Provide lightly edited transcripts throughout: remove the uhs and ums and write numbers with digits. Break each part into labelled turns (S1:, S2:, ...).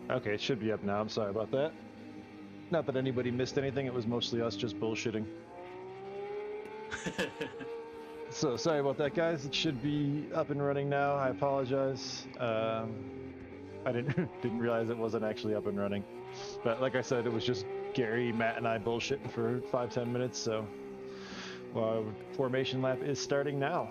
S1: Okay, it should be up now. I'm sorry about that. Not that anybody missed anything. It was mostly us just bullshitting. So sorry about that, guys. It should be up and running now. I apologize. I didn't realize it wasn't actually up and running. But like I said, it was just Gary, Matt, and I bullshitting for 5-10 minutes. So formation lap is starting now.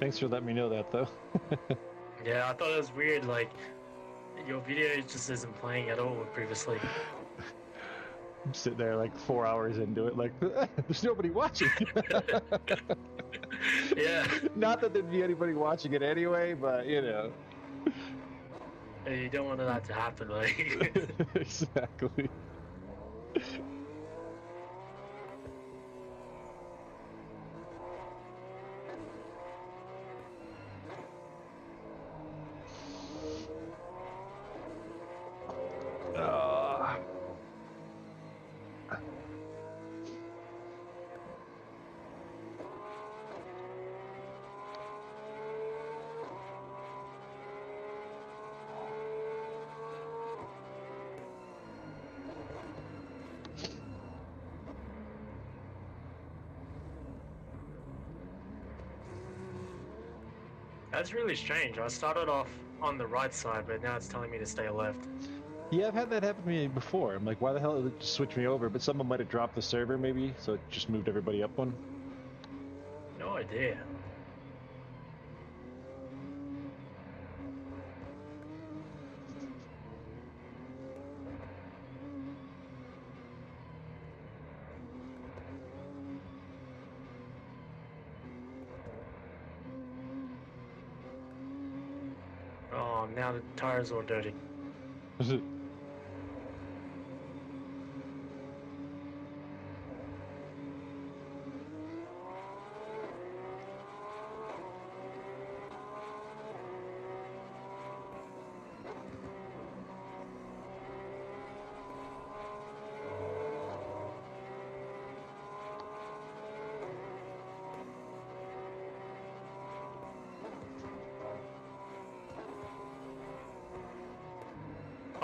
S1: Thanks for letting me know that, though.
S2: Yeah, I thought it was weird. Like, your video just isn't playing at all previously.
S1: I'm sitting there like 4 hours into it, like, there's nobody watching.
S2: Yeah.
S1: Not that there'd be anybody watching it anyway, but you know.
S2: You don't want that to happen, like.
S1: Exactly.
S2: That's really strange. I started off on the right side, but now it's telling me to stay left.
S1: Yeah, I've had that happen to me before. I'm like, why the hell did it just switch me over? But someone might have dropped the server, maybe, so it just moved everybody up one.
S2: No idea. Oh, now the tires are dirty.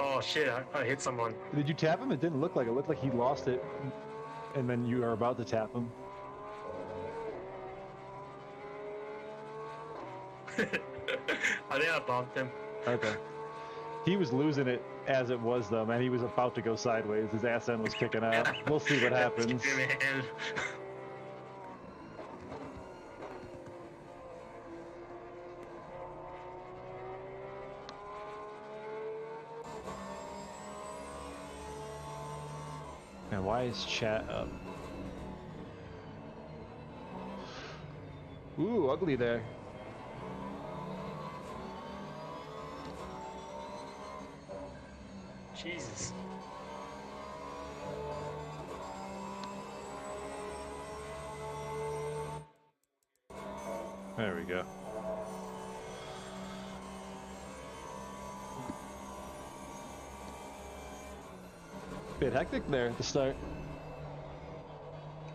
S2: Oh shit, I hit someone.
S1: Did you tap him? It didn't look like it. It looked like he lost it, and then you are about to tap him.
S2: I think I bumped him.
S1: Okay. He was losing it as it was, though, man. He was about to go sideways. His ass end was kicking out. We'll see what happens. And why is chat up? Ooh, ugly there.
S2: Jesus.
S1: There we go. Bit hectic there at the start.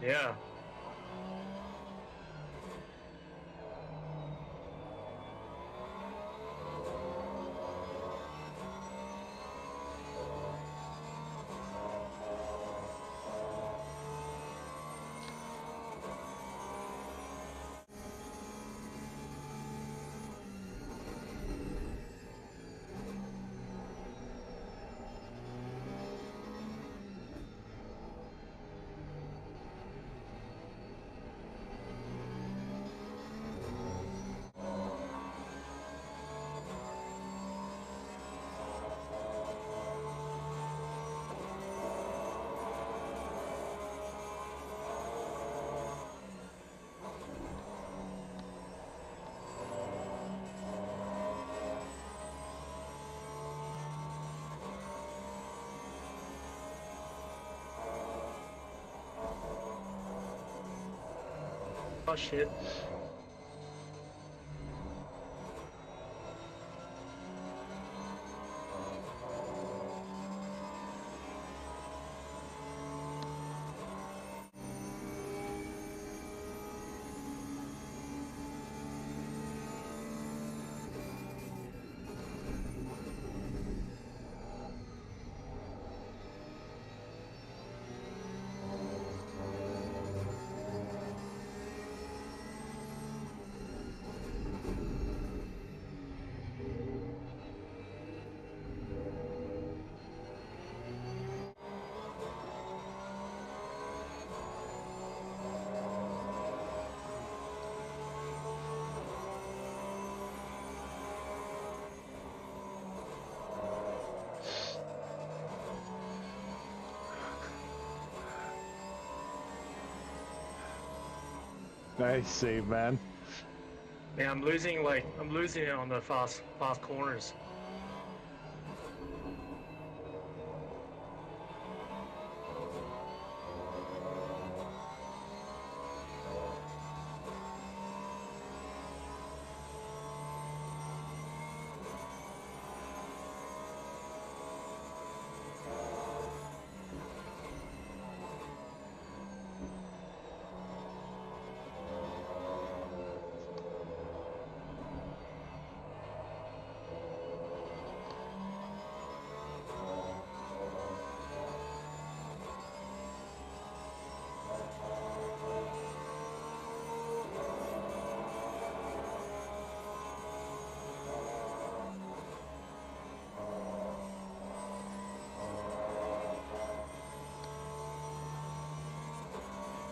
S2: Yeah. Oh shit.
S1: Nice save, man.
S2: Man, I'm losing it on the fast corners.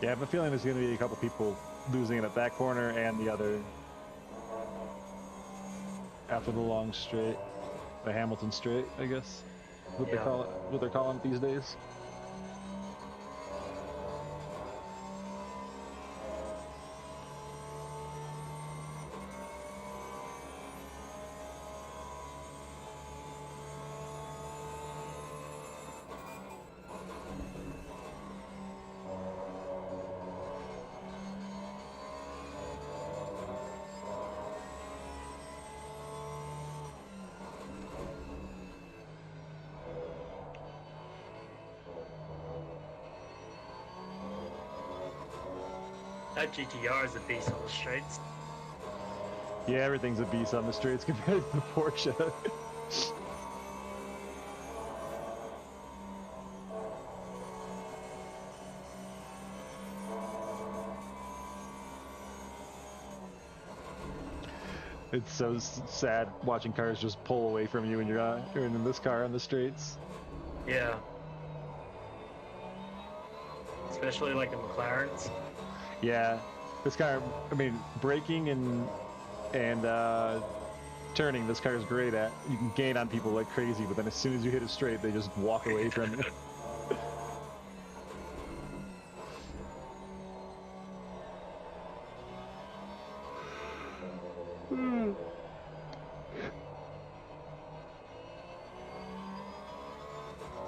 S1: Yeah, I have a feeling there's going to be a couple people losing it at that corner and the other after the long straight, the Hamilton straight, I guess. What they
S2: Yeah.
S1: call it, what they're calling it these days.
S2: That GTR is a beast on the streets.
S1: Yeah, everything's a beast on the straights compared to the Porsche. It's so sad watching cars just pull away from you when you're in this car on the straights.
S2: Yeah. Especially like the McLarens.
S1: Yeah, this car. I mean, braking and turning, this car is great at. You can gain on people like crazy, but then as soon as you hit it straight, they just walk away from you.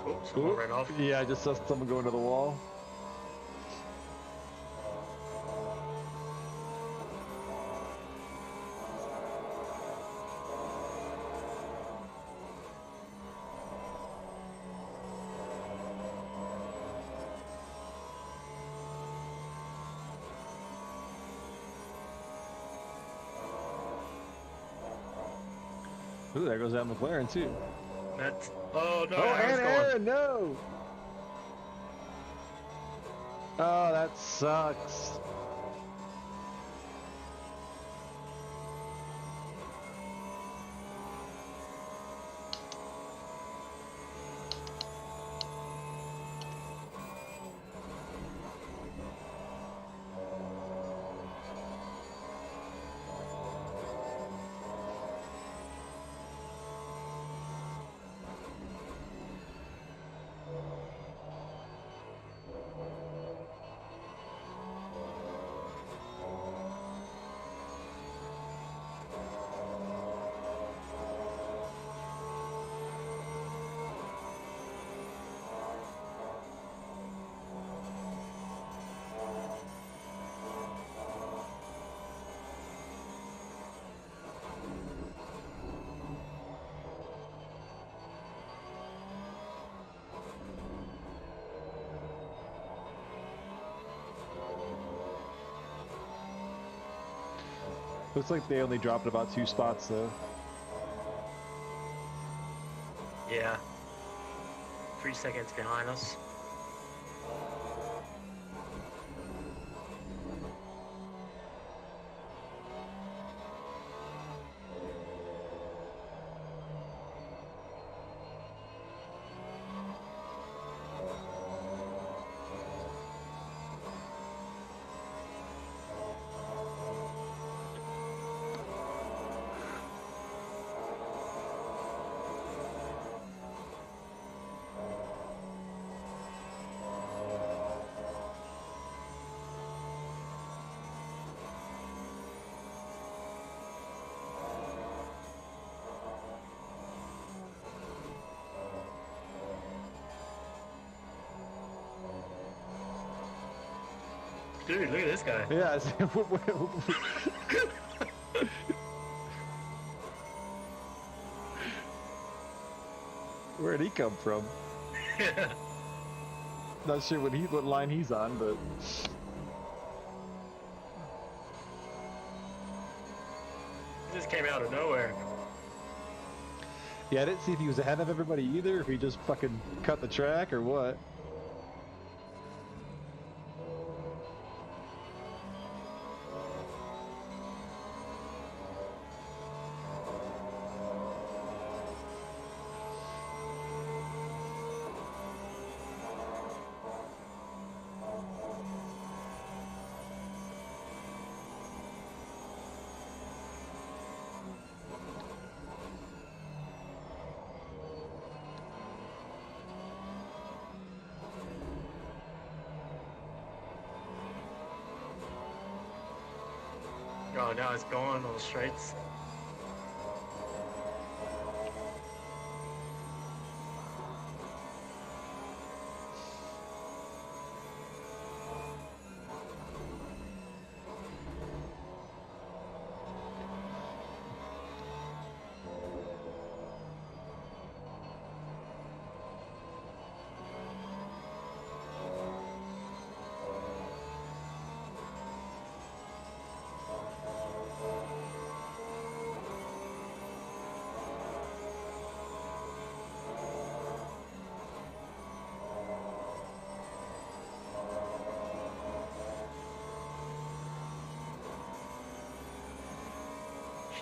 S2: Oops, someone ran off.
S1: Yeah, I just saw someone go into the wall. Ooh, there goes that McLaren too.
S2: That's, oh no,
S1: Oh,
S2: Aaron's
S1: and
S2: going.
S1: Aaron, no! Oh, that sucks. Looks like they only dropped about 2 spots though.
S2: Yeah. 3 seconds behind us. Dude, look at this guy.
S1: Yeah. Where'd he come from? Not sure what line he's on, but
S2: Just came out of nowhere.
S1: yeah, I didn't see if he was ahead of everybody either, if he just fucking cut the track or what.
S2: Oh, now it's going on the straights.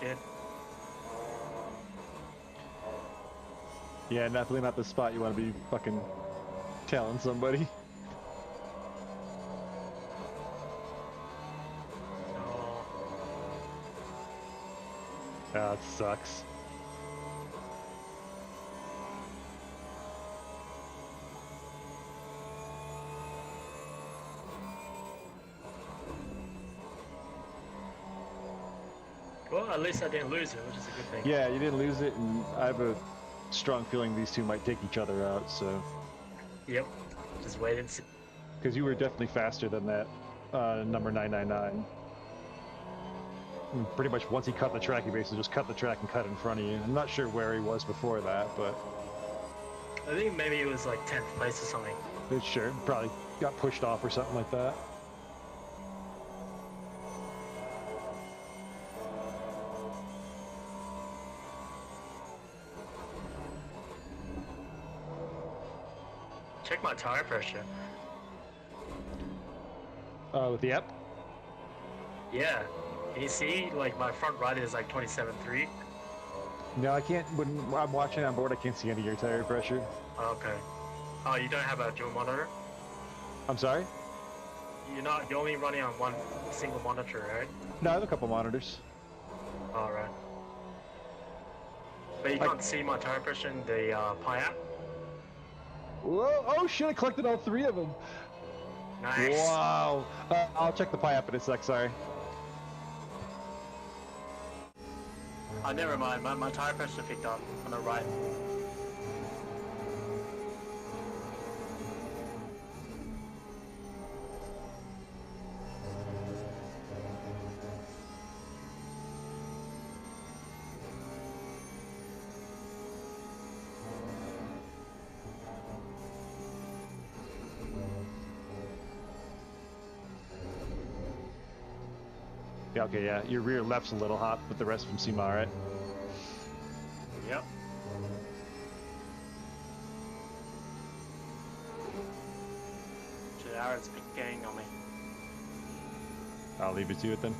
S2: Shit.
S1: Yeah, definitely not the spot you want to be fucking telling somebody.
S2: Oh.
S1: Ah, it sucks.
S2: Well, at least I didn't lose it, which is a good thing.
S1: Yeah, you didn't lose it, and I have a strong feeling these two might take each other out, so.
S2: Yep. Just wait and see.
S1: Because you were definitely faster than that number 999. And pretty much once he cut the track, he basically just cut the track and cut in front of you. I'm not sure where he was before that, but
S2: I think maybe it was like 10th place or something.
S1: it's sure probably got pushed off or something like that.
S2: Check my tire pressure.
S1: With the app?
S2: Yeah. Can you see, like, my front right is like 27.3?
S1: No, I can't. When I'm watching on board, I can't see any of your tire pressure.
S2: Okay. Oh, you don't have a dual monitor?
S1: I'm sorry?
S2: You're only running on one single monitor, right?
S1: No, I have a couple monitors.
S2: Alright. But you can't see my tire pressure in the Pi app?
S1: Whoa! Oh shit! I collected all 3 of them.
S2: Nice.
S1: Wow! I'll check the Pi app in a sec. Sorry.
S2: Oh, never mind. My tire pressure picked up on the right.
S1: Yeah, okay, yeah. Your rear left's a little hot, but the rest of them seem alright.
S2: Yep. Jared's getting on me.
S1: I'll leave it to it then.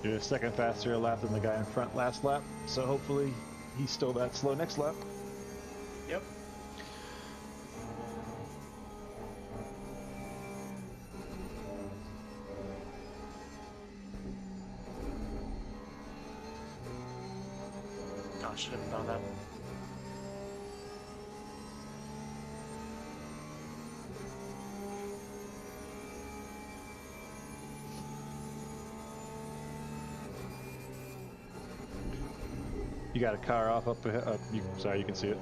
S1: Did a second faster lap than the guy in front last lap, so hopefully he's still that slow next lap.
S2: Yep. I should have done that.
S1: You got a car off up ahead. Sorry, you can see it.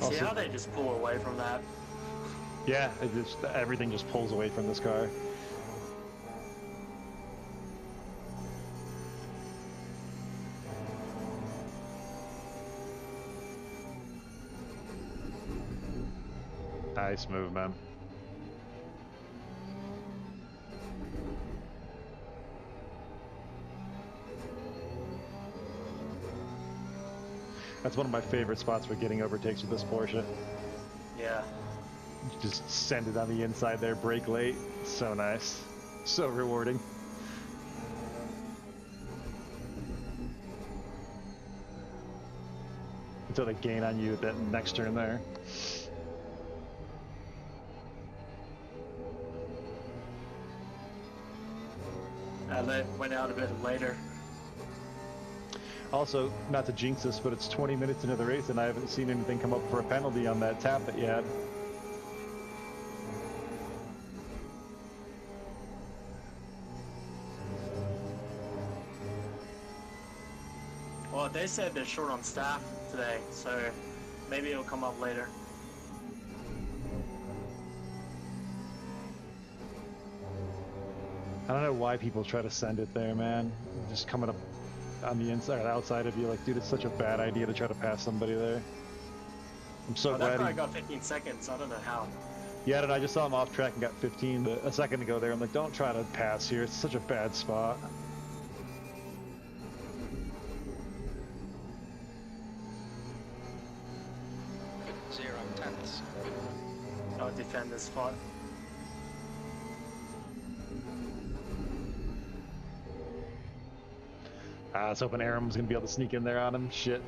S2: See how they just pull away from that?
S1: Yeah, everything just pulls away from this car. Nice move, man. That's one of my favorite spots for getting overtakes with this Porsche.
S2: Yeah.
S1: You just send it on the inside there, brake late. So nice. So rewarding. Until they gain on you at that next turn there.
S2: They went out a bit later.
S1: Also, not to jinx this, but it's 20 minutes into the race and I haven't seen anything come up for a penalty on that tap that you had.
S2: Well, they said they're short on staff today, so maybe it'll come up later.
S1: I don't know why people try to send it there, man. Just coming up on the inside or outside of you, like, dude, it's such a bad idea to try to pass somebody there. I'm so
S2: That
S1: glad
S2: guy got 15 seconds. I don't know how.
S1: Yeah, and I just saw him off track and got 15 a second ago there. I'm like, don't try to pass here. It's such a bad spot.
S3: Zero tenths.
S2: I'll defend this spot.
S1: I was hoping Aaron was going to be able to sneak in there on him. Shit.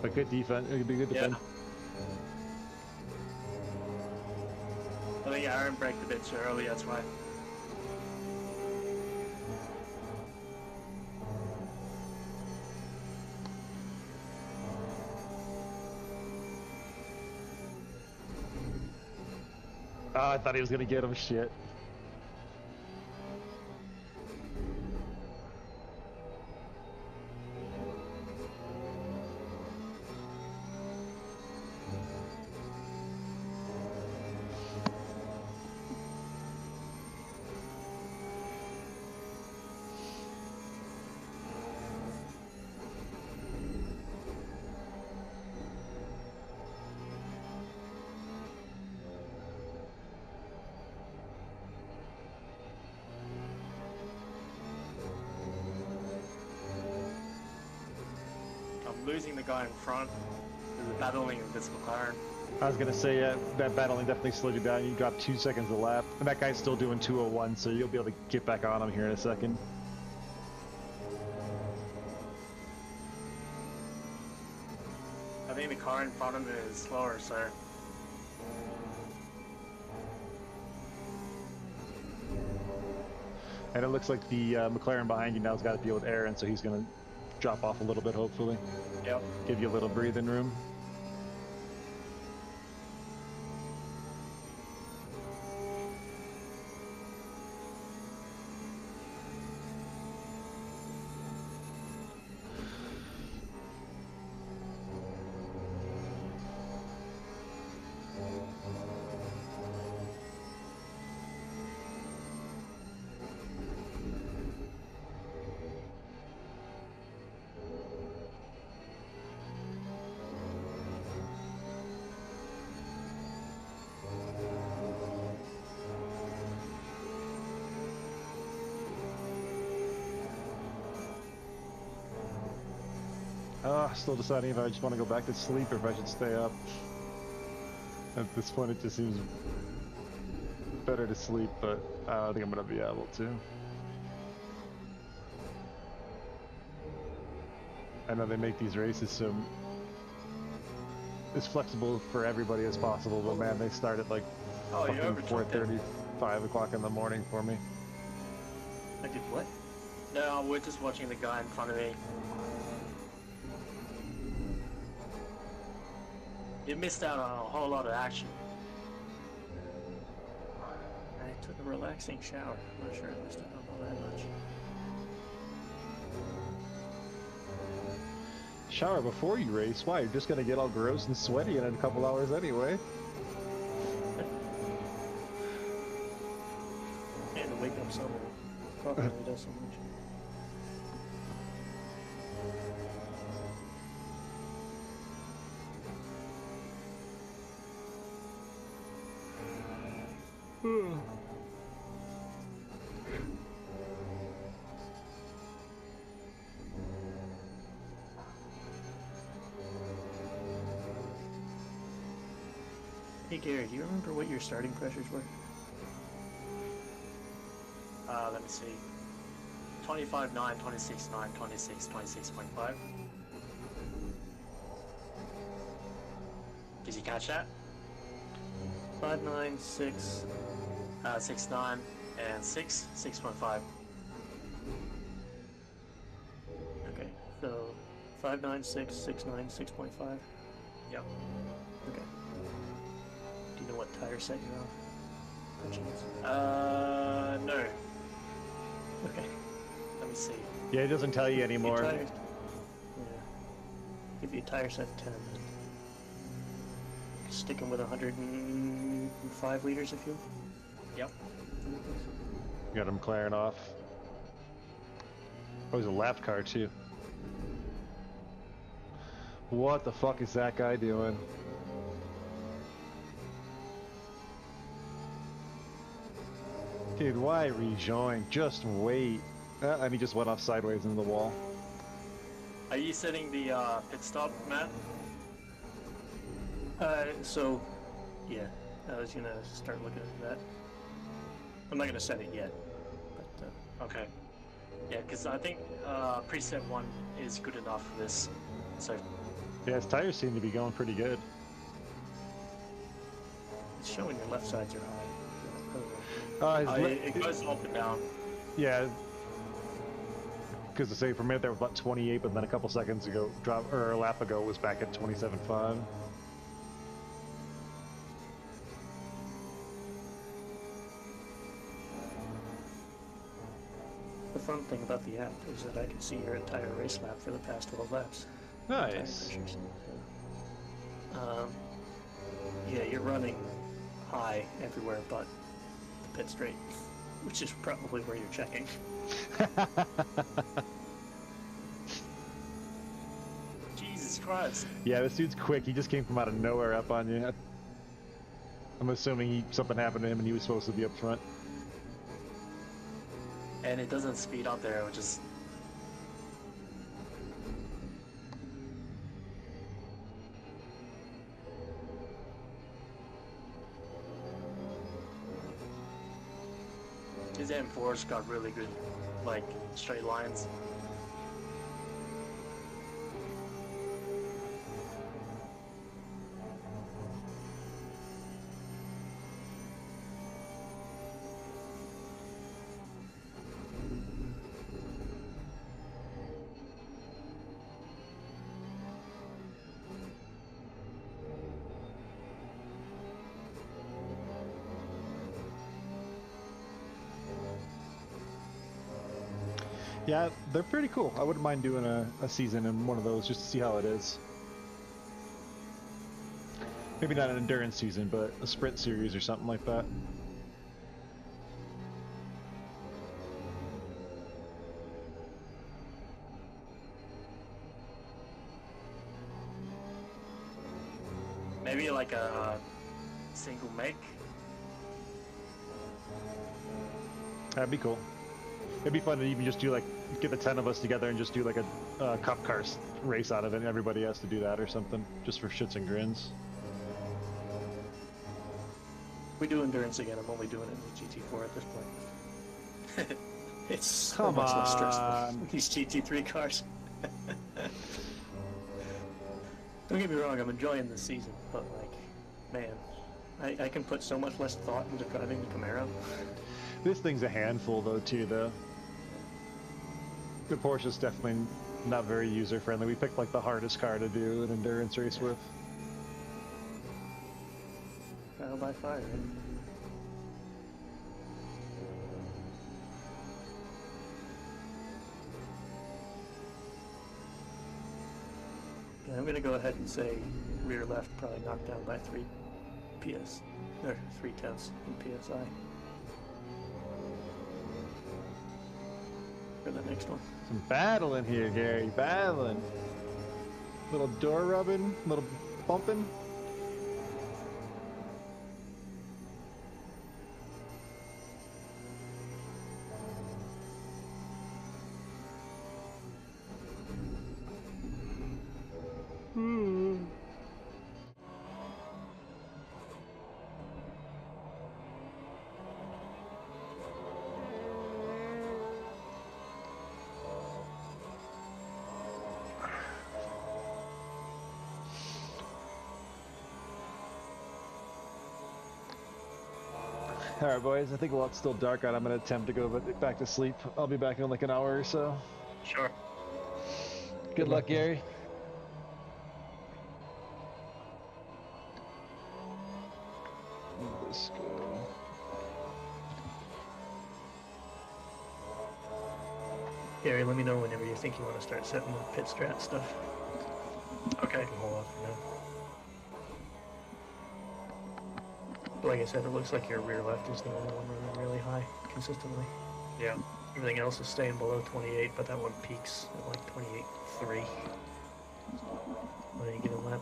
S1: But good defense. It could be good defense.
S2: I think Aaron braked a bit too early, that's why.
S1: Oh, I thought he was going to get him. Shit.
S2: I'm losing the guy in front. There's a battling with this McLaren.
S1: I was going to say, yeah, that battling definitely slowed you down. You dropped 2 seconds a lap. And that guy's still doing 2:01, so you'll be able to get back on him here in a second.
S2: I think the car in front of me is slower, so...
S1: And it looks like the McLaren behind you now has got to deal with Aaron, so he's going to drop off a little bit, hopefully.
S2: Yep.
S1: Give you a little breathing room. Still deciding if I just want to go back to sleep or if I should stay up. At this point, it just seems better to sleep, but I think I'm going to be able to. I know they make these races so as flexible for everybody as possible, but man, they start at like fucking 4:30, 5 o'clock in the morning for me.
S2: I did what? No, we're just watching the guy in front of me. You missed out on a whole lot of action. I took a relaxing shower. I'm not sure I missed out on all that much.
S1: Shower before you race? Why? You're just gonna get all gross and sweaty in a couple hours anyway.
S2: And to wake up sober. Coffee really does so much.
S4: Hey Gary, do you remember what your starting pressures were?
S2: Let me see. 25.9, 26.9, 26, 26.5. Did you catch that?
S4: 5, 9, 6.
S2: 6.9 and 6.5.
S4: Okay, so 5, 9, 6, 6, 9, 6.5.
S2: Yep.
S4: Okay. Do you know what tire set you're on? By chance?
S2: No.
S4: Okay.
S2: Let me see.
S1: Yeah, it doesn't tell you
S4: Your
S1: anymore.
S4: tires, yeah. If your tire set 10, then stick them with 105 liters of fuel.
S2: Yep.
S1: Got him clearing off. Oh, he's a lap car too. What the fuck is that guy doing? Dude, why rejoin? Just wait. And he just went off sideways into the wall.
S2: Are you setting the pit stop, Matt?
S4: So, yeah, I was gonna start looking at that. I'm not gonna set it yet, but
S2: Okay. Yeah, because I think preset 1 is good enough for this. So,
S1: Yeah, his tires seem to be going pretty good.
S4: it's showing your left sides are high.
S2: it goes up and down.
S1: Yeah. Because to say for a minute there was about 28, but then a couple seconds ago, or a lap ago, was back at 27.5.
S4: The fun thing about the app is that I can see your entire race lap for the past 12 laps.
S1: Nice.
S4: Tire pressures. Yeah, you're running high everywhere but the pit straight, which is probably where you're checking.
S2: Jesus Christ.
S1: Yeah, this dude's quick. He just came from out of nowhere up on you. I'm assuming something happened to him and he was supposed to be up front.
S2: And it doesn't speed up there, which is... His M4's got really good, like, straight lines.
S1: Yeah, they're pretty cool. I wouldn't mind doing a season in one of those just to see how it is. Maybe not an endurance season, but a sprint series or something like that.
S2: Maybe like a single make.
S1: That'd be cool. It'd be fun to even just do like, get the 10 of us together and just do like a cup car race out of it and everybody has to do that or something, just for shits and grins.
S4: We do endurance again, I'm only doing it in the GT4 at this point. It's so
S1: Come
S4: much less stressful
S1: on.
S4: than these GT3 cars. Don't get me wrong, I'm enjoying this season, but like, man, I can put so much less thought into driving the Camaro.
S1: This thing's a handful though too, though. The Porsche's definitely not very user-friendly. We picked like the hardest car to do an endurance race with.
S4: Trial by fire, right? Yeah, I'm gonna go ahead and say rear left probably knocked down by 3 PS, or 3 tenths in PSI. For the next one.
S1: Some battling here, Gary. Battling. Little door rubbing, little bumping. All right, boys. I think while it's still dark out, I'm gonna attempt to go back to sleep. I'll be back in like an hour or so.
S2: Sure.
S1: Good luck, Gary. Let's go.
S4: Gary, let me know whenever you think you want to start setting the pit strat stuff.
S2: Okay.
S4: I can hold off for now. But like I said, it looks like your rear left is the only one running really high consistently.
S2: Yeah.
S4: Everything else is staying below 28, but that one peaks at like 28.3 on any given lap.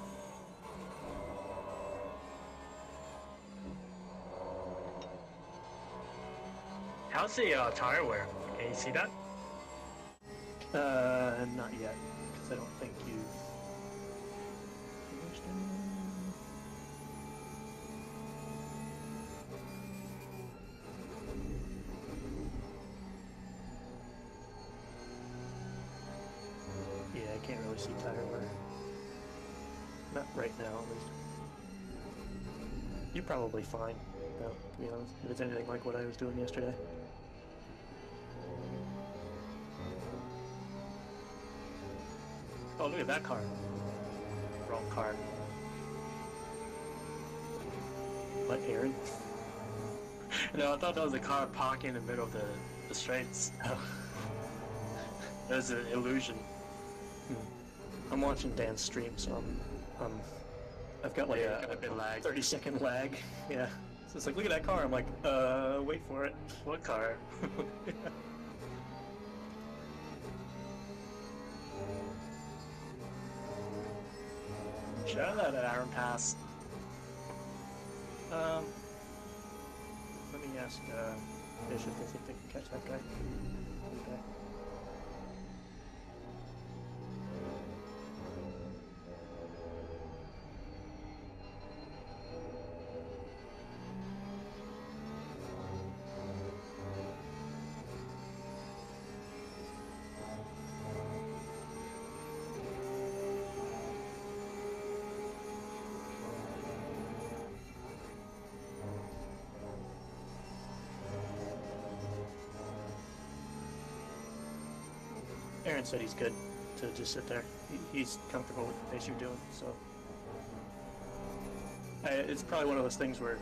S2: How's the tire wear? Can you see that?
S4: Not yet, because I don't think you've finished anything. Yeah, I can't really see tire wear. Not right now, at least. You're probably fine, though, to be honest, if it's anything like what I was doing yesterday. Oh, look at that car. Wrong car. What, Aaron?
S2: No, I thought that was a car parking in the middle of the straights.
S4: Oh.
S2: That was an illusion.
S4: I'm watching Dan's stream, so I've got like
S2: Yeah, a bit lag.
S4: 30-second lag. Yeah. So it's like, look at that car. I'm like, wait for it.
S2: What car? Should I let Aaron pass?
S4: Let me ask Bishop if they can catch that guy. Okay. Aaron said he's good to just sit there. He's comfortable with the pace you're doing, so it's probably one of those things where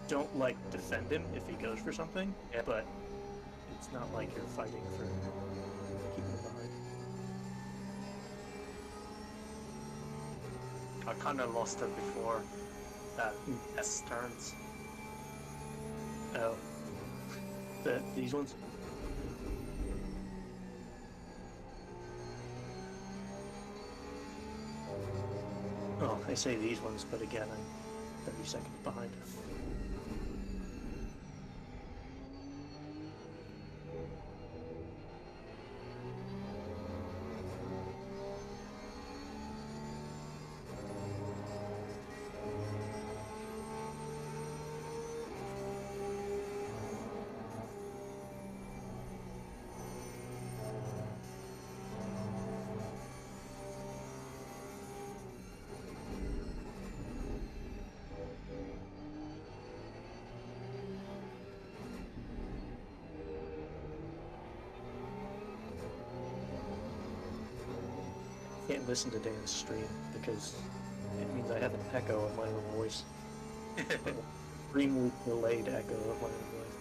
S4: don't like defend him if he goes for something,
S2: Yeah.
S4: but it's not like you're fighting for keeping him behind.
S2: I kind of lost it before that S turns.
S4: Oh, these ones. Oh, I say these ones, but again, I'm 30 seconds behind. Can't listen to Dan's stream because it means I have an echo of my own voice. Extremely delayed echo of my own voice.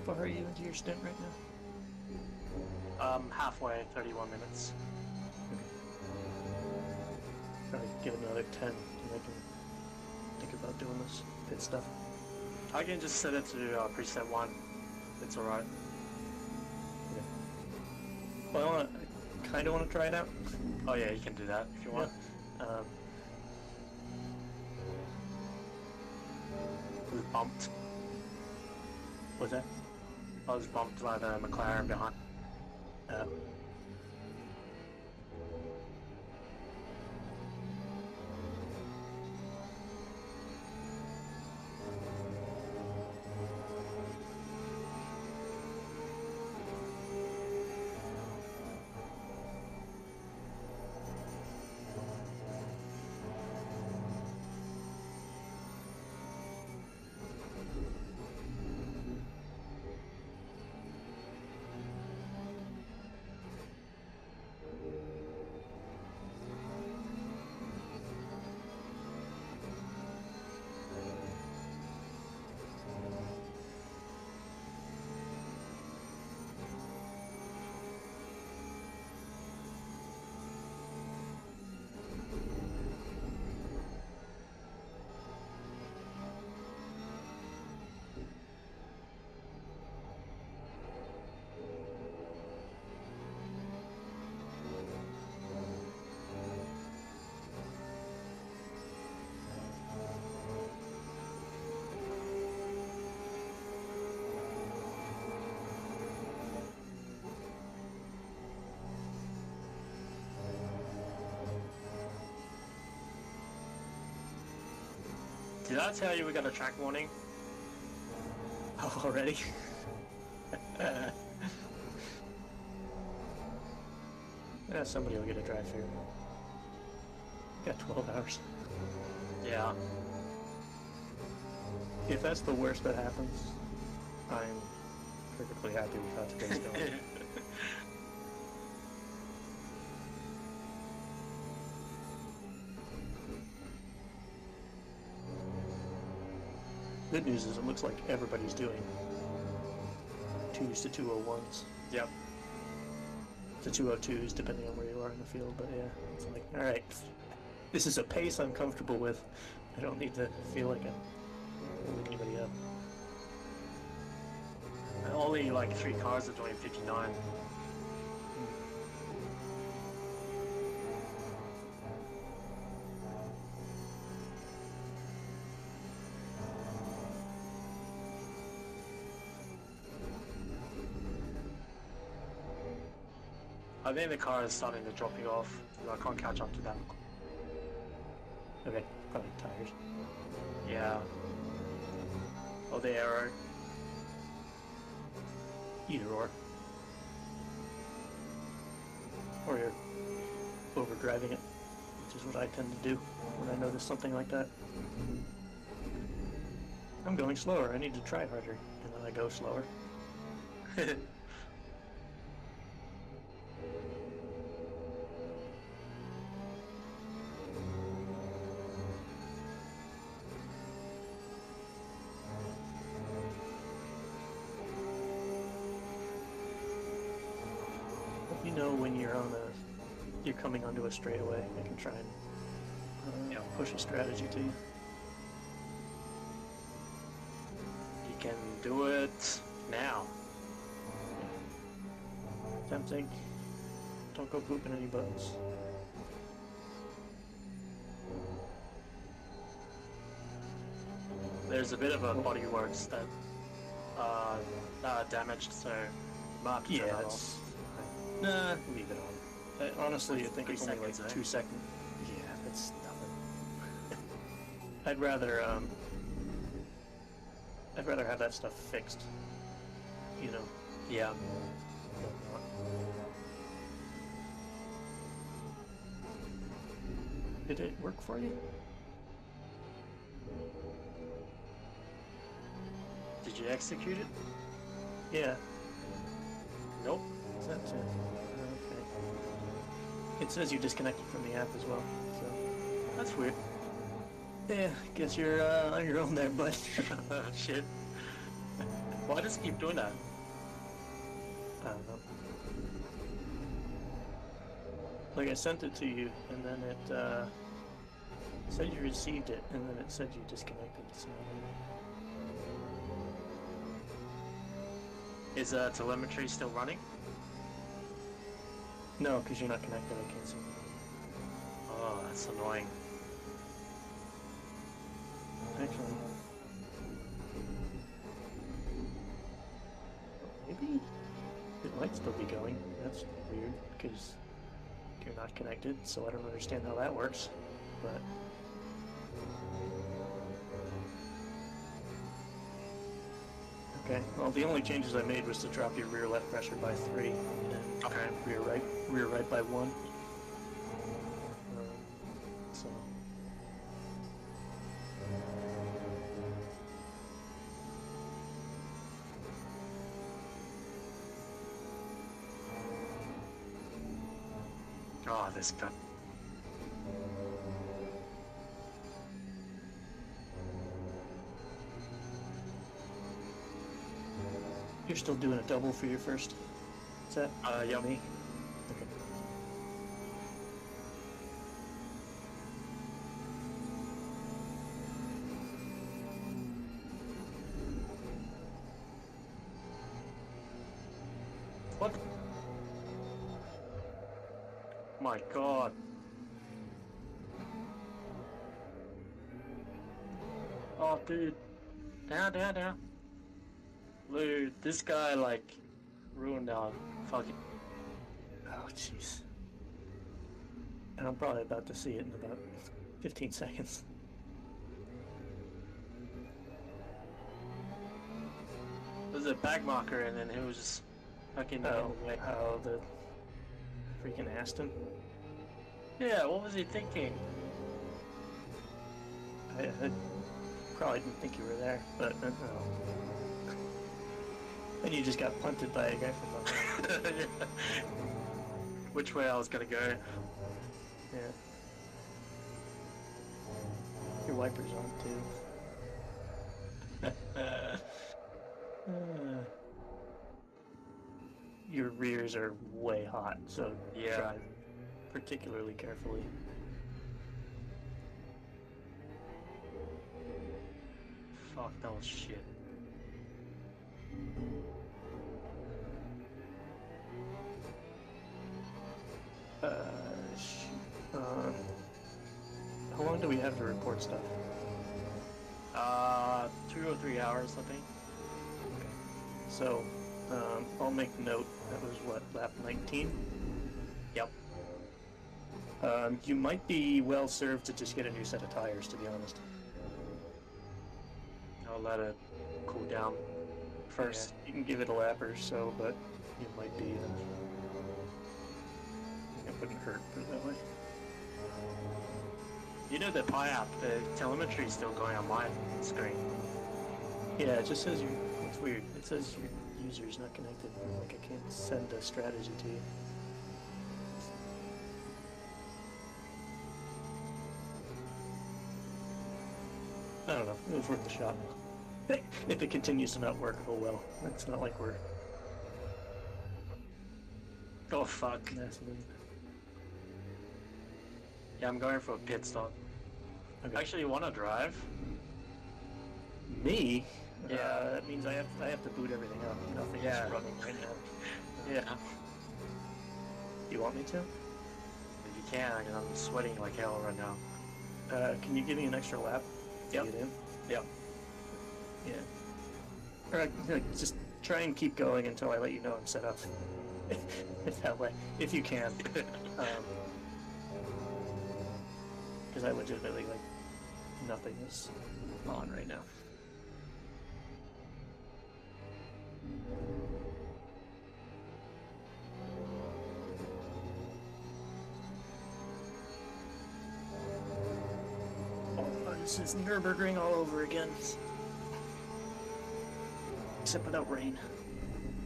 S4: How far are you into your stint right now?
S2: Halfway, 31 minutes.
S4: Probably give it another 10 and I can think about doing this pit stuff.
S2: I can just set it to preset 1. It's alright.
S4: Well, I kind of want to try it out.
S2: Oh yeah, you can do that if you want. I was bumped.
S4: What's that?
S2: I was bumped by the McLaren behind. Did I tell you we got a track warning?
S4: Oh, already? Yeah, somebody will get a drive through. Got 12 hours.
S2: Yeah.
S4: If that's the worst that happens, I'm perfectly happy with how today's going. Good news is it looks like everybody's doing 2s to 201s.
S2: Yep.
S4: To 202s, depending on where you are in the field, but yeah, it's like, alright, this is a pace I'm comfortable with. I don't need to feel like I'm holding anybody up.
S2: And only like 3 cars are doing 59. I think the car is starting to drop you off. I can't catch up to that.
S4: Okay, probably tires.
S2: Yeah. Oh, the arrow.
S4: Either or. Or you're overdriving it, which is what I tend to do when I notice something like that. I'm going slower, I need to try harder, and then I go slower. You know when you're you're coming onto a straightaway, I can try and push a strategy to you.
S2: You can do it now.
S4: Tempting. Don't go pooping any buttons.
S2: There's a bit of a bodyworks that damaged, so might have to turn
S4: Yeah,
S2: that
S4: that's...
S2: off.
S4: Nah, leave it on. Honestly, I think
S2: 3
S4: it's only like
S2: seconds,
S4: 2 seconds. Yeah, that's nothing. I'd rather have that stuff fixed. You know.
S2: Yeah.
S4: than not. Did it work for you?
S2: Did you execute it?
S4: Yeah.
S2: Nope.
S4: Is that okay? It says you disconnected from the app as well, so...
S2: That's weird.
S4: Yeah, guess you're on your own there, bud.
S2: Shit. Why does it keep doing that?
S4: I don't know. Like, I sent it to you, and then it said you received it, and then it said you disconnected, so...
S2: Is telemetry still running?
S4: No, because you're not connected. I can't see.
S2: Oh, that's annoying.
S4: Actually, maybe it might still be going. That's weird because you're not connected, so I don't understand how that works. But okay, well, the only changes I made was to drop your rear left pressure by 3 and
S2: Okay.
S4: rear right by 1. So.
S2: Oh, this guy.
S4: You're still doing a double for your first set?
S2: Yeah.
S4: Me? Okay.
S2: What? My God. Oh, dude. Down. Dude, this guy, like, ruined our fucking...
S4: Oh, jeez. And I'm probably about to see it in about 15 seconds.
S2: There's a bag marker and then it was just fucking in the way.
S4: How the freaking Aston?
S2: Yeah, what was he thinking?
S4: I probably didn't think you were there, but no. And you just got punted by a guy from behind.
S2: Yeah. Which way I was gonna go.
S4: Yeah. Your wiper's on too. Your rears are way hot, so
S2: Yeah.
S4: drive particularly carefully.
S2: Fuck, that was shit.
S4: Shoot. How long do we have to report stuff?
S2: 2 or 3 hours, I think.
S4: Okay. So, I'll make note. That was what, lap 19?
S2: Yep.
S4: You might be well served to just get a new set of tires, to be honest.
S2: I'll let it cool down first.
S4: Yeah, you can give it a lap or so, but you might be. It wouldn't hurt, put it that way.
S2: You know the Pi app, the telemetry is still going on my screen.
S4: Yeah, it just says it's weird. It says your user's not connected. Like I can't send a strategy to you. I don't know. It was worth a shot. If it continues to not work, oh well. It's not like we're
S2: Oh fuck.
S4: massively.
S2: Yeah, I'm going for a pit stop.
S4: Okay.
S2: Actually, you wanna drive?
S4: Me?
S2: Yeah.
S4: That means I have to boot everything up. Nothing
S2: Yeah.
S4: is running right now.
S2: Yeah.
S4: Do you want me to?
S2: If you can, I'm sweating like hell right now.
S4: Can you give me an extra lap? to
S2: Yep.
S4: Get in?
S2: Yep.
S4: Yeah. Or just try and keep going until I let you know I'm set up. That way, if you can. Because I legitimately, like, nothing is on right now. Oh, this is Nürburgring all over again. Except without rain.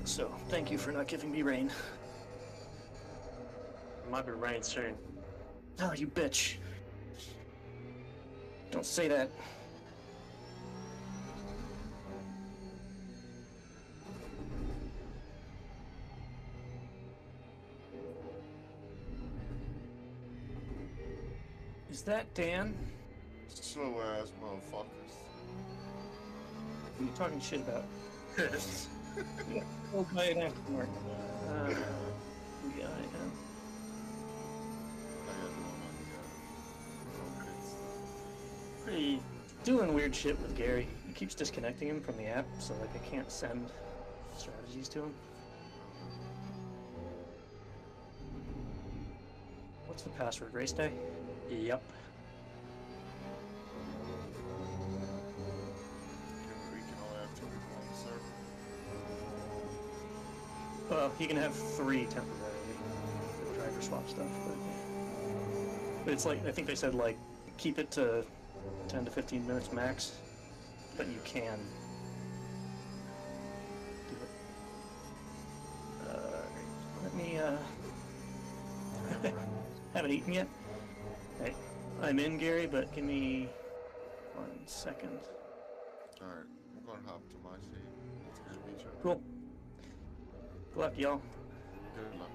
S4: So, thank you for not giving me rain.
S2: It might be rain soon.
S4: Oh, you bitch. Don't say that. Is that Dan?
S5: Slow ass motherfuckers.
S4: Who are you talking shit about? We'll buy it aftermarket. Yeah, I am. Pretty doing weird shit with Gary. He keeps disconnecting him from the app, so like I can't send strategies to him. What's the password? Race day?
S2: Yep.
S5: We can only have 2 people on the server.
S4: Well, he can have 3 temporarily. The driver swap stuff, but it's like I think they said like keep it to 10 to 15 minutes max, but you can do it. Let me haven't eaten yet. Hey, I'm in, Gary, but give me 1 second.
S5: Alright, I'm gonna hop to my seat. It's good to meet you.
S4: Cool. Good luck, y'all.
S5: Good luck.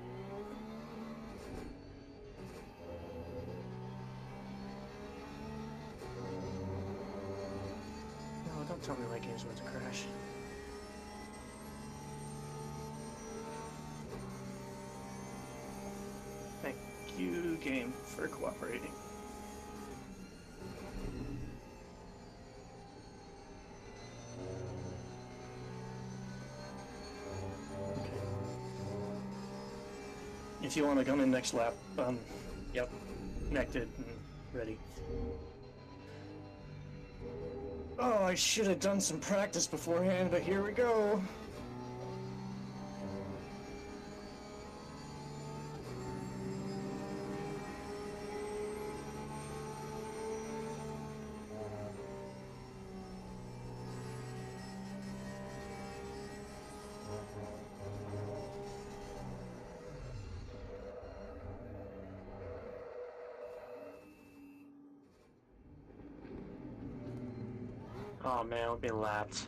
S4: No, don't tell me my game's about to crash. Thank you, game, for cooperating. If you want to come in next lap,
S2: Yep.
S4: connected and ready. Oh, I should have done some practice beforehand, but here we go.
S2: Oh man, I've been lapped.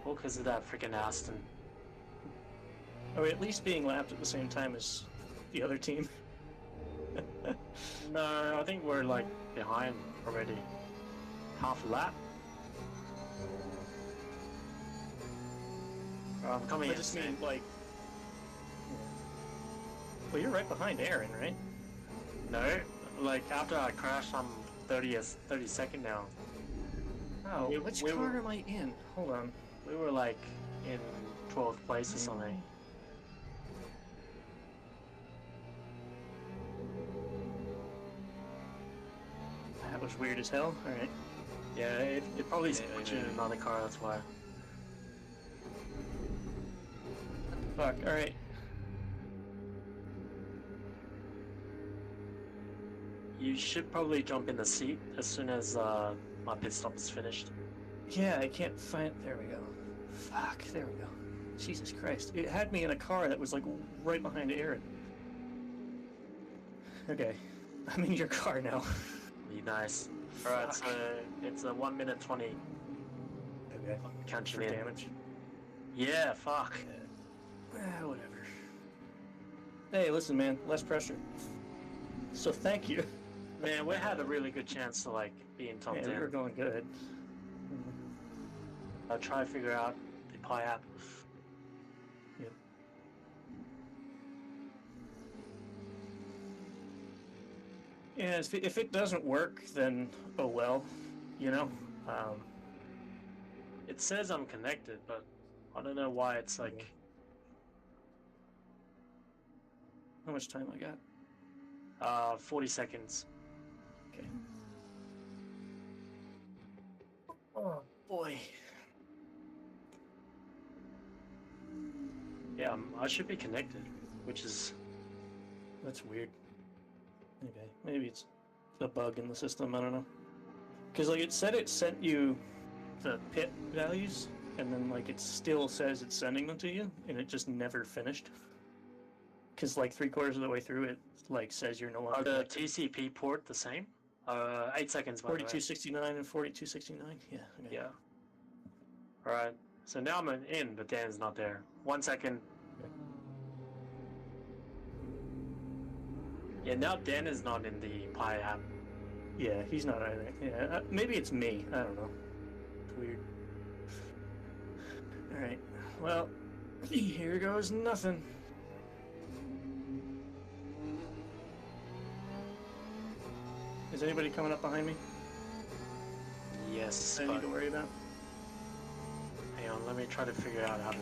S2: All because of that freaking Aston.
S4: Are we at least being lapped at the same time as the other team?
S2: No, I think we're like behind already. Half a lap. I'm coming
S4: I
S2: in
S4: just
S2: soon.
S4: mean, like... Well, you're right behind Aaron, right?
S2: No, like after I crashed, I'm 32nd now.
S4: Oh,
S2: We-
S4: which
S2: we
S4: car
S2: were-
S4: am I in? Hold on.
S2: We were like in 12th place or something.
S4: That was weird as hell. Alright.
S2: Yeah, it probably put you in another car, that's why.
S4: Fuck, alright.
S2: You should probably jump in the seat as soon as my pit stop is finished.
S4: Yeah, I can't find... There we go. Fuck, there we go. Jesus Christ. It had me in a car that was like right behind Aaron. Okay. I'm in your car now.
S2: Be nice. Alright, so
S4: Fuck.
S2: it's a 1 minute 20
S4: Okay.
S2: counting
S4: For
S2: in.
S4: damage.
S2: Yeah, fuck.
S4: Whatever. Hey, listen, man. Less pressure. So thank you.
S2: Man, we had a really good chance to like be in top
S4: Man,
S2: 10.
S4: we were going good.
S2: I'll try to figure out the Pi app.
S4: Yep. Yeah, if it doesn't work, then oh well, you know.
S2: It says I'm connected, but I don't know why it's like...
S4: How much time I got?
S2: 40 seconds.
S4: Okay. Oh boy.
S2: Yeah, I should be connected, which is...
S4: That's weird. Okay, maybe it's a bug in the system, I don't know. Because, like, it said it sent you the pit values, and then, like, it still says it's sending them to you, and it just never finished. Because, like, 3/4 of the way through, it, like, says you're no longer
S2: Are the
S4: connected.
S2: TCP port the same? 8 seconds, by the way.
S4: 4269 and 4269? Yeah. Okay.
S2: Yeah. Alright, so now I'm in, but Dan's not there. 1 second.
S4: Okay.
S2: Yeah, now Dan is not in the Pi app.
S4: Yeah, he's not either. Yeah, maybe it's me. I don't know. It's weird. Alright. Well, here goes nothing. Is anybody coming up behind me?
S2: Yes,
S4: I
S2: but
S4: need to worry about?
S2: hang on, let me try to figure out how to...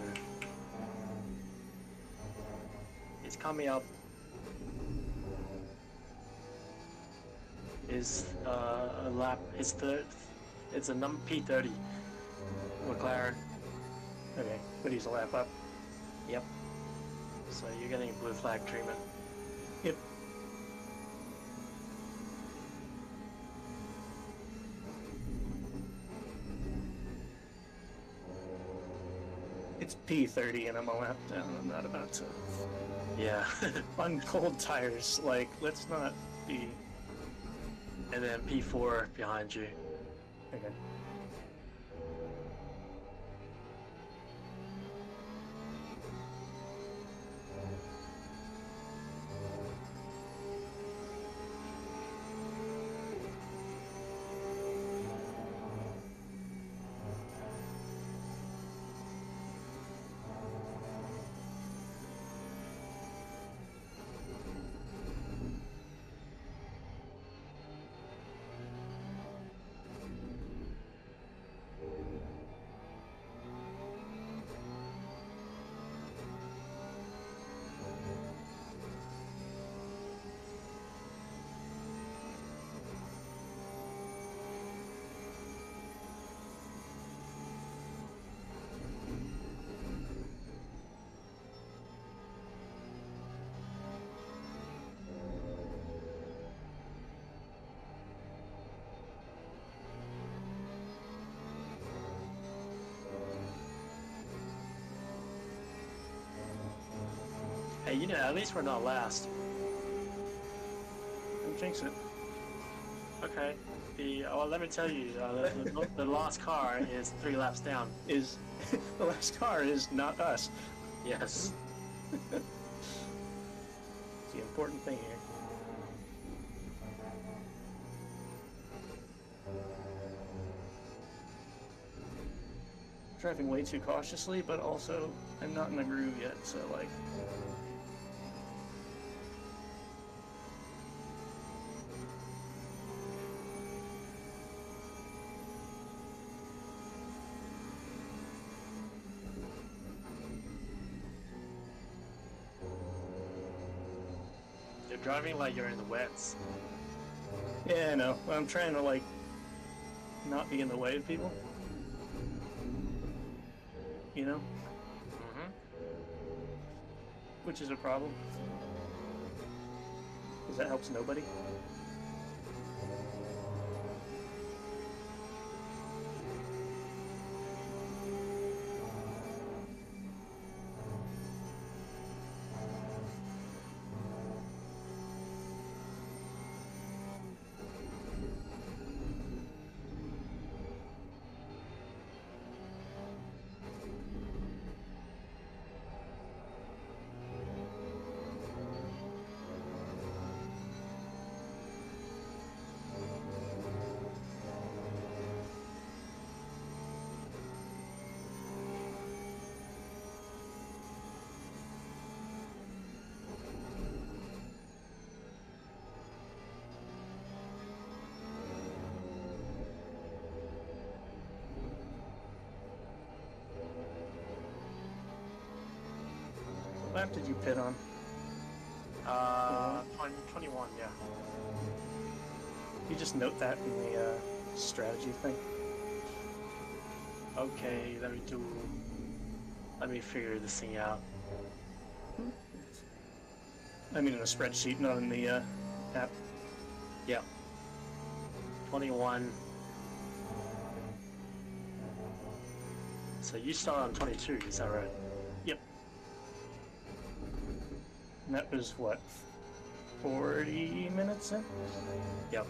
S2: He's coming up. Is a lap, his third, it's a number P30 McLaren.
S4: Okay, but he's a lap up.
S2: Yep. So you're getting blue flag treatment.
S4: Yep. It's P30 and I'm a lap down. I'm not about to...
S2: Yeah.
S4: On cold tires, like, let's not be...
S2: And then P4 behind you.
S4: Okay.
S2: Hey, you know, at least we're not last.
S4: Don't jinx it.
S2: Okay. Let me tell you, the last car is 3 laps down.
S4: Is... the last car is not us.
S2: Yes.
S4: It's the important thing here. Driving way too cautiously, but also I'm not in the groove yet, so like...
S2: You're driving like you're in the wets.
S4: Yeah, I know. I'm trying to like not be in the way of people. You know?
S2: Mm-hmm.
S4: Which is a problem. Because that helps nobody. What lap did you pit on?
S2: 21, yeah.
S4: You just note that in the strategy thing.
S2: Okay, let me figure this thing out.
S4: I mean in a spreadsheet, not in the app.
S2: Yeah. 21. So you start on 22, is that right?
S4: Yep. And that was what? 40 minutes in?
S2: Yep.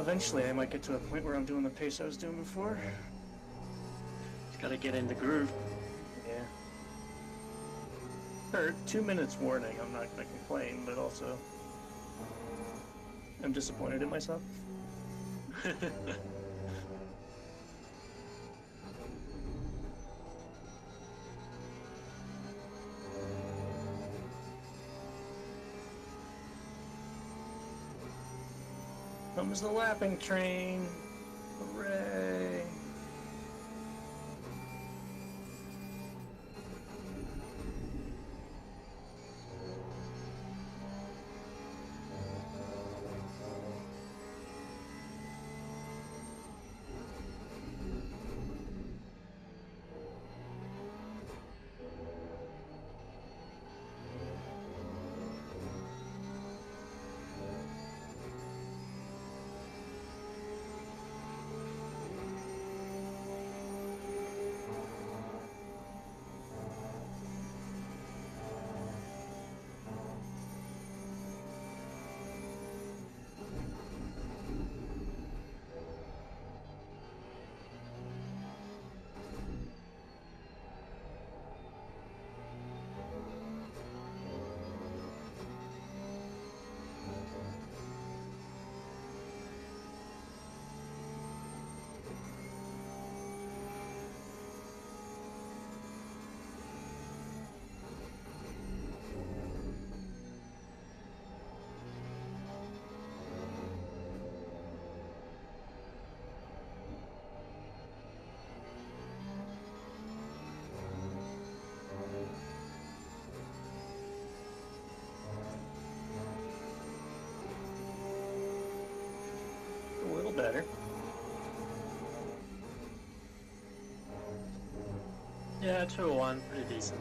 S4: eventually I might get to a point where I'm doing the pace I was doing before.
S2: Just gotta get in the groove.
S4: Yeah. Or 2 minutes warning, I'm not gonna complain, but also I'm disappointed in myself. Comes the lapping train. Hooray. A little better.
S2: Yeah, 201, pretty decent.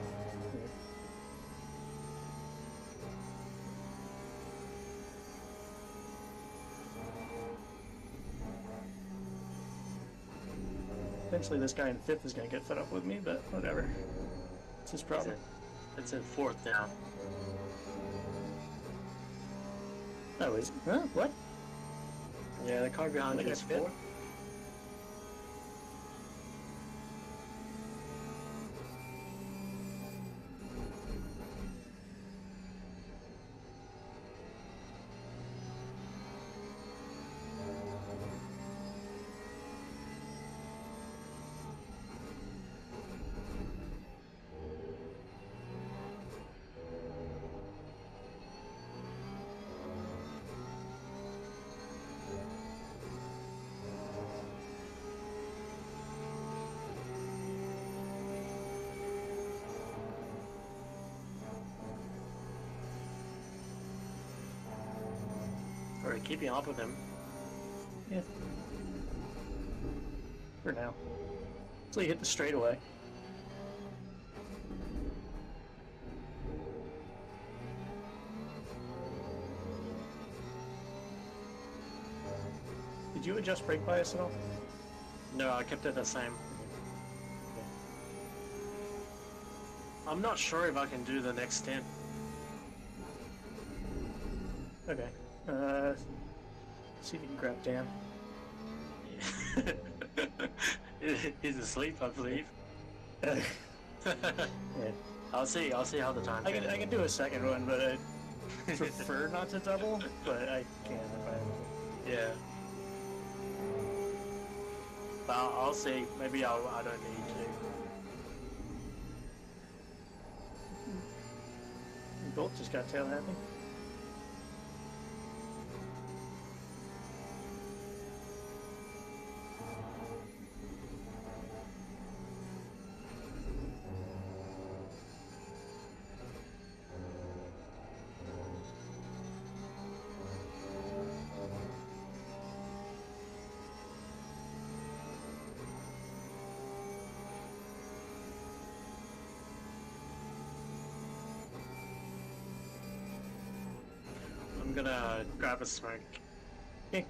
S4: Eventually this guy in 5th is gonna get fed up with me, but whatever. It's his problem.
S2: It's in 4th now.
S4: Oh, is it? Huh? What?
S2: Yeah, the car behind
S4: Like
S2: you
S4: a
S2: is
S4: bit?
S2: 4th. Or keeping up with him.
S4: Yeah. For now. Until you hit the straightaway. Did you adjust brake bias at all?
S2: No, I kept it the same. I'm not sure if I can do the next stint.
S4: Okay. See if you can grab Dan.
S2: He's asleep, I believe.
S4: Yeah.
S2: I'll see how the time
S4: I can do a second one, but I prefer not to double, but I can if I...
S2: Yeah. But I'll see. Maybe I don't need to.
S4: We both just got tail happy.
S2: I'm gonna grab a smoke.
S4: Okay.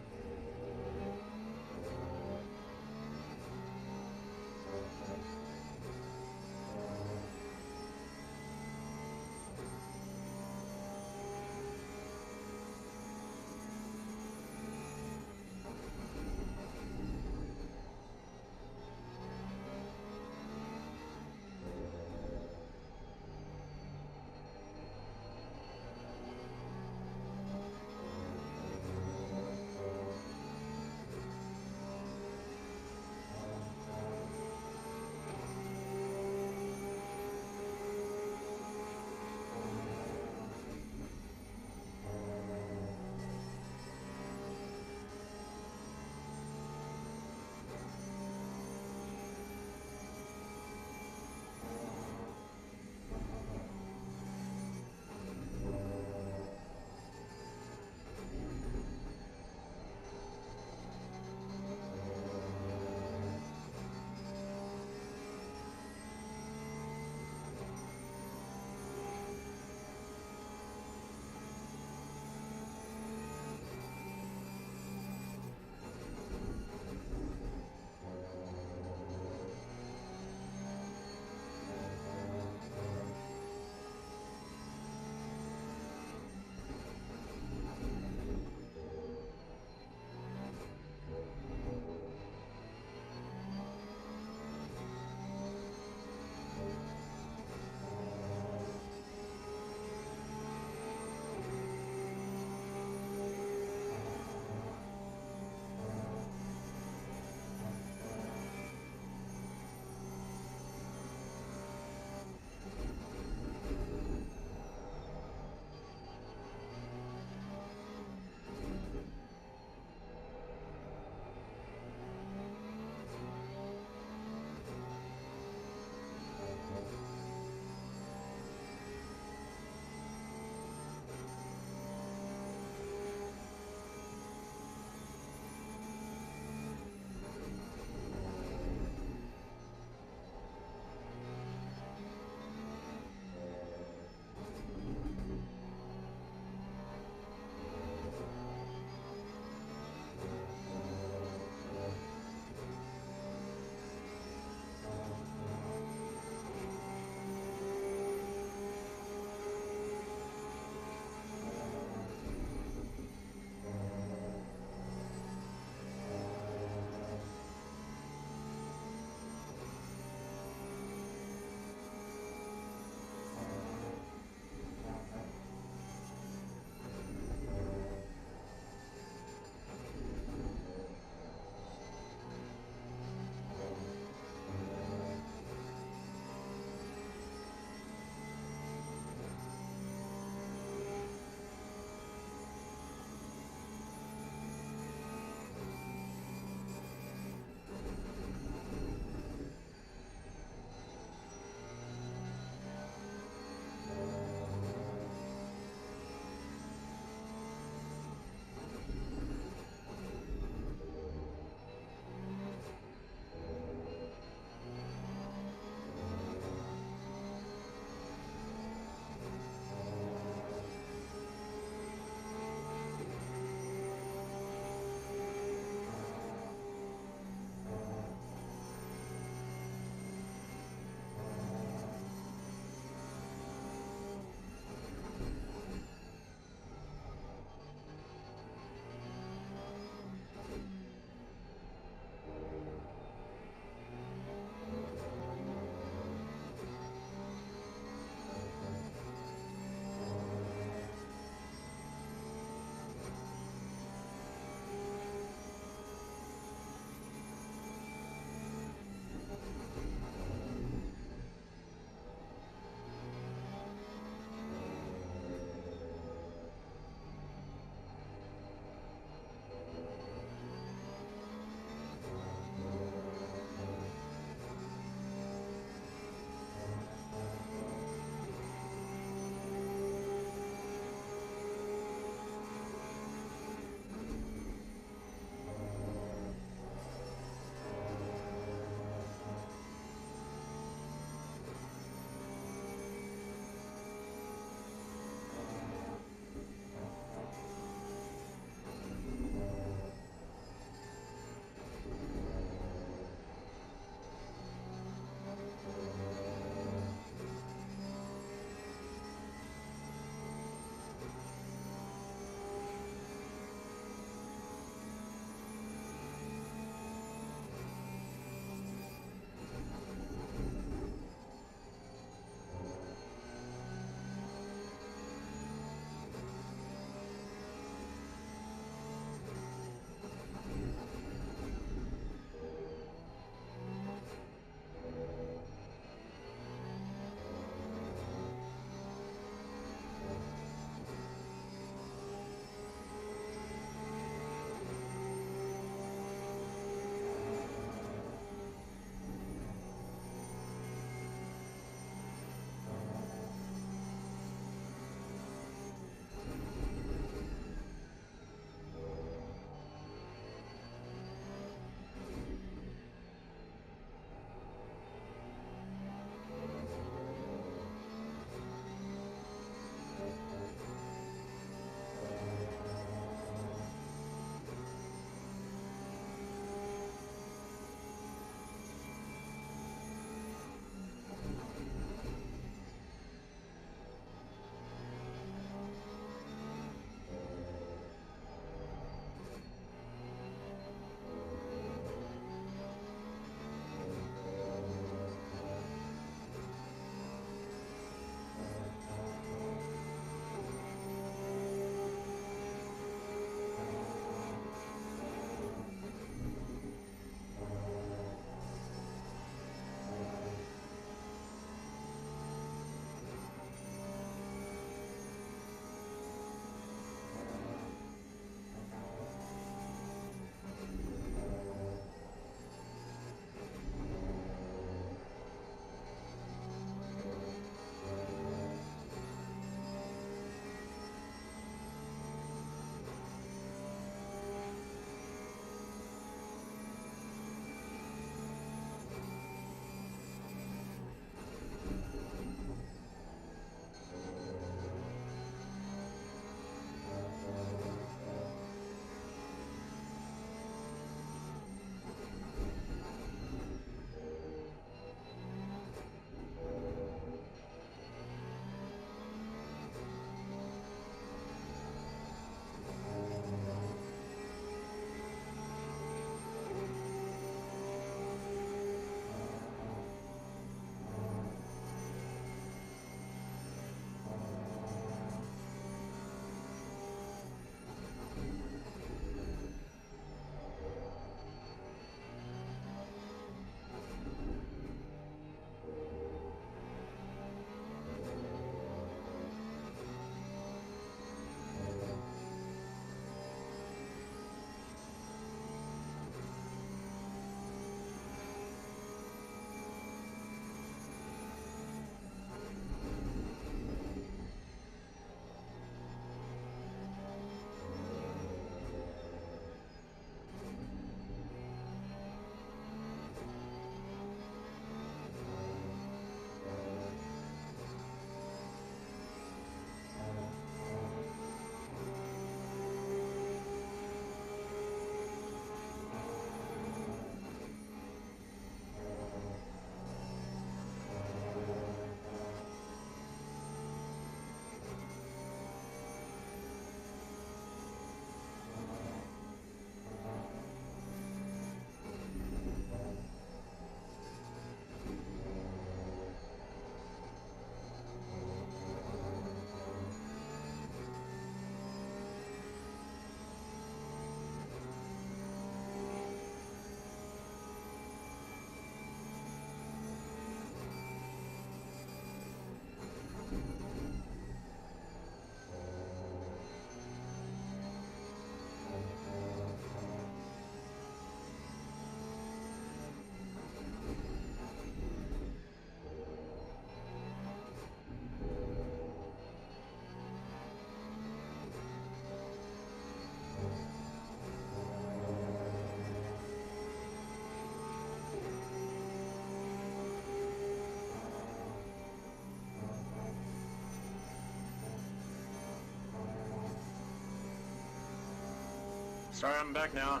S2: Sorry, I'm back now.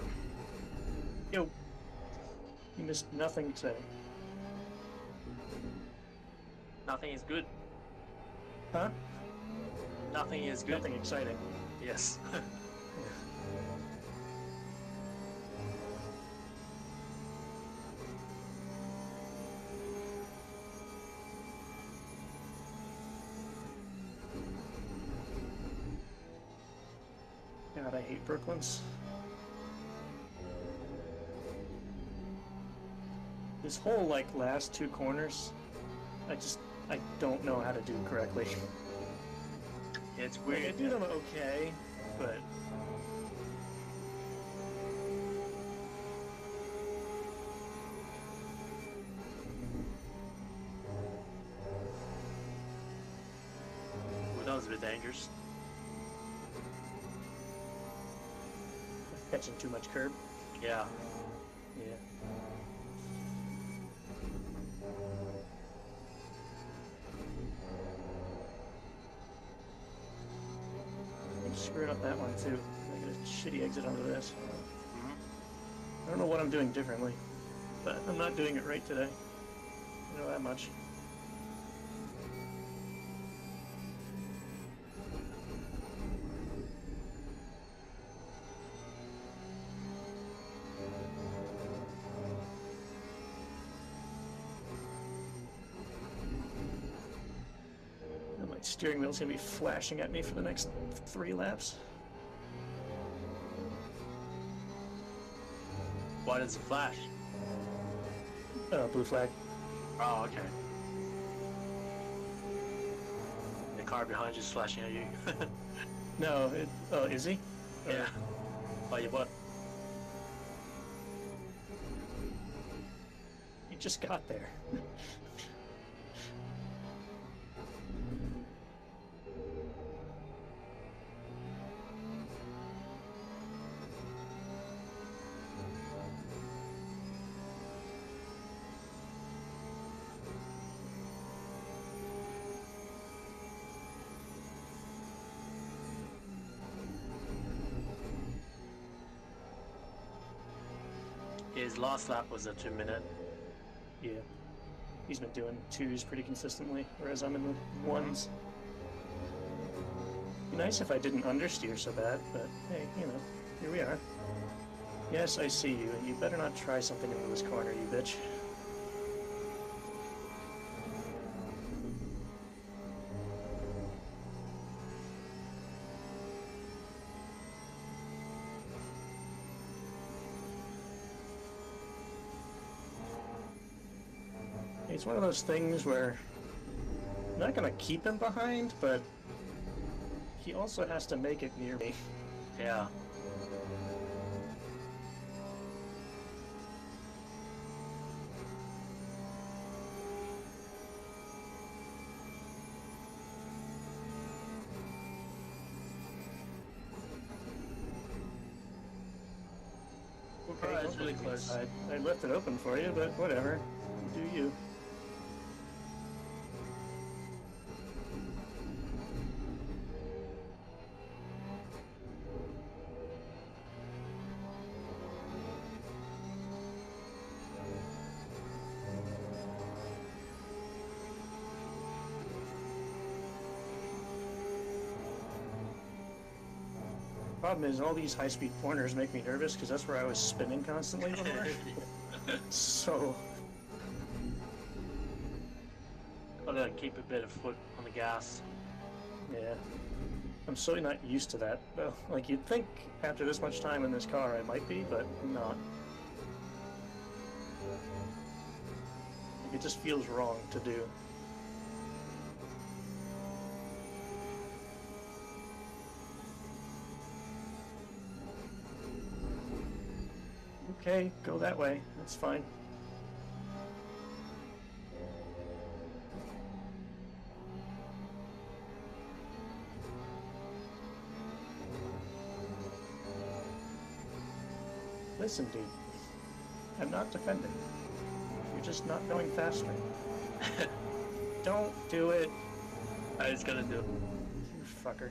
S4: Yo, you missed nothing today.
S2: Nothing is good.
S4: Huh?
S2: Nothing is good.
S4: Nothing exciting.
S2: Yes.
S4: God, I hate Brooklands. This whole, like, last two corners, I don't know how to do correctly.
S2: It's
S4: Like,
S2: weird.
S4: I do them okay, but...
S2: Ooh, that was a bit dangerous.
S4: Catching too much curb.
S2: Yeah.
S4: Yeah. I'm screwing up that one too. I got a shitty exit onto this. I don't know what I'm doing differently, but I'm not doing it right today. I know that much. And my steering wheel's gonna be flashing at me for the next 3 laps.
S2: Why does it flash?
S4: Blue flag.
S2: Oh, okay. The car behind you is flashing at you.
S4: No, oh, is he?
S2: Yeah. Oh, you what?
S4: He just got there.
S2: His last lap was a 2-minute.
S4: Yeah. He's been doing 2s pretty consistently, whereas I'm in the 1s. Be nice if I didn't understeer so bad, but hey, you know, here we are. Yes, I see you, and you better not try something into this corner, you bitch. It's one of those things where I'm not gonna keep him behind, but he also has to make it near me.
S2: Yeah.
S4: Okay,
S2: Oh, it's really close.
S4: I left it open for you, but whatever. Do you. Problem is, all these high-speed corners make me nervous because that's where I was spinning constantly before. So,
S2: Gotta keep a bit of foot on the gas.
S4: yeah. I'm so not used to that. Well, like, you'd think after this much time in this car I might be, but not. It just feels wrong to do. Okay, go that way. That's fine. Listen, dude. I'm not defending. You're just not going faster. Don't do it,
S2: I was gonna do.
S4: you fucker.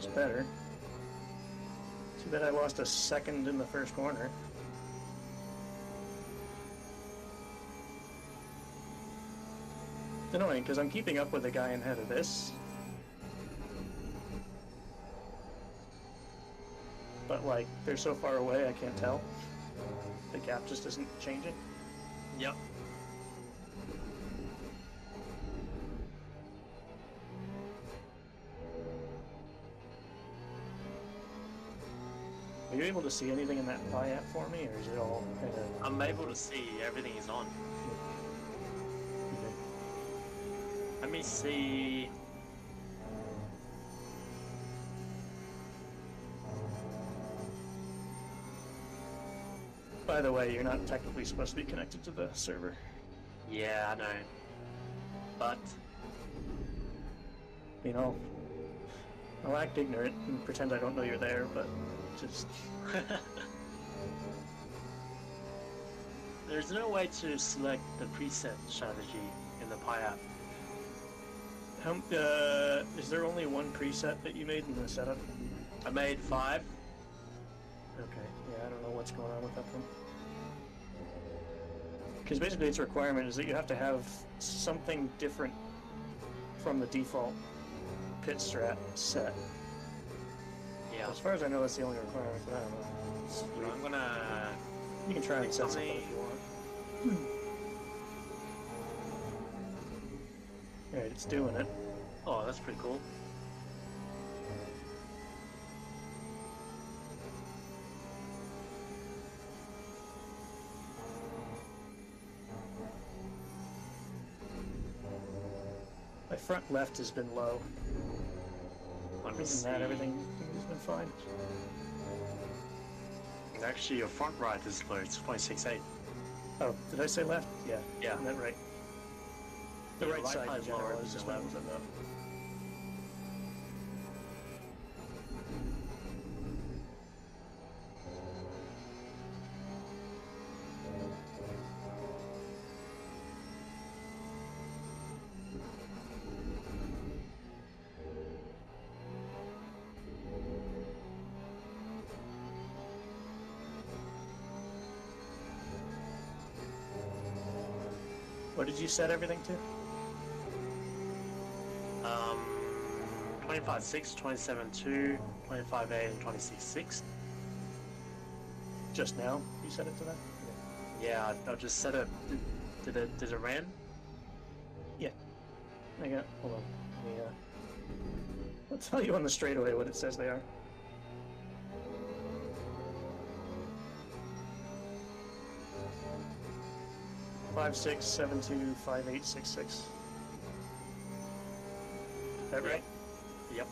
S4: That's better. Too bad I lost a second in the first corner. It's annoying because I'm keeping up with the guy ahead of this. But like, they're so far away I can't tell. The gap just isn't changing.
S2: Yep.
S4: Are you able to see anything in that pie app for me, or is it all kind of...
S2: I'm able to see everything is on.
S4: Okay.
S2: Let me see.
S4: By the way, you're not technically supposed to be connected to the server.
S2: Yeah, I know. But
S4: You know, I'll act ignorant and pretend I don't know you're there, but just...
S2: there's no way to select the preset strategy in the Pi app.
S4: Is there only one preset that you made in the setup?
S2: I made 5.
S4: Okay, yeah, I don't know what's going on with that one. Because basically its requirement is that you have to have something different from the default pit strat set.
S2: Yeah.
S4: As far as I know, that's the only requirement, but I don't know. It's weird.
S2: I'm gonna.
S4: You can try and set something if you want. Alright, it's doing it.
S2: Oh, that's pretty cool.
S4: My front left has been low.
S2: Let me
S4: Other
S2: see.
S4: than that, everything has been fine.
S2: Actually, your front right is low. It's 0.68.
S4: Oh, did I say left? Yeah.
S2: Yeah.
S4: Isn't that right? The
S2: Yeah,
S4: right side in
S2: side's
S4: general
S2: lower
S4: is
S2: than
S4: just
S2: the
S4: left.
S2: left.
S4: What did you set everything to?
S2: 25.6, 27.2, 25.8, and 26.6.
S4: Just now you set it to that?
S2: Yeah, I'll just set it. Did it ran?
S4: Yeah. I got, hold on. Let me, I'll tell you on the straightaway what it says they are. Five 6 7 2 5 8 6 6. Is that right?
S2: Yep.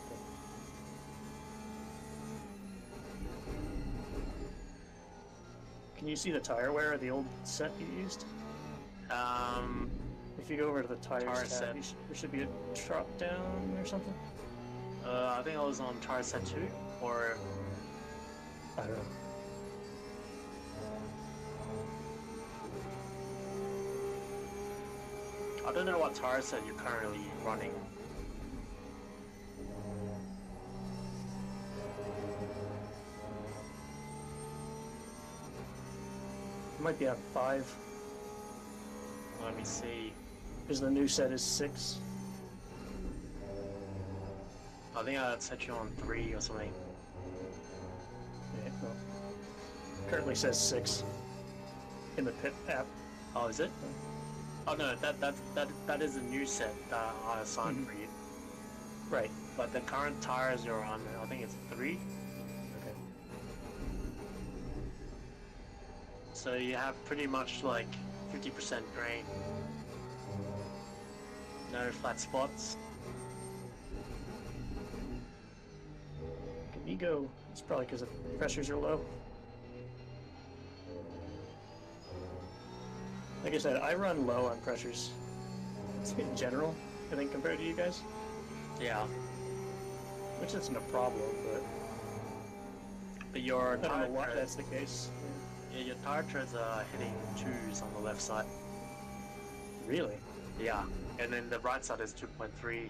S4: Can you see the tire wear of the old set you used? If you go over to the tires
S2: Tire
S4: tab,
S2: set.
S4: there should be a drop down or something.
S2: I think I was on tire set 2, or
S4: I don't know.
S2: I don't know what tire set you're currently running.
S4: It might be on 5,
S2: Let me see.
S4: because the new set is 6.
S2: I think I'd set you on 3 or something.
S4: Yeah, well, currently says 6 in the pit app.
S2: Oh, is it? Oh no, that is a new set that I assigned for you.
S4: Right.
S2: But the current tires you're on, I think it's 3.
S4: Okay.
S2: So you have pretty much like 50% grain. No flat spots.
S4: Can you go? It's probably because the pressures are low. Like I said, I run low on pressures in general, I think, compared to you guys.
S2: Yeah.
S4: Which isn't a problem,
S2: But your
S4: but I don't
S2: tire
S4: know why
S2: treads,
S4: that's the case.
S2: yeah, your tire treads are hitting 2s on the left side.
S4: Really?
S2: Yeah. And then the right side is 2.3.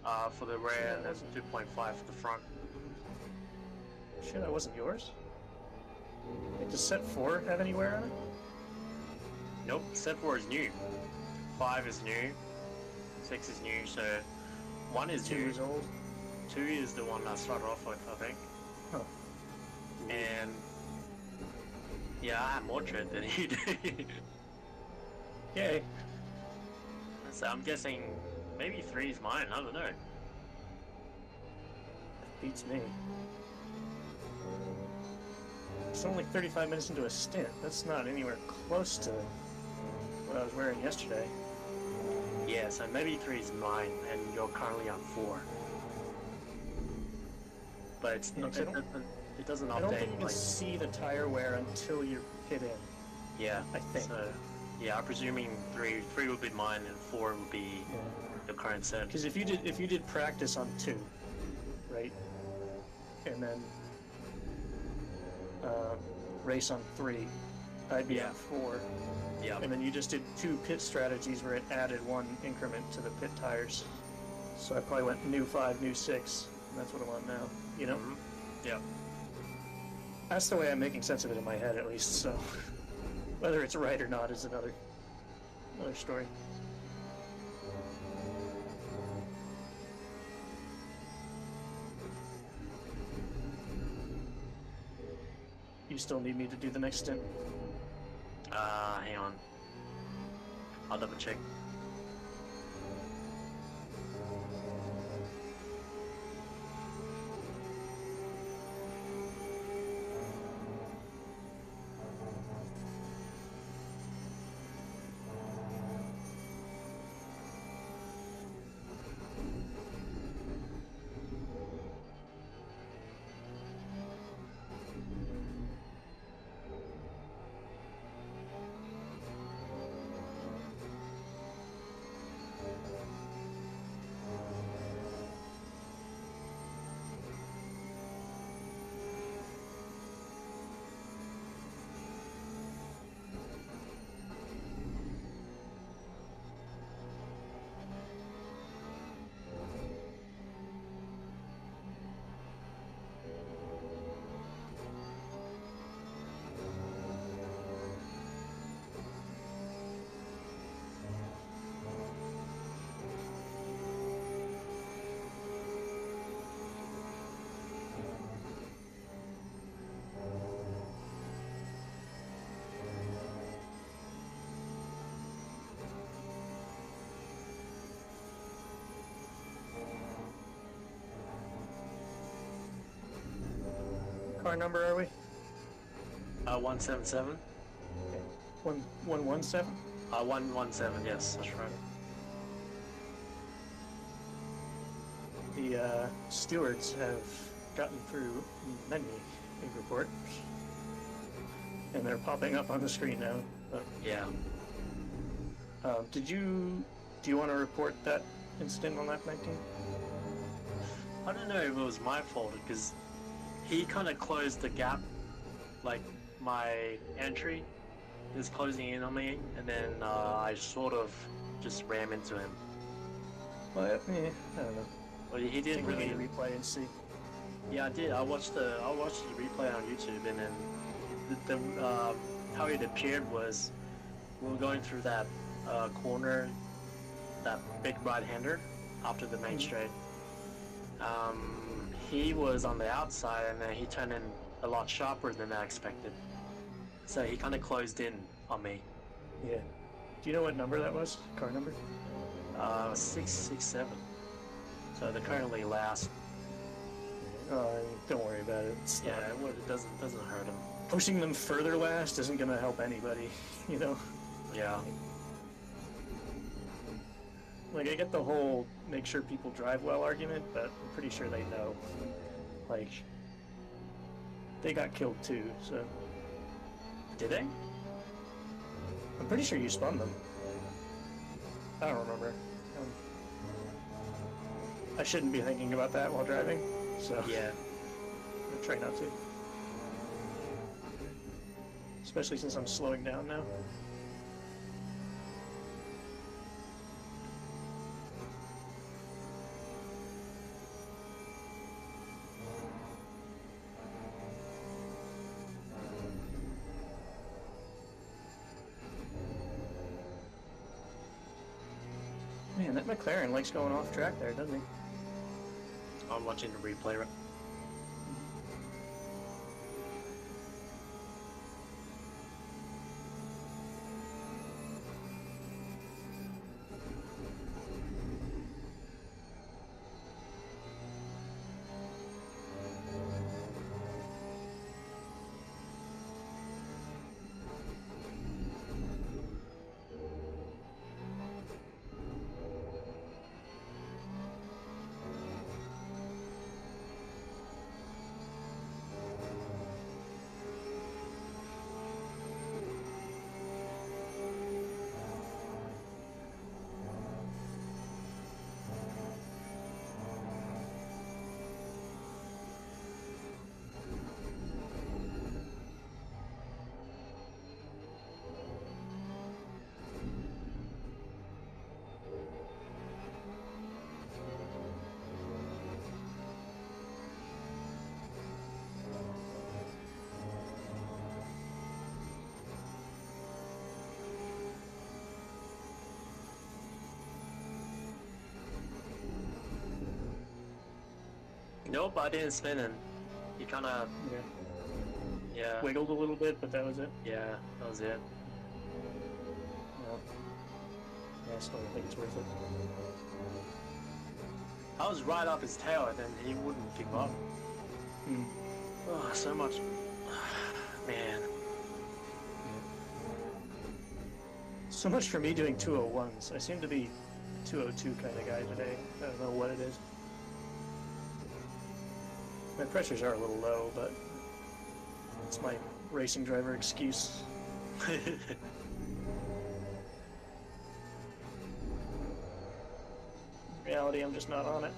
S2: For the rear, there's 2.5 for the front.
S4: Shit, that wasn't yours? Wait, does set 4 have any wear on it?
S2: Nope, set 4 is new. 5 is new. 6 is new, so 1 is
S4: 2
S2: new.
S4: years old?
S2: 2 is the one I started off with, I think.
S4: Huh.
S2: And yeah, I have more tread than you do.
S4: Yay.
S2: So I'm guessing maybe 3 is mine, I don't know.
S4: Beats me. It's only 35 minutes into a stint. That's not anywhere close to what I was wearing yesterday.
S2: Yeah, so maybe 3 is mine, and you're currently on 4. But it's
S4: Yeah,
S2: not,
S4: 'cause
S2: it doesn't
S4: I don't
S2: update.
S4: think you can
S2: Like,
S4: see the tire wear until you're hit in.
S2: yeah,
S4: I think.
S2: So, yeah, I'm presuming 3 would be mine, and 4 would be the current set.
S4: Because if you did practice on 2, right, and then race on 3, I'd be on 4,
S2: Yeah.
S4: and then you just did 2 pit strategies where it added 1 increment to the pit tires. So I probably went new 5, new 6, and that's what I'm on now. You know,
S2: Yeah.
S4: that's the way I'm making sense of it in my head, at least. So whether it's right or not is another story. You still need me to do the next stint?
S2: Hang on. I'll double check.
S4: Car number are we?
S2: 177.
S4: 117?
S2: 117, yes, that's right.
S4: The stewards have gotten through many reports, and they're popping up on the screen now. But,
S2: Yeah.
S4: do you want to report that incident on lap 19?
S2: I don't know if it was my fault, because he kind of closed the gap, like my entry is closing in on me, and then I sort of just ram into him.
S4: Well, I don't know.
S2: But he
S4: I
S2: didn't
S4: think we
S2: really.
S4: need to replay and see.
S2: Yeah, I did. I watched the replay on YouTube, and then the how it appeared was we were going through that corner, that big right-hander after the main straight. He was on the outside, and then he turned in a lot sharper than I expected. So he kind of closed in on me.
S4: Yeah. Do you know what number that was? Car number?
S2: 667. So they're currently last.
S4: Don't worry about it. It's
S2: Yeah,
S4: not-
S2: it doesn't hurt him.
S4: Pushing them further last isn't going to help anybody, you know?
S2: Yeah.
S4: Like, I get the whole make sure people drive well argument, but I'm pretty sure they know. Like, they got killed too, so
S2: Did they?
S4: I'm pretty sure you spun them. I don't remember. I shouldn't be thinking about that while driving, so
S2: Yeah.
S4: I'm gonna try not to. Especially since I'm slowing down now. Man, that McLaren likes going off track there, doesn't he?
S2: I'm watching the replay. Nope, I didn't spin him. He kind of, yeah,
S4: Wiggled a little bit, but that was it.
S2: yeah, that was it.
S4: No. Yeah, I still don't think it's worth it.
S2: I was right up his tail and then he wouldn't pick up.
S4: Hmm.
S2: Oh, so much. Man.
S4: So much for me doing 201s. I seem to be 202 kind of guy today. I don't know what it is. My pressures are a little low, but it's my racing driver excuse. In reality, I'm just not on it.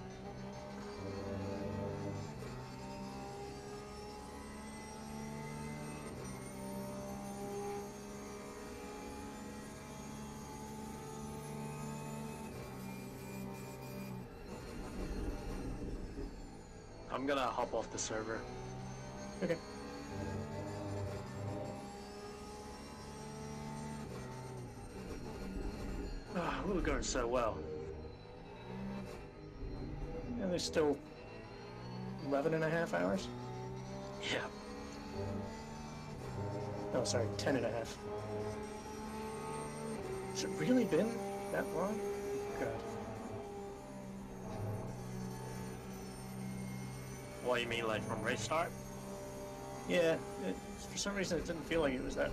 S2: I'm gonna hop off the server.
S4: Okay.
S2: We were going so well.
S4: Yeah, there's still 11 and a half hours.
S2: Yeah.
S4: Oh, sorry, 10 and a half. Has it really been that long? God.
S2: What you mean, like from race start?
S4: Yeah, for some reason it didn't feel like it was that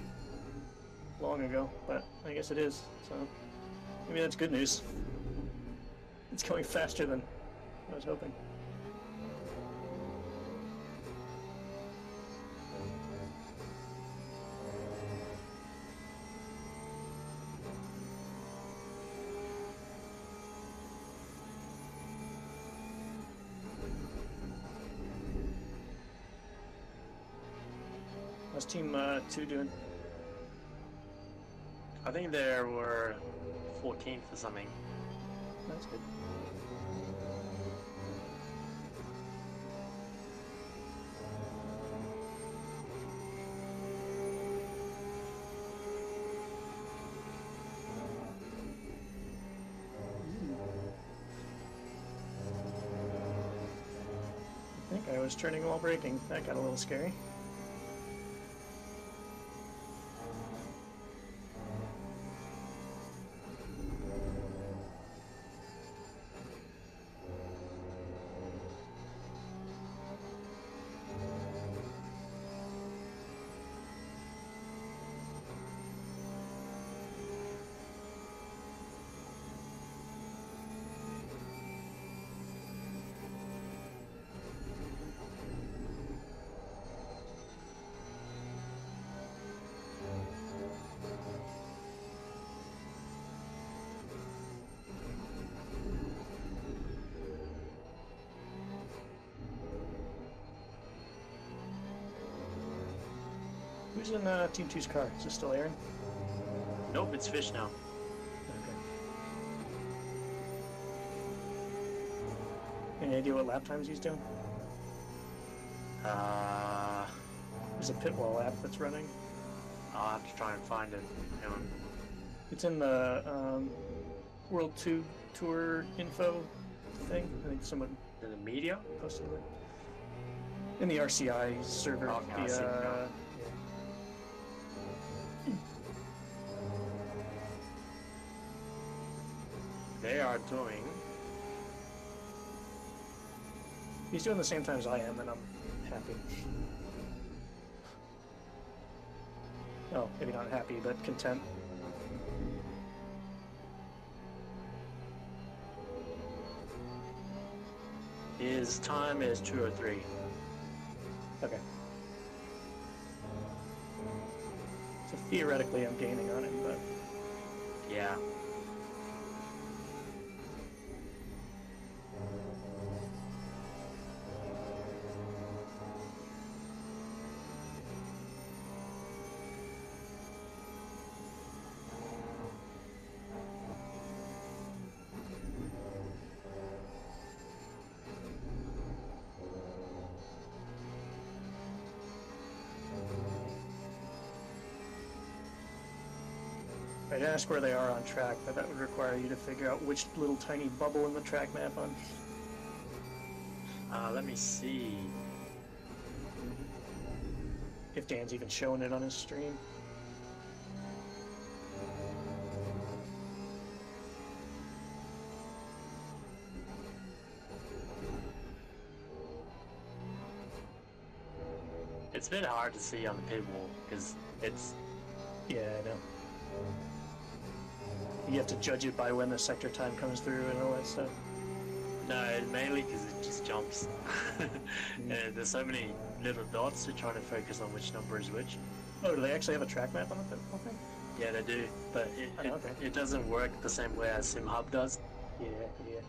S4: long ago, but I guess it is, so maybe that's good news. It's going faster than I was hoping. How's Team 2 doing?
S2: I think there were 14th or something.
S4: That's good. I think I was turning while braking. That got a little scary. Who's in Team 2's car? Is it still Aaron?
S2: Nope, it's Fish now.
S4: Okay. Any idea what lap times he's doing? There's a pit wall lap that's running.
S2: I'll have to try and find it. Hang on.
S4: It's in the World 2 tour info thing. I think someone
S2: In the media?
S4: posted it in the RCI server.
S2: Okay, I see it now. They are doing.
S4: He's doing the same time as I am, and I'm happy. Oh, maybe not happy, but content.
S2: His time is 2:03.
S4: Okay. So theoretically, I'm gaining on him, but
S2: Yeah.
S4: I'd ask where they are on track, but that would require you to figure out which little tiny bubble in the track map on.
S2: Let me see.
S4: If Dan's even showing it on his stream.
S2: It's a bit hard to see on the pit wall because it's.
S4: Yeah, I know. You have to judge it by when the sector time comes through and all that stuff.
S2: No, mainly because it just jumps. And there's so many little dots to try to focus on which number is which.
S4: Oh, do they actually have a track map on the whole thing?
S2: Yeah, they do, but
S4: Oh, okay.
S2: it doesn't work the same way as SimHub does.
S4: Yeah, yeah.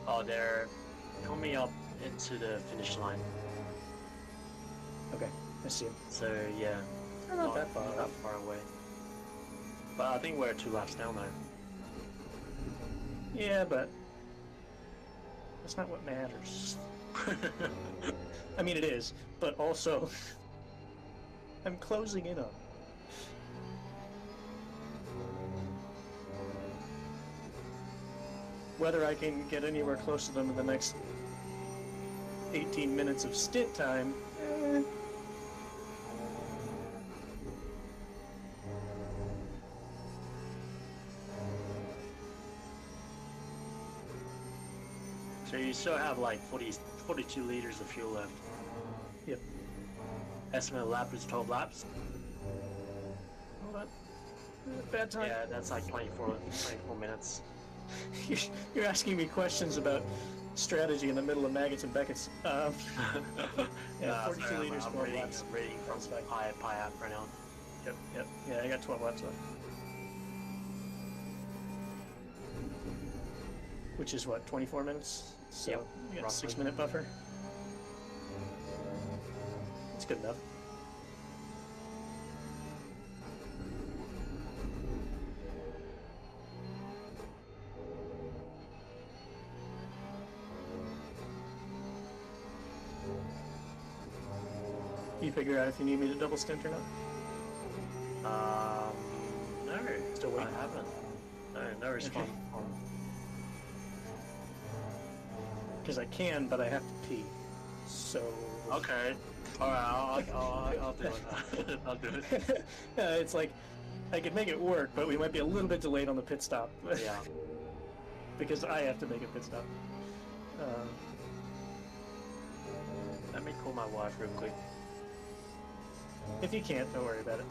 S2: Oh, they're coming up into the finish line.
S4: Okay, I see him.
S2: So yeah,
S4: They're not that far
S2: not
S4: off.
S2: that far away. But I think we're 2 laps down though.
S4: Yeah, but that's not what matters. I mean, it is, but also I'm closing in on. Whether I can get anywhere close to them in the next 18 minutes of stint time,
S2: So you still have like 42 liters of fuel left.
S4: Yep.
S2: Estimated lap is 12 laps.
S4: Hold on. Bad time.
S2: Yeah, that's like 24 minutes.
S4: You're asking me questions about strategy in the middle of Maggots and Beckett's. Yeah, 42
S2: sorry,
S4: liters,
S2: I'm
S4: 12
S2: reading,
S4: laps.
S2: I'm reading from
S4: That's fine.
S2: Pi app right now.
S4: Yep. Yeah, I got 12 laps left. Which is what, 24 minutes? So
S2: Yep,
S4: you got a
S2: roughly.
S4: 6-minute buffer. That's good enough. You figure out if you need me to double stint or not?
S2: No,
S4: Still waiting?
S2: I haven't. No response.
S4: Because I can, but I have to pee. So.
S2: Okay. Alright, I'll do it. I'll do it.
S4: It's like, I could make it work, but we might be a little bit delayed on the pit stop.
S2: Yeah.
S4: Because I have to make a pit stop.
S2: Let me call my wife real quick.
S4: If you can't, don't worry about it.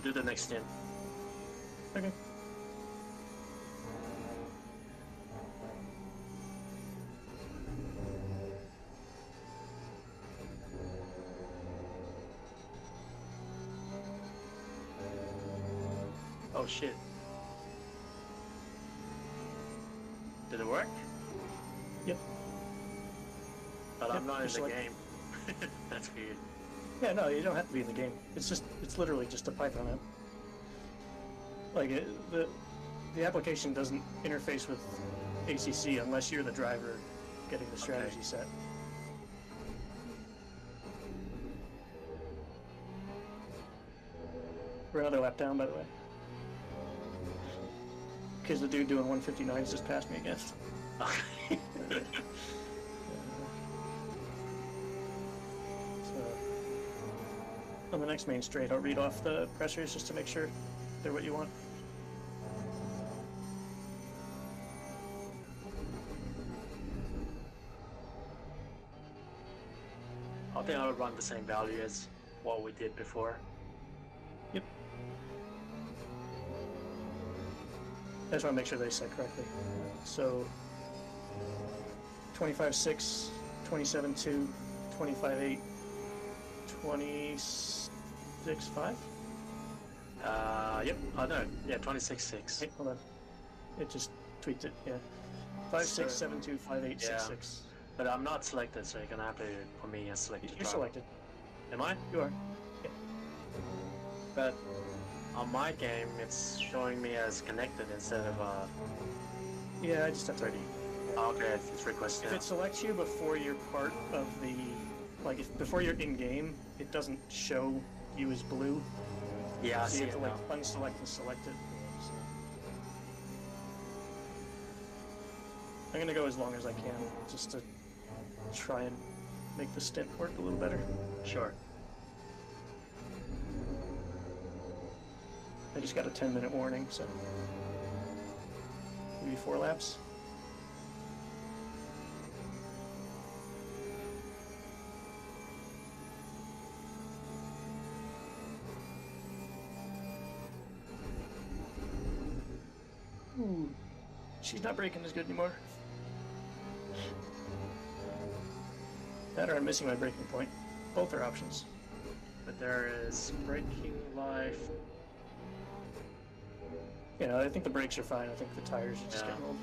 S2: do the next stint.
S4: Okay.
S2: Oh shit. Did it work?
S4: Yep.
S2: But
S4: Yep,
S2: I'm not in
S4: just
S2: the
S4: like-
S2: game. That's weird.
S4: Yeah, no, you don't have to be in the game. It's literally just a Python app. Like the application doesn't interface with ACC unless you're the driver getting the strategy set. We're another lap down, by the way. Because the dude doing 159s just passed me again.
S2: Okay.
S4: So, on the next main straight, I'll read off the pressures just to make sure they're what you want.
S2: I think I would run the same value as what we did before.
S4: Yep. I just want to make sure they set correctly. So 25.6, 27.2, 25.8, 26.5?
S2: Yep. Oh no, yeah, 26.6.
S4: Hey, hold on. It just tweaked it, yeah. 5.6, 7.2, 5.8,
S2: Yeah.
S4: 6.6.
S2: But I'm not selected, so you're gonna have to put me as selected
S4: You're
S2: driver.
S4: selected.
S2: Am I?
S4: You are. Yeah.
S2: But on my game, it's showing me as connected instead of
S4: Yeah, I just have to.
S2: Oh, okay, it's requested.
S4: If
S2: now.
S4: it selects you before you're part of the, like, if before you're in game, it doesn't show you as blue.
S2: Yeah, I
S4: So
S2: see
S4: you have
S2: it
S4: to
S2: now.
S4: like unselect and select it. So I'm gonna go as long as I can just to try and make the stint work a little better.
S2: Sure.
S4: I just got a 10-minute warning, so maybe 4 laps. Ooh, she's not braking as good anymore. That or I'm missing my braking point. Both are options.
S2: But there is braking life.
S4: Yeah, I think the brakes are fine. I think the tires are just
S2: Yeah.
S4: getting old.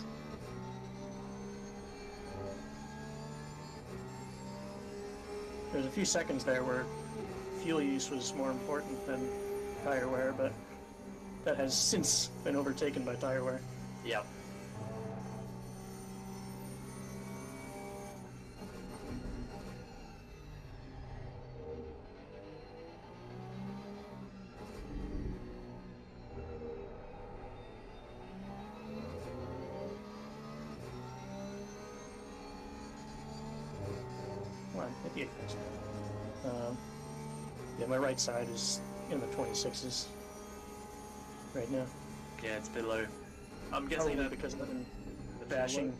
S4: There's a few seconds there where fuel use was more important than tire wear, but that has since been overtaken by tire wear.
S2: Yep.
S4: Come on, hit the 8 first. Yeah, my right side is in the 26s right now.
S2: Yeah, it's below. I'm guessing
S4: Probably
S2: that
S4: because I've been
S2: the
S4: bashing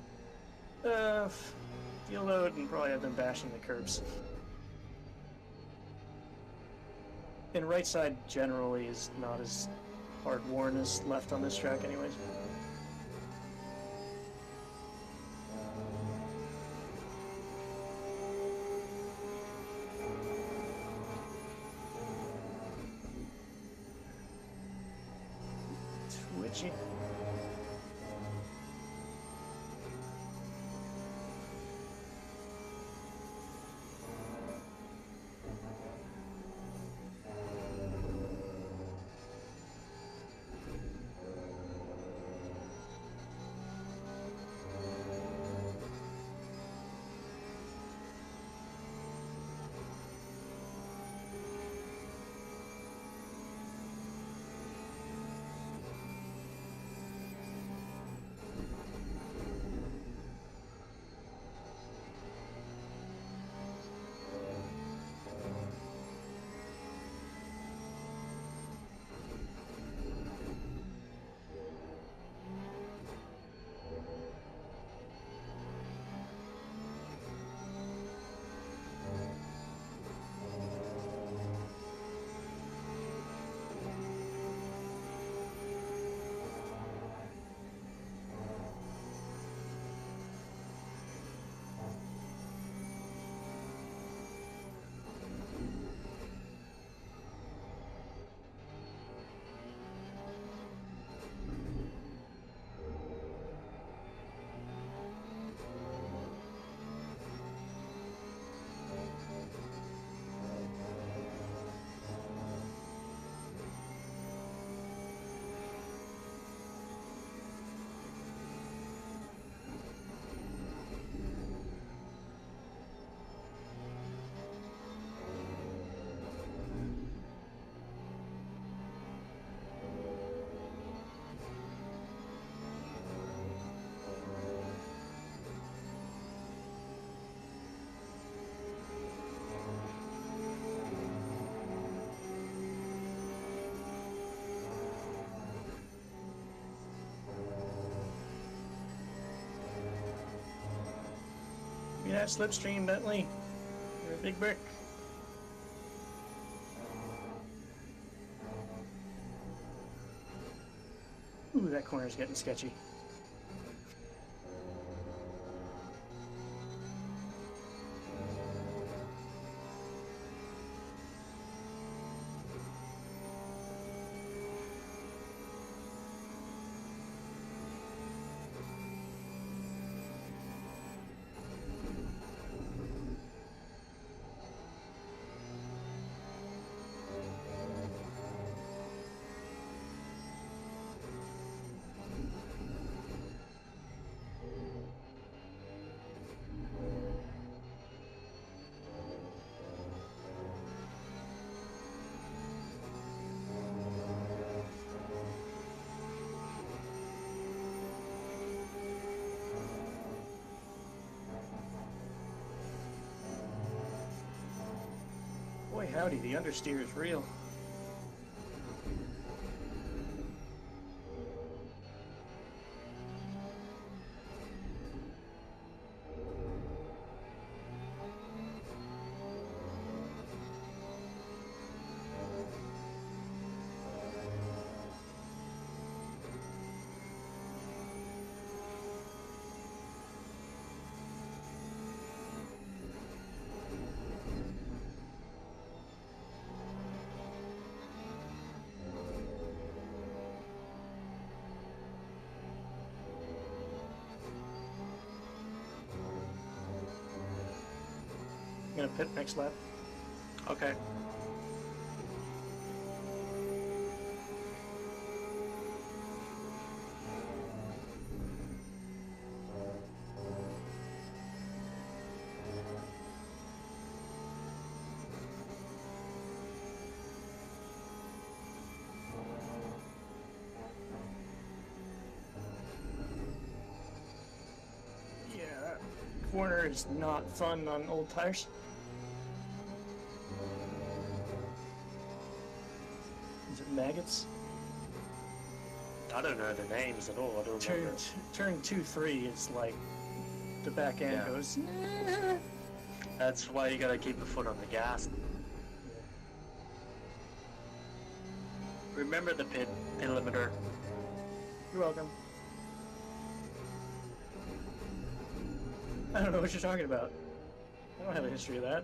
S4: fuel load and probably I've been bashing the curbs. And right side generally is not as hard worn as left on this track anyways. Twitchy. Yeah, slipstream, Bentley. You're a big brick. Ooh, that corner's getting sketchy. Boy, howdy, the understeer is real. I'm gonna pit next lap.
S2: Okay.
S4: Yeah, that corner is not fun on old tires. Is it maggots?
S2: I don't know the names at all. I don't
S4: Turn
S2: remember.
S4: turn 2-3 is like the back end
S2: Yeah.
S4: goes.
S2: That's why you gotta keep a foot on the gas. Remember the pit limiter.
S4: You're welcome. I don't know what you're talking about. I don't have a history of that.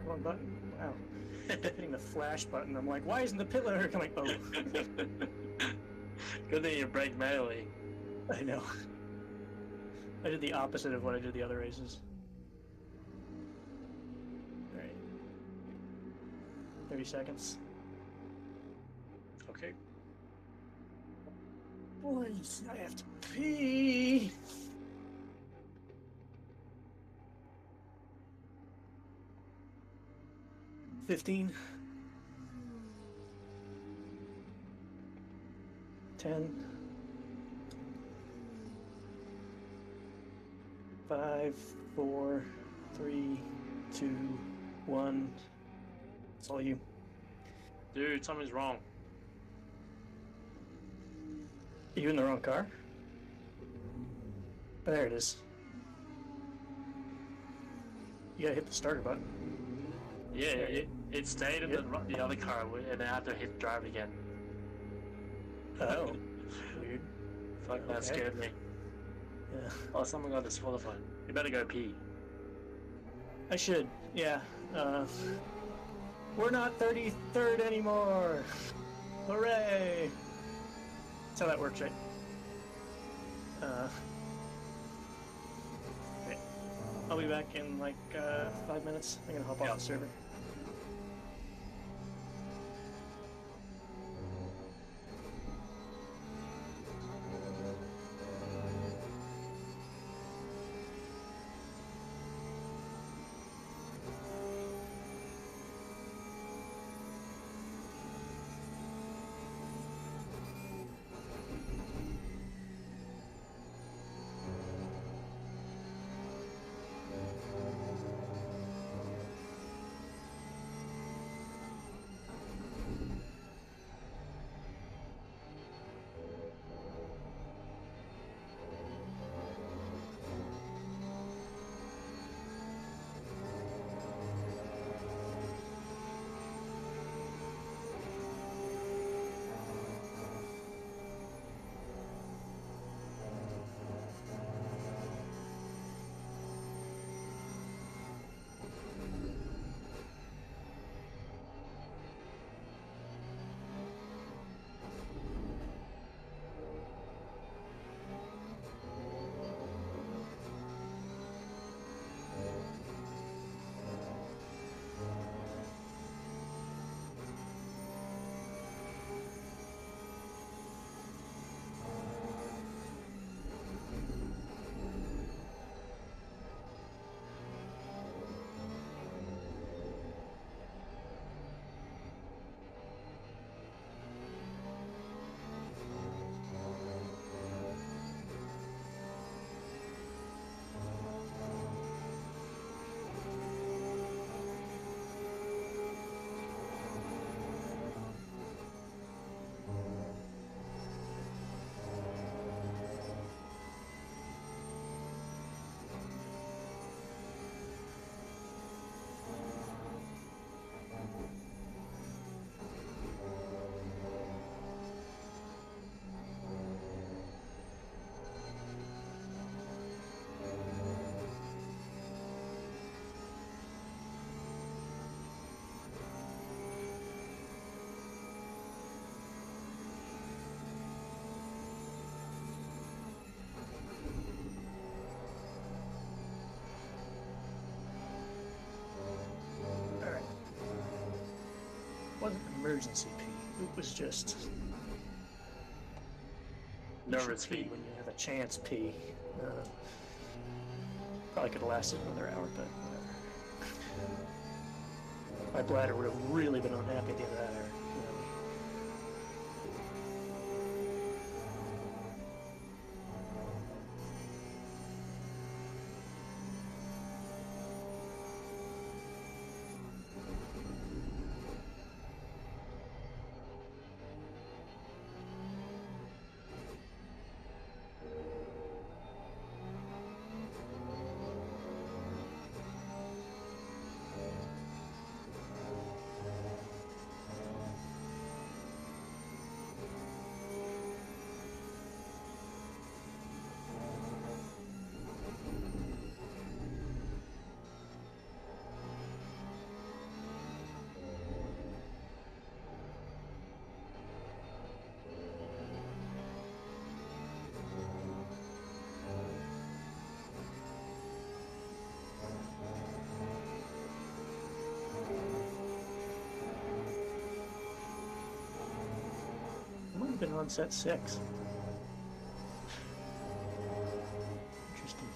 S4: Wrong button. Wow. Hitting the flash button. I'm like, why isn't the pit limiter coming? Oh,
S2: Good thing you brake manually.
S4: I know. I did the opposite of what I did the other races. Alright. 30 seconds.
S2: Okay.
S4: Boys, I have to pee. $15. 10. 5, 4, 3, 2, 1. It's all you.
S2: Dude, something's wrong.
S4: Are you in the wrong car? Oh, there it is. You gotta hit the starter button.
S2: Yeah, it stayed in the other car, and I had to hit drive again.
S4: Oh, weird.
S2: Fuck, that
S4: Okay.
S2: scared me.
S4: Yeah.
S2: Oh, someone got disqualified. You better go pee.
S4: I should. Yeah. We're not 33rd anymore. Hooray! That's how that works, right? Okay. I'll be back in like 5 minutes. I'm gonna hop off the server. Alright. Wasn't an emergency pee. It was just
S2: Nervous
S4: pee
S2: pee.
S4: when you have a chance pee. Probably could have lasted another hour, but whatever. My bladder would have really been unhappy at the end of that hour. I might have been on set 6. Interesting.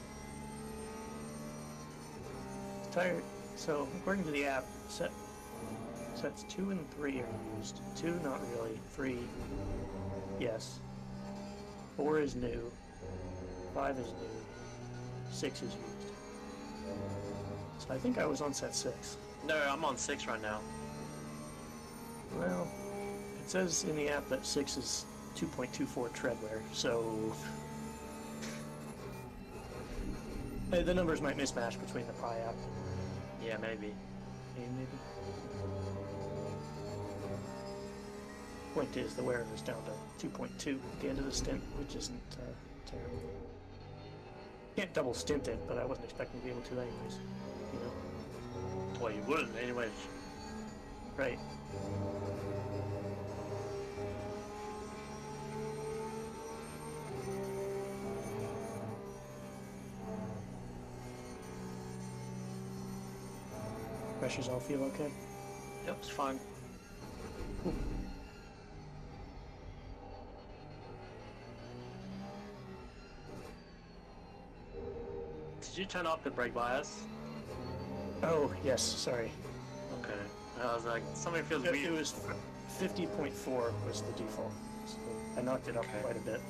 S4: Tired. So, according to the app, sets 2 and 3 are used. 2, not really. 3, yes. 4 is new. 5 is new. 6 is used. So I think I was on set 6.
S2: No, I'm on 6 right now.
S4: Well, it says in the app that 6 is 2.24 treadwear, so the numbers might mismatch between the Pi app.
S2: Yeah, maybe.
S4: maybe. Point is, the wear is down to 2.2 at the end of the stint, which isn't terrible. Can't double stint it, but I wasn't expecting to be able to anyways. You know?
S2: Well, you wouldn't anyway.
S4: Right. Pressures all feel okay?
S2: Yep, it's fine.
S4: Cool.
S2: Did you turn off the brake bias?
S4: Oh, yes, sorry.
S2: Okay. I was like, something feels
S4: It
S2: weird.
S4: was 50.4 was the default. So I knocked it up
S2: Okay.
S4: quite a bit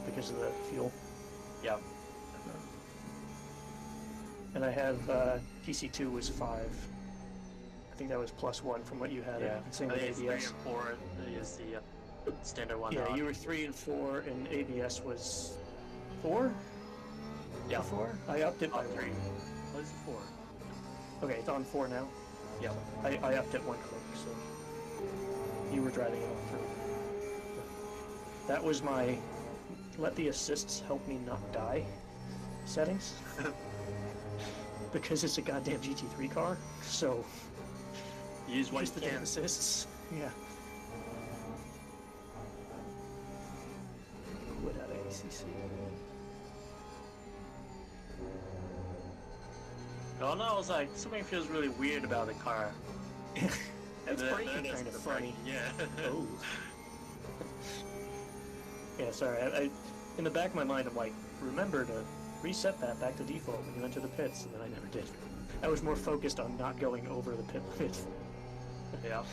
S4: because of the fuel.
S2: Yeah.
S4: And I have PC2 was 5. I think that was +1 from what you had.
S2: Yeah.
S4: Same
S2: I
S4: with
S2: think it's 3
S4: ABS.
S2: and 4 is the standard one.
S4: Yeah, you were 3 and 4, and ABS was 4?
S2: Yeah.
S4: 4? I upped it by
S2: 3.
S4: 3.
S2: What is it 4?
S4: Okay, it's on 4 now.
S2: Yeah.
S4: I upped it 1 click, so you were driving it all through. That was my let the assists help me not die settings. Because it's a goddamn GT3 car, so
S2: Use what
S4: use
S2: you
S4: the damn
S2: can.
S4: assists. Yeah. Quit out of ACC.
S2: Oh no, I was like, something feels really weird about the car.
S4: It's
S2: then
S4: braking
S2: it's
S4: kind of
S2: the
S4: funny.
S2: braking, Yeah.
S4: Oh. Yeah, sorry. I, in the back of my mind, I'm like, remember to reset that back to default when you enter the pits, and then I never did. I was more focused on not going over the pit limit.
S2: Yeah.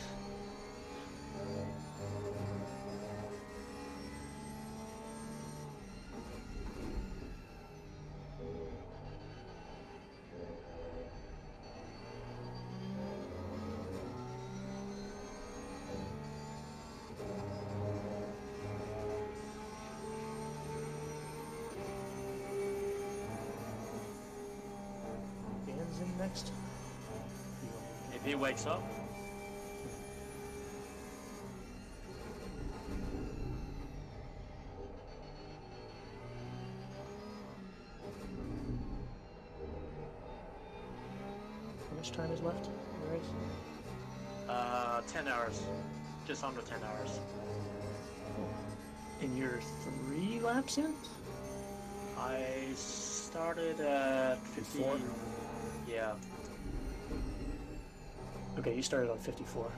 S4: Dan's in next.
S2: If he wakes up,
S4: How much time is left in the race?
S2: 10 hours. Just under 10 hours.
S4: And you're 3 laps in?
S2: I started at 50.
S4: 54?
S2: Yeah.
S4: Okay, you started on 54.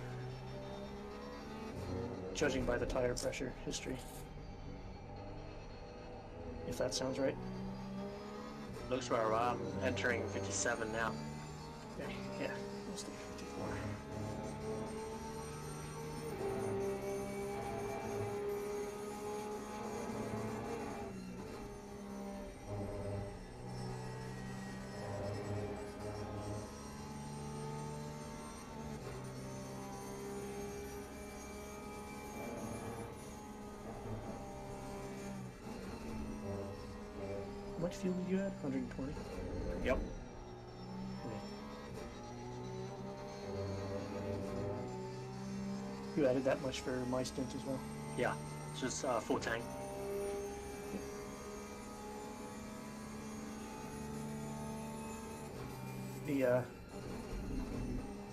S4: Judging by the tire pressure history. If that sounds right.
S2: Looks where I'm entering 57 now.
S4: Okay, yeah, let's do 54. How much fuel did you add? 120?
S2: Yep.
S4: You added that much for my stint as well?
S2: Yeah. Just full tank.
S4: The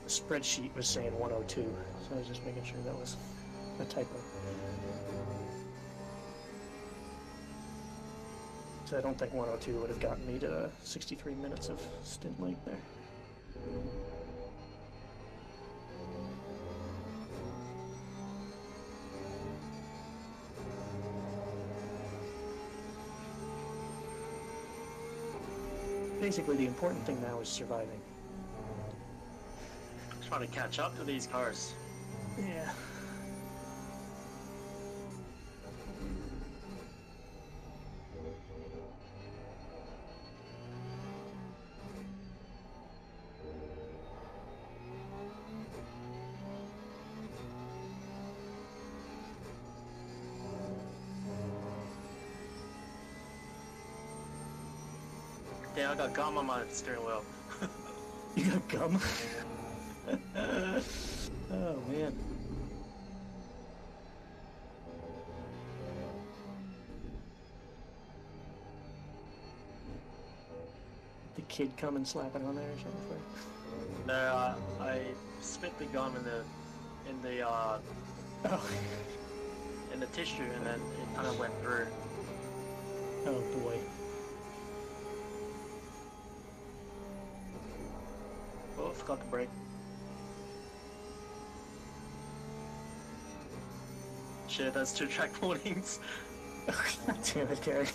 S4: spreadsheet was saying 102, so I was just making sure that was a typo. So I don't think 102 would have gotten me to 63 minutes of stint length there. Basically, the important thing now is surviving.
S2: Trying to catch up to these cars.
S4: Yeah.
S2: Yeah, I got gum on my steering wheel.
S4: You got gum? kid come and slap it on there or something for you?
S2: No, I spit the gum in the
S4: Oh.
S2: in the tissue, and then it kind of went through.
S4: Oh boy.
S2: Oh, forgot to break. Shit, that's 2 track warnings.
S4: Damn it, Gary.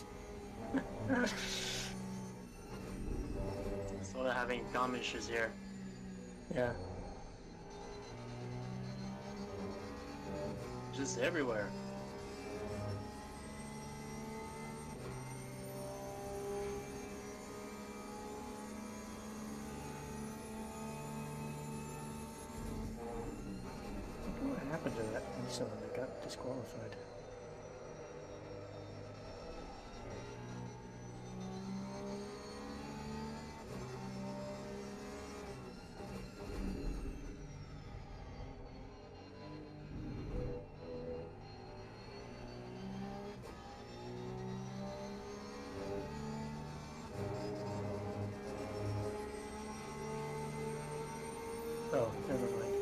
S2: Sort of having gum issues here.
S4: Yeah.
S2: Just everywhere.
S4: I wonder what happened to that Nissan that got disqualified. Oh, never mind.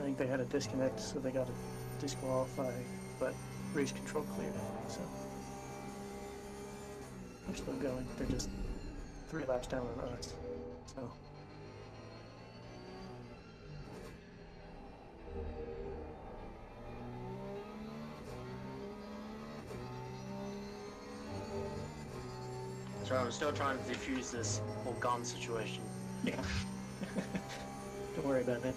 S4: I think they had a disconnect, so they got to disqualify, but race control cleared, I think, so. They're still going. They're just 3 laps down on us, so.
S2: So I'm still trying to defuse this whole gum situation.
S4: Yeah. Don't worry about that.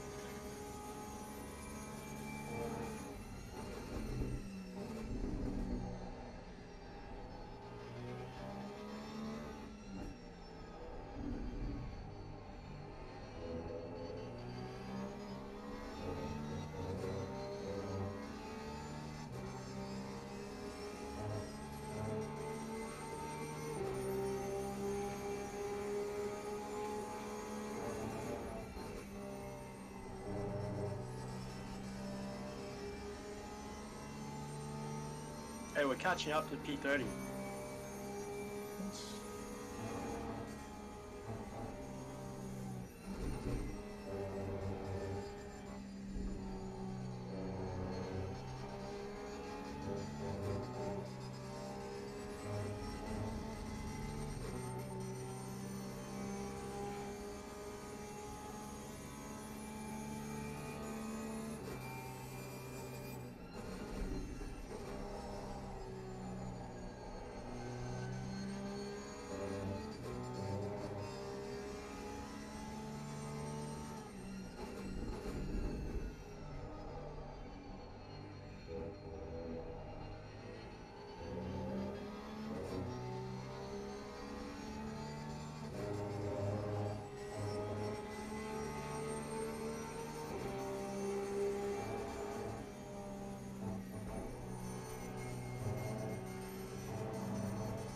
S2: Hey, we're catching up to P30.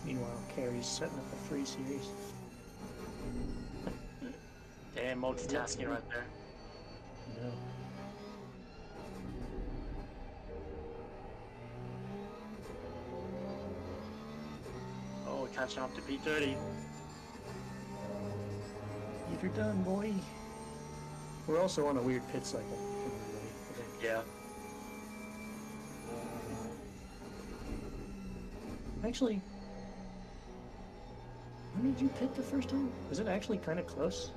S4: Meanwhile, Carrie's setting up a free series.
S2: Damn, multitasking right there.
S4: No.
S2: Oh, we're catching up to P30.
S4: You're done, boy. We're also on a weird pit cycle.
S2: Yeah.
S4: Actually, when did you pit the first time? Was it actually kind of close?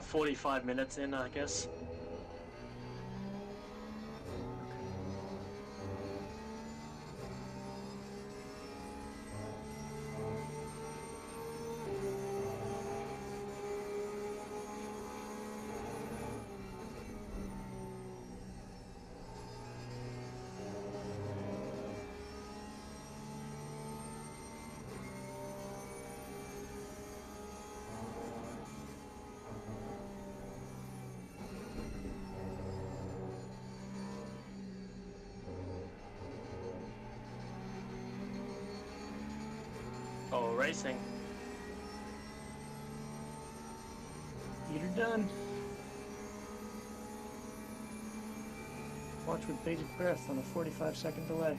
S2: 45 minutes in, I guess. Oh, racing.
S4: You're done. Watch with bated breath on a 45-second delay.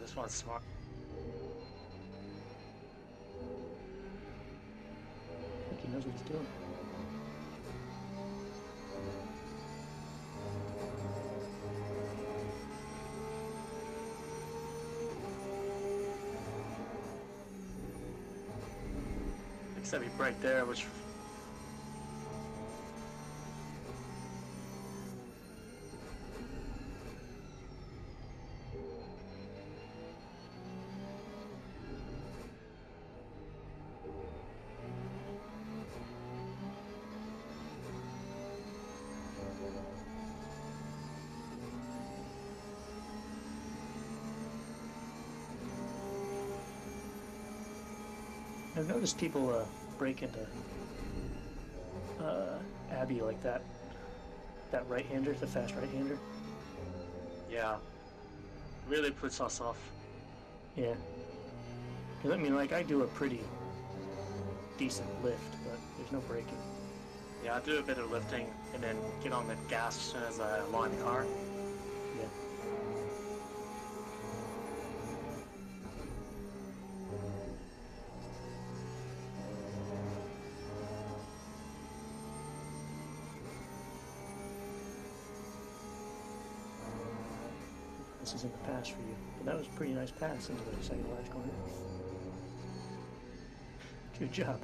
S2: this one's smart.
S4: I think he knows what he's doing.
S2: Except he break there, which
S4: I've noticed people break into Abby like that. That right-hander, the fast right-hander.
S2: yeah, really puts us off.
S4: Yeah. 'Cause I mean, like, I do a pretty decent lift, but there's no braking.
S2: Yeah, I do a bit of lifting and then get on the gas as soon as I line the car.
S4: Yeah. This isn't the pass for you, but that was a pretty nice pass into the second large corner. Good job.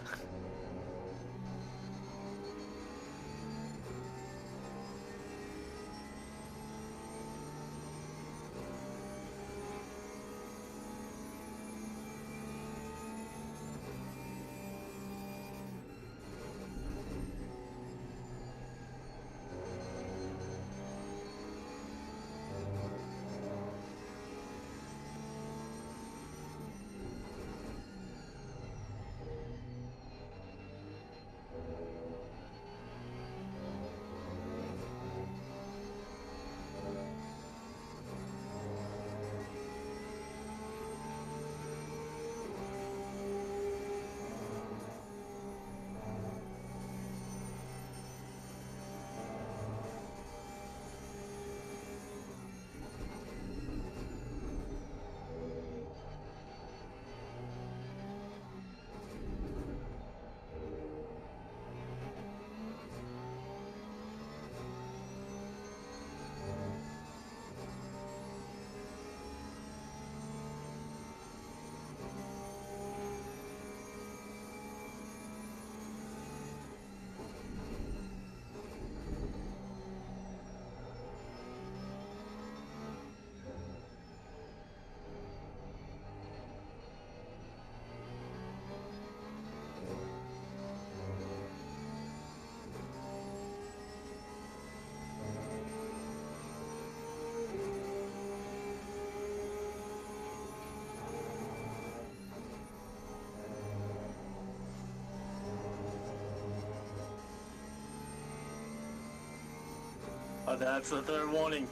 S2: Oh, that's the third warning.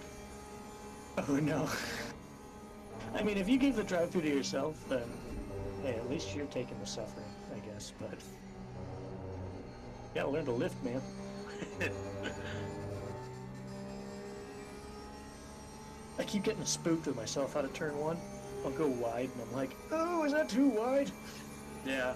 S4: Oh no. I mean, if you gave the drive-through to yourself, then hey, at least you're taking the suffering, I guess, but you gotta learn to lift, man. I keep getting spooked with myself out of turn one. I'll go wide and I'm like, oh, is that too wide?
S2: Yeah.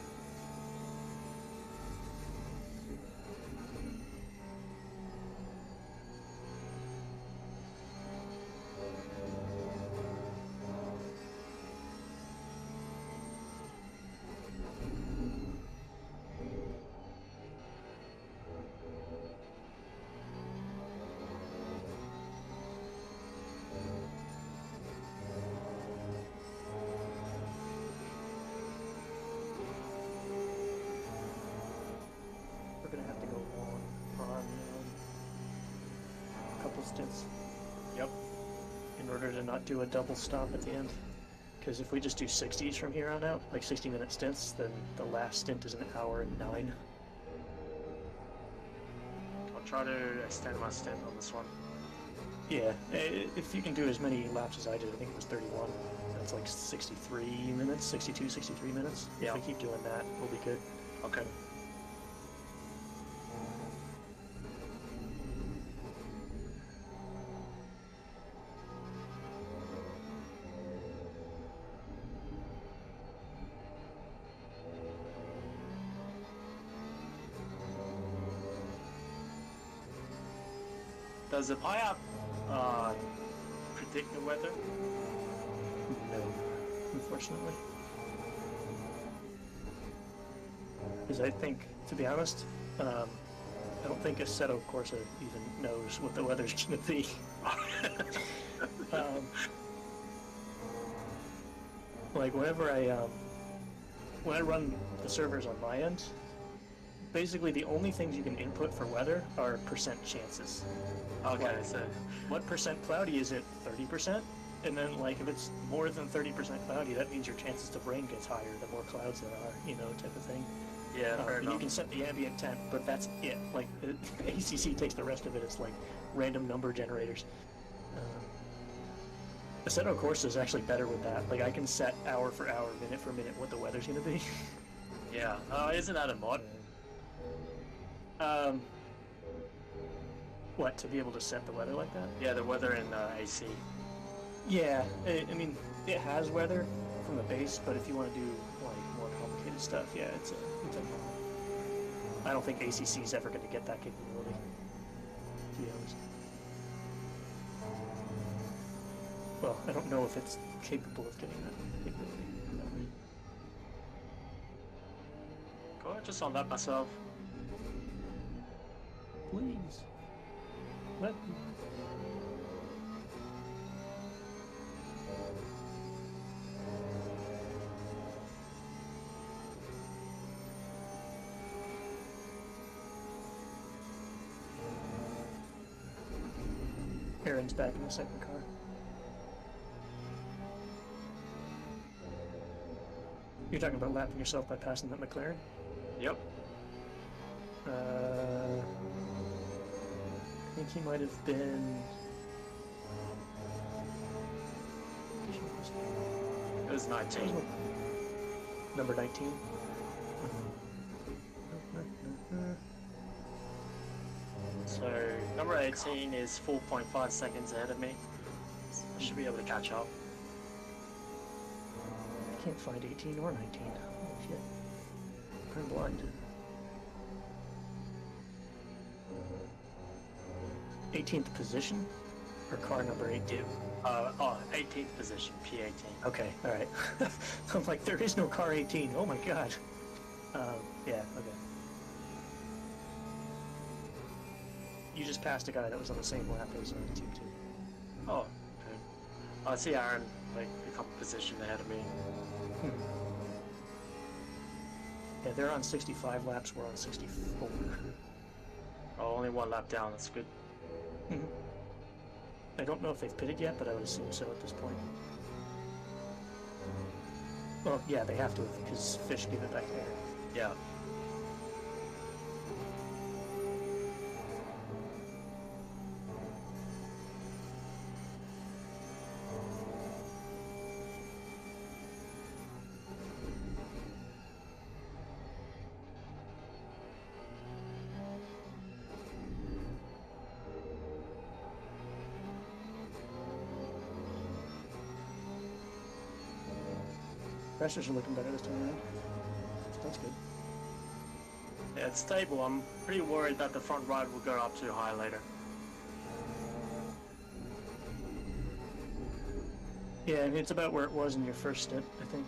S4: We're gonna have to go long on a couple stints.
S2: Yep.
S4: In order to not do a double stop at the end. Because if we just do 60s from here on out, like 60-minute stints, then the last stint is an hour and 9.
S2: I'll try to extend my stint on this one.
S4: Yeah, if you can do as many laps as I did, I think it was 31. That's like 63 minutes, 62, 63 minutes.
S2: Yeah.
S4: If we keep doing that, we'll be good.
S2: Okay. Does the Pi app predict the weather?
S4: No, unfortunately. Because I think, to be honest, I don't think Assetto Corsa even knows what the weather's going to be. Like whenever when I run the servers on my end, basically the only things you can input for weather are percent chances.
S2: Okay,
S4: Like,
S2: so
S4: what percent cloudy is it? 30%? And then like if it's more than 30% cloudy, that means your chances of rain gets higher the more clouds there are, you know, type of thing.
S2: yeah, fair
S4: And
S2: enough.
S4: you can set the ambient temp, but that's it. Like ACC takes the rest of it as like random number generators. Assetto Corsa is actually better with that. Like I can set hour for hour, minute for minute what the weather's gonna be.
S2: Yeah, isn't that a mod?
S4: What, to be able to set the weather like that?
S2: Yeah, the weather in AC.
S4: Yeah, I mean it has weather from the base, but if you want to do like more complicated stuff, yeah, it's a mod. I don't think ACC is ever going to get that capability, to be honest. Well, I don't know if it's capable of getting that capability.
S2: Cool, I just saw that myself.
S4: Please. Let me. Aaron's back in the second car. You're talking about lapping yourself by passing that McLaren?
S2: Yep.
S4: I think he might have been.
S2: It was 19.
S4: Number 19.
S2: So number 18 is 4.5 seconds ahead of me. I should be able to catch up.
S4: I can't find 18 or 19. Oh shit. I'm blind. 18th position? Or car number 18?
S2: 18th position, P18.
S4: Okay, alright. I'm like, there is no car 18. Oh my god. Yeah, okay. You just passed a guy that was on the same lap as Team 2.
S2: Oh, okay. I see Aaron like a couple positions ahead of me.
S4: Yeah, they're on 65 laps, we're on 64.
S2: Oh, only one lap down, that's good.
S4: I don't know if they've pitted yet, but I would assume so at this point. Well, yeah, they have to have, because fish give it back there.
S2: Yeah.
S4: Pressures are looking better this time around. So that's good.
S2: Yeah, it's stable. I'm pretty worried that the front right will go up too high later.
S4: Yeah, I mean, it's about where it was in your first stint, I think.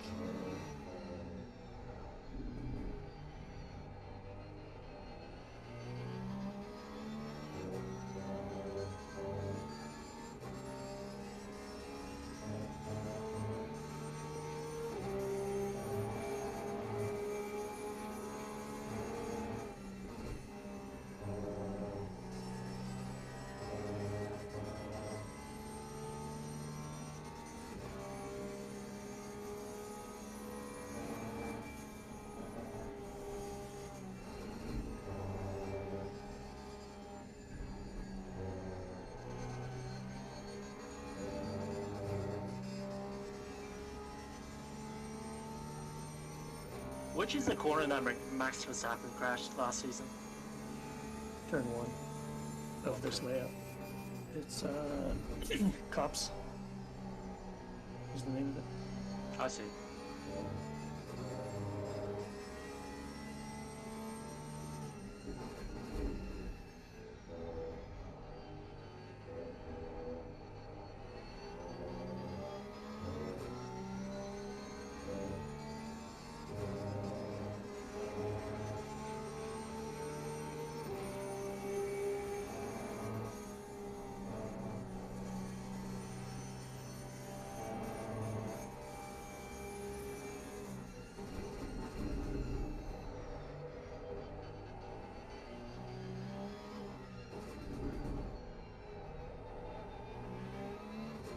S2: Which is the corner that Max Verstappen crashed last season?
S4: Turn 1 of this layout. It's, Cops is the name of it.
S2: I see.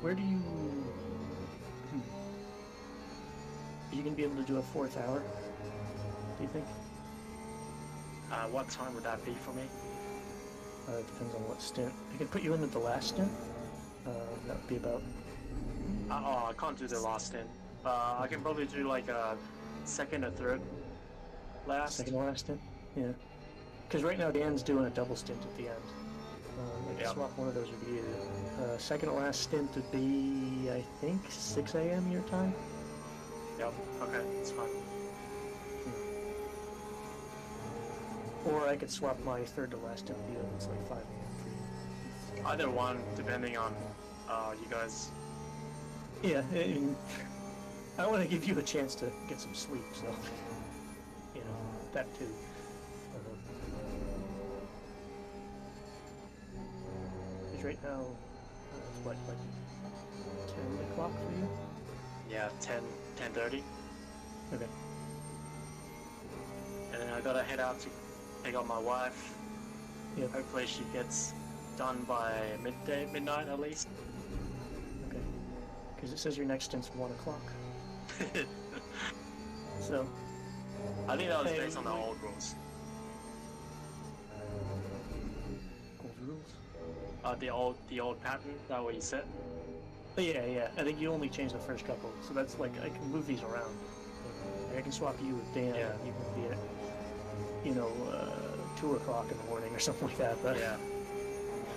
S4: Where do you... Are you going to be able to do a 4th hour, do you think?
S2: What time would that be for me?
S4: It depends on what stint. I could put you in at the last stint. That would be about...
S2: Oh, I can't do the last stint. I can probably do like a 2nd or 3rd last.
S4: 2nd to last stint? Yeah. Because right now Dan's doing a double stint at the end. I can swap one of those with you. 2nd to last stint would be, I think, 6 a.m. your time?
S2: Yep, okay, that's fine.
S4: Or I could swap my 3rd to last stint with you, and it's like 5 a.m. for you.
S2: Either one, depending on you guys.
S4: Yeah, I want to give you a chance to get some sleep, so, you know, that too. Because right now, it's what, like 10 o'clock for you?
S2: Yeah, 10:30.
S4: Okay.
S2: And then I gotta head out to pick up my wife.
S4: Yep.
S2: Hopefully she gets done by midnight at least.
S4: Okay. Because it says your next stint's 1 o'clock. So.
S2: I think that was based on the old rules.
S4: Old rules?
S2: The old pattern, that what you said?
S4: Oh, yeah. I think you only change the first couple, so that's like I can move these around. Like, I can swap you with Dan.
S2: Yeah.
S4: You can be at, 2 o'clock in the morning or something like that. But
S2: Yeah.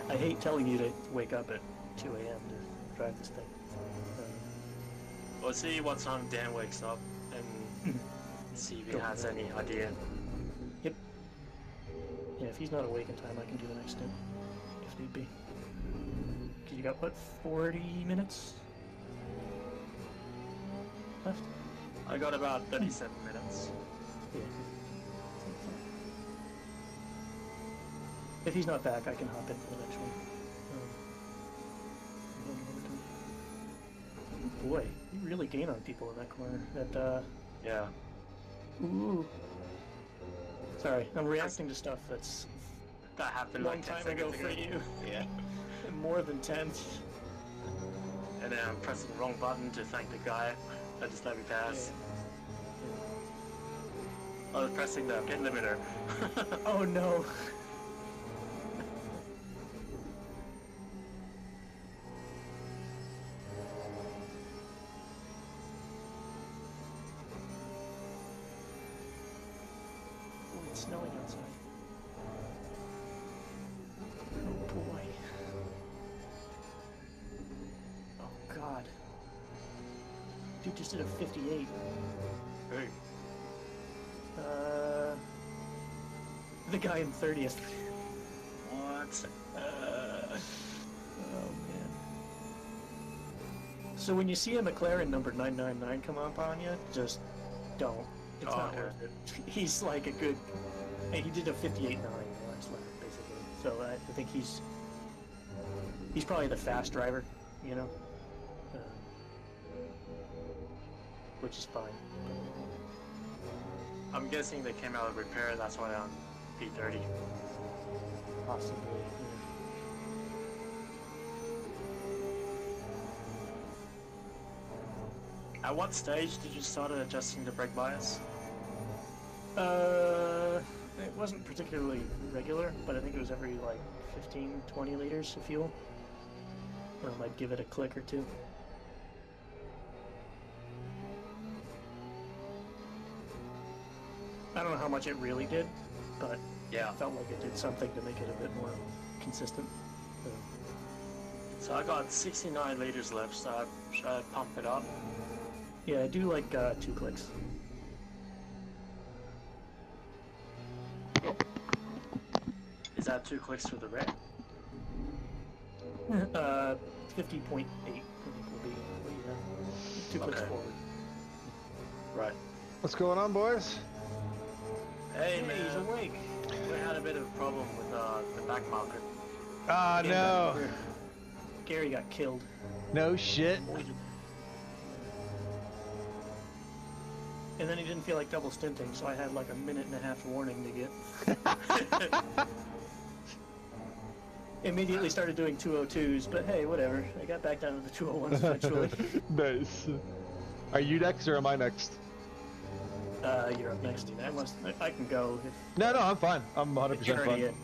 S4: I hate telling you to wake up at 2 a.m. to drive this thing.
S2: We'll see what time Dan wakes up and see if he has any idea.
S4: Yep. Yeah, if he's not awake in time, I can do the next stint, if need be. Cause you got, what, 40 minutes left?
S2: I got about 37 minutes.
S4: Yeah. If he's not back, I can hop in for the next one. Boy, you really gain on people in that corner. That,
S2: Yeah.
S4: ooh. Sorry, I'm reacting to stuff that's
S2: That happened
S4: a long
S2: like 10
S4: time ago
S2: seconds
S4: for you.
S2: Yeah.
S4: More than 10.
S2: And then I'm pressing the wrong button to thank the guy that just let me pass. I was pressing the pit limiter.
S4: Oh no. Oh, it's snowing outside. Oh boy. Oh god. Dude just did a 58.
S2: Hey.
S4: The guy in 30th.
S2: What?
S4: Oh man. So when you see a McLaren number 999 come up on you, just don't. It's not
S2: okay.
S4: worth it. He's like a good. Hey, he did a 58.9 last lap, basically. So I think he's probably the fast driver, which is fine.
S2: I'm guessing they came out of repair, that's why I'm P30.
S4: Possibly.
S2: At what stage did you start adjusting the brake bias?
S4: It wasn't particularly regular, but I think it was every like 15, 20 liters of fuel. I'd give it a click or two. I don't know how much it really did, but
S2: Yeah.
S4: it felt like it did something to make it a bit more consistent.
S2: So I got 69 liters left, so should I pump it up?
S4: Yeah, I do like 2 clicks.
S2: Is that 2 clicks for the red?
S4: 50.8, I think will be what you have. 2 clicks
S2: Okay.
S4: forward.
S2: Right.
S1: What's going on, boys?
S2: Hey,
S4: Hey,
S2: man.
S4: he's awake.
S2: We had a bit of a problem with the back market.
S1: Ah, no.
S4: Gary got killed.
S1: No shit.
S4: And then he didn't feel like double stinting, so I had like a 1.5 minute warning to get. immediately started doing 202s, but hey, whatever. I got back down to the 201s eventually.
S1: Nice. Are you next or am I next?
S4: You're up next. I can go if
S1: No, I'm fine. I'm 100%
S4: you're already
S1: fine.
S4: in.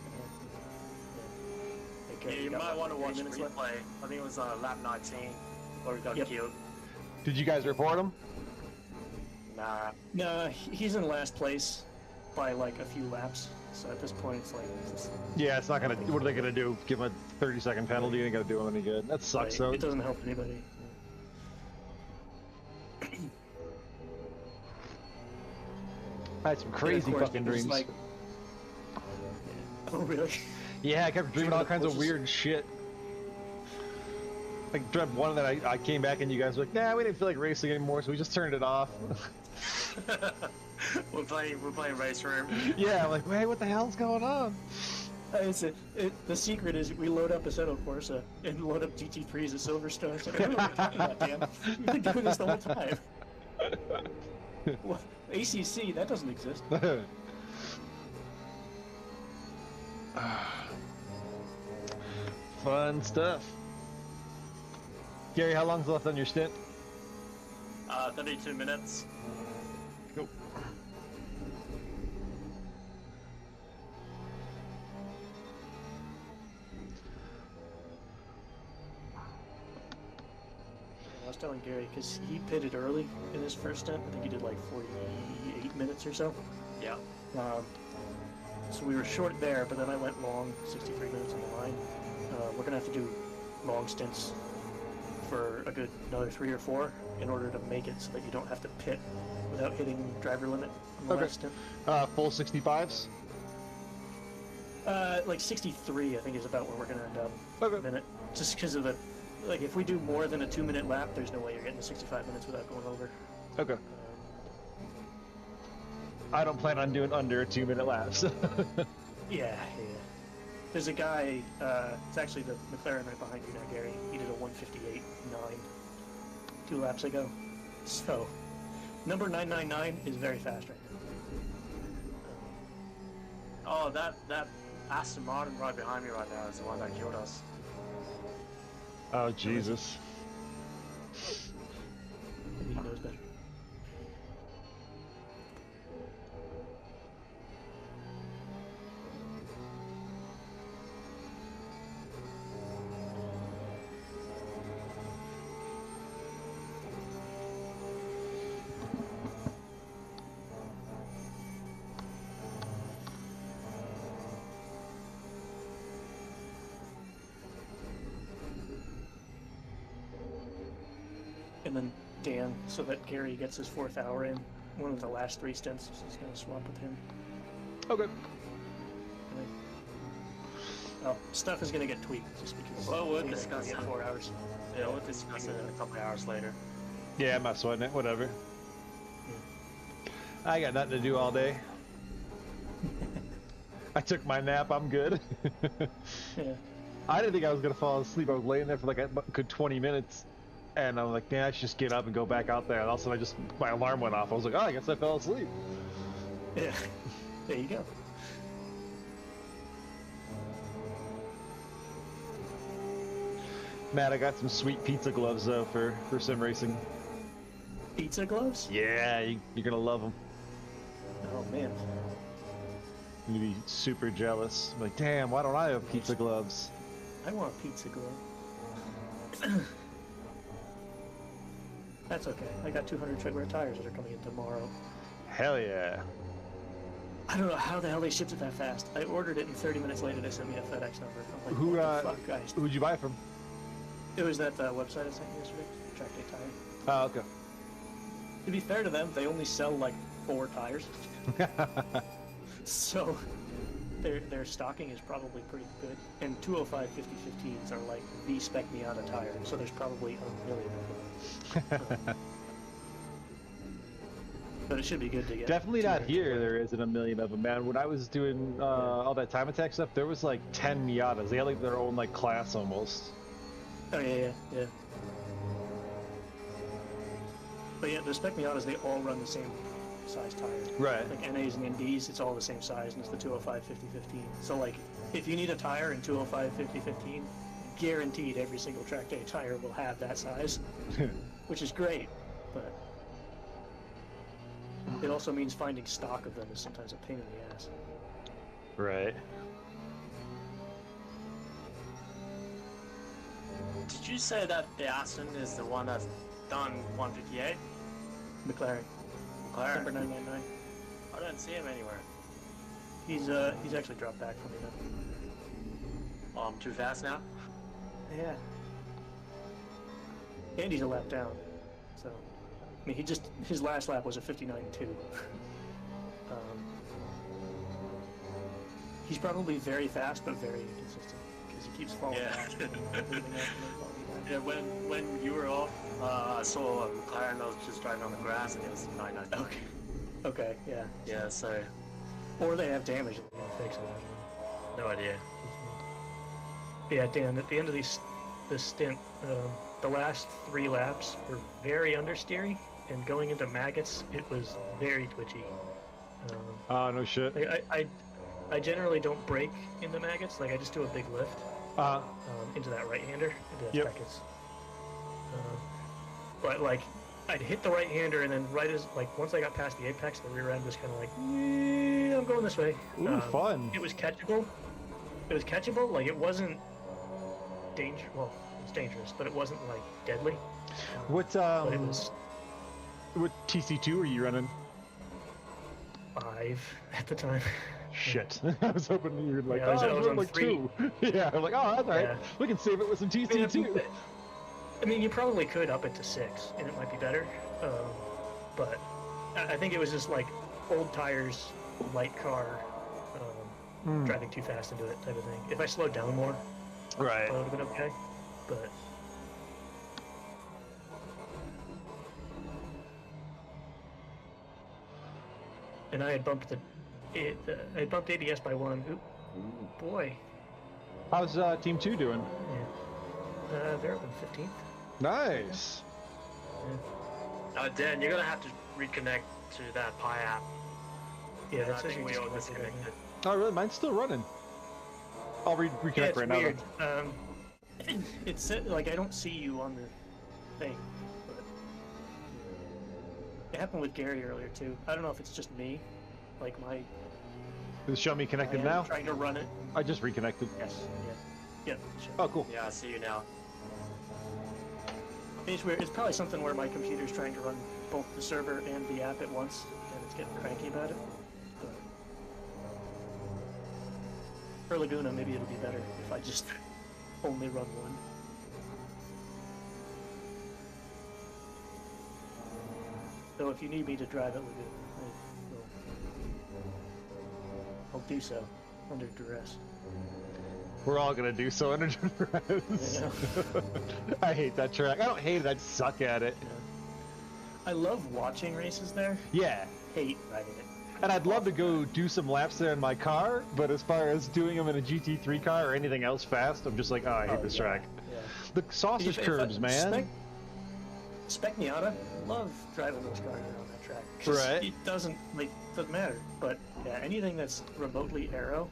S2: Yeah,
S4: Okay,
S2: you
S4: got
S2: might
S4: what,
S2: want to
S4: 3
S2: watch the
S4: minutes left?
S2: replay. I think it was lap 19 where we got
S4: Yep.
S2: killed.
S1: Did you guys report him?
S2: Nah.
S4: No, he's in last place by like a few laps. So at this point, it's like
S1: Yeah, it's not gonna. What are they gonna do? Give him a 30-second penalty? Ain't gonna do him any good. That sucks, though.
S4: it doesn't help anybody.
S1: I had some
S4: And of
S1: crazy
S4: course,
S1: fucking
S4: it was
S1: dreams.
S4: Like, oh really?
S1: Yeah, I kept dreaming all kinds of
S4: horses.
S1: weird shit. Like dreamt one that I came back and you guys were like, nah, we didn't feel like racing anymore, so we just turned it off.
S2: we're playing race room.
S1: Yeah, I'm like, hey, what the hell's going on?
S4: The secret is we load up Assetto Corsa and load up GT3s at Silverstone. It's like, I don't know what you're talking about, Dan. We've been doing this the whole time. Well, ACC, that doesn't exist.
S1: Fun stuff. Gary, how long's left on your stint?
S2: 32 minutes.
S1: Cool.
S4: I was telling Gary, because he pitted early in his first stint. I think he did like 48 minutes or so.
S2: Yeah.
S4: So we were short there, but then I went long, 63 minutes on the line. We're going to have to do long stints for a good another 3 or 4 in order to make it so that you don't have to pit without hitting driver limit on the
S1: Okay.
S4: last stint.
S1: Full 65s?
S4: Like 63, I think, is about where we're going to end up.
S1: Okay.
S4: A minute. Just because of the... Like, if we do more than a 2-minute lap, there's no way you're getting to 65 minutes without going over.
S1: Okay. I don't plan on doing under 2-minute laps.
S4: Yeah. There's a guy, it's actually the McLaren right behind you now, Gary. He did a 158.9 2 laps ago. So, number 999 is very fast right now.
S2: Oh, that Aston Martin right behind me right now is the one that killed us.
S1: Oh, Jesus.
S4: Maybe he knows better. And then Dan, so that Gary gets his 4th hour in one of the last 3 stints, so he's going to swap with him.
S1: Okay.
S4: Well, stuff is going to get tweaked just because
S2: Well, we'll
S4: he's gonna
S2: discuss
S4: get
S2: it.
S4: 4 hours.
S2: Yeah, we'll discuss it in a couple of hours later.
S1: Yeah, I'm not sweating it. Whatever. I got nothing to do all day. I took my nap. I'm good.
S4: Yeah.
S1: I didn't think I was going to fall asleep. I was laying there for like a good 20 minutes. And I'm like, man, I should just get up and go back out there. And also, my alarm went off. I was like, oh, I guess I fell asleep.
S4: Yeah. There you go.
S1: Matt, I got some sweet pizza gloves though for sim racing.
S4: Pizza gloves?
S1: Yeah, you're gonna love them.
S4: Oh, man.
S1: You're gonna be super jealous. I'm like, damn, why don't I have pizza gloves?
S4: I want a pizza glove. That's okay. I got 200 treadwear tires that are coming in tomorrow.
S1: Hell yeah.
S4: I don't know how the hell they shipped it that fast. I ordered it and 30 minutes later they sent me a FedEx number. I'm like,
S1: Who,
S4: what the fuck, guys?
S1: Who'd you buy it from?
S4: It was that website I sent you yesterday, Track Day Tire.
S1: Oh, okay.
S4: To be fair to them, they only sell like 4 tires. So their stocking is probably pretty good. And 205 5015s are like the spec Miata tire, so there's probably a million of them. But it should be good to get.
S1: Definitely not
S4: 200
S1: here.
S4: treadwear.
S1: There isn't a million of them, man. When I was doing all that time attack stuff, there was like 10 Miatas. They had like their own like class almost.
S4: Oh yeah. But yeah, the spec Miatas, they all run the same size tire.
S1: Right.
S4: Like NAs and NDs, it's all the same size, and it's the 205 5015. So like, if you need a tire in 205 50/15, guaranteed every single track day tire will have that size, which is great, but it also means finding stock of them is sometimes a pain in the ass.
S1: Right.
S2: Did you say that the Aston is the one that's done 158?
S4: McLaren,
S2: McLaren?
S4: number 999.
S2: I don't see him anywhere.
S4: He's actually dropped back from me now.
S2: Oh, I'm too fast now?
S4: Yeah. And he's a lap down. So, I mean, his last lap was a 59.2. He's probably very fast, but very inconsistent because he keeps falling back.
S2: Yeah, when you were off, I saw a McLaren that was just driving on the grass and it was 999.
S4: Okay, yeah.
S2: Yeah, so
S4: Or they have damage and they don't fix it.
S2: no idea.
S4: Yeah, Dan, at the end of this stint, the last 3 laps were very understeery, and going into maggots, it was very twitchy.
S1: Oh, no shit.
S4: I generally don't brake into maggots, like I just do a big lift into that right-hander, into the maggots. But like, I'd hit the right-hander, and then once I got past the apex, the rear end was kind of like, yeah, I'm going this way.
S1: Ooh, fun.
S4: It was catchable. Like it wasn't dangerous. Well, it's dangerous, but it wasn't like deadly.
S1: What
S4: But it was
S1: what TC2 are you running?
S4: 5 at the time.
S1: Shit. I was hoping you were like,
S4: Yeah, I was on
S1: like
S4: 3.
S1: 2. Yeah, I'm like, oh, that's all right.
S4: Yeah.
S1: We can save it with some TC2.
S4: I mean, you probably could up it to 6, and it might be better. But I think it was just like old tires, light car, driving too fast into it type of thing. If I slowed down more,
S1: Right.
S4: that would have been okay. But and I had bumped I bumped ABS by 1. Oop, boy.
S1: How's Team 2 doing?
S4: Yeah. They're up in 15th.
S1: Nice.
S2: Dan, you're gonna have to reconnect to that Pi app.
S4: Yeah,
S2: I
S4: that's
S2: think we all disconnected.
S1: Oh, really? Mine's still running. I'll reconnect
S4: Yeah, it's
S1: right
S4: weird.
S1: now.
S4: It's like I don't see you on the thing. But it happened with Gary earlier too. I don't know if it's just me, like my.
S1: Is Show Me connected
S4: I am
S1: now?
S4: Trying to run it.
S1: I just reconnected.
S4: Yes. Yeah. Yep. Sure.
S1: Oh, cool.
S2: Yeah, I see you now.
S4: It's weird. It's probably something where my computer's trying to run both the server and the app at once, and it's getting cranky about it. But for Laguna, maybe it'll be better if I just only run one. So if you need me to drive at Laguna, I'll do so under duress.
S1: We're all gonna do so under duress.
S4: Yeah.
S1: I hate that track. I don't hate it, I suck at it.
S4: Yeah. I love watching races there.
S1: Yeah.
S4: Hate riding it.
S1: And I'd love to go do some laps there in my car, but as far as doing them in a GT3 car or anything else fast, I'm just like, oh, I hate this track.
S4: Yeah.
S1: The sausage curbs, man.
S4: Spec Miata, love driving those cars around that track. 'Cause
S1: Right.
S4: It doesn't matter. But yeah, anything that's remotely aero,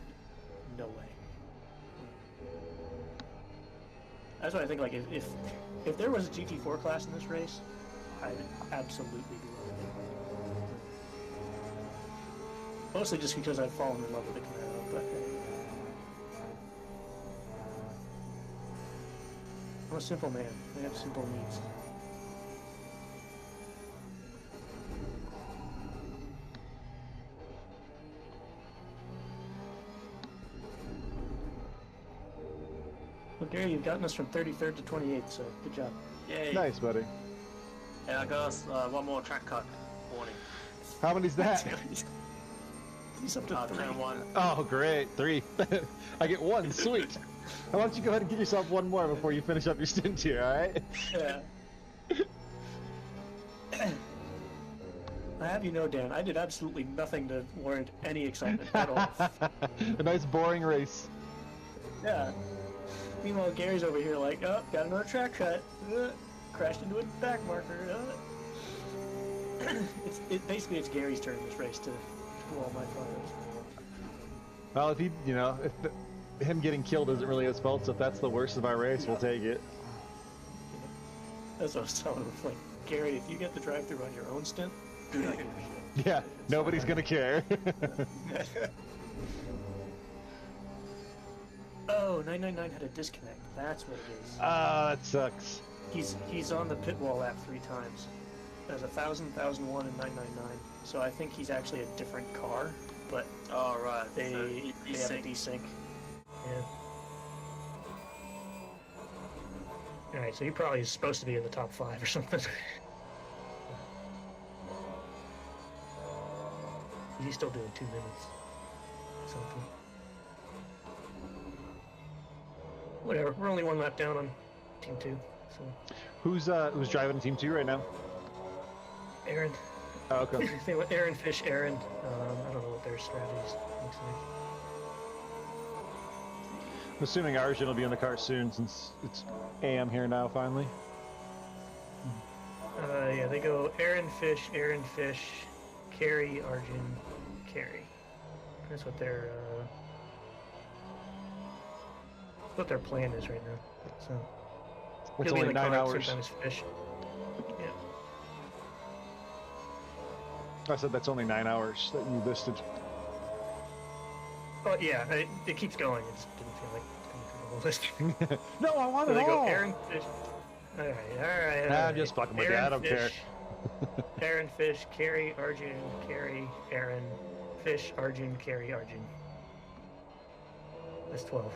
S4: no way. That's why I think like if there was a GT4 class in this race, I'd absolutely be loving it. Mostly just because I've fallen in love with the Camaro, but I'm a simple man. I have simple needs. Well, Gary, you've gotten us from 33rd to 28th, so good job.
S2: Yay.
S1: Nice, buddy.
S2: And I got us one more track cut warning.
S1: How many's that?
S4: He's up to 3.
S2: Turn 1.
S1: Oh, great. 3. I get 1. Sweet. Why don't you go ahead and get yourself 1 more before you finish up your stint here, alright?
S4: Yeah. I have you know, Dan, I did absolutely nothing to warrant any excitement at all.
S1: A nice boring race.
S4: Yeah. Meanwhile, Gary's over here like, oh, got another track cut. Crashed into a back marker. Basically it's Gary's turn this race to do all my photos.
S1: Well, if he, him getting killed isn't really his fault, so if that's the worst of our race, we'll take it.
S4: That's what I was telling him. Like, Gary, if you get the drive-through on your own stint, do not give a shit.
S1: Yeah, nobody's gonna care.
S4: Oh, 999 had a disconnect. That's what it is.
S1: Ah, that sucks.
S4: He's on the pit wall lap 3 times. There's 1,000, 1,001, and 999. So I think he's actually a different car, but
S2: Oh, right.
S4: they
S2: So
S4: have a desync. Yeah. Alright, so he probably is supposed to be in the top 5 or something. He's still doing 2 minutes. Something. Whatever, we're only 1 lap down on Team 2, so...
S1: Who's driving Team 2 right now?
S4: Aaron.
S1: Oh, okay.
S4: Same with Aaron, Fish, Aaron. I don't know what their strategies looks like.
S1: I'm assuming Arjun will be in the car soon since it's AM here now, finally.
S4: Yeah, they go Aaron, Fish, Carrie, Arjun, Carrie. That's what their plan is right now. So
S1: It's
S4: he'll be in
S1: only
S4: the
S1: 9
S4: car,
S1: hours.
S4: sometimes Fish. Yeah.
S1: I said that's only 9 hours that you listed.
S4: Oh yeah, it keeps going. It just didn't feel like going through the whole list.
S1: No, I want
S4: So
S1: it
S4: they go
S1: all.
S4: Aaron, Fish. All right.
S1: I'm just fucking with you. I don't care.
S4: Aaron, Fish, Carrie, Arjun, Carrie, Aaron, Fish, Arjun, Carrie, Arjun. That's 12.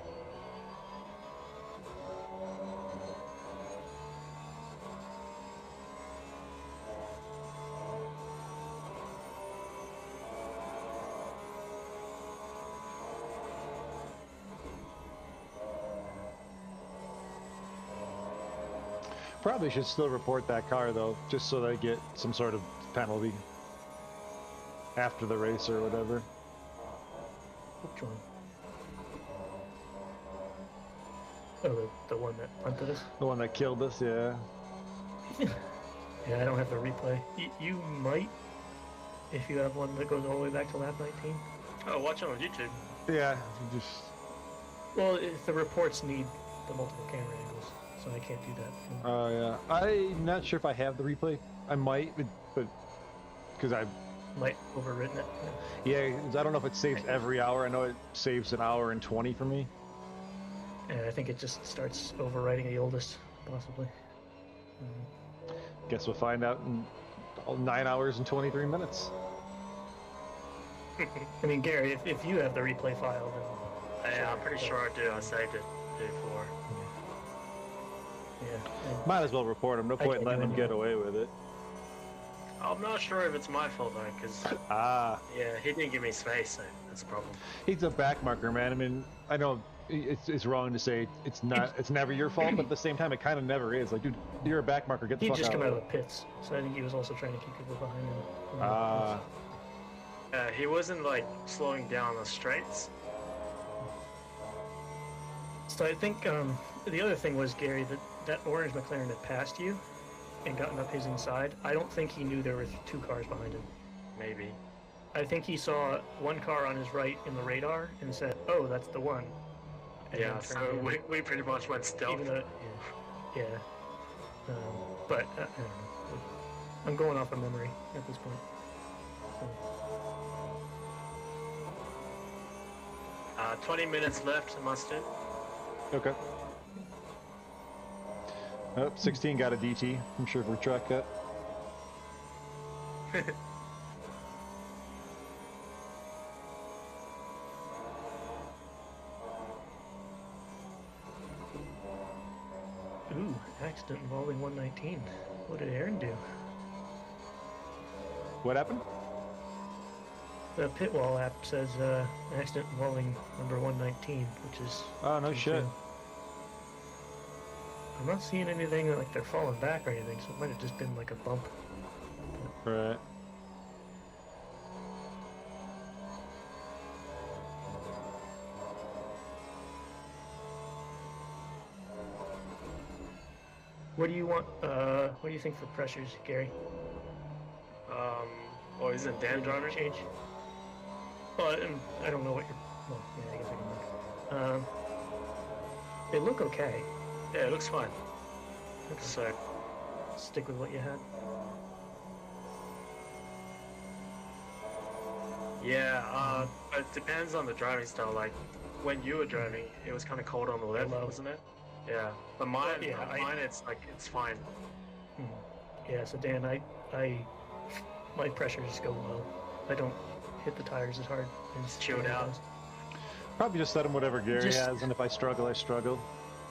S1: Probably should still report that car though, just so they get some sort of penalty after the race or whatever.
S4: Which one? Oh, the one that punted us?
S1: The one that killed us, yeah.
S4: Yeah, I don't have the replay. You might, if you have one that goes all the way back to lap 19.
S2: Oh, watch it on YouTube.
S1: Yeah, you just
S4: Well, if the reports need the multiple camera angles, so I can't do that.
S1: oh yeah. I'm not sure if I have the replay. I might, but because I
S4: Might overwritten it.
S1: yeah, 'cause I don't know if it saves every hour. I know it saves an hour and 20 for me.
S4: And I think it just starts overwriting the oldest, possibly.
S1: Guess we'll find out in 9 hours and 23 minutes.
S4: I mean, Gary, if you have the replay file, then
S2: Yeah, I'm pretty sure I do. I saved it before.
S4: yeah.
S1: Might as well report him. No
S4: I
S1: point in
S4: can't
S1: letting
S4: do
S1: him
S4: it
S1: get
S4: now.
S1: away with it.
S2: I'm not sure if it's my fault though, because
S1: Ah,
S2: yeah, he didn't give me space, so that's a problem.
S1: he's a back marker, man. I mean, I know it's wrong to say it's never your fault, but at the same time, it kind of never is. Like, dude, you're a back marker. Get the
S4: He'd
S1: fuck
S4: just come out of
S1: out.
S4: the pits, so I think he was also trying to keep people behind him.
S1: Ah,
S2: He wasn't like slowing down the straights.
S4: So I think the other thing was, Gary, that orange McLaren had passed you and gotten up his inside. I don't think he knew there were 2 cars behind him.
S2: Maybe.
S4: I think he saw one car on his right in the radar and said, "Oh, that's the one." And
S2: Yeah,
S4: then
S2: so
S4: turned in.
S2: we pretty much went stealth.
S4: Even though, yeah. But I don't know. I'm going off of memory at this point. So,
S2: 20 minutes left, Mustard.
S1: okay. Oh, 16 got a DT. I'm sure for track cut.
S4: ooh, accident involving 119. What did Aaron do?
S1: What happened?
S4: The pit wall app says accident involving number 119, which is.
S1: Oh, no shit.
S4: I'm not seeing anything like they're falling back or anything, so it might have just been like a bump.
S1: Right.
S4: What do you want? What do you think for pressures, Gary?
S2: Oh, isn't Dan driving?
S4: Change. Well, I don't know what you're. Well, yeah, I guess I can look. They look okay.
S2: Yeah, it looks fine. So,
S4: Stick with what you had.
S2: yeah, but it depends on the driving style. Like, when you were driving, it was kind of cold on the left,
S4: Low.
S2: wasn't it? Yeah, but mine,
S4: yeah,
S2: mine, it's like, it's fine.
S4: Yeah, so Dan, my pressures go low. I don't hit the tires as hard.
S2: Just chill it out.
S1: Probably just set him whatever Gary
S4: Just-
S1: has, and if I struggle, I struggle.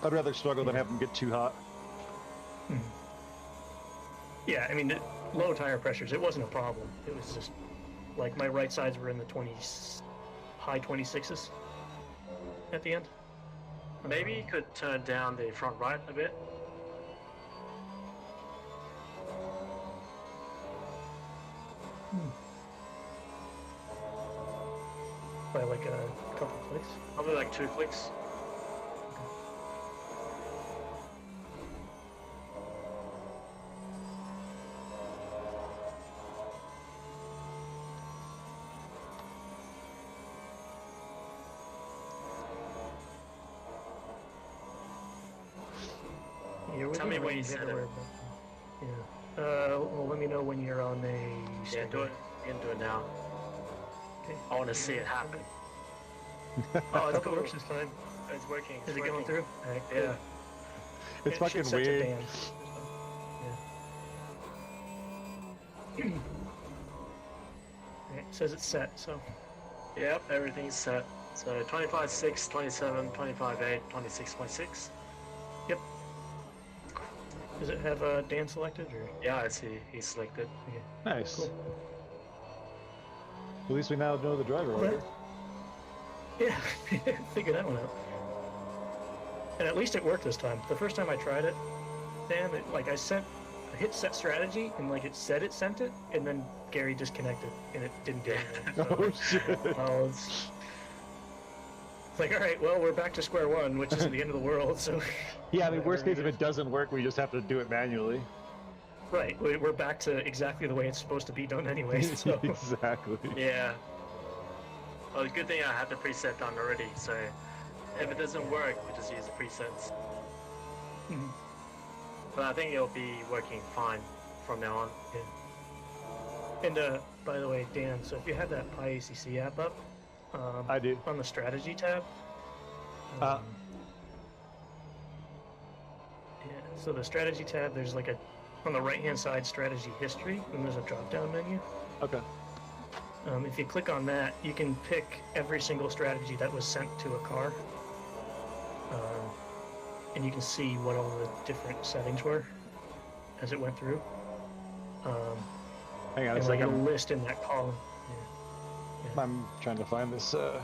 S1: I'd rather struggle than have him get too hot.
S4: Yeah, I mean, low tire pressures, it wasn't a problem. It was just, like, my right sides were in the high 26s at the end.
S2: Maybe you could turn down the front right a bit.
S4: By like a couple clicks.
S2: Probably like 2 clicks.
S4: Yeah,
S2: Tell me when you set it.
S4: Yeah. Well, let me know when you're on a...
S2: Yeah, do it. You can do it now.
S4: Okay.
S2: I want to see it happen.
S4: Oh, it's works this time.
S2: It's working.
S4: Is it going through? Alright, cool.
S2: Yeah.
S1: It's
S4: It
S1: fucking
S4: should set to
S1: weird.
S4: Dan. Yeah. Alright, it says it's set, so...
S2: Yep, everything's set. So 25.6, 27, 25.8, 26.6.
S4: Yep. Does it have Dan selected, or...?
S2: Yeah, I see. He's selected.
S4: Okay.
S1: Nice.
S4: Cool.
S1: At least we now know the driver order.
S4: Yeah, figure that one out. And at least it worked this time. The first time I tried it, Dan, I hit set strategy, and like it said it sent it, and then Gary disconnected, and it didn't do anything. So,
S1: Oh shit.
S4: it's like, all right, well, we're back to square one, which isn't the end of the world. So
S1: Yeah, I mean, worst case, if
S4: whatever
S1: it doesn't work, we just have to do it manually.
S4: right, we're back to exactly the way it's supposed to be done, anyways. So
S1: Exactly.
S2: Yeah. Well, the good thing I had the preset done already, so if it doesn't work, we just use the presets.
S4: Mhm.
S2: But I think it'll be working fine from now on.
S4: And by the way, Dan, so if you had that PyACC app up,
S1: I do.
S4: on the strategy tab.
S1: Uh.
S4: Yeah, so the strategy tab, there's like on the right-hand side, strategy history, and there's a drop-down menu.
S1: Okay.
S4: If you click on that, you can pick every single strategy that was sent to a car. And you can see what all the different settings were as it went through.
S1: Hang on a
S4: And like a
S1: second.
S4: list in that column. Yeah.
S1: I'm trying to find this.
S4: Trying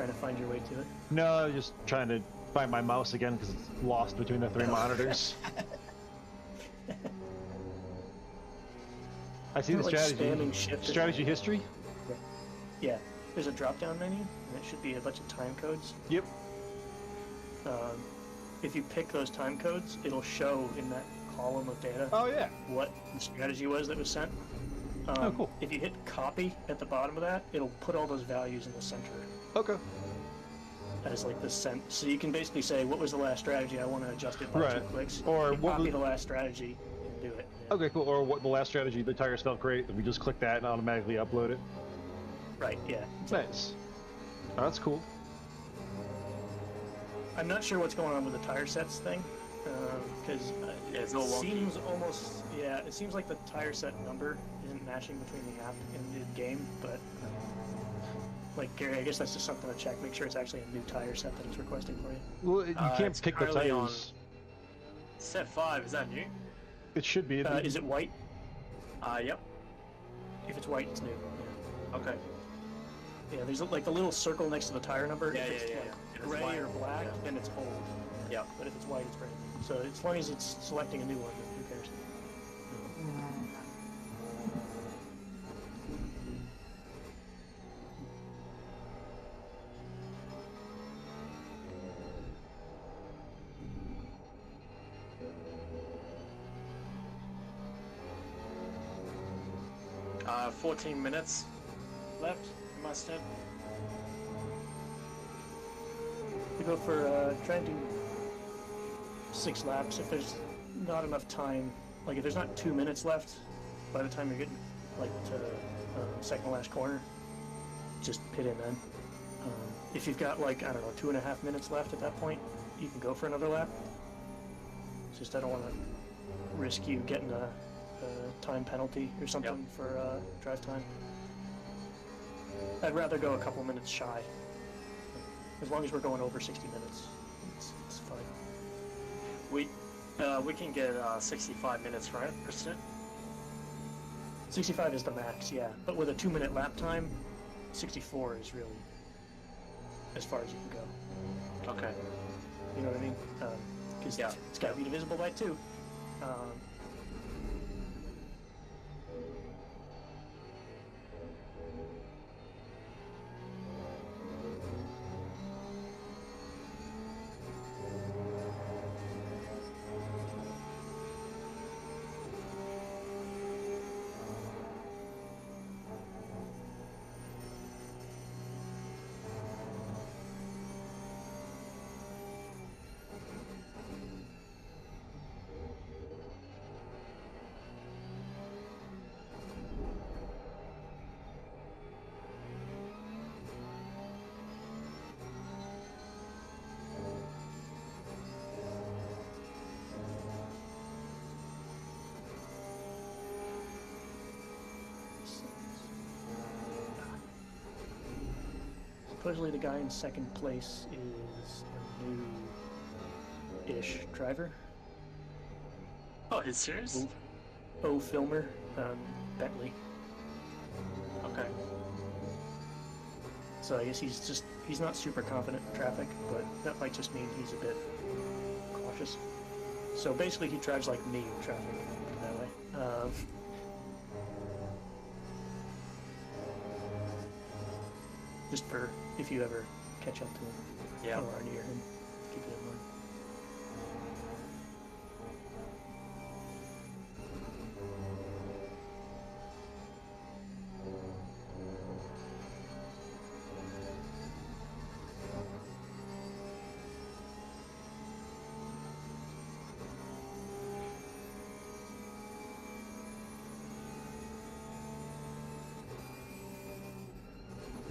S4: to find your way to it.
S1: No, just trying to find my mouse again because it's lost between the 3 monitors. I see the
S4: Like
S1: strategy.
S4: spamming shift.
S1: Strategy history?
S4: Yeah, there's a drop-down menu, and it should be a bunch of time codes.
S1: Yep.
S4: If you pick those time codes, it'll show in that column of data
S1: Oh, yeah.
S4: what the strategy was that was sent.
S1: Oh, cool.
S4: If you hit copy at the bottom of that, it'll put all those values in the center
S1: Okay.
S4: as like the sent. So you can basically say, what was the last strategy? I want to adjust it by
S1: Right.
S4: 2 clicks.
S1: Or
S4: You
S1: what
S4: copy
S1: was-
S4: the last strategy and do it. Yeah.
S1: Okay, cool. Or what the last strategy, the tires felt great, we just click that and automatically upload it.
S4: Right, yeah.
S1: Nice. Oh, that's cool.
S4: I'm not sure what's going on with the tire sets thing, because
S2: Yeah, it's
S4: it
S2: all wonky.
S4: seems almost, yeah, it seems like the tire set number isn't matching between the app and the game, but like Gary, I guess that's just something to check, make sure it's actually a new tire set that it's requesting for you.
S1: Well, you can't
S2: It's
S1: pick the
S2: currently on-
S1: tires.
S2: Set 5, is that new?
S1: It should be.
S4: Is it white?
S2: Yep.
S4: If it's white, it's new. Yeah,
S2: Okay.
S4: yeah there's like the little circle next to the tire number.
S2: Yeah,
S4: if it's
S2: yeah,
S4: like
S2: yeah. If it's
S4: gray
S2: white,
S4: or black,
S2: yeah.
S4: then it's old.
S2: Yep.
S4: But if it's white, it's brand new. So as long as it's selecting a new one, then who cares?
S2: 14 minutes left in my step.
S4: to go for try and do 6 laps. If there's not enough time, like if there's not 2 minutes left by the time you're getting like to second to last corner, just pit in then. If you've got like, I don't know, 2.5 minutes left at that point, you can go for another lap. It's just I don't want to risk you getting a time penalty or something for drive time. I'd rather go a couple minutes shy. As long as we're going over 60 minutes, it's fine.
S2: We can get 65 minutes, right? Percent.
S4: 65 is the max, yeah. But with a 2-minute lap time, 64 is really as far as you can go.
S2: Okay.
S4: You know what I mean? Because it's got to be divisible by 2. Supposedly the guy in second place is a new-ish driver.
S2: Oh, is serious?
S4: O filmer, Bentley.
S2: Okay.
S4: So I guess he's not super confident in traffic, but that might just mean he's a bit cautious. So basically he drives like me in traffic, put it that way. Just for if you ever catch up to him or are near him, keep it in mind.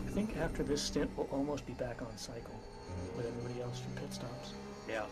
S4: I think after this stint, we'll almost be back on cycle with everybody else from pit stops.
S2: Yeah.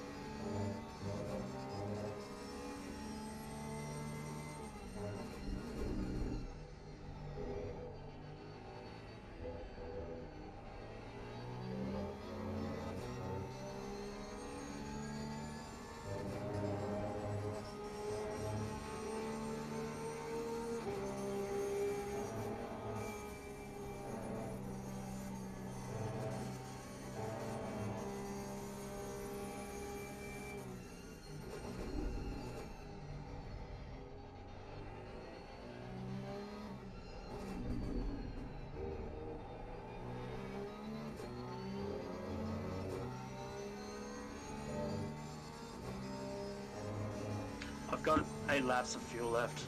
S2: I've got 8 laps of fuel left.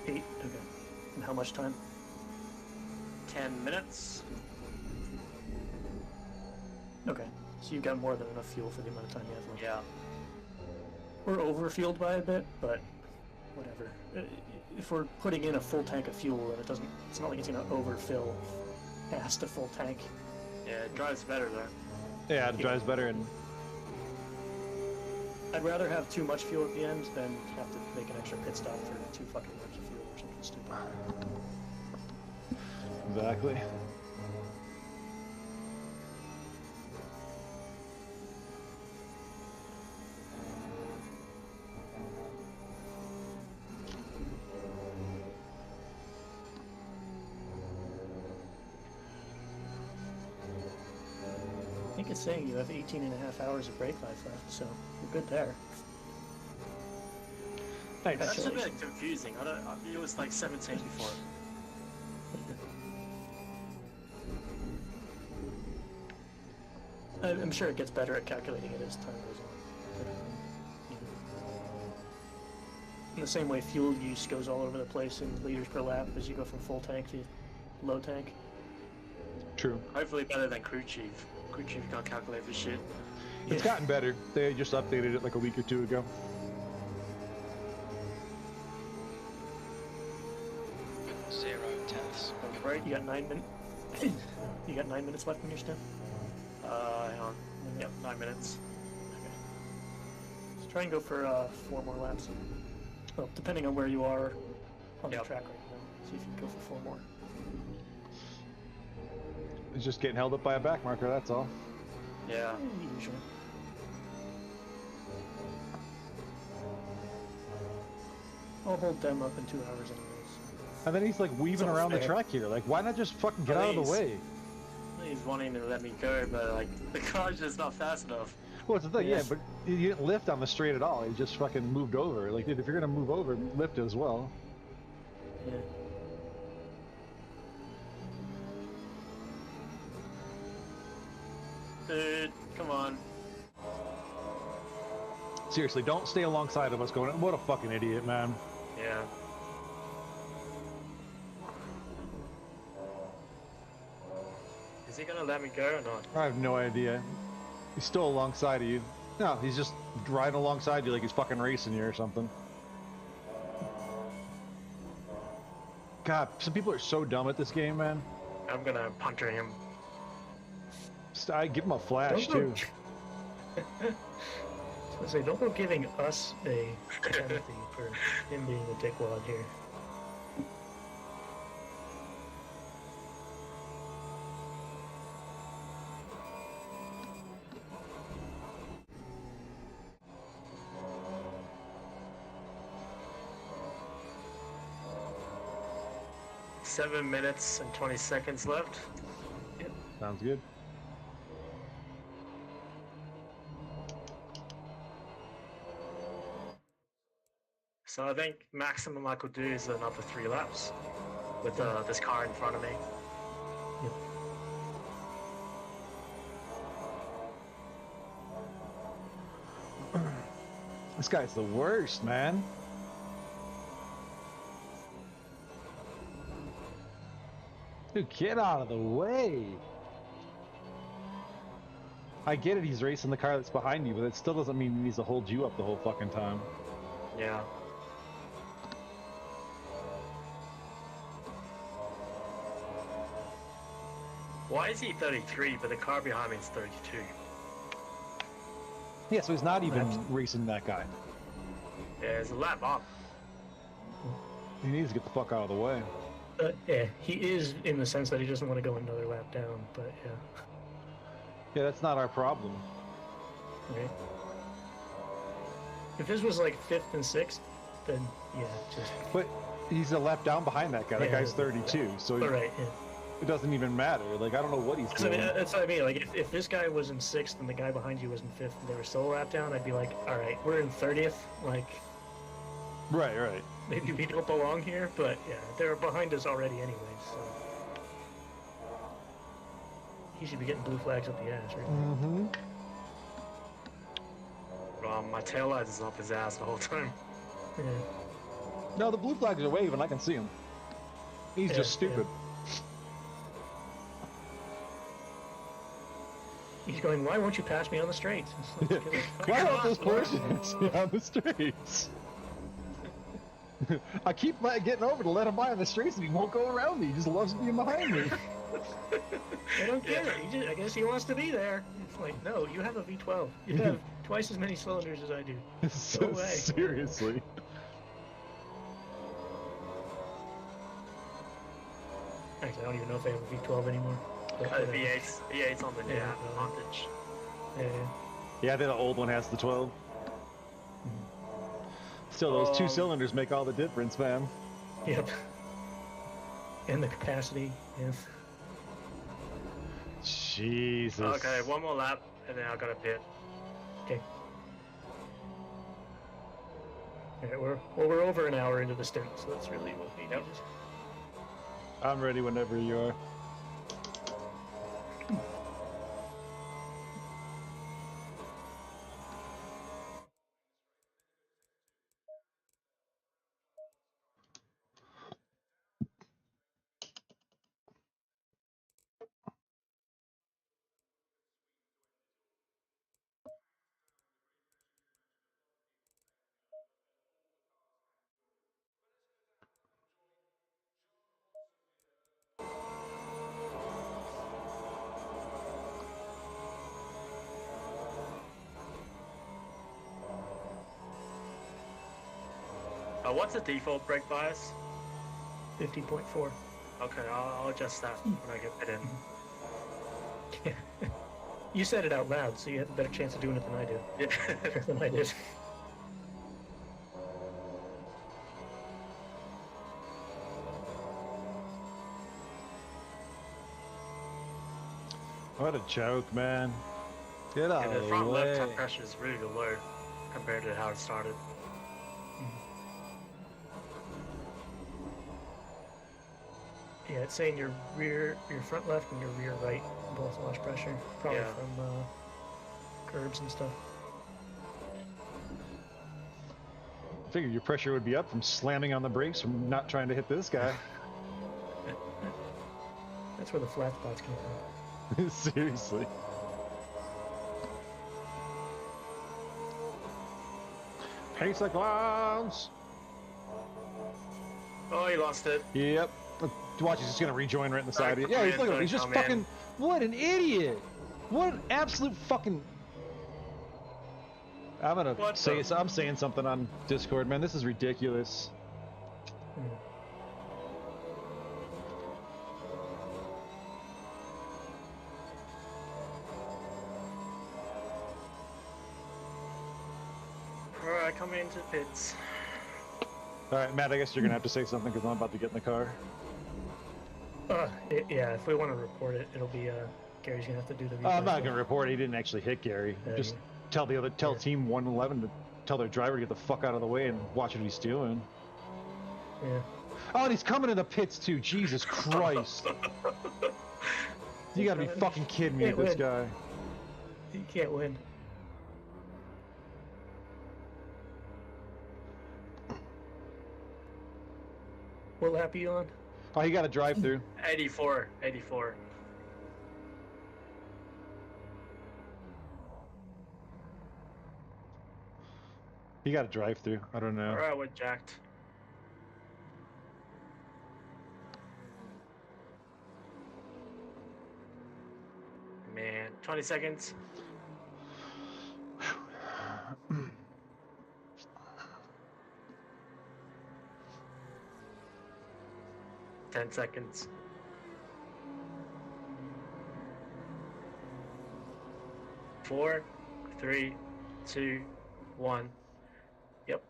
S4: 8? Okay. And how much time?
S2: 10 minutes.
S4: Okay. So you've got more than enough fuel for the amount of time you have left.
S2: Yeah.
S4: We're overfueled by a bit, but whatever. If we're putting in a full tank of fuel, then it's not like it's going to overfill past a full tank.
S2: Yeah, it drives better there.
S1: Yeah, it drives better and
S4: I'd rather have too much fuel at the end than have to make an extra pit stop for 2 fucking laps of fuel or something stupid.
S1: exactly.
S4: I think it's saying you have 18.5 hours of brake life left, so you're good there.
S1: Thanks.
S2: That's a bit confusing. It was like 17 before.
S4: I'm sure it gets better at calculating it as time goes on. But, in the same way fuel use goes all over the place in liters per lap as you go from full tank to low tank.
S1: True.
S2: Hopefully better than crew chief. quick if you can't calculate for shit.
S1: It's gotten better. They just updated it like a week or two ago.
S3: Good 0 tenths.
S4: Right, you got 9 minutes. You got 9 minutes left in your stint.
S2: Hang on. Yep, 9 minutes.
S4: Okay. Let's try and go for 4 more laps. Well, depending on where you are on the
S2: Yep.
S4: track right now. See if you can go for 4 more.
S1: It's just getting held up by a back marker, that's all.
S2: Yeah.
S4: Usually. I'll hold them up in 2 hours anyways.
S1: And then he's like weaving
S4: So
S1: around the
S4: fair.
S1: track here. Like, why not just fucking get out of the
S2: Please.
S1: way?
S2: He's wanting to let me go, but like the car's just not fast enough.
S1: Well, it's the thing, yeah,
S4: Yes.
S1: but you didn't lift on the straight at all. You just fucking moved over. Like, dude, if you're gonna move over, lift as well.
S4: Yeah.
S2: Dude, come on.
S1: Seriously, don't stay alongside of us going, what a fucking idiot, man.
S2: Yeah. Is he gonna let me go or not?
S1: I have no idea. He's still alongside of you. No, he's just riding alongside you like he's fucking racing you or something. God, some people are so dumb at this game, man.
S2: I'm gonna puncture him.
S1: I give him a flash,
S4: Don't
S1: too.
S4: go- I was gonna say, don't go giving us a penalty for him being a dickwad here.
S2: Seven minutes and 20 seconds left.
S1: Sounds good.
S2: So I think maximum I could do is another 3 laps with this car in front of me.
S4: Yep.
S1: This guy's the worst, man. Dude, get out of the way. I get it, he's racing the car that's behind you, but it still doesn't mean he needs to hold you up the whole fucking time.
S2: Yeah. Why is he 33 but the car behind me is 32?
S1: Yeah, so he's not even
S4: That's-
S1: racing that guy.
S2: Yeah, it's a lap up.
S1: He needs to get the fuck out of the way.
S4: Yeah, he is in the sense that he doesn't want to go another lap down, but yeah.
S1: Yeah, that's not our problem.
S4: Okay. If this was like 5th and 6th, then yeah, just.
S1: But he's a lap down behind that guy. That
S4: Yeah,
S1: guy's 32, so
S4: All right. Yeah.
S1: it doesn't even matter. Like, I don't know what he's
S4: So, I
S1: doing.
S4: mean, that's what I mean. Like, if this guy was in 6th and the guy behind you was in 5th and they were still a lap down, I'd be like, all right, we're in 30th. Like,
S1: Right, right.
S4: maybe we don't belong here, but yeah, they're behind us already anyway, so. He should be getting blue flags up the ass, right?
S1: Mm-hmm.
S2: My taillight is up his ass the whole time.
S4: Yeah.
S1: No, the blue flags are waving. I can see him. He's
S4: Yeah,
S1: just stupid.
S4: He's going, why won't you pass me on the straights? It's like,
S1: Why don't those
S2: Come on,
S1: portions on the streets? I keep getting over to let him by on the streets and he won't go around me. He just loves being behind me.
S4: I don't get it. I guess he wants to be there. It's like, no, you have a V12. You have twice as many cylinders as I do. Go away.
S1: Seriously.
S4: Actually, I don't even know if they have a V12 anymore. But,
S2: V8's on the
S4: Yeah,
S2: advantage.
S4: yeah.
S1: Yeah, I think the old one has the 12. Still, those 2 cylinders make all the difference, man.
S4: Yep. And the capacity. Yeah.
S1: Jesus.
S2: Okay, one more lap and then I gotta pit.
S4: Okay. Alright, we're over an hour into the stint, so that's really what we need.
S1: I'm ready whenever you are.
S2: What's the default brake bias?
S4: 50.4.
S2: Okay, I'll adjust that when I get it in.
S4: You said it out loud, so you have a better chance of doing it than I do.
S2: Yeah.
S4: Than I did.
S1: What a joke, man. Get out
S2: And
S1: of
S2: the
S1: the
S2: front left
S1: way.
S2: tire pressure is really low compared to how it started.
S4: Yeah, it's saying your front left and your rear right both lost pressure, probably
S2: Yeah.
S4: from curbs and stuff.
S1: I figured your pressure would be up from slamming on the brakes from not trying to hit this guy.
S4: That's where the flat spots come from.
S1: Seriously. Pace like clowns.
S2: Oh, he lost it.
S1: Yep. Watch, he's just gonna rejoin right in the side.
S2: Right,
S1: Yeah, he's
S2: come
S1: looking.
S2: in,
S1: He's just
S2: come in.
S1: fucking. What an idiot! What an absolute fucking. I'm gonna
S2: What
S1: say.
S2: the-
S1: I'm saying something on Discord, man. This is ridiculous.
S2: Alright, come into pits.
S1: All right, Matt. I guess you're gonna have to say something because I'm about to get in the car.
S4: Yeah, if we want to report it, it'll be Gary's gonna have to do the.
S1: I'm
S4: replay.
S1: not gonna report. He didn't actually hit Gary.
S4: Yeah,
S1: Just
S4: yeah.
S1: tell
S4: Yeah.
S1: Team 111 to tell their driver to get the fuck out of the way and watch what he's doing.
S4: Yeah.
S1: Oh, and he's coming in the pits too. Jesus Christ! You gotta be fucking kidding me
S4: Can't
S1: with this
S4: win.
S1: guy.
S4: You can't win. What lap are you on?
S1: Oh, he got a drive through.
S2: 84. 84.
S1: He got a drive through. I don't know.
S2: Alright, we're jacked. Man, 20 seconds. 10 seconds. 4, 3, 2, 1. Yep.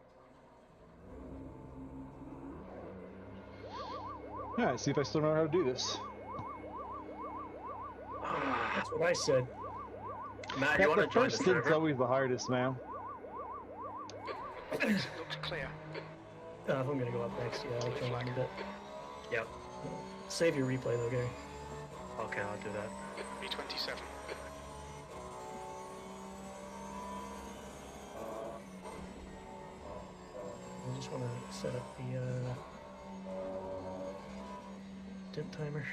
S1: Alright, see if I still know how to do this.
S4: That's what I said.
S2: Matt, you want
S1: The
S2: to join the
S1: first stint's
S2: server?
S1: always the hardest, man.
S3: Exit looks clear.
S4: If I'm gonna go up next, yeah, I'll join in a bit.
S2: Yep.
S4: Save your replay though, Gary.
S2: Okay, I'll do that.
S3: B27.
S4: I just want to set up the stint timer.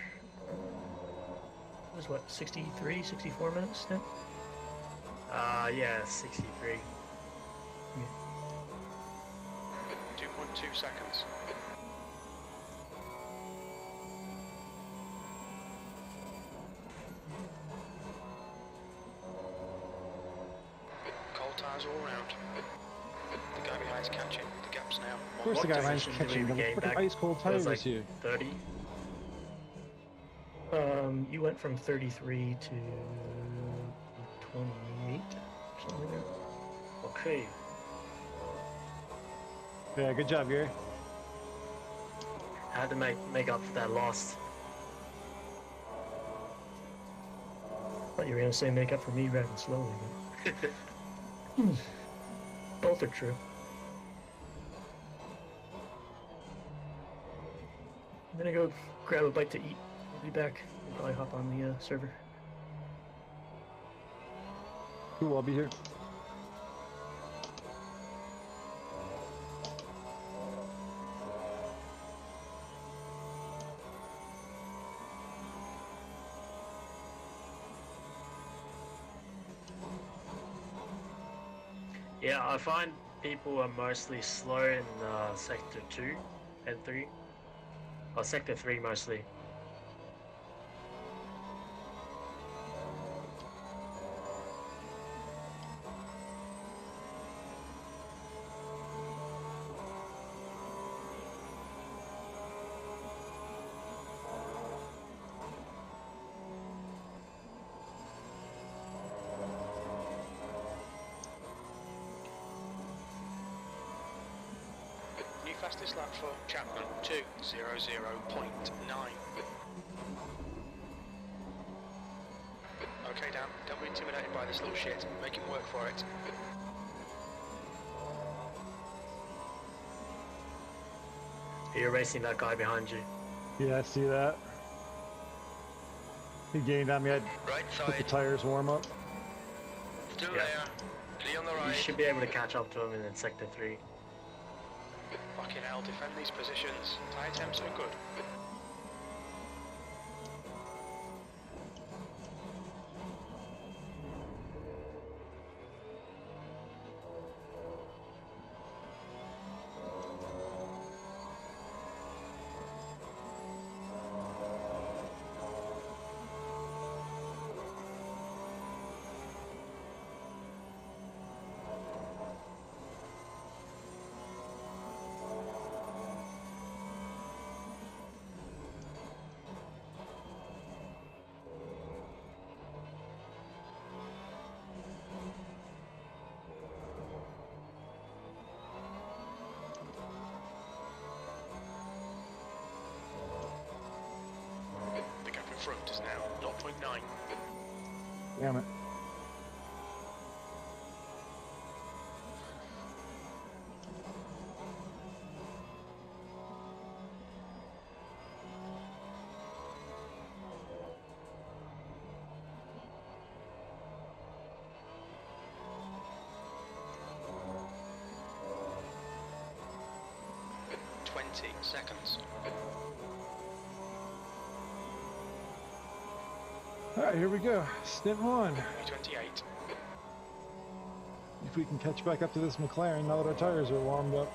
S4: It was what, 63, 64 minutes stint?
S2: Yeah, 63.
S3: 2.2 seconds. Cold tires all around. The guy behind's catching. The gap's now.
S1: Of course, the
S2: What
S1: guy behind
S2: position did we
S1: catching the
S2: regain
S1: freaking
S2: back?
S1: ice cold
S2: It
S1: tires
S2: was like
S1: this year.
S2: 30.
S4: You went from 33 to 28, something like that.
S2: Okay.
S1: Yeah, good job, Gary.
S2: I had to make up for that loss.
S4: Thought you were gonna say make up for me riding slowly. But... Both are true. I'm gonna go grab a bite to eat. I'll be back. I'll probably hop on the server.
S1: Cool, I'll be here.
S2: Yeah, I find people are mostly slow in sector 2 and 3. Or sector 3 mostly.
S3: fastest lap for Chapman, 2:00.9. Okay, Dan, don't be intimidated by this little shit. Make him work for it.
S2: You're racing that guy behind you.
S1: Yeah, I see that. He gained on me. I'd
S3: Right
S1: put the
S3: side,
S1: tires warm up.
S3: still
S2: Yeah.
S3: there. Lee on the
S2: You
S3: right.
S2: should be able to catch up to him in sector 3.
S3: Fucking hell, defend these positions. Tyre temps are good. The gap in front is now 0.9.
S1: Damn it.
S3: Seconds.
S1: Alright, here we go. Stint 1.
S3: 28.
S1: If we can catch back up to this McLaren now that our tires are warmed up.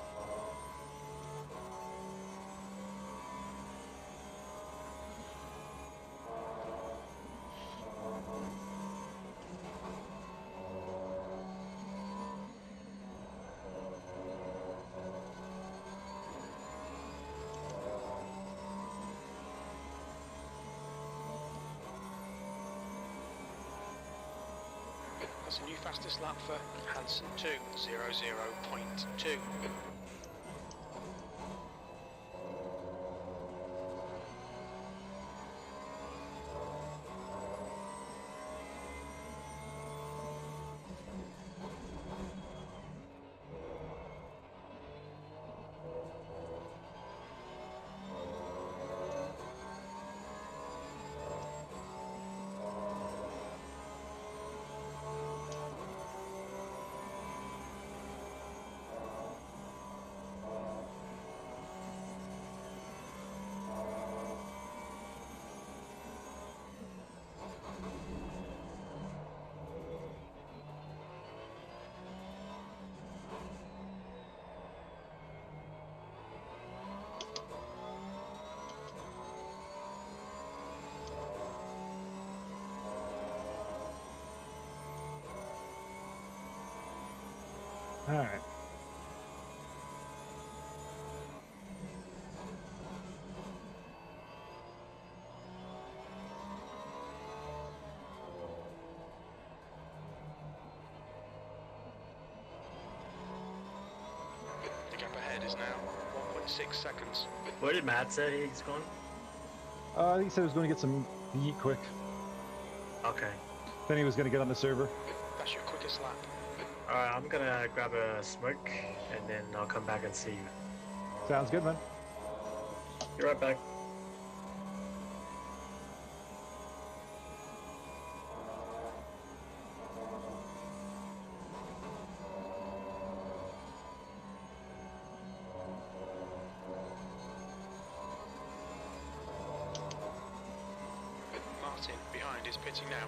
S3: That's a new fastest lap for Hansen, 2:00.2.
S1: Alright.
S3: The gap ahead is now 1.6 seconds.
S2: Where did Matt say he's going?
S1: I think he said he was going to get some yeet quick.
S2: Okay.
S1: Then he was going to get on the server.
S3: That's your quickest lap.
S2: Alright, I'm gonna grab a smoke and then I'll come back and see you.
S1: Sounds good, man.
S2: Be right back.
S3: Martin behind is pitting now.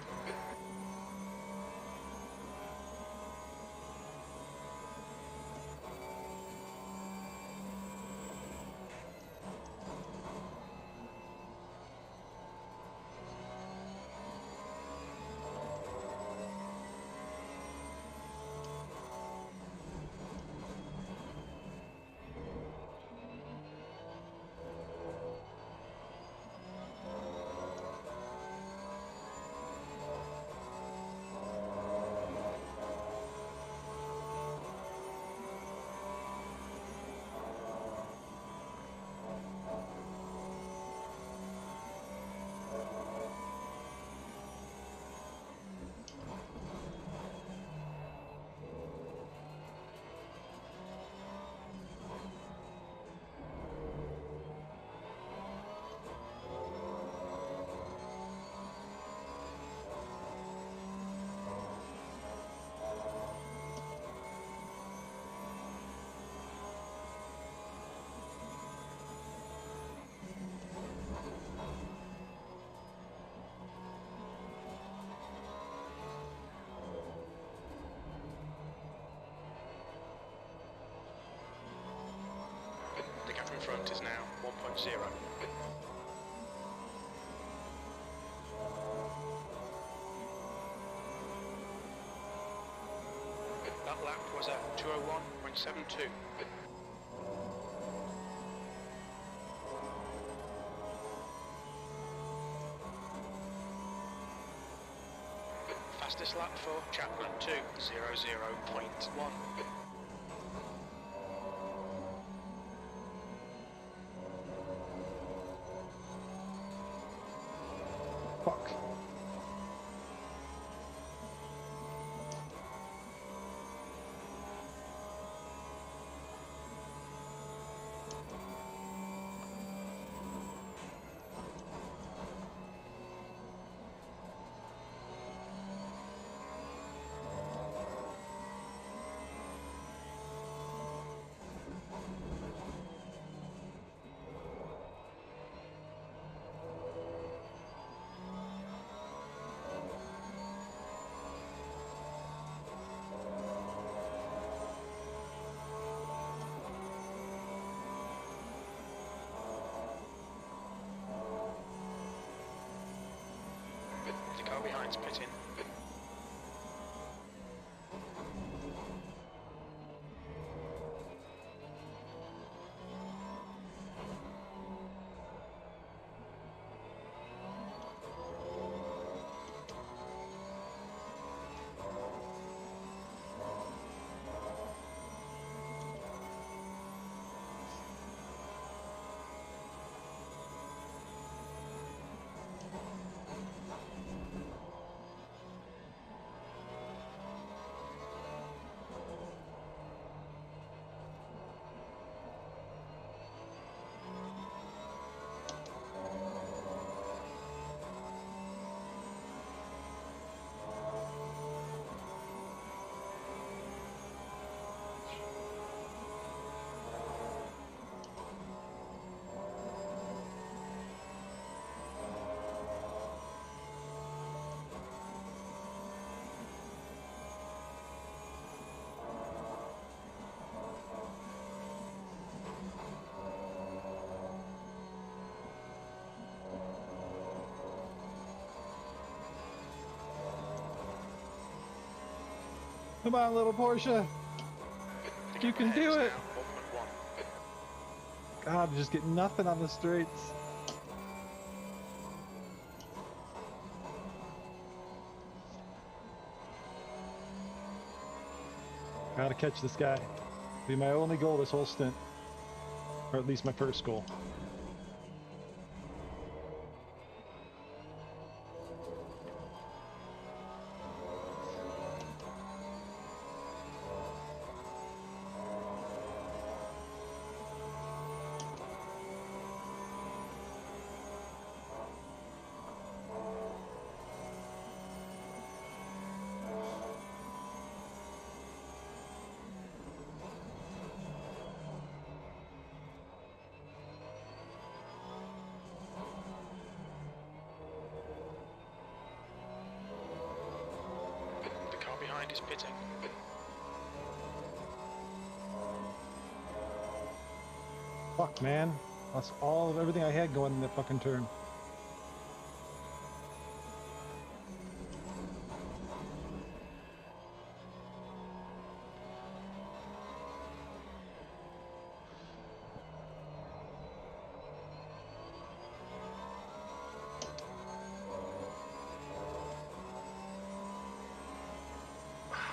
S3: front is now 1.0. That lap was at 2:01.72. Fastest lap for Chapman 2:00.1.
S1: Fuck.
S3: The car behind's pitting.
S1: Come on, little Porsche.
S3: The
S1: You
S3: gap
S1: can
S3: ahead
S1: do
S3: is
S1: it.
S3: now 1.1.
S1: God, just get nothing on the straights. Gotta catch this guy. Be my only goal this whole stint. Or at least my first goal.
S3: The car behind is pitting.
S1: Fuck, man. That's all of everything I had going in that fucking turn.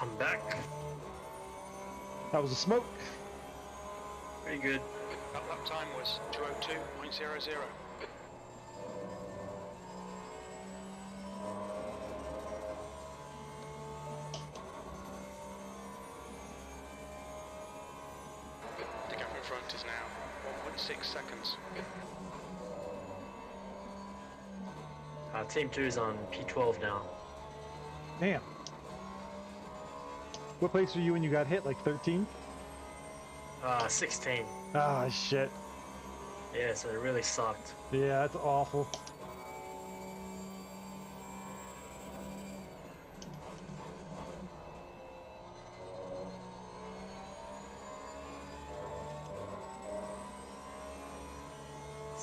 S2: I'm back.
S1: That was a smoke.
S2: Pretty good.
S3: That lap time was 2:02.00. The gap in front is now 1.6 seconds.
S2: Team 2 is on P12 now.
S1: Damn. What place were you when you got hit? Like 13?
S2: 16.
S1: Ah, shit.
S2: Yeah, so it really sucked.
S1: Yeah, that's awful.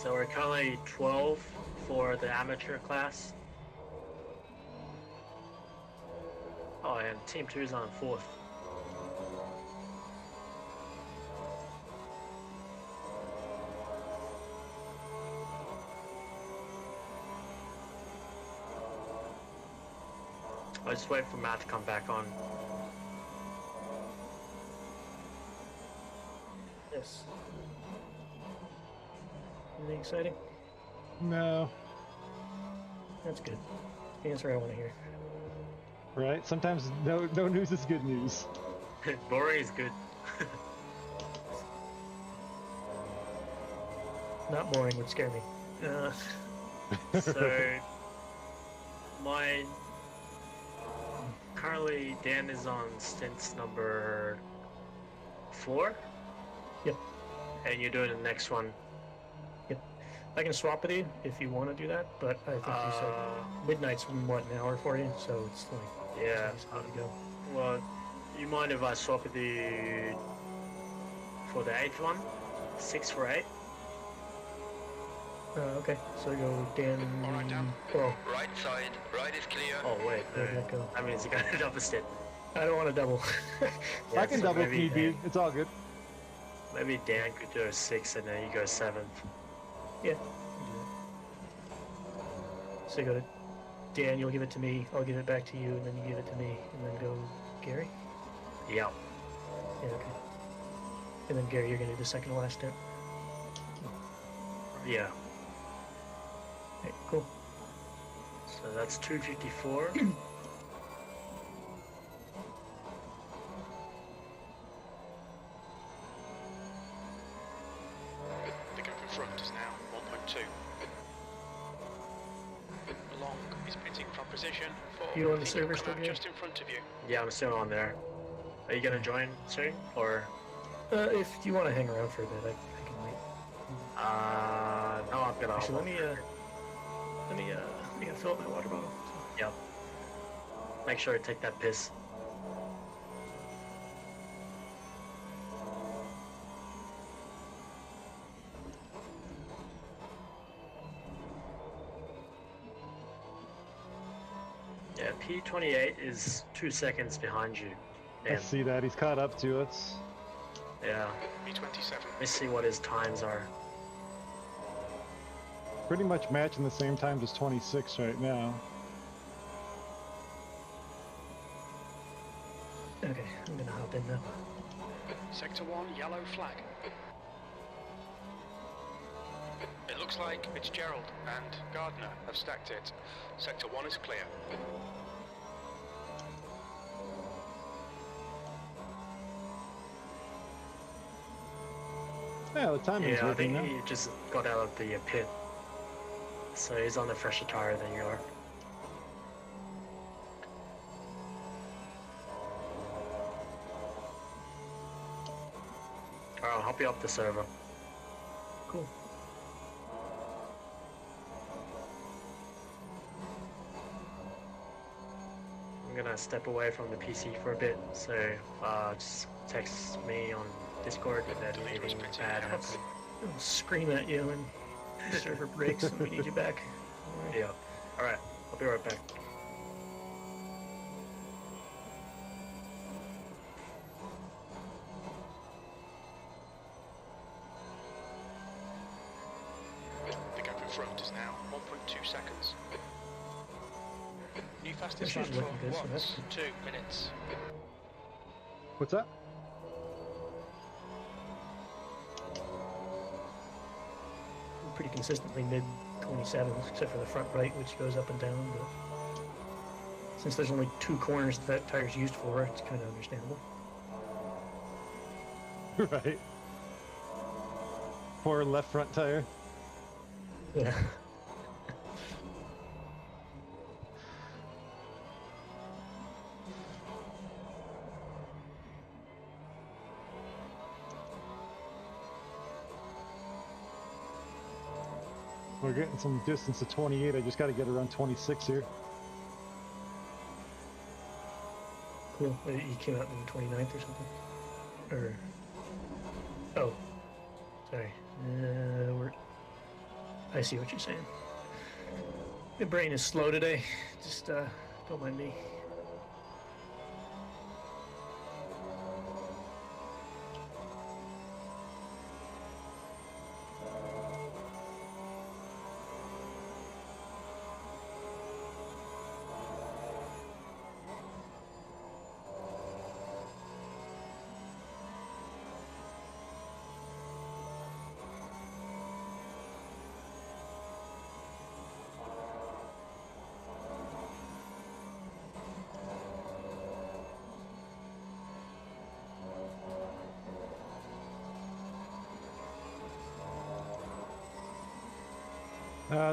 S2: So we're currently 12 for the amateur class. Oh, and Team 2 is on 4th. I'll just wait for Matt to come back on.
S4: Yes. Anything exciting?
S1: No.
S4: That's good. The answer I want to hear.
S1: Right? Sometimes no news is good news.
S2: Boring is good.
S4: Not boring would scare me.
S2: So, my currently Dan is on stints number 4.
S4: Yep.
S2: And you're doing the next one.
S4: I can swap with you if you want to do that, but I think you said midnight's what, an hour for you, so it's like
S2: Yeah.
S4: it's time to go.
S2: Well, you mind if I swap with you for the 8th one? 6 for 8?
S4: Okay, so go Dan.
S3: All right, Dan.
S4: Well,
S3: Right side, right is clear.
S2: Oh wait,
S4: where'd that go?
S2: that means you got it opposite.
S4: I don't want to double.
S1: I can
S2: so
S1: double
S2: maybe
S1: PB. It's all good.
S2: Maybe Dan could do a 6 and then you go 7th.
S4: Yeah. So go to Dan, you'll give it to me, I'll give it back to you, and then you give it to me, and then go Gary?
S2: Yeah.
S4: Yeah, okay. And then Gary, you're gonna do the second to last step.
S2: Yeah.
S4: Okay, cool.
S2: So that's 254.
S3: The gap in front is now 1.2. Long is pitting from position for
S4: You on the
S3: the
S4: server
S3: newcomer
S4: still, Gary?
S3: just in front of you.
S2: Yeah, I'm still on there. Are you gonna join soon, or?
S4: If you want to hang around for a bit, I can wait.
S2: No, I'm gonna.
S4: Actually, let me fill up my water bottle.
S2: Yep. Make sure to take that piss. Yeah, P28 is 2 seconds behind you.
S1: I
S2: Dan.
S1: see that. He's caught up to us.
S2: Yeah.
S3: B27.
S2: Let me see what his times are.
S1: Pretty much matching the same times as 26 right now.
S4: Okay, I'm gonna hop in now.
S3: Sector 1, yellow flag. It looks like Fitzgerald and Gardner have stacked it. Sector 1 is clear.
S1: Yeah, the timing's
S2: Yeah, I
S1: working
S2: think
S1: now.
S2: he just got out of the pit. So he's on a fresher tire than you are. Alright, I'll help you up the server.
S4: Cool.
S2: I'm gonna step away from the PC for a bit, so just text me on Discord if there's anything bad happens.
S4: I'll scream at you and the server breaks and we need you back. Alright.
S2: Yeah. Alright, I'll be right back.
S3: The gap in front is now 1.2 seconds. New fastest
S4: This is
S3: lap
S4: looking
S3: for
S4: good, so
S3: Watts,
S4: that's
S3: 2 minutes.
S1: What's that?
S4: pretty consistently mid 27s, except for the front right, which goes up and down. But since there's only 2 corners that tire's used for, it's kind of understandable.
S1: Right. Poor left front tire.
S4: Yeah.
S1: We're getting some distance to 28. I just got to get around 26 here.
S4: Cool. You came out in 29th or something? Or... Oh. Sorry. We're... I see what you're saying. The brain is slow today. Just don't mind me.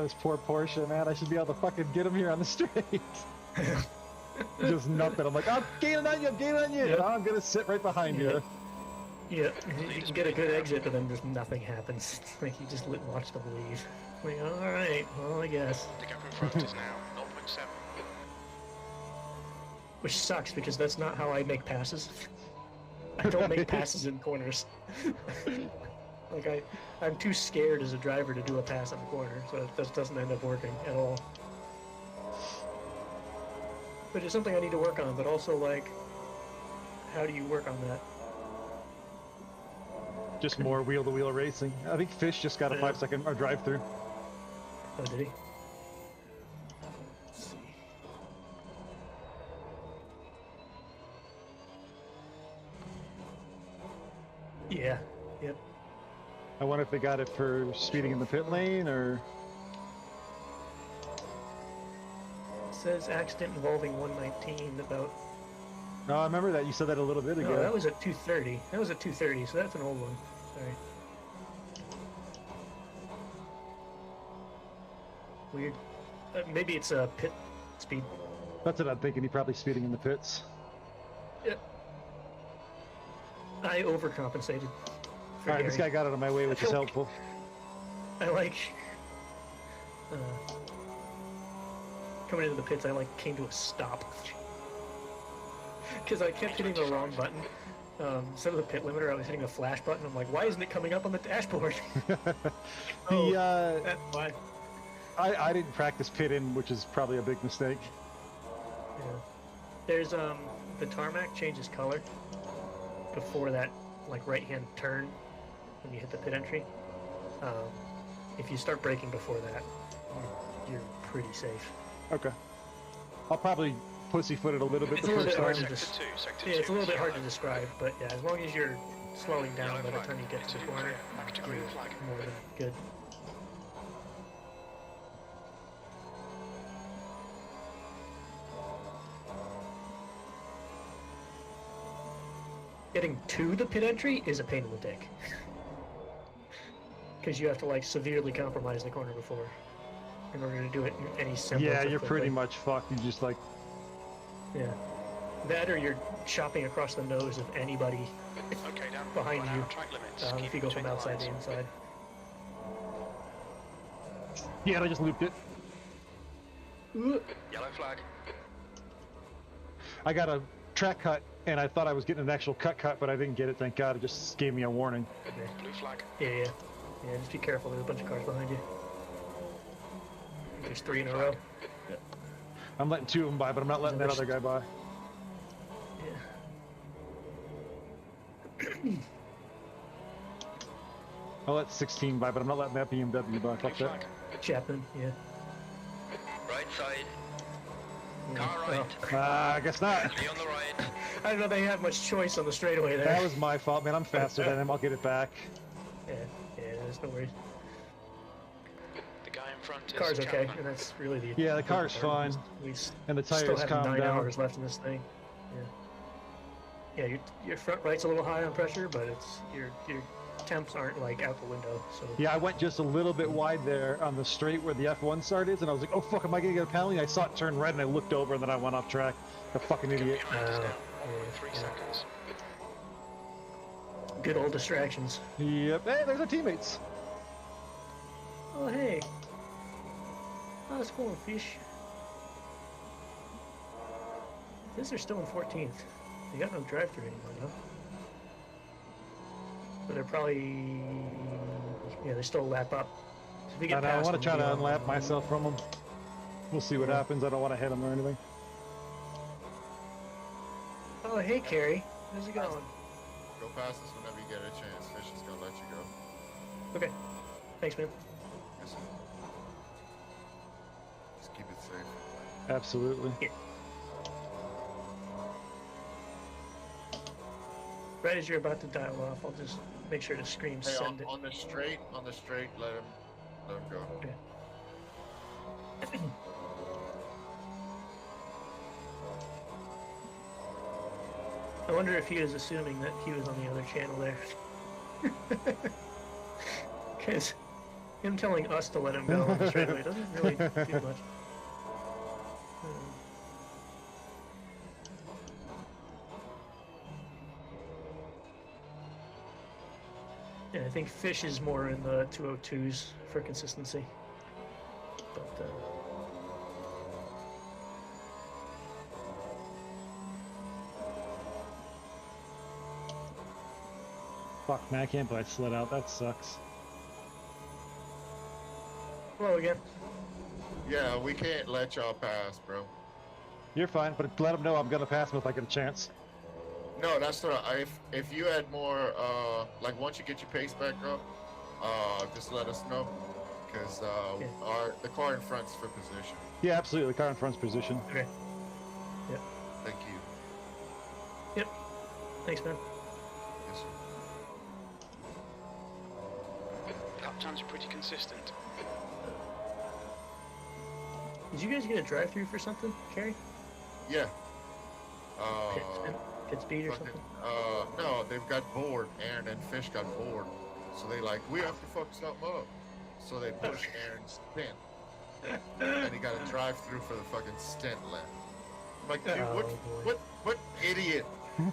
S1: This poor Porsche, man. I should be able to fucking get him here on the straight. Just nothing. I'm like, I'm gaining on you, I'm gaining on you.
S4: Yep.
S1: And I'm gonna sit right behind you.
S4: Yeah, you can get a good exit, but then just nothing happens. Like you just watch them leave. Like, all right, well, I guess.
S3: The gap in front is now 0.7.
S4: Which sucks because that's not how I make passes. I don't make passes in corners. Like I'm too scared as a driver to do a pass on the corner, so it just doesn't end up working at all. Which is something I need to work on, but also like, how do you work on that?
S1: Just more wheel-to-wheel racing. I think Fish just got a 5-second drive-through.
S4: Oh, did he? Let's see. Yeah. Yep.
S1: I wonder if they got it for speeding in the pit lane, or...
S4: It says accident involving 119 about...
S1: No, I remember that. You said that a little bit ago.
S4: No, that was at 230. That was at 230, so that's an old one. Sorry. Weird. Maybe it's a pit speed.
S1: That's what I'm thinking. He probably speeding in the pits.
S4: Yep. I overcompensated. For
S1: Alright, this guy
S4: Gary.
S1: got out of my way, which is helpful.
S4: I like... coming into the pits, I like came to a stop. Because I kept hitting the wrong button. Instead of the pit limiter, I was hitting a flash button. I'm like, why isn't it coming up on the dashboard? That's why.
S1: I didn't practice pit in, which is probably a big mistake.
S4: Yeah. There's the tarmac changes color before that like right hand turn when you hit the pit entry. If you start braking before that, you're pretty safe.
S1: Okay. I'll probably pussyfoot it a little bit
S4: It's
S1: the
S4: a little
S1: first
S4: bit hard
S1: time.
S4: to
S3: Sector
S4: yeah, it's a little bit hard to
S3: 0.
S4: describe, but yeah, as long as you're slowing down
S3: Yellow
S4: by the
S3: flag.
S4: time you get to the corner,
S3: Back to
S4: you're
S3: green flag.
S4: more than good. Getting to the pit entry is a pain in the dick. Because you have to like severely compromise the corner before in order to do it in any semblance
S1: Yeah,
S4: of
S1: you're
S4: quickly.
S1: pretty much fucked. You just like...
S4: Yeah. That or you're chopping across the nose of anybody
S3: Okay, down.
S4: behind
S3: Run
S4: you,
S3: out track limits.
S4: if
S3: Keep
S4: you go
S3: between
S4: from
S3: the
S4: outside
S3: lines.
S4: to inside.
S1: Yeah, I just looped it.
S3: Yellow flag.
S1: I got a track cut, and I thought I was getting an actual cut, but I didn't get it, thank God. It just gave me a warning.
S3: Blue flag.
S4: Yeah, just be careful, there's a bunch of cars behind you. There's 3 in a row.
S1: I'm letting 2 of them by, but I'm not letting that other guy by.
S4: Yeah.
S1: I'll let 16 by, but I'm not letting that BMW by. Fuck that.
S4: Chapman, yeah.
S3: Right side.
S4: Yeah.
S3: Car right.
S1: I guess not.
S3: Be on the right.
S4: I don't know they have much choice on the straightaway there.
S1: That was my fault, man. I'm faster than him. I'll get it back.
S4: Yeah, there's no worries.
S3: The guy in front is
S4: The car's okay,
S3: Chapman.
S4: and that's really the...
S1: Yeah, the car's fine.
S4: We
S1: And the
S4: still
S1: tires
S4: have
S1: calm
S4: 9
S1: down.
S4: hours left in this thing. Yeah, your front right's a little high on pressure, but it's your temps aren't like out the window. So
S1: Yeah, I went just a little bit wide there on the straight where the F1 start is, and I was like, oh fuck, am I gonna get a penalty? I saw it turn red, and I looked over, and then I went off track. A fucking idiot.
S3: Down.
S4: yeah.
S3: 3 seconds.
S4: Good old distractions.
S1: Yep. Hey, there's our teammates.
S4: Oh hey, how's it going, fish? Says they're still in 14th. They got no drive-through anymore, though. But they're probably... Yeah, they're still a lap up. If we get
S1: And I
S4: past
S1: want
S4: him,
S1: to try to
S4: we'll be on.
S1: unlap myself from him. We'll see what
S4: Yeah.
S1: happens. I don't want to hit him or anything.
S4: Oh, hey, Carrie. How's it going?
S5: Go past us whenever you get a chance. Fish is gonna let you go.
S4: Okay. Thanks, man.
S5: Yes, sir. Just keep it safe.
S1: Absolutely.
S4: Right as you're about to dial off, I'll just make sure to scream
S5: Hey,
S4: send it.
S5: on the straight, let him go.
S4: Okay. I wonder if he was assuming that he was on the other channel there. Because him telling us to let him go on the straightaway doesn't really do much. Yeah, I think Fish is more in the 202s for consistency. But,
S1: Fuck, man, I can't believe I slid out. That sucks.
S4: hello again.
S5: Yeah, we can't let y'all pass, bro.
S1: You're fine, but let him know I'm gonna pass him if I get a chance.
S5: No, that's what if you had more like once you get your pace back up, just let us know, because the car in front's for position.
S1: Yeah, absolutely. Car in front's position.
S4: Okay. Yep.
S5: Thank you.
S4: Yep. Thanks, man.
S5: Yes, sir.
S3: Lap times are pretty consistent.
S4: Did you guys get a drive-through for something, Carrie?
S5: Yeah.
S4: Pit speed or
S5: Fucking,
S4: something?
S5: no, they've got bored. Aaron and Fish got bored, so they like, we have to fuck something up. So they push Aaron's stint, and he got a drive-through for the fucking stint left. I'm like, dude, what idiot?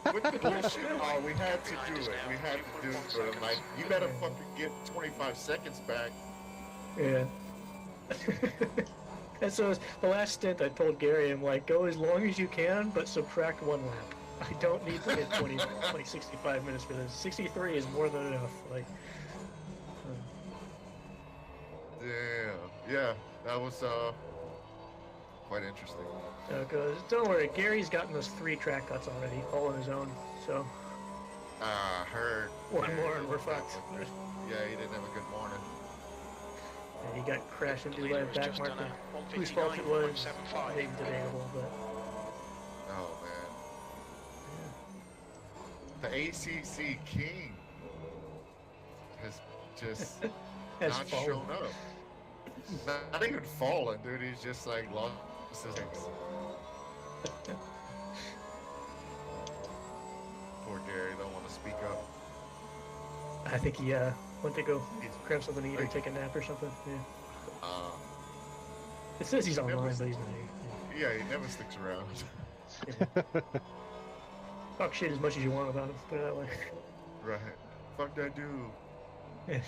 S5: What bullshit? Oh, we had to do it. We had to do it. I'm like, you better fucking get 25 seconds back.
S4: Yeah. And so the last stint I told Gary, I'm like, go as long as you can, but subtract 1 lap. I don't need to get 65 minutes for this. 63 is more than enough. Like,
S5: Yeah, that was quite interesting.
S4: goes, don't worry, Gary's gotten those 3 track cuts already, all on his own, so
S5: Heard.
S4: one more and we're fucked.
S5: Yeah, he didn't have a good morning.
S4: And he got crashed into by
S3: Leader
S4: a
S3: has
S4: back
S3: just done
S4: marker.
S3: a
S4: Whose fault it was,
S3: 159.75.
S4: maybe debatable, but
S5: Oh man. The ACC king has just
S4: has
S5: not
S4: fallen.
S5: shown up. Not even fallen, dude. He's just like lost his eggs. Poor Gary, don't want to speak up.
S4: I think he went to go grab something to eat or take a nap or something. Yeah. It says he's online, but he's not here.
S5: Yeah, he never sticks around.
S4: Yeah. Talk shit as much as you want about him, put it that way.
S5: Right. Fuck that dude.
S4: Yeah.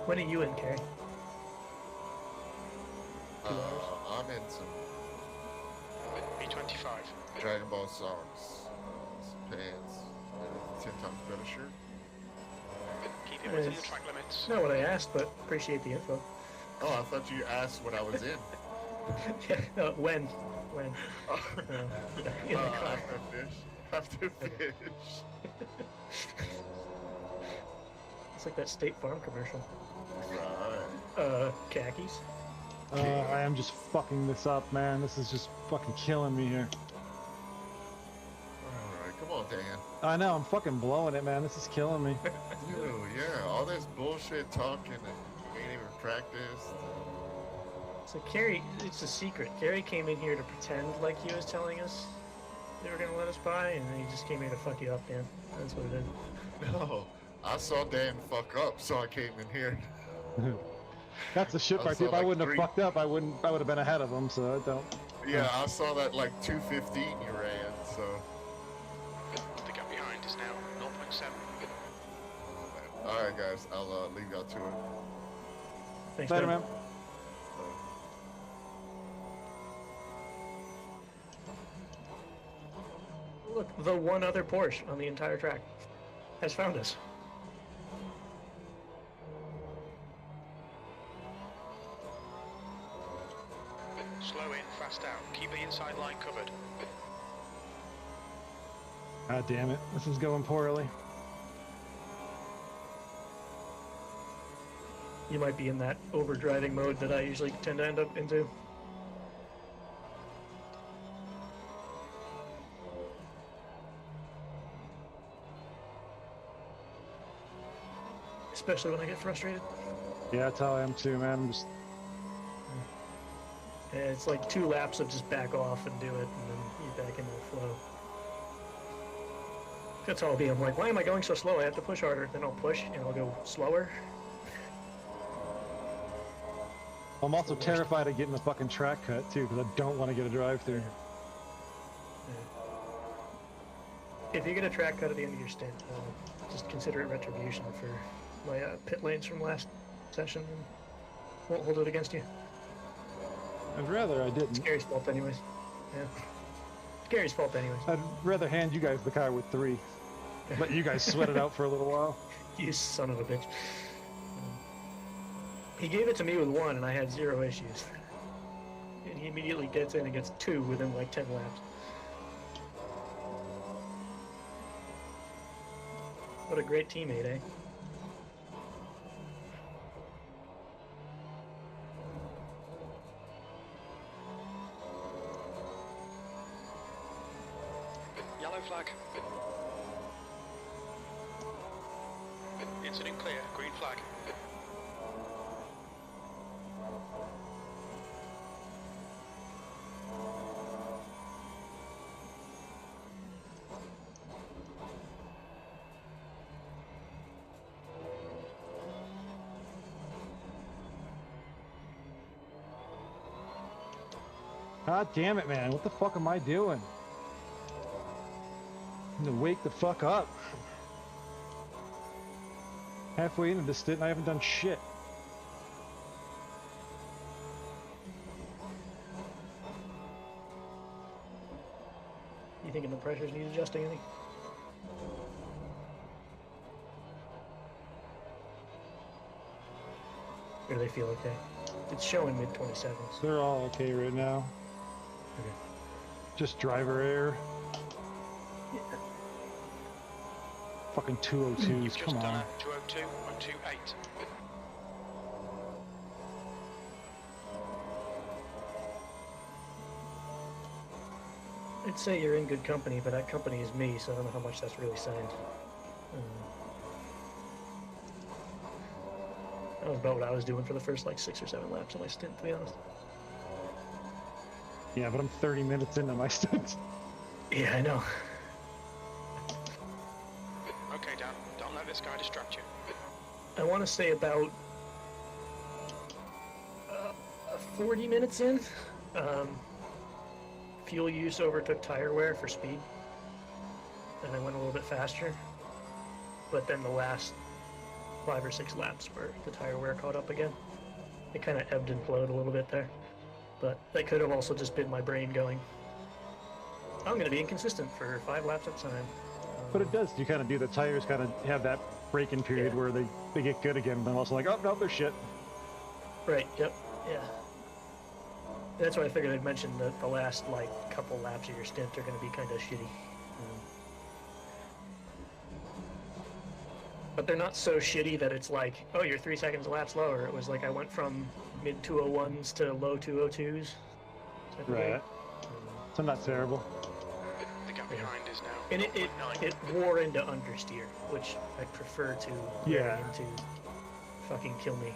S4: When are you in, Carrie? 2 hours?
S5: I'm in some
S3: B25.
S5: Dragon Ball socks, some pants, and a 10 times better shirt.
S3: Keep it within the track limits.
S4: Not what I asked, but appreciate the info.
S5: Oh, I thought you asked what I was in.
S4: Yeah, when? In the car.
S5: After fish.
S4: It's like that State Farm commercial.
S5: Right.
S4: Khakis.
S1: I am just fucking this up, man. This is just fucking killing me here.
S5: Alright, come on, Dan.
S1: I know, I'm fucking blowing it, man. This is killing me.
S5: Dude, yeah, all this bullshit talking and we ain't even practiced.
S4: So Carrie, it's a secret. Carrie came in here to pretend like he was telling us they were gonna let us by, and then he just came here to fuck you up, Dan. That's what it is.
S5: No, I saw Dan fuck up, so I came in here.
S1: That's the shit
S5: I
S1: part.
S5: saw
S1: If I
S5: like
S1: wouldn't
S5: 3
S1: have fucked up, I would have been ahead of him, so I don't.
S5: Yeah, I saw that like 2:15 you ran, so.
S3: The gap behind is now 0.7.
S5: Alright guys, I'll leave y'all to it.
S4: Thanks,
S1: Later,
S4: man.
S1: man.
S4: Look, the one other Porsche on the entire track has found us.
S3: Slow in, fast out. Keep the inside line covered.
S1: God damn it, this is going poorly.
S4: You might be in that overdriving mode that I usually tend to end up into. Especially when I get frustrated.
S1: Yeah, that's how I am too, man. I'm just...
S4: Yeah, it's like 2 laps of just back off and do it, and then you're back into the flow. That's all I'll be. I'm like, why am I going so slow? I have to push harder. Then I'll push, and I'll go slower.
S1: I'm also terrified of getting the fucking track cut too, because I don't want to get a drive-through.
S4: Yeah. If you get a track cut at the end of your stint, just consider it retribution for my pit lanes from last session, and won't hold it against you.
S1: I'd rather I
S4: It's
S1: didn't.
S4: Gary's fault anyways. Yeah. It's Gary's fault anyways.
S1: I'd rather hand you guys the car with 3. Let you guys sweat it out for a little while.
S4: You son of a bitch. He gave it to me with 1, and I had 0 issues. And he immediately gets in and gets 2 within like 10 laps. What a great teammate, eh?
S3: Yellow flag. Incident clear. Green flag.
S1: God damn it, man. What the fuck am I doing? I'm gonna wake the fuck up. Halfway into this stint and I haven't done shit.
S4: You thinking the pressures need adjusting any? Or do they feel okay? It's showing mid-27s.
S1: They're all okay right now.
S4: Okay.
S1: Just driver error.
S4: Yeah.
S1: Fucking
S3: You've
S1: 202s,
S3: just
S1: come
S3: done
S1: on.
S3: a 202 and 28.
S4: I'd say you're in good company, but that company is me, so I don't know how much that's really saying. That was about what I was doing for the first like 6 or 7 laps of my stint, to be honest.
S1: Yeah, but I'm 30 minutes into my stint.
S4: Yeah, I know.
S3: Okay, Dan. Don't let this guy distract you.
S4: I want to say about 40 minutes in, fuel use overtook tire wear for speed, and I went a little bit faster. But then the last 5 or 6 laps where the tire wear caught up again. It kind of ebbed and flowed a little bit there. But that could have also just been my brain going, I'm going to be inconsistent for 5 laps at a time.
S1: But it does, you kind of do, the tires kind of have that break-in period where they get good again, but I'm also like, oh, no, they're shit.
S4: Right, yep, yeah. That's why I figured I'd mention that the last, like, couple laps of your stint are going to be kind of shitty. But they're not so shitty that it's like, oh, you're 3 seconds a lap slower. It was like I went from mid-201s to low 202s.
S1: Right. So not terrible.
S3: The gap behind is now
S4: And it
S3: 0.9.
S4: it wore into understeer, which I prefer to
S1: Yeah.
S4: into fucking kill me.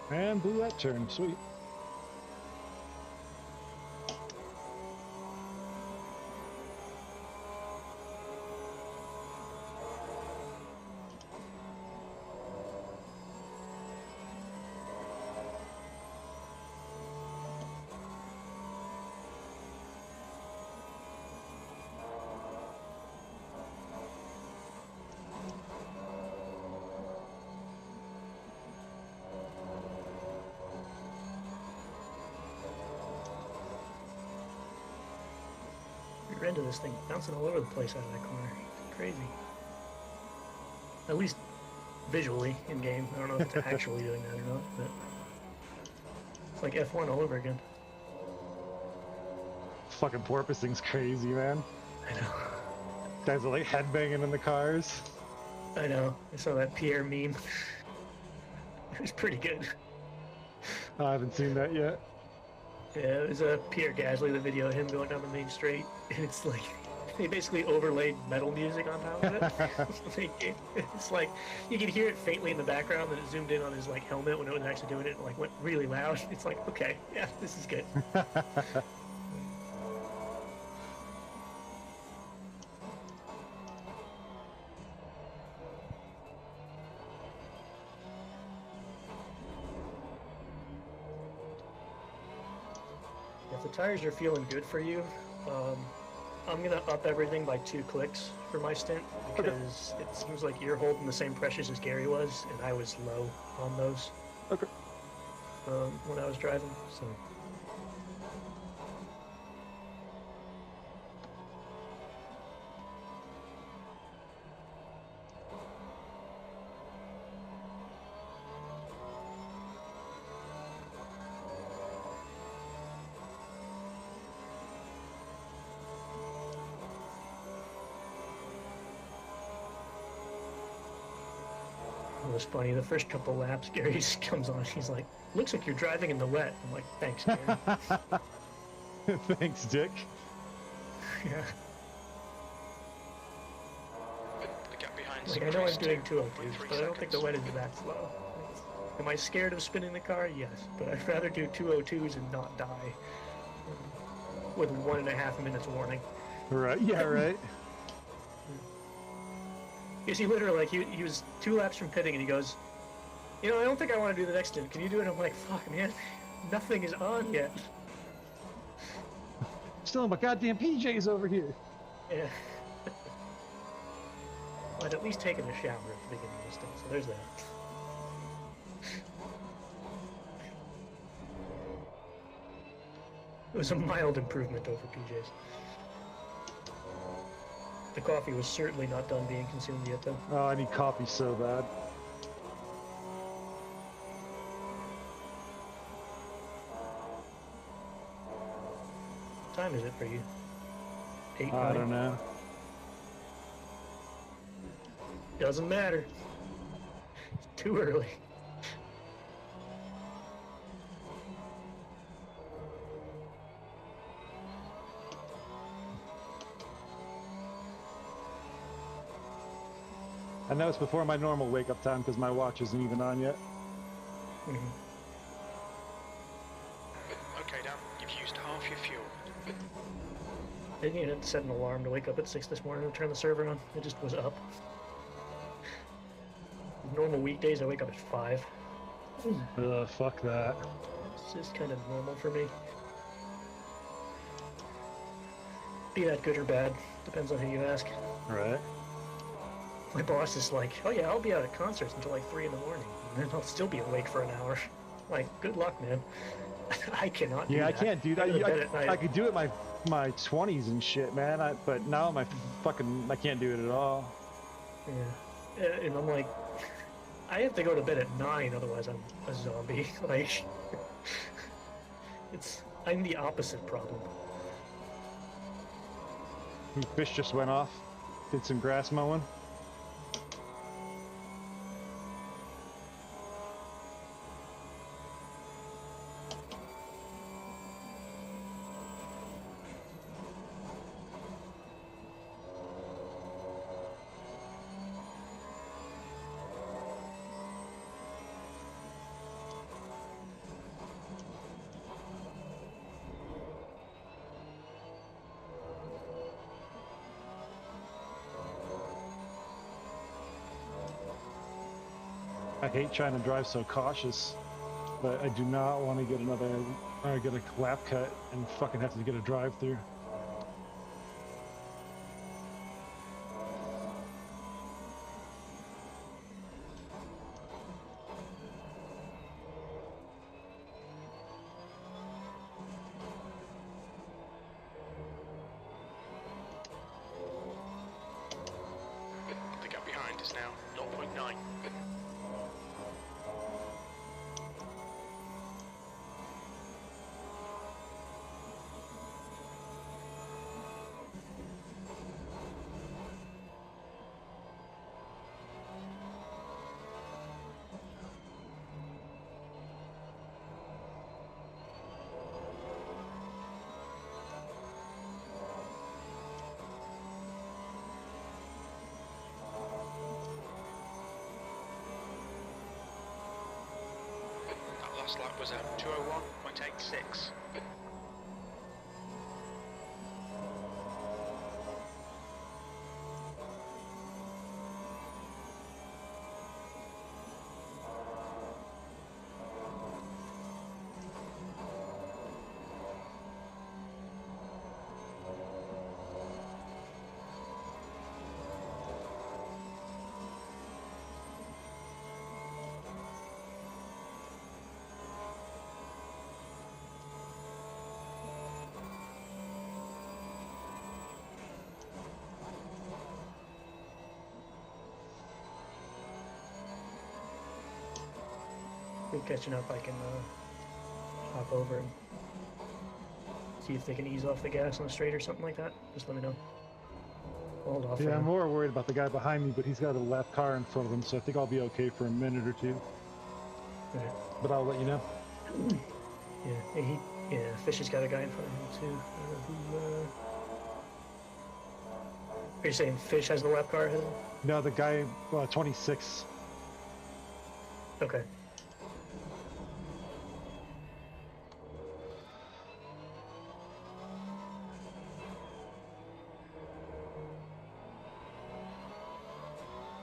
S1: And blew that turn, sweet.
S4: end of this thing bouncing all over the place out of that corner. It's crazy. At least visually in game. I don't know if it's actually doing that or not, but it's like F1 all over again.
S1: Fucking porpoising's crazy, man.
S4: I know.
S1: Guys are like headbanging in the cars.
S4: I know. I saw that Pierre meme. It was pretty good.
S1: I haven't seen that yet.
S4: Yeah, it was a Pierre Gasly, the video of him going down the main straight, and it's like they basically overlaid metal music on top of it. It's like you could hear it faintly in the background, and it zoomed in on his like helmet when it was actually doing it, and like went really loud. It's like, okay, yeah, this is good. If the tires are feeling good for you, I'm gonna up everything by 2 clicks for my stint because it seems like you're holding the same pressures as Gary was, and I was low on those.
S1: Okay.
S4: When I was driving, so. It was funny. The first couple laps, Gary comes on. He's like, "Looks like you're driving in the wet." I'm like, "Thanks, Gary."
S1: Thanks, Dick.
S4: Yeah.
S3: The gap behind
S4: Like I know I'm
S3: increased
S4: doing
S3: to
S4: 202,
S3: 1.3
S4: but I don't think the
S3: seconds.
S4: wet is that slow. Am I scared of spinning the car? Yes, but I'd rather do 202s and not die with 1.5 minutes warning.
S1: Right, yeah, right.
S4: Because he literally, like, he was 2 laps from pitting, and he goes, "You know, I don't think I want to do the next stint. Can you do it?" I'm like, "Fuck, man, nothing is on yet."
S1: Still in my goddamn PJs over here.
S4: Yeah. I'd at least taken a shower at the beginning of the stint, so there's that. It was a mild improvement over PJ's. The coffee was certainly not done being consumed yet, though.
S1: Oh, I need coffee so bad.
S4: What time is it for you? 8,
S1: I
S4: 9?
S1: don't know.
S4: Doesn't matter. It's too early.
S1: I know it's before my normal wake-up time because my watch isn't even on yet.
S4: Mhm.
S3: Okay, Dan, you've used half your fuel.
S4: I didn't even have to set an alarm to wake up at 6 this morning and turn the server on. It just was up. Normal weekdays, I wake up at 5.
S1: Ugh, fuck that.
S4: It's just kind of normal for me. Be that good or bad, depends on who you ask.
S1: Right.
S4: My boss is like, "Oh yeah, I'll be out at concerts until like 3 in the morning, and then I'll still be awake for an hour." Like, good luck, man. I cannot do
S1: Yeah, I
S4: that.
S1: can't do that.
S4: go to bed at night.
S1: I could do it my 20s and shit, man. But now my fucking, I can't do it at all.
S4: Yeah. And I'm like, I have to go to bed at 9, otherwise I'm a zombie. Like, I'm the opposite problem.
S1: Fish just went off. Did some grass mowing. I hate trying to drive so cautious, but I do not want to get get a lap cut and fucking have to get a drive-through.
S3: 2.9. Last lap was 201.86.
S4: If you're catching up, I can hop over and see if they can ease off the gas on the straight or something like that. Just let me know. Hold off.
S1: Yeah, I'm more worried about the guy behind me, but he's got a left car in front of him, so I think I'll be okay for a minute or two.
S4: Okay.
S1: But I'll let you know.
S4: Yeah, Fish has got a guy in front of him too. Are you saying Fish has the lap car ahead of him?
S1: No, the guy, 26.
S4: Okay.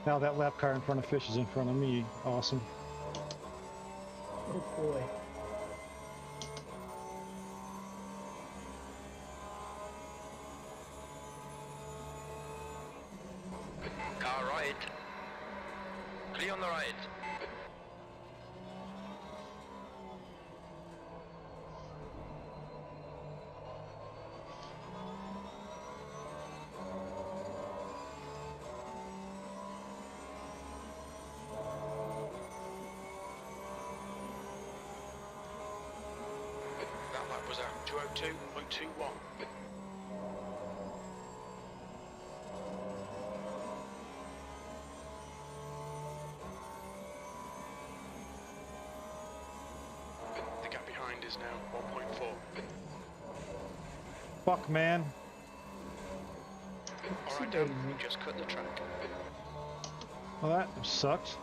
S1: Now that lap car in front of Fish is in front of me. Awesome.
S4: Oh boy.
S3: Car right. Clear on the right. That lap was 202.21. The gap behind is now 1.4.
S1: Fuck, man.
S3: Alright, Dan, you just cut the track.
S1: Well, that sucked.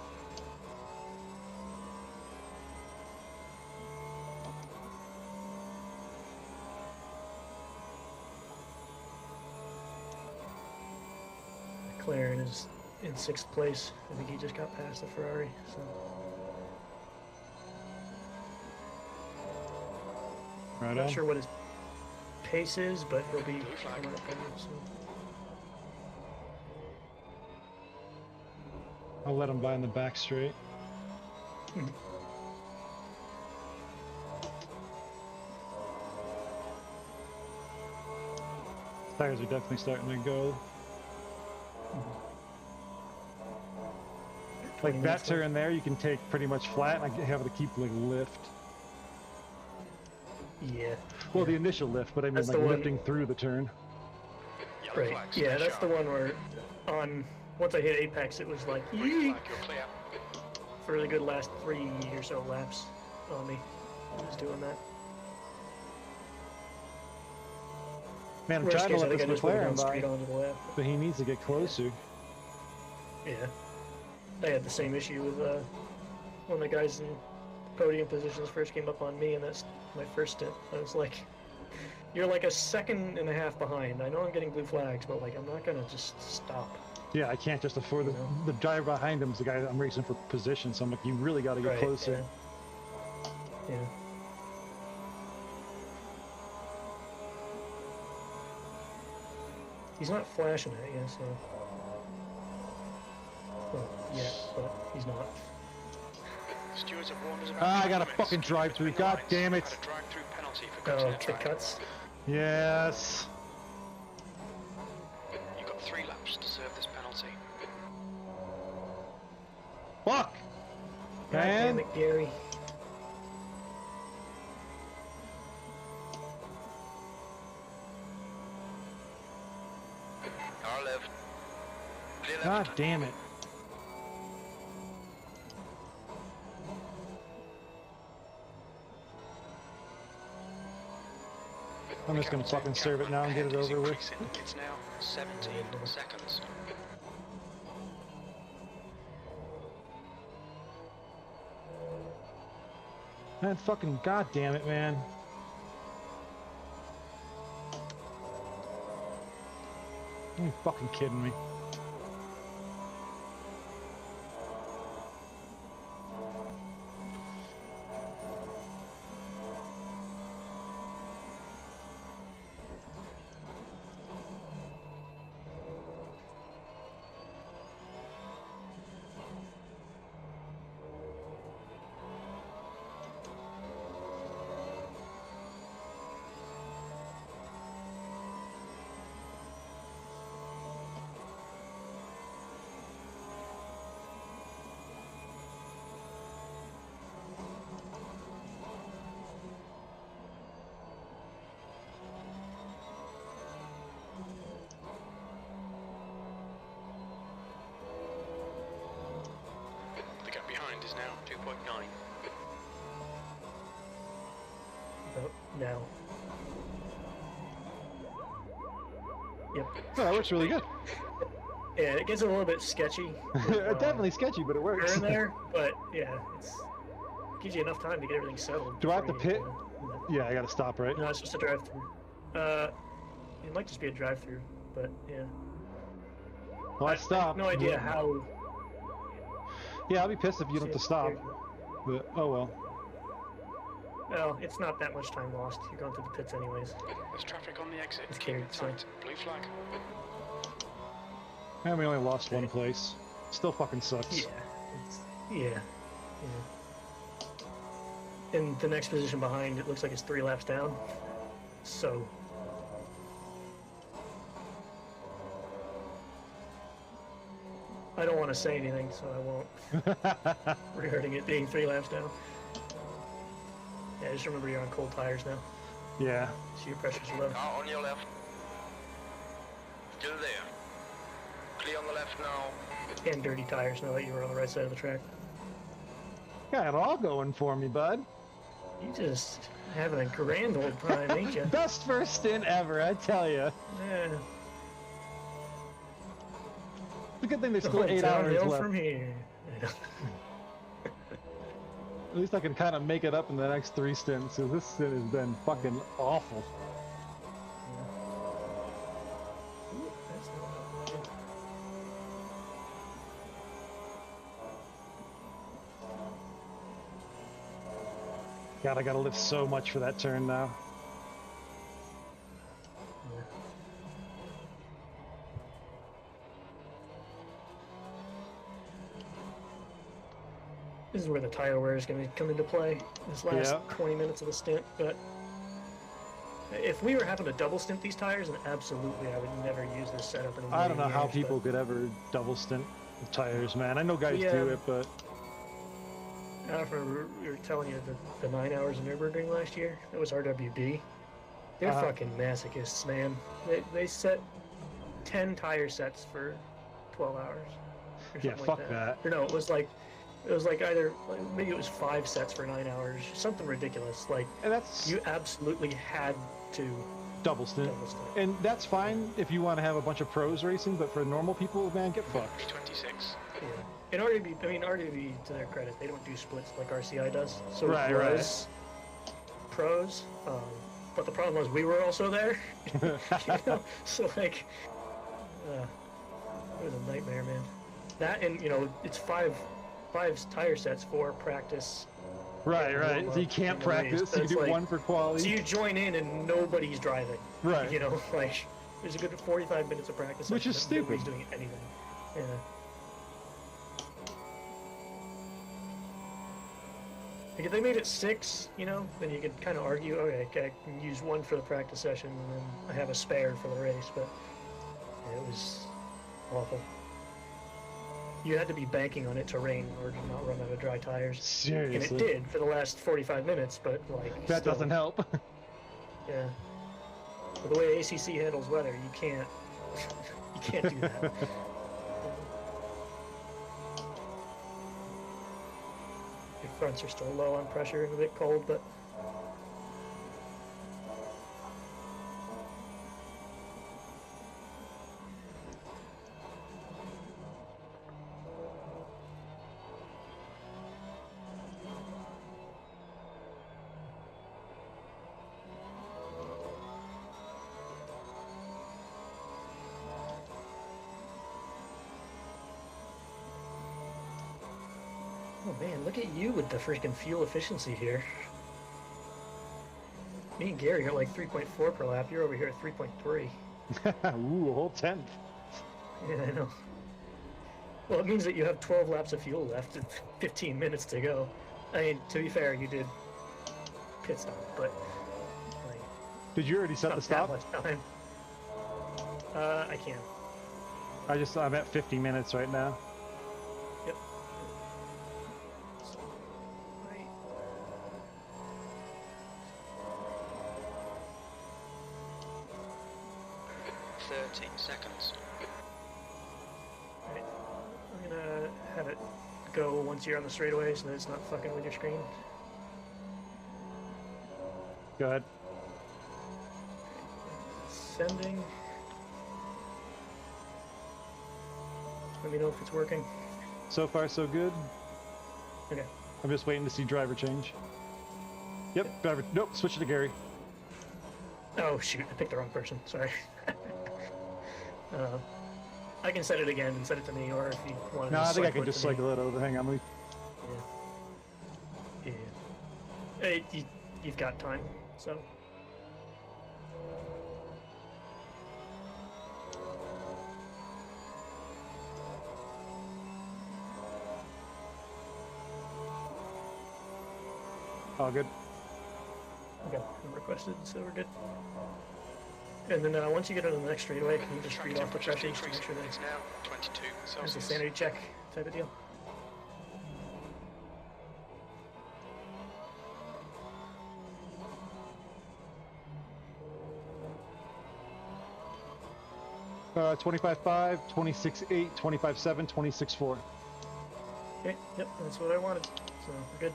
S4: McLaren is in 6th place. I think he just got past the Ferrari. So
S1: Right
S4: not
S1: on.
S4: sure what his pace is, but he'll be
S3: Blue flag.
S4: coming up on him soon.
S1: I'll let him by in the back straight. Tires are definitely starting to go. Like
S4: 20
S1: that
S4: minutes
S1: turn there, you can take pretty much flat, and I have to keep like lift.
S4: Yeah.
S1: Well, the initial lift, but I mean
S4: That's
S1: like
S4: the one-
S1: lifting through the turn.
S3: Yellow
S4: Right.
S3: flag,
S4: Yeah,
S3: stay
S4: that's the
S3: sharp.
S4: one where on once I hit apex, it was like
S3: Green
S4: yeet
S3: flag, you're clear.
S4: for the good last 3 or so laps on me. I was doing that.
S1: Man, I'm
S4: Worst
S1: trying to
S4: case, I
S1: let
S4: think
S1: this
S4: I just would have gone
S1: McLaren
S4: straight
S1: by,
S4: onto the left.
S1: but he needs to get closer.
S4: Yeah. I had the same issue with when the guys in podium positions first came up on me, and that's my first stint. I was like, you're like a second and a half behind. I know I'm getting blue flags, but like I'm not gonna just stop.
S1: Yeah, I can't just afford
S4: You know?
S1: the driver behind him is the guy that I'm racing for position, so I'm like, you really got to get
S4: Right,
S1: closer.
S4: Yeah. He's not flashing at you, so. Well, yeah, but he's not.
S3: Stewards have warned us about
S1: Ah, I
S3: track
S1: got a
S3: limits.
S1: fucking
S3: Keep
S1: drive-through.
S3: between the
S1: God
S3: lines.
S1: damn it.
S3: Had a drive-through penalty for
S4: Oh,
S3: cutting the
S4: kick
S3: track.
S4: cuts.
S1: Yes.
S3: You've got 3 laps to serve this penalty.
S1: Fuck!
S4: God damn
S1: Man!
S4: it, Gary.
S3: Car left. Clear left.
S1: God damn it. I'm just gonna fucking serve it now and get it over with.
S3: It's now 17 seconds.
S1: Man, fucking goddamn it, man. Are you fucking kidding me?
S3: The gap behind is now 2.9.
S4: Oh, now. Yep.
S1: Oh, that looks really good.
S4: Yeah, it gets a little bit sketchy.
S1: Definitely sketchy, but it
S4: Here
S1: works.
S4: and there, but yeah, it gives you enough time to get everything settled.
S1: Do I have to
S4: before you,
S1: pit? Yeah, I gotta stop, right?
S4: No, it's just a drive-through. It might just be a drive-through, but yeah.
S1: Well, I
S4: I have
S1: stopped.
S4: no idea how.
S1: Yeah, I'll be pissed if you don't have to stop. But, oh well.
S4: Well, it's not that much time lost. You're going through the pits anyways.
S3: There's traffic on the exit.
S4: It's
S3: Keep
S4: carried,
S3: it
S4: so-
S3: tight. Blue flag.
S1: And we only lost one place. Still fucking sucks.
S4: Yeah. Yeah. In the next position behind, it looks like it's 3 laps down. So. I don't want to say anything, so I won't regarding it being 3 laps down. Yeah, just remember you're on cold tires now,
S1: Yeah.
S4: so your pressure's low.
S3: Car on your left. Still there. Clear on the left now.
S4: And dirty tires now that you were on the right side of the track.
S1: Got it all going for me, bud.
S4: You just having a grand old time, ain't you?
S1: Best first stint ever, I tell you.
S4: Yeah.
S1: It's a good thing there's still
S4: Going
S1: 8 hours
S4: downhill
S1: left.
S4: from here.
S1: At least I can kind of make it up in the next 3 stints, because this stint has been fucking awful.
S4: Ooh, that's not good.
S1: God, I gotta lift so much for that turn now.
S4: Yeah. This is where the tire wear is going to come into play. This last
S1: Yeah.
S4: 20 minutes of the stint, but if we were having to double stint these tires, then absolutely I would never use this setup in a
S1: I don't know
S4: million
S1: how
S4: years,
S1: people
S4: but
S1: could ever double stint with tires, man. I know guys
S4: Yeah.
S1: do it, but
S4: I remember we were telling you the 9 hours of Nürburgring last year. It was RWB. They're
S1: Uh-huh.
S4: fucking masochists, man. They set 10 tire sets for 12 hours. Or
S1: yeah,
S4: something
S1: fuck
S4: like
S1: that.
S4: Or no, it was like either maybe it was 5 sets for 9 hours, something ridiculous. Like
S1: And that's
S4: you absolutely had to
S1: double stint.
S4: double stint.
S1: And that's fine if you want to have a bunch of pros racing, but for normal people, man, get fucked.
S3: B26.
S4: Yeah. And RWB, to their credit, they don't do splits like RCI does. So
S1: Right,
S4: it
S1: right.
S4: was pros. But the problem was we were also there. You know? So like, it was a nightmare, man. That and it's five tire sets for practice.
S1: Right,
S4: Yeah,
S1: right.
S4: well,
S1: So you can't
S4: in the race,
S1: practice. You
S4: that's
S1: do
S4: like-
S1: one for quality.
S4: So you join in and nobody's driving.
S1: Right.
S4: Like there's a good 45 minutes of practice.
S1: Which is
S4: session and nobody's
S1: stupid.
S4: doing anything. Yeah. Like if they made it 6, then you could kind of argue, okay, I can use one for the practice session and then I have a spare for the race, but yeah, it was awful. you had to be banking on it to rain in order to not run out of dry tires.
S1: Seriously.
S4: And it did for the last 45 minutes, but like
S1: That
S4: still,
S1: doesn't help.
S4: Yeah. But the way ACC handles weather, you can't you can't do that. Your fronts are still low on pressure and a bit cold, but oh man, look at you with the freaking fuel efficiency here. Me and Gary are like 3.4 per lap. You're over here at 3.3.
S1: Ooh, a whole 10th.
S4: Yeah, I know. Well, it means that you have 12 laps of fuel left and 15 minutes to go. I mean, to be fair, you did pit stop, but like,
S1: Did you already set
S4: not
S1: the stop?
S4: that much time. I can.
S1: I'm at 50 minutes right now.
S4: Yep. So, right.
S3: 13 seconds.
S4: Right. I'm gonna have it go once you're on the straightaway so that it's not fucking with your screen.
S1: Go ahead.
S4: Sending. Let me know if it's working.
S1: So far, so good.
S4: Okay.
S1: I'm just waiting to see driver change. Yep, driver. Nope, switch it to Gary.
S4: Oh shoot, I picked the wrong person. Sorry. I can set it again and set it to me, or if you want to.
S1: No, I think I can
S4: it
S1: just
S4: to me.
S1: cycle it over. Hang on, let me.
S4: Yeah. Yeah. Hey, you've got time, so.
S1: All good.
S4: Okay, I'm requested, so we're good. And then once you get on the next straightaway, can you just
S3: Track
S4: read off the
S3: temperature
S4: pressures to make sure that
S3: decreasing. It's now 22
S4: it's a
S3: Celsius.
S4: sanity check type of deal?
S1: Uh, 25.5, 26.8, 25.7, 26.4.
S4: Okay, yep, that's what I wanted. So we're good.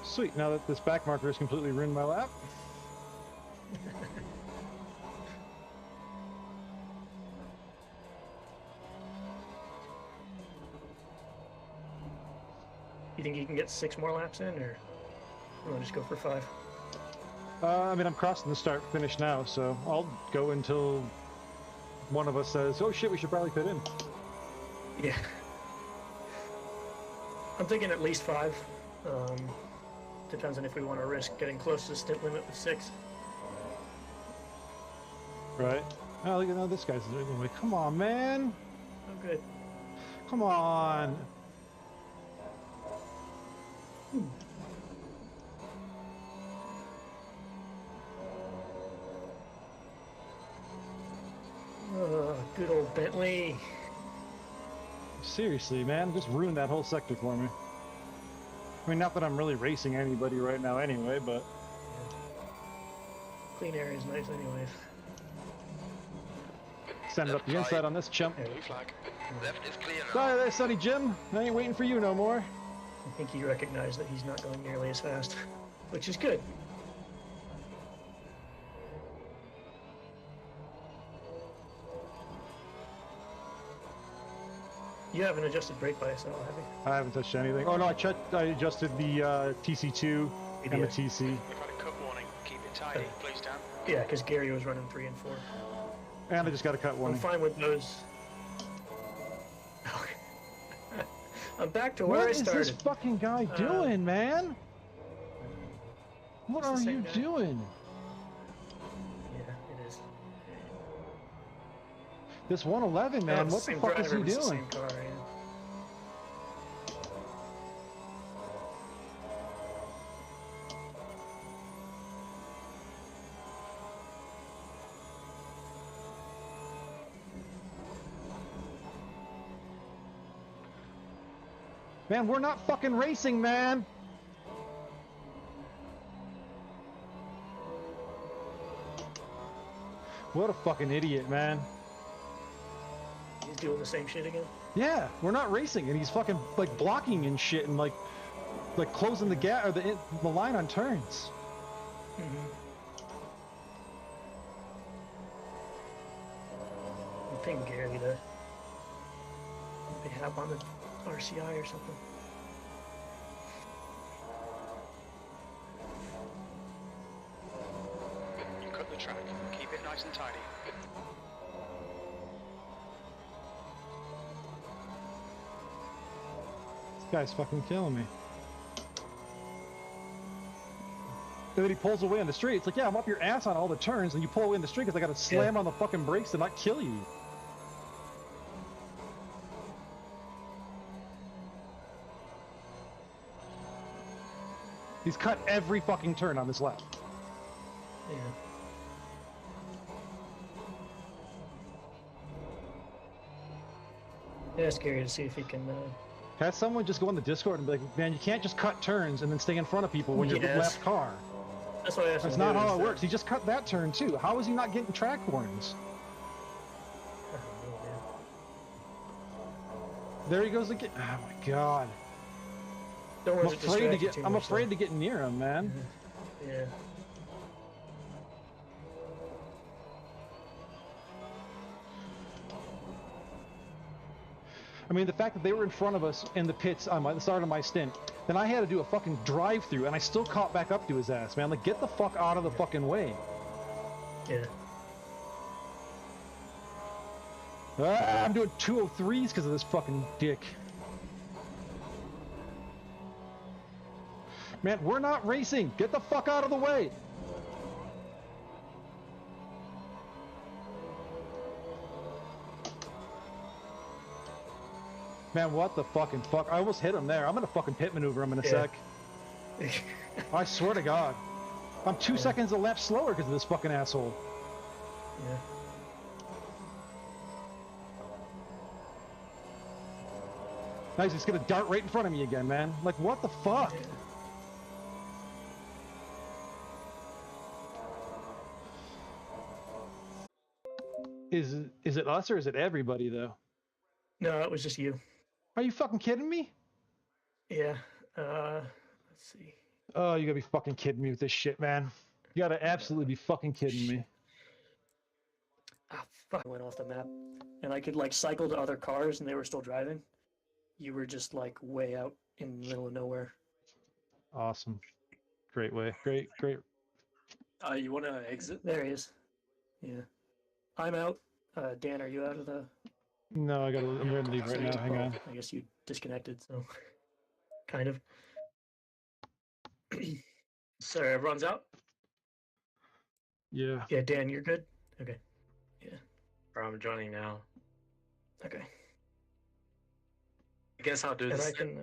S1: Sweet. Now that this back marker has completely ruined my lap.
S4: You think you can get 6 more laps in, or you want to just go for 5?
S1: I mean, I'm crossing the start finish now, so I'll go until one of us says, "Oh shit, we should probably pit in."
S4: Yeah. I'm thinking at least 5. Depends on if we want to risk getting close to the stint limit with 6.
S1: Right. Oh, look at how this guy's doing. Like, come on, man.
S4: Oh, good.
S1: Come on. Good old Bentley. Seriously, man, just ruined that whole sector for me. I mean, not that I'm really racing anybody right now anyway, but...
S4: Clean air is nice anyways.
S1: Send it up the inside on this chump.
S3: Blue flag. Left is clear now.
S1: Sorry there, Sonny Jim. I ain't waiting for you no more.
S4: I think he recognized that he's not going nearly as fast, which is good. You haven't adjusted brake bias at all, have you?
S1: I haven't touched anything. Oh no, I adjusted the TC2 and the
S4: Idiot.
S1: TC.
S3: We've had a cut warning. Keep it tidy, please, Dan.
S4: Yeah, because Gary was running 3 and 4.
S1: And I just got a cut
S4: I'm
S1: warning.
S4: fine with those. I'm back to where
S1: What
S4: I
S1: is
S4: started.
S1: this fucking guy doing, man? What
S4: It's the
S1: are
S4: same
S1: you
S4: guy.
S1: doing?
S4: Yeah, it is.
S1: This 111, man,
S4: it's
S1: what the
S4: same
S1: fuck is
S4: driver,
S1: he
S4: but it's the
S1: doing?
S4: same car, yeah.
S1: Man, we're not fucking racing, man! What a fucking idiot, man.
S4: He's doing the same shit again.
S1: Yeah, we're not racing, and he's fucking, like, blocking and shit, and, like closing the gap, or the line on turns.
S4: I'll ping Gary to maybe hop on the RCI or something.
S3: You cut the track. Keep it nice and tidy.
S1: This guy's fucking killing me. And then he pulls away on the street. It's like, yeah, I'm up your ass on all the turns, and you pull away in the street because I gotta slam on the fucking brakes to not kill you. He's cut every fucking turn on this lap.
S4: Yeah. Yeah, it's scary to see if he can.
S1: Has someone just go on the Discord and be like, man, you can't just cut turns and then stay in front of people when you're the left car.
S4: That's what I asked him.
S1: That's not how it works. He just cut that turn too. How is he not getting track warnings?
S4: I don't know, man.
S1: There he goes again. Oh my god.
S4: Don't
S1: I'm
S4: let it
S1: afraid to
S4: distract you
S1: get.
S4: too
S1: I'm
S4: much,
S1: afraid to get near him, man.
S4: though. Yeah.
S1: I mean, the fact that they were in front of us in the pits on the start of my stint, then I had to do a fucking drive-through, and I still caught back up to his ass, man. Like, get the fuck out of the fucking way.
S4: Yeah.
S1: I'm doing 203s because of this fucking dick. Man, we're not racing. Get the fuck out of the way. Man, what the fucking fuck? I almost hit him there. I'm gonna fucking pit maneuver him in a sec. I swear to God. I'm 2 seconds a lap slower because of this fucking asshole.
S4: Yeah.
S1: Now he's gonna dart right in front of me again, man. Like, what the fuck?
S4: Yeah.
S1: Is it us or is it everybody though?
S4: No, it was just you.
S1: Are you fucking kidding me?
S4: Yeah. Let's see.
S1: Oh, you gotta be fucking kidding me with this shit, man. You gotta absolutely be fucking kidding me.
S4: Ah, fuck. I went off the map. And I could, like, cycle to other cars and they were still driving. You were just, like, way out in the middle of nowhere.
S1: Awesome. Great way. Great.
S2: You want to exit?
S4: There he is. Yeah. I'm out. Dan, are you out of the...
S1: No, I'm ready to leave right now. Hang on.
S4: I guess you disconnected, so... kind of.
S2: So everyone's out?
S1: Yeah.
S4: Yeah, Dan, you're good? Okay. Yeah.
S2: I'm joining now.
S4: Okay.
S2: I guess I'll do
S4: And
S2: this.
S4: I can...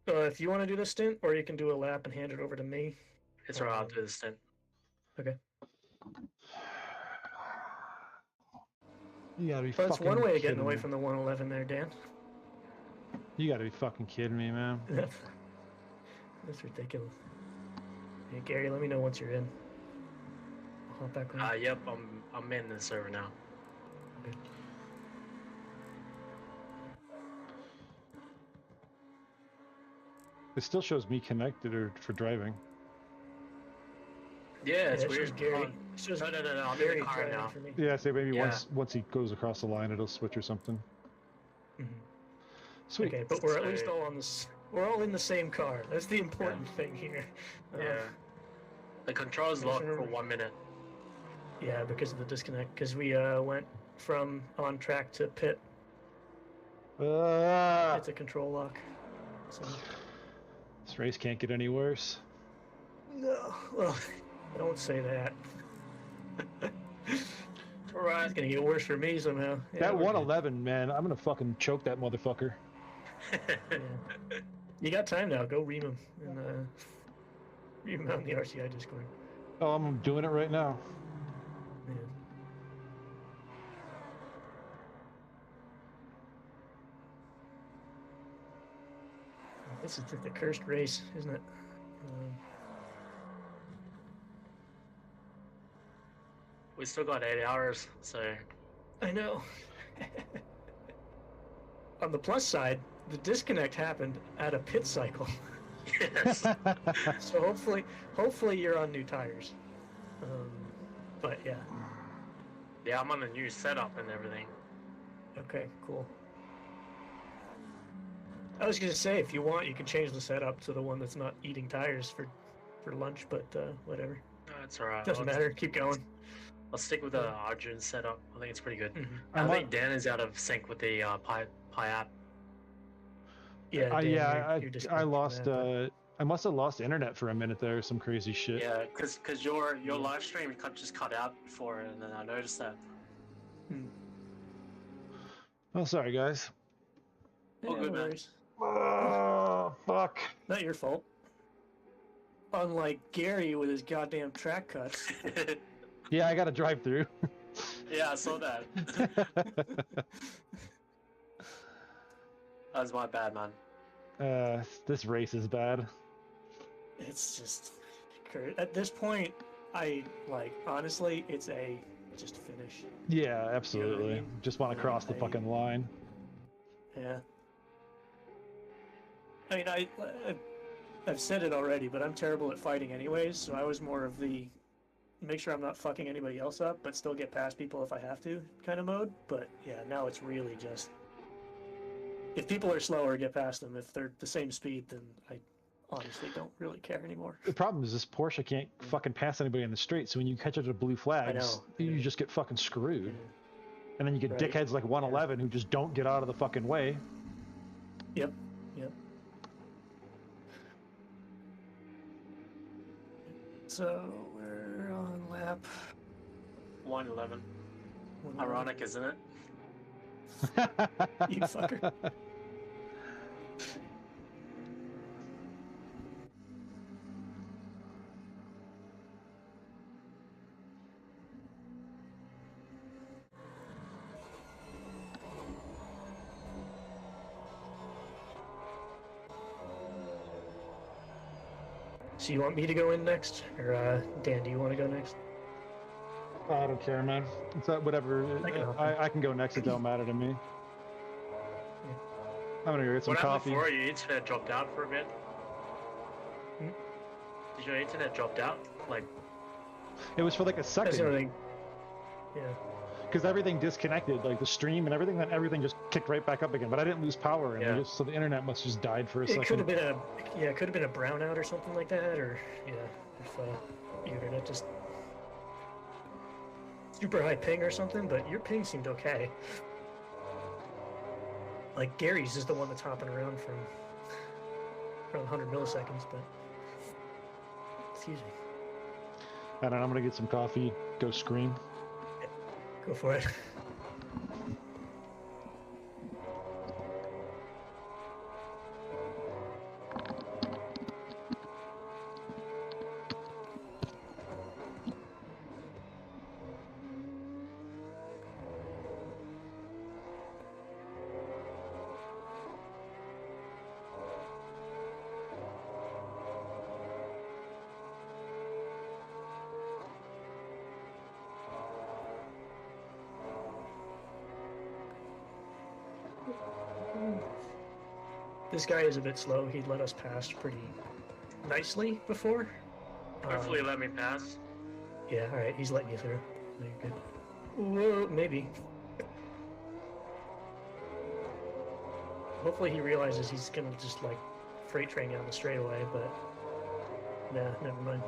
S4: if you want to do the stint, or you can do a lap and hand it over to me.
S2: It's alright, I'll do the stint.
S4: Okay.
S1: You gotta be
S4: Well, that's
S1: fucking
S4: one way of getting
S1: kidding
S4: away
S1: me.
S4: from the 111 there, Dan.
S1: You gotta be fucking kidding me, man.
S4: That's ridiculous. Hey, Gary, let me know once you're in. I'll hop back on.
S2: Yep, I'm in the server now.
S4: Okay.
S1: It still shows me connected or for driving.
S2: Yeah, it's
S4: it shows
S2: weird.
S4: Gary.
S2: Oh,
S4: It shows
S2: no, I'm in
S4: Gary
S2: the car
S4: driving
S2: now.
S4: for me.
S1: Yeah, say maybe
S2: Yeah.
S1: once he goes across the line, it'll switch or something.
S4: Mhm.
S1: Sweet.
S4: Okay, but we're at least
S2: So-
S4: all on this. We're all in the same car. That's the important thing here.
S2: Yeah. The controls locked for 1 minute.
S4: Yeah, because of the disconnect. Because we went from on track to pit. It's a control lock. So
S1: This race can't get any worse.
S4: no, well, don't say that.
S2: Alright.
S4: It's gonna get worse for me somehow. Yeah,
S1: That
S4: we're good.
S1: 111, man, I'm gonna fucking choke that motherfucker.
S4: Yeah. You got time now. Go ream him and ream him on the RCI Discord.
S1: Oh, I'm doing it right now.
S4: Yeah. This is the cursed race, isn't it?
S2: We still got 8 hours, so
S4: I know. On the plus side, the disconnect happened at a pit cycle.
S2: yes.
S4: So hopefully you're on new tires. But yeah.
S2: Yeah, I'm on a new setup and everything.
S4: Okay, cool. I was gonna say, if you want, you can change the setup to the one that's not eating tires for lunch, but whatever.
S2: No, that's alright.
S4: Doesn't matter. Keep going.
S2: I'll stick with the Arjun setup. I think it's pretty good.
S4: Mm-hmm.
S2: I think Dan is out of sync with the Pi app.
S4: Yeah, Dan,
S1: yeah,
S4: you're
S1: I
S4: disconnected
S1: lost.
S4: from that,
S1: I must have lost internet for a minute there. Some crazy shit.
S2: Yeah, because your live stream just cut out before, and then I noticed that.
S1: Oh, sorry, guys.
S4: but-
S2: all
S4: Yeah,
S2: good,
S4: no
S2: man.
S4: worries.
S1: Oh, fuck.
S4: Not your fault. Unlike Gary with his goddamn track cuts.
S1: Yeah, I got to drive through.
S2: Yeah, I saw that. That was my bad, man.
S1: This race is bad.
S4: It's just at this point, honestly, it's just finish.
S1: Yeah, absolutely.
S4: mean?
S1: Just want to cross the fucking line.
S4: Yeah. I mean, I've said it already, but I'm terrible at fighting anyways, so I was more of the make sure I'm not fucking anybody else up, but still get past people if I have to kind of mode. But yeah, now it's really just if people are slower, get past them. If they're the same speed, then I honestly don't really care anymore.
S1: The problem is this Porsche can't fucking pass anybody in the street, so when you catch it at blue flags,
S4: I know.
S1: you just get fucking screwed. And then you get
S4: Right.
S1: dickheads like 111 who just don't get out of the fucking way.
S4: Yep. So we're on lap
S2: 111.
S4: 111.
S2: Ironic, isn't it?
S4: You fucker. So you want me to go in next, or Dan? Do you want to go next?
S1: I don't care, man. It's whatever. I can go next. It don't matter to me. I'm gonna go get some
S2: What
S1: coffee.
S2: happened before your internet dropped out for a bit? Did your internet dropped out? Like,
S1: It was for like a
S4: That's the
S1: second
S4: other thing. Yeah.
S1: because everything disconnected, like the stream and everything. Then everything just kicked right back up again. But I didn't lose power, and
S2: Yeah.
S1: so the internet must just died for a
S4: It could
S1: second.
S4: have been it could have been a brownout or something like that, or if your internet just super high ping or something. But your ping seemed okay. Like Gary's is the one that's hopping around from around 100 milliseconds, but excuse me.
S1: I don't know. I'm gonna get some coffee. Go scream.
S4: Go for it. This guy is a bit slow. He let us pass pretty nicely before.
S2: hopefully let me pass.
S4: Yeah, alright, he's letting you through. No, you're good. Whoa, maybe. Hopefully he realizes he's gonna just like freight train down the straightaway, but nah, never mind.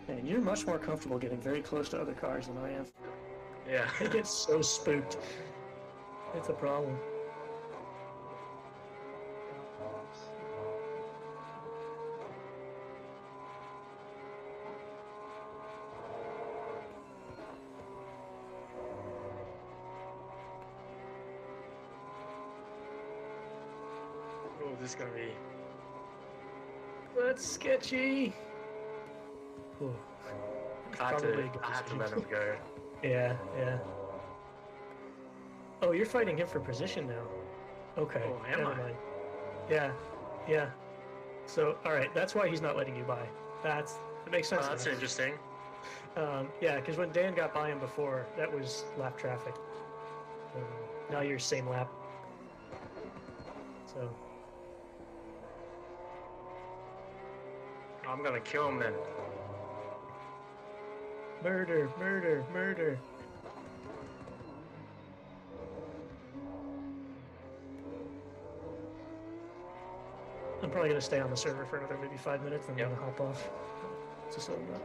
S4: Man, you're much more comfortable getting very close to other cars than I am.
S2: Yeah.
S4: I get so spooked. It's a problem.
S2: Oh, this is gonna be
S4: That's sketchy. Ooh.
S2: I had
S4: Probably a
S2: to,
S4: good
S2: I had to
S4: decision.
S2: let him go.
S4: Yeah, yeah. Oh, you're fighting him for position now. Okay,
S2: Oh, am
S4: never
S2: I?
S4: mind. Yeah, yeah. So, all right, that's why he's not letting you by. That makes sense.
S2: Oh, that's
S4: now.
S2: interesting.
S4: Yeah, because when Dan got by him before, that was lap traffic. Now you're same lap. So,
S2: I'm gonna kill him then.
S4: murder, murder, murder. I'm probably gonna stay on the server for another maybe 5 minutes, and then I'm gonna hop off. Just so I'm not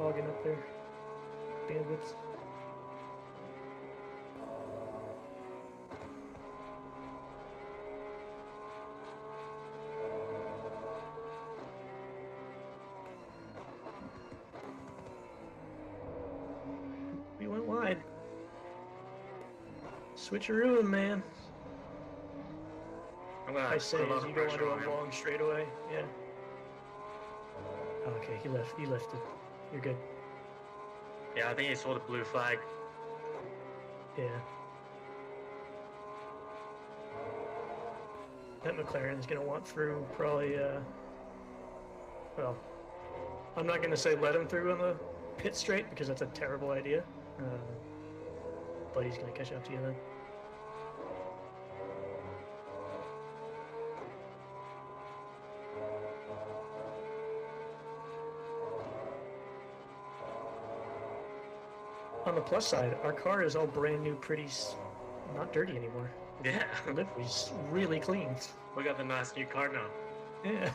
S4: logging up there. Bandwidths. We went wide. Switcheroo, man.
S2: I'm gonna
S4: I say
S2: put a lot
S4: as
S2: of
S4: you go
S2: pressure
S4: onto
S2: on him.
S4: a long straightaway. Yeah. Okay, he left. He lifted. You're good.
S2: Yeah, I think he saw the blue flag.
S4: Yeah. That McLaren's gonna want through probably. Well, I'm not gonna say let him through on the pit straight because that's a terrible idea. But he's gonna catch up to you then. On the plus side, our car is all brand new, pretty, not dirty anymore.
S2: Yeah,
S4: The livery's really clean.
S2: we got the nice new car now.
S4: Yeah.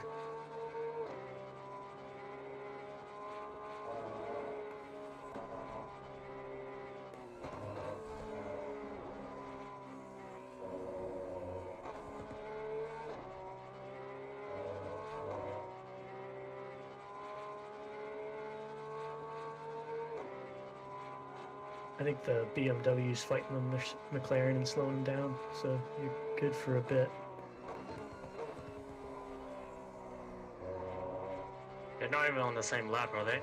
S4: I think the BMW's fighting them, there's McLaren and slowing them down, so you're good for a bit.
S2: They're not even on the same lap, are they?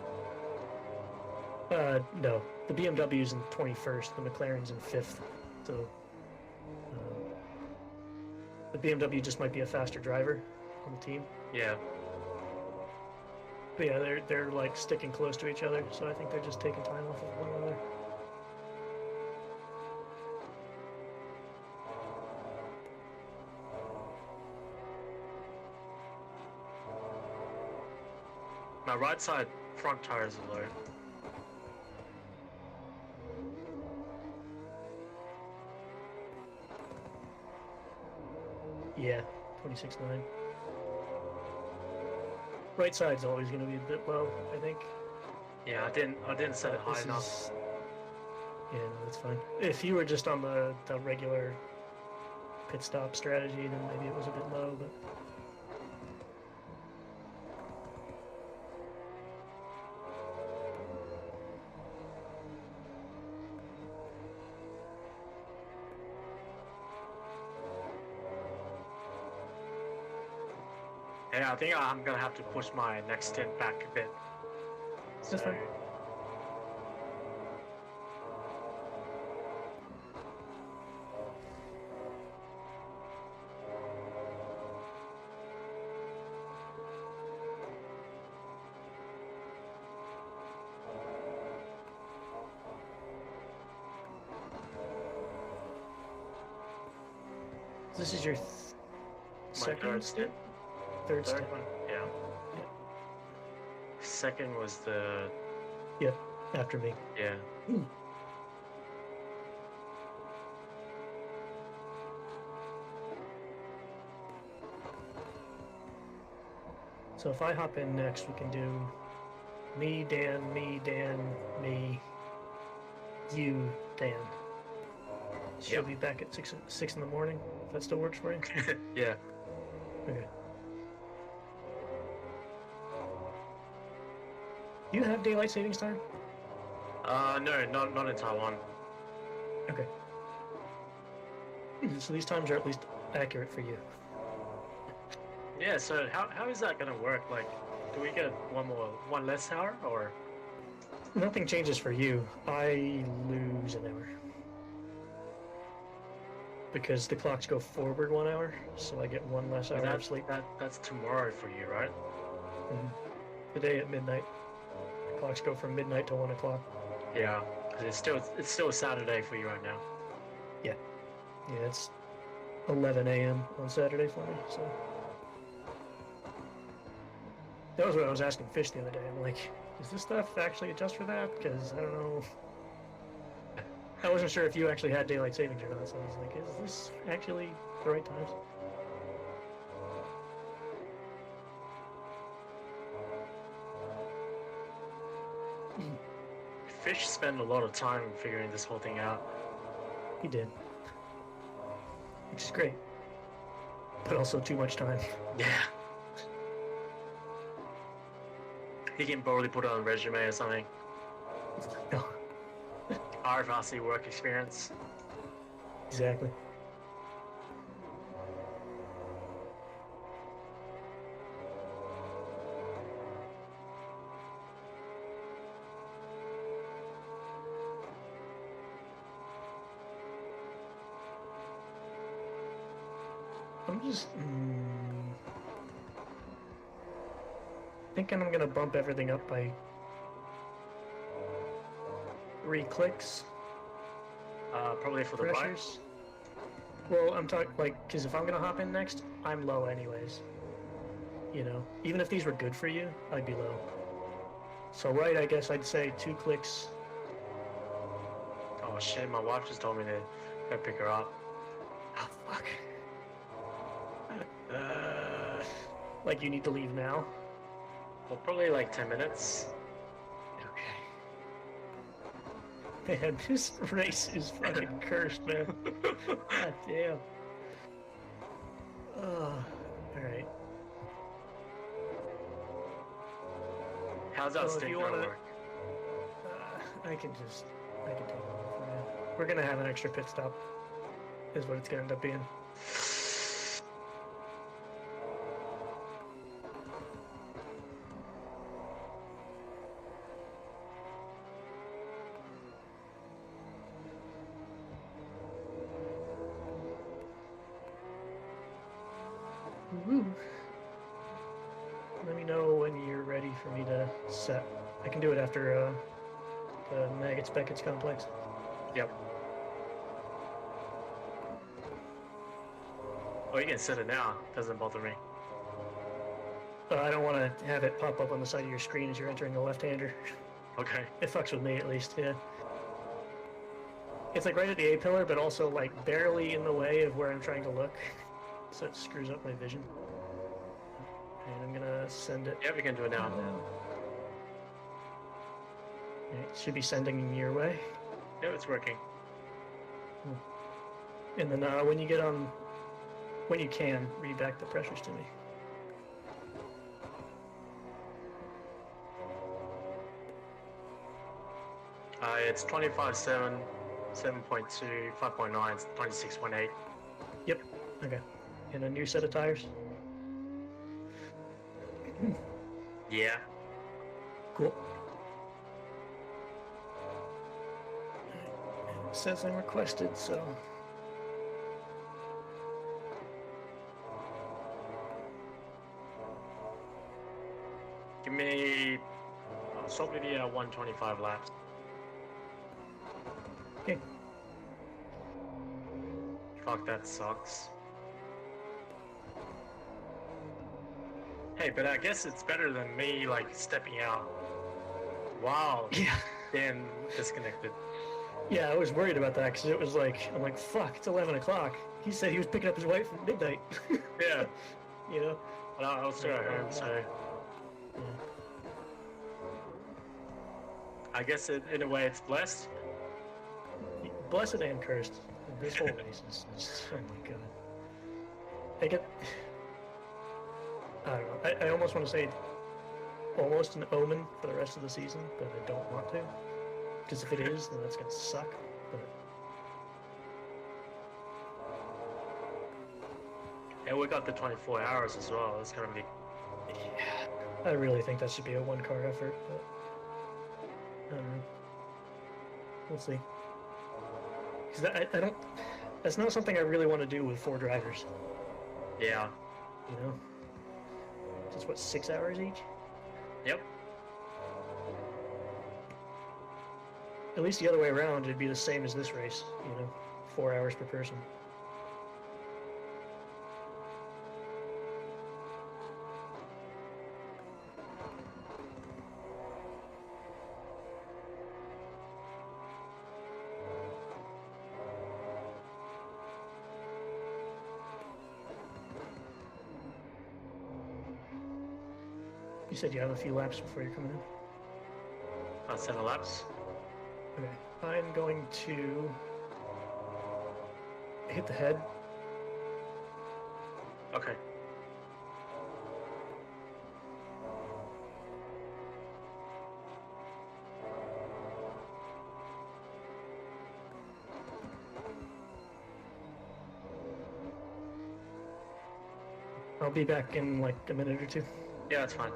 S4: No. The BMW's in 21st, the McLaren's in 5th, so the BMW just might be a faster driver on the team.
S2: Yeah.
S4: But yeah, they're like sticking close to each other, so I think they're just taking time off of one another.
S2: My right side front tires are low.
S4: Yeah, 26.9. Right side's always going to be a bit low, I think.
S2: Yeah, I didn't set it high
S4: This
S2: enough.
S4: is- Yeah, no, that's fine. If you were just on the regular pit stop strategy, then maybe it was a bit low, but...
S2: Yeah, I think I'm gonna have to push my next stint back a bit.
S4: That's fine. This is your second
S2: third.
S4: stint? Third
S2: Third
S4: stint.
S2: one? Yeah. Second was the...
S4: Yep, after me.
S2: Yeah.
S4: So if I hop in next, we can do me, Dan, me, you, Dan. She'll
S2: Yep.
S4: be back at 6 in the morning, if that still works for you.
S2: Yeah.
S4: Okay. Do you have daylight savings time?
S2: No, not in Taiwan.
S4: Okay. So these times are at least accurate for you.
S2: Yeah, so how is that gonna work? Like, do we get one less hour, or?
S4: Nothing changes for you. I lose an hour. Because the clocks go forward 1 hour, so I get one less hour of sleep.
S2: That's tomorrow for you, right?
S4: Today at midnight. The clocks go from midnight to 1 o'clock.
S2: Yeah, 'cause it's still Saturday for you right now.
S4: Yeah, it's 11 a.m. on Saturday for me, so. That was what I was asking Fish the other day. I'm like, does this stuff actually adjust for that? Because I don't know. I wasn't sure if you actually had daylight savings or not, so I was like, is this actually the right times?
S2: Fish spent a lot of time figuring this whole thing out.
S4: He did. Which is great. But also too much time.
S2: Yeah. He can probably put it on a resume or something.
S4: No,
S2: RFRC work experience.
S4: exactly. I'm just thinking I'm gonna bump everything up by 3 clicks.
S2: Probably for the bike.
S4: Pressures. Well, I'm talking like, because if I'm gonna hop in next, I'm low anyways. You know, even if these were good for you, I'd be low. So right, I guess I'd say 2 clicks.
S2: Oh shit, my wife just told me to go pick her up.
S4: Oh fuck. Like you need to leave now.
S2: Well, probably like 10 minutes.
S4: Okay. Man, this race is fucking cursed, man. God damn. Alright.
S2: How's that
S4: Well, if
S2: stick
S4: you
S2: gonna
S4: wanna-
S2: work?
S4: I can take over for now. We're gonna have an extra pit stop, is what it's gonna end up being. Woo. Let me know when you're ready for me to set. I can do it after the Maggots Beckett's complex.
S2: Yep. Oh, you can set it now. Doesn't bother me.
S4: I don't want to have it pop up on the side of your screen as you're entering the left-hander.
S2: Okay.
S4: It fucks with me at least, yeah. It's like right at the A-pillar, but also like barely in the way of where I'm trying to look. So it screws up my vision. And I'm gonna send it.
S2: Yeah, we can do it now.
S4: It should be sending your way.
S2: Yeah, it's working.
S4: And then when you get on, when you can, read back the pressures to me.
S2: It's 25.7, 7.2, 5.9, 26.8.
S4: Yep. Okay. And a new set of tires.
S2: Yeah.
S4: Cool. And it says I'm requested, so.
S2: Give me. Stop with the 125 laps.
S4: Okay.
S2: Fuck, that sucks. Hey, but I guess it's better than me, like, stepping out. Wow.
S4: Yeah.
S2: Then disconnected.
S4: Yeah, I was worried about that because it was like, I'm like, fuck, it's 11 o'clock. He said he was picking up his wife at midnight.
S2: Yeah.
S4: You know?
S2: Well, I was still at home, so. I guess in a way it's blessed.
S4: Blessed and cursed. This whole race is just, oh my god. I don't know. I almost want to say almost an omen for the rest of the season, but I don't want to. Because if it is, then that's going to suck. But
S2: And we got the 24 hours as well. It's gonna be.
S4: I really think that should be a one-car effort, but I don't know. We'll see. Because I don't. That's not something I really want to do with 4 drivers.
S2: Yeah.
S4: You know. Just what, 6 hours each?
S2: Yep.
S4: At least the other way around, it'd be the same as this race. You know, 4 hours per person. You said you have a few laps before you're coming in?
S2: 7 laps.
S4: Okay. I'm going to hit the head.
S2: Okay.
S4: I'll be back in like a minute or two.
S2: Yeah, that's fine.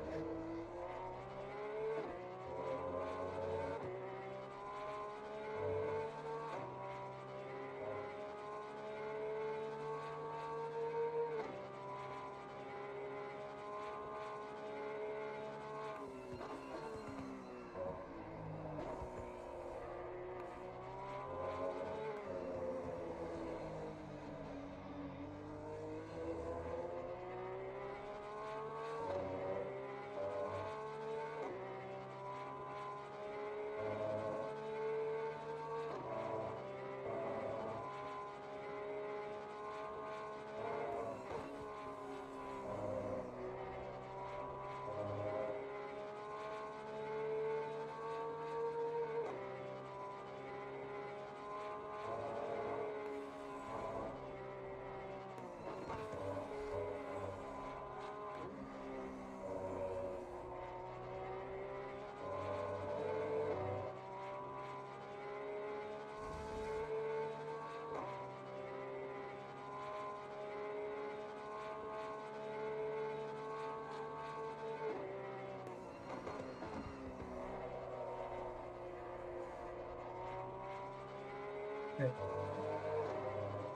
S4: Okay.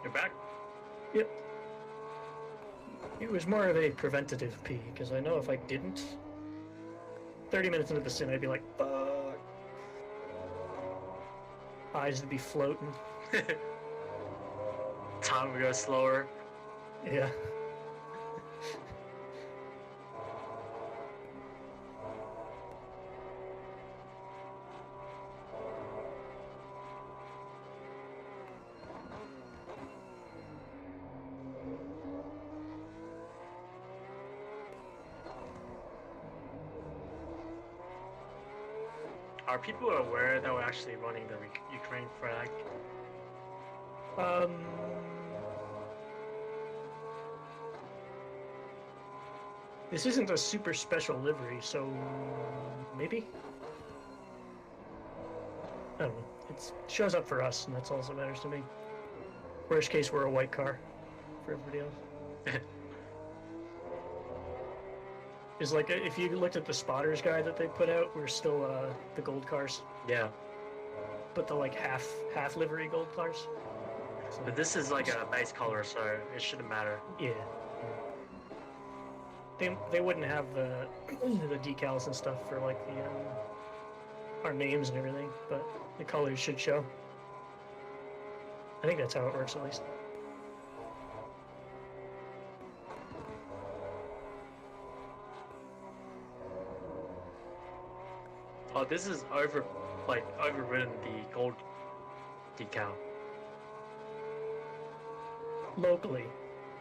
S2: You're back?
S4: Yep. It was more of a preventative pee, because I know if I didn't, 30 minutes into the sim, I'd be like, fuck. Eyes would be floating.
S2: Time would go slower.
S4: Yeah.
S2: Are people aware that we're actually running the Ukraine flag?
S4: This isn't a super special livery, so maybe? I don't know. It shows up for us, and that's all that matters to me. Worst case, we're a white car for everybody else. It's like, if you looked at the spotters guide that they put out, we're still the gold cars,
S2: Yeah.
S4: but the like half livery gold cars. So,
S2: But this is like a base color, so it shouldn't matter.
S4: yeah. They wouldn't have the decals and stuff for like the our names and everything, but the colors should show. I think that's how it works, at least.
S2: Oh, this is overridden the gold decal.
S4: Locally,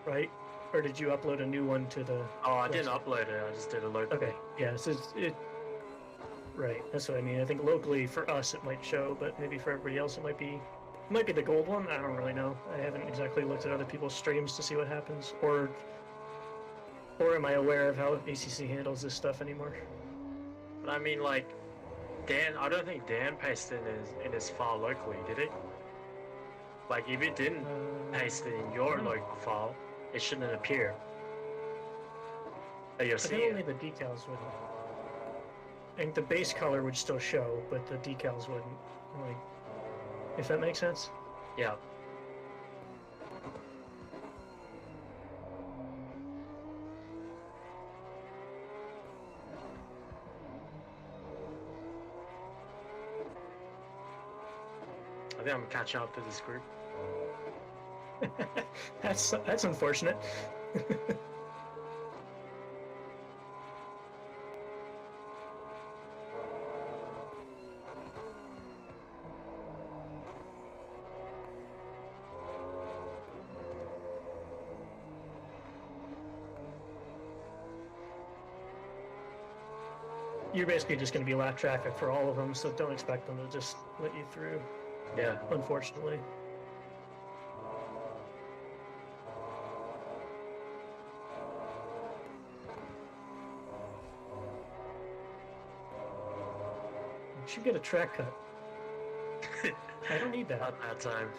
S4: right? Or did you upload a new one to the...
S2: Oh, I didn't upload it. I just did a local.
S4: Okay, yeah, so it... Right, that's what I mean. I think locally for us it might show, but maybe for everybody else it might be the gold one. I don't really know. I haven't exactly looked at other people's streams to see what happens, or am I aware of how ACC handles this stuff anymore?
S2: But I mean, like, Dan, I don't think Dan pasted in his file locally, did he? Like, if it didn't paste it in your local file, it shouldn't appear. But you'll
S4: I
S2: see
S4: think only
S2: it.
S4: the decals wouldn't. I think the base color would still show, but the decals wouldn't. Like, if that makes sense.
S2: Yeah. I think I'm catching up to this group.
S4: That's unfortunate. You're basically just going to be lap traffic for all of them, so don't expect them to just let you through,
S2: Yeah.
S4: unfortunately. You should get a track cut. I don't need that.
S2: Not that time.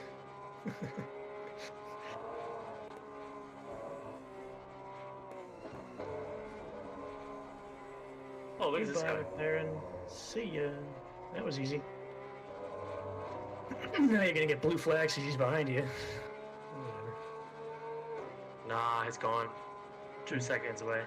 S2: Oh, look at this
S4: Goodbye,
S2: guy.
S4: McLaren. See ya. That was easy. Now you're gonna get blue flags because he's behind you. Whatever.
S2: Nah, it's gone. 2 seconds away.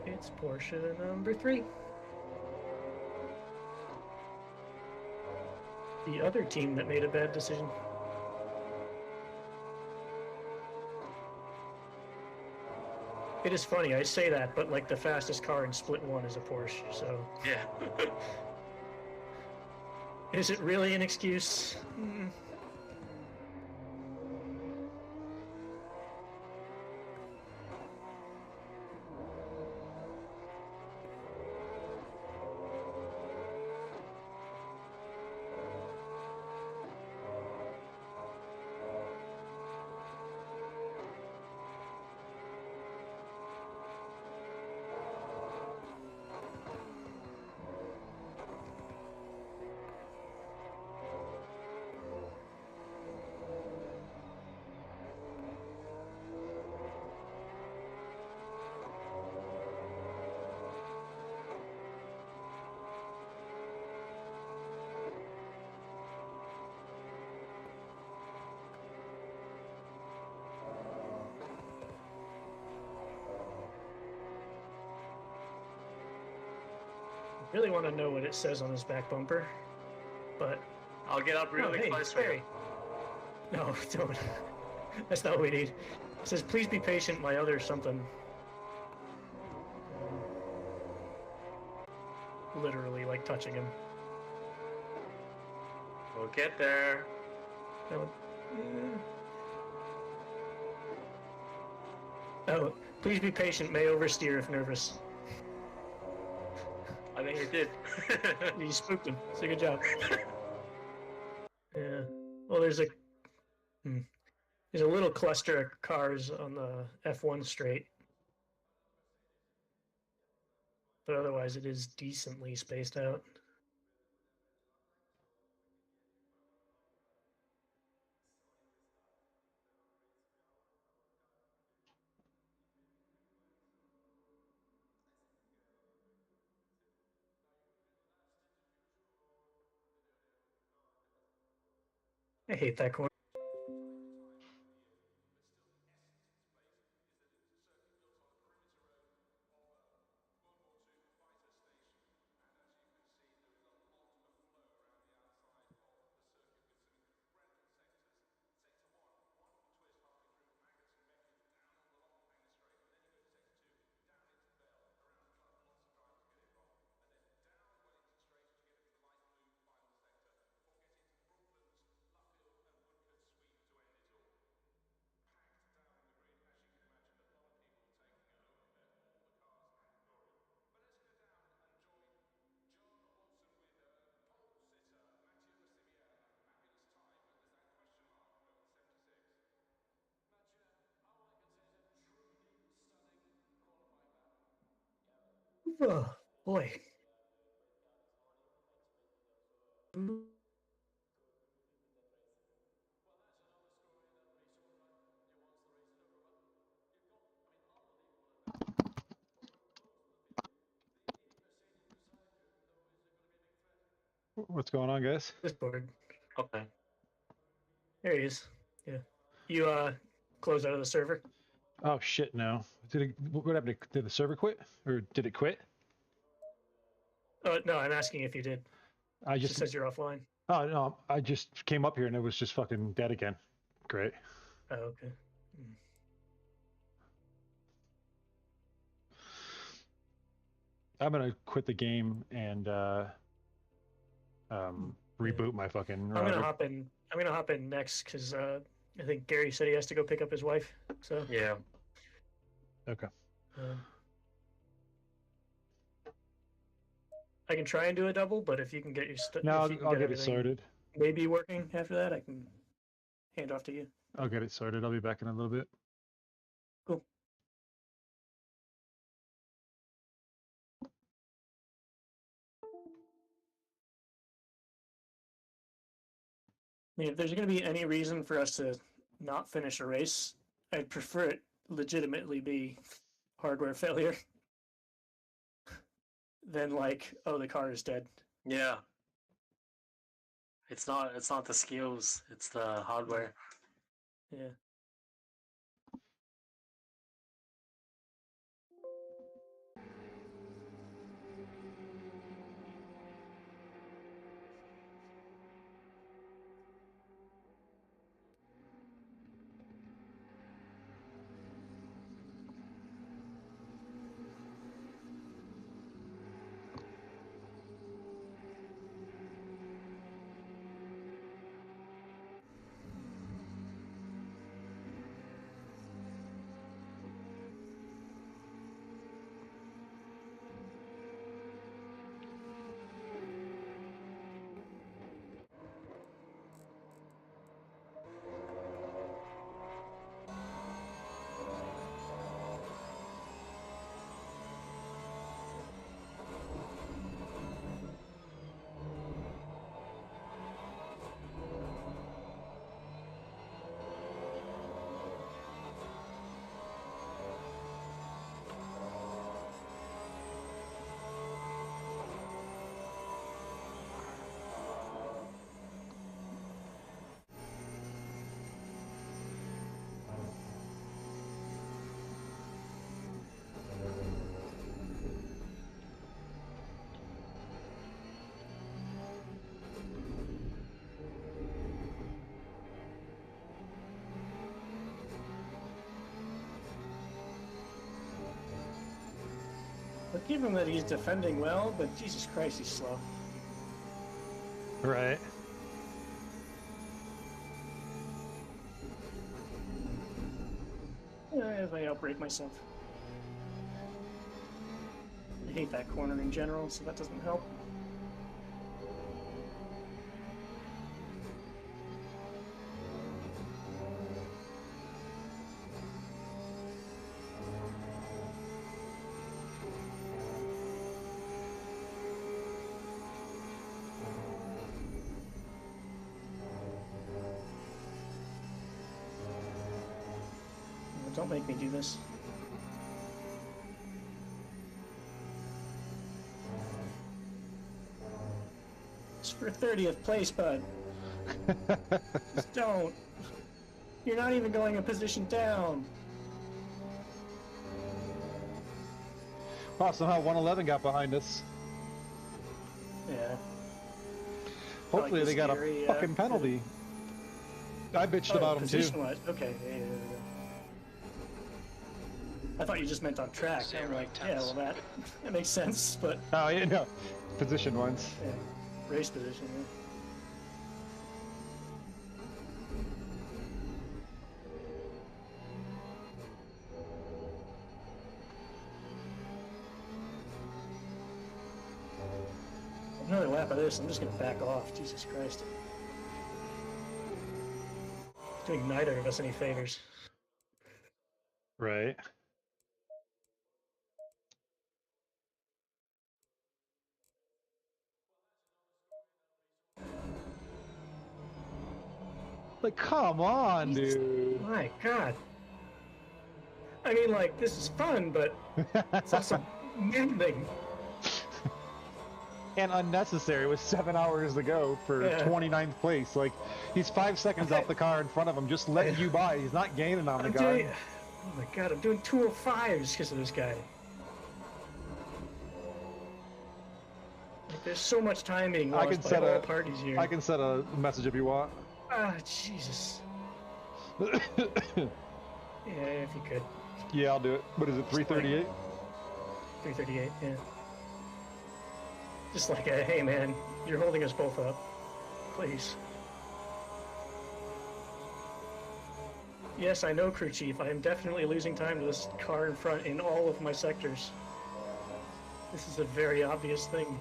S4: It's Porsche number 3. The other team that made a bad decision. It is funny, I say that, but like the fastest car in Split 1 is a Porsche, so...
S2: Yeah.
S4: Is it really an excuse? Mm. Really want to know what it says on his back bumper, but
S2: I'll get up really
S4: hey,
S2: close for you.
S4: Barry. No, don't. That's not what we need. It says, please be patient, my other something. Literally, like, touching him.
S2: We'll get there.
S4: Oh, oh, please be patient, may oversteer if nervous.
S2: I think it did.
S4: You spooked him. It's a good job. Yeah. Well, there's a little cluster of cars on the F1 straight, but otherwise it is decently spaced out. I hate that corner. Oh, boy.
S1: What's going on, guys?
S4: Discord.
S2: Okay.
S4: There he is. Yeah. You closed out of the server?
S1: Oh shit, no. What happened? Did the server quit? Or did it quit?
S4: No, I'm asking if you did.
S1: I
S4: It
S1: just
S4: says you're offline.
S1: Oh no, I just came up here and it was just fucking dead again. Great.
S4: Oh, okay.
S1: I'm gonna quit the game and reboot my fucking
S4: I'm
S1: router.
S4: gonna hop in next because I think Gary said he has to go pick up his wife. So
S2: Yeah.
S1: Okay.
S4: I can try and do a double, but if you can get your stuff,
S1: No, I'll get it sorted.
S4: Maybe working after that, I can hand off to you.
S1: I'll get it sorted. I'll be back in a little bit.
S4: Cool. I mean, if there's going to be any reason for us to not finish a race, I'd prefer it legitimately be hardware failure than like, oh, the car is dead.
S2: Yeah. It's not the skills, it's the hardware.
S4: Yeah. But give him that he's defending well, but Jesus Christ, he's slow.
S1: Right.
S4: Yeah, if I outbreak myself. I hate that corner in general, so that doesn't help. Don't make me do this. It's for 30th place, bud. Just don't. You're not even going a position down.
S1: Wow, somehow 111 got behind us.
S4: Yeah.
S1: Hopefully
S4: Like
S1: they got
S4: scary,
S1: a fucking penalty. I bitched about them too.
S4: Position-wise. Okay. Yeah. I thought you just meant on track. I'm like, yeah, well that makes sense, but
S1: Oh yeah, no. Position ones.
S4: yeah, race position. Yeah. Another lap of this, I'm just gonna back off. Jesus Christ. Doing neither of us any favors.
S1: Right. Like, come on, dude.
S4: My God. I mean, like, this is fun, but it's also ending.
S1: And unnecessary with 7 hours to go for
S4: Yeah.
S1: 29th place. Like, he's 5 seconds off the car in front of him, just letting you by. He's not gaining on the guy.
S4: Oh my God, I'm doing 205s because of this guy. Like, there's so much time being
S1: I
S4: lost
S1: can
S4: by
S1: set
S4: all
S1: a
S4: parties here.
S1: I can set a message if you want.
S4: Ah, Jesus. Yeah, if you could.
S1: Yeah, I'll do it. What is it, 338?
S4: 338, yeah. Just like, hey man, you're holding us both up. Please. Yes, I know, crew chief. I am definitely losing time to this car in front in all of my sectors. This is a very obvious thing.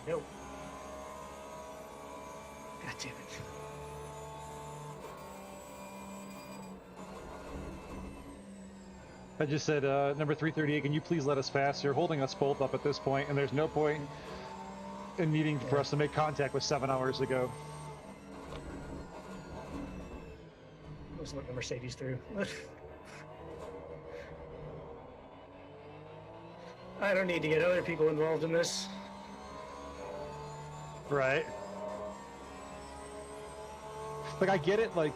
S4: Nope. God damn it.
S1: I just said, number 338, can you please let us pass? You're holding us both up at this point, and there's no point in needing for us to make contact with 7 hours to go.
S4: Let's let the Mercedes through. I don't need to get other people involved in this.
S1: Right. Like, I get it, like,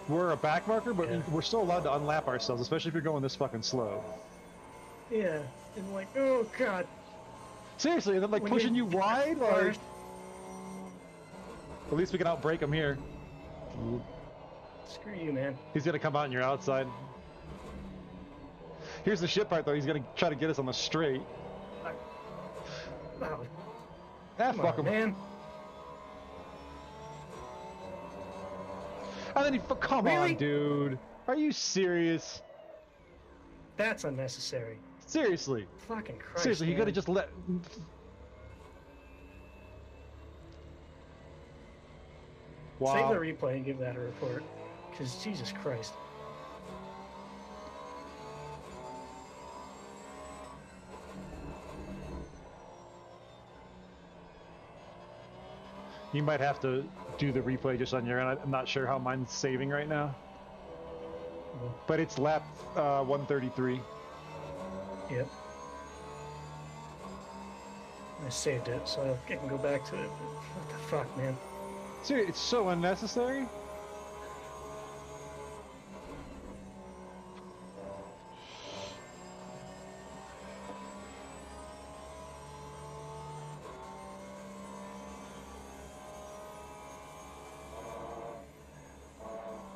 S1: we're a back marker, but
S4: Yeah.
S1: we're still allowed to unlap ourselves, especially if you're going this fucking slow.
S4: Yeah, and like, oh God.
S1: Seriously, and then, like,
S4: When
S1: pushing you
S4: you're
S1: wide, like...
S4: first-
S1: At least we can outbrake him here.
S4: Screw you, man.
S1: He's gonna come out on your outside. Here's the shit part, though. He's gonna try to get us on the straight.
S4: Oh,
S1: Ah,
S4: come
S1: fuck
S4: on,
S1: him.
S4: man.
S1: And then he... Come
S4: Really?
S1: on, dude. Are you serious?
S4: That's unnecessary.
S1: Seriously.
S4: Fucking Christ.
S1: Seriously, you
S4: man.
S1: gotta just let... Wow.
S4: Save the replay and give that a report. Because Jesus Christ.
S1: You might have to do the replay just on your own. I'm not sure how mine's saving right now. But it's lap 133.
S4: Yep. I saved it, so I can go back to it. What the fuck, man?
S1: Seriously, it's so unnecessary.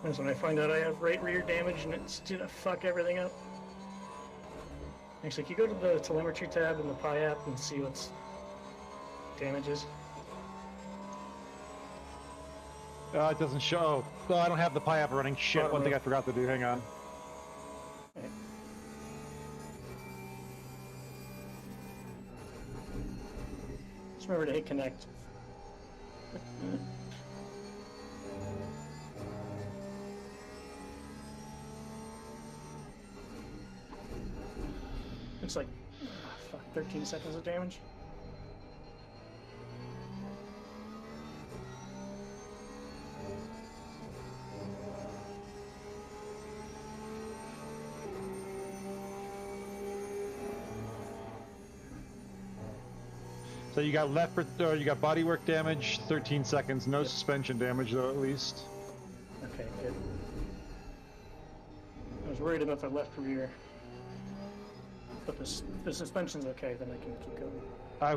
S4: That's when I find out I have right rear damage and it's gonna fuck everything up. Actually, can you go to the telemetry tab in the Pi app and see what's damages?
S1: It doesn't show. Oh, I don't have the Pi app running. Shit, one thing I forgot to do. Hang on.
S4: Right. Just remember to hit connect. Looks like, fuck, 13 seconds of damage.
S1: So you got you got bodywork damage, 13 seconds. No suspension damage though, at least.
S4: Okay, good. I was worried about the left rear. But the suspension's okay, then I can keep going.
S1: I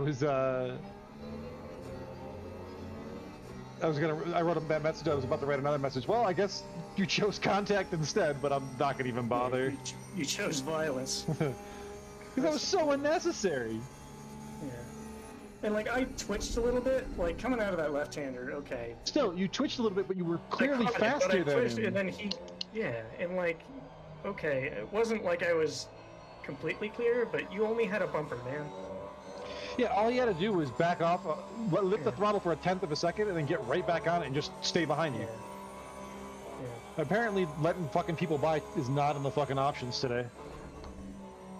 S1: wrote a bad message. I was about to write another message. Well, I guess you chose contact instead, but I'm not gonna even bother.
S4: You chose violence.
S1: Because that was so unnecessary.
S4: Yeah. And like I twitched a little bit, like coming out of that left-hander, okay.
S1: Still, you twitched a little bit, but you were clearly
S4: I caught it, but I
S1: faster than
S4: twitched,
S1: him.
S4: and then and like, okay, it wasn't like I was completely clear, but you only had a bumper, man.
S1: Yeah, all he had to do was back off, lift the throttle for a tenth of a second, and then get right back on it and just stay behind you.
S4: Yeah.
S1: Apparently, letting fucking people by is not in the fucking options today.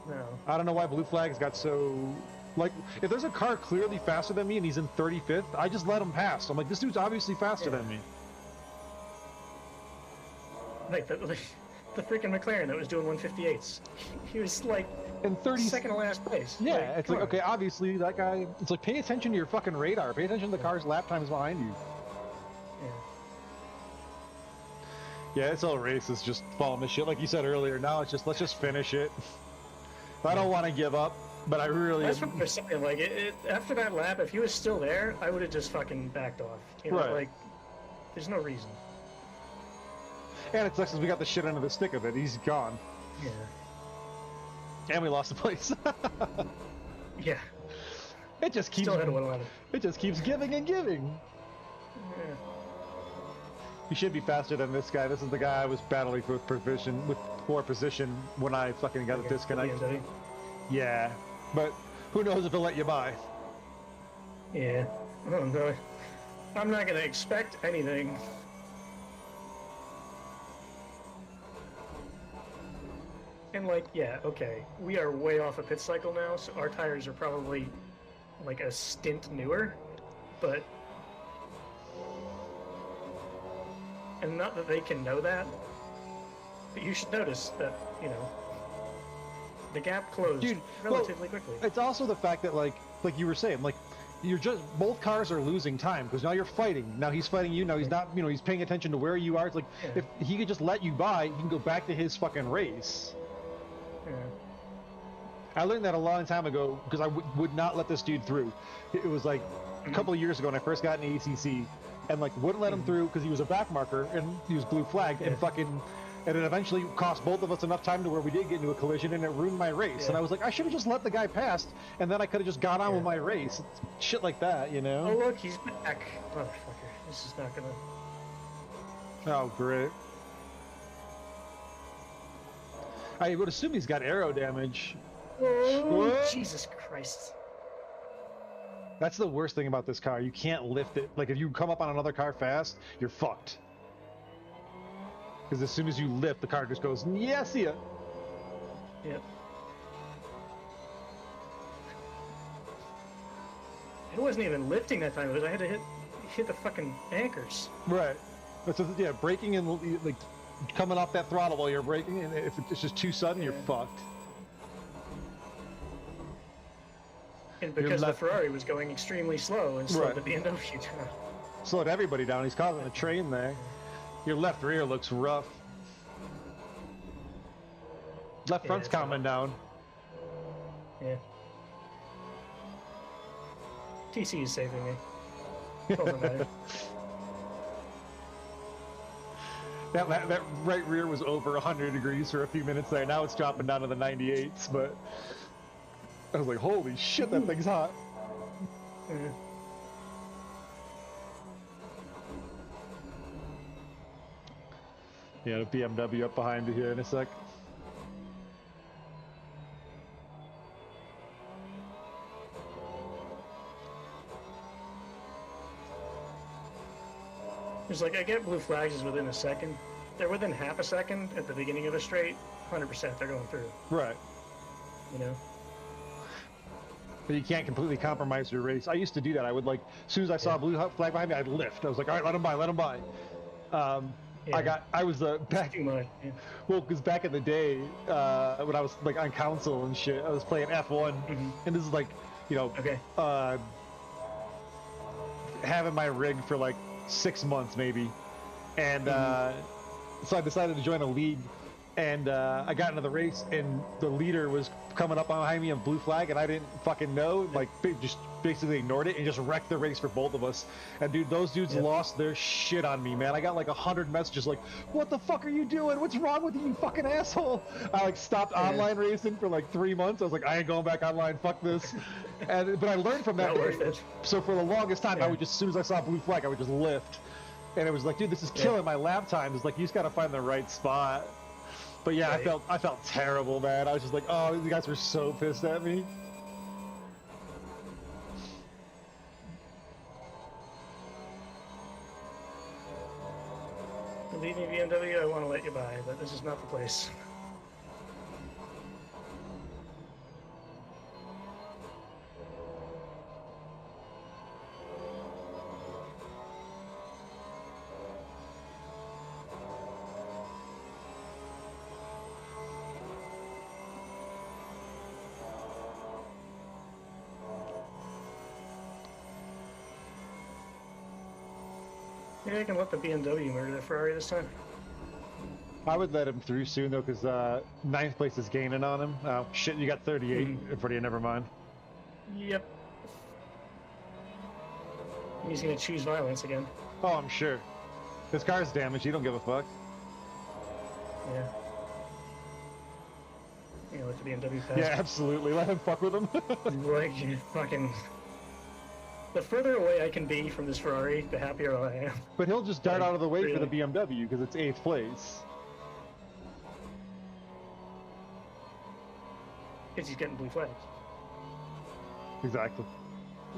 S4: No.
S1: I don't know why Blue Flag's got so... Like, if there's a car clearly faster than me and he's in 35th, I just let him pass. I'm like, this dude's obviously faster than me.
S4: Like, the freaking McLaren that was doing 158s. He was, like,
S1: in 30
S4: second to last place.
S1: Yeah,
S4: like,
S1: it's like, okay, obviously, that guy... It's like, pay attention to your fucking radar. Pay attention to the car's lap times behind you. Yeah, this whole race is just falling to shit. Like you said earlier, now it's just, let's just finish it. I don't want to give up, but I really...
S4: That's what I'm saying. Like, after that lap, if he was still there, I would have just fucking backed off. You know, like, there's no reason.
S1: And it sucks because we got the shit under the stick of it. He's gone.
S4: Yeah.
S1: And we lost the place.
S4: Yeah.
S1: It just keeps...
S4: Still had one left.
S1: It just keeps giving and giving.
S4: Yeah.
S1: You should be faster than this guy. This is the guy I was battling with poor position when I fucking got a disconnect. Yeah, but who knows if he'll let you by.
S4: Yeah. Oh, no. I'm not gonna expect anything. And like, yeah, okay, we are way off a pit cycle now, so our tires are probably like a stint newer, but... And not that they can know that, but you should notice that, you know, the gap closed relatively quickly.
S1: It's also the fact that, like you were saying, like, you're just, both cars are losing time, because now you're fighting. Now he's fighting you, now he's not, you know, he's paying attention to where you are. It's like, if he could just let you by, he can go back to his fucking race.
S4: Yeah.
S1: I learned that a long time ago, because I would not let this dude through. It was like a couple of years ago when I first got in ACC, and like wouldn't let him through because he was a back marker and he was blue flagged, and it eventually cost both of us enough time to where we did get into a collision, and it ruined my race. And I was like, I should have just let the guy pass, and then I could have just got on with my race. Shit like that, you know?
S4: Oh look, he's back. Motherfucker, this is not gonna...
S1: Oh, great. I would assume he's got aero damage.
S4: Oh, Jesus Christ.
S1: That's the worst thing about this car. You can't lift it. Like, if you come up on another car fast, you're fucked. Because as soon as you lift, the car just goes, yeah, see ya.
S4: Yep. It wasn't even lifting that time. It was, I had to hit the fucking anchors.
S1: Right. So, yeah, braking and, like, coming off that throttle while you're braking, and if it's just too sudden, you're fucked.
S4: And because the Ferrari was going extremely slow and slowed the BMW down.
S1: Slowed everybody down. He's causing a train there. Your left rear looks rough. Left front's coming down.
S4: Yeah. TC is saving me. Doesn't matter.
S1: That right rear was over 100 degrees for a few minutes there. Now it's dropping down to the 98s, but I was like, holy shit, that thing's hot. Yeah, the BMW up behind you here in a sec.
S4: It's like, I get blue flags is within a second. They're within half a second at the beginning of a straight. 100% they're going through.
S1: Right.
S4: You know?
S1: But you can't completely compromise your race. I used to do that. I would, like, as soon as I saw a blue flag behind me, I'd lift. I was like, all right, let him by, let him by. I was back.
S4: Too much. Yeah.
S1: Well, because back in the day, when I was like on console and shit, I was playing F1, and this is like, you know, having my rig for like 6 months maybe, and so I decided to join a league, and I got into the race, and the leader was coming up behind me on blue flag, and I didn't fucking know, like, just basically ignored it and just wrecked the race for both of us. And dude, those dudes lost their shit on me, man. I got like 100 messages like, what the fuck are you doing? What's wrong with you, you fucking asshole? I like stopped online racing for like 3 months. I was like, I ain't going back online, fuck this. But I learned from that. So for the longest time, I would just, as soon as I saw blue flag, I would just lift. And it was like, dude, this is killing my lap times. It's like, you just gotta find the right spot. But yeah, I felt terrible, man. I was just like, oh, these guys were so pissed at me.
S4: Believe me, BMW, I want to let you buy, but this is not the place. Maybe I can let the BMW murder the Ferrari this time.
S1: I would let him through soon though, because 9th place is gaining on him. Oh shit, you got 38 in front of you. Never mind.
S4: Yep. He's gonna choose violence again.
S1: Oh, I'm sure. His car's damaged. He don't give a fuck.
S4: Yeah. You know, let the BMW pass.
S1: Yeah, absolutely. Let him fuck with him.
S4: Like, you fucking... The further away I can be from this Ferrari, the happier I am.
S1: But he'll just dart
S4: Like,
S1: out of the way for the
S4: really?
S1: BMW because it's 8th place.
S4: Because he's getting blue flags.
S1: Exactly.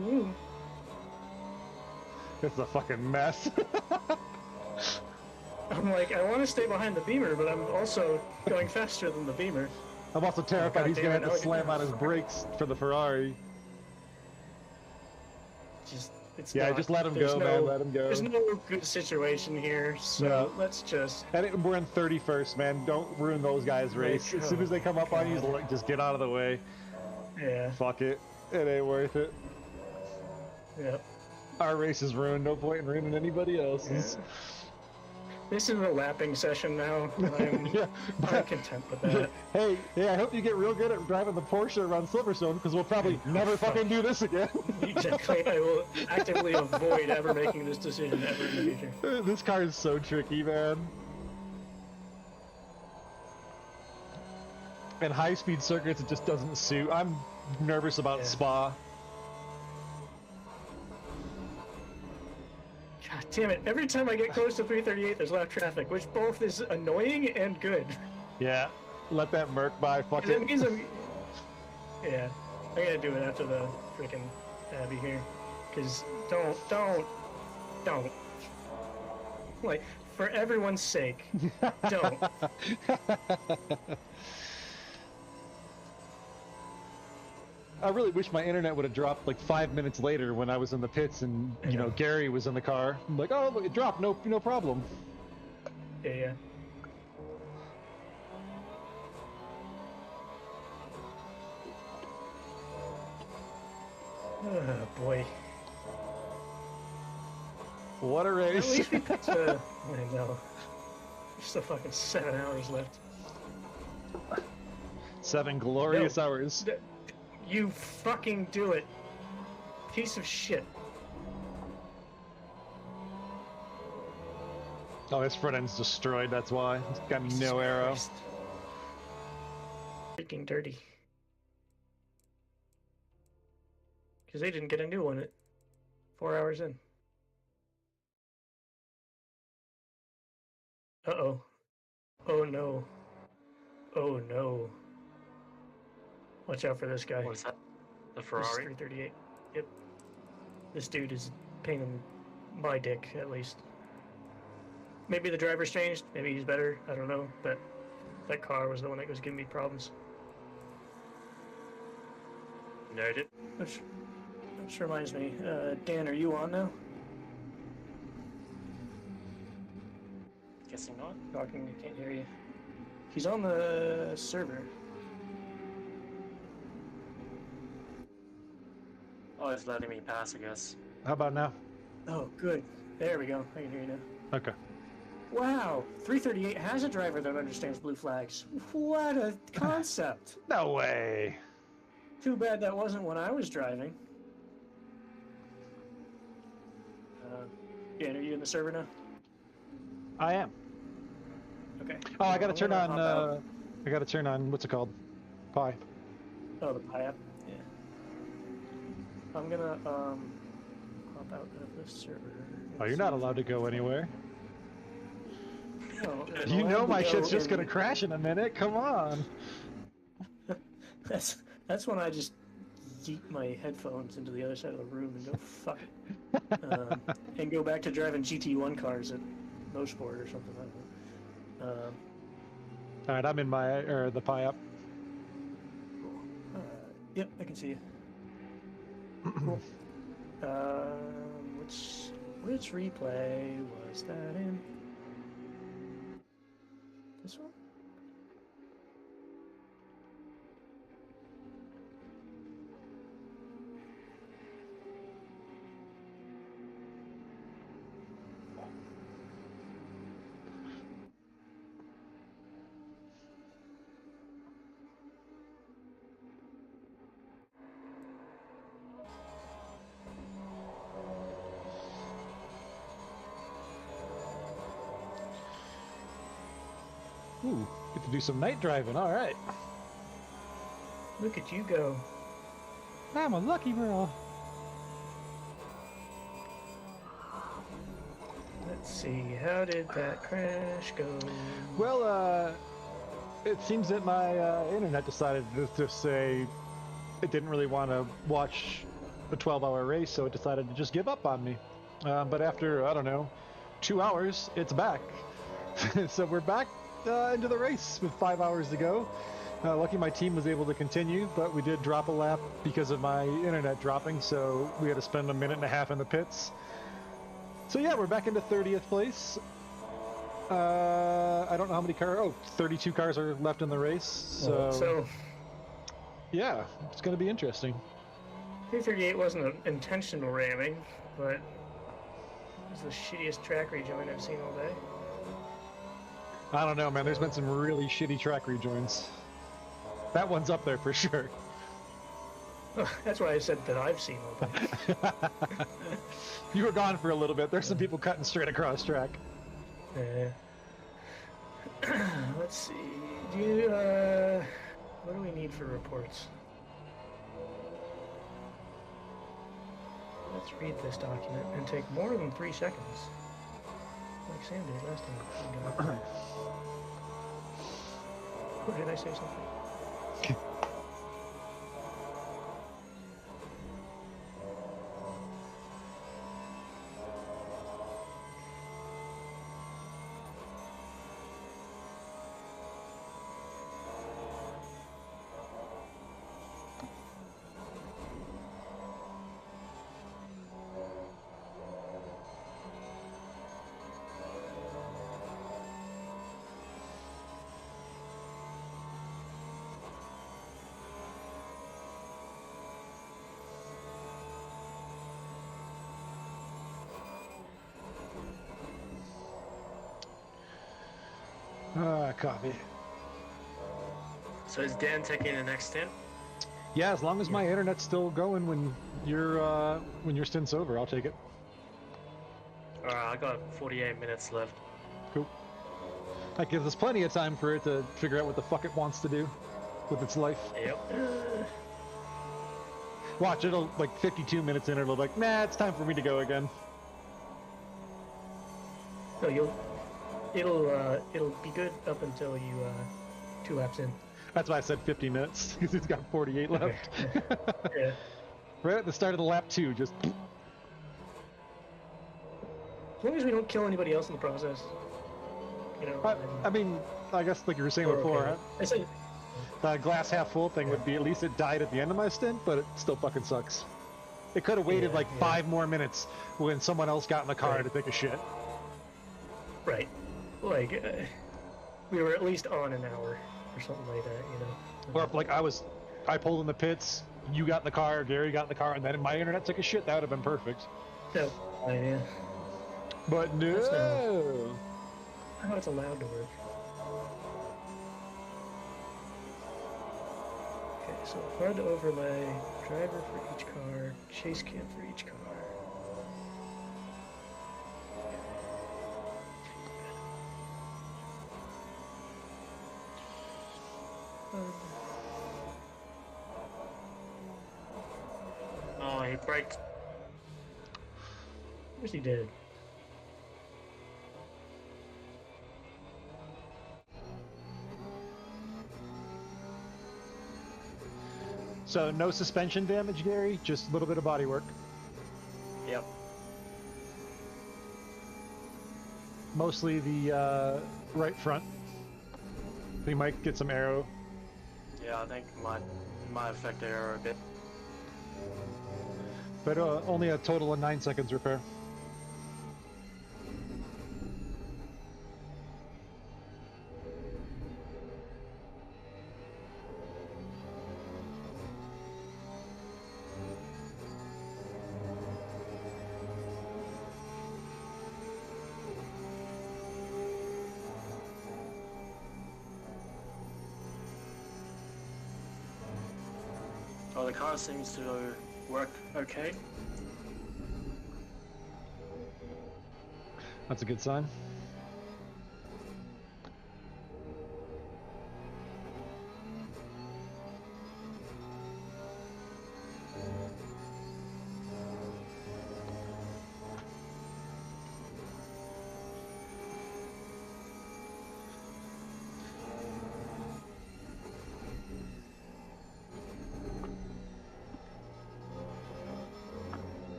S4: Ooh.
S1: It's a fucking mess.
S4: I'm like, I want to stay behind the Beamer, but I'm also going faster than the Beamer.
S1: I'm also terrified
S4: God
S1: he's
S4: damn
S1: gonna
S4: it,
S1: have
S4: now
S1: to
S4: I
S1: slam
S4: can-
S1: on his brakes for the Ferrari.
S4: It's
S1: Yeah,
S4: not,
S1: just let him
S4: there's
S1: go,
S4: no,
S1: man. Let him go.
S4: There's no good situation here, so
S1: No.
S4: let's just...
S1: We're in 31st, man. Don't ruin those guys' race. As soon as they come up on you, just get out of the way.
S4: Yeah,
S1: Fuck it. It ain't worth it.
S4: yep.
S1: Our race is ruined. No point in ruining anybody else's.
S4: This is a lapping session now, and I'm,
S1: Yeah.
S4: I'm content with that.
S1: Hey, I hope you get real good at driving the Porsche around Silverstone, because we'll probably never fucking do this again.
S4: Exactly, I will actively avoid ever making this decision ever in the future.
S1: This car is so tricky, man. And high-speed circuits, it just doesn't suit. I'm nervous about
S4: Yeah.
S1: Spa.
S4: God damn it, every time I get close to 338, there's lap traffic, which both is annoying and good.
S1: Yeah, let that Merc by. Fuck
S4: 'Cause it
S1: it.
S4: means I'm... Yeah, I gotta do it after the freaking Abbey here. Because don't. Like, for everyone's sake, don't.
S1: I really wish my internet would have dropped like 5 minutes later when I was in the pits and, you know, Gary was in the car. I'm like, oh, look, it dropped. No problem.
S4: Yeah. Oh, boy.
S1: What a
S4: At
S1: race.
S4: least we got to... I know. There's still fucking 7 hours left.
S1: 7 glorious
S4: No.
S1: hours.
S4: You fucking do it. Piece of shit.
S1: Oh, his front end's destroyed, that's why. It's got no arrow.
S4: Christ. Freaking dirty. Because they didn't get a new one at 4 hours in. Uh-oh. Oh no. Oh no. Watch out for this guy.
S2: What is that? The
S4: This is
S2: Ferrari?
S4: 338. Yep. This dude is paining my dick, at least. Maybe the driver's changed. Maybe he's better. I don't know. But that car was the one that was giving me problems.
S2: Noted.
S4: Which reminds me. Dan, are you on now?
S2: Guessing not.
S4: Talking, I can't hear you. He's on the server.
S2: Oh, it's letting me pass, I guess.
S1: How about now?
S4: Oh, good. There we go. I can hear you now.
S1: Okay.
S4: Wow, 338 has a driver that understands blue flags. What a concept!
S1: No way.
S4: Too bad that wasn't when I was driving. Yeah, are you in the server now?
S1: I am.
S4: Okay.
S1: Oh, I gotta
S4: I'm
S1: turn
S4: gonna
S1: on,
S4: hop out.
S1: I gotta turn on, what's it called? Pi.
S4: Oh, the Pi app? Yeah. I'm gonna, hop out of the server.
S1: Oh, you're not allowed to go anywhere.
S4: No,
S1: You
S4: I'm
S1: know
S4: allowed
S1: my
S4: to
S1: shit's
S4: go
S1: just gonna
S4: in-
S1: crash in a minute. Come on.
S4: That's when I just yeet my headphones into the other side of the room and go fuck it, and go back to driving GT1 cars at no sport or something. I don't know.
S1: All right, I'm in the pie up.
S4: Yep, I can see you. Cool. Which replay was that in? This one?
S1: Ooh, get to do some night driving. All right.
S4: Look at you go.
S1: I'm a lucky girl.
S4: Let's see, how did that crash go?
S1: Well, it seems that my internet decided to say it didn't really want to watch a 12-hour race, so it decided to just give up on me. But after, I don't know, 2 hours, it's back. So we're back into the race with 5 hours to go. Lucky my team was able to continue, but we did drop a lap because of my internet dropping, so we had to spend a minute and a half in the pits. So yeah, we're back into 30th place. I don't know how many cars. Oh, 32 cars are left in the race. So yeah, it's going to be interesting.
S4: 338 wasn't an intentional ramming, but it was the shittiest track rejoin I've seen all day.
S1: I don't know, man. There's been some really shitty track rejoins. That one's up there for sure.
S4: That's why I said that I've seen all day.
S1: You were gone for a little bit. There's some people cutting straight across track.
S4: Let's see. What do we need for reports? Let's read this document and take more than 3 seconds. Like Sam did last time. Oh, did I say something?
S1: Copy.
S2: So is Dan taking the next stint?
S1: Yeah, as long as my internet's still going when your stint's over, I'll take it.
S2: Alright, I got 48 minutes left.
S1: Cool. That gives us plenty of time for it to figure out what the fuck it wants to do with its life.
S2: Yep.
S1: Watch, it'll, like 52 minutes in, it'll be like, nah, it's time for me to go again.
S4: No, it'll be good up until you 2 laps in.
S1: That's why I said 50 minutes, because it's got 48 left.
S4: Yeah.
S1: Right at the start of the lap 2, just...
S4: As long as we don't kill anybody else in the process. You know.
S1: I mean, I guess like you were saying before,
S4: okay. I said
S1: the glass half full thing would be at least it died at the end of my stint, but it still fucking sucks. It could have waited 5 more minutes when someone else got in the car to take a shit.
S4: Right. Like, we were at least on an hour or something like that, you know.
S1: Or if like I pulled in the pits, you got in the car, Gary got in the car, and then my internet took a shit, that would have been perfect.
S4: No. Yeah.
S1: But no!
S4: I know it's allowed to work. Okay, so HUD overlay, driver for each car, chase cam for each car.
S2: Oh, he braked.
S4: Of course he did.
S1: So no suspension damage, Gary? Just a little bit of body work.
S2: Yep.
S1: mostly the right front. We might get some aero.
S2: Yeah, I think might affect the air a bit.
S1: But only a total of 9 seconds repair.
S2: Oh, the car seems to work okay.
S1: That's a good sign.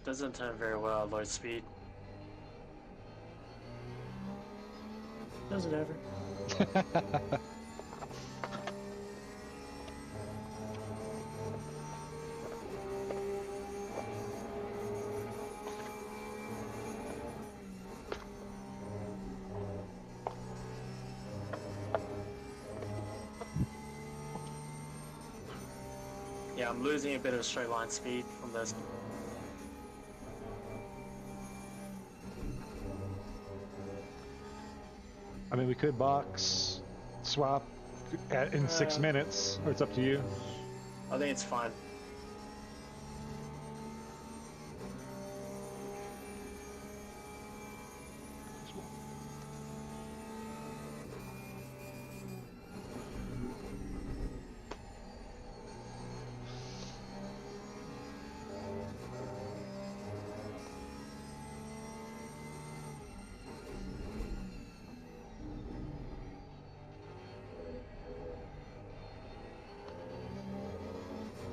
S2: Doesn't turn very well at low speed.
S4: Does it ever?
S2: Yeah, I'm losing a bit of straight line speed from this.
S1: I mean, we could box, swap in 6 minutes, or it's up to you.
S2: I think it's fine.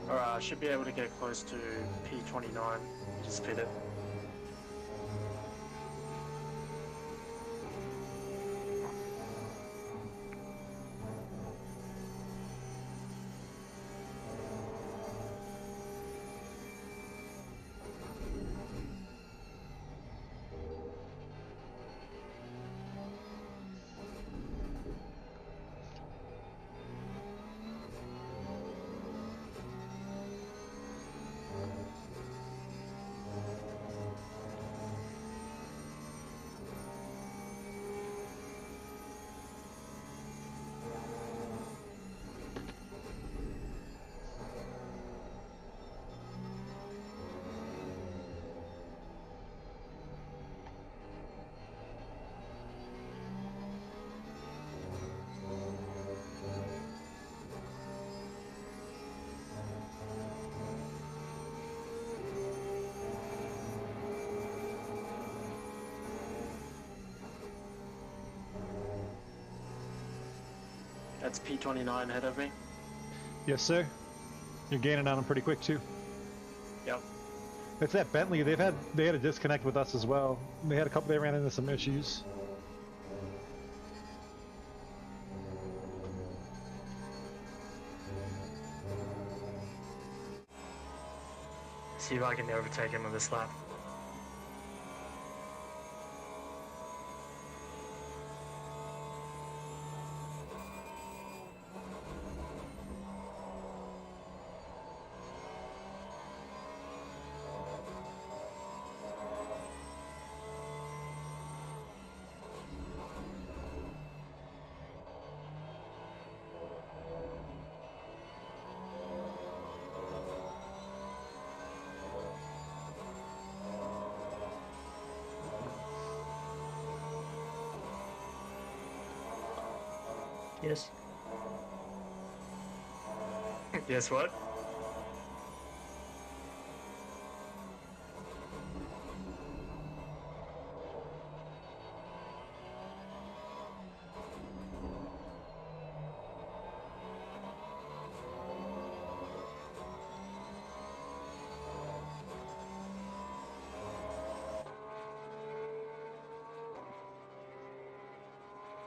S2: Alright, I should be able to get close to P29. Just pit it. That's P29 ahead of me.
S1: Yes, sir. You're gaining on them pretty quick too.
S2: Yep.
S1: It's that Bentley. They had a disconnect with us as well. They ran into some issues.
S2: See if I can overtake him on this lap.
S4: Yes.
S2: Guess what?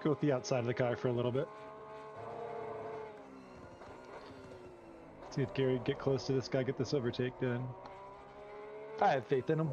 S1: Go with the outside of the car for a little bit. See if Gary get close to this guy, get this overtake done. I have faith in him.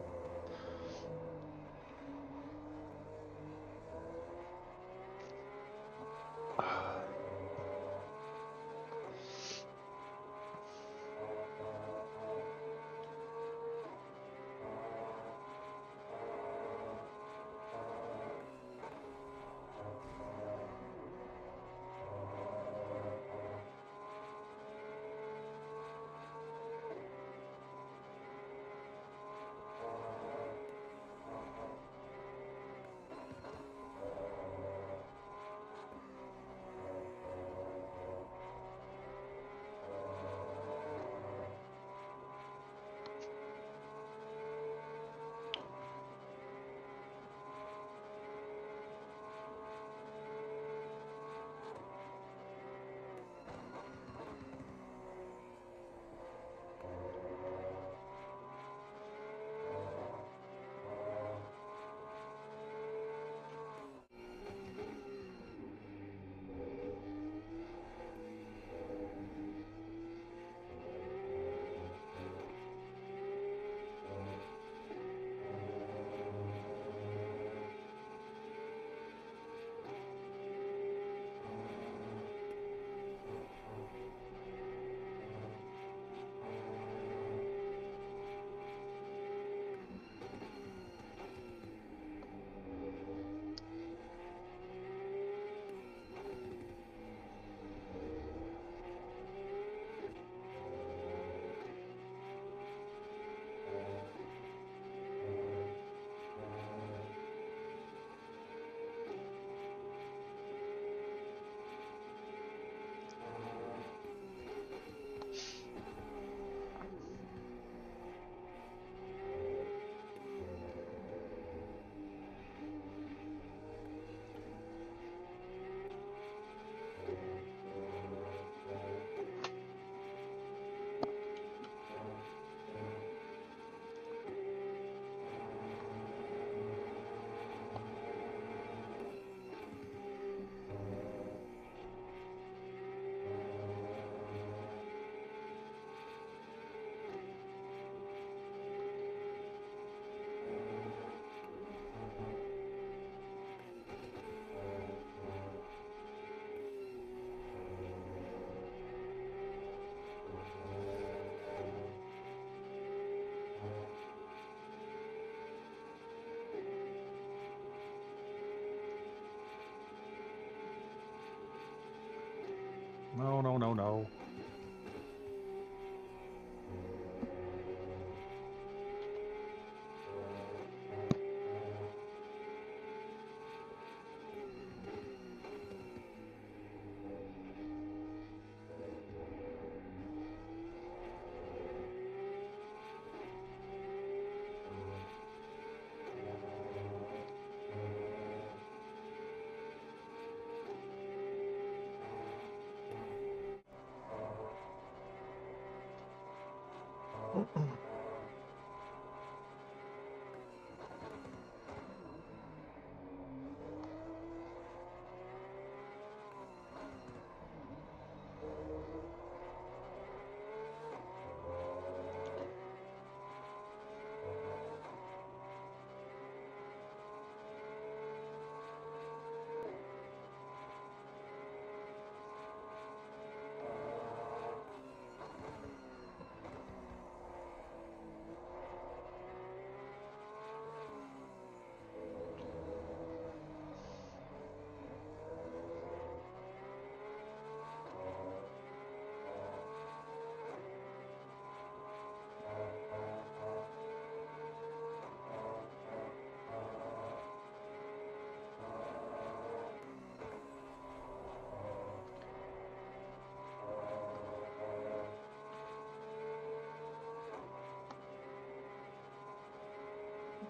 S1: No, no, no, no.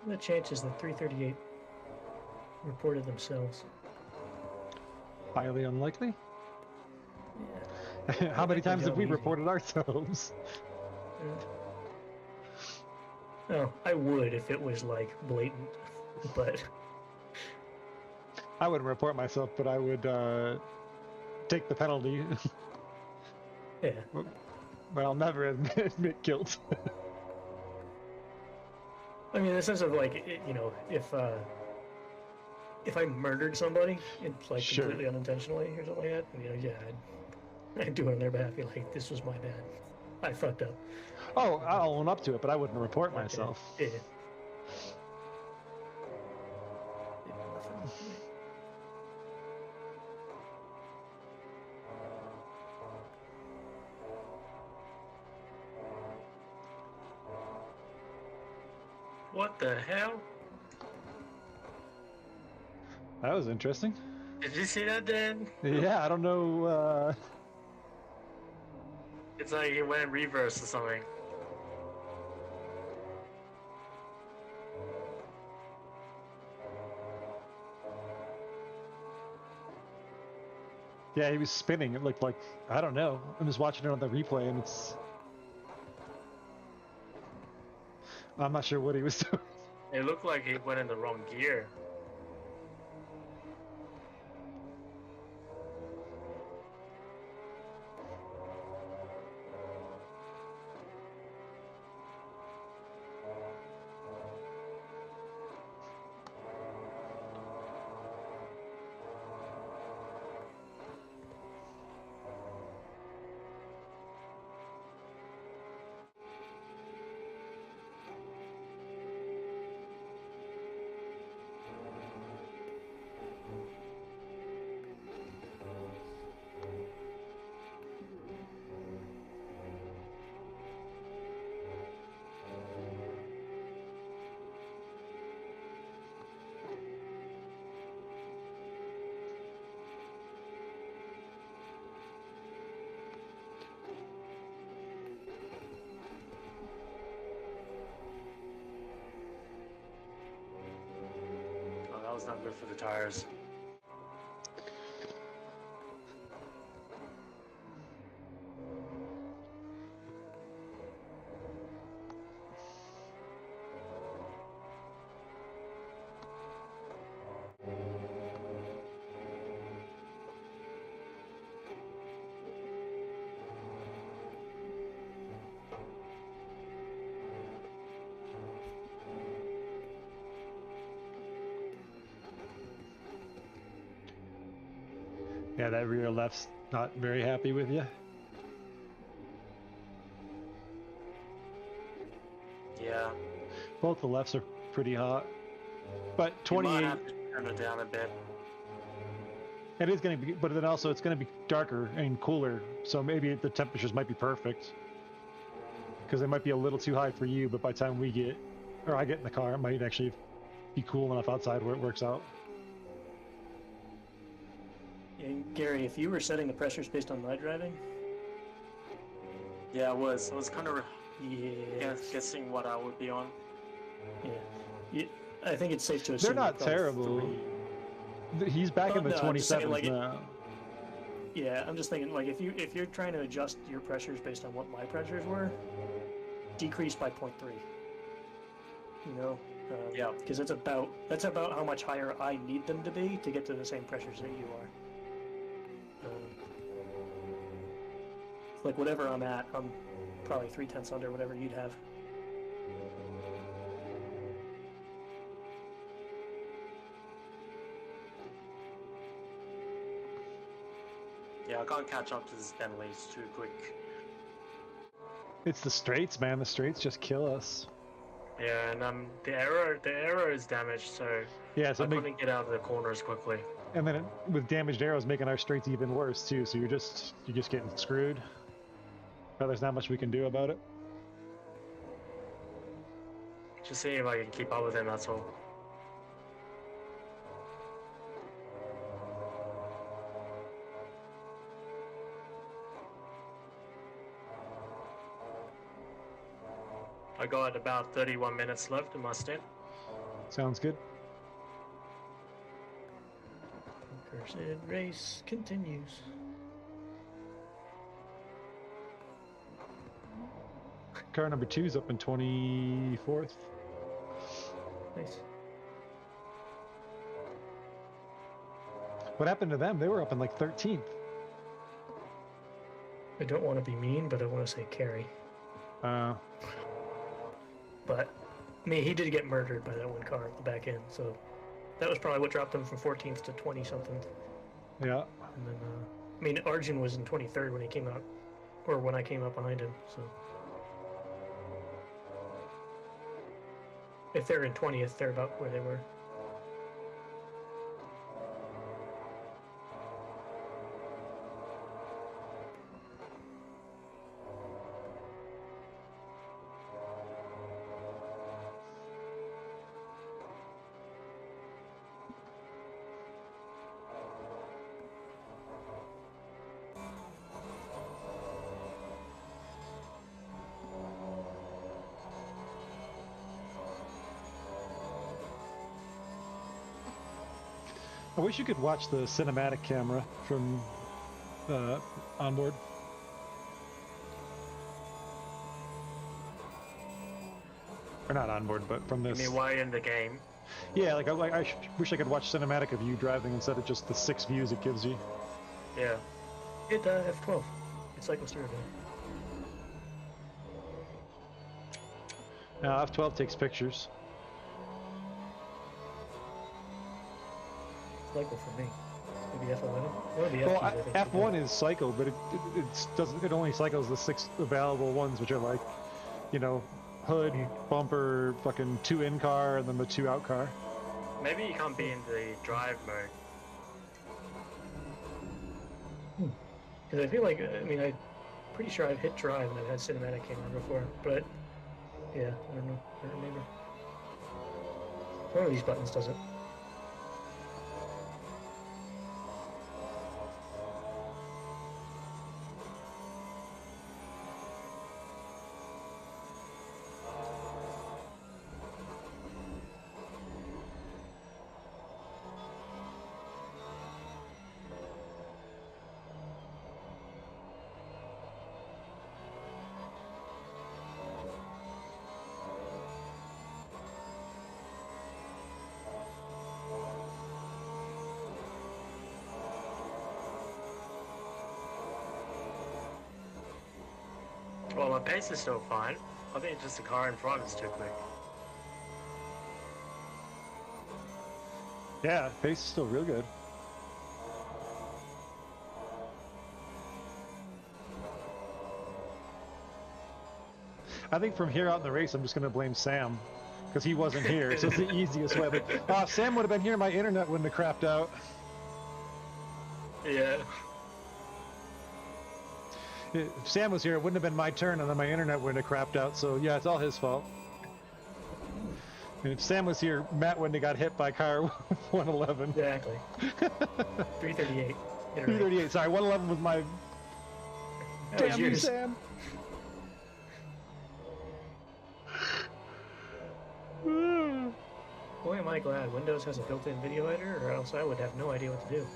S4: The chances that 338 reported themselves.
S1: Highly unlikely.
S4: Yeah.
S1: How many
S4: Make the
S1: times have
S4: job
S1: we
S4: easy.
S1: reported ourselves?
S4: Oh, I would if it was like blatant, but
S1: I wouldn't report myself, but I would take the penalty.
S4: Yeah.
S1: But I'll never admit guilt.
S4: I mean, in the sense of like, you know, if I murdered somebody, like
S1: Sure.
S4: completely unintentionally or something like that, you know, yeah, I'd do it on their behalf. Be like, this was my bad. I fucked up.
S1: Oh, I'll own up to it, but I wouldn't report
S4: Okay.
S1: myself.
S4: Yeah.
S2: What the hell?
S1: That was interesting.
S2: Did you see that, Dan?
S1: Yeah, I don't know.
S2: It's like it went in reverse or something.
S1: Yeah, he was spinning. It looked like, I don't know. I'm just watching it on the replay, and I'm not sure what he was doing.
S2: It looked like he went in the wrong gear. Oh, that was not good for the tires.
S1: Yeah, that rear left's not very happy with you.
S2: Yeah.
S1: Both the lefts are pretty hot. But
S2: You might
S1: 28,
S2: have to turn it down a bit.
S1: it is going to be, but then also it's going to be darker and cooler, so maybe the temperatures might be perfect. Because they might be a little too high for you, but by the time I get in the car, it might actually be cool enough outside where it works out.
S4: And Gary, if you were setting the pressures based on my driving,
S2: Yeah, I was kind of
S4: yeah,
S2: guessing what I would be on.
S4: I think it's safe to assume
S1: They're not
S4: probably
S1: terrible.
S4: three.
S1: He's back in the
S4: No, I'm just saying,
S1: 27s
S4: like,
S1: now.
S4: Yeah, I'm just thinking, like, if you're trying to adjust your pressures based on what my pressures were, decrease by 0.3. You know,
S2: Yeah.
S4: because that's about how much higher I need them to be to get to the same pressures that you are. Like whatever I'm at, I'm probably 0.3 under whatever you'd have.
S2: Yeah, I can't catch up to this Bentley. It's too quick.
S1: It's the straights, man. The straights just kill us.
S2: Yeah, and the arrow is damaged, so
S1: Yeah, so
S2: I couldn't get out of the corners quickly.
S1: and then with damaged arrows making our straights even worse too. So you're just getting screwed. But there's not much we can do about it.
S2: Just seeing if I can keep up with him, that's all. I got about 31 minutes left in my stint.
S1: Sounds good.
S4: Cursed race continues.
S1: Car number 2's up in 24th.
S4: Nice.
S1: What happened to them? They were up in like 13th.
S4: I don't want to be mean, but I want to say Carey.
S1: Uh,
S4: But, I mean, he did get murdered by that one car at the back end, so that was probably what dropped him from 14th to 20-something.
S1: yeah.
S4: And then, I mean, Arjun was in 23rd when he came out, or when I came up behind him, so. If they're in 20th, they're about where they were.
S1: I wish you could watch the cinematic camera from onboard. Or not onboard, but from
S2: I
S1: this.
S2: mean, while you're in the game.
S1: Yeah, like wish I could watch cinematic of you driving instead of just the 6 views it gives you.
S2: Yeah.
S4: Hit F12. It's like Stereo.
S1: Now F12 takes pictures.
S4: Cycle for me. Maybe F11. One of the
S1: Well,
S4: F2s, I think.
S1: F1 is cycle, but it only cycles the 6 available ones, which are like, you know, hood, bumper, fucking 2 in car, and then the 2 out car.
S2: Maybe you can't be in the drive mode.
S4: Because I feel like, I mean, I'm pretty sure I've hit drive and I've had cinematic camera before, but yeah, I don't know. I don't remember. One of these buttons does it.
S2: Well, my pace is still fine. I think it's just the car in front is too quick.
S1: Yeah, pace is still real good. I think from here out in the race, I'm just going to blame Sam, because he wasn't here, so it's the easiest way. But if Sam would have been here, my internet wouldn't have crapped out.
S2: Yeah.
S1: If Sam was here, it wouldn't have been my turn, and then my internet wouldn't have crapped out. So yeah, it's all his fault. And if Sam was here, Matt wouldn't have got hit by car 111.
S4: Exactly. 338.
S1: 338. Sorry, 111 was my.
S4: That was
S1: Damn you,
S4: yours.
S1: Sam.
S4: Boy, am I glad Windows has a built-in video editor, or else I would have no idea what to do.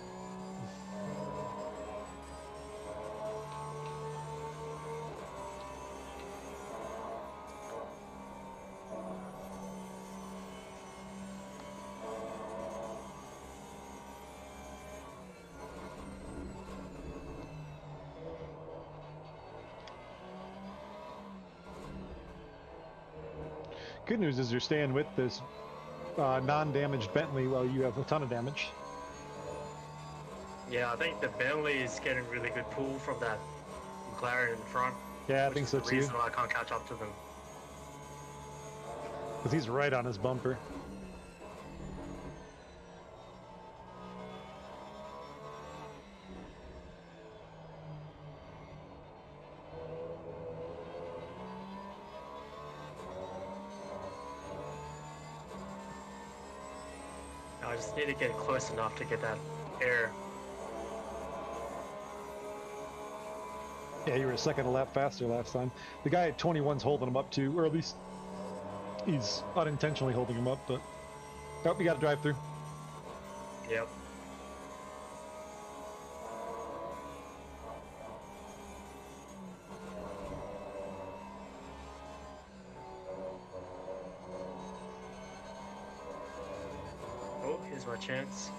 S1: Good news is you're staying with this non-damaged Bentley while you have a ton of damage.
S2: Yeah, I think the Bentley is getting really good pull from that McLaren in front.
S1: Yeah, I
S2: which
S1: think
S2: is
S1: so
S2: the
S1: too.
S2: reason why I can't catch up to them.
S1: Because he's right on his bumper.
S2: I just need to get close enough to get that air.
S1: Yeah, you were a second a lap faster last time. The guy at 21's holding him up too, or at least he's unintentionally holding him up, but... Oh, we got to drive through.
S2: Yep. Oh, here's my chance.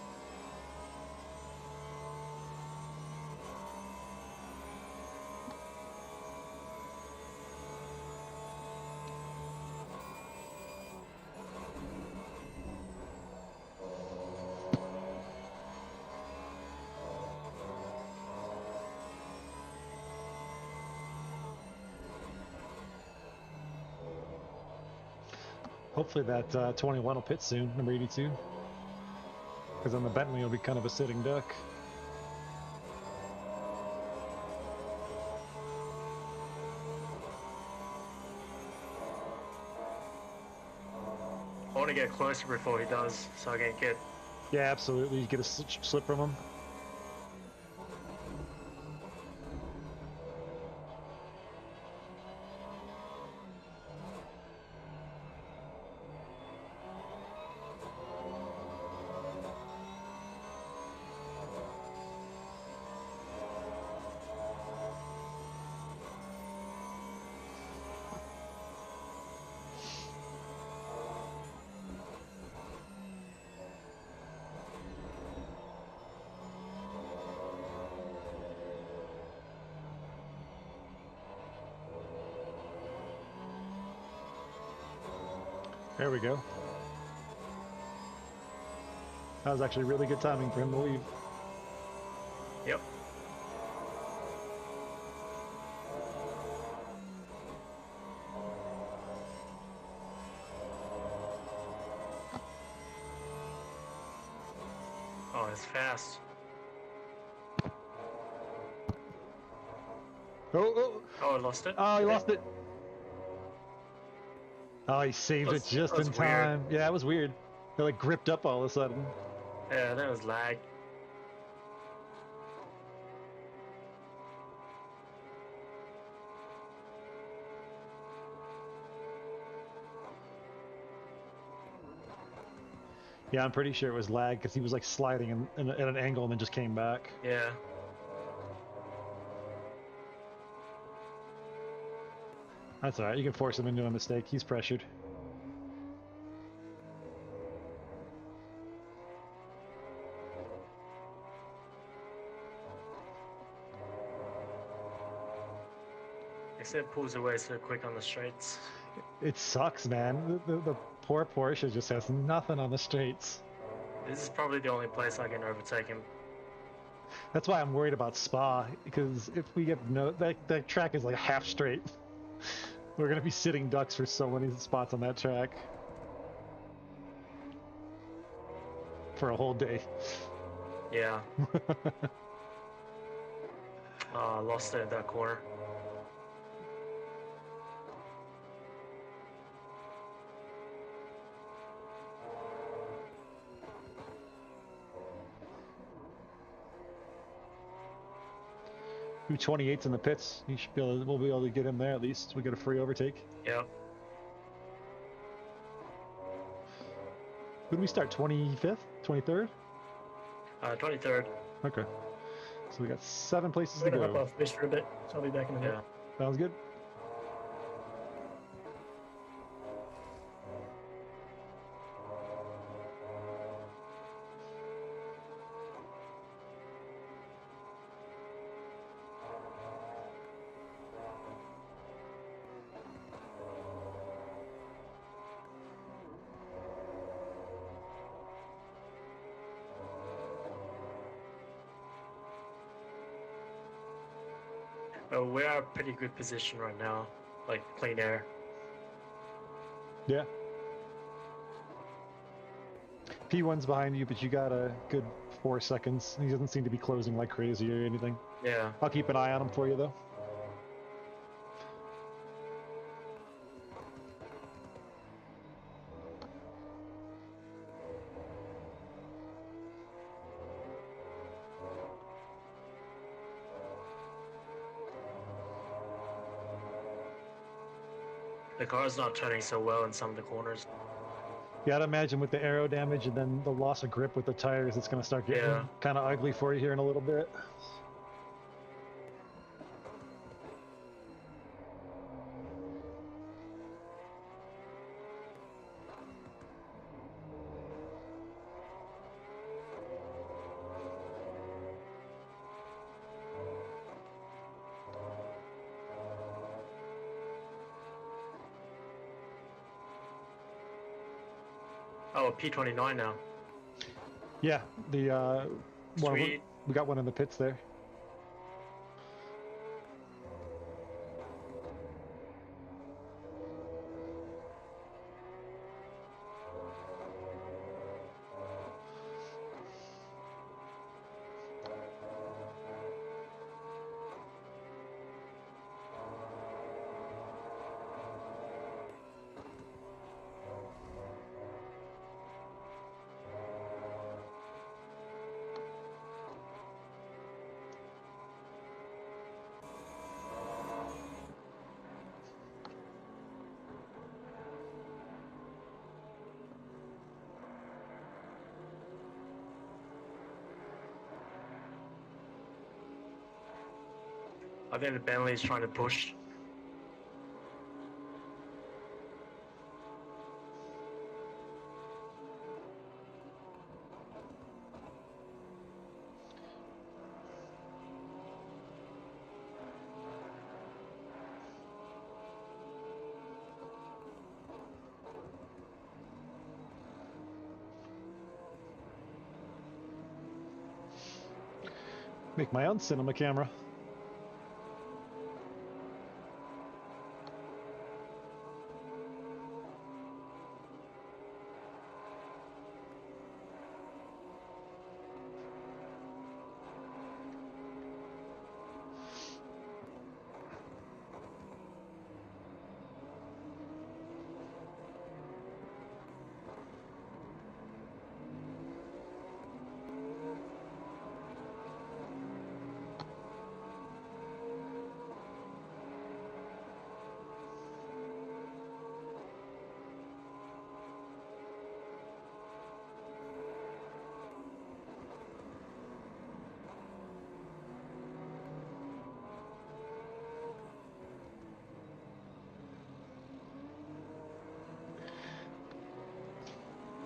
S1: Hopefully that 21 will pit soon, number 82. Because then the Bentley will be kind of a sitting duck.
S2: I want to get closer before he does, so I can get.
S1: Yeah, absolutely. You get a slip from him. There we go. That was actually really good timing for him to leave.
S2: Yep. Oh, it's fast.
S1: Oh,
S2: Oh, I lost it.
S1: he lost it. Oh, he saved it just in time. Yeah, it was weird. They like gripped up all of a sudden.
S2: Yeah, that was lag.
S1: Yeah, I'm pretty sure it was lag because he was like sliding at an angle and then just came back.
S2: Yeah.
S1: That's alright, you can force him into a mistake. He's pressured.
S2: Except pulls away so quick on the straights.
S1: It sucks, man. The poor Porsche just has nothing on the straights.
S2: This is probably the only place I can overtake him.
S1: That's why I'm worried about Spa, because if we get that track is like half straight. We're gonna be sitting ducks for so many spots on that track. For a whole day.
S2: Yeah. I lost it at that corner.
S1: Who 28's in the pits? You should be able. We'll be able to get him there at least. We get a free overtake.
S2: Yep.
S1: Who do we start? 25th? 23rd?
S2: 23rd.
S1: Okay. So we got 7 places
S4: I'm
S1: to
S4: gonna hop
S1: go.
S4: off fish for a bit, so I'll be back in a bit.
S2: Yeah.
S1: Sounds good.
S2: Oh, we're at a pretty good position right now. Like, clean air.
S1: Yeah. P1's behind you, but you got a good 4 seconds. He doesn't seem to be closing like crazy or anything.
S2: Yeah.
S1: I'll keep an eye on him for you, though.
S2: The car's not turning so well in some of the corners.
S1: Yeah, I'd imagine with the aero damage and then the loss of grip with the tires, it's going to start getting
S2: Yeah.
S1: kind of ugly for you here in a little bit.
S2: Oh, P29 now.
S1: Yeah, the one
S2: Sweet.
S1: we got one in the pits there.
S2: I think the Bentley's trying to push.
S1: Make my own cinema camera.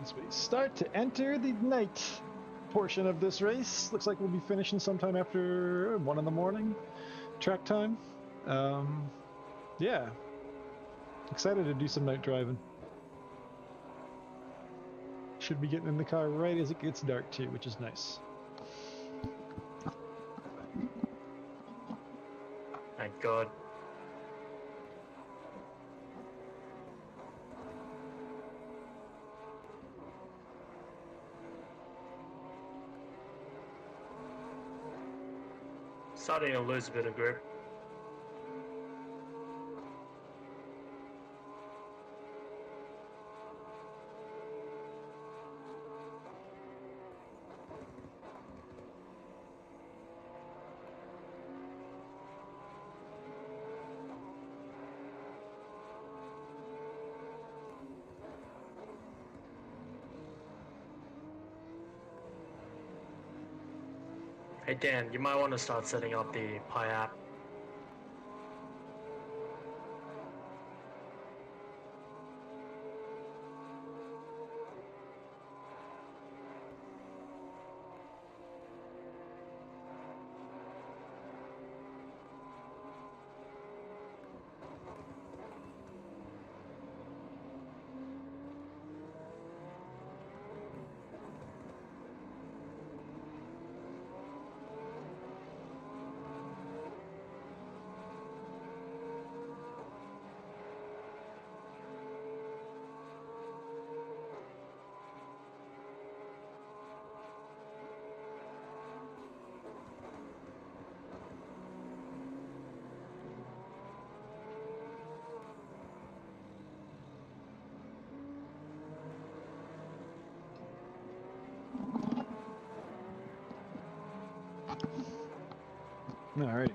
S1: As we start to enter the night portion of this race, looks like we'll be finishing sometime after 1 in the morning, track time. Yeah, excited to do some night driving. Should be getting in the car right as it gets dark too, which is nice.
S2: Thank God. Starting to lose a bit of grip. Hey Dan, you might want to start setting up the Pi app.
S1: All right.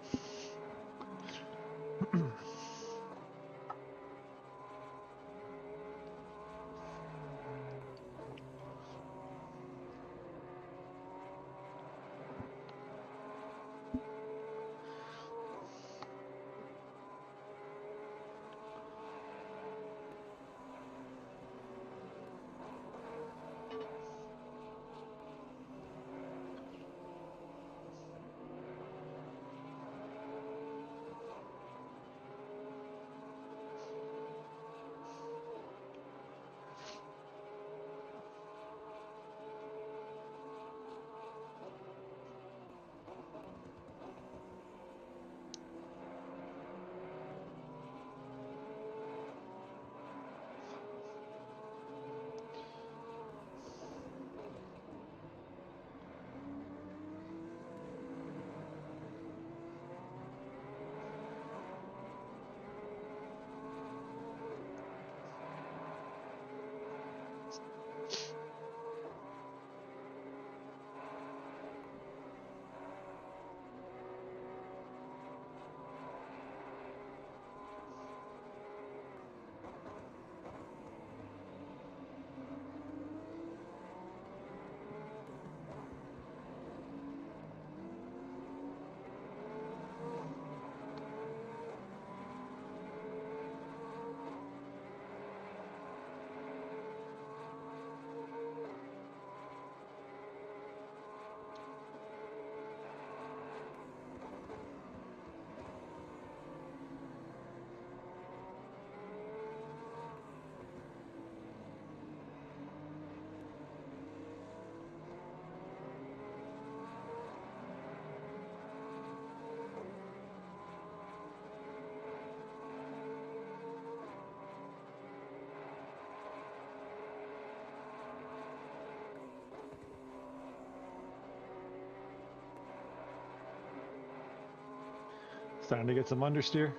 S1: Starting to get some understeer.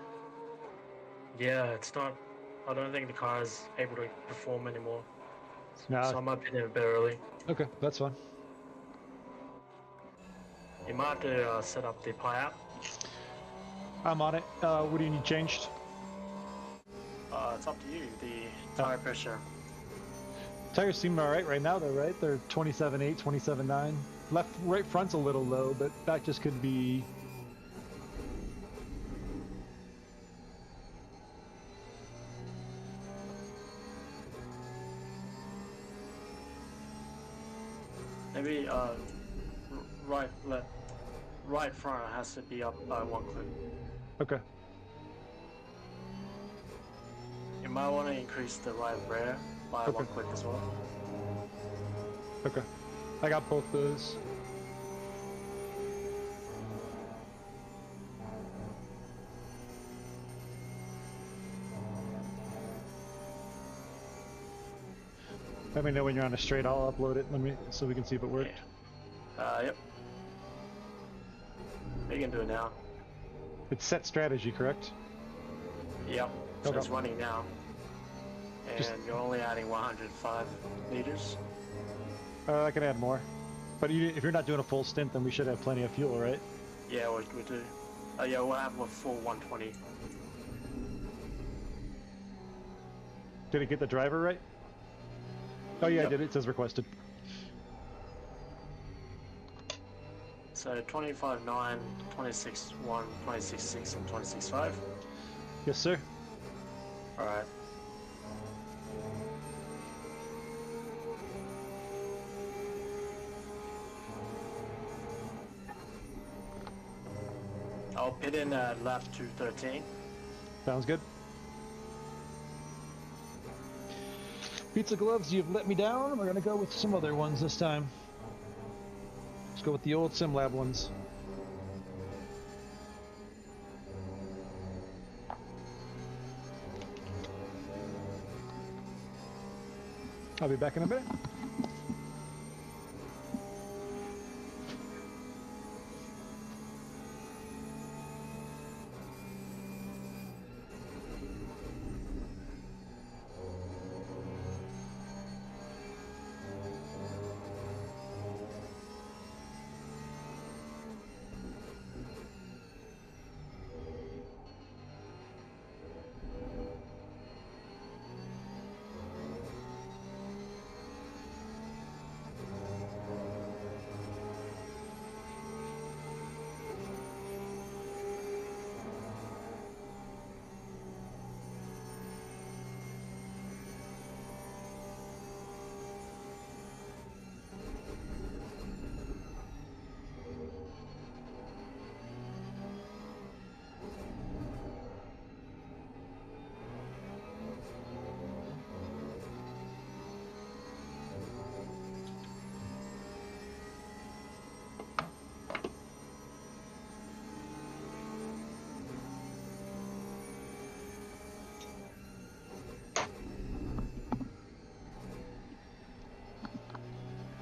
S2: Yeah, it's not. I don't think the car is able to perform anymore.
S1: No.
S2: So I might pit in a bit early.
S1: Okay, that's fine.
S2: You might have to set up the pie out.
S1: I'm on it. What do you need changed?
S2: It's up to you. The tire pressure.
S1: Tires seem alright right now though, right? They're 27.8, 27.9. Right front's a little low, but that just could be...
S2: Maybe right front has to be up by 1 click.
S1: Okay.
S2: You might want to increase the right rear by 1 click as well.
S1: Okay. I got both those. Let me know when you're on a straight. I'll upload it. So we can see if it worked.
S2: Yep. You can do it now.
S1: It's set strategy, correct?
S2: Yep. So
S1: Okay.
S2: it's running now. And you're only adding 105 liters.
S1: I can add more. But if you're not doing a full stint, then we should have plenty of fuel, right?
S2: Yeah, we do. Yeah, we'll have a full 120.
S1: Did it get the driver right? Oh yeah,
S2: Yep.
S1: I did. It says requested.
S2: So 25.9, 26.1, 26.6, and 26.5.
S1: Yes, sir.
S2: Alright. I'll pit in at lap 213.
S1: Sounds good. Pizza gloves, you've let me down. We're gonna go with some other ones this time. Let's go with the old SimLab ones. I'll be back in a minute.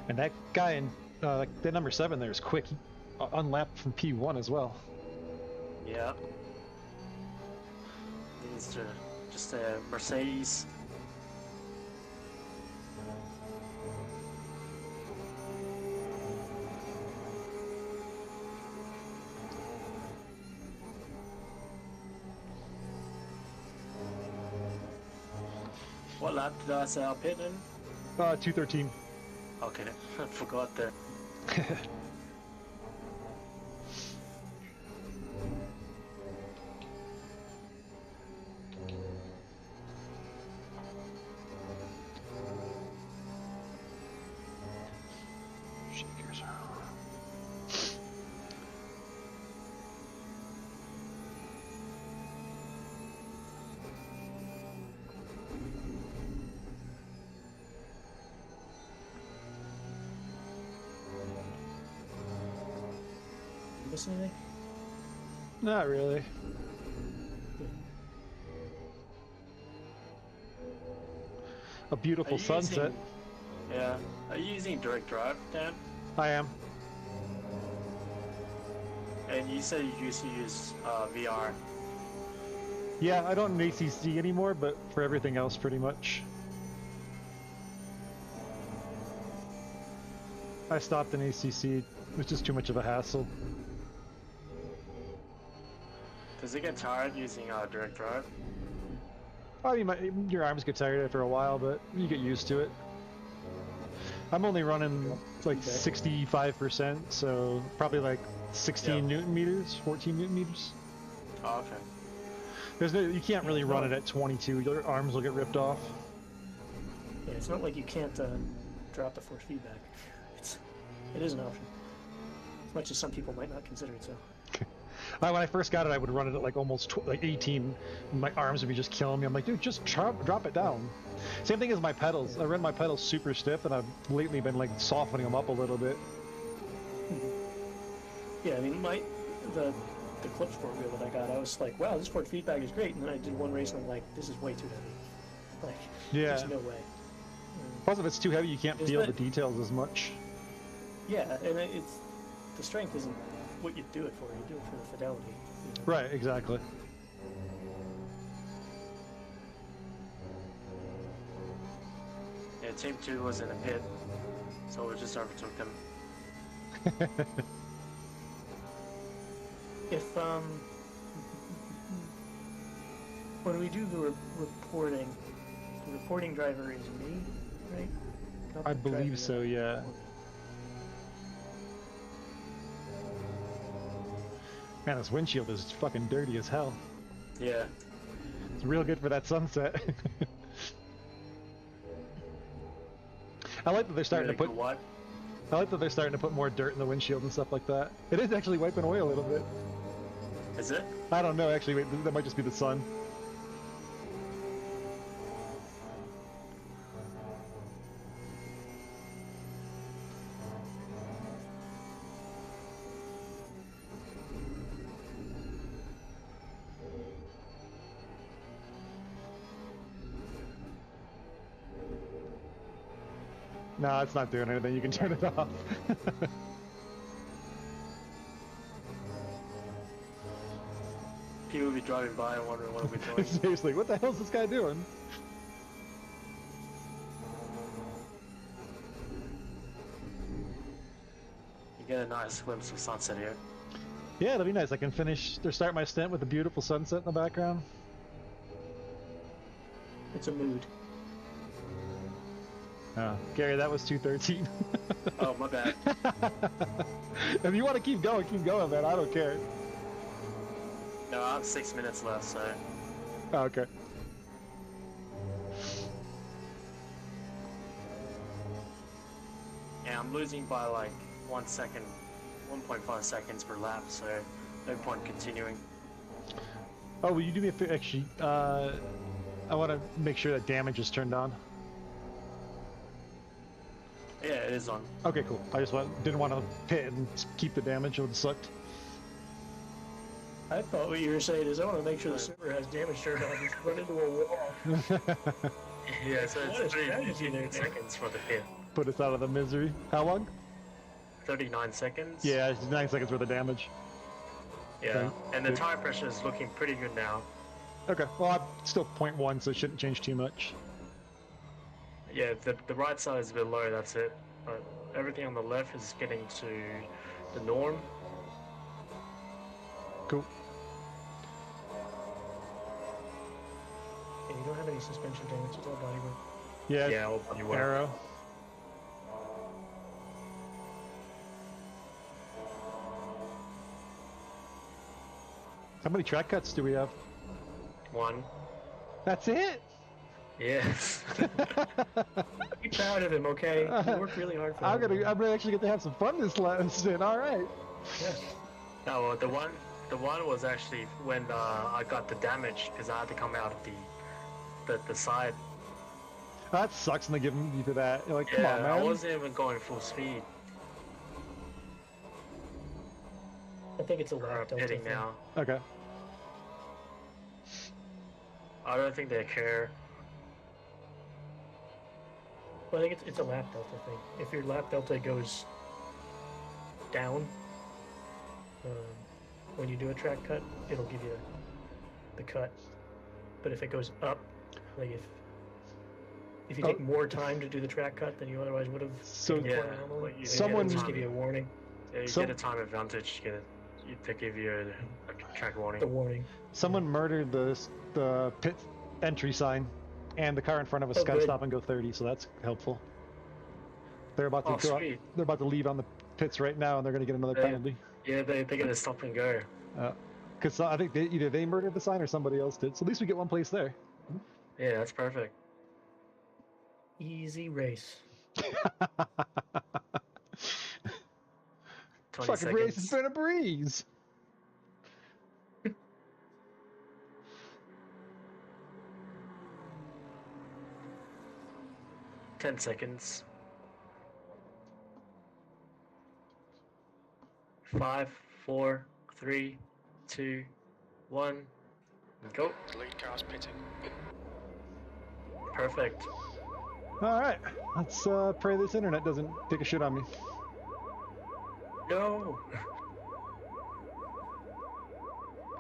S1: And that guy in the number 7 there is quick. He unlapped from P1 as well.
S2: Yeah. Needs to just a Mercedes. What lap did I say I pit in?
S1: 213.
S2: Okay, I forgot that.
S1: Shakers.
S4: Miss anything?
S1: Not really. A beautiful sunset.
S2: Yeah. Are you using direct drive, Dan?
S1: I am.
S2: And you said you used to use VR.
S1: Yeah, I don't in ACC anymore, but for everything else, pretty much. I stopped in ACC. It was just too much of a hassle.
S2: Does it get tired using direct drive?
S1: I mean, your arms get tired after a while, but you get used to it. I'm only running like 65%, so probably like 16 Newton meters, 14 Newton meters.
S2: Oh, okay.
S1: There's no, you can't really run it at 22. Your arms will get ripped off.
S4: Yeah, it's not like you can't drop the force feedback. It is an option. As much as some people might not consider it so.
S1: When I first got it, I would run it at like almost like 18. And my arms would be just killing me. I'm like, dude, just drop it down. Same thing as my pedals. I run my pedals super stiff, and I've lately been like softening them up a little bit.
S4: Yeah, I mean, the clip sport wheel that I got, I was like, wow, this force feedback is great. And then I did one race, and I'm like, this is way too heavy. Like,
S1: Yeah.
S4: there's no way.
S1: Plus, if it's too heavy, you can't feel the details as much.
S4: Yeah, and it's the strength isn't what you do it for. You do it for the fidelity. You know?
S1: Right, exactly.
S2: Yeah, Team 2 was in a pit, so we just overtook them.
S4: If when we do the reporting, the reporting driver is me, right? Not
S1: I
S4: the driver
S1: believe so, yeah. Man, this windshield is fucking dirty as hell.
S2: Yeah.
S1: It's real good for that sunset. I like that they're starting to put.
S2: What?
S1: I like that they're starting to put more dirt in the windshield and stuff like that. It is actually wiping away a little bit.
S2: Is it?
S1: I don't know. Actually, wait, that might just be the sun. No, it's not doing anything. You can turn it off.
S2: People will be driving by and wondering what we're doing.
S1: Seriously, what the hell is this guy doing?
S2: You get a nice glimpse of sunset here.
S1: Yeah, it'll be nice. I can finish or start my stint with a beautiful sunset in the background.
S4: It's a mood.
S1: Oh, Gary, that was 2:13.
S2: Oh, my bad.
S1: If you want to keep going, man. I don't care.
S2: No, I have 6 minutes left, so...
S1: Oh, okay.
S2: Yeah, I'm losing by like 1 second, 1.5 seconds per lap, so no point continuing.
S1: Oh, will you do me a favor? Actually, I want to make sure that damage is turned on.
S2: Yeah, it is on.
S1: Okay, cool. I just didn't want to pit and keep the damage. It would have sucked.
S4: I thought what you were saying is I want to make sure the server has damage turned on. Just run into a wall.
S2: Yeah, so
S4: What a
S2: it's
S4: strategy there,
S2: 39 seconds for the pit.
S1: Put us out of the misery. How long?
S2: 39 seconds?
S1: Yeah, it's 9 seconds worth of damage.
S2: Yeah,
S1: Okay.
S2: and the tire pressure is looking pretty good now.
S1: Okay, well, I'm still 0.1, so it shouldn't change too much.
S2: Yeah, the right side is a bit low, that's it. But everything on the left is getting to the norm.
S1: Cool.
S4: Yeah, you don't have any suspension damage. It's all bodywork.
S1: Yeah,
S2: Yeah, all body work.
S1: arrow. How many track cuts do we have?
S2: 1.
S1: That's it?
S2: Yes.
S4: Be proud of him, okay? He worked really hard for
S1: I'm
S4: that.
S1: gonna actually get to have some fun this last stint. All right.
S4: Yes.
S2: No, well, the one was actually when I got the damage because I had to come out of the side.
S1: That sucks when they give you for that. You're like, come
S2: Yeah,
S1: on, man.
S2: I wasn't even going full speed.
S4: I think it's a
S2: We're
S4: lap delta
S2: pitting
S4: thing.
S2: now.
S1: Okay.
S2: I don't think they care.
S4: Well, I think it's a lap delta thing. If your lap delta goes down, when you do a track cut, it'll give you the cut. But if it goes up, like if you take more time to do the track cut than you otherwise would have,
S1: So-
S2: Yeah,
S4: normally,
S2: you
S1: Someone-
S4: just give you a warning.
S2: Yeah, you
S1: So-
S2: get a time advantage. They give you a track warning.
S4: The warning.
S1: Someone murdered the pit entry sign, and the car in front of us
S4: Oh,
S1: got to
S4: good.
S1: stop and go 30, so that's helpful. They're about to
S2: Oh,
S1: go.
S2: sweet.
S1: They're about to leave on the pits right now, and they're going to get another
S2: Yeah.
S1: penalty.
S2: Yeah, they're gonna stop and go.
S1: Because I think either they murdered the sign or somebody else did. So at least we get one place there.
S2: Yeah, that's perfect.
S4: Easy race.
S2: 20
S1: Fucking race has
S2: seconds.
S1: been a breeze.
S2: Ten seconds. 5, 4, 3, 2, 1, go.
S3: The lead car's pitting.
S2: Perfect.
S1: All right, let's pray this internet doesn't take a shit on me.
S2: No.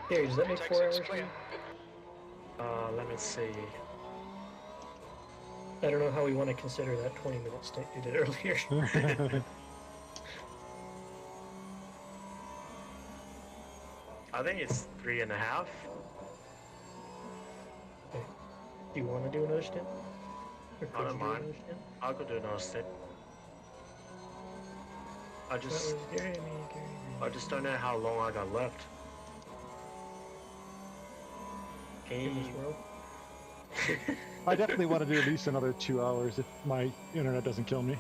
S4: Here, does that make
S3: Take
S4: 4
S3: six
S4: hours?
S3: clear.
S2: Let me see.
S4: I don't know how we want to consider that 20-minute stint you did earlier.
S2: I think it's 3.5.
S4: Do you want to do another stint? Or
S2: I
S4: could
S2: don't
S4: you do
S2: mind.
S4: another stint?
S2: I could do another step. I
S4: That
S2: just,
S4: was Gary, me, Gary, me.
S2: I just don't know how long I got left. Can
S4: In
S2: you?
S4: this world.
S1: I definitely want to do at least another 2 hours if my internet doesn't kill me.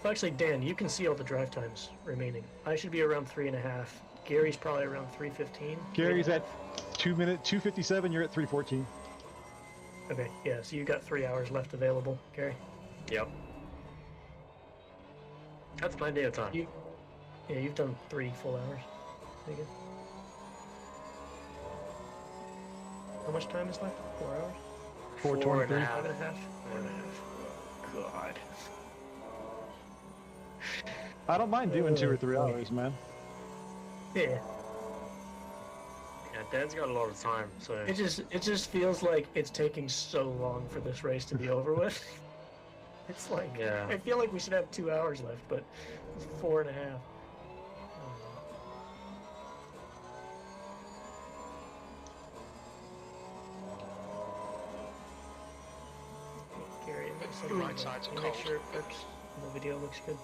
S4: Well, actually, Dan, you can see all the drive times remaining. I should be around 3.5. Gary's probably around 3:15.
S1: Gary's at 2:57. You're at 3:14.
S4: Okay, yeah, so you got 3 hours left available, Gary.
S2: Yep. That's plenty of time.
S4: Yeah, you've done 3 full hours. Pretty good. How much time is left? 4 hours?
S1: 4:23.
S4: 5.5. 4.5. God.
S1: I don't mind doing 2 or 3 hours, man.
S4: Yeah.
S2: Yeah, Dan's got a lot of time, so
S4: It just feels like it's taking so long for this race to be over with. It's like
S2: Yeah.
S4: I feel like we should have 2 hours left, but it's 4.5. Gary, I'm gonna send you
S3: Right
S4: the-
S3: sides are
S4: can you make
S3: cold.
S4: sure it works and the video looks good.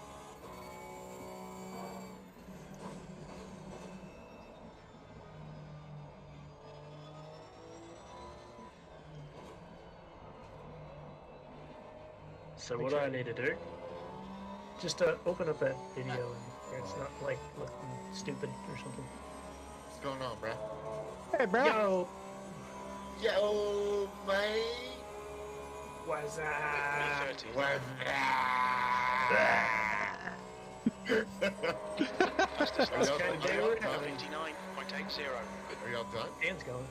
S2: so what do I need to do?
S4: Just open up that video and it's not like looking stupid or something.
S5: What's going on, bro?
S1: Hey, bro.
S4: Yo,
S5: Yo, man.
S4: what's up?
S3: B30.
S5: What's
S3: Fastest
S5: Are y'all
S3: lap
S5: done?
S3: time,
S5: Are y'all done?
S3: 59.80.
S5: Are y'all done?
S4: Dan's going.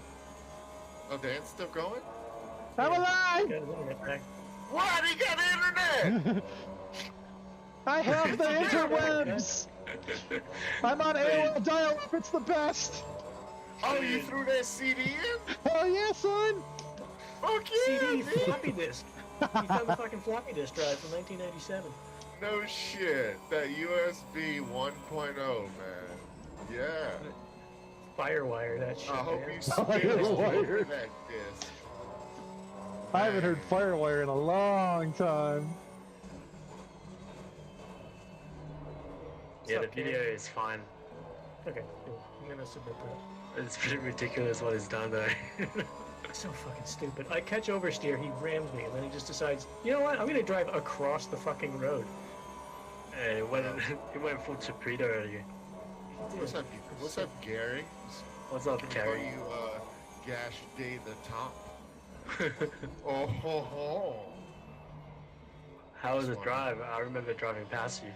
S5: Oh, Dan's still going?
S1: I'm alive.
S4: Got his internet back.
S5: What? He got internet!
S1: I have the interwebs. I'm on AOL dial-up. It's the best.
S5: Oh, you threw that CD in?
S1: Hell yeah, son.
S5: Fuck yeah,
S4: CD
S5: dude.
S4: floppy disk. You found the fucking floppy disk drive from 1997.
S5: No shit. That USB 1.0, man. Yeah.
S4: Firewire that shit.
S5: I hope
S4: man.
S5: you spit
S1: Firewire.
S5: all over that disc.
S1: I haven't heard Firewire in a long time.
S2: Yeah, the
S4: Okay.
S2: video is fine.
S4: Okay, cool. I'm gonna submit that.
S2: It's pretty ridiculous what he's done though.
S4: So fucking stupid. I catch oversteer, he rams me, and then he just decides, you know what? I'm gonna drive across the fucking road.
S2: Hey, it went full torpedo earlier.
S5: What's up, what's up, Gary?
S2: What's up,
S5: Are
S2: Carrie?
S5: you, Gash Day the Top? Oh, ho, ho.
S2: How was the drive? I remember driving past you.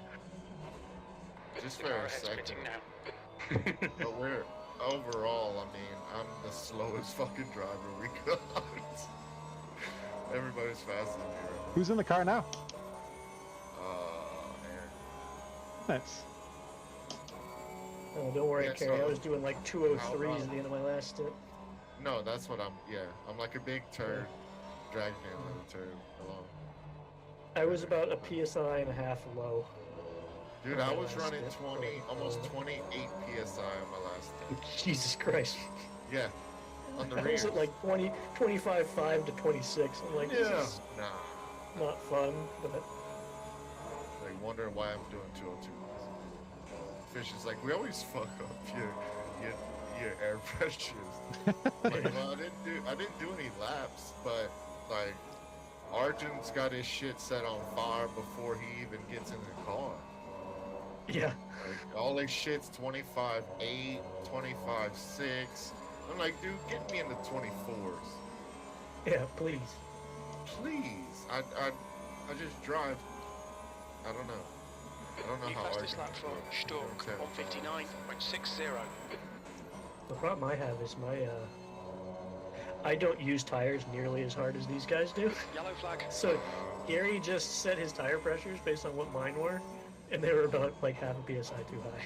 S5: Just
S3: The
S5: for
S3: car
S5: a
S3: ahead's
S5: second.
S3: pitting now.
S5: But we're, overall, I mean, I'm the slowest fucking driver we got. Everybody's faster than me right
S1: Who's in the car now?
S5: now. Aaron.
S1: Nice.
S4: Oh, Oh, don't worry,
S5: Yeah,
S4: Kerry. I
S5: so-
S4: was doing like 203s at the end of my last stint.
S5: No, that's what I'm. Yeah, I'm like a big turd, dragging a little turd along.
S4: I was about a PSI and a half low.
S5: Dude,
S4: on
S5: I
S4: my
S5: was
S4: last
S5: running
S4: stint.
S5: 20, almost 28 psi on my last day.
S4: Jesus Christ.
S5: Yeah, on the
S4: I was
S5: rears.
S4: at like 25.5 to 26. I'm like,
S5: Yeah.
S4: this is
S5: Nah.
S4: not fun, but
S5: Like, wondering why I'm doing 202 miles. Fish is like, we always fuck up your air pressures. Like, well, I didn't do any laps, but like, Arjun's got his shit set on fire before he even gets in the car.
S4: yeah.
S5: Like, all his shit's 25.8, 25.6. I'm like, dude, get me in the 24s.
S4: Yeah, please.
S5: Please. I just drive. I don't know. I don't know
S3: You
S5: how
S3: passed
S5: Arjun
S3: this lap from Stork on 59.60.
S4: The problem I have is I don't use tires nearly as hard as these guys do.
S3: Yellow flag.
S4: So Gary just set his tire pressures based on what mine were, and they were about like half a PSI too high.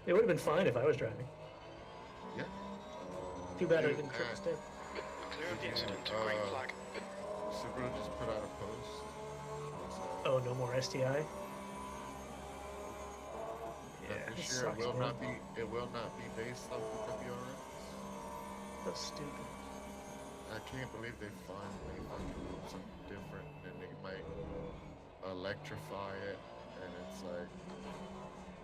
S4: It would have been fine if I was driving.
S5: Yeah.
S4: Too bad I
S5: Dude,
S4: didn't trip the step.
S3: Clear of the incident. Green flag.
S5: Subaru just put out a post.
S4: Oh, no more STI?
S5: That
S4: Yeah,
S5: this
S4: it
S5: year
S4: sucks,
S5: it will
S4: man.
S5: not be based off the WRX.
S4: That's stupid.
S5: I can't believe they finally fucking do something different, and they might electrify it, and it's like,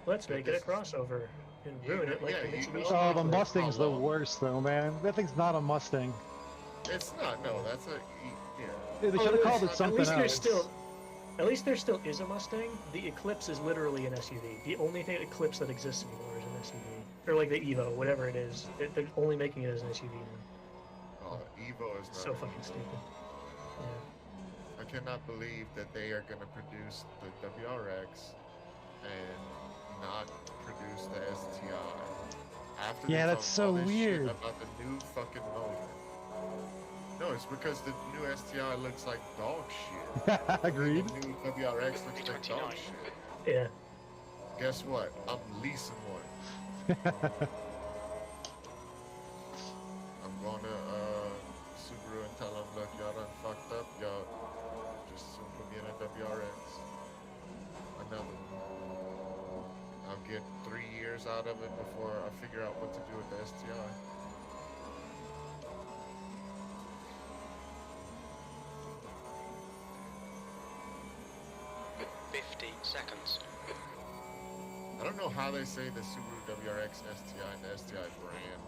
S4: Let's
S5: But
S4: make it a
S5: this is-
S4: crossover and ruin it like
S5: yeah,
S4: the
S5: you
S4: Mitsubishi.
S5: know-
S1: Oh, the
S5: How
S1: Mustang's the
S5: long?
S1: worst, though, man. That thing's not a Mustang.
S5: it's not. No, that's a yeah.
S1: Dude, they
S4: Oh,
S1: should have called it
S4: at
S1: something
S4: least
S1: else.
S4: At least there still is a Mustang. The Eclipse is literally an SUV. The only thing Eclipse that exists anymore is an SUV, or like the Evo, whatever it is. They're only making it as an SUV now.
S5: Oh, Evo is not
S4: So
S5: an
S4: fucking
S5: Evo.
S4: stupid. Yeah.
S5: I cannot believe that they are gonna produce the WRX and not produce the STI. After
S1: Yeah,
S5: they
S1: that's
S5: talk
S1: so
S5: all this shit
S1: weird.
S5: about the new fucking motor. No, it's because the new STI looks like dog shit.
S1: Agreed.
S5: The new WRX looks like dog shit.
S4: Yeah.
S5: Guess what? I'm leasing one. I'm going to Subaru and tell them, look, y'all done fucked up. Y'all just soon put me in a WRX. Another one. I'll get 3 years out of it before I figure out what to do with the STI.
S3: Seconds.
S5: I don't know how they say the Subaru WRX STI and the STI brand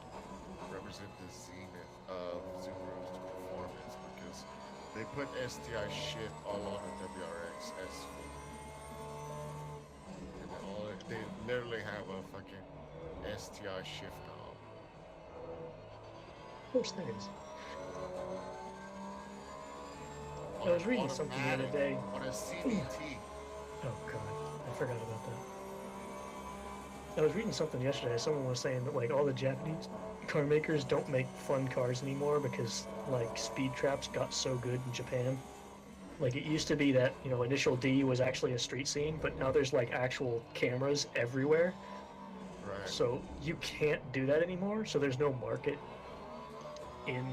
S5: represent the zenith of Subaru's performance, because they put STI shit all on the WRX S4. And they literally have a fucking STI shift knob.
S4: Of course there is. I was reading something the other day.
S5: On a CVT.
S4: Oh god, I forgot about that. I was reading something yesterday. Someone was saying that like all the Japanese car makers don't make fun cars anymore because like speed traps got so good in Japan. Like it used to be that, you know, Initial D was actually a street scene, but now there's like actual cameras everywhere.
S5: Right.
S4: So you can't do that anymore. So there's no market in,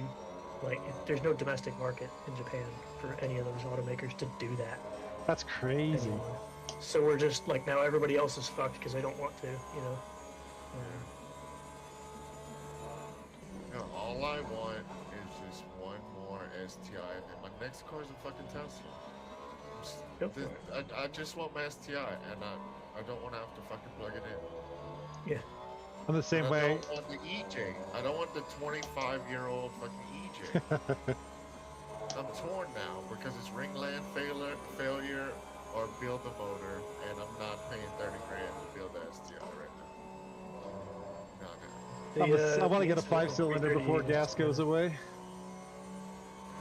S4: like, there's no domestic market in Japan for any of those automakers to do that
S1: That's crazy.
S4: anymore. So we're just like, now everybody else is fucked because they don't want to, you know.
S5: You know, all I want is just one more STI, and then my next car is a fucking Tesla.
S4: Go for it.
S5: I just want my STI, and I don't want to have to fucking plug it in.
S4: Yeah.
S1: I'm the same
S5: I
S1: way.
S5: don't want the EJ. I don't want the 25-year-old fucking EJ. I'm torn now because it's ringland failure or build the motor, and I'm not paying 30 grand to build the STI right now. No, no.
S1: I want to get a
S4: the
S1: 5-cylinder before gas goes away.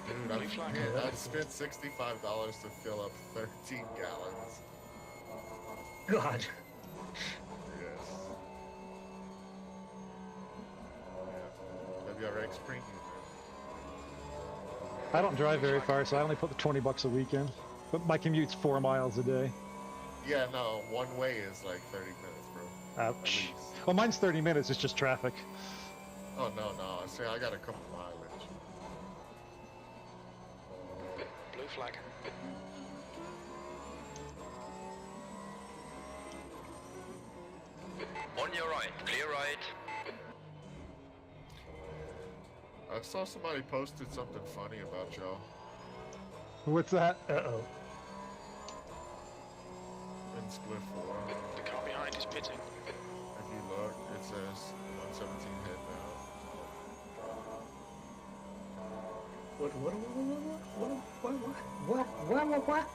S5: Dude, I spent $65 to fill up 13 gallons.
S4: God.
S5: Yes. Yeah. WRX premium.
S1: I don't drive very far, so I only put the $20 a week in. But my commute's 4 miles a day.
S5: Yeah, no, one way is like 30 minutes, bro. At
S1: Ouch.
S5: least.
S1: Well, mine's 30 minutes. It's just traffic.
S5: Oh, no. See, I got a couple mileage.
S3: Blue flag.
S6: On your right, clear right.
S5: I saw somebody posted something funny about y'all.
S1: What's that?
S4: Uh-oh.
S5: In Split 4.
S3: The car behind is pitting.
S5: If you look, it says 117 head now.
S4: What?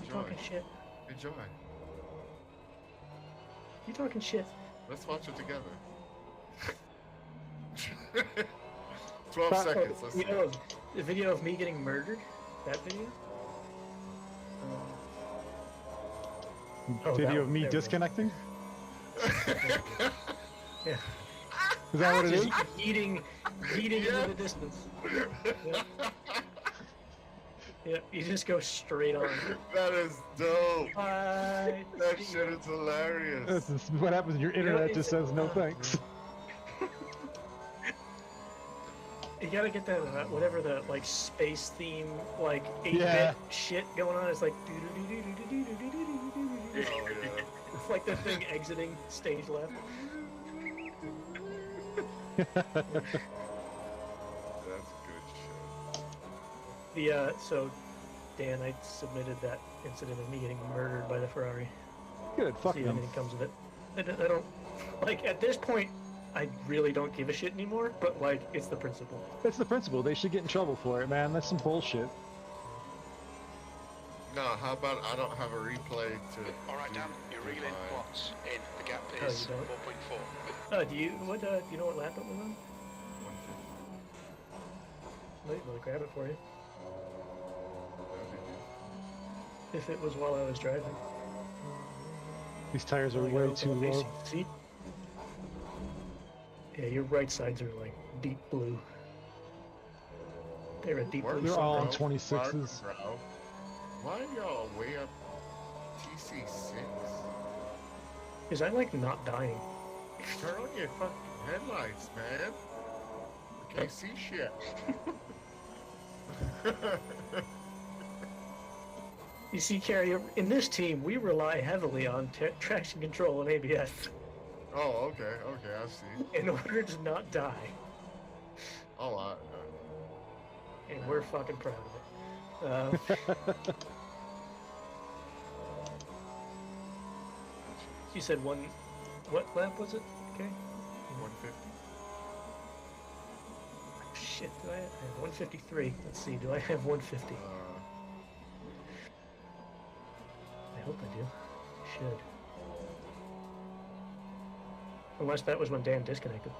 S4: You
S5: Enjoy.
S4: talking shit?
S5: Enjoy.
S4: You talking shit?
S5: Let's watch it together. 12 seconds, let's see.
S4: The video of me getting murdered? That video? Oh,
S1: Video
S4: that
S1: of me
S4: one. There we go.
S1: disconnecting?
S4: Yeah.
S1: Is that what it is?
S4: Just yeeting into the distance. Yeah. Yeah, you just go straight on.
S5: That is dope.
S4: Bye.
S5: That shit is hilarious.
S1: This is what happens when your internet just says no thanks.
S4: You gotta get that whatever the like space theme like 8-bit
S1: Yeah.
S4: shit going on. It's like
S5: Oh, yeah.
S4: it's like the thing exiting stage left.
S5: That's good shit.
S4: So Dan, I submitted that incident of me getting murdered by the Ferrari.
S1: Good, fuck
S4: See if
S1: them.
S4: anything comes of it. I don't like at this point. I really don't give a shit anymore. But like, it's the principle.
S1: It's the principle. They should get in trouble for it, man. That's some bullshit.
S5: No, how about I don't have a replay to.
S3: Alright, Dan, you're reeling once in. The gap
S4: Oh,
S3: is
S4: you don't?
S3: 4.4.
S4: Do you know what lap it was on?
S5: 150.
S4: Might be able to grab it for you. If it was while I was driving.
S1: These tires are
S4: Oh, you
S1: way
S4: gotta
S1: too
S4: open up
S1: low.
S4: AC. See? Yeah, your right sides are like deep blue. They're a deep blue.
S1: They're all on
S4: sometimes.
S1: 26s.
S5: Why are y'all way up TC6?
S4: Is I like not dying?
S5: Turn on your fucking headlights, man. I can't see shit.
S4: You see, Carrie, in this team, we rely heavily on traction control and ABS
S5: Oh, okay, I see.
S4: in order to not die.
S5: Oh,
S4: And we're fucking proud of it. You said one. What lap was it? Okay.
S5: 150.
S4: Shit, do I have 153? Let's see, do I have 150? I hope I do. Should. Unless that was when Dan disconnected.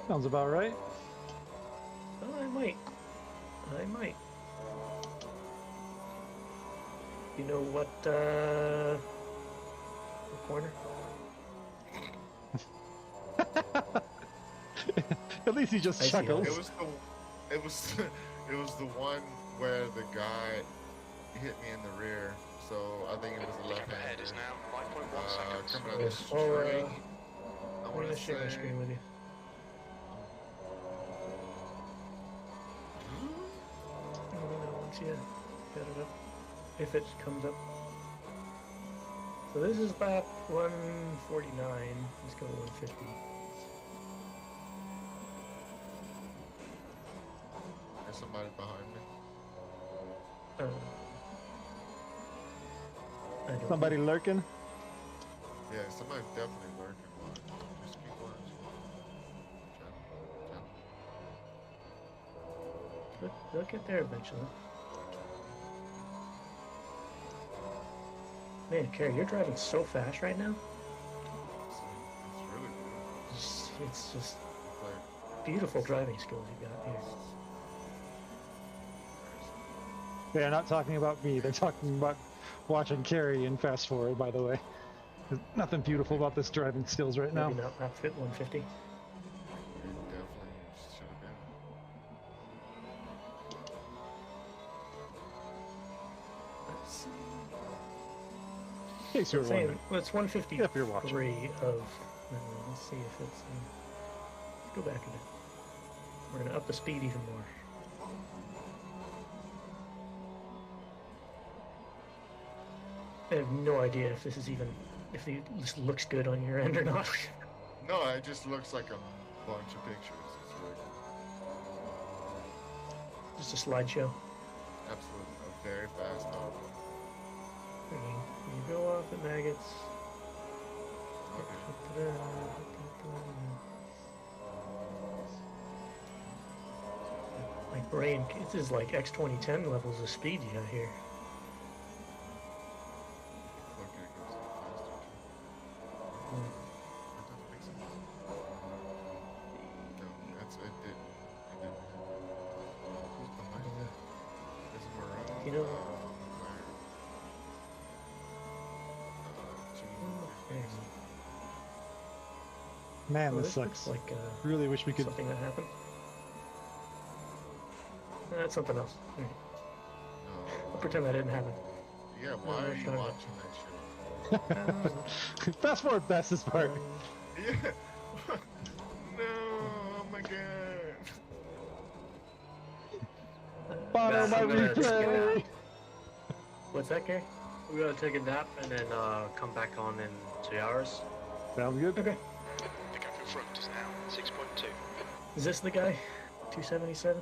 S1: Sounds about right.
S4: Oh, I might. You know what corner?
S1: At least he just
S4: I see
S1: chuckles.
S5: It was the one where the guy hit me in the rear. So I think it was the
S3: The
S5: left
S3: gap ahead
S5: hand.
S3: is now 5.1 seconds.
S5: Coming out of the
S4: Yes.
S5: straight.
S4: Oh,
S5: I
S4: I'm
S5: want
S4: gonna
S5: to
S4: share my
S5: say.
S4: screen with you. Let me know once you got it up. If it comes up. So this is lap 149. Let's go 150.
S5: There's somebody behind me.
S4: I don't
S1: Somebody
S4: know.
S1: lurking?
S5: Yeah, somebody's definitely lurking. Just keep watching.
S4: They'll get there eventually. Man, Carrie, you're driving so fast right now.
S5: It's really good.
S4: It's just
S5: Like,
S4: beautiful driving skills you got here.
S1: They're not talking about me. They're talking about watching Carrie in Fast Forward, by the way. There's nothing beautiful about this driving skills right now.
S4: Maybe not lap fit 150.
S5: it definitely should have been.
S1: case you were
S4: saying,
S1: wondering.
S4: well, it's
S1: If you're
S4: 153 of. Let's see if it's. Let's go back a bit. We're gonna up the speed even more. I have no idea if this is even if this looks good on your end or not.
S5: No, it just looks like a bunch of pictures. It's really cool.
S4: Just a slideshow.
S5: Absolutely. A very fast novel.
S4: You go off the maggots.
S5: Okay.
S4: My brain, this is like X2010 levels of speed you got here.
S5: Look, it goes a little faster too. That doesn't make sense. No, it didn't. Who's behind that? Is it Maroon?
S4: You know-
S1: Man,
S4: Oh,
S1: this
S4: looks
S1: sucks.
S4: like
S1: Really wish we could.
S4: something that happened. That's something else. All right. I'll pretend that didn't happen.
S5: Yeah, why are you
S4: sure.
S5: watching that shit?
S1: Fast forward, that's this part.
S5: Yeah. No, oh my god.
S1: Follow my
S2: I'm gonna take a
S1: replay.
S2: nap.
S4: What's that, Gary?
S2: We're gonna take a nap and then come back on in 2 hours.
S1: Sounds good.
S4: Okay.
S3: The gap in front is now 6.2.
S4: Is this the guy? 277?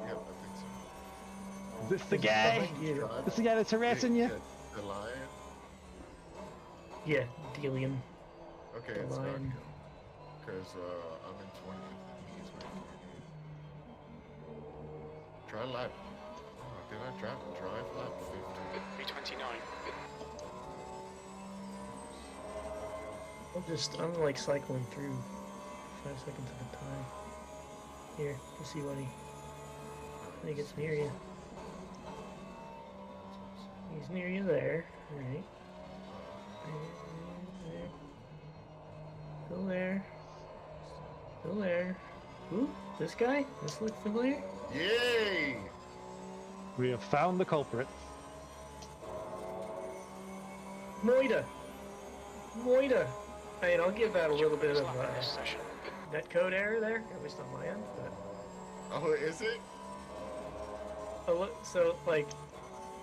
S5: Yep, I think so.
S1: Is this the guy?
S4: Behind you.
S1: This the guy that's harassing you?
S5: The lion?
S4: Yeah, Delium.
S5: Okay,
S4: The
S5: it's not
S4: lion.
S5: good. Because I'm in 20th and he's right 28. Try lap. Oh, did I drive lap 50?
S3: B29.
S4: I'm like cycling through 5 seconds at a time. Here, let's see when he gets near you. He's near you there, alright. There. Still there. Still there. Ooh, this guy? This look familiar?
S5: Yay!
S1: We have found the culprit.
S4: Moida! Moida! I mean, I'll give that a little bit of
S3: Slap in this session.
S4: netcode error there, at least on my end, but...
S5: Oh, is it?
S4: Oh, look, so, like,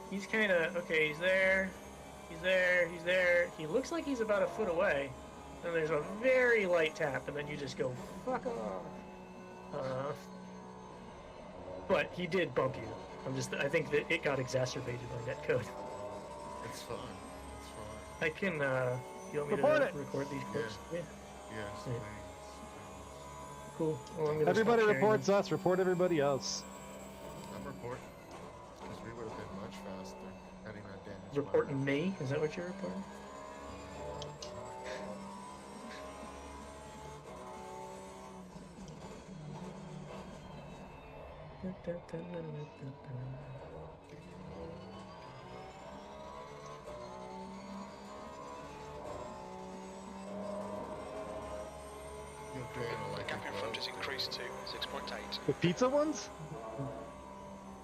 S4: he's kind of, okay, he's there, he's there, he's there. He looks like he's about a foot away, and there's a very light tap, and then you just go, fuck off. But he did bump you. I think that it got exacerbated by netcode.
S5: It's fine. It's fine.
S4: I can, you want me
S1: Report
S4: to
S1: it.
S4: record these clips? Yeah.
S5: Yes,
S4: Yeah.
S5: please.
S4: Cool. Well, I'm gonna
S1: Everybody
S4: stop sharing
S1: reports us, report everybody else.
S5: I'm reporting. Because we would have been much faster heading that damage.
S4: Reporting me? Is that what you're reporting?
S5: You're doing it
S3: The
S5: like
S3: gap
S5: a
S3: in front
S5: glove.
S3: has increased to 6.8.
S1: The pizza ones?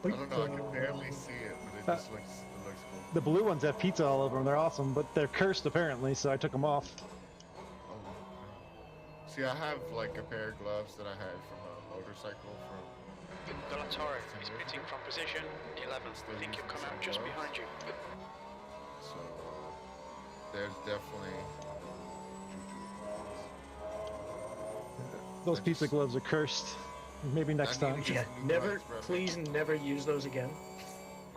S5: I don't know, I can barely see it, but it just looks cool.
S1: The blue ones have pizza all over them. They're awesome, but they're cursed apparently, so I took them off.
S5: Oh, no. See, I have like a pair of gloves that I had from a motorcycle from.
S3: The Latoro is pitting from position 11. I think he'll come out just behind you.
S5: So there's definitely
S1: Those pizza gloves are cursed. Maybe next
S5: I need
S1: time.
S5: to
S4: Yeah,
S5: get some new
S4: never,
S5: gloves, bro.
S4: please never use those again.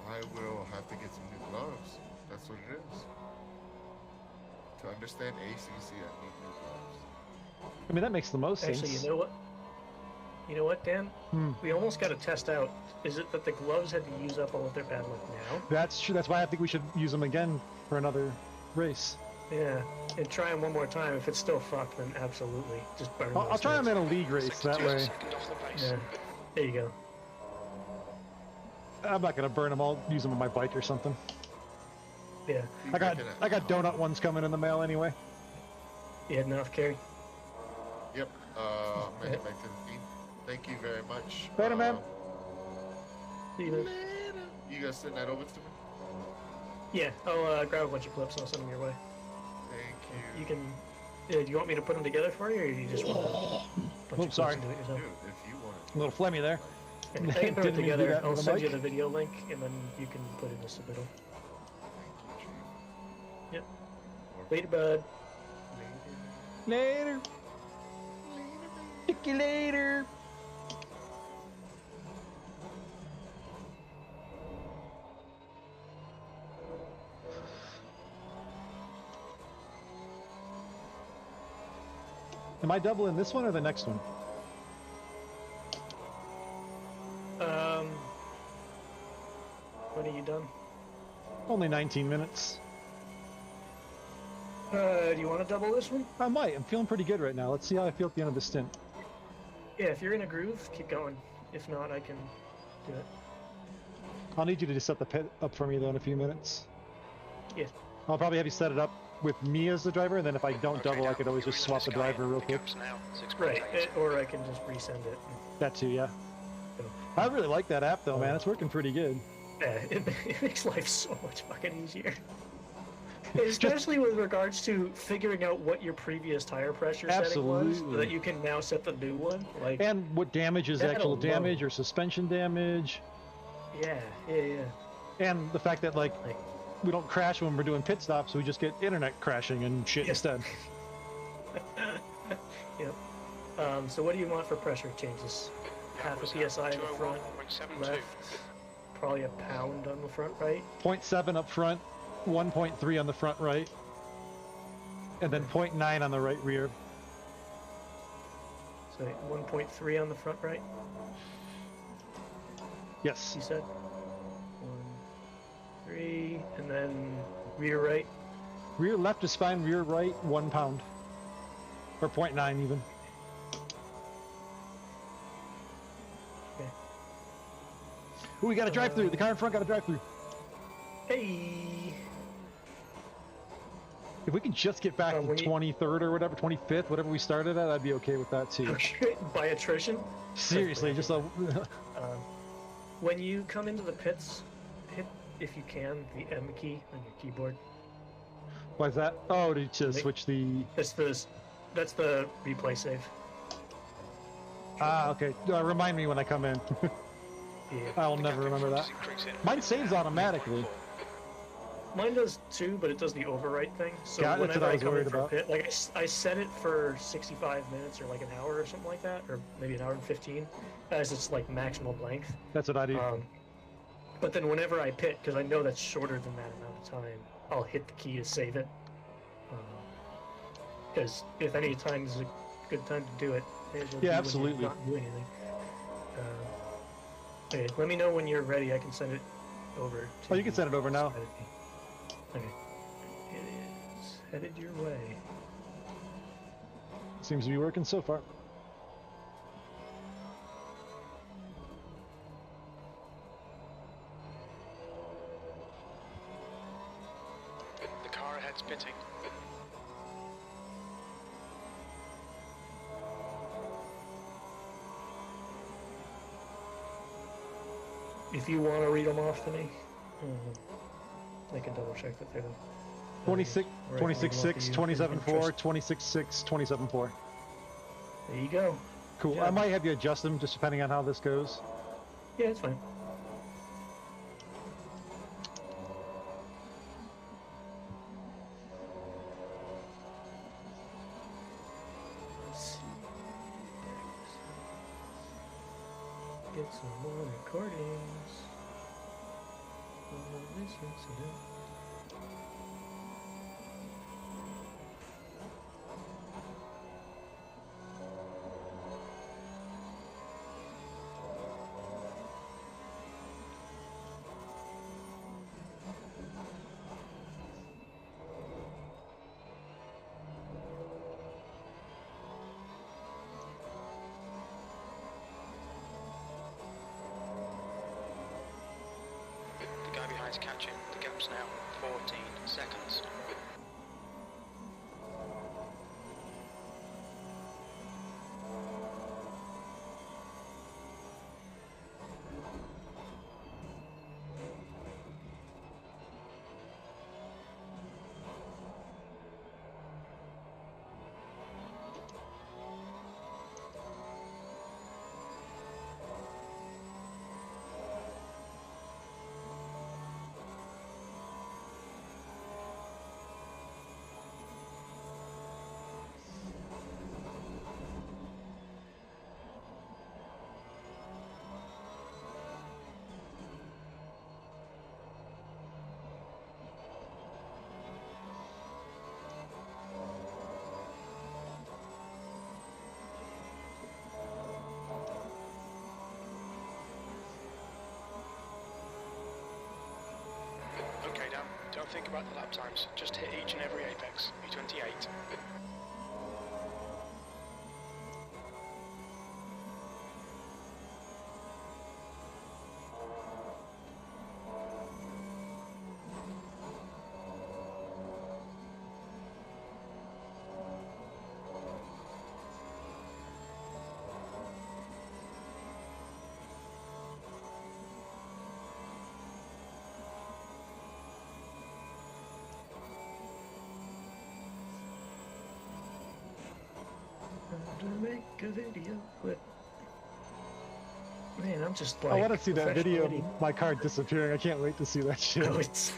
S5: I will have to get some new gloves. That's what it is. To understand ACC, I need new gloves.
S1: I mean, that makes the most
S4: Actually,
S1: sense.
S4: you know what? You know what, Dan?
S1: Hmm.
S4: We almost got to test out. Is it that the gloves had to use up all of their bad luck now?
S1: That's true. That's why I think we should use them again for another race.
S4: Yeah, and try them one more time. If it's still fucked, then absolutely just burn
S1: I'll
S4: those
S1: try them
S4: things.
S1: in a league race. That
S3: Just a
S1: way,
S3: second off the pace.
S4: Yeah, there you go.
S1: I'm not gonna burn them. I'll use them on my bike or something.
S4: Yeah,
S1: I got donut ones coming in the mail anyway.
S4: you heading off, Carrie?
S5: Yep. I'm gonna head back to the team. Thank you very much.
S1: Later, man.
S4: See you then.
S5: You guys send that over to me?
S4: Yeah, I'll grab a bunch of clips and I'll send them your way.
S5: Thank you.
S4: You can. Do you want me to put them together for you, or do you just want a bunch of
S1: sorry.
S4: clips and do it yourself?
S5: Dude, if you want
S1: A little phlegmy there.
S4: I can throw it
S1: Didn't mean to do
S4: together.
S1: that
S4: I'll
S1: with the
S4: send you
S1: mic.
S4: the video link, and then you can put in the submittal.
S5: Thank you, Chief.
S4: Yep.
S5: Or
S4: Later, bud.
S1: Later. Pick you later. Am I doubling this one or the next one?
S4: When are you done?
S1: Only 19 minutes.
S4: Do you want to double this one?
S1: I might. I'm feeling pretty good right now. Let's see how I feel at the end of the stint.
S4: Yeah, if you're in a groove, keep going. If not, I can do it.
S1: I'll need you to just set the pit up for me though in a few minutes.
S4: Yeah.
S1: I'll probably have you set it up with me as the driver, and then if I don't
S3: Okay,
S1: double, I
S3: now,
S1: could always
S3: you're
S1: just
S3: into
S1: swap the
S3: sky.
S1: driver real
S3: The
S1: quick.
S3: gap's now 6.8.
S4: Right, or I can just resend it.
S1: That too, yeah.
S4: So,
S1: I really like that app though, man. It's working pretty good.
S4: yeah, it makes life so much fucking easier. Especially with regards to figuring out what your previous tire pressure setting was, so
S1: Absolutely.
S4: that you can now set the new one. Like,
S1: And what damage is
S4: That
S1: actual
S4: alone.
S1: damage or suspension damage.
S4: yeah.
S1: And the fact that like
S4: Like,
S1: we don't crash when we're doing pit stops, we just get internet crashing and shit
S4: Yeah.
S1: instead.
S4: yep. So what do you want for pressure changes? Half a psi in the front,
S3: 201.72.
S4: left, probably a pound on the front right.
S1: 0.7 up front, 1.3 on the front right, and then 0.9 on the right rear.
S4: So 1.3 on the front right,
S1: Yes.
S4: you said? 1.3, and then rear right.
S1: Rear left is fine, rear right, 1 pound. Or 0.9 even.
S4: Okay.
S1: Ooh, we got a drive through. The car in front got a drive through.
S4: Hey!
S1: If we can just get back to
S4: when you-
S1: 23rd or whatever, 25th, whatever we started at, I'd be okay with that too.
S4: By attrition.
S1: Seriously, just a.
S4: When you come into the pits, hit, if you can, the M key on your keyboard.
S1: Why's that? Oh, to just
S4: Make-
S1: switch the.
S4: That's the replay save.
S1: Ah, okay. Remind me when I come in.
S4: Yeah.
S1: I'll never remember that. Mine saves automatically.
S4: Mine does too, but it does the overwrite thing. So
S1: Got it, that's what
S4: whenever
S1: I
S4: I
S1: was
S4: come in
S1: worried
S4: for a
S1: about.
S4: pit, like I set it for 65 minutes or like an hour or something like that, or maybe an hour and 15, as it's like maximum length.
S1: That's what I do.
S4: But then whenever I pit, because I know that's shorter than that amount of time, I'll hit the key to save it. Because if any time is a good time to do it, it will be when
S1: Yeah,
S4: you
S1: absolutely.
S4: not do anything. Okay, let me know when you're ready. I can send it over. To
S1: Oh, you can send it over now.
S4: Okay. It is headed your way.
S1: Seems to be working so far.
S3: The car ahead's pitting.
S4: If you want to read them off to me, I can double check that they're the
S1: 26,
S4: right,
S1: 26.6,
S4: well,
S1: 27.4, 26.6, 27.4.
S4: There you go.
S1: Cool.
S4: Yeah.
S1: I might have you adjust them just depending on how this goes.
S4: Yeah, it's fine. Let's see. Get some more recordings of this incident.
S3: The guy behind's catching. The gap's now 14 seconds. Don't think about the lap times. Just hit each and every apex. P28.
S4: To make a video clip. Man, I'm just like.
S1: I want to see that video of
S4: professionally-
S1: my car disappearing. I can't wait to see that shit.
S4: Oh, it's.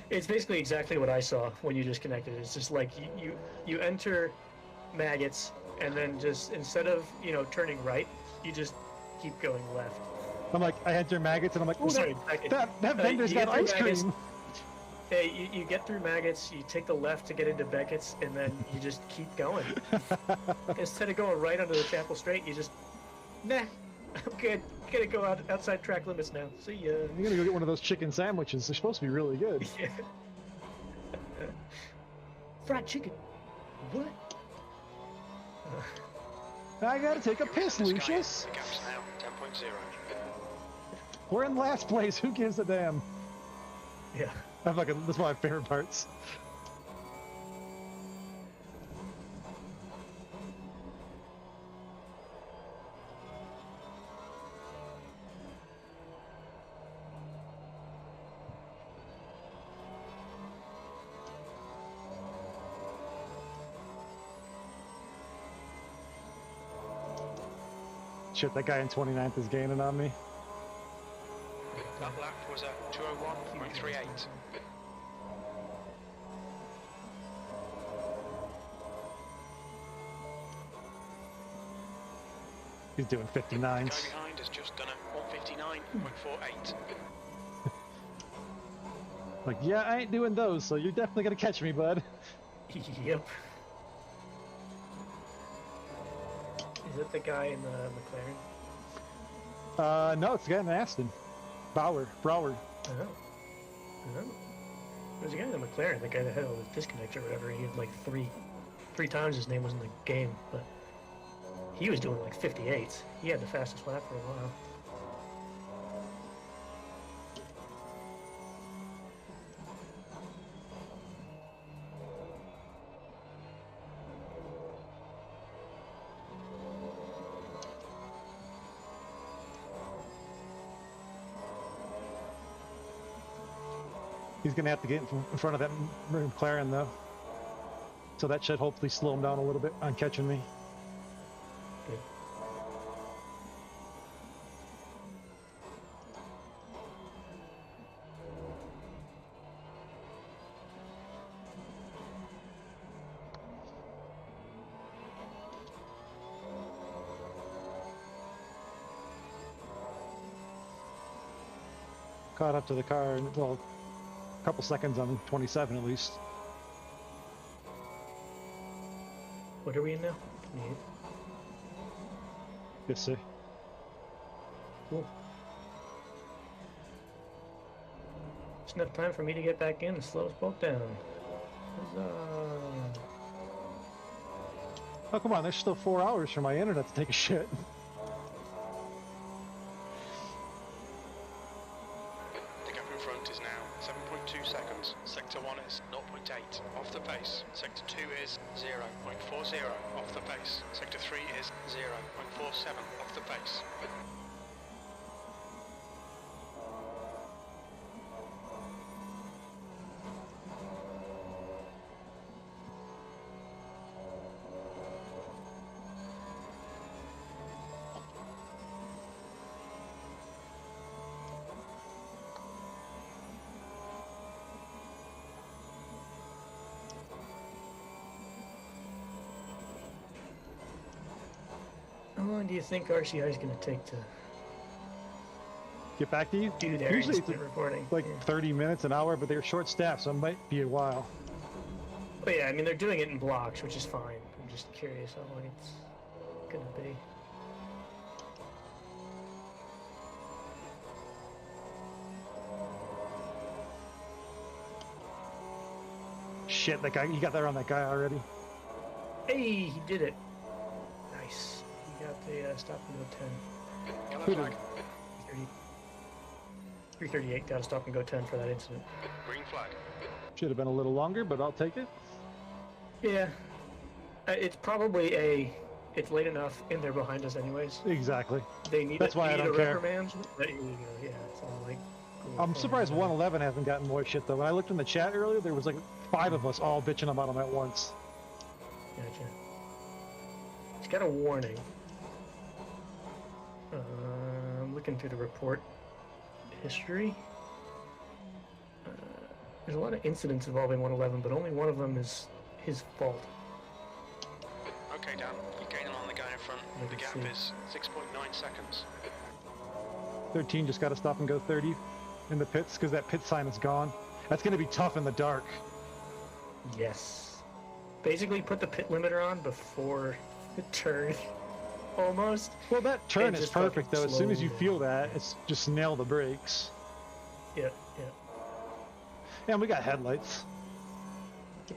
S4: It's basically exactly what I saw when you disconnected. It's just like you enter maggots, and then just instead of turning right, you just keep going left.
S1: I'm like, I enter maggots, and I'm like, oh,
S4: Sorry, maggot.
S1: that vendor's
S4: you
S1: got
S4: get through
S1: ice
S4: maggots.
S1: cream.
S4: Hey, you get through maggots, you take the left to get into Beckett's, and then you just keep going. Instead of going right under the chapel straight, you just, nah, I'm good. Gotta go outside track limits now. See ya.
S1: You're gonna go get one of those chicken sandwiches. They're supposed to be really good.
S4: Yeah. Fried chicken. What?
S1: I gotta take a
S3: You're
S1: piss,
S3: in the sky.
S1: Lucius.
S3: The gap's now 10.0.
S1: We're in last place. Who gives a damn?
S4: Yeah.
S1: That's one of my favorite parts. Shit, that guy in 29th is gaining on me.
S3: That lap was at 2:01.38.
S1: He's doing
S3: The guy
S1: 59s.
S3: behind has just done a 1:59.48.
S1: Like, yeah, I ain't doing those, so you're definitely gonna catch me, bud.
S4: Yep. Is it the guy in the McLaren?
S1: No, it's the guy in Aston. Broward.
S4: Oh. There's a guy in the McLaren, the guy that had all the disconnects or whatever. He had like three times his name was in the game, but he was doing like 58s. He had the fastest lap for a while.
S1: He's gonna have to get in front of that McLaren though. So that should hopefully slow him down a little bit on catching me.
S4: Good.
S1: Caught up to the car, well, a couple seconds on 27 at least.
S4: What are we in now? 28.
S1: Yes, sir.
S4: Cool. Just enough time for me to get back in and slow us both down. Huzzah.
S1: Oh, come on, there's still 4 hours for my internet to take a shit.
S3: The gap in front is now 7.2 seconds. Sector 1 is 0.8 off the pace. Sector 2 is 0.40 off the pace. Sector 3 is 0.47 off the pace.
S4: How long do you think RCI is going to take to
S1: Get back to you?
S4: do their
S1: Usually it's
S4: instant reporting?
S1: like
S4: Yeah.
S1: 30 minutes, an hour, but they're short staffed, so it might be a while.
S4: But yeah, I mean, they're doing it in blocks, which is fine. I'm just curious how long it's going to be.
S1: Shit, that guy, you got there on that guy already.
S4: Hey, he did it. Nice. He got the stop and go 10.
S3: Yellow
S1: Who
S3: flag.
S4: 338 got to stop and go 10 for that incident.
S3: Green flag.
S1: Should have been a little longer, but I'll take it.
S4: Yeah. It's probably it's late enough and they're behind us anyways.
S1: Exactly.
S4: They need
S1: That's why I
S4: they need
S1: don't
S4: a
S1: care.
S4: reprimand. But here you go. Yeah, it's all like. Cool.
S1: I'm surprised 111 hasn't gotten more shit though. When I looked in the chat earlier, there was like 5 of us all bitching about him at once.
S4: Gotcha. He's got a warning. I'm looking through the report history. There's a lot of incidents involving 111, but only one of them is his fault.
S3: Okay, Dan, you're gaining on the guy in front. The gap is 6.9 seconds.
S1: 13 just got to stop and go 30 in the pits because that pit sign is gone. That's going to be tough in the dark.
S4: Yes. Basically, put the pit limiter on before the turn. Almost.
S1: Well, that turn
S4: And
S1: is
S4: just
S1: perfect though.
S4: fucking
S1: As soon as you
S4: slow
S1: feel that, it's just nail the brakes.
S4: Yeah, yeah.
S1: And we got headlights.
S4: Yeah.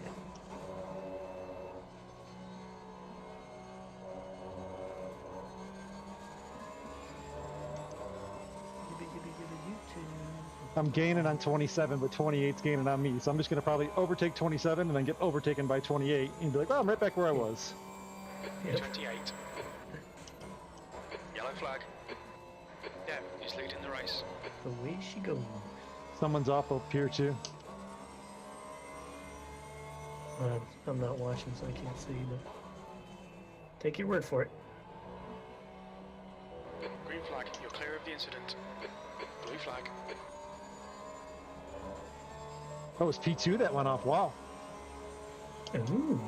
S1: I'm gaining on 27, but 28's gaining on me. So I'm just going to probably overtake 27 and then get overtaken by 28 and be like, well, I'm right back where I was.
S4: Yep.
S3: 28. Yellow flag. Yeah, he's leading the race.
S4: The way she goes.
S1: Someone's off up here too.
S4: I'm not watching, so I can't see, but take your word for it.
S3: Green flag, you're clear of the incident. Blue flag.
S1: Oh, it was P2 that went off. Wow.
S4: Ooh.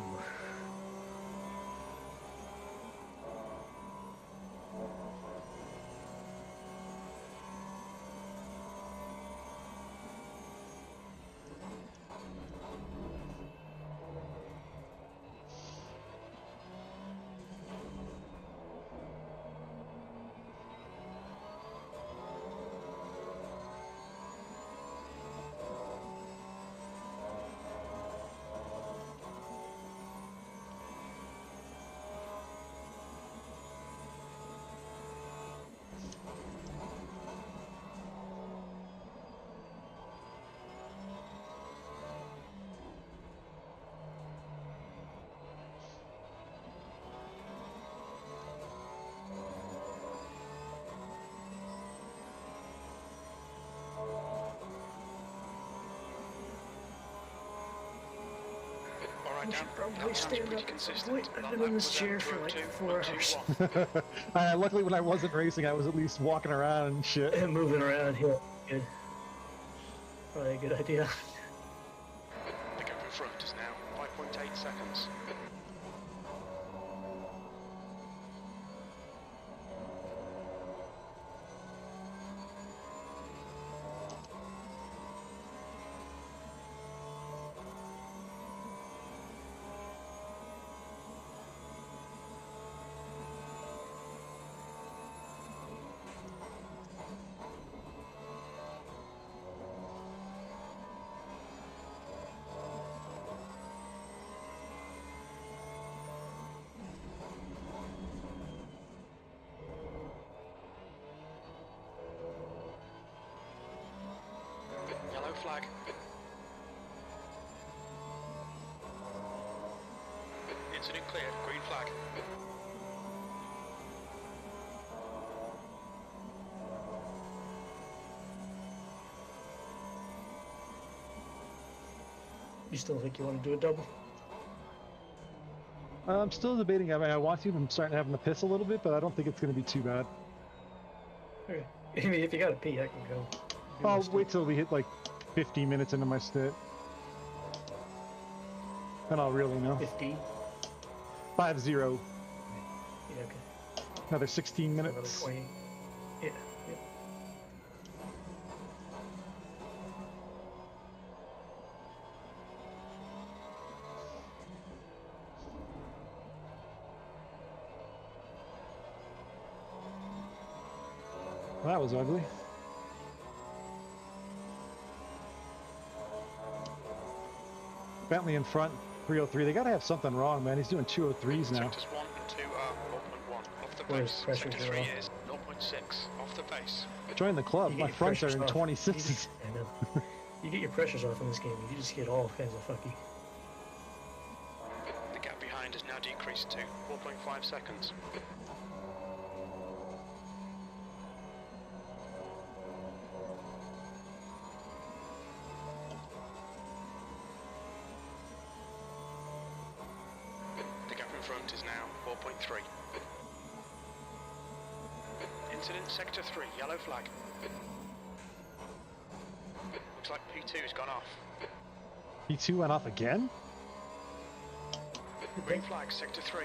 S3: Alright,
S4: I
S3: Dan.
S4: should probably
S3: That sounds
S4: stand
S3: pretty
S4: up.
S3: consistent.
S4: I've
S3: That
S4: been in
S3: lap
S4: this
S3: was
S4: chair
S3: at
S4: for like
S3: 2:02.21.
S4: 4 hours.
S1: Luckily, when I wasn't racing, I was at least walking around and shit.
S4: And moving around here. Good. Probably a good idea.
S3: The gap in front is now 5.8 seconds. Yellow flag. Incident cleared. Green flag.
S4: You still think you want to do a double?
S1: I'm still debating. I mean, I want to. I'm starting having to piss a little bit, but I don't think it's going to be too bad.
S4: Okay. I mean, if you got a pee, I can go. do my
S1: I'll
S4: stuff.
S1: wait till we hit like 15 minutes into my stint. Then I'll really know.
S4: 50.
S1: 5-0.
S4: Yeah, okay.
S1: Another 16
S4: Another
S1: minutes.
S4: 20. Yeah, yeah.
S1: That was ugly. Bentley in front, 303. They gotta have something wrong, man. He's doing 203s now.
S3: Sectors 1 and 2 are 0.1 off the
S4: Where's
S3: pace.
S4: pressure
S3: Sector
S4: zero?
S3: 3 is 0.6 off the pace.
S1: Join the club.
S4: You
S1: My
S4: get your
S1: fronts are
S4: pressures
S1: in
S4: off.
S1: 26s.
S4: I know. You get your pressures off in this game, you just get all kinds of fucky.
S3: The gap behind has now decreased to 4.5 seconds. The gap in front is now 4.3. Incident Sector 3, yellow flag. Looks like P2's gone off.
S1: P2 went off again?
S3: Green flag, Sector 3.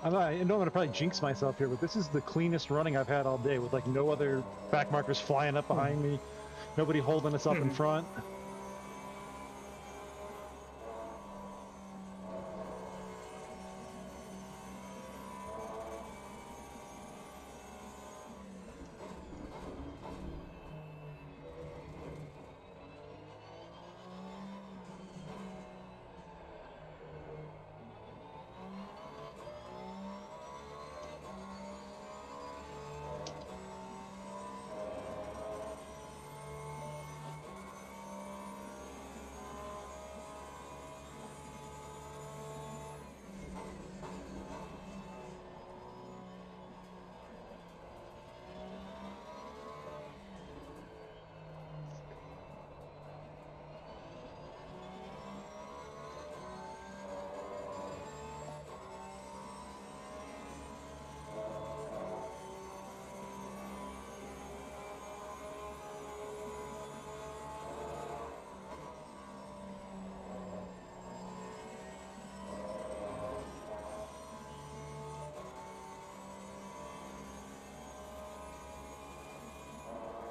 S1: I know I'm gonna probably jinx myself here, but this is the cleanest running I've had all day, with like no other back markers flying up behind me, nobody holding us up in front.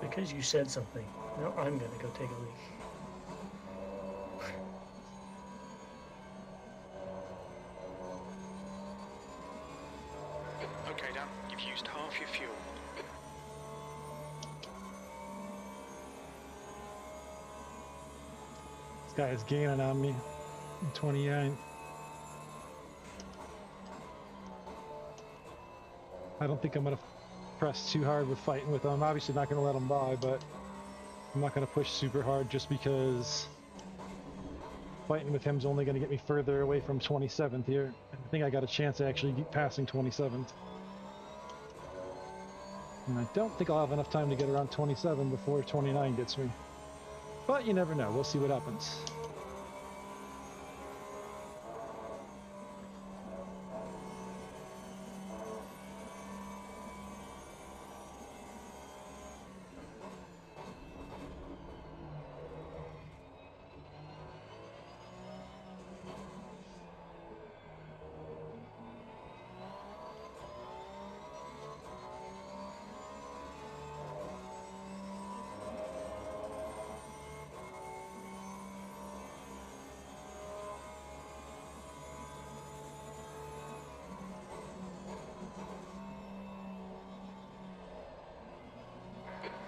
S4: Because you said something, now I'm gonna go take a leak.
S3: Okay, Dan, you've used half your fuel.
S1: This guy is gaining on me. 29. I don't think I'm gonna press too hard with fighting with him. I'm obviously not gonna let him by, but I'm not gonna push super hard just because fighting with him's only gonna get me further away from 27th here. I think I got a chance of actually passing 27th. And I don't think I'll have enough time to get around 27 before 29 gets me. But you never know. We'll see what happens.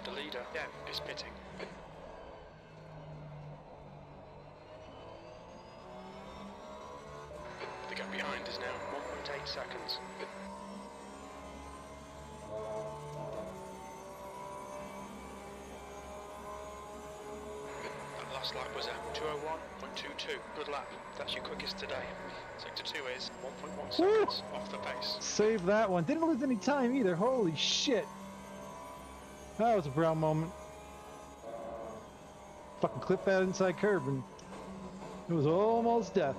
S3: The leader, Dev, is pitting. The gap behind is now 1.8 seconds. That last lap was at 2:01.22. Good lap. That's your quickest today. Sector 2 is 1.1 seconds off the pace.
S1: Save that one. Didn't lose any time either. Holy shit. That was a brown moment. Fucking clip that inside curb and it was almost death.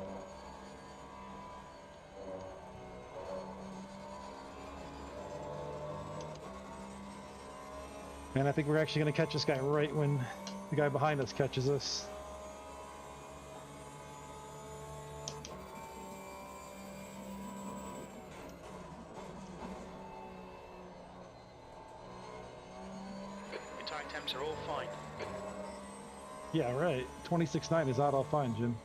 S1: And I think we're actually going to catch this guy right when the guy behind us catches us.
S3: Your tire temps are all fine.
S1: Yeah, right. 26.9 is out all fine, Jim.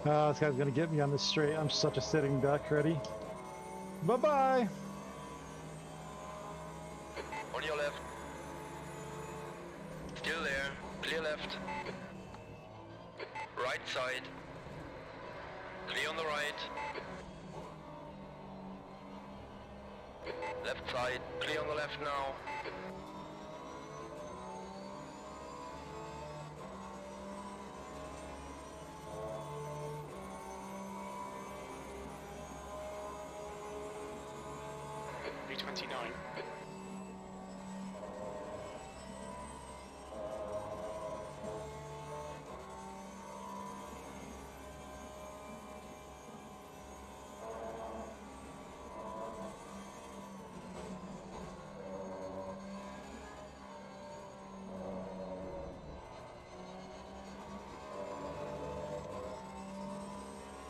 S1: Oh, this guy's gonna get me on this straight. I'm such a sitting duck. Ready? Bye-bye!
S6: On your left. Still there. Clear left. Right side. Clear on the right. Left side. Clear on the left now.
S3: V29.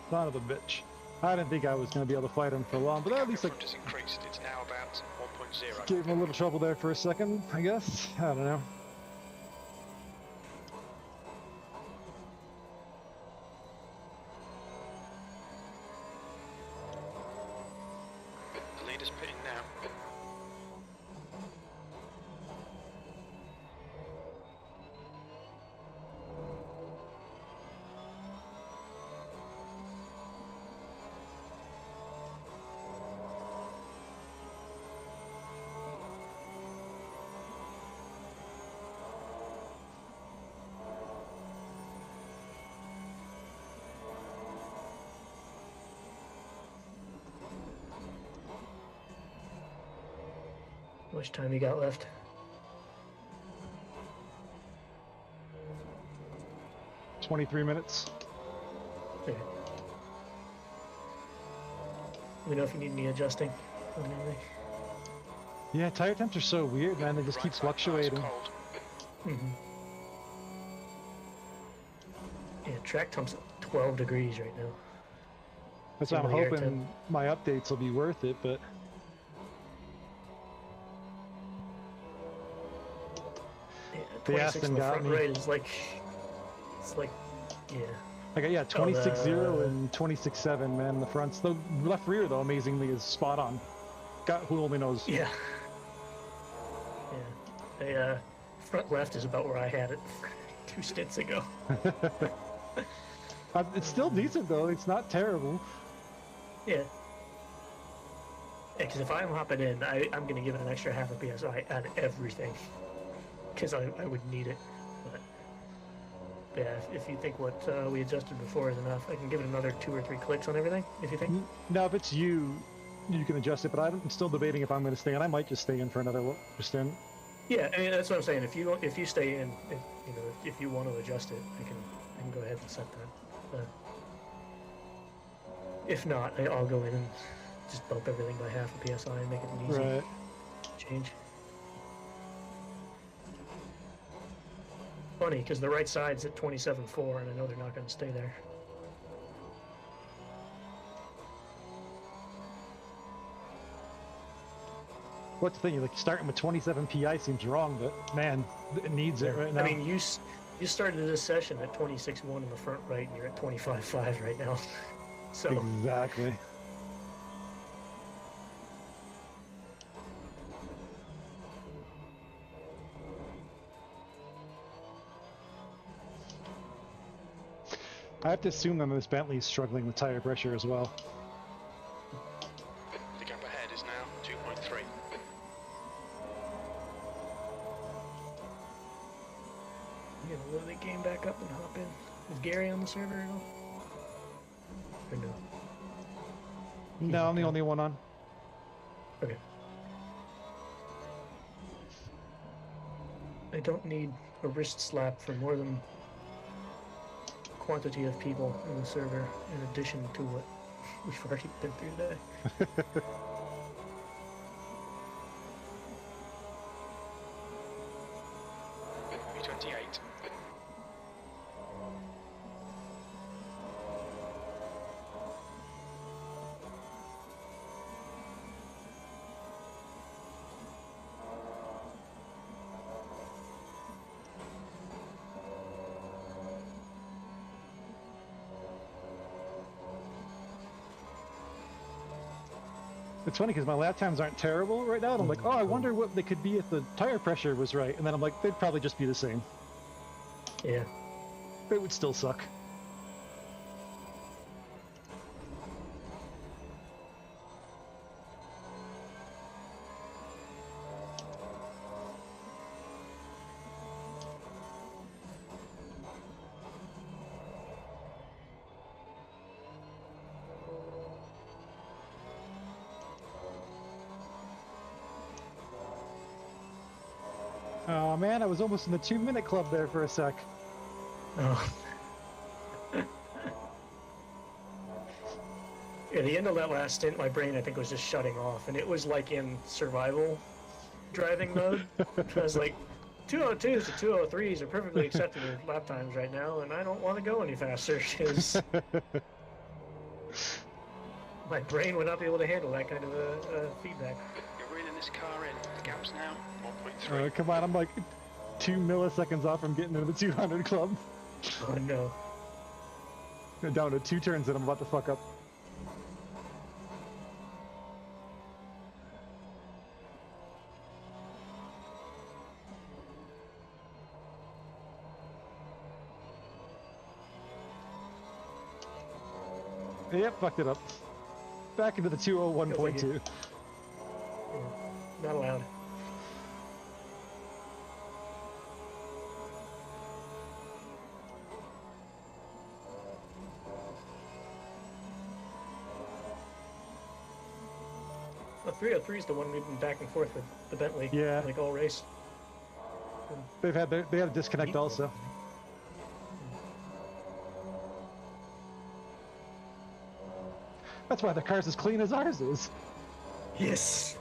S1: Son of a bitch. I didn't think I was going to be able to fight him for long, but at least I
S3: Front has increased. It's now about 1.0.
S1: gave him a little trouble there for a second, I guess. I don't know.
S3: The leader's pitting now.
S4: How much time you got left?
S1: $23 minutes.
S4: Okay. Let me know if you need any adjusting on anything.
S1: Yeah, tire temps are so weird, man. They just keep
S3: Right side tyres
S1: fluctuating.
S3: cold.
S4: Mm-hmm. Yeah, track temp's at 12 degrees right now.
S1: That's why I'm
S4: Single air
S1: hoping
S4: temp.
S1: my updates will be worth it, but
S4: Yeah,
S1: The
S4: 26
S1: Aston
S4: in the
S1: got
S4: front
S1: me.
S4: right is like, it's like, yeah.
S1: I got, yeah, 26.0
S4: the-
S1: and 26.7, man. The fronts, the left rear, though, amazingly is spot on. God, who only knows?
S4: Yeah. Yeah. The front left is about where I had it 2 stints ago.
S1: It's still decent, though. It's not terrible.
S4: Yeah. Because if I'm hopping in, I'm going to give it an extra half a PSI on everything. Because I would need it. But yeah, if you think what we adjusted before is enough, I can give it another 2 or 3 clicks on everything, if you think.
S1: Now, if it's you, you can adjust it, but I'm still debating if I'm going to stay in. I might just stay in for another stint.
S4: Yeah, I mean, that's what I'm saying. If you stay in, if you want to adjust it, I can go ahead and set that. If not, I'll go in and just bump everything by half a PSI and make it an easy
S1: Right.
S4: change. Funny, because the right side's at 27.4, and I know they're not going to stay there.
S1: What's the thing? Like starting with 27 PI seems wrong, but man, it needs it right now.
S4: I mean, you started this session at 26.1 in the front right, and you're at 25.5 right now. So
S1: Exactly. I have to assume that this Bentley is struggling with tire pressure as well.
S3: The gap ahead is now 2.3.
S4: you gonna load the game back up and hop in. Is Gary on the server at all? Or no?
S1: No, I'm the only one on.
S4: Okay. I don't need a wrist slap for more than quantity of people in the server in addition to what we've already been through today.
S3: V28.
S1: It's funny because my lap times aren't terrible right now, and I'm like, oh, I wonder what they could be if the tire pressure was right. And then I'm like, they'd probably just be the same.
S4: Yeah.
S1: It would still suck. Oh man, I was almost in the 2-minute club there for a sec.
S4: Oh. Yeah, the end of that last stint, my brain, I think, was just shutting off, and it was like in survival driving mode. I was like, 202s to 203s are perfectly acceptable lap times right now, and I don't want to go any faster because my brain would not be able to handle that kind of feedback.
S3: You're reeling this car in. The gap's now 1.3.
S1: Come on, I'm like 2 milliseconds off from getting into the 200 club.
S4: Oh no.
S1: Down to 2 turns that I'm about to fuck up. Yep, fucked it up. Back into the 201.2.
S4: Not allowed. The 303 is the one we've been back and forth with the Bentley.
S1: Yeah.
S4: Like all race.
S1: They had a disconnect also. That's why the car's as clean as ours is.
S4: Yes.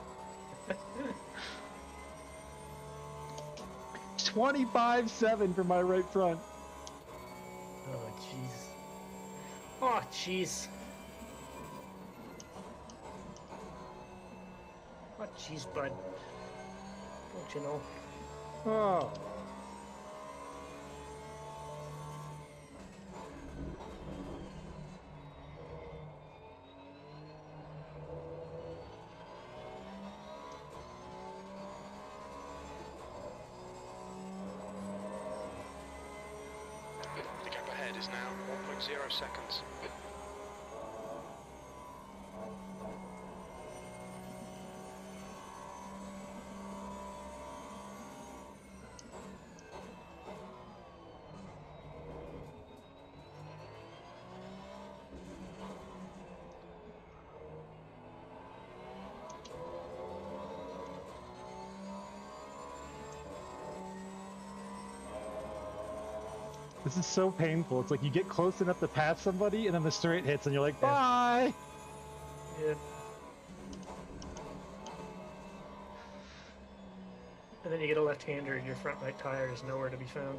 S1: 25.7 for my right front.
S4: Oh jeez. Oh jeez. Oh jeez, bud. Don't you know?
S1: Oh.
S3: The gap ahead is now 1.0 seconds.
S1: This is so painful. It's like you get close enough to pass somebody, and then the straight hits, and you're like, bye!
S4: Yeah. And then you get a left-hander and your front right tire is nowhere to be found.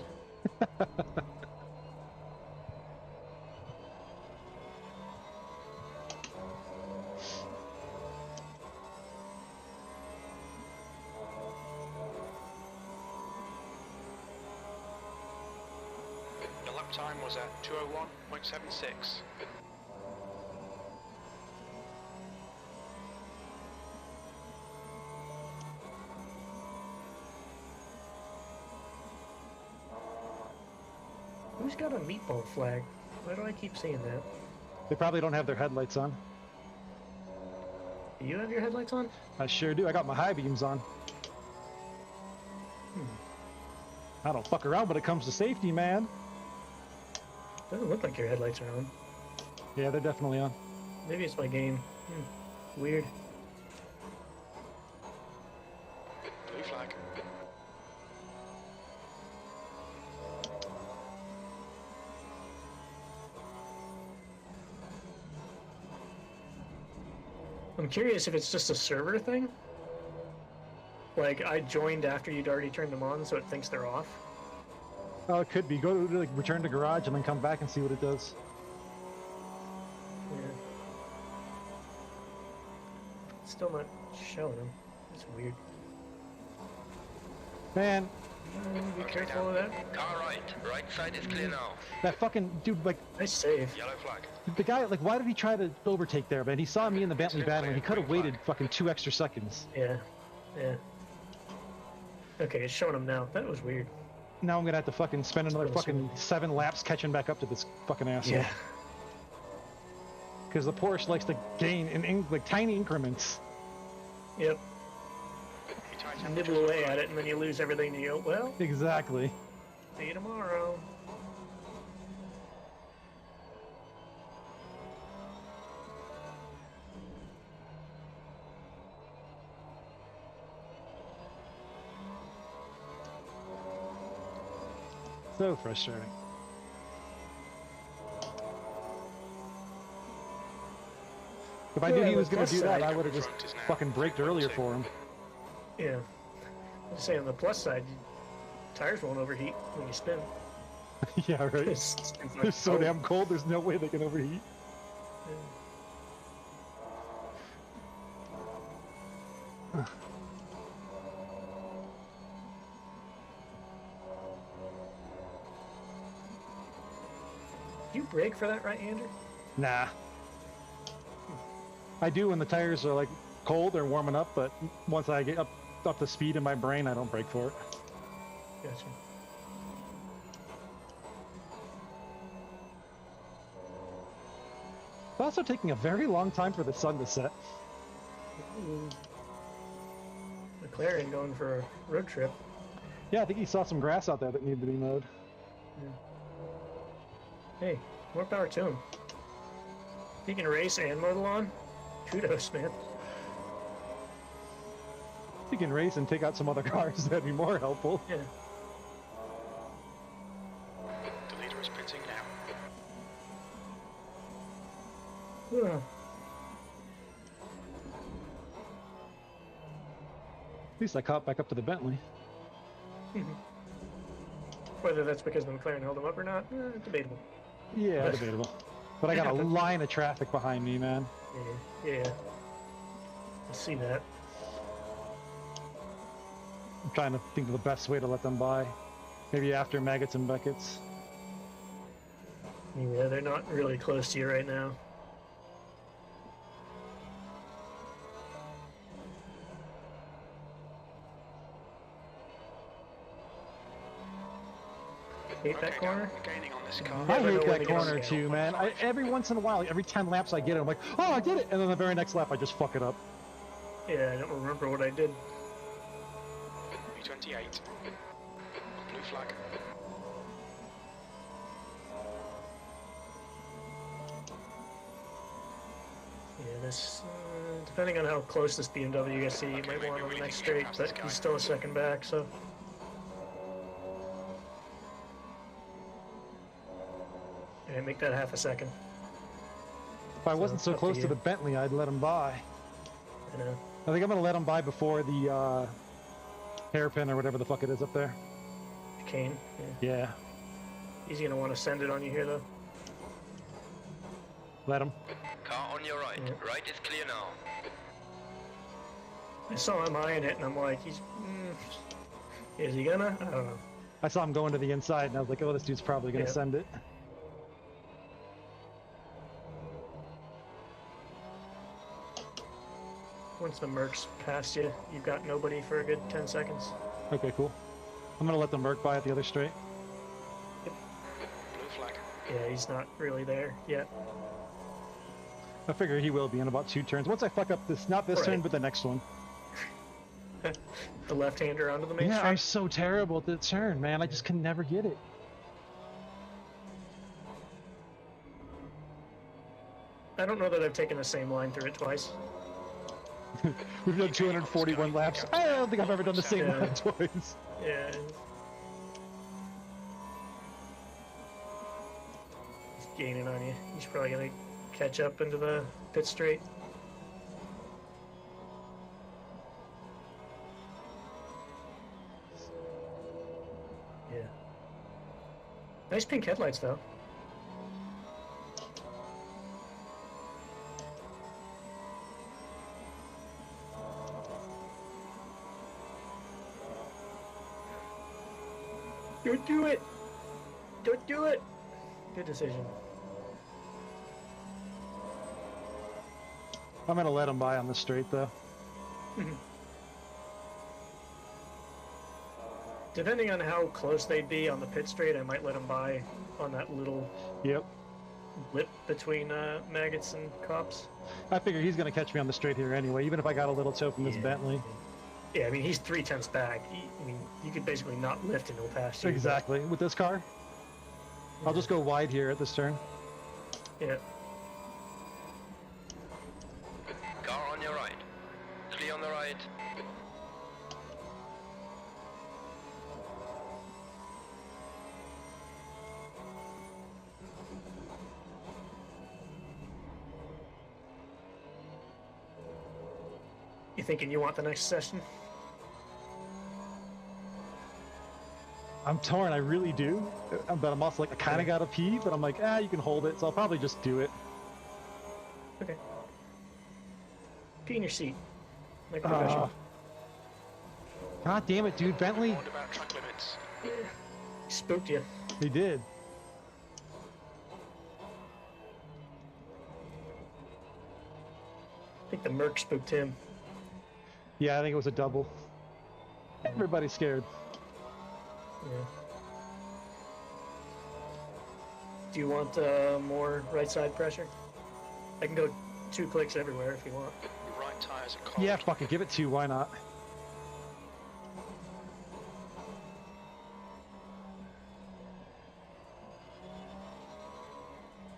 S3: The lap time was at 201.76.
S4: Who's got a meatball flag? Why do I keep seeing that?
S1: They probably don't have their headlights on.
S4: Do you have your headlights on?
S1: I sure do. I got my high beams on. I don't fuck around when it comes to safety, man.
S4: Doesn't look like your headlights are on.
S1: Yeah, they're definitely on.
S4: Maybe it's my game. Weird.
S3: Blue flag.
S4: I'm curious if it's just a server thing. Like, I joined after you'd already turned them on, so it thinks they're off.
S1: Oh, it could be. Go to like return to garage and then come back and see what it does.
S4: Yeah. Still not showing them. It's weird.
S1: Man,
S4: Be
S3: Okay,
S4: careful of
S3: down.
S4: that.
S6: Car right. Right side is clear now.
S1: That fucking dude, like,
S4: Nice save.
S3: Yellow flag.
S1: the guy, like, why did he try to overtake there, man? He saw me in the Bentley battling. He could have waited fucking 2 extra seconds.
S4: Yeah. Yeah. Okay, it's showing him now. That was weird.
S1: Now I'm gonna have to fucking spend another
S4: Close
S1: fucking 7 laps catching back up to this fucking asshole.
S4: Yeah.
S1: Because the Porsche likes to gain in like tiny increments.
S4: Yep.
S3: You tight
S4: You
S3: temperatures
S4: nibble
S3: on
S4: away
S3: the
S4: at
S3: right.
S4: it, and then you lose everything. And you go, well,
S1: Exactly.
S4: see you tomorrow.
S1: So frustrating. If I knew he
S4: Yeah,
S1: was
S4: the
S1: gonna do
S4: plus
S1: that,
S4: side-
S1: I would have just fucking braked earlier for him.
S4: Yeah. I'm saying on the plus side, tires won't overheat when you spin.
S1: Yeah, right.
S4: It's
S1: They're so damn cold, there's no way they can overheat.
S4: Do you brake for that right-hander?
S1: Nah. I do when the tires are like cold or warming up, but once I get up to speed in my brain, I don't brake for it.
S4: Gotcha.
S1: It's also taking a very long time for the sun to set.
S4: Ooh. McLaren going for a road trip.
S1: Yeah, I think he saw some grass out there that needed to be mowed.
S4: Hey, more power to him. He can race and mow the lawn. Kudos, man.
S1: He can race and take out some other cars, that'd be more helpful.
S4: Yeah.
S3: The leader is pitting now.
S4: Ugh.
S1: At least I caught back up to the Bentley.
S4: Whether that's because the McLaren held him up or not, debatable.
S1: Yeah, debatable. But I got a line of traffic behind me, man.
S4: Yeah. I see that.
S1: I'm trying to think of the best way to let them by. Maybe after Maggots and Beckett's.
S4: Yeah, they're not really close to you right now. Hate that
S3: Okay,
S4: corner.
S3: down. Gaining on this car.
S1: I
S4: Never know
S1: hate
S4: when
S1: that
S4: to get on
S1: corner
S4: the
S1: too, man. Every once in a while, like every 10 laps I get it, I'm like, oh, I did it! And then the very next lap, I just fuck it up.
S4: Yeah, I don't remember what I did.
S3: B28. Blue flag.
S4: Yeah, this, depending on how close this BMW gets to you, you might want on the next straight, but he's still a second back, so. Yeah, make that half a second.
S1: If I wasn't so
S4: up to
S1: close to
S4: you.
S1: the Bentley, I'd let him by.
S4: You know,
S1: I think I'm gonna let him by before the hairpin or whatever the fuck it is up there.
S4: Kane. Yeah.
S1: Yeah,
S4: He's gonna want to send it on you here, though.
S1: let him.
S6: Car on your right.
S4: Yeah.
S6: Right is clear now.
S4: I saw him eyeing it, and I'm like, is he gonna? I don't know.
S1: I saw him going to the inside, and I was like, oh, this dude's probably gonna
S4: Yeah.
S1: send it.
S4: Once the Merc's past you, you've got nobody for a good 10 seconds.
S1: Okay, cool. I'm gonna let the Merc by at the other straight.
S3: Blue flag.
S4: Yeah, he's not really there yet.
S1: I figure he will be in about 2 turns. Once I fuck up this, not this turn,
S4: Right.
S1: but the next one.
S4: The left-hander onto the main
S1: Yeah,
S4: straight.
S1: I'm so terrible at the turn, man. I just can never get it.
S4: I don't know that I've taken the same line through it twice.
S1: We've done 241 laps. I don't think I've ever done the same
S4: Yeah.
S1: lap twice.
S4: Yeah. He's gaining on you. He's probably gonna catch up into the pit straight. Yeah. Nice pink headlights, though. Don't do it! Don't do it! Good decision.
S1: I'm gonna let him by on the straight though.
S4: Depending on how close they'd be on the pit straight, I might let them by on that little
S1: Yep.
S4: lip between maggots and cops.
S1: I figure he's gonna catch me on the straight here anyway, even if I got a little tow from this Bentley.
S4: Yeah, I mean, he's 3/10 back. I mean, you could basically not lift and he'll pass you.
S1: Exactly. With this car, I'll just go wide here at this turn.
S4: Yeah.
S6: Car on your right. Clear on the right.
S4: You thinking you want the next session?
S1: I'm torn, I really do. But I'm also like, I kind of gotta pee, but I'm like, you can hold it, so I'll probably just do it.
S4: Okay. Pee in your seat. Like a professional.
S1: God damn it, dude, Bentley.
S3: Warned about track limits.
S4: Spooked you.
S1: He did.
S4: I think the Merc spooked him.
S1: Yeah, I think it was a double. Everybody's scared.
S4: Yeah. Do you want more right side pressure? I can go 2 clicks everywhere if you want.
S3: Your right tyres are cold.
S1: Yeah, fuck it, give it 2, why not?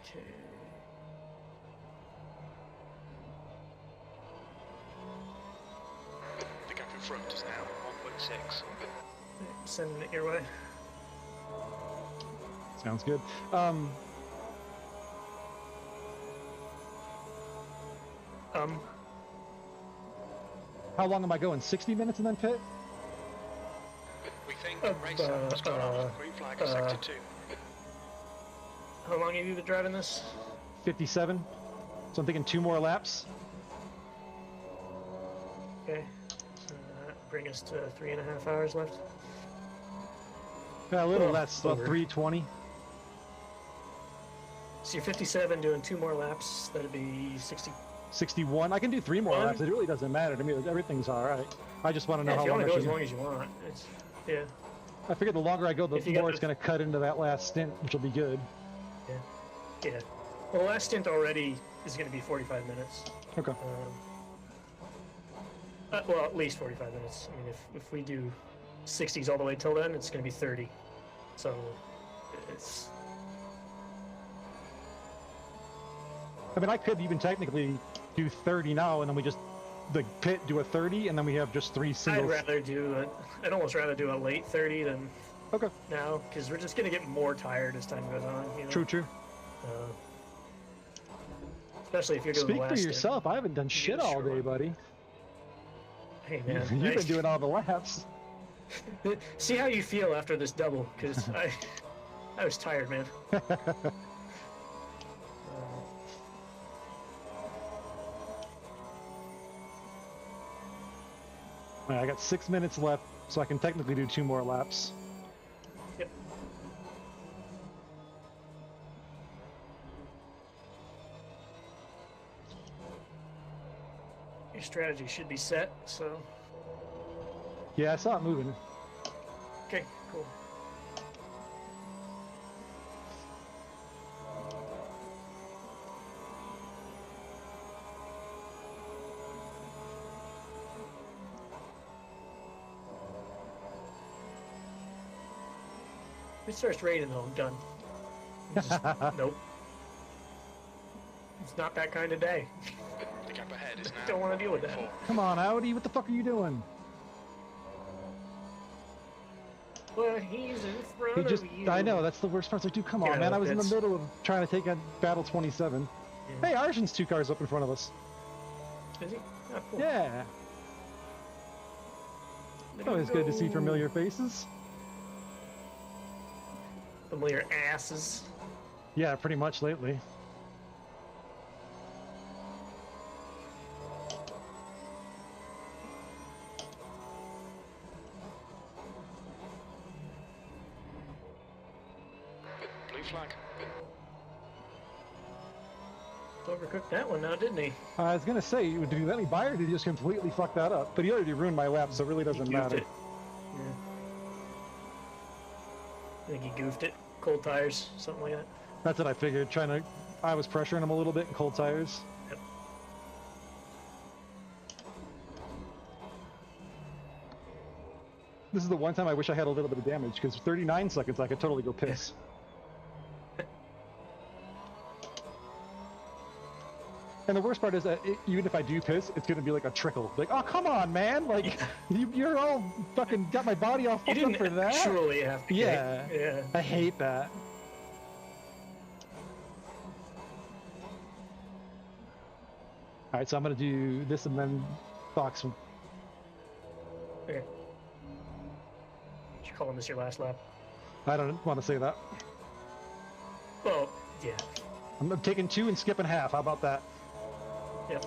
S4: Okay.
S3: The gap in front is now 1.6.
S4: Sending it your way.
S1: Sounds good. How long am I going? 60 minutes and then pit?
S3: We think race time has gone off. Green flag at sector 2.
S4: How long have you been driving this?
S1: 57. So I'm thinking 2 more laps.
S4: Okay. Bring us to 3.5 hours left.
S1: Yeah, a little
S4: Oh,
S1: less, about
S4: over.
S1: 320.
S4: So you're 57, doing 2 more laps. That'd be 60.
S1: 61. I can do 3 more
S4: One.
S1: laps. It really doesn't matter to me. Everything's all right. I just want to know
S4: Yeah, if
S1: how
S4: you
S1: long
S4: want
S1: I
S4: to go
S1: should
S4: as long as you want. It's, yeah.
S1: I figure the longer I go, the
S4: If you got
S1: more it's
S4: the-
S1: going to cut into that last stint, which will be good.
S4: Yeah. Well, the last stint already is going to be 45 minutes.
S1: Okay.
S4: Well, at least 45 minutes. I mean, if we do 60s all the way till then, it's going to be 30. So, it's...
S1: I mean, I could even technically do 30 now, and then we just the pit do a 30, and then we have just 3 singles.
S4: I'd almost rather do a late 30 than
S1: Okay.
S4: now, because we're just going to get more tired as time goes on. You know?
S1: True.
S4: Especially if you're doing
S1: Speak
S4: the
S1: for
S4: last
S1: yourself. I haven't done shit all day, buddy.
S4: Hey, man.
S1: You've been doing all the laps.
S4: See how you feel after this double, because I was tired, man.
S1: All right, I got 6 minutes left, so I can technically do 2 more laps.
S4: Yep. Your strategy should be set, so...
S1: Yeah, I saw it moving.
S4: Okay, cool. If it starts raining though, I'm done. Nope. It's not that kind of day.
S3: The gap ahead is now
S4: Don't want to deal with that.
S3: 1.4.
S1: Come on, Audi, what the fuck are you doing?
S4: Well, he's in front
S1: He just,
S4: of you.
S1: I know, that's the worst part. It's like, dude, come
S4: Get
S1: on,
S4: out
S1: man.
S4: of
S1: I was in the
S4: pits.
S1: middle of trying to take on Battle 27.
S4: Yeah.
S1: Hey, Arjun's 2 cars up in front of us.
S4: Is he? Oh, cool.
S1: Yeah.
S4: Let
S1: Always
S4: him
S1: good to see
S4: go.
S1: familiar faces.
S4: Familiar asses.
S1: Yeah, pretty much lately.
S3: Blue flag.
S4: Overcooked that one now, didn't he?
S1: I was gonna say, did he let me buy or did he just completely fuck that up? But he already ruined my lap, so it really doesn't
S4: He goofed
S1: matter.
S4: it. Yeah. I think he goofed it. Cold tires, something like that.
S1: That's what I figured. I was pressuring him a little bit in cold tires.
S4: Yep.
S1: This is the one time I wish I had a little bit of damage, because 39 seconds I could totally go piss. And the worst part is that even if I do piss, it's gonna be like a trickle. Like, oh come on, man! Like, you're all fucking got my body all
S4: You
S1: fucked up
S4: didn't
S1: for that.
S4: actually have to.
S1: Yeah.
S4: Yeah.
S1: I hate that. All right, so I'm gonna do this and then Fox.
S4: Okay. You calling this your last lap?
S1: I don't want to say that.
S4: Well, yeah.
S1: I'm taking 2 and skipping half. How about that?
S4: Yep.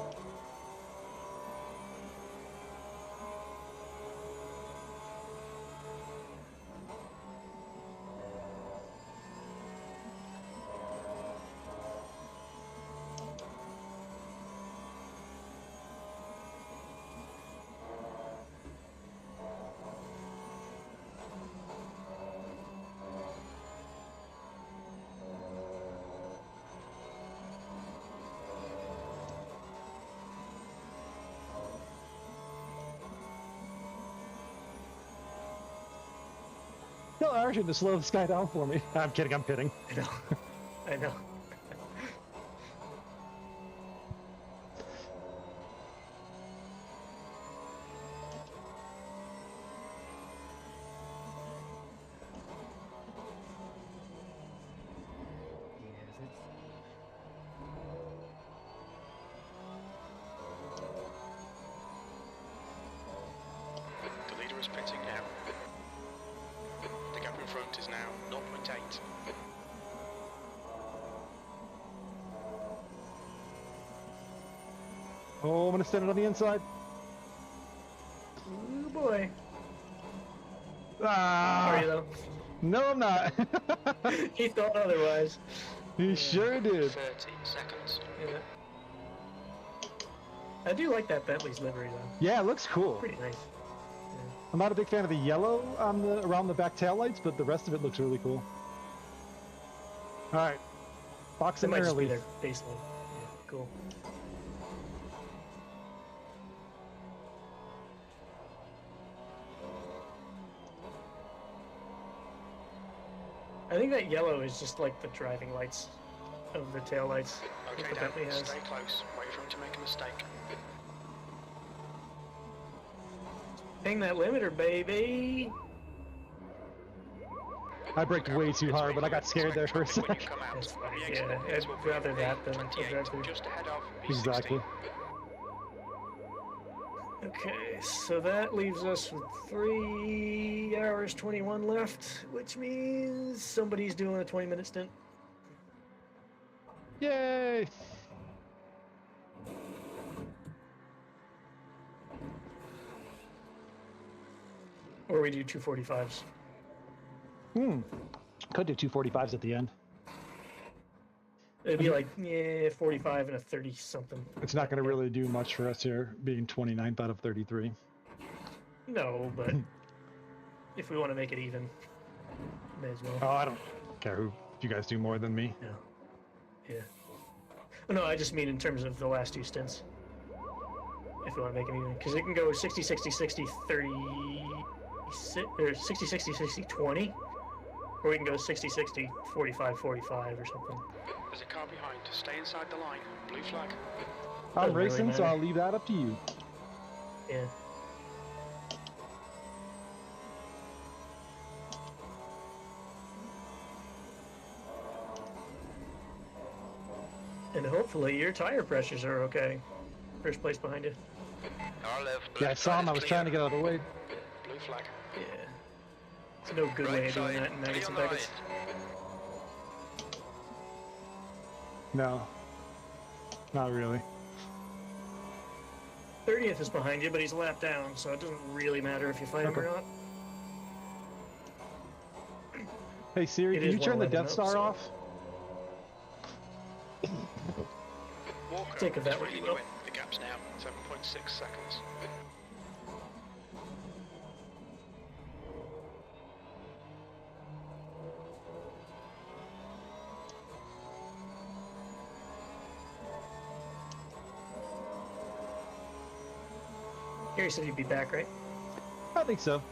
S1: Tell Arshan to slow this guy down for me. I'm kidding, I'm kidding.
S4: I know. I know.
S3: The leader is pitting now. The gap in front is now 0.8.
S1: Oh, I'm gonna stand it on the inside.
S4: Oh boy.
S1: Ah!
S4: Are you though?
S1: No, I'm not.
S4: He thought otherwise.
S1: He sure did.
S3: 30 seconds.
S4: Yeah. I do like that Bentley's livery though.
S1: Yeah, it looks cool.
S4: Pretty nice.
S1: I'm not a big fan of the yellow on the around the back taillights, but the rest of it looks really cool. All right,
S4: That
S1: boxing
S4: might just be
S1: early.
S4: their baseline. Yeah, cool. I think that yellow is just like the driving lights of the tail lights
S3: Okay,
S4: that the
S3: Dan,
S4: Bentley has.
S3: stay close. Wait for him to make a mistake.
S4: Hang that limiter, baby!
S1: I braked way too hard, but I got scared there for a
S3: When you
S1: sec.
S3: come out,
S4: That's fine.
S3: the exit
S4: Yeah,
S3: points
S4: I'd
S3: will be
S4: rather that than a
S3: 28,
S4: drive-through.
S3: just ahead of V60.
S1: Exactly.
S4: Okay, so that leaves us with 3 hours 21 left, which means somebody's doing a 20-minute stint.
S1: Yay!
S4: Or we do 245s.
S1: Could do 245s at the end.
S4: It'd be like, yeah, 45 and a 30-something.
S1: It's not going to really do much for us here, being 29th out of 33.
S4: No, but if we want to make it even, may as well.
S1: Oh, I don't care who you guys do more than me.
S4: No. Yeah. Oh, no, I just mean in terms of the last 2 stints. If we want to make it even. Because it can go 60, 60, 60, 30, or 60, 60, 60, 20. Or we can go 60, 60, 45, 45 or something.
S3: There's a car behind. Stay inside the line. Blue flag.
S1: I'm
S4: Doesn't really
S1: racing, so
S4: matter.
S1: I'll leave that up to you.
S4: Yeah. And hopefully your tire pressures are okay. First place behind you.
S6: Our left.
S1: Yeah, I
S6: left
S1: saw
S6: side
S1: him. I
S6: is
S1: was
S6: clear.
S1: trying to get out of the way.
S3: Blue flag.
S4: Yeah. It's no good way
S6: Right
S4: of doing
S6: side,
S4: that in
S6: clear
S4: nuggets
S6: on
S4: and
S6: the
S4: packets.
S6: right.
S1: No. Not really.
S4: 30th is behind you, but he's a lap down, so it doesn't really matter if you fight him or
S1: Okay.
S4: not.
S1: Hey Siri,
S4: It
S1: can
S4: is
S1: you turn the
S4: 1:11
S1: Death
S4: though,
S1: Star
S4: so-
S1: off?
S3: Walker
S4: Take of that
S3: is
S4: what you
S3: reeling
S4: will.
S3: you in. The gap's now 7.6 seconds.
S4: Gary said he'd be back, right?
S1: I think so.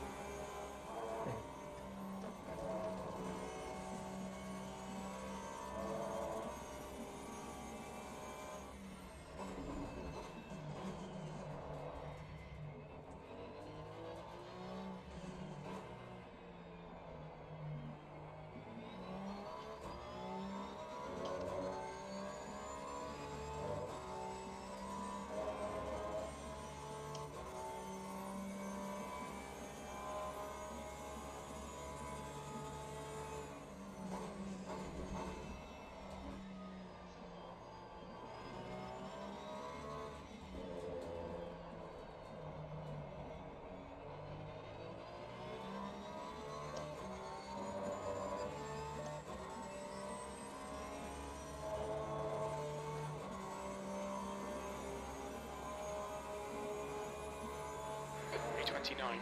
S3: A29.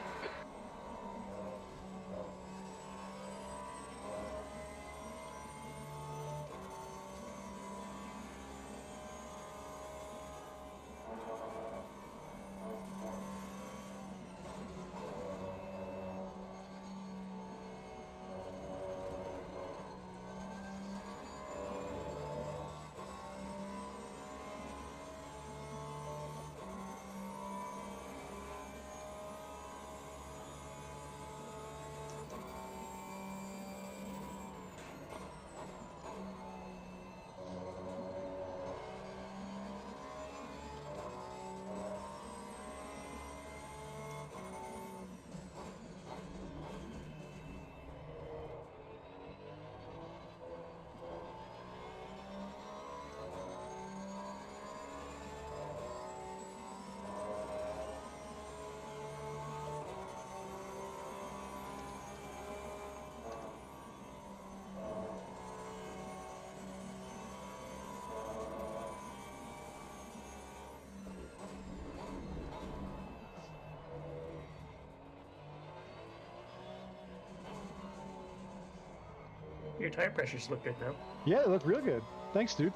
S4: Your tire pressures look good now.
S1: Yeah, it looked real good. Thanks, dude.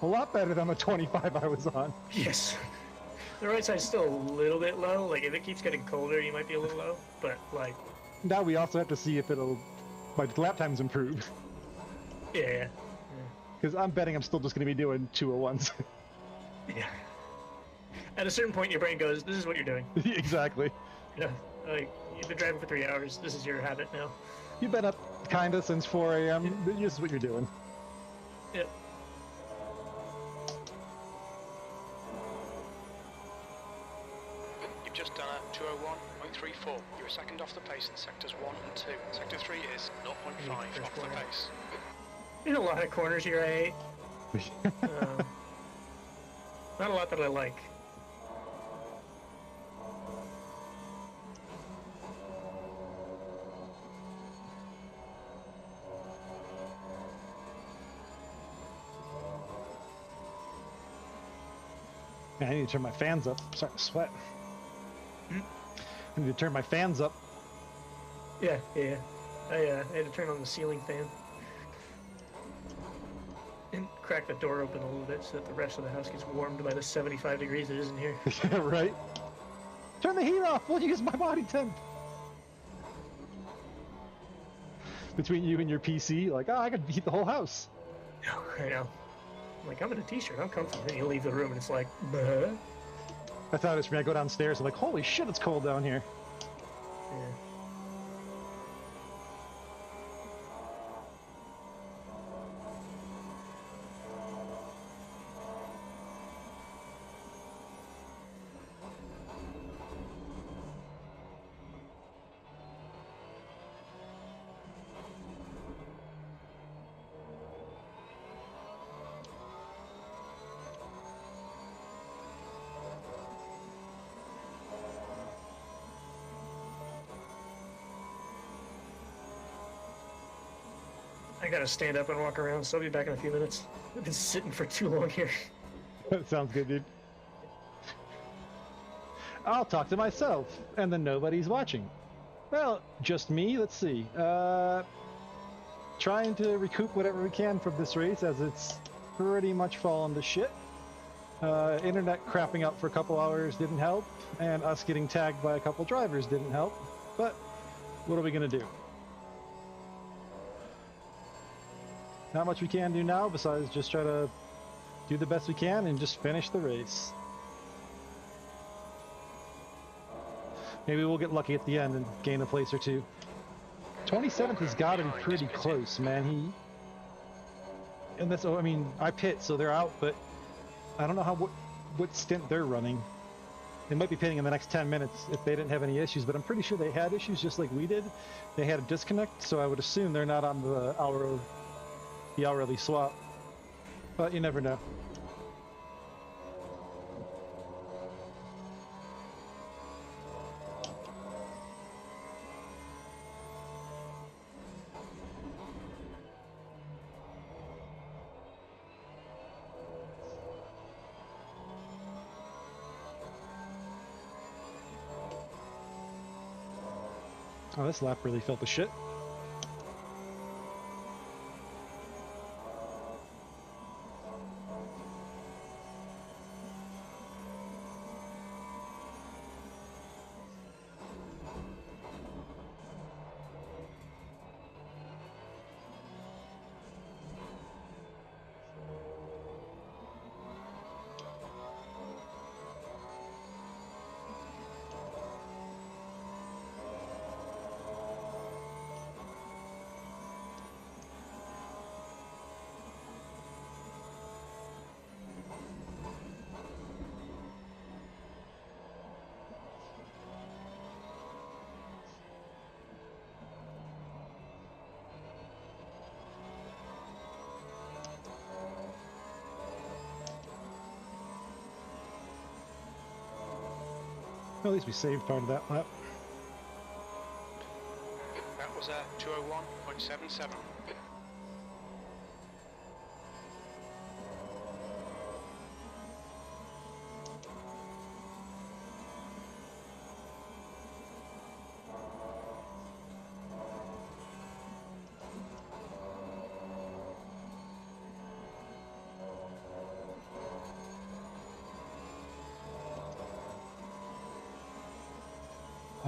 S1: A lot better than the 25 I was on.
S4: Yes. The right side's still a little bit low. Like, if it keeps getting colder, you might be a little low. But, like,
S1: Now we also have to see if my lap times improve.
S4: yeah.
S1: Because I'm betting I'm still just going to be doing 201s.
S4: Yeah. At a certain point, your brain goes, this is what you're doing.
S1: Exactly.
S4: You know, like, you've been driving for 3 hours. This is your habit now.
S1: You've been up kinda since 4 a.m. This is what you're doing.
S4: Yep.
S3: You've just done a 201.34. You're a second off the pace in sectors 1 and 2. Sector 3 is 0.5 off the pace.
S4: There's a lot of corners here I hate. Not a lot that I like.
S1: Man, I need to turn my fans up. I'm starting to sweat. I need to turn my fans up.
S4: Yeah. I had to turn on the ceiling fan. And crack the door open a little bit so that the rest of the house gets warmed by the 75 degrees it is in here.
S1: Yeah, right? Turn the heat off! We'll use my body temp! Between you and your PC, like, I could heat the whole house.
S4: I know. Like, I'm in a t-shirt, I'm comfy. Then you leave the room and it's like, buh.
S1: I thought it was for me. I go downstairs and like, holy shit, it's cold down here.
S4: Yeah. I gotta stand up and walk around, so I'll be back in a few minutes. I've been sitting for too long here.
S1: Sounds good, dude. I'll talk to myself, and then nobody's watching. Well, just me. Let's see. Trying to recoup whatever we can from this race, as it's pretty much fallen to shit. Internet crapping out for a couple hours didn't help, and us getting tagged by a couple drivers didn't help. But what are we gonna do? Not much we can do now besides just try to do the best we can and just finish the race. Maybe we'll get lucky at the end and gain a place or two. 27th has got to be pretty close, man. And that's, I mean, I pit, so they're out, but I don't know what stint they're running. They might be pitting in the next 10 minutes if they didn't have any issues, but I'm pretty sure they had issues just like we did. They had a disconnect, so I would assume they're not on the hourly swap. But you never know. Oh, this lap really felt the shit. Well, at least we saved part of that lap.
S3: That was a 201.77.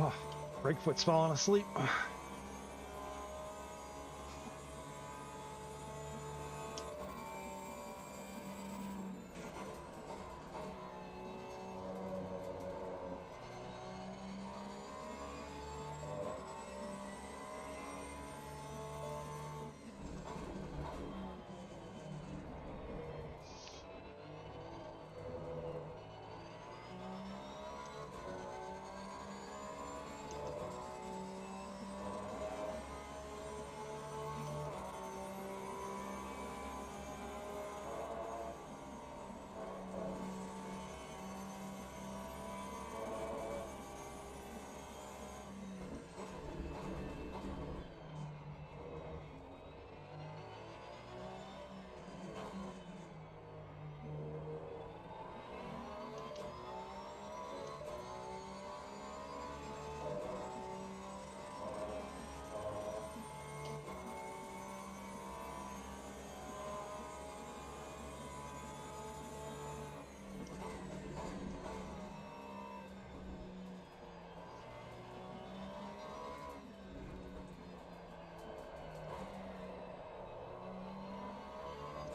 S1: Oh, Breakfoot's falling asleep.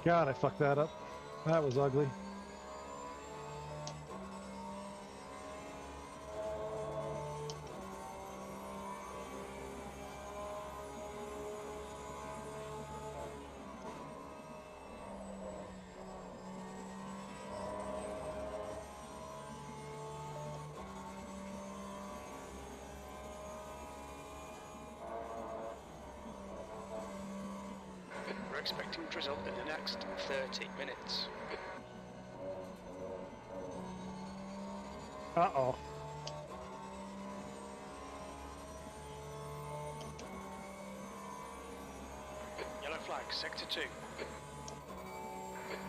S1: God, I fucked that up. That was ugly.
S3: We're expecting to result in the next 30 minutes.
S1: Uh-oh.
S3: Yellow flag, sector 2.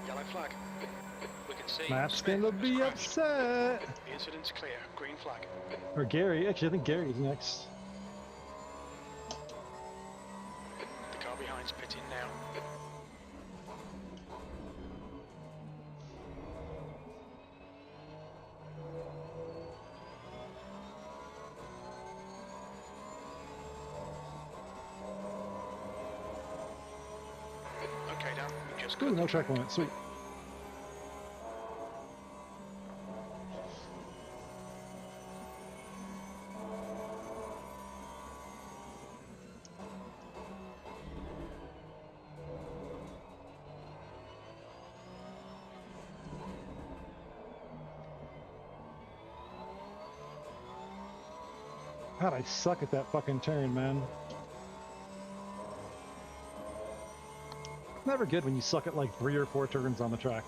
S3: Yellow flag. We can see.
S1: Matt's
S3: Smith
S1: gonna
S3: has
S1: be
S3: crashed.
S1: upset.
S3: The incident's clear. Green flag.
S1: Or Gary. Actually, I think Gary's next.
S3: The car behind's pitting now. Okay, Dan. You just
S1: Ooh,
S3: cut
S1: no
S3: the
S1: track limit. Sweet. God, I suck at that fucking turn, man. It's never good when you suck at like 3 or 4 turns on the track.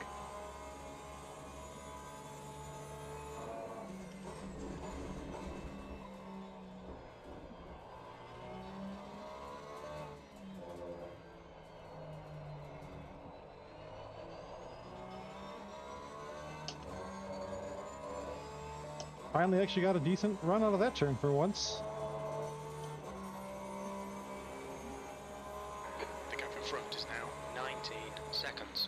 S1: Finally actually got a decent run out of that turn for once.
S3: The gap in front is now 19 seconds.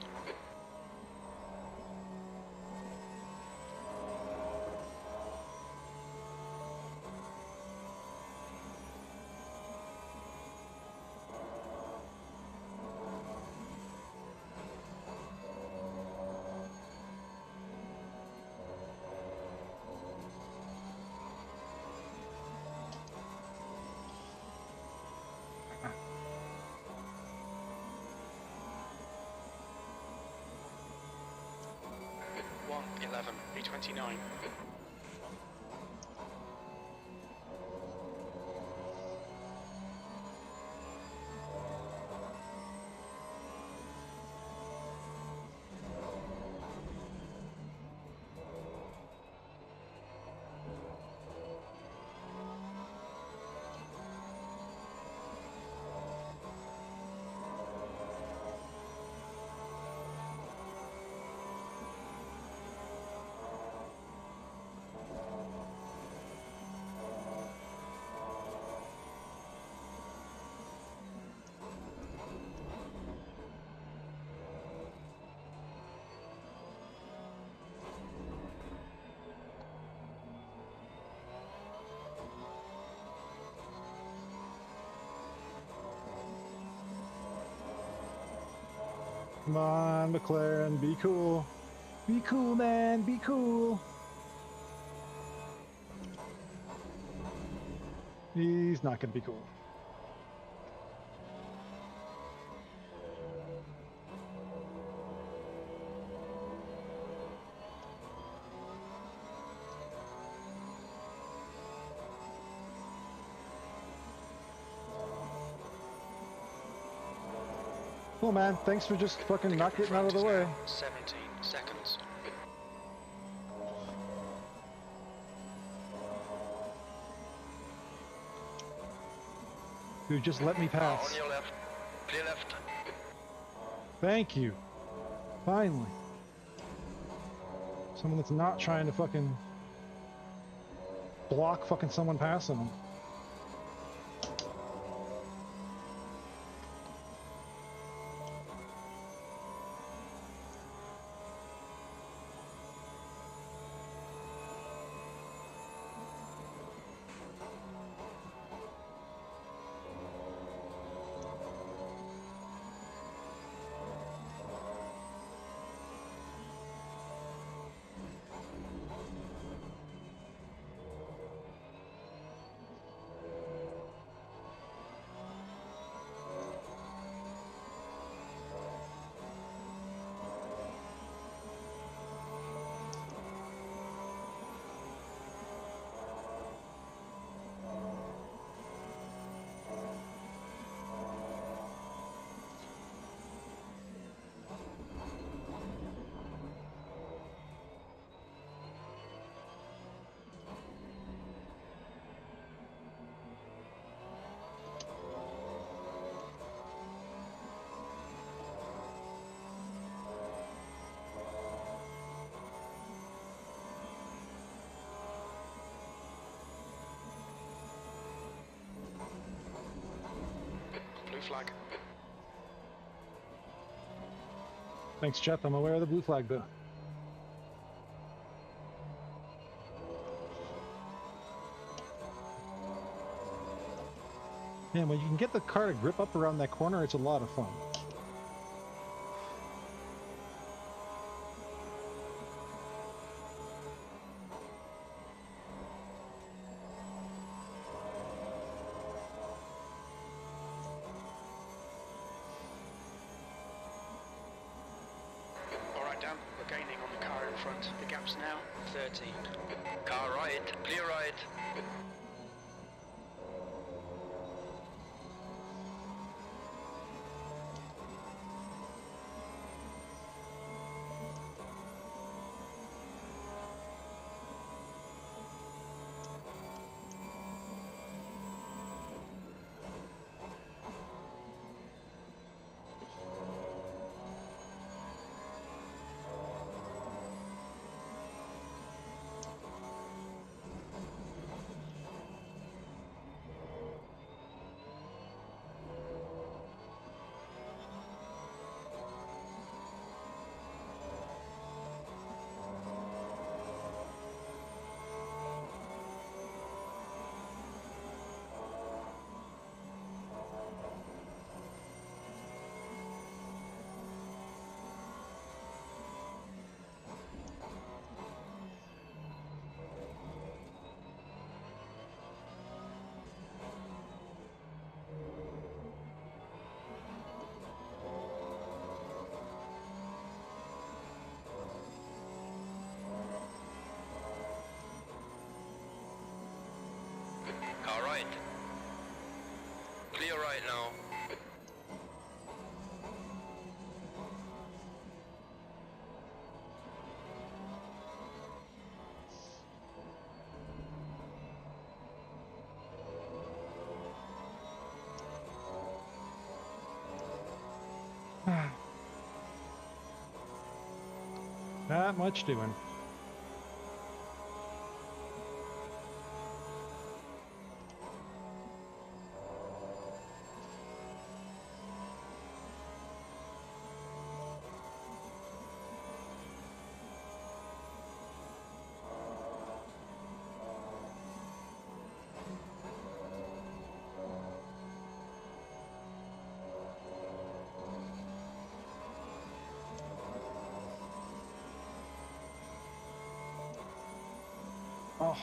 S3: B29.
S1: Come on, McLaren, be cool. Be cool, man, be cool. He's not gonna be cool. Cool, man. Thanks for just fucking not getting out of the way.
S3: 17 seconds.
S1: Dude, just let me
S6: On
S1: pass.
S6: your left. Clear left.
S1: Thank you. Finally. Someone that's not trying to fucking block fucking someone passing them.
S3: flag.
S1: Thanks, Jeff. I'm aware of the blue flag, though. Man, when you can get the car to grip up around that corner, it's a lot of fun.
S3: Alright, Dan, we're gaining on the car in front. The gap's now 13.
S6: Car right, clear right. Car right. Clear right now.
S1: Not much doing. Oh.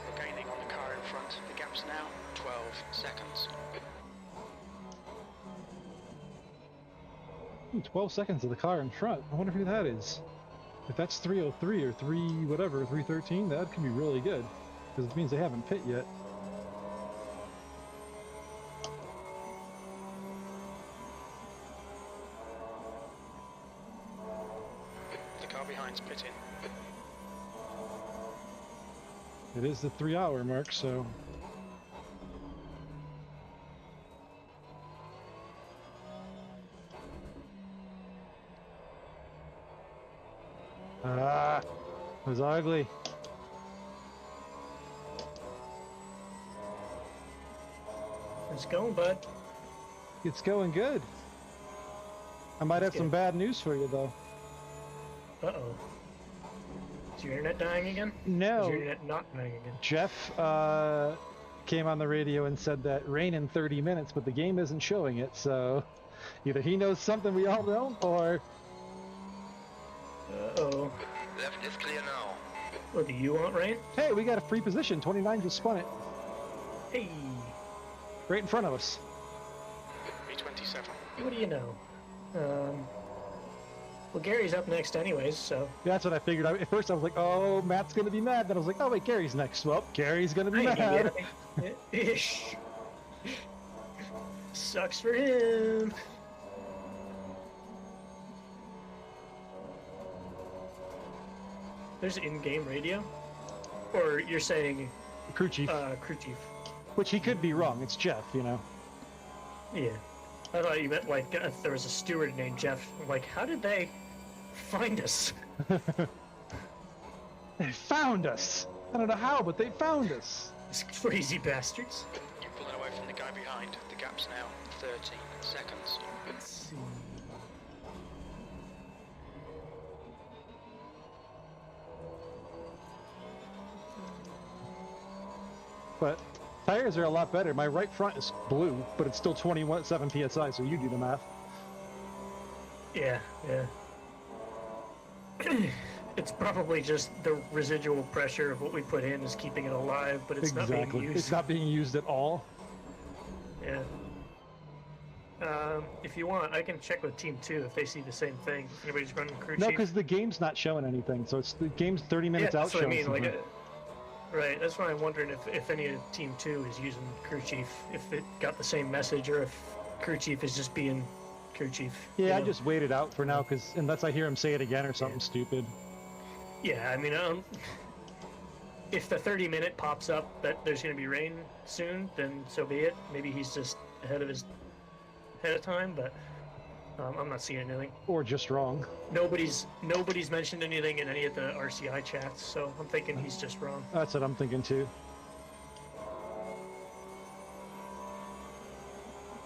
S3: We're gaining on the car in front. The gap's now 12 seconds.
S1: 12 seconds of the car in front. I wonder who that is. If that's 303 or 313, that could be really good. Because it means they haven't pit yet.
S3: The car behind's pitting.
S1: It is the 3-hour mark, so... Ah! It was ugly.
S4: It's going, bud.
S1: It's going good. I might have
S4: That's
S1: some
S4: good.
S1: bad news for you, though.
S4: Uh-oh. Is your internet dying again? Is
S1: No.
S4: your internet not dying again?
S1: Jeff came on the radio and said that rain in 30 minutes, but the game isn't showing it, so either he knows something we all don't, or...
S4: Uh-oh.
S6: Left is clear now.
S4: What, do you want rain?
S1: Hey, we got a free position. 29 just spun it.
S4: Hey,
S1: Right in front of us.
S3: B27.
S4: what do you know? Well, Gary's up next anyways, so...
S1: That's what I figured. At first I was like, oh, Matt's going to be mad. Then I was like, oh, wait, Gary's next. Well, Gary's going to be mad.
S4: Sucks for him. There's in-game radio? Or you're saying,
S1: Crew chief.
S4: crew chief?
S1: Which he could be wrong. It's Jeff, you know.
S4: Yeah. I thought you meant like if there was a steward named Jeff. Like, how did they find us?
S1: They found us. I don't know how, but they found us.
S4: These crazy bastards.
S3: You're pulling away from the guy behind. The gap's now 13 seconds.
S4: Let's see.
S1: But tires are a lot better. My right front is blue, but it's still 21.7 psi. So you do the math.
S4: Yeah, yeah. It's probably just the residual pressure of what we put in is keeping it alive, but it's not being used.
S1: It's not being used at all.
S4: Yeah. If you want, I can check with Team 2 if they see the same thing. If anybody's running crew
S1: No,
S4: chief.
S1: because the game's not showing anything. So it's the game's 30 minutes
S4: yeah,
S1: out
S4: that's what I
S1: showing
S4: mean.
S1: something.
S4: Like, right. That's why I'm wondering if any of Team 2 is using crew chief, if it got the same message, or if crew chief is just being crew chief.
S1: Yeah, I
S4: know?
S1: just wait it out for now, because unless I hear him say it again or something stupid.
S4: Yeah, I mean, if the 30-minute pops up that there's going to be rain soon, then so be it. Maybe he's just ahead of time, but I'm not seeing anything.
S1: Or just wrong.
S4: Nobody's mentioned anything in any of the RCI chats, so I'm thinking he's just wrong.
S1: That's what I'm thinking too.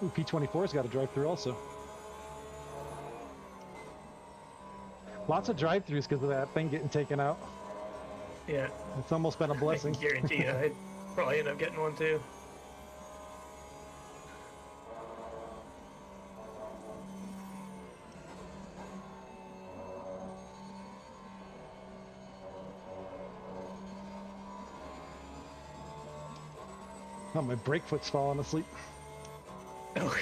S1: Ooh, P24's got a drive-through also. Lots of drive-throughs because of that thing getting taken out.
S4: Yeah.
S1: It's almost been a blessing.
S4: I can guarantee you, I'd probably end up getting one too.
S1: Oh, my brake foot's falling asleep.
S4: Oh.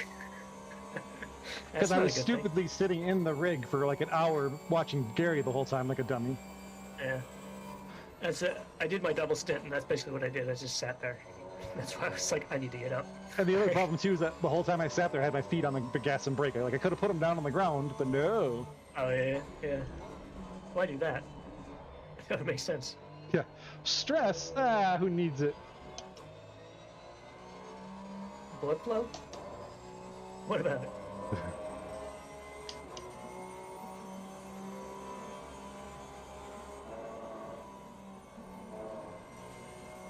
S1: Because I was stupidly sitting in the rig for like an hour watching Gary the whole time like a dummy.
S4: Yeah. That's it. I did my double stint, and that's basically what I did. I just sat there. That's why I was like, I need to get up.
S1: And the other problem too is that the whole time I sat there, I had my feet on the gas and brake. I could have put them down on the ground, but no.
S4: Oh yeah, yeah. Why do that? That would make sense.
S1: Yeah. Stress? Ah, who needs it?
S4: Blood flow? What about it?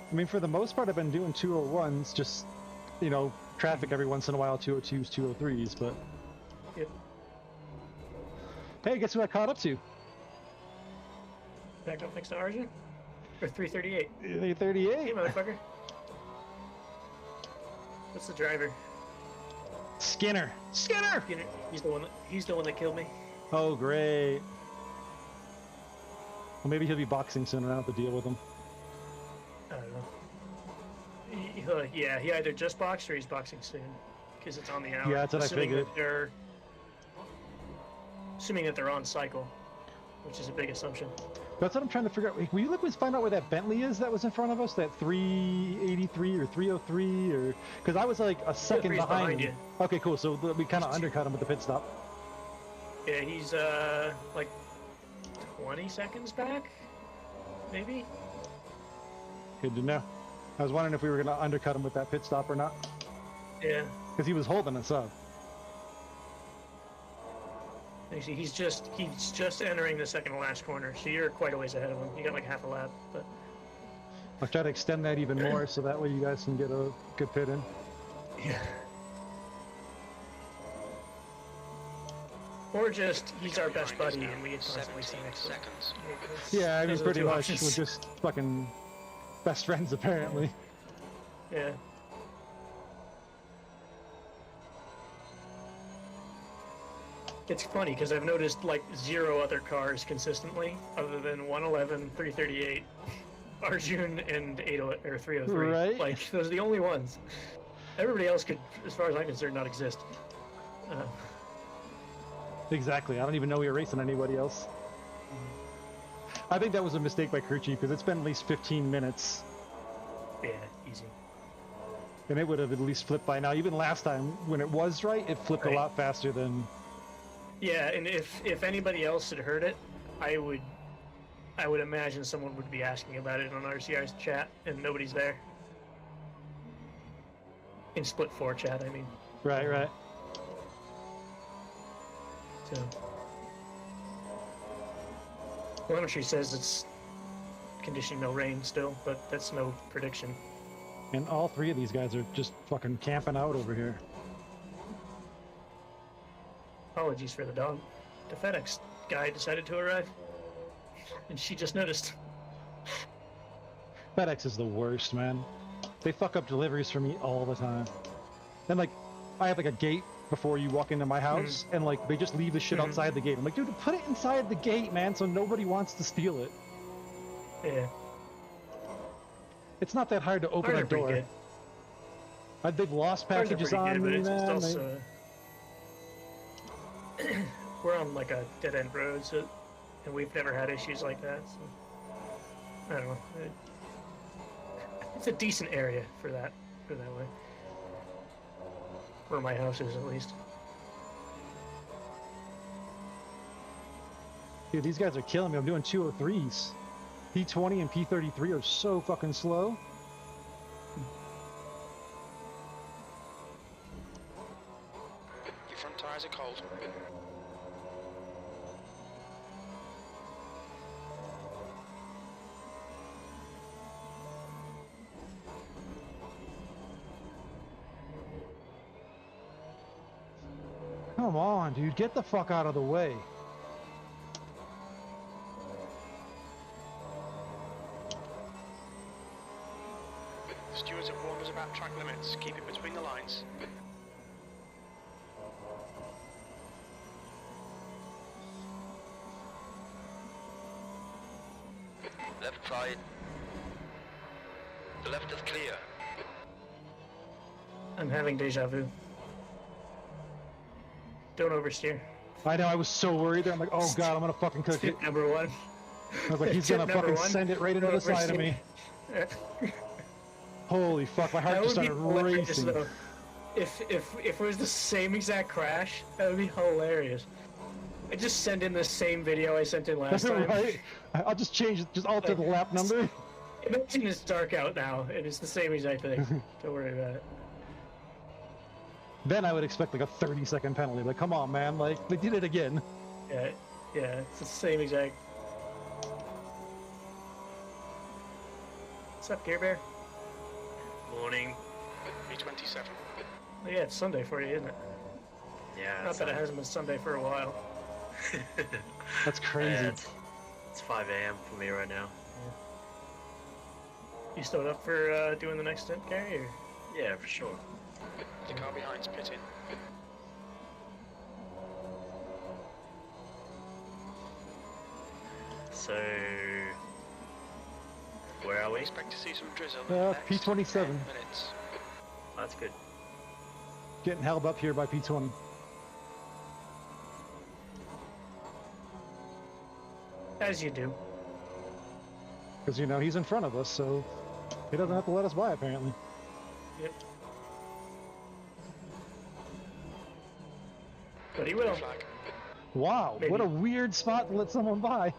S1: I mean, for the most part, I've been doing 201s, just, you know, traffic every once in a while, 202s, 203s, but...
S4: Yep.
S1: Hey, guess who I caught up to?
S4: Back up next to Argent? Or 338?
S1: 338.
S4: Hey, motherfucker. What's the driver?
S1: Skinner. Skinner!
S4: He's the one that killed me.
S1: Oh, great. Well, maybe he'll be boxing soon, and I don't have to deal with him.
S4: I don't know. Yeah, he either just boxed or he's boxing soon, because it's on the hour.
S1: Yeah, that's what I figured.
S4: Assuming that they're on cycle, which is a big assumption.
S1: That's what I'm trying to figure out. Will you look, find out where that Bentley is that was in front of us? That 383 or 303 or... Because I was like a second behind
S4: you.
S1: Okay, cool. So we kind of undercut him with the pit stop.
S4: Yeah, he's like 20 seconds back, maybe?
S1: Good to know. I was wondering if we were going to undercut him with that pit stop or not.
S4: Yeah.
S1: Because he was holding us up.
S4: Actually, he's just entering the second to last corner, so you're quite a ways ahead of him. You got like half a lap, but...
S1: I'll try to extend that even more so that way you guys can get a good pit in.
S4: Yeah. Or just, he's our best buddy and we get constantly sit next to him.
S1: Yeah, I mean,
S4: Those are the
S1: pretty
S4: two
S1: much.
S4: options.
S1: We're just fucking best friends, apparently.
S4: Yeah. It's funny because I've noticed like 0 other cars consistently, other than 111, 338, Arjun, and 80 or 303.
S1: Right.
S4: Like those are the only ones. Everybody else could, as far as I'm concerned, not exist.
S1: Exactly. I don't even know we were racing anybody else. I think that was a mistake by crew chief because it's been at least 15 minutes.
S4: Yeah, easy.
S1: And it would have at least flipped by now. Even last time, when it was right, it flipped a lot faster than...
S4: Yeah, and if anybody else had heard it, I would imagine someone would be asking about it on RCI's chat, and nobody's there. In Split 4 chat, I mean.
S1: Right, right.
S4: So, telemetry says it's condition no rain still, but that's no prediction.
S1: And all three of these guys are just fucking camping out over here.
S4: Apologies for the dog. The FedEx guy decided to arrive, and she just noticed.
S1: FedEx is the worst, man. They fuck up deliveries for me all the time. And like, I have like a gate before you walk into my house, and like they just leave the shit outside the gate. I'm like, dude, put it inside the gate, man, so nobody wants to steal it.
S4: Yeah.
S1: It's not that hard to open a door. They've lost packages on me, man.
S4: Also, we're on like a dead-end road, so, and we've never had issues like that. So I don't know. It's a decent area for that. Put it that way. Where my house is, at least.
S1: Dude, these guys are killing me. I'm doing 203s. P20 and P33 are so fucking slow.
S3: Your front tyres are cold.
S1: Come on, dude. Get the fuck out of the way.
S3: Stewards have warned us about track limits. Keep it between the lines.
S6: Left side. The left is clear.
S4: I'm having deja vu. Don't oversteer.
S1: I know, I was so worried there. I'm like, oh god, I'm gonna fucking cook it.
S4: Tip number one.
S1: I was like, he's gonna fucking send it right into the side of me. Holy fuck, my heart just started racing.
S4: Though. If it was the same exact crash, that would be hilarious. I just send in the same video I sent in last time.
S1: Right? I'll just change it, just alter the lap number.
S4: Imagine it's dark out now, and it's the same exact thing. Don't worry about it.
S1: Then I would expect like a 30-second penalty. Like, come on, man, like, they did it again.
S4: Yeah, it's the same exact. What's up, Gear Bear?
S7: Morning.
S3: B27.
S4: Oh, yeah, it's Sunday for you, isn't it?
S7: Yeah.
S4: Not that it hasn't been Sunday for a while.
S1: That's crazy.
S7: Yeah, it's 5 a.m. for me right now.
S4: You still up for doing the next stint, Gary? Or?
S7: Yeah, for sure.
S3: The car behind's pitting.
S7: So, where are we?
S3: Expect to see some drizzle in the next
S1: P27.
S3: 10 minutes.
S7: That's good.
S1: Getting held up here by P20.
S4: As you do.
S1: Because, you know, he's in front of us, so he doesn't have to let us by, apparently.
S4: Yep. But he will.
S3: Flag.
S1: Wow,
S4: Maybe.
S1: what a weird spot to let someone by.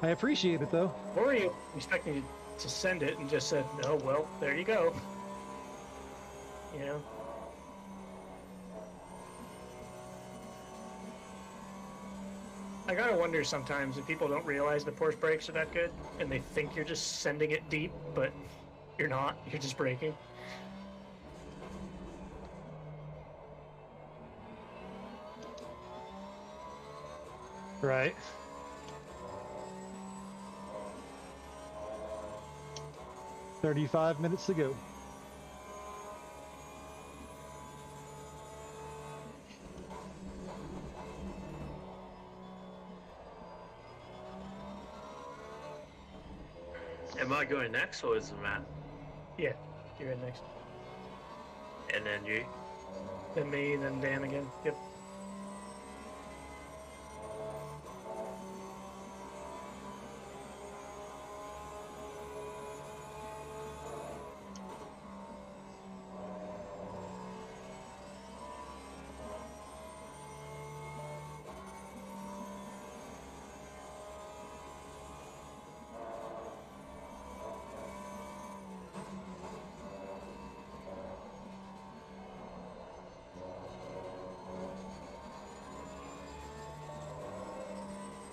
S1: I appreciate it, though.
S4: Or were you expecting you to send it and just said, oh, well, there you go. You know? I gotta wonder sometimes if people don't realize the Porsche brakes are that good, and they think you're just sending it deep, but you're not. You're just braking.
S1: Right. "35 minutes to go."
S7: Am I going next or is it Matt?
S4: Yeah, you're in next.
S7: And then you?
S4: Then me, then Dan again. Yep.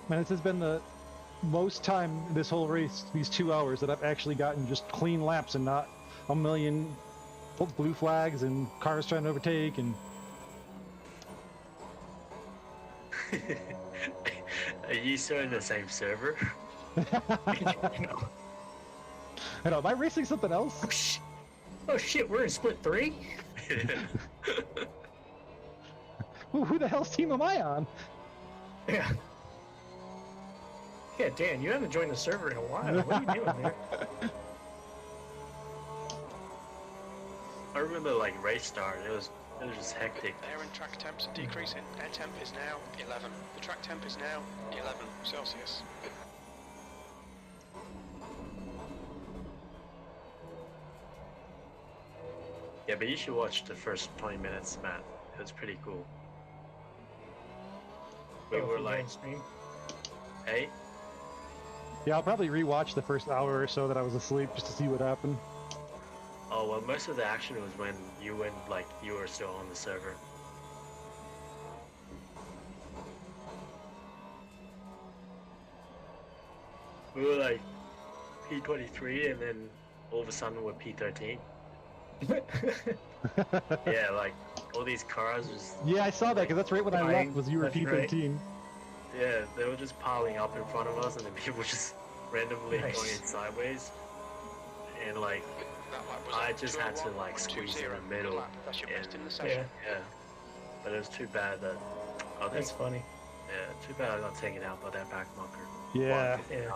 S1: Man, this has been the most time this whole race, these 2 hours, that I've actually gotten just clean laps and not a million blue flags and cars trying to overtake and...
S7: Are you still in the same server?
S1: I know, am I racing something else?
S4: Oh shit, we're in split 3?
S1: Who the hell's team am I on?
S4: Yeah. Yeah, Dan, you haven't joined the server in a while. What are you doing there?
S7: I remember like race start. It was just hectic.
S3: Air and track temps are decreasing. Air temp is now 11. The track temp is now 11 Celsius.
S7: Yeah, but you should watch the first 20 minutes, Matt. It was pretty cool. We were like, hey,
S1: Yeah, I'll probably rewatch the first hour or so that I was asleep just to see what happened.
S7: oh well, most of the action was when you were still on the server. We were like P23, and then all of a sudden we're P13. Yeah, like all these cars was.
S1: Yeah, I saw that because that's right when I left was you were
S4: That's
S1: P13.
S7: Yeah, they were just piling up in front of us, and then people just randomly
S4: Nice.
S7: going in sideways. And like,
S3: That lap was
S7: I
S3: at
S7: just had to like
S3: 2:01.20.
S7: squeeze in the
S3: Good
S7: middle.
S3: lap. That's your best in the
S7: and-
S3: session.
S7: Yeah, but it was too bad that I think,
S4: That's funny.
S7: yeah, too bad I got taken out by that back bunker.
S1: Yeah.
S4: Yeah.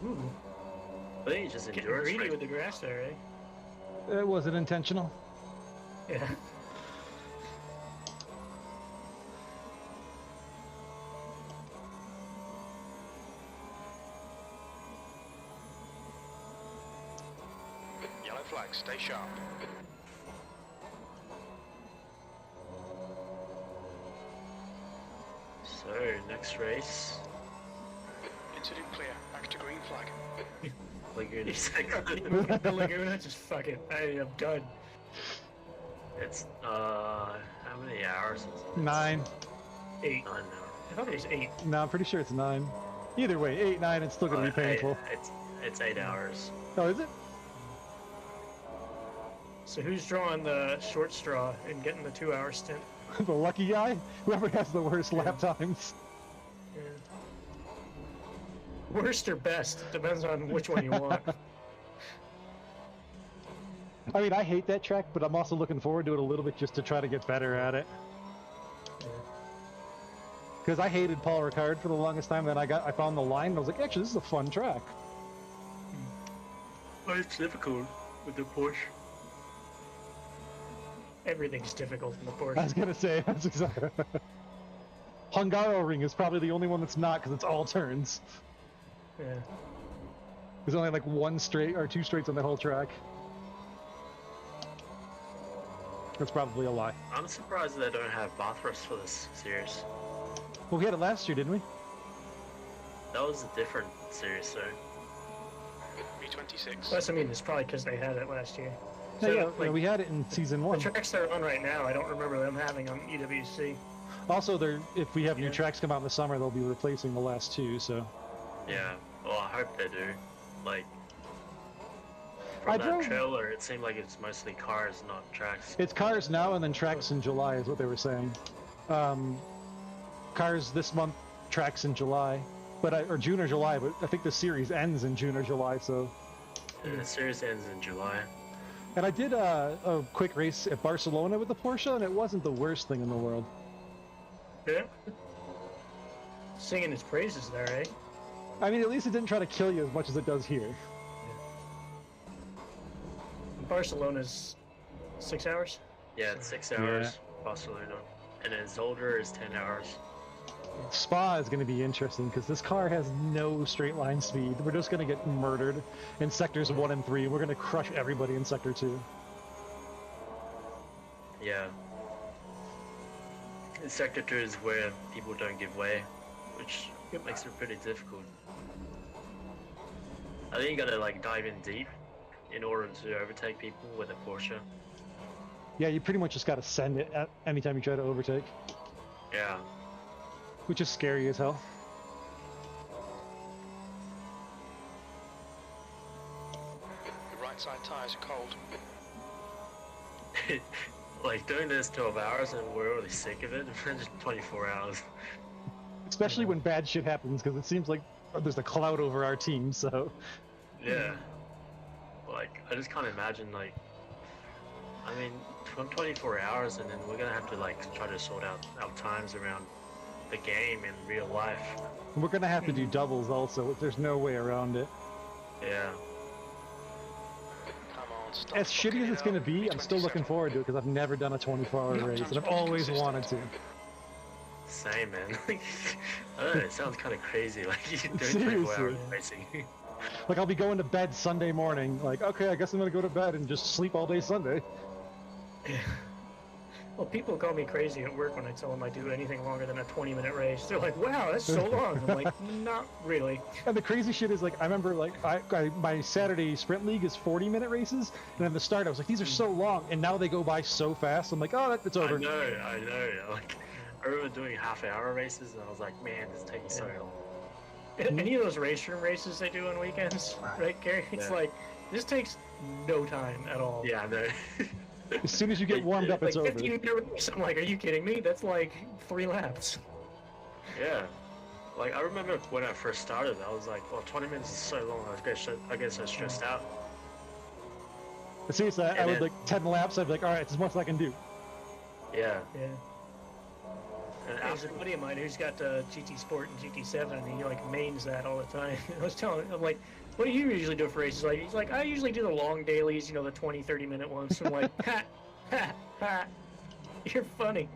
S4: Ooh,
S7: I think it's just
S4: getting
S7: endurance.
S4: greedy
S7: race.
S4: with the grass there, eh?
S1: It wasn't intentional.
S4: Yeah.
S3: Yellow flag, stay sharp.
S7: So next race,
S3: Incident clear. Back to green flag.
S7: Laguna
S4: The Laguna, just fuck it. I am done.
S7: It's how many hours is it?
S1: 9.
S4: 8.
S7: 9 now.
S4: I thought it was 8.
S1: No, I'm pretty sure it's 9. Either way, 8, 9, it's still gonna be painful.
S7: It's 8 hours.
S1: Oh, is it?
S4: So who's drawing the short straw and getting the 2-hour stint?
S1: The lucky guy? Whoever has the worst lap times.
S4: Yeah. Worst or best, depends on which one you want.
S1: I mean, I hate that track, but I'm also looking forward to it a little bit just to try to get better at it. Because I hated Paul Ricard for the longest time, then I found the line, and I was like, actually, this is a fun track.
S7: Oh, it's difficult with the Porsche.
S4: Everything's difficult in the
S1: I was
S4: Porsche.
S1: gonna say, that's exactly... Hungaroring is probably the only one that's not, because it's all turns.
S4: Yeah.
S1: There's only like 1 straight, or 2 straights on that whole track. That's probably a lie.
S7: I'm surprised they don't have Bathurst for this series.
S1: Well, we had it last year, didn't we?
S7: That was a different series, so.
S3: B26.
S4: Plus, I mean, it's probably because they had it last year.
S1: Yeah,
S4: So,
S1: yeah,
S4: like,
S1: we had it in season
S4: the
S1: 1.
S4: tracks they're on right now, I don't remember them having on EWC.
S1: Also, if we have new
S4: Yeah.
S1: tracks come out in the summer, they'll be replacing the last 2, so...
S7: Yeah, well, I hope they do. Like,
S1: I
S7: from that
S1: drove-
S7: trailer, it seemed like it's mostly cars, not tracks.
S1: It's cars now and then tracks in July is what they were saying. Cars this month, tracks in July. Or June or July, but I think the series ends in June or July, so...
S7: And the series ends in July.
S1: And I did a quick race at Barcelona with the Porsche, and it wasn't the worst thing in the world.
S4: Yeah. Singing his praises there, eh?
S1: I mean, at least it didn't try to kill you as much as it does here.
S4: Barcelona's 6 hours?
S7: Yeah, it's 6 hours, Barcelona. And then Zolder is 10 hours.
S1: Spa is going to be interesting because this car has no straight line speed. We're just going to get murdered in sectors 1 and 3. We're going to crush everybody in sector 2.
S7: Yeah. And Sector 2 is where people don't give way, which makes it pretty difficult. I think you gotta like dive in deep in order to overtake people with a Porsche.
S1: Yeah, you pretty much just got to send it at anytime you try to overtake,
S7: Yeah.
S1: which is scary as hell.
S3: The right side tyres are cold.
S7: Like doing this 12 hours and we're already sick of it. Just 24 hours.
S1: Especially when bad shit happens, because it seems like there's a cloud over our team, so...
S7: Yeah. Like, I just can't imagine, like... I mean, from 24 hours and then we're gonna have to, like, try to sort out our times around the game in real life.
S1: And we're gonna have to do doubles also, there's no way around it.
S7: Yeah.
S3: Come on, stop
S1: As shitty
S3: fucking
S1: as it's
S3: it
S1: gonna
S3: up.
S1: be, I'm still looking
S3: 27.
S1: forward to it, because I've never done a 24-hour
S3: No,
S1: race,
S3: sounds
S1: and I've
S3: pretty
S1: always
S3: consistent.
S1: wanted to.
S7: Same, man. I don't know, it sounds kind of crazy, like, you're doing 24 hours
S1: Seriously.
S7: racing.
S1: Like, I'll be going to bed Sunday morning, like, okay, I guess I'm gonna go to bed and just sleep all day Sunday.
S4: Well, people call me crazy at work when I tell them I do anything longer than a 20-minute race. They're like, wow, that's so long. I'm like, not really.
S1: And the crazy shit is, like, I remember, like, my Saturday sprint league is 40-minute races, and at the start I was like, these are so long, and now they go by so fast, I'm like, oh, it's over.
S7: I know. Like, I remember doing half-hour races, and I was like, man, this is taking so long.
S4: Any of those race room races they do on weekends, right, Gary? It's
S7: Yeah.
S4: like, this takes no time at all.
S7: Yeah, I know.
S1: As soon as you get warmed up,
S4: Like
S1: it's over.
S4: 15-minute race. I'm like, are you kidding me? That's like 3 laps.
S7: Yeah. Like, I remember when I first started, I was like, well, 20 minutes is so long, I guess I was stressed out.
S1: But seriously, I
S7: And
S1: would,
S7: then-
S1: like, 10 laps, I'd be like, alright, it's as much as I can do.
S7: Yeah.
S4: Yeah.
S7: And
S4: There's a
S7: after,
S4: buddy of mine who's got GT Sport and GT7, and he like mains that all the time. I was telling him, I'm like, what do you usually do for races? Like, he's like, I usually do the long dailies, you know, the 20, 30-minute ones. I'm like, ha, ha, ha, you're funny.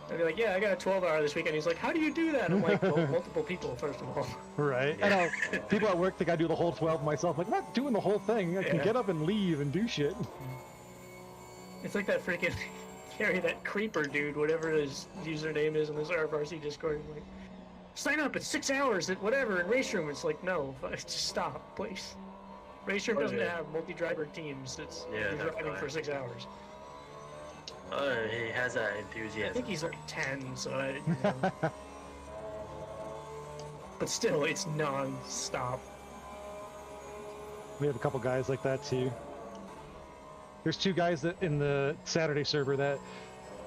S4: I'd be like, yeah, I got a 12-hour this weekend. He's like, how do you do that? I'm like, well, multiple people, first of all.
S1: Right. I know, people at work think I do the whole 12 myself. Like, I'm not doing the whole thing. I can
S4: Yeah.
S1: get up and leave and do shit.
S4: It's like that freaking, Gary, that creeper dude, whatever his username is in this RFRC Discord. I'm like, sign up, it's 6 hours at whatever in race room. It's like, no, just stop, please. Race room
S7: Oh,
S4: doesn't
S7: yeah.
S4: have multi-driver teams. It's
S7: Yeah,
S4: you're
S7: that's
S4: driving
S7: right.
S4: for 6 hours.
S7: oh, he has that
S4: I
S7: enthusiasm.
S4: think he's like 10, so I, you know. But still, it's non-stop.
S1: We have a couple guys like that too. There's 2 guys that in the Saturday server that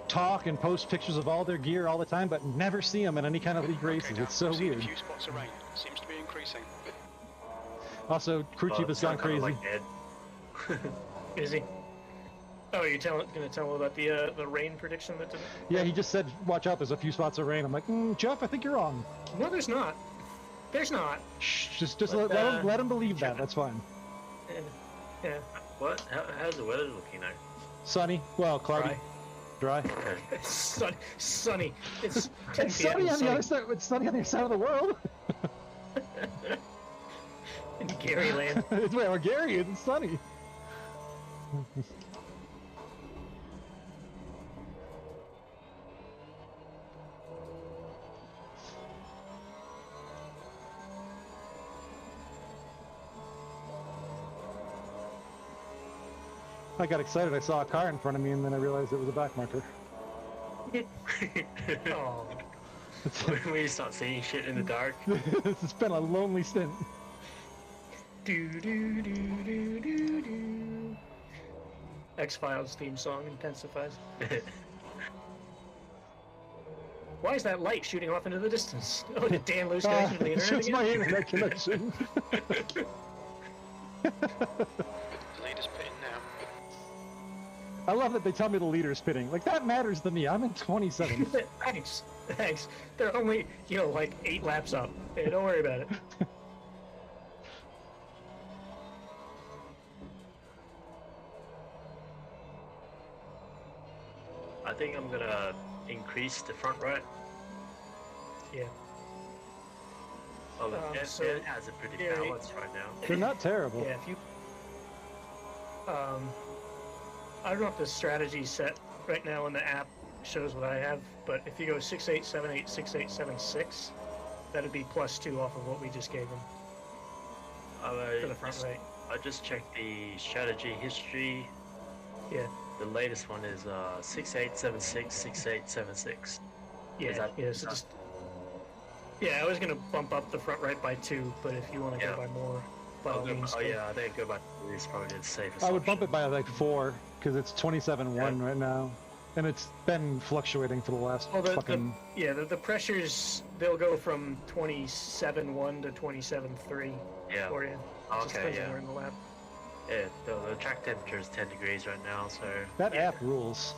S1: talk and post pictures of all their gear all the time, but never see them in any kind of league races.
S3: Okay, now,
S1: It's so
S3: I've seen
S1: weird.
S3: a few spots of rain. Seems to be increasing.
S1: Also, crew chief has gone crazy.
S7: Like Ed.
S4: Is he? Oh, you're gonna tell him about the rain prediction that today?
S1: Yeah, he just said, watch out, there's a few spots of rain. I'm like, Jeff, I think you're wrong.
S4: No, there's not. There's not.
S1: Shh, just
S7: But,
S1: let him believe that. That's fine.
S4: Yeah.
S7: What? How's the weather looking now?
S1: Sunny, well, cloudy, dry.
S7: Okay.
S4: It's sunny. It's 10
S1: It's
S4: p.m.
S1: sunny on the other
S4: sunny
S1: side. It's sunny on the other side of the world.
S4: in Garyland.
S1: It's where Gary is. It's sunny. I got excited. I saw a car in front of me, and then I realized it was a back marker.
S4: Oh,
S7: When you start seeing shit in the dark.
S1: It's been a lonely stint.
S4: do do do do do do. X-Files theme song intensifies. Why is that light shooting off into the distance? Oh, did Dan lose connection to the
S1: It's
S4: internet
S1: just
S4: again?
S1: my internet connection.
S3: The leader's pitting now.
S1: I love that they tell me the leader's pitting. Like, that matters to me. I'm in 27.
S4: Thanks. They're only, like 8 laps up. Hey, don't worry about it.
S7: I think I'm gonna increase the front right.
S4: Yeah.
S7: Oh, look, Ed,
S4: So,
S7: Ed has a pretty
S4: Gary-
S7: balance right now.
S1: They're not terrible.
S4: Yeah, if you... I don't know if the strategy set right now in the app shows what I have, but if you go 6878, 6876, that'd be +2 off of what we just gave him for the front right.
S7: I just checked the strategy history.
S4: Yeah.
S7: The latest one is 6876, 6876.
S4: Yeah.
S7: Is that-
S4: yeah. So just. Yeah, I was gonna bump up the front right by 2, but if you want to
S7: Yeah.
S4: go by more, by all means.
S7: Oh yeah, I think go back to 3 is probably the safest
S1: I would bump
S7: option.
S1: it by like 4 because it's 27-1 right now, and it's been fluctuating for the last
S4: Well,
S1: fucking.
S4: the pressures, they'll go from 27.1 to 27.3
S7: Yeah.
S4: for you. It just
S7: Okay,
S4: depends on
S7: yeah.
S4: where in the lap.
S7: Yeah, the track temperature is 10 degrees right now, so...
S1: That
S7: yeah.
S1: app rules.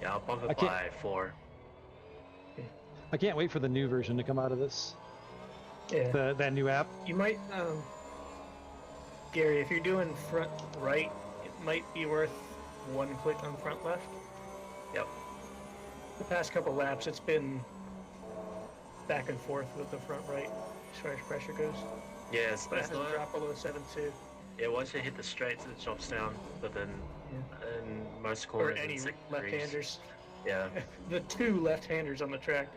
S7: Yeah, I'll bump
S1: I
S7: it
S1: can't-
S7: by 4.
S1: I can't wait for the new version to come out of this.
S4: Yeah.
S1: That new app.
S4: You might, Gary, if you're doing front right, it might be worth 1 click on front left.
S7: Yep.
S4: The past couple laps, it's been back and forth with the front right as far as pressure goes.
S7: Yeah,
S4: But it hasn't dropped below 7.2.
S7: Yeah, once you hit the straights, it drops down, but then in most
S4: Or
S7: corners...
S4: any
S7: it's 6 degrees.
S4: left-handers.
S7: Yeah.
S4: The 2 left-handers on the track.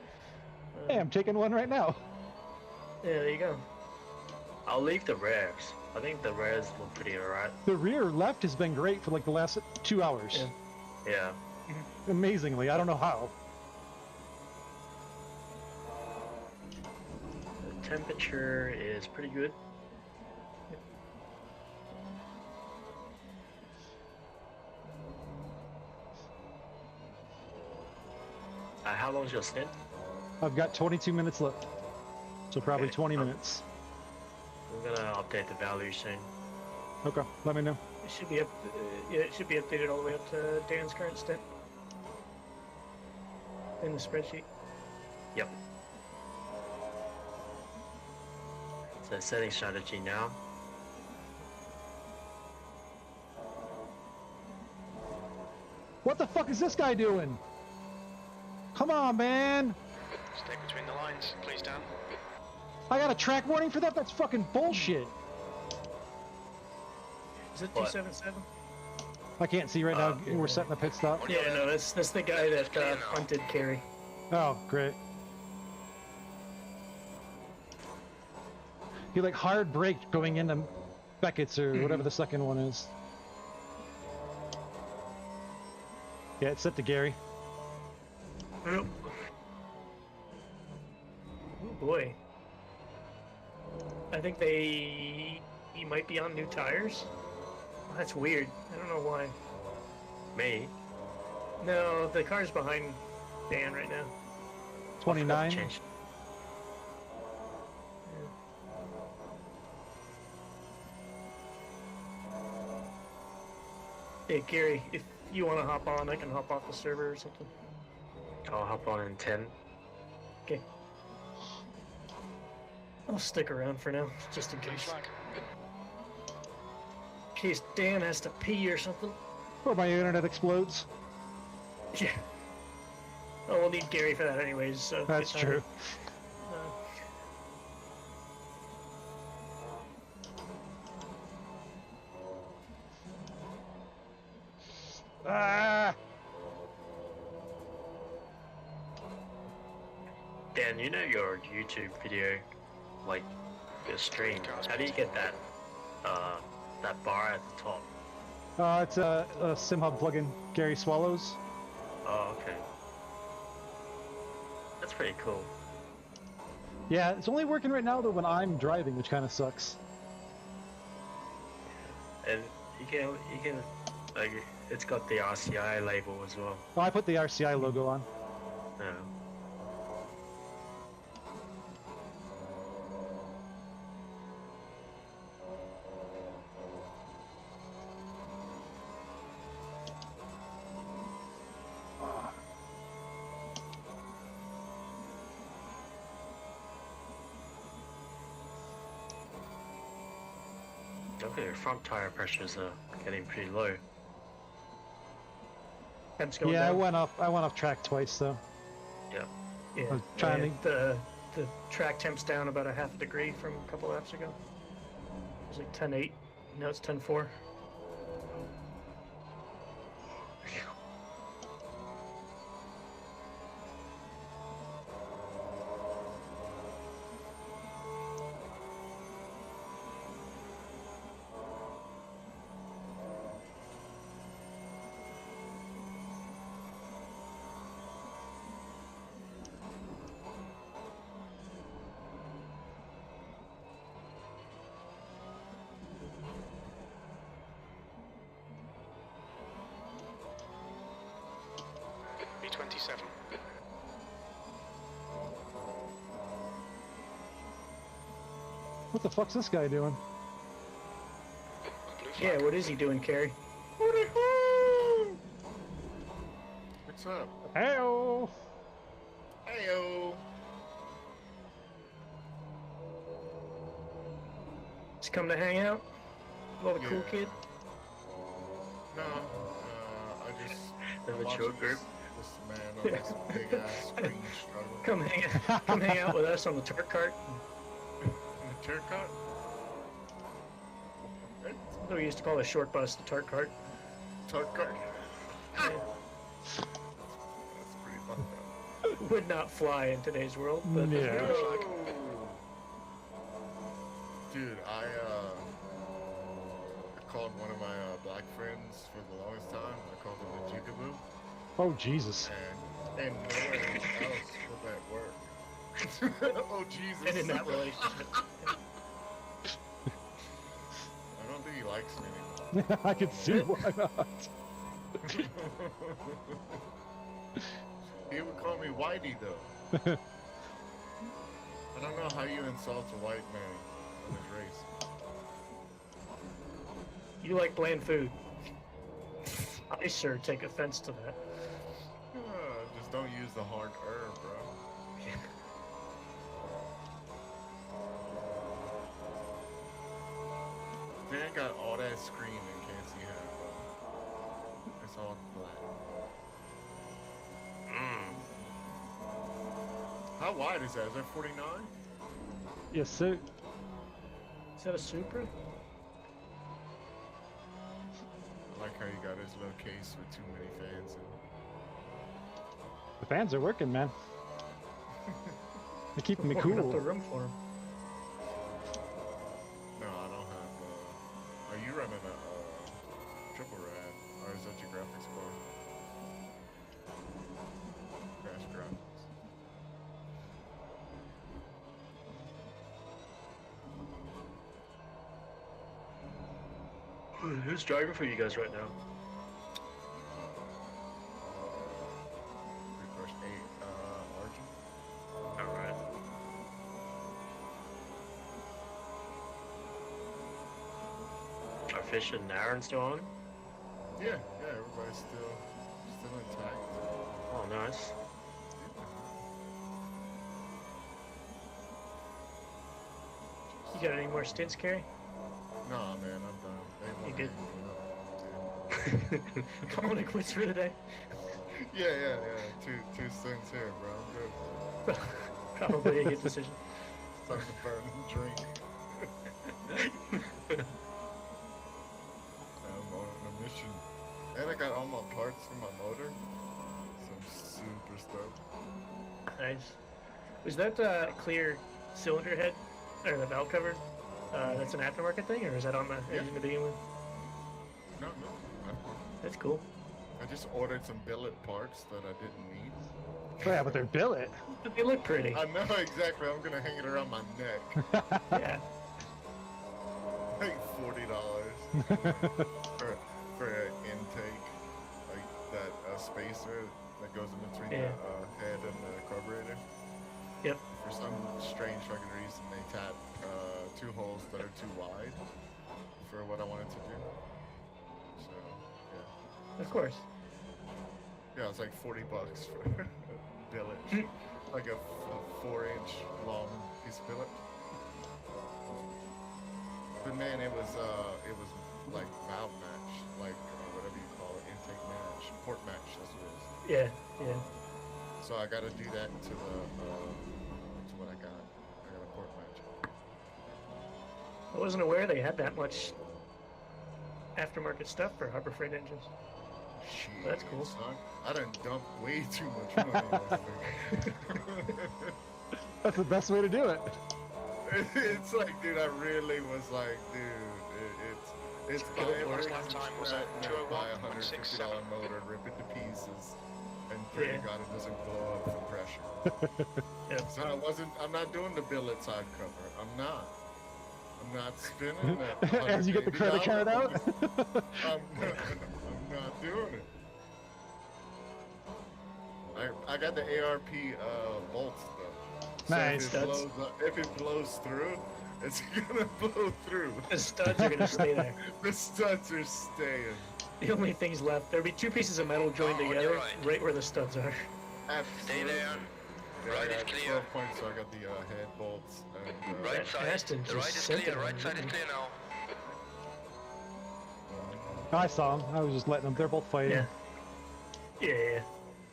S1: Hey, I'm taking one right now.
S4: Yeah, there you go.
S7: I'll leave the rears. I think the rears look pretty alright.
S1: The rear left has been great for like the last 2 hours.
S4: Yeah.
S7: Yeah.
S1: Amazingly, I don't know how.
S7: The temperature is pretty good. How long's your stint?
S1: I've got 22 minutes left, so probably
S7: Okay.
S1: 20 minutes.
S7: I'm gonna update the value soon.
S1: Okay, let me know.
S4: It should be up. Yeah, it should be updated all the way up to Dan's current stint in the spreadsheet.
S7: Yep. So setting strategy now.
S1: What the fuck is this guy doing? Come on, man!
S3: Stay between the lines, please, Dan.
S1: I got a track warning for that? That's fucking bullshit.
S4: Is it
S7: What?
S4: 277?
S1: I can't see right now. We're setting a pit stop.
S4: Yeah, no, that's the guy that fronted Carey.
S1: Oh, great. He like hard braked going into Beckett's or whatever the second one is. Yeah, it's set to Gary.
S4: Oh boy. I think he might be on new tires. Oh, that's weird. I don't know why.
S7: Me?
S4: No, the car's behind Dan right now.
S1: 29.
S7: Change.
S4: Hey Gary, if you want to hop on, I can hop off the server or something.
S7: I'll hop on in 10.
S4: Okay. I'll stick around for now, just in
S3: Green
S4: case.
S3: flag.
S4: In case Dan has to pee or something.
S1: Or my internet explodes.
S4: Yeah. Oh, we'll need Gary for that anyways, so...
S1: That's
S4: good timing.
S1: true. Ah!
S7: Dan, you know your YouTube video, like your stream. How do you get that bar at the top?
S1: It's a SimHub plugin. Gary Swallows.
S7: Oh, okay. That's pretty cool.
S1: Yeah, it's only working right now though when I'm driving, which kind of sucks.
S7: And you can like it's got the RCI label as well.
S1: Oh, I put the RCI logo on.
S7: Yeah. Okay, your front tire pressures are getting pretty low.
S4: Temps going
S1: Yeah,
S4: down.
S1: I went off track twice though.
S7: Yeah.
S4: Yeah,
S1: I'm trying
S4: and the track temp's down about a half a degree from a couple laps ago. It was like 10.8. Now it's 10.4.
S3: 27.
S1: What the fuck's this guy doing?
S3: Blue
S4: Yeah,
S3: flag.
S4: what is he doing, Carrie?
S5: What's up?
S1: Heyo!
S5: Heyo.
S4: Just come to hang out? With all the cool
S5: Yeah.
S4: kid?
S5: No, I just
S7: The mature
S5: watching
S7: group.
S5: This man on this big ass screen struggle.
S4: Come hang out with us on the turret cart.
S5: The turret cut?
S4: That's what we used to call a short bus, the tart cart.
S5: Turret cut?
S4: Yeah.
S5: That's pretty fucked up.
S4: Would not fly in today's world, but
S1: Yeah.
S5: Dude, I called one of my black friends for the longest time. I called him a jigaboo.
S1: Oh, Jesus.
S5: And nowhere else will that work. Oh, Jesus.
S4: and in that relationship.
S5: I don't think he likes me anymore.
S1: I can see why not.
S5: He would call me Whitey, though. I don't know how you insult a white man on his race.
S4: You like bland food. I sure take offense to that.
S5: Just don't use the hard herb, bro. They ain't got all that screaming, can't see half of it. It's all black. How wide is that? Is that 49?
S1: Yes, sir.
S4: Is that a Supra?
S5: I like how you got his little case with too many fans in it.
S1: The fans are working, man. They're keeping me
S4: Warming up the
S1: cool.
S4: room for him.
S5: No, I don't have. Are you running a triple rad, or is that your graphics card? Crash graphics.
S7: Who's driving for you guys right now?
S5: Refresh 8. Arjun.
S7: Alright. Are Fish and Aaron still on?
S5: Yeah, everybody's still intact.
S7: Oh, nice.
S4: You got any more stints, Carrie?
S5: Nah, man, I'm done. They
S4: You
S5: won't
S4: good?
S5: hang me up.
S4: Calling it quits for the day?
S5: Yeah. Two cents here, bro. I'm good.
S4: Probably a good decision.
S5: It's time to burn and drink. I'm on a mission. And I got all my parts for my motor. So I'm super stoked.
S4: Nice. Was that clear cylinder head or the valve cover? That's an aftermarket thing, or is that on the engine to begin with?
S5: No.
S4: That's cool.
S5: I just ordered some billet parts that I didn't need.
S1: Yeah, but they're billet.
S4: But they look pretty.
S5: I know exactly. I'm gonna hang it around my neck.
S4: Yeah.
S5: Like $40 for an intake, like that spacer that goes in between
S4: Yeah.
S5: the head and the carburetor.
S4: Yep.
S5: For some strange fucking reason, they tapped 2 holes that are too wide for what I wanted to do. So yeah,
S4: Of course.
S5: yeah, it's like $40 for a billet, like a 4-inch long piece of billet. But man, it was like valve match, like whatever you call it, intake match, port match. That's what it is.
S4: Yeah.
S5: So I got to do that to the to what I got. I got a port match.
S4: I wasn't aware they had that much aftermarket stuff for Harbor Freight engines.
S5: Shit,
S4: That's cool.
S5: Son. I done dumped way too much money on this thing.
S1: That's the best way to do it.
S5: It's like, dude, I really was like, dude, it's
S3: Last lap time was at
S5: buy a
S3: $201.67.
S5: $150 motor, rip it to pieces, and pray to
S4: Yeah.
S5: God it doesn't blow up from pressure.
S4: Yep.
S5: So I'm not doing the billet side cover. I'm not spinning that.
S1: As you get the credit card out.
S5: I'm not doing it. I got the ARP bolts though. So
S1: Nice.
S5: if it blows through, it's gonna blow through.
S4: The studs are gonna stay there.
S5: The studs are staying.
S4: The only things left, there'll be two pieces of metal joined
S6: On your
S4: together,
S6: right.
S4: right where the studs are.
S6: Stay there.
S5: Yeah,
S6: Right
S5: I
S6: is
S5: got
S6: clear.
S5: 12 points, so I got the head bolts. And,
S6: Right side.
S4: Aston
S6: The right
S4: just
S6: is
S4: sent
S6: clear.
S4: it
S6: Right
S4: on
S6: side is
S4: me.
S6: clear now.
S1: I saw them. I was just letting them. They're both fighting.
S4: Yeah.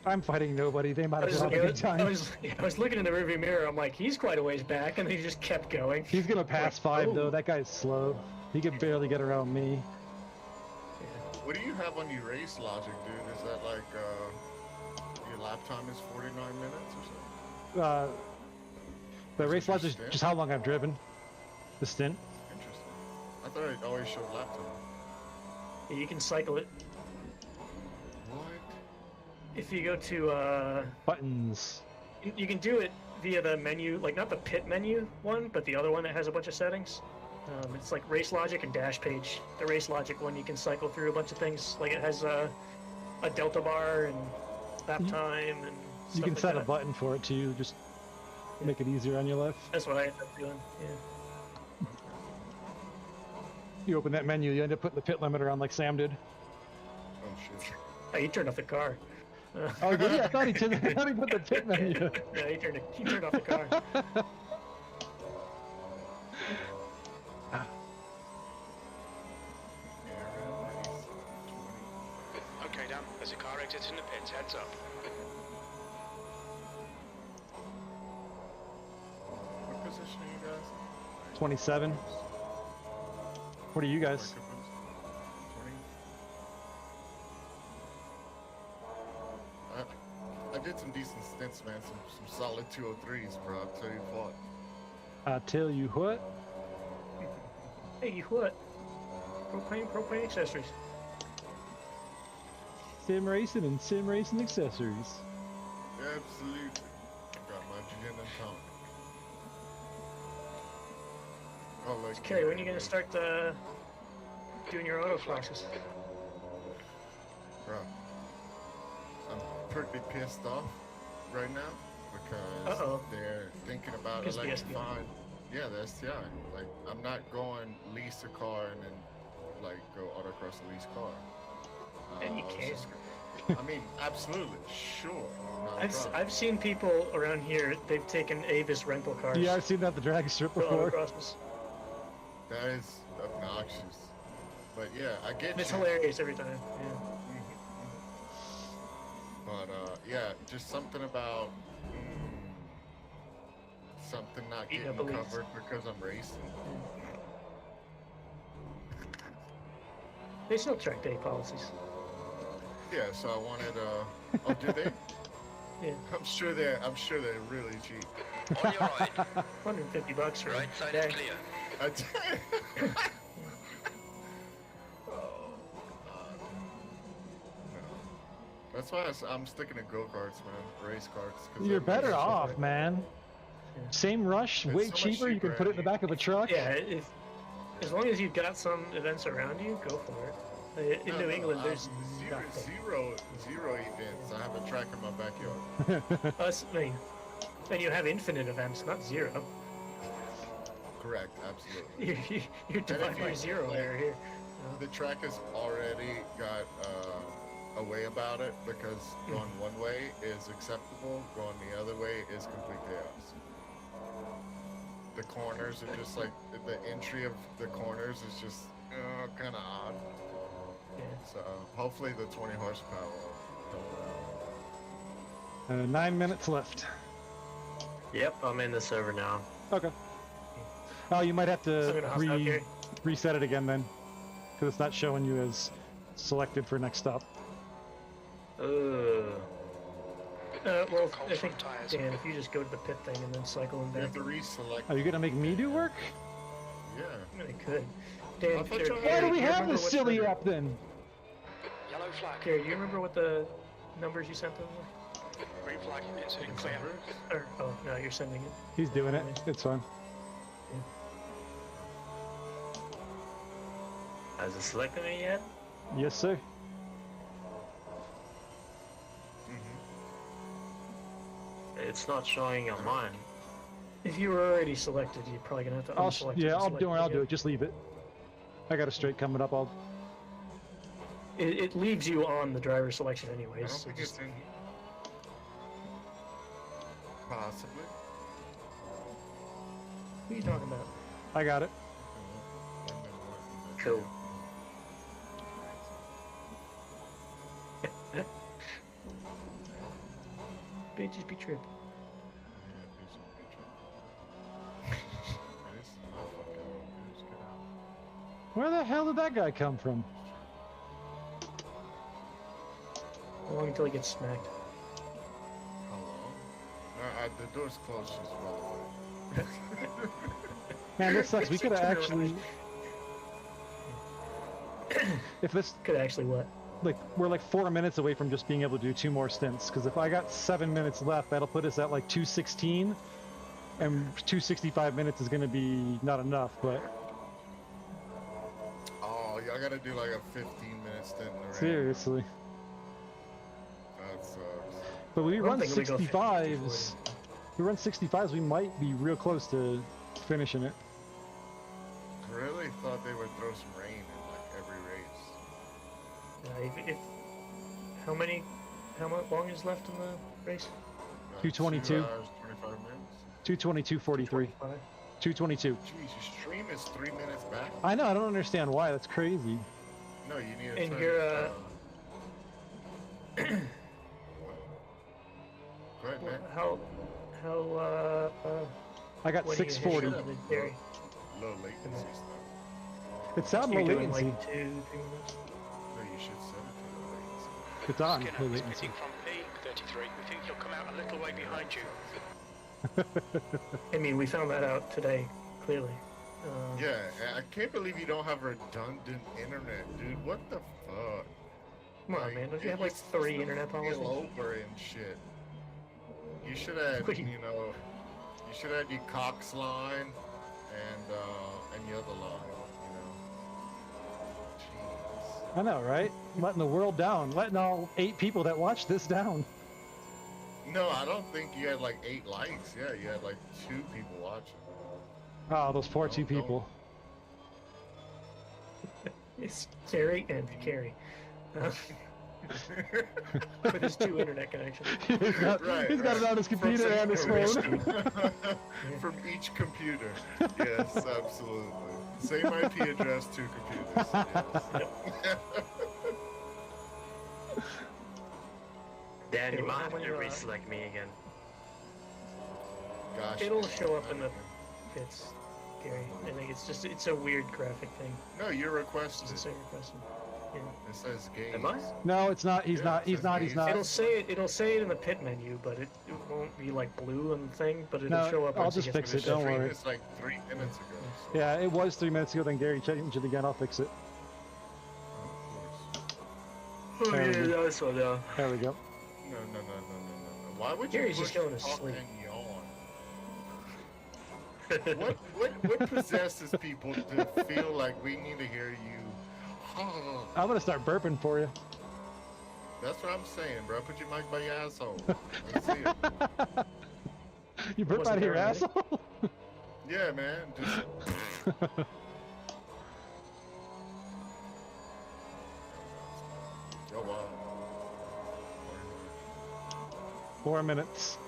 S1: I'm fighting nobody. They might
S4: I
S1: have
S4: was,
S1: been
S4: I,
S1: having a
S4: was,
S1: good
S4: I,
S1: time.
S4: was, I was looking in the rearview mirror. I'm like, he's quite a ways back, and he just kept going.
S1: He's gonna pass
S4: Like,
S1: 5 though.
S4: oh.
S1: That guy's slow. He can barely get around me.
S5: what do you have on your race logic, dude? Is that like your lap time is 49 minutes or something?
S1: The
S5: Is it
S1: race
S5: your
S1: logic is
S5: stint?
S1: just how long I've driven. The stint.
S5: Interesting. I thought it always showed lap time.
S4: You can cycle it.
S5: What?
S4: If you go to,
S1: Buttons.
S4: you can do it via the menu, like not the pit menu one, but the other one that has a bunch of settings. It's like race logic and dash page. The race logic one, you can cycle through a bunch of things. Like it has a delta bar and lap time and
S1: You
S4: stuff
S1: can
S4: like
S1: set a
S4: that.
S1: button for it too. Just make it easier on your life.
S4: That's what I ended up doing. Yeah.
S1: You open that menu, you end up putting the pit limiter on like Sam did.
S5: Oh shit.
S4: Oh, you turned off the car.
S1: Oh, did he? I thought he did. I thought he put the pit menu.
S4: Yeah, he turned off the car.
S3: Okay, Dan, there's a car exiting the pits, heads up.
S5: What position are you guys?
S1: 27. What are you guys?
S5: Microphones? 20? I did some decent stints, man. Some solid 203s, bro. I'll tell you what.
S1: I tell you what.
S4: Hey, what? Propane accessories.
S1: Sim racing and sim racing accessories.
S5: Absolutely. Got my gin and tonic. Oh, look.
S4: Kerry, when are you gonna start doing your auto classes?
S5: Bro, I'm pretty pissed off right now because
S4: Uh-oh.
S5: they're thinking about
S4: Because the STI.
S5: electrifying. Yeah, the STI. Like, I'm not going lease a car and then like go autocross a lease car.
S4: And you
S5: I was
S4: can.
S5: just- I mean, absolutely, sure. not a problem.
S4: I've seen people around here. They've taken Avis rental cars.
S1: Yeah, I've seen that at the drag strip
S4: for
S1: before.
S4: autocrosses.
S5: That is obnoxious. But yeah, I get
S4: It's
S5: you.
S4: hilarious every time. Yeah.
S5: But yeah, just something about something not
S4: Eating
S5: getting
S4: up a lease.
S5: covered because I'm racing.
S4: They still track day policies.
S5: Yeah, so I wanted oh did they?
S4: Yeah.
S5: I'm sure they're really cheap.
S6: On your right.
S4: $150 for
S6: Right
S4: a
S6: side
S4: day.
S6: is clear.
S5: I t- That's why I'm sticking to go-karts, man. Race carts. 'cause
S1: You're
S5: that
S1: better
S5: makes-
S1: off, man. Same rush,
S5: It's
S1: way
S5: so much
S1: cheaper. You can
S5: cheaper
S1: put it in the back of a truck.
S4: Yeah, as long as you've got some events around you, go for it. In New England, there's nothing.
S5: zero events. I have a track in my backyard.
S4: And you have infinite events, not zero.
S5: Correct, absolutely.
S4: You're divided by
S5: you-
S4: zero
S5: like-
S4: there here.
S5: The track has already got a way about it because going one way is acceptable, going the other way is complete chaos. The corners are just like the entry of the corners is just kind of odd.
S4: Yeah.
S5: So hopefully the 20 horsepower.
S1: 9 minutes left.
S7: Yep, I'm in the server now.
S1: Okay. Oh, you might have
S4: So I'm
S1: to
S4: gonna hop out here.
S1: reset it again then, because it's not showing you as selected for next stop.
S4: Well,
S3: Cold
S4: I think,
S3: front tyres.
S4: Dan, if you just go to the pit thing and then cycle in
S5: You
S4: there,
S5: have to reselect.
S1: Are you gonna make me do work?
S5: Yeah.
S4: I could. Dan,
S5: I thought
S4: Gary,
S5: you
S1: Why
S5: had-
S1: do we
S4: you
S1: have
S4: remember
S1: this
S4: what
S1: silly
S4: the-
S1: app then?
S3: Yellow flag.
S4: Gary, you remember what the numbers you sent over?
S3: Green flag. Incident clear.
S4: Or, oh, no, you're sending it.
S1: He's doing it. It's fine.
S7: Has it selected me yet?
S1: Yes, sir.
S7: It's not showing on mine.
S4: If you were already selected, you're probably gonna have to unselect it.
S1: Yeah,
S4: and select
S1: I'll do
S4: again.
S1: it. Just leave it. I got a straight coming up.
S4: It leaves you on the driver selection
S5: I
S4: anyways.
S5: don't
S4: So
S5: think
S4: just,
S5: it's in. Possibly.
S4: what are you talking about?
S1: I got it.
S7: Cool.
S4: Bitches be tripping.
S1: Where the hell did that guy come from?
S4: How long until he gets smacked?
S5: How long? The door's closed. She's well away.
S1: Man, this sucks. We could have
S4: Turn
S1: actually. If this,
S4: Could actually what?
S1: like, we're like 4 minutes away from just being able to do 2 more stints. Because if I got 7 minutes left, that'll put us at like 2:16, and 2:65 minutes is going to be not enough. But
S5: Oh, I gotta do like a 15-minute stint in the rain.
S1: seriously,
S5: That sucks.
S1: but we
S4: I don't
S1: run
S4: think we go
S1: 65s. We run 65s. We might be real close to finishing it.
S5: Really thought they would throw some rain in like every race.
S4: If how much long is left in the race?
S1: 2:22.
S5: 2 hours, 25 minutes.
S1: 2:22:43. 2:22.
S5: Jeez, your stream is 3 minutes back.
S1: I know. I don't understand why. That's crazy.
S5: No, you need to
S4: And
S5: turn
S4: you're,
S5: it down. Go ahead, man.
S4: How
S1: I got
S4: what do you
S1: 640.
S4: hit with Gary?
S5: Low latency stuff.
S1: It's on
S4: You're
S1: low
S4: doing
S1: latency.
S4: like 2-3 minutes.
S5: No, you should set it to low latency.
S1: It's on
S3: Skinner
S1: low
S3: is
S1: latency.
S3: pitting from P33. We think he'll come out a little way behind you.
S4: I mean, we found that out today, clearly.
S5: Yeah, I can't believe you don't have redundant internet, dude. What the fuck?
S4: Come on, man. Don't you have like 3 internet policies?
S5: Over and shit. You should have,
S4: What do you-
S5: you know, you should have your Cox line and the other line, you know. Jeez.
S1: I know, right? Letting the world down. Letting all 8 people that watch this down.
S5: No, I don't think you had like 8 likes. Yeah, you had like 2 people watching.
S1: Oh, those poor 2
S5: Don't-
S1: people.
S4: It's Gary and Carrie. With his 2 internet connections.
S1: he's got,
S5: Right,
S1: he's got it
S5: right.
S1: on his computer
S5: From
S1: and his phone.
S5: From each computer. Yes, absolutely. Same IP address, 2 computers. Yes.
S7: Dan, you
S4: It'll-
S7: might have
S4: when
S7: to
S4: you,
S7: reselect me again.
S5: Gosh.
S4: It'll show up in the pits, Gary. I think it's a weird graphic thing.
S5: No, you're
S4: It's
S5: requested.
S4: just a request. Yeah.
S5: It says games.
S7: Am I?
S1: No, it's not. He's
S5: Yeah,
S1: not.
S5: it
S1: He's
S5: says
S1: not. He's
S5: games.
S1: not.
S4: It'll say it in the pit menu, but it won't be like blue on the thing, but it'll
S1: No,
S4: show up.
S1: I'll
S4: once
S1: just
S4: you get
S1: fix
S4: to
S1: it,
S4: the
S1: don't
S4: stream.
S1: worry.
S5: It's like 3 minutes ago. So.
S1: Yeah, it was 3 minutes ago. Then Gary changed it again. I'll fix it.
S5: Of course.
S7: Oh,
S1: There we
S7: yeah,
S1: go.
S7: that's one now.
S1: There we go.
S5: No. Why would you
S4: Gary's
S5: push
S4: just going to
S5: talk
S4: sleep.
S5: and yawn? What possesses people to feel like we need to hear you?
S1: I'm gonna start burping for you.
S5: That's what I'm saying, bro. Put your mic by your asshole. Let's see it.
S1: You burp
S4: Wasn't
S1: out of your
S4: there already?
S1: asshole.
S5: Yeah, man. Just go on.
S1: 4 minutes.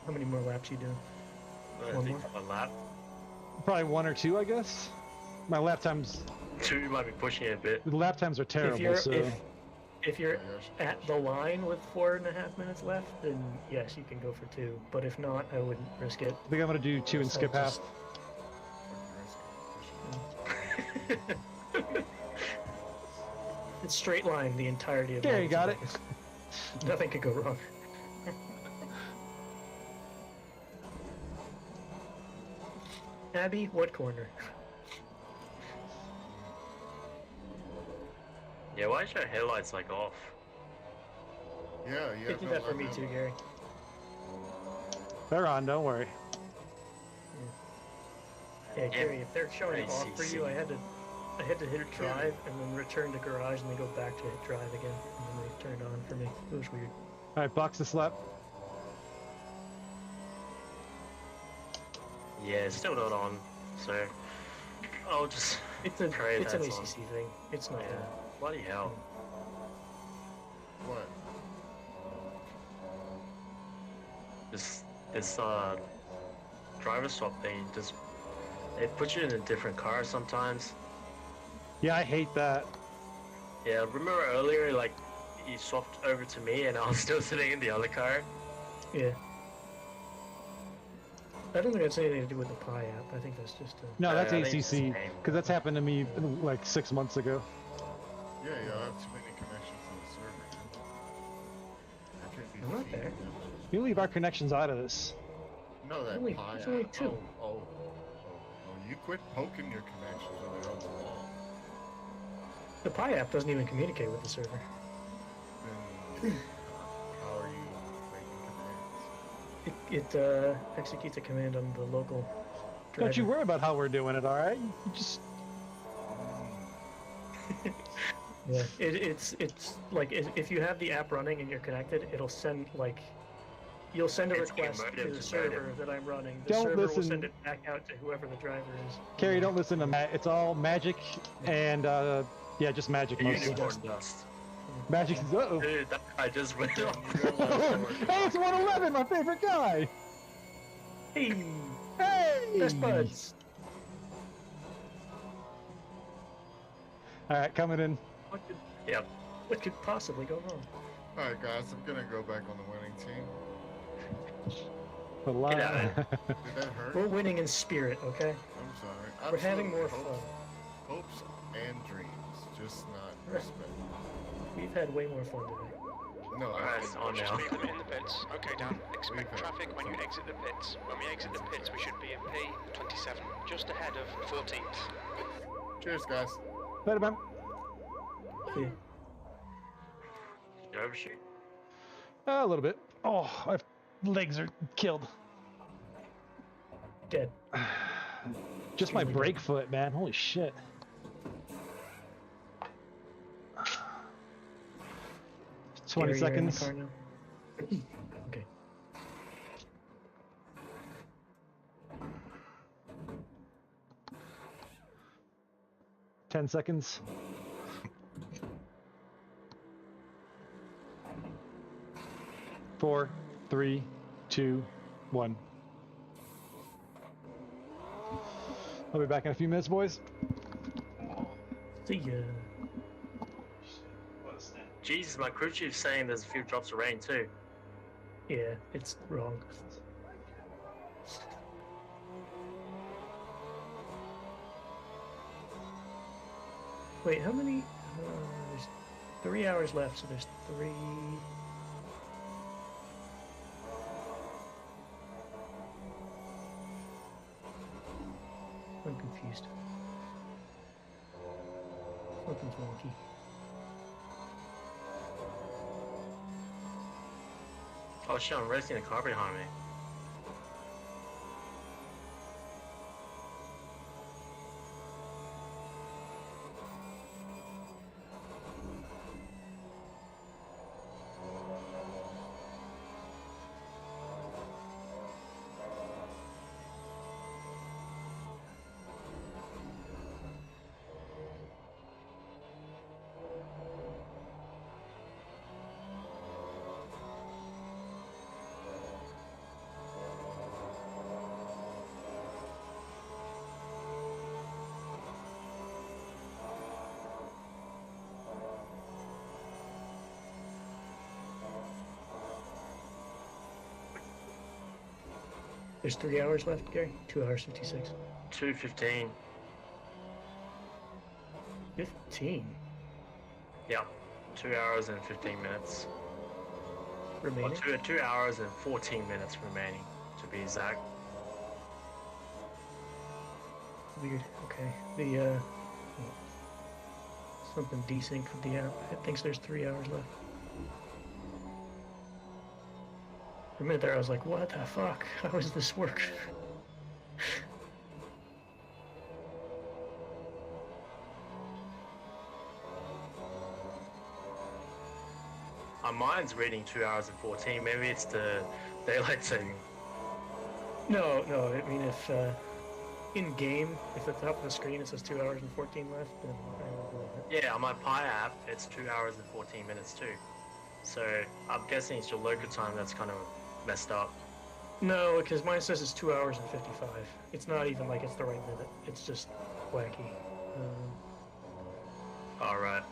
S4: How many more laps you doing?
S7: I
S4: One
S7: think
S4: more?
S7: one lap.
S1: Probably 1 or 2, I guess. My lap times.
S7: 2 might be pushing it a bit.
S1: The lap times are terrible.
S4: If you're
S1: so
S4: if you're
S5: Yeah, yeah,
S4: at the line with 4.5 minutes left, then yes, you can go for 2. But if not, I wouldn't risk it.
S1: I think I'm gonna do 2 and
S4: So
S1: skip half.
S4: just- It's straight line the entirety of.
S1: There,
S4: my
S1: you got it.
S4: race. Nothing could go wrong. Abby, what corner?
S7: Yeah, why is your headlights like off?
S5: Yeah, yeah.
S4: They did that for me too, Gary.
S1: They're on. Don't worry.
S4: Yeah, Gary, if they're showing off for you,
S7: ACC.
S4: I had to I had to hit drive and then return to garage and then go back to hit drive again. And then they turned on for me. It was weird.
S1: All right, box this lap.
S7: Yeah, it's still not on, so I'll just
S4: It's
S7: pray
S4: an
S7: that's on.
S4: ACC thing. It's not
S7: Yeah, bloody hell.
S5: What?
S7: This driver swap thing, just it puts you in a different car sometimes.
S1: Yeah, I hate that.
S7: Yeah, remember earlier, like, you swapped over to me and I was still sitting in the other car?
S4: Yeah. I don't think that's anything to do with the Pi app. I think that's just a...
S1: No, that's
S7: I think it's the
S1: ACC,
S7: same.
S1: because that's happened to me like 6 months ago.
S5: Yeah, you have too many connections on the server. I can't be
S4: I'm not
S5: feeding
S4: there.
S5: them.
S1: You leave our connections out of this.
S5: No, that
S4: Only-
S5: pie.
S4: it's only two.
S5: Oh, you quit poking your connections when they're on the wall.
S4: The Pi app doesn't even communicate with the server.
S5: Then how are you making commands?
S4: It executes a command on the local driver.
S1: Don't you worry about how we're doing it, all right? You just
S4: Yeah, it's like if you have the app running and you're connected, it'll send like you'll send a
S7: It's
S4: request to
S7: emotive
S4: the
S7: to
S4: server
S7: motive.
S4: that I'm running. The
S1: Don't
S4: server will
S1: listen-
S4: send it back out to whoever the driver is.
S1: Carrie, don't listen to Matt. It's all magic and yeah, just magic mostly.
S7: Unicorn dust.
S1: Magic. Uh-oh.
S7: Dude, that guy just went off.
S1: Hey, it's 111, my favorite guy.
S4: Hey,
S1: Hey.
S4: best buds.
S1: All right, coming in.
S4: What could,
S7: Yep.
S4: what could possibly go wrong?
S5: Alright guys, I'm gonna go back on the winning team.
S1: The line.
S7: Get out
S5: Did that hurt?
S4: We're winning in spirit, okay?
S5: I'm sorry.
S4: We're having more
S5: Absolutely.
S4: fun.
S5: Hopes and dreams, just not
S4: Right.
S5: respect.
S4: We've had way more fun today.
S5: No,
S7: Alright, it's on
S3: Just
S7: now.
S3: moving in the pits. Okay, Dan. Expect
S5: Okay.
S3: traffic when you exit the pits. When we exit the pits, we should be in P27, just ahead of 14th.
S5: cheers guys.
S1: Later, man.
S4: Yeah.
S7: You overshoot.
S1: A little bit. Oh, my legs are killed.
S4: Dead.
S1: Just my brake foot, man. Holy shit.
S4: Gary,
S1: 20
S4: you're in the
S1: seconds.
S4: car now? Okay.
S1: Ten seconds. Four, three, two, one. I'll be back in a few minutes, boys.
S4: See ya.
S7: Jesus, my crew chief's saying there's a few drops of rain too.
S4: Yeah, it's wrong. Wait, how many? There's 3 hours left, so there's 3. I'm confused. Something's wonky.
S7: Oh shit, I'm racing a car behind me.
S4: There's 3 hours left, Gary. 2 hours 56.
S7: 2:15.
S4: 15
S7: Yeah. 2 hours and 15 minutes. Or
S4: remaining.
S7: 2 hours and 14 minutes remaining, to be exact.
S4: Weird. Okay. The something desynced with the app. It thinks there's 3 hours left. For a minute there, I was like, "What the fuck? How does this work?"
S7: mine's reading 2 hours and 14. Maybe it's the daylight saving.
S4: No, I mean, if in game, if at the top of the screen it says 2 hours and 14 left, then I will believe it.
S7: Yeah, on my Pi app, it's 2 hours and 14 minutes too. So I'm guessing it's your local time that's kind of messed up.
S4: No, because mine says it's 2 hours and 55. It's not even like it's the right minute. It's just wacky.
S7: All right.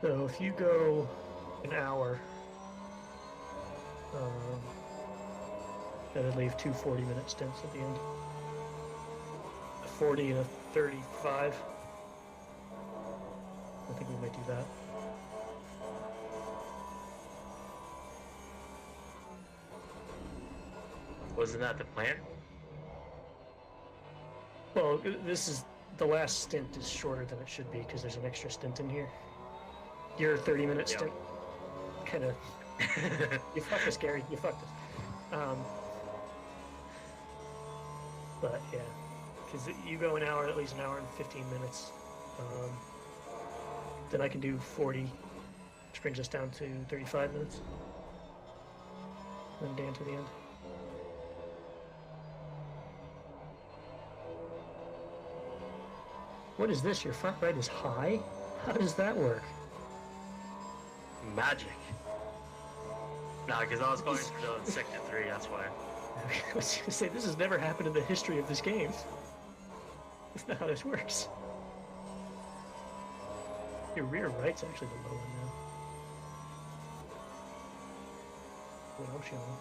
S4: So if you go an hour, that'd leave two 40-minute stints at the end. A 40 and a 35. I think we might do that.
S7: Wasn't that the plan?
S4: Well, this is the last stint is shorter than it should be because there's an extra stint in here. Your 30-minute
S7: Yeah.
S4: stint kind of you fucked us, Gary. You fucked us. But yeah, because you go an hour, at least an hour and 15 minutes. Then I can do 40, which brings us down to 35 minutes. Then down to the end. What is this? Your front right is high? How does that work?
S7: Magic. Nah, because I was going through the sector 3, that's why.
S4: I was going to say, this has never happened in the history of this game. That's not how this works. Your rear right's actually the low one now. What I'm showing.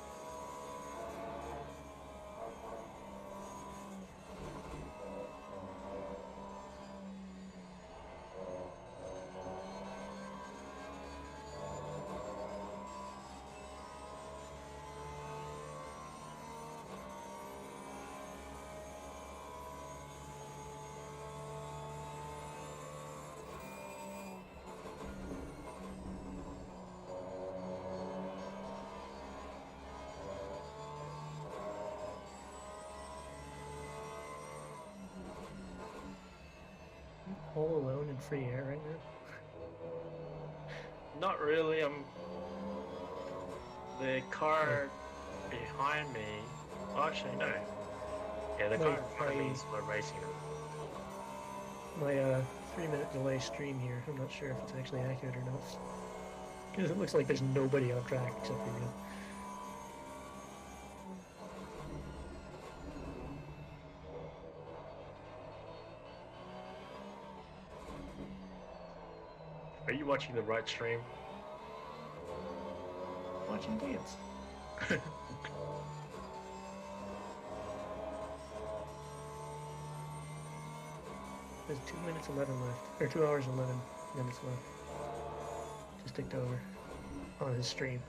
S4: All alone in free air right now?
S7: Not really. The car behind me. Oh, actually, no. Yeah, the car in front of me is we're racing them.
S4: My 3-minute delay stream here, I'm not sure if it's actually accurate or not. Because it looks like there's nobody on track except for you.
S7: Are you watching the right stream?
S4: Watching dance. There's 2 minutes 11 left, or 2 hours 11 minutes left. Just ticked over on his stream.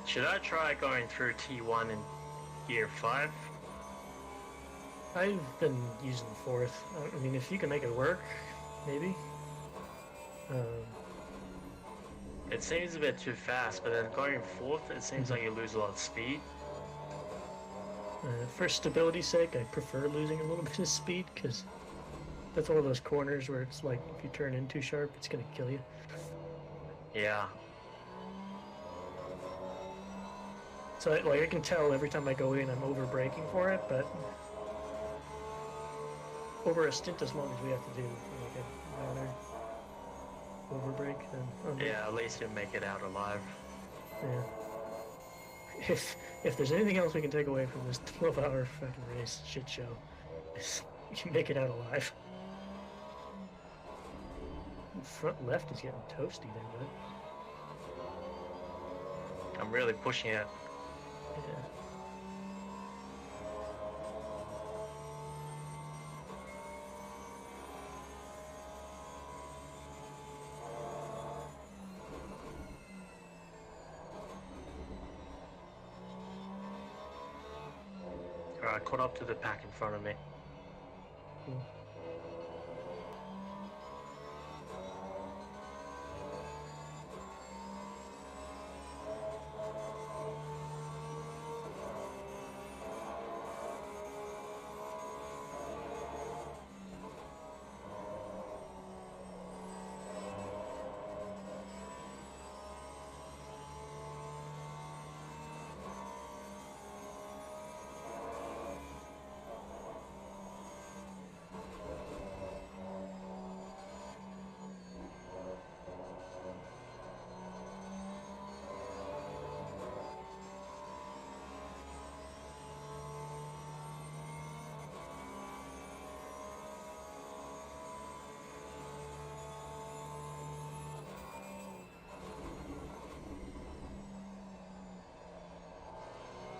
S7: Should I try going through T1 in Gear 5?
S4: I've been using 4th. I mean, if you can make it work, maybe.
S7: It seems a bit too fast, but then going 4th, it seems like you lose a lot of speed.
S4: For stability's sake, I prefer losing a little bit of speed, because That's one of those corners where it's like if you turn in too sharp, it's gonna kill you.
S7: Yeah.
S4: So like I can tell every time I go in, I'm over braking for it, but over a stint as long as we have to do, like I'd rather over brake than under.
S7: Yeah, at least you make it out alive.
S4: Yeah. If there's anything else we can take away from this 12-hour fucking race shit show, is you can make it out alive. Front left is getting toasty there, bud.
S7: I'm really pushing it.
S4: Yeah.
S7: Alright, caught up to the pack in front of me.
S4: Cool.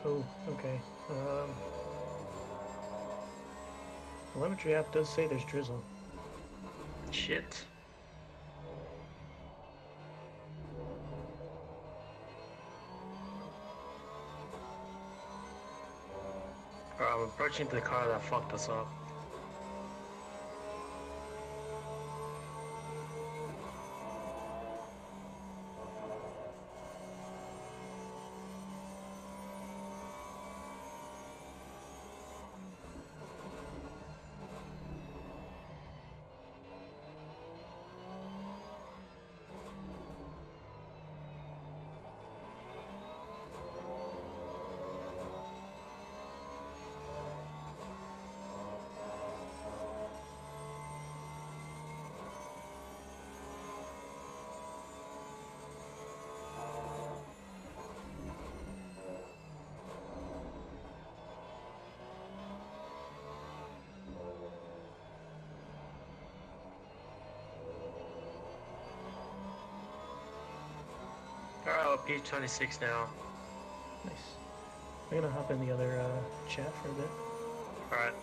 S4: Oh, okay. Telemetry app does say there's drizzle.
S7: Shit. Alright, I'm approaching the car that fucked us up. Alright, P26 now.
S4: Nice. I'm gonna hop in the other chat for a bit.
S7: Alright.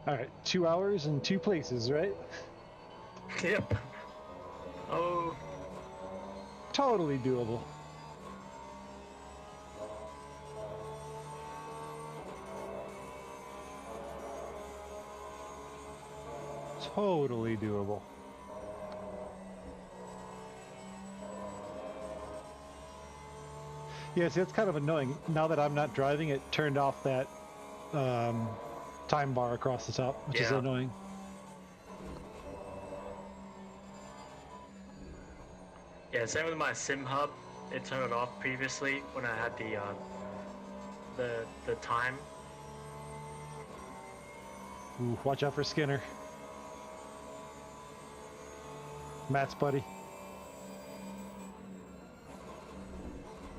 S1: All right, 2 hours and 2 places, right?
S7: Yep. Oh,
S1: Totally doable. Totally doable. Yeah, see, it's kind of annoying. Now that I'm not driving, it turned off that time bar across the top, which is
S7: Yeah.
S1: annoying.
S7: yeah. Same with my sim hub. It turned it off previously when I had the time.
S1: Ooh, watch out for Skinner. Matt's buddy.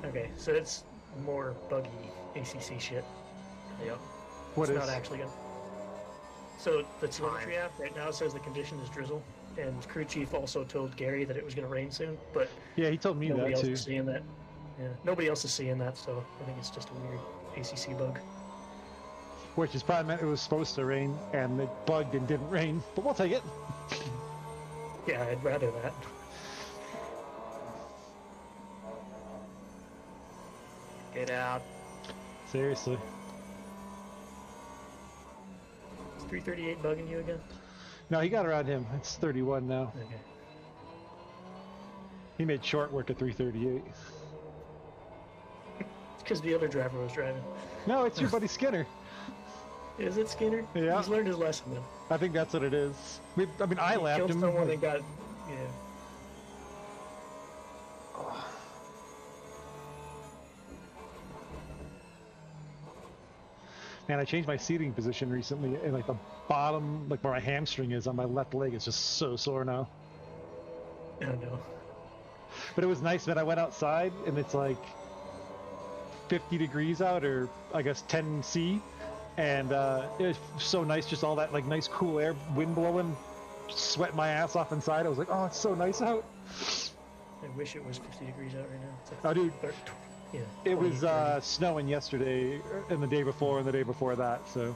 S4: Okay, so it's more buggy ACC shit.
S7: Yep.
S1: What
S4: It's
S1: is?
S4: not actually good. So the telemetry app right now says the condition is drizzle, and crew chief also told Gary that it was going to rain soon, but
S1: Yeah, he told me
S4: nobody
S1: that
S4: else
S1: too.
S4: is seeing that. Yeah, nobody else is seeing that, so I think it's just a weird ACC bug.
S1: Which is probably meant it was supposed to rain and it bugged and didn't rain, but we'll take it.
S4: Yeah, I'd rather that.
S7: Get out.
S1: Seriously.
S4: Is 338 bugging you again?
S1: No, he got around him. It's 31 now.
S4: Okay.
S1: He made short work at 338.
S4: It's because the other driver was driving.
S1: No, it's your buddy Skinner.
S4: Is it Skinner?
S1: Yeah.
S4: He's learned his lesson then.
S1: I think that's what it is. I mean, I
S4: He
S1: laughed
S4: killed
S1: him.
S4: someone and got... Yeah.
S1: Man, I changed my seating position recently, and like the bottom, like where my hamstring is on my left leg, is just so sore now.
S4: I don't know.
S1: But it was nice, man. I went outside, and it's like 50 degrees out, or I guess 10 C, and it was so nice, just all that like nice cool air, wind blowing, sweat my ass off inside. I was like, oh, it's so nice out.
S4: I wish it was 50 degrees out right now. It's like
S1: Oh, dude.
S4: Yeah.
S1: It was
S4: 30.
S1: snowing yesterday, and the day before, and the day before that. So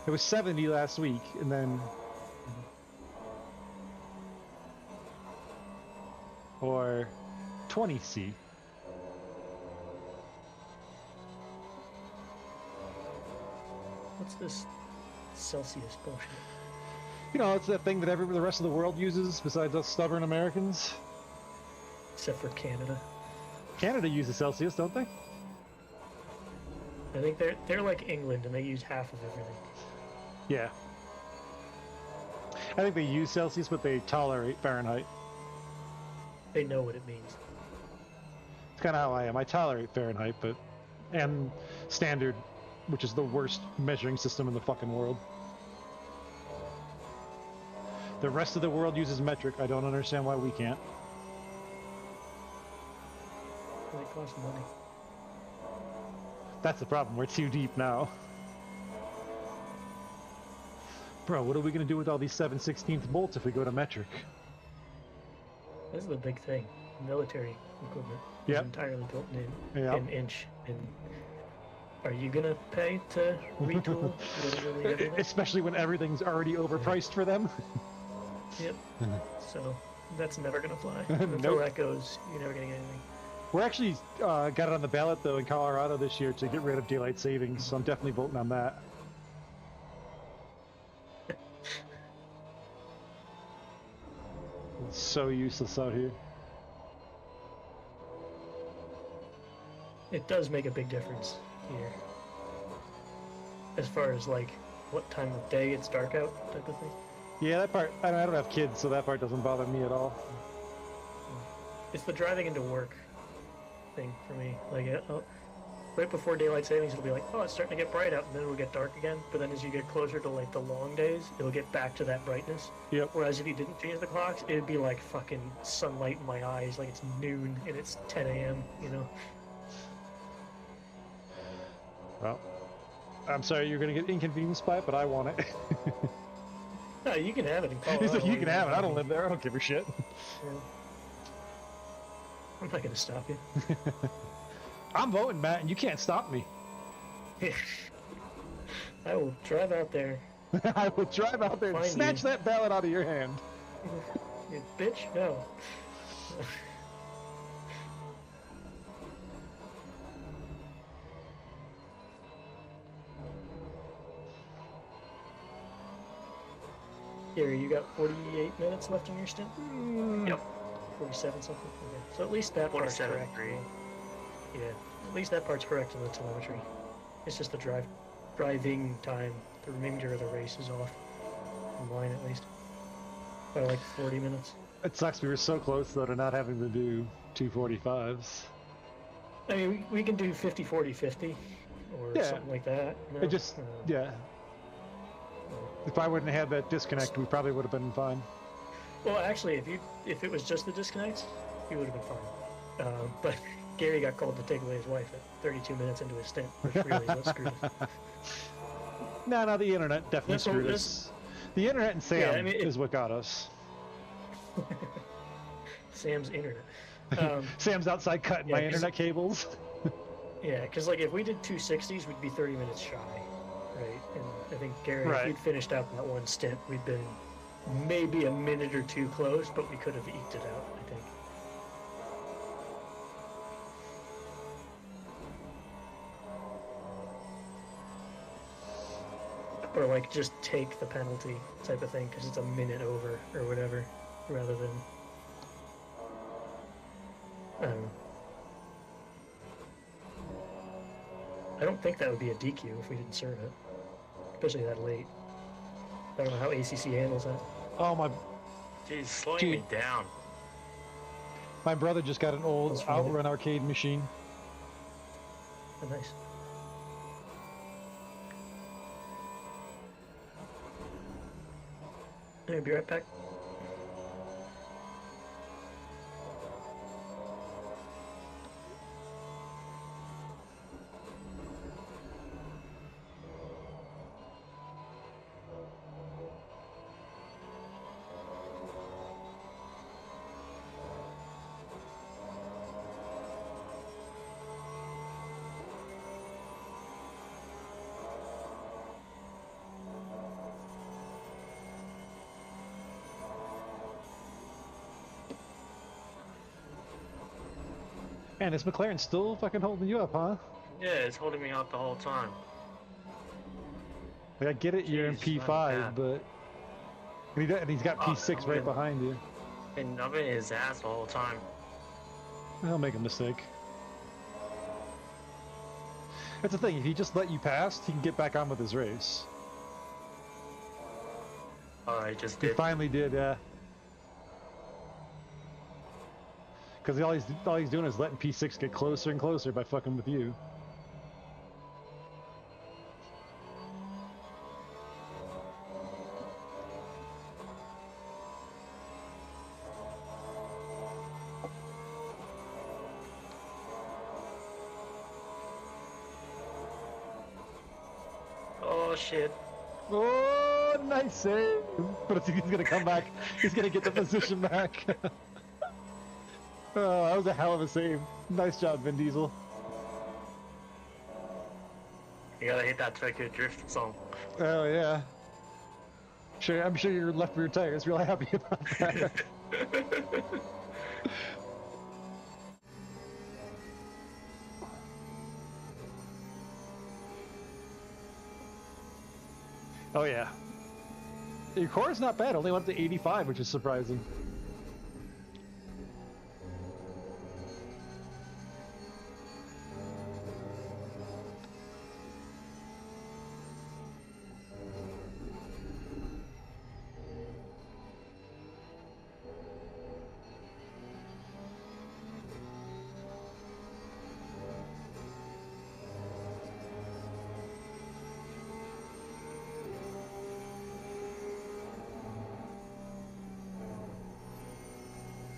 S1: it was 70 last week, and then or 20 C.
S4: What's this Celsius bullshit?
S1: You know, it's that thing that the rest of the world uses besides us stubborn Americans.
S4: Except for Canada.
S1: Canada uses Celsius, don't they?
S4: I think they're like England and they use half of everything.
S1: Yeah. I think they use Celsius, but they tolerate Fahrenheit.
S4: They know what it means.
S1: It's kind of how I am. I tolerate Fahrenheit, but and standard, which is the worst measuring system in the fucking world. The rest of the world uses metric. I don't understand why we can't.
S4: Well, it costs money.
S1: That's the problem. We're too deep now. Bro, what are we going to do with all these 7/16 bolts if we go to metric?
S4: This is the big thing. Military equipment
S1: Yep.
S4: is entirely built in
S1: Yep.
S4: an inch. And are you gonna pay to retool literally everything?
S1: Especially when everything's already overpriced for them.
S4: Yep. So that's never gonna fly. Until
S1: Nope.
S4: that goes, you're never gonna get anything.
S1: We're actually got it on the ballot, though, in Colorado this year to get rid of daylight savings, so I'm definitely voting on that. It's so useless out here.
S4: It does make a big difference here. As far as like what time of day it's dark out type of thing.
S1: Yeah, that part, I don't have kids, so that part doesn't bother me at all.
S4: It's the driving into work thing for me. Like, right before daylight savings, it'll be like, oh, it's starting to get bright out, and then it'll get dark again. But then as you get closer to like the long days, it'll get back to that brightness.
S1: Yep.
S4: Whereas if you didn't change the clocks, it'd be like fucking sunlight in my eyes, like it's noon and it's 10 a.m. You know?
S1: Well, I'm sorry you're going to get inconvenienced by it, but I want it.
S4: No, you can have it in Colorado.
S1: He's like, you can have it. I don't live there. I don't give a shit.
S4: Yeah. I'm not gonna stop you.
S1: I'm voting, Matt, and you can't stop me.
S4: I will drive out there
S1: I will drive out there and
S4: Find
S1: snatch
S4: you.
S1: that ballot out of your hand.
S4: You bitch, no. Gary, you got 48 minutes left in your stint?
S7: Yep.
S4: 47 something? Okay. So at least that part's
S7: 47.3.
S4: correct. Yeah, at least that part's correct in the telemetry. It's just the driving time. The remainder of the race is off. In mine, at least. By like 40 minutes.
S1: It sucks we were so close, though, to not having to do 245s.
S4: I mean, we can do 50, 40, 50. Or
S1: Yeah.
S4: something like that. You know?
S1: It just, yeah. If I wouldn't have had that disconnect, we probably would have been fine.
S4: Well, actually, if it was just the disconnect, he would have been fine. But Gary got called to take away his wife at 32 minutes into his stint, which really is what screwed us.
S1: No, the internet definitely
S4: That's what-
S1: screwed us. The internet and Sam
S4: Yeah, I mean,
S1: is what got us.
S4: Sam's internet.
S1: Sam's outside cutting
S4: yeah,
S1: my
S4: 'cause-
S1: internet cables.
S4: Yeah, because like if we did 260s, we'd be 30 minutes shy, right? And I think Gary,
S1: Right.
S4: if we'd finished out that one stint, we'd been maybe a minute or two close, but we could have eked it out, I think. Or like just take the penalty type of thing because it's a minute over or whatever, rather than I don't know. I don't think that would be a DQ if we didn't serve it, especially that late. I don't know how ACC handles that.
S1: Oh,
S7: Jeez, slowing
S1: Dude.
S7: me down.
S1: my brother just got an old
S4: That's right.
S1: Outrun arcade machine.
S4: Oh, nice. I'll be right back.
S1: Man, is McLaren still fucking holding you up, huh?
S7: Yeah, it's holding me out the whole time.
S1: Like, I get it, you're in
S7: Jeez,
S1: P5,
S7: not
S1: but... And he's got
S7: Oh,
S1: P6
S7: I'm
S1: right
S7: in-
S1: behind you.
S7: And I'm in his ass the whole time.
S1: He'll make a mistake. That's the thing, if he just let you pass, he can get back on with his race.
S7: Oh, I just
S1: He
S7: did.
S1: finally did, yeah. Because all he's doing is letting P6 get closer and closer by fucking with you.
S7: Oh shit.
S1: Oh, nice save! But he's gonna come back. He's gonna get the position back. Oh, that was a hell of a save. Nice job, Vin Diesel.
S7: You gotta hit that Tokyo Drift song.
S1: Oh yeah. Sure, I'm sure your left rear tire is really happy about that. Oh yeah. Your core is not bad. Only went up to 85, which is surprising.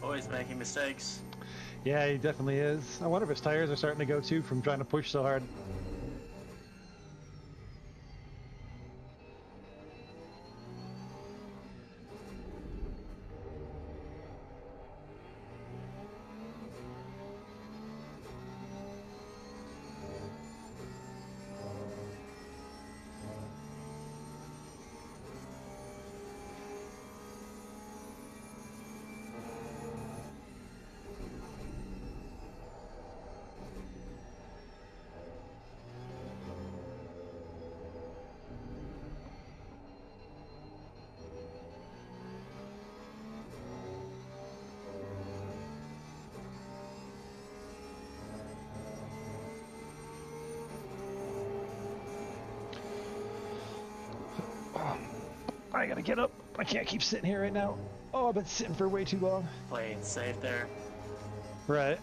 S2: Always making mistakes.
S1: Yeah, he definitely is. I wonder if his tires are starting to go too from trying to push so hard. I gotta get up. I can't keep sitting here right now. Oh, I've been sitting for way too long.
S2: Playing safe there.
S1: Right.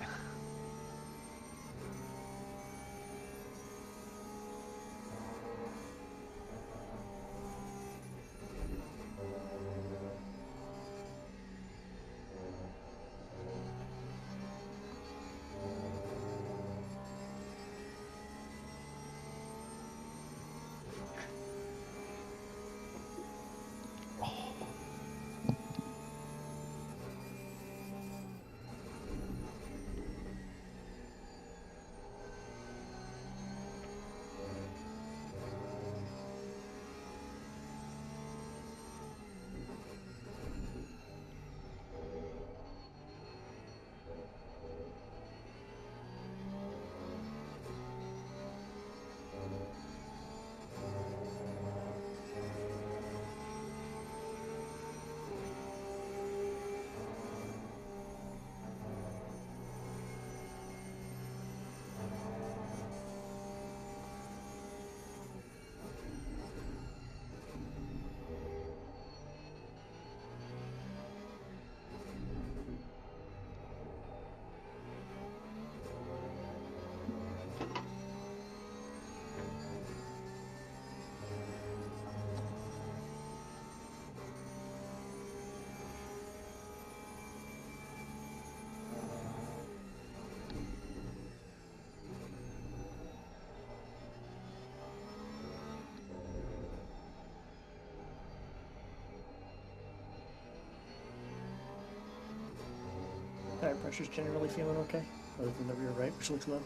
S4: Tire pressure's generally feeling okay, other than the rear right, which looks low.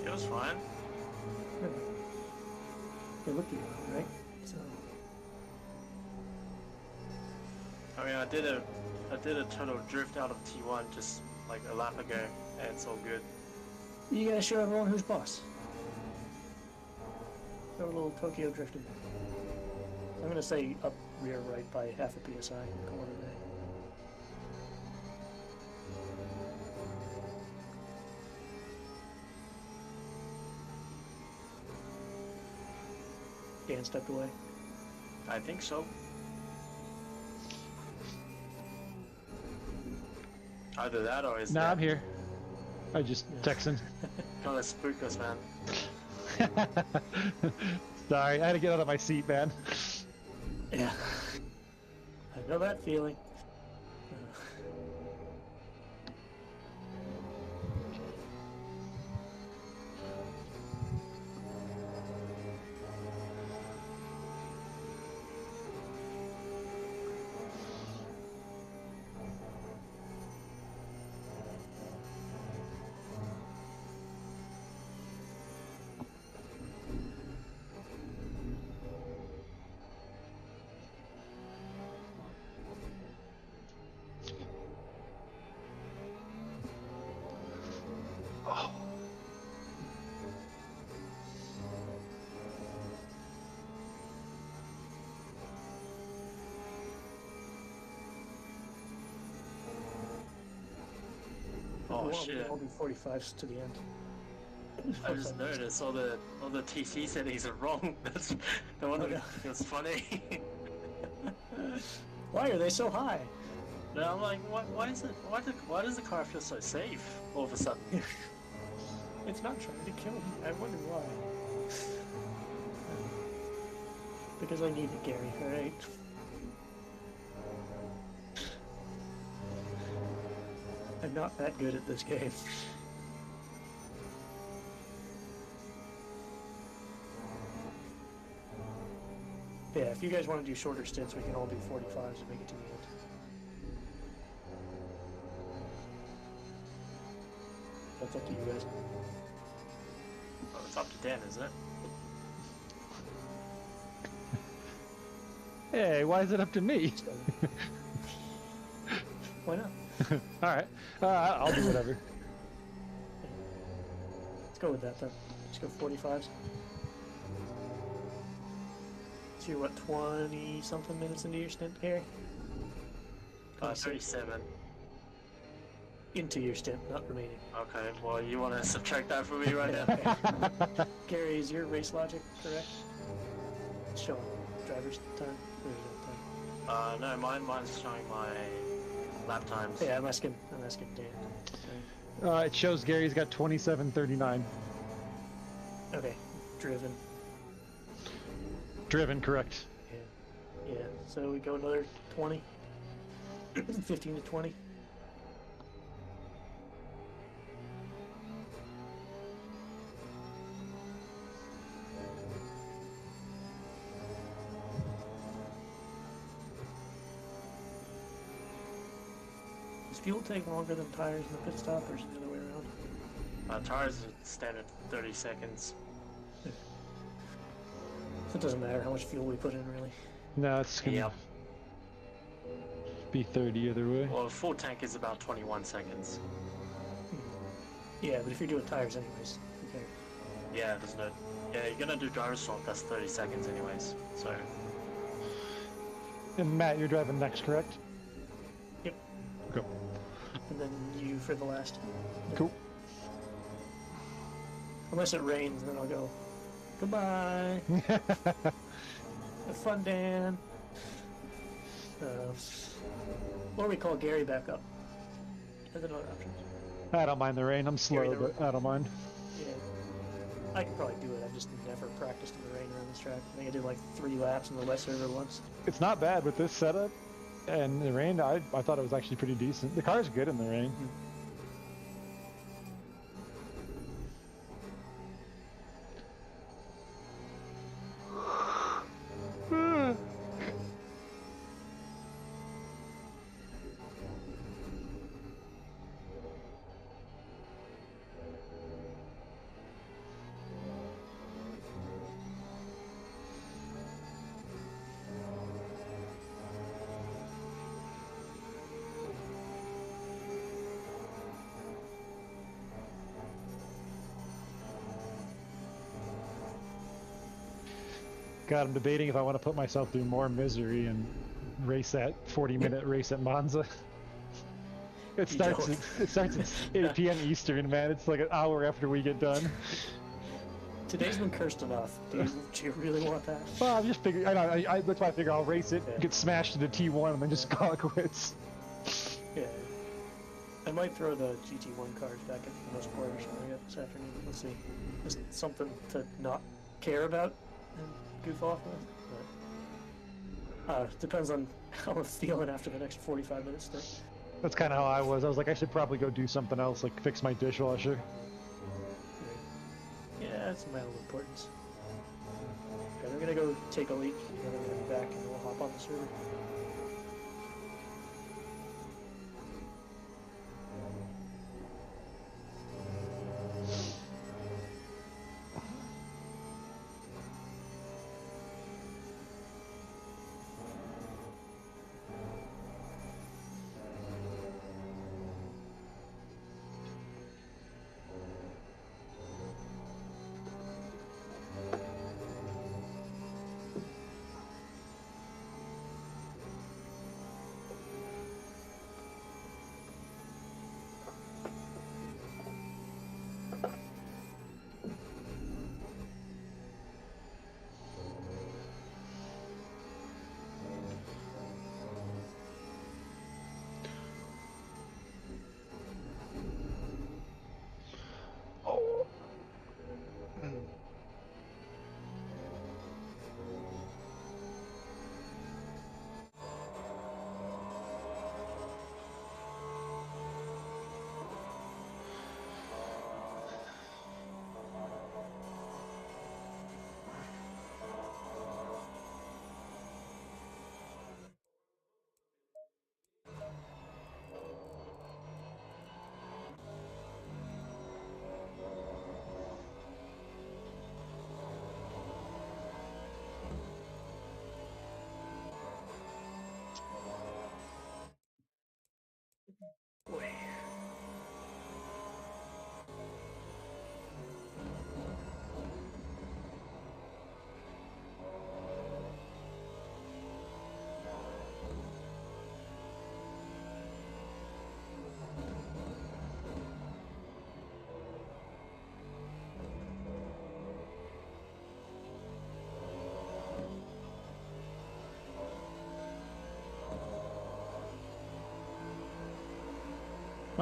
S2: Feels fine.
S4: They look good, right? So
S2: I mean, I did a total drift out of T1 just like a lap ago, and it's all good.
S4: you gotta show everyone who's boss. Throw a little Tokyo drifting. I'm gonna say up rear right by half a PSI. Call it a day. Dan stepped away.
S2: I think so. Either that or is
S1: Nah,
S2: that
S1: I'm here. I just texting.
S2: gonna spook us, man.
S1: Sorry, I had to get out of my seat, man.
S4: Yeah. I know that feeling.
S2: Oh
S4: Well,
S2: shit!
S4: I'll do 45s to the end.
S2: I just noticed all the TC settings are wrong. That's the one
S4: Oh, no.
S2: that was funny.
S4: Why are they so high?
S2: No, I'm like, why is it? Why does the car feel so safe all of a sudden?
S4: It's not trying to kill me. I wonder why. Because I need it, Gary, alright? I'm not that good at this game. Yeah, if you guys want to do shorter stints, we can all do 45s and make it to the end. That's up to you guys.
S2: Well, it's up to Dan, isn't it?
S1: Hey, why is it up to me?
S4: Why not?
S1: Alright, I'll do whatever.
S4: Let's go with that then. Let's go 45s. So you're what, 20 something minutes into your stint, Gary?
S2: 37.
S4: Into your stint, not remaining.
S2: Okay, well, you want to subtract that for me right now?
S4: Gary, is your race logic correct? showing driver's time? Or is it time?
S2: No, mine's showing my lap times.
S4: Yeah, I'm asking Dan.
S1: It shows Gary's got 27:39.
S4: Okay, driven.
S1: Driven, correct.
S4: Yeah. Yeah, so we go another 20. 15 to 20. Does fuel take longer than tires in the pit stop, or is it the other way around?
S2: Tires are standard 30 seconds.
S4: So it doesn't matter how much fuel we put in, really.
S1: No, it's gonna
S2: Yep.
S1: be 30 either way.
S2: Well, full tank is about 21 seconds.
S4: Yeah, but if you're doing tires anyways, okay.
S2: Yeah, there's no. Yeah, you're gonna do driver swap. That's 30 seconds anyways. So
S1: And Matt, you're driving next, correct?
S4: Yep.
S1: Cool.
S4: And then you for the last.
S1: Cool.
S4: Unless it rains, then I'll go, goodbye. Have fun, Dan. Or we call Gary back up. That's another option.
S1: I don't mind the rain. I'm slow,
S4: Gary,
S1: but I don't mind.
S4: Yeah. I could probably do it. I've just never practiced in the rain around this track. I think I did like 3 laps in the wet server once.
S1: It's not bad with this setup. And the rain, I thought it was actually pretty decent. The car's good in the rain. God, I'm debating if I want to put myself through more misery and race that 40-minute race at Monza. It starts at 8 p.m. Eastern, man. It's like an hour after we get done.
S4: Today's been cursed enough. Do you really want that?
S1: Well, I'm just figuring. That's why I figure I'll race it, get smashed into T1, and then just call it quits.
S4: Yeah. I might throw the GT1 cars back at the most part or something like that this afternoon. We'll see. Just something to not care about and goof off with. But, depends on how I'm feeling after the next 45 minutes.
S1: That's kind of how I was. I was like, I should probably go do something else, like fix my dishwasher.
S4: Yeah, that's of my own importance. Okay, I'm gonna go take a leak, and then I'm gonna be back and we'll hop on the server.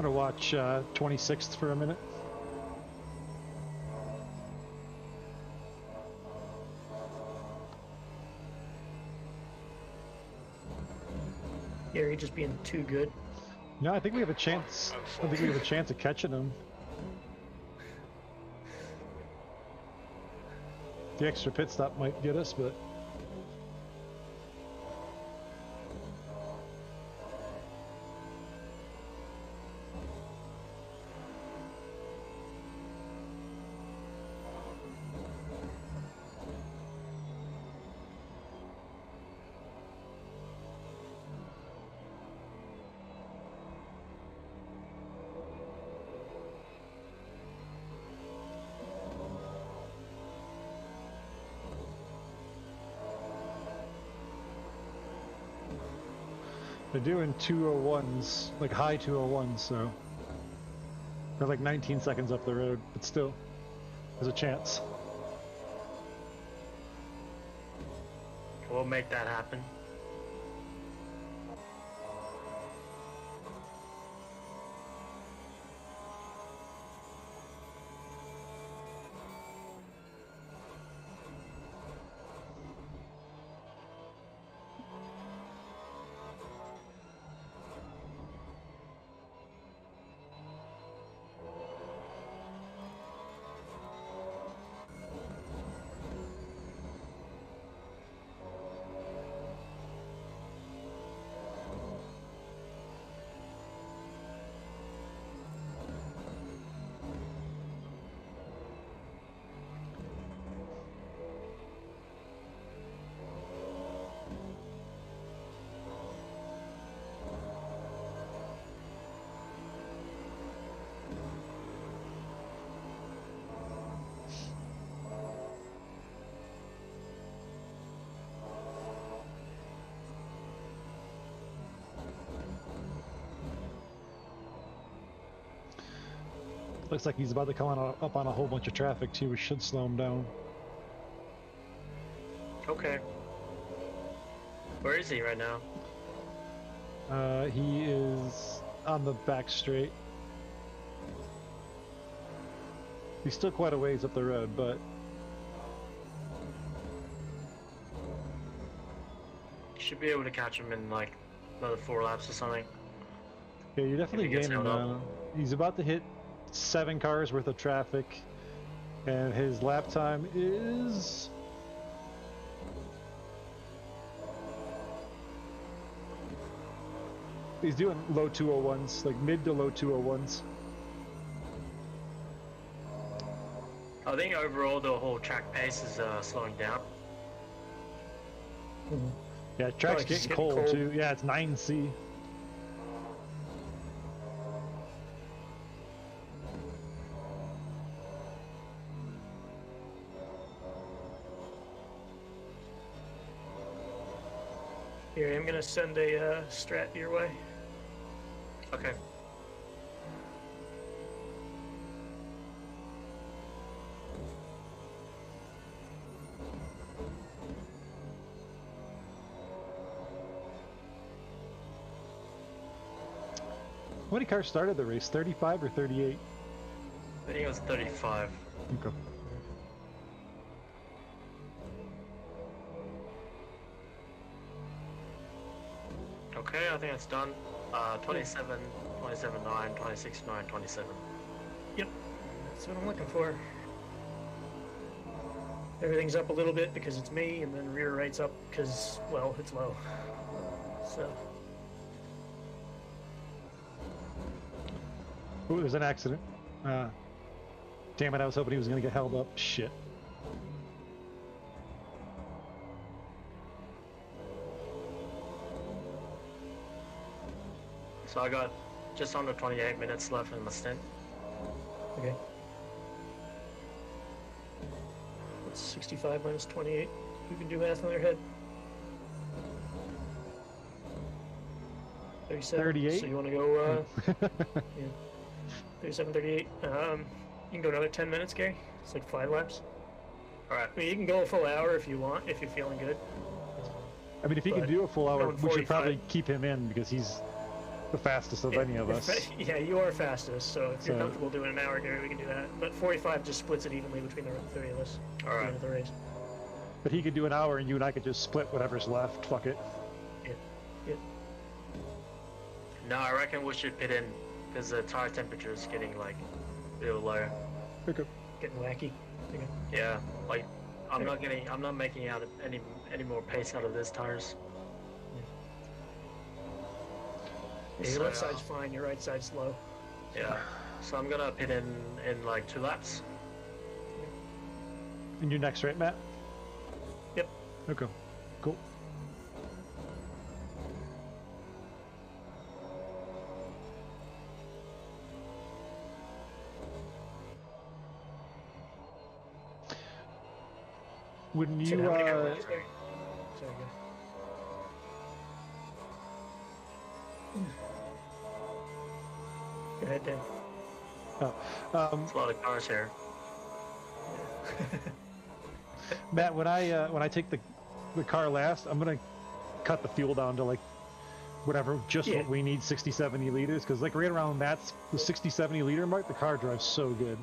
S1: I'm gonna watch 26th for a minute.
S4: Gary just being too good.
S1: No, I think we have a chance. I think we have a chance of catching him. The extra pit stop might get us, but they're doing 201s, like high 201s, so they're like 19 seconds up the road, but still, there's a chance.
S7: We'll make that happen. Looks like he's about to come up on a whole bunch of traffic too, which should slow him down. Okay. Where is he right now?
S1: He is on the back straight. He's still quite a ways up the road, but
S7: You should be able to catch him in like another 4 laps or something.
S1: yeah, you're definitely
S7: If he gets
S1: gaining
S7: held up.
S1: on him. He's about to hit 7 cars worth of traffic, and his lap time is he's doing low 201s, like mid to low 201s.
S7: I think overall the whole track pace is slowing down.
S1: Yeah, track's
S4: it's
S1: getting
S4: getting
S1: cold
S4: cold.
S1: too. Yeah, it's 9C.
S4: Here, I'm gonna send a strat your way.
S7: Okay.
S1: How many cars started the race? 35 or 38?
S7: I think it was 35.
S1: Okay.
S7: Okay, I think it's done. 27, 27, 9, 26, 9, 27.
S4: Yep, that's what I'm looking for. Everything's up a little bit because it's me, and then rear right's up because, well, it's low. So,
S1: Ooh, there's an accident. Damn it, I was hoping he was going to get held up. Shit.
S7: So I got just under 28 minutes left in my stint.
S4: okay. That's 65 minus 28. Who can do math on their head? 37.
S1: 38?
S4: So you want to go, yeah. 37, 38. You can go another 10 minutes, Gary. It's like 5 laps.
S7: Alright.
S4: I mean, you can go a full hour if you want, if you're feeling good.
S1: I mean, if he can
S4: But
S1: do a full hour,
S4: going
S1: we should probably
S4: 45.
S1: keep him in because he's the fastest of any of us.
S4: Yeah, you are fastest, so if you're
S1: So-
S4: comfortable doing an hour, Gary, we can do that. But 45 just splits it evenly between the three of us.
S7: All
S4: at the
S7: right.
S4: end of the race.
S1: But he could do an hour, and you and I could just split whatever's left. Fuck it.
S4: Yeah.
S7: No, I reckon we should pit in because the tire temperature is getting like real low.
S1: Okay.
S4: Getting wacky. Okay.
S7: Yeah, like I'm not making out any more pace out of these tires.
S4: Yeah, your
S7: So,
S4: left side's fine, your right side's low.
S7: Yeah, so I'm gonna pit in like 2 laps.
S1: And you're next, right, Matt?
S4: Yep.
S1: Okay. Cool. When
S4: So
S1: you
S4: how many hours, Gary? Sorry, go ahead, Dan.
S7: There's a lot of cars here.
S1: Matt, when I take the car last, I'm gonna cut the fuel down to like whatever, just
S4: Yeah.
S1: what we need, 60-70 liters, because like right around Matt's the 60-70 liter mark, the car drives so good.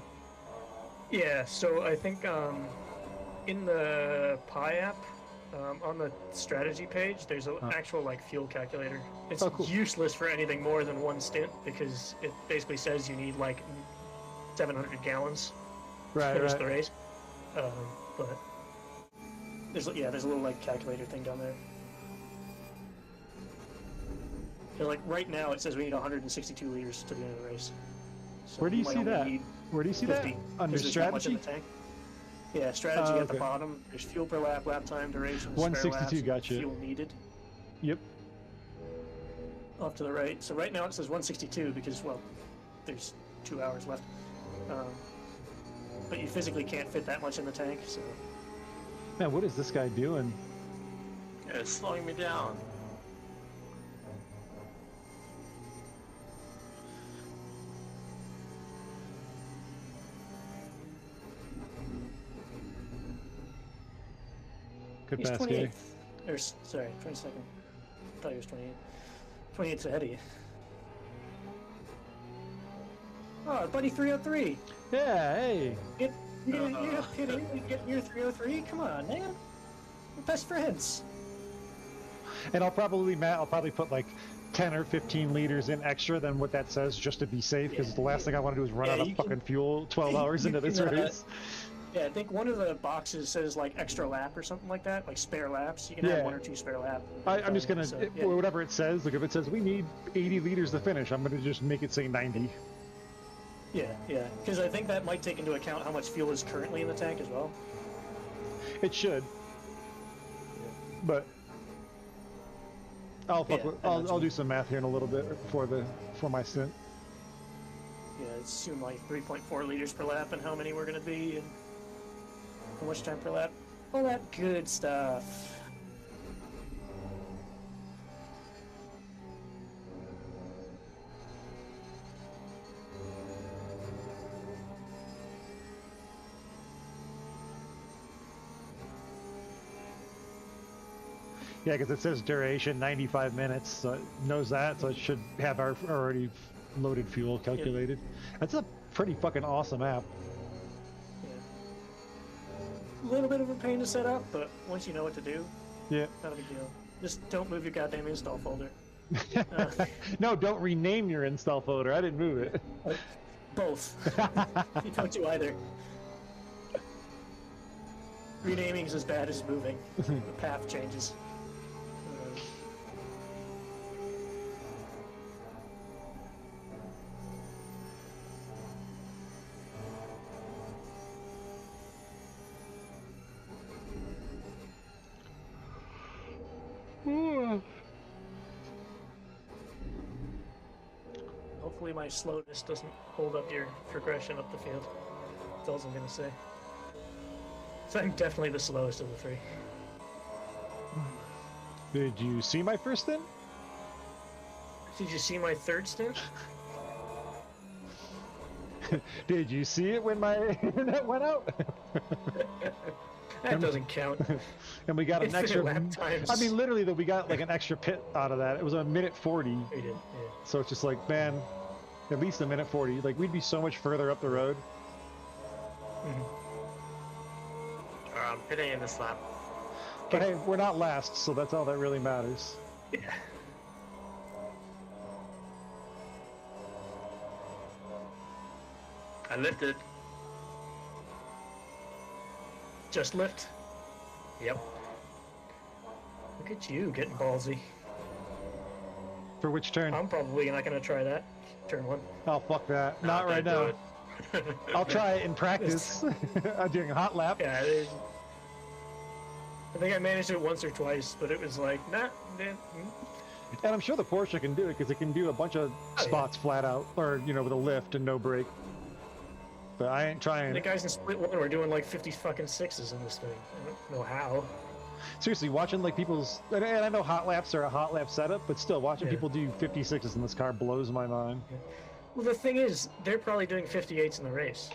S4: Yeah, so I think in the Pi app, on the strategy page, there's an actual like fuel calculator. It's
S1: Oh, cool.
S4: useless for anything more than one stint because it basically says you need like 700 gallons to
S1: Right,
S4: finish
S1: right.
S4: the race. But there's a little like calculator thing down there. So, like right now, it says we need 162 liters to the end of the race. So
S1: Where do you
S4: might
S1: see
S4: only
S1: that?
S4: need
S1: Where do you see
S4: 50,
S1: that?
S4: 'cause
S1: Under
S4: there's not much in
S1: strategy?
S4: the tank. Yeah, strategy
S1: Oh,
S4: at the
S1: okay.
S4: bottom. There's fuel per lap, lap time, duration,
S1: 162,
S4: spare laps,
S1: gotcha.
S4: fuel needed.
S1: Yep.
S4: Off to the right. So right now it says 162 because, well, there's 2 hours left. But you physically can't fit that much in the tank, so...
S1: Man, what is this guy doing?
S7: Yeah, it's slowing me down.
S1: Good
S4: He's
S1: pass,
S4: 28th.
S1: Gary.
S4: Or, sorry, 22nd. I thought he was 28th. 28th's ahead of you. Oh, buddy 303.
S1: Yeah, hey.
S4: You're getting your 303? Come on, man. We're best friends.
S1: And Matt, I'll probably put like 10 or 15 liters in extra than what that says just to be safe, because
S4: Yeah.
S1: the last thing I want to do is run
S4: Yeah,
S1: out of
S4: you
S1: fucking
S4: can-
S1: fuel 12 hours into this
S4: you can,
S1: race.
S4: Yeah, I think one of the boxes says like extra lap or something like that, like spare laps. You can
S1: Yeah.
S4: have 1 or 2 spare lap.
S1: I'm just gonna,
S4: So, yeah.
S1: or whatever it says, like if it says we need 80 liters to finish, I'm gonna just make it say 90.
S4: Yeah, because I think that might take into account how much fuel is currently in the tank as well.
S1: It should. But I'll I'll do some math here in a little bit for my stint.
S4: Yeah, it's assume like 3.4 liters per lap and how many we're gonna be and how much time per lap. All that good stuff.
S1: Yeah, because it says duration 95 minutes, so it knows that, so it should have our already loaded fuel calculated. That's a pretty fucking awesome app.
S4: Yeah. A little bit of a pain to set up, but once you know what to do,
S1: Yeah.
S4: not a big deal. Just don't move your goddamn install folder.
S1: No, don't rename your install folder. I didn't move it.
S4: Both. You don't do either. Renaming is as bad as moving. The path changes. Hopefully my slowness doesn't hold up your progression up the field. That's all I'm gonna say. So I'm definitely the slowest of the three.
S1: Did you see my first stint?
S4: Did you see my third stint?
S1: Did you see it when my internet went out?
S4: That doesn't count.
S1: And we got an
S4: Infinite
S1: extra.
S4: lap times.
S1: I mean, literally, though, we got like an extra pit out of that. It was a minute 40.
S4: We did, yeah.
S1: So it's just like, man, at least a minute 40. Like, we'd be so much further up the road.
S7: Alright, I'm pitting in this lap.
S1: But hey, we're not last, so that's all that really matters.
S4: Yeah.
S7: I lifted.
S4: Just lift.
S7: Yep.
S4: Look at you getting ballsy.
S1: For which turn?
S4: I'm probably not gonna try that. Turn 1.
S1: Oh, fuck that.
S7: Nah,
S1: Not right
S7: don't
S1: now.
S7: do it.
S1: I'll try it in practice. I'm doing a hot lap.
S4: Yeah, I think I managed it once or twice, but it was like, nah.
S1: And I'm sure the Porsche can do it because it can do a bunch of spots flat out, or you know, with a lift and no brake. But I ain't trying.
S4: The guys in Split 1 were doing like 50 fucking sixes in this thing. I don't know how.
S1: Seriously, watching like people's, and I know hot laps are a hot lap setup, but still, watching
S4: Yeah.
S1: people do 56s in this car blows my mind.
S4: Well, the thing is, they're probably doing 58s in the race.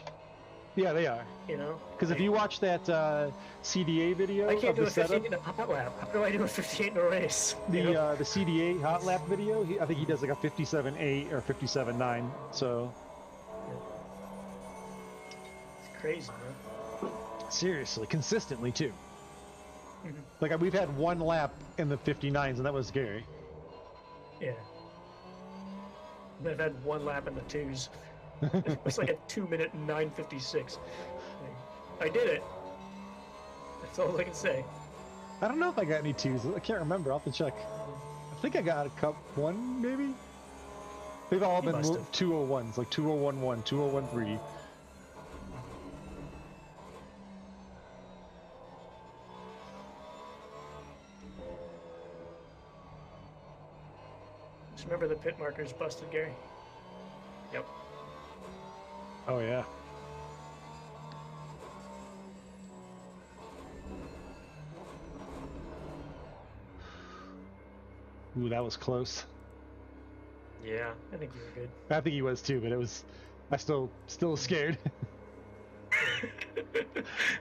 S1: Yeah, they are.
S4: You know?
S1: Because if you watch that CDA video
S4: I can't
S1: of
S4: do
S1: the
S4: a 58
S1: setup,
S4: in a hot lap. How do I do a 58 in a race?
S1: the
S4: You know?
S1: the CDA hot lap video, I think he does like a 57.8 or 57.9. So
S4: It's crazy, man.
S1: seriously, consistently too.
S4: Mhm.
S1: Like we've had one lap in the 59s, and that was scary.
S4: Yeah. And I've had one lap in the 2s. It was like a 2-minute and 9:56. I did it. That's all I can say.
S1: I don't know if I got any twos. I can't remember. I'll have to check. I think I got a cup 1, maybe. They've all
S4: You
S1: been
S4: must have.
S1: 201s, like 2011, 2013.
S4: Just remember the pit markers busted, Gary.
S7: Yep.
S1: Oh yeah. Ooh, that was close.
S7: Yeah.
S4: I think you were good.
S1: I think he was too, but it was. I still scared.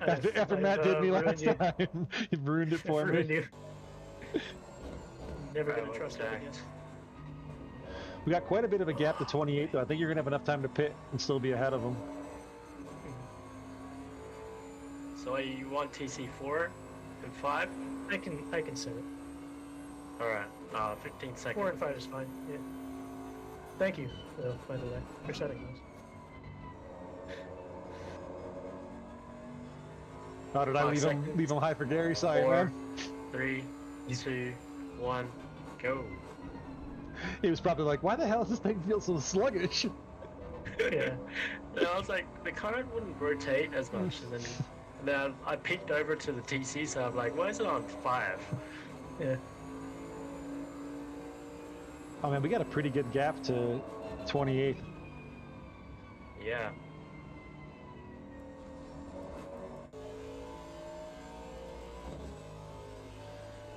S1: after Matt did me last
S4: you.
S1: time, he ruined it for
S4: Ruined
S1: me.
S4: you. Never
S7: Right,
S4: gonna
S7: well,
S4: trust that
S7: Jack.
S4: again.
S1: We got quite a bit of a gap to 28, though. I think you're gonna have enough time to pit and still be ahead of him.
S7: So you want TC4 and 5?
S4: I can set it.
S7: Alright, 15 seconds.
S4: 4 and 5 is fine. Yeah. Thank you, though, by the way, for setting those.
S1: How did I
S7: 5
S1: leave
S7: seconds.
S1: him high for Gary? Sorry,
S7: 4,
S1: man.
S7: 3, 2, 1, go.
S1: He was probably like, "Why the hell does this thing feel so sluggish?"
S4: Yeah.
S7: And I was like, the car wouldn't rotate as much, and then I peeked over to the TC, so I'm like, why is it on 5?
S4: Yeah.
S1: Oh man, we got a pretty good gap to 28th.
S7: Yeah.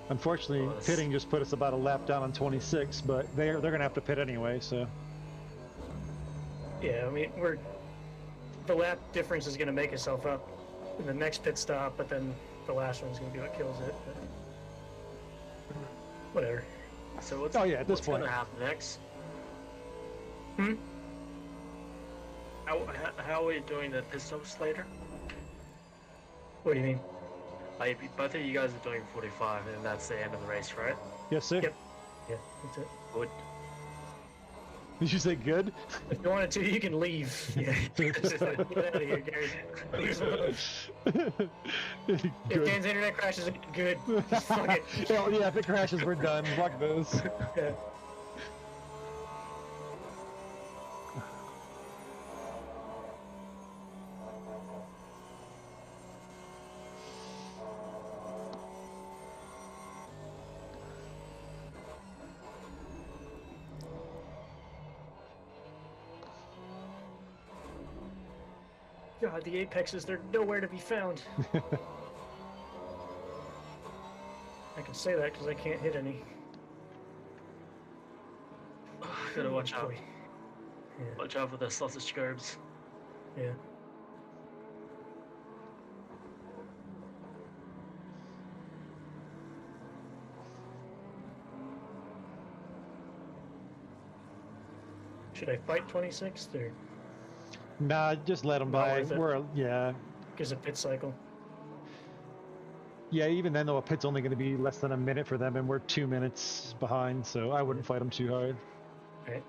S1: Unfortunately,
S7: Well, that's-
S1: pitting just put us about a lap down on 26, but they're gonna have to pit anyway. So
S4: Yeah, I mean, the lap difference is going to make itself up in the next pit stop, but then the last one's going to be what kills it. But whatever.
S7: So what's,
S1: Oh, yeah, at this
S7: what's
S1: point.
S7: gonna happen next?
S4: Hmm?
S7: How are we doing the pit stops later?
S4: What do you mean?
S7: Like, both of you guys are doing 45, and that's the end of the race, right?
S1: yes, sir.
S4: Yep. Yeah, that's it.
S7: Good.
S1: Did you say good?
S4: If you wanted to, you can leave. Yeah. Get out of here, Gary. If
S1: Good.
S4: Dan's internet crashes, good. Just fuck it.
S1: Yeah, if it crashes, we're done. Fuck those.
S4: Yeah. God, the apexes, they're nowhere to be found. I can say that because I can't hit any.
S7: Gotta watch out.
S4: Boy. Yeah,
S7: Watch out for the sausage curbs.
S4: yeah. Should I fight 26th or
S1: Nah, just let them
S4: Not
S1: by.
S4: worth it.
S1: Yeah.
S4: because of pit cycle?
S1: Yeah, even then though, a pit's only going to be less than a minute for them, and we're 2 minutes behind, so I wouldn't fight them too hard.
S4: Right.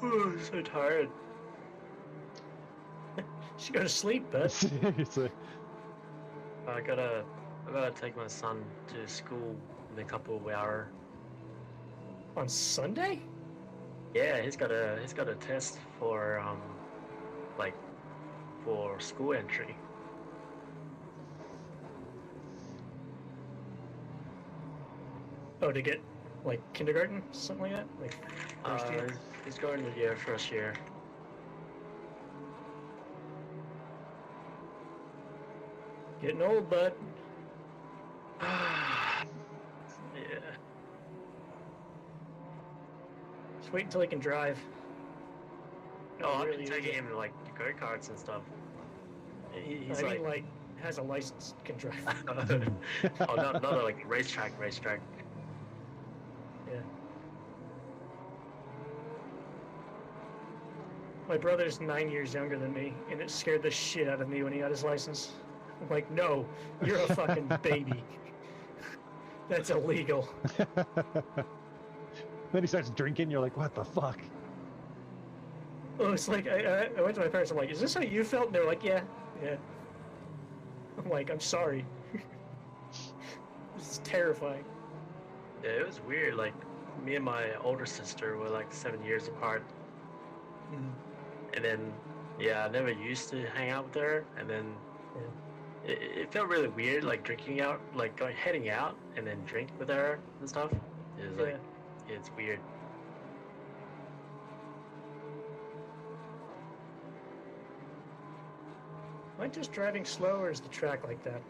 S7: Oh, I'm so tired.
S4: Should go to sleep, bud.
S1: Seriously.
S7: I gotta take my son to school in a couple of hours.
S4: On Sunday?
S7: Yeah, he's got a test for like for school entry.
S4: Oh, to get like kindergarten, something like that, like first year.
S7: He's going to year first year.
S4: Getting old, bud.
S7: Yeah.
S4: Just wait until he can drive.
S7: Oh, I've
S4: really
S7: been taking
S4: is.
S7: him to like go karts and stuff. He's
S4: I mean, like has a license, can drive.
S7: oh, not like racetrack.
S4: Yeah. My brother's 9 years younger than me, and it scared the shit out of me when he got his license. I'm like, no, you're a fucking baby. That's illegal.
S1: Then he starts drinking, you're like, what the fuck?
S4: Oh, it's like, I went to my parents, I'm like, is this how you felt? And they were like, yeah. I'm like, I'm sorry. This is terrifying.
S7: Yeah, it was weird. Like me and my older sister were like 7 years apart, and then I never used to hang out with her, and then it felt really weird, like drinking out, like heading out and then drink with her and stuff. It was like it's weird.
S4: Am I just driving slow, or is the track like that?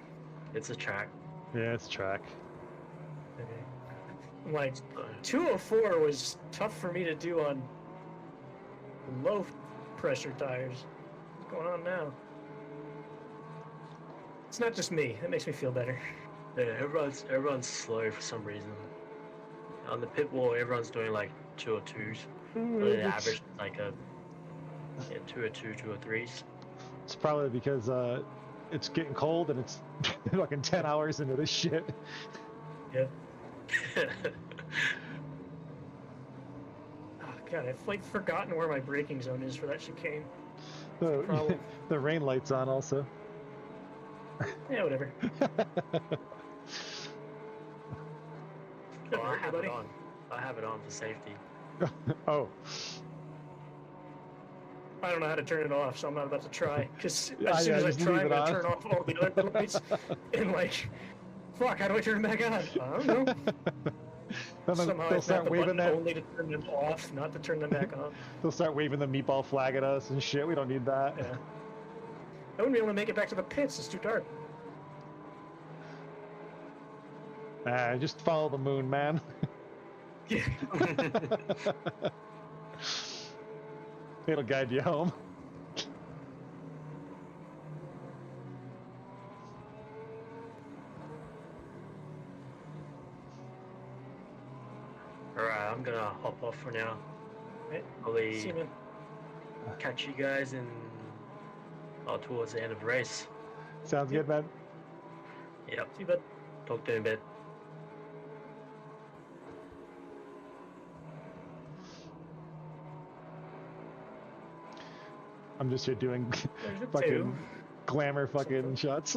S7: It's a track.
S1: Yeah, it's track.
S4: Okay. I'm like, 204 was tough for me to do on low pressure tires. What's going on now? It's not just me. That makes me feel better.
S7: Yeah, everyone's slow for some reason. On the pit wall, everyone's doing like 202s. But the average is like a 202, 203s.
S1: It's probably because it's getting cold and it's fucking 10 hours into this shit.
S4: Yeah. Oh god, I've like forgotten where my braking zone is for that chicane. Problem.
S1: The rain light's on also.
S4: Yeah, whatever.
S7: Oh, I have it on. I have it on for safety.
S1: Oh.
S4: I don't know how to turn it off, so I'm not about to try. Because
S1: Yeah,
S4: as soon as I
S1: just
S4: try,
S1: leave
S4: I'm
S1: it
S4: gonna
S1: on.
S4: turn off all the other lights. And like, fuck, how do I turn it back on? I don't know.
S1: Then
S4: Somehow I
S1: they'll
S4: have
S1: start
S4: the
S1: waving
S4: button
S1: that.
S4: only to turn them off, not to turn them back on.
S1: They'll start waving the meatball flag at us and shit. We don't need that.
S4: Yeah. I wouldn't be able to make it back to the pits. It's too dark.
S1: Just follow the moon, man.
S4: Yeah.
S1: It'll guide you home.
S7: Alright, I'm gonna hop off for now.
S4: Right.
S7: Probably
S4: See you, man.
S7: catch you guys towards the end of the race.
S1: Sounds good, man.
S7: Yep.
S4: See you, bud.
S7: Talk to you in a bit.
S1: I'm just here doing
S4: There's a
S1: fucking
S4: two.
S1: glamour fucking shots.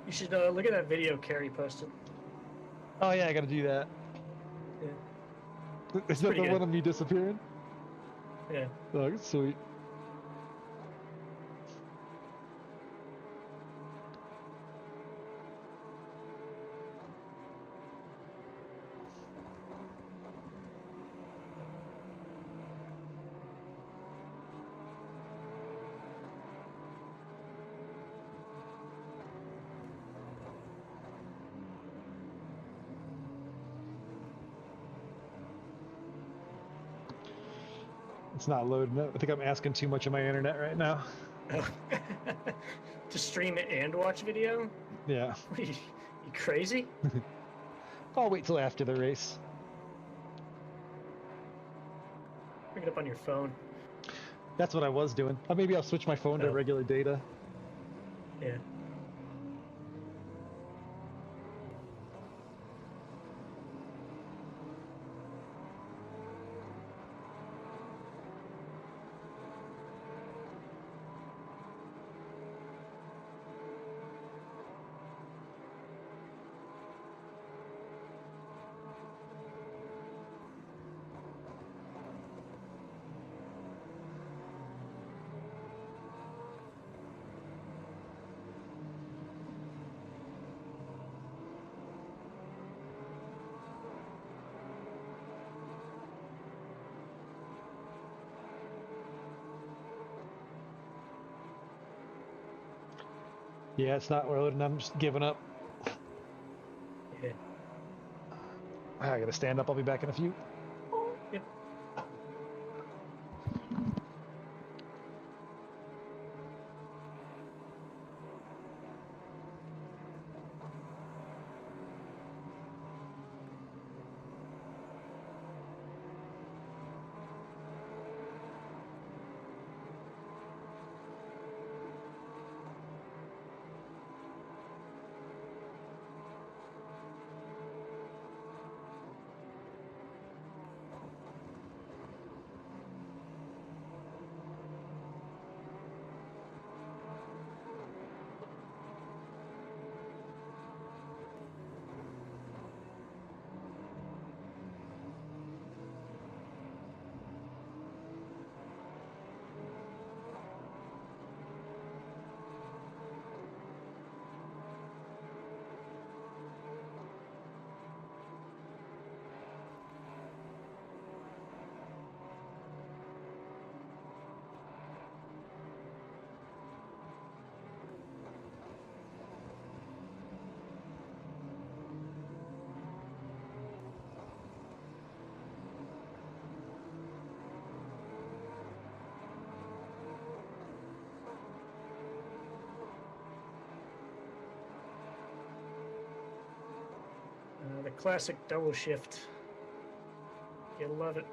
S4: You should look at that video Carrie posted.
S1: Oh yeah, I gotta do that.
S4: Yeah.
S1: Is that
S4: pretty
S1: the
S4: good.
S1: one of me disappearing?
S4: Yeah.
S1: Oh, sweet. It's not loading up. I think I'm asking too much of my internet right now.
S4: To stream it and watch video?
S1: Yeah.
S4: What are you crazy?
S1: I'll wait till after the race.
S4: Bring it up on your phone.
S1: That's what I was doing. Maybe I'll switch my phone to
S4: Oh.
S1: regular data.
S4: Yeah.
S1: Yeah, it's not loading. I'm just giving up.
S4: Yeah.
S1: I gotta stand up. I'll be back in a few.
S4: Yep. The classic double shift. You'll love it.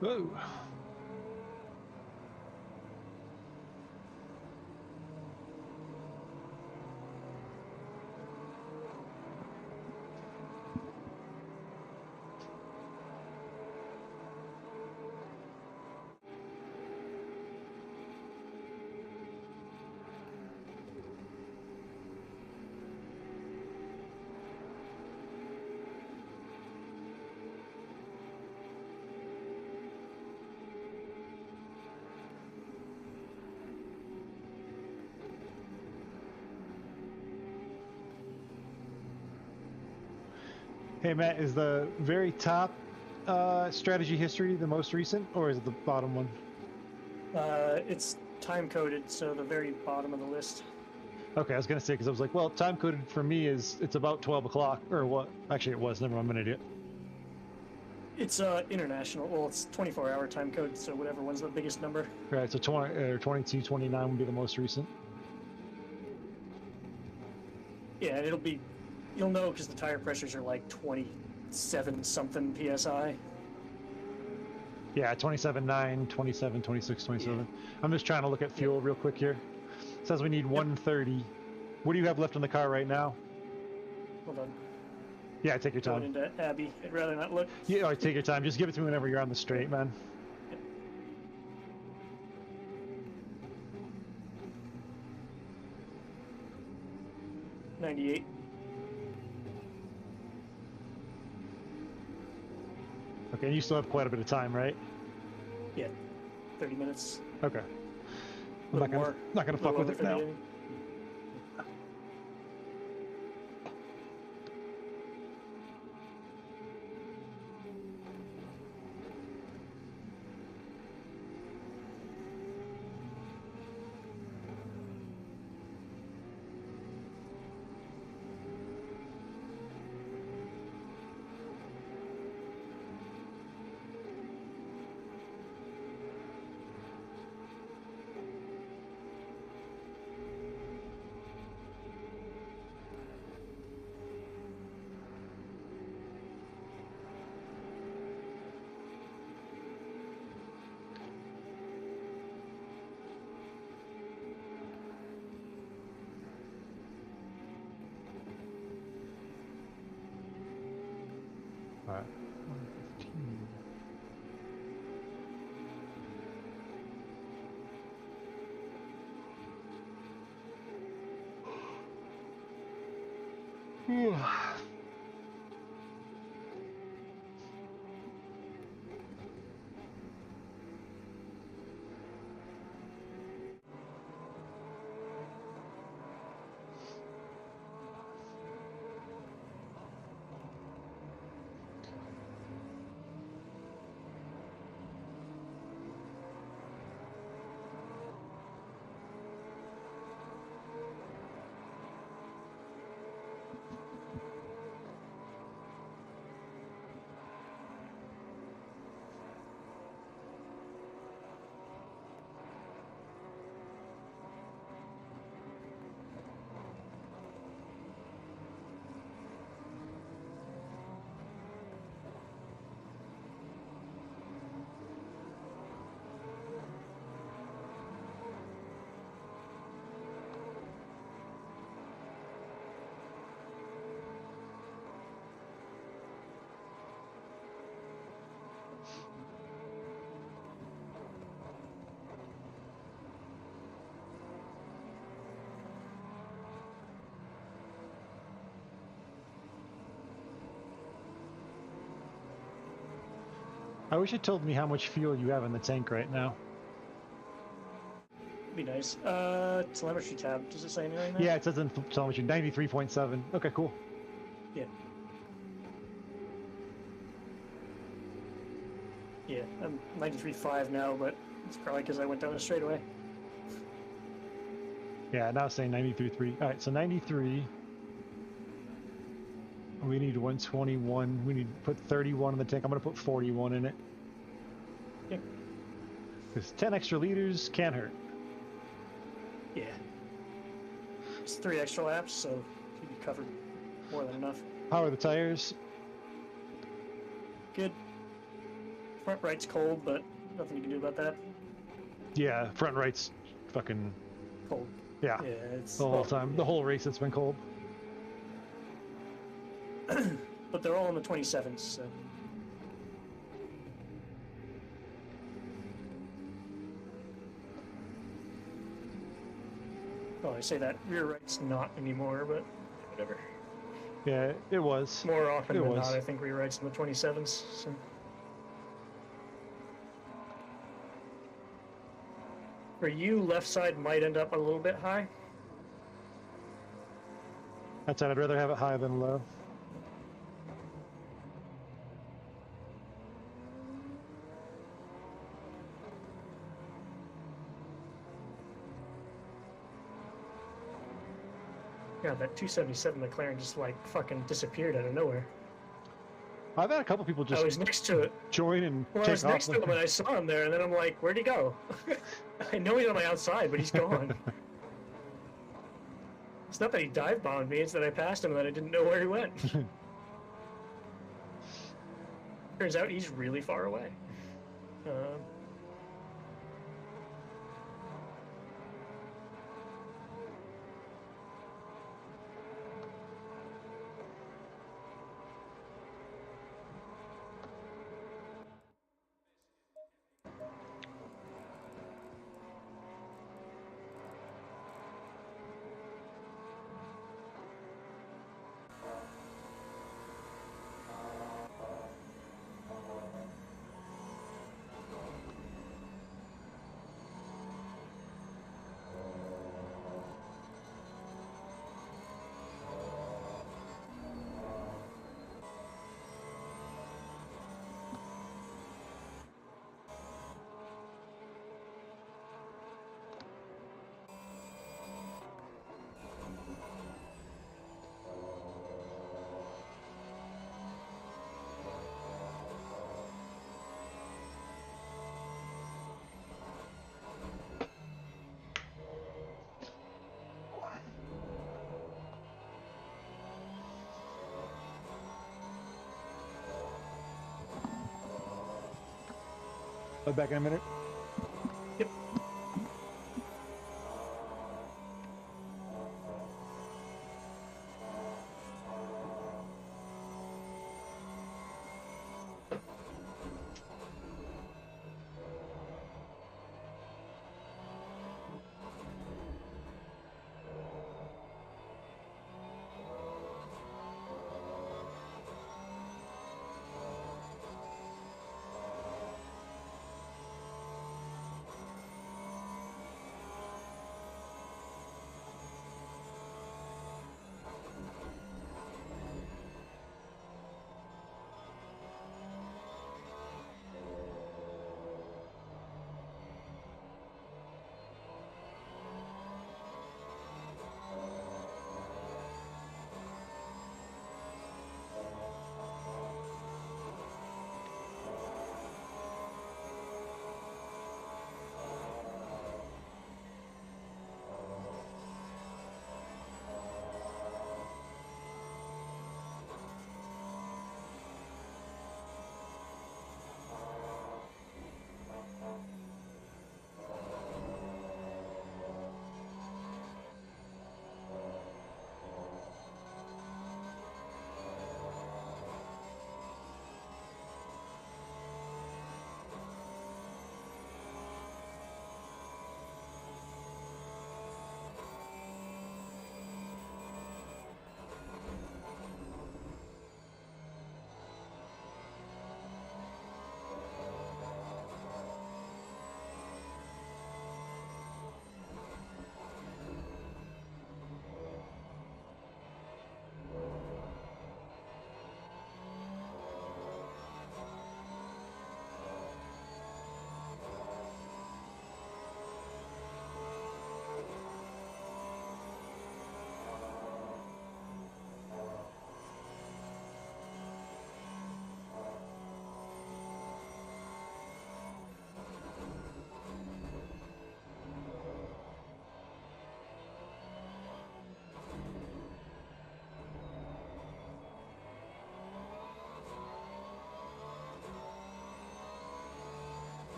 S1: Whoa. Hey Matt, is the very top strategy history the most recent, or is it the bottom one?
S4: It's time coded, so the very bottom of the list.
S1: Okay, I was gonna say because I was like, well, time coded for me is it's about 12 o'clock or what? Actually, it was. Never mind, I'm an idiot.
S4: It's international. Well, it's 24-hour time code, so whatever one's the biggest number.
S1: Right, so 22, 29 would be the most recent.
S4: Yeah, and you'll know because the tire pressures are like 27 something psi.
S1: Yeah, 27.9, 27, 26, 27.
S4: Yeah.
S1: I'm just trying to look at fuel real quick here. It says we need 130. What do you have left in the car right now?
S4: Hold on.
S1: Yeah, take your
S4: Going
S1: time.
S4: into Abby. I'd rather not look.
S1: Yeah, all right, take your time. Just give it to me whenever you're on the straight, man.
S4: 98.
S1: Okay, and you still have quite a bit of time, right?
S4: Yeah. 30 minutes.
S1: Okay. I'm
S4: Little more.
S1: not gonna fuck
S4: Little
S1: with
S4: over
S1: it now.
S4: 30.
S1: All right. 115. Whew. I wish it told me how much fuel you have in the tank right now.
S4: Be nice. Telemetry tab. Does it say anything there?
S1: Yeah, it says in telemetry 93.7. Okay, cool.
S4: Yeah. Yeah, I'm 93.5 now, but it's probably because I went down a straightaway.
S1: Yeah, now it's saying 93.3. All right, so 93. We need 121. We need to put 31 in the tank. I'm going to put 41 in it.
S4: Yeah.
S1: Because 10 extra liters can't hurt.
S4: Yeah. It's 3 extra laps, so you'd be covered more than enough.
S1: How are the tires?
S4: Good. Front right's cold, but nothing you can do about that.
S1: Yeah, front right's fucking...
S4: Cold.
S1: Yeah,
S4: Yeah, it's
S1: the whole time.
S4: yeah.
S1: The whole race it's been cold.
S4: But they're all in the 27s, so. Oh, I say that rear right's not anymore, but whatever.
S1: Yeah, it was.
S4: More often
S1: It
S4: than
S1: was.
S4: not, I think rear right's in the 27s. So. For you, left side might end up a little bit high.
S1: That's it. I'd rather have it high than low.
S4: Yeah, that 277 McLaren just like fucking disappeared out of nowhere.
S1: I've had a couple people
S4: I
S1: just
S4: was next to it.
S1: join and
S4: Well, I
S1: take
S4: was
S1: off.
S4: next to him and I saw him there, and then I'm like, where'd he go? I know he's on my outside, but he's gone. It's not that he dive bombed me, it's that I passed him and that I didn't know where he went. Turns out he's really far away.
S1: I'll be back in a minute.
S4: Yep.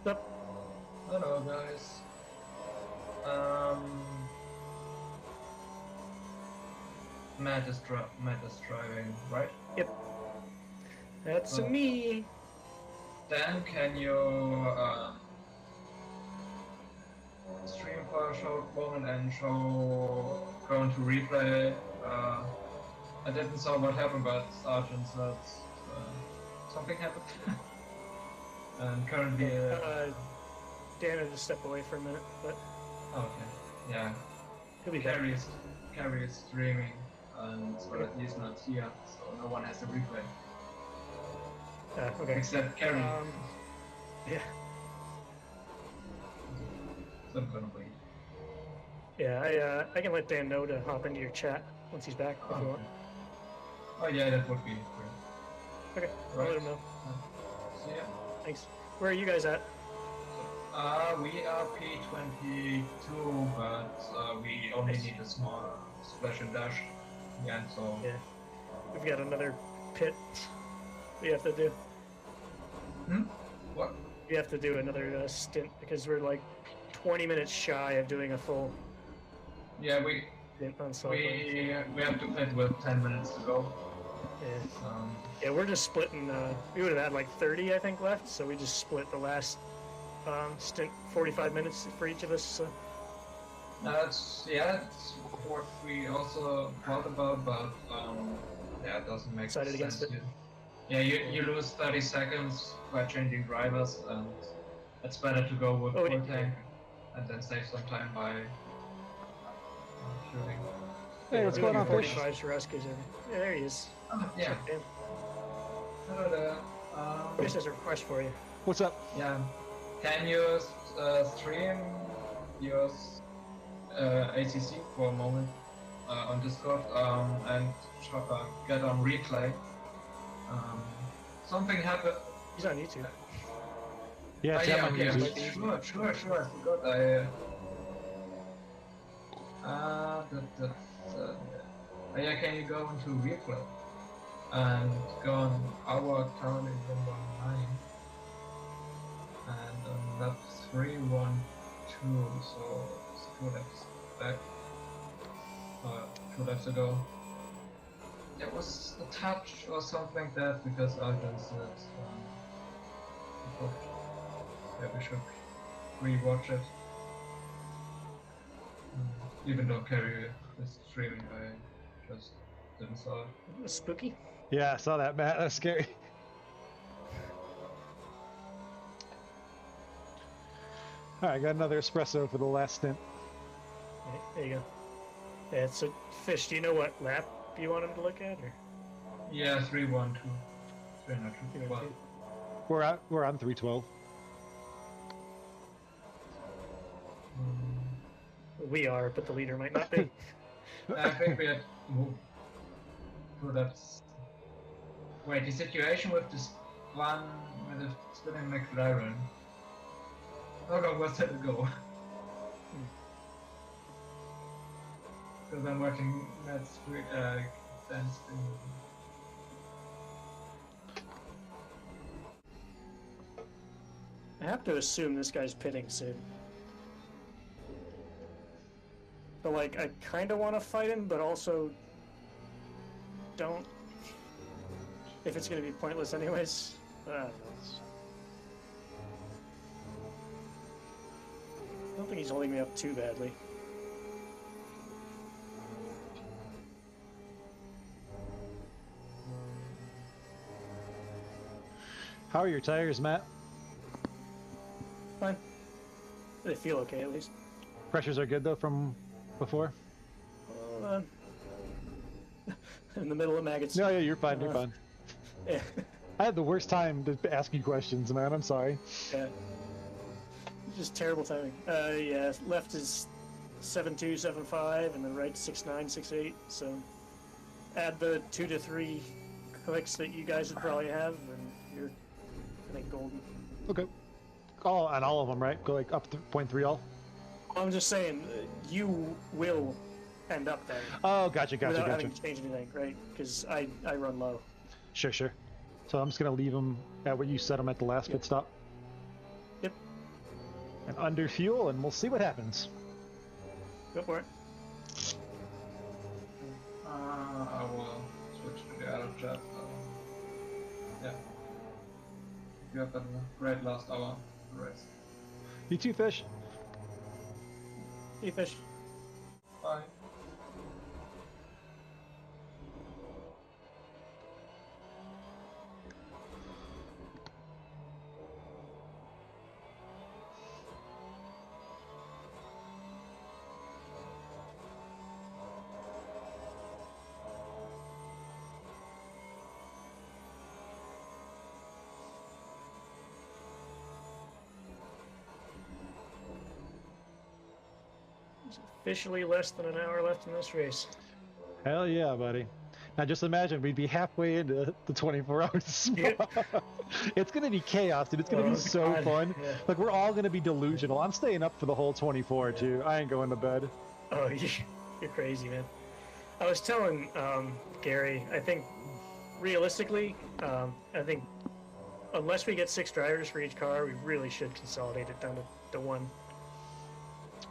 S4: Yep.
S8: Hello, guys. Matt is driving, right?
S4: Yep. That's
S8: Oh.
S4: me.
S8: Dan, can you stream for a short moment and go into replay? I didn't saw what happened, but Sergeant said something happened. And currently,
S4: Dan had to step away for a minute, but
S8: okay, yeah.
S4: he'll be back.
S8: Carrie is streaming, but at least not here, so no one has to replay
S4: Okay.
S8: except Carrie.
S4: Yeah.
S8: So I'm gonna wait.
S4: Yeah, I can let Dan know to hop into your chat once he's back if you want.
S8: Oh yeah, that would be great.
S4: Okay, I'll let him know.
S8: See ya.
S4: Thanks. Where are you guys at?
S8: We are P22, but we only need a small splash and dash. Yeah, so.
S4: Yeah. We've got another pit we have to do.
S8: What?
S4: We have to do another stint because we're like 20 minutes shy of doing a full
S8: Yeah, we
S4: stint on cell phones.
S8: we have to pit with 10 minutes to go.
S4: Yeah. Yeah, we're just splitting. We would have had like 30, I think, left, so we just split the last stint 45 minutes for each of us. So.
S8: That's what we also thought about, but yeah, it doesn't make
S4: Decided
S8: sense.
S4: against it.
S8: Yeah, you lose 30 seconds by changing drivers, and it's better to go with full tank and then save some time by shooting.
S1: Hey, what's going on, Fish?
S4: 45 for us, cause yeah, there he is.
S8: Yeah.
S4: Dan.
S8: Hello there.
S4: Fish has a request for you.
S1: What's up?
S8: Yeah. Can you stream your ACC for a moment on Discord and get on replay? Something happened.
S4: He's on YouTube.
S1: Yeah,
S8: Yeah,
S1: on
S8: okay,
S1: YouTube.
S8: sure. I forgot. Yeah, can you go into replay and go on our account in 119 and on lap 312, so it's 2 laps back, 2 laps ago. There was a touch or something like that because Arjun said we should re-watch it. Even though Carrie is streaming, I just didn't saw it.
S4: It was spooky.
S1: Yeah, I saw that, Matt. That's scary. All right, got another espresso for the last stint.
S4: Right, there you go. Yeah, so Fish, do you know what lap you want him to look at, or?
S8: Yeah, 312. 312.
S1: We're on 312.
S4: We are, but the leader might not be.
S8: I think we had so that's wait, the situation with this one with the spinning McLaren. How long was that ago? Because I'm watching Matt's dance thing.
S4: I have to assume this guy's pitting soon. But like, I kind of want to fight him, but also don't. If it's going to be pointless anyways. I don't know. I don't think he's holding me up too badly.
S1: How are your tires, Matt?
S4: Fine. They feel okay at least.
S1: Pressures are good though from before?
S4: Well, in the middle of maggots.
S1: No, yeah, you're fine. You're fine.
S4: Yeah.
S1: I had the worst time to ask you questions, man. I'm sorry.
S4: Yeah. Just terrible timing. Yeah, left is 7.2, 7.5, and then right 6.9, 6.8. So add the 2 to 3 clicks that you guys would probably have, and you're, I think, golden.
S1: Okay. Oh, on all of them, right? Go like up to 0.3 all?
S4: I'm just saying, you will end up there.
S1: Oh, gotcha.
S4: Without having to change anything, right? Because I run low.
S1: Sure. So I'm just going to leave them at what you set them at the last pit stop?
S4: Yep.
S1: and under fuel, and we'll see what happens.
S4: Go for it.
S8: I will switch to the other chat. Yeah. You have had a great last hour of the race.
S1: You too, Fish.
S4: Hey, Fish.
S8: Bye.
S4: There's officially less than an hour left in this race.
S1: Hell yeah, buddy. Now just imagine we'd be halfway into the 24 hours.
S4: Yeah.
S1: It's gonna be chaos, dude. It's gonna
S4: Oh,
S1: be so
S4: God.
S1: fun.
S4: Yeah.
S1: Like we're all gonna be delusional. I'm staying up for the whole 24 too. I ain't going to bed.
S4: Oh, you're crazy, man. I was telling Gary, I think realistically, I think unless we get 6 drivers for each car, we really should consolidate it down to 1.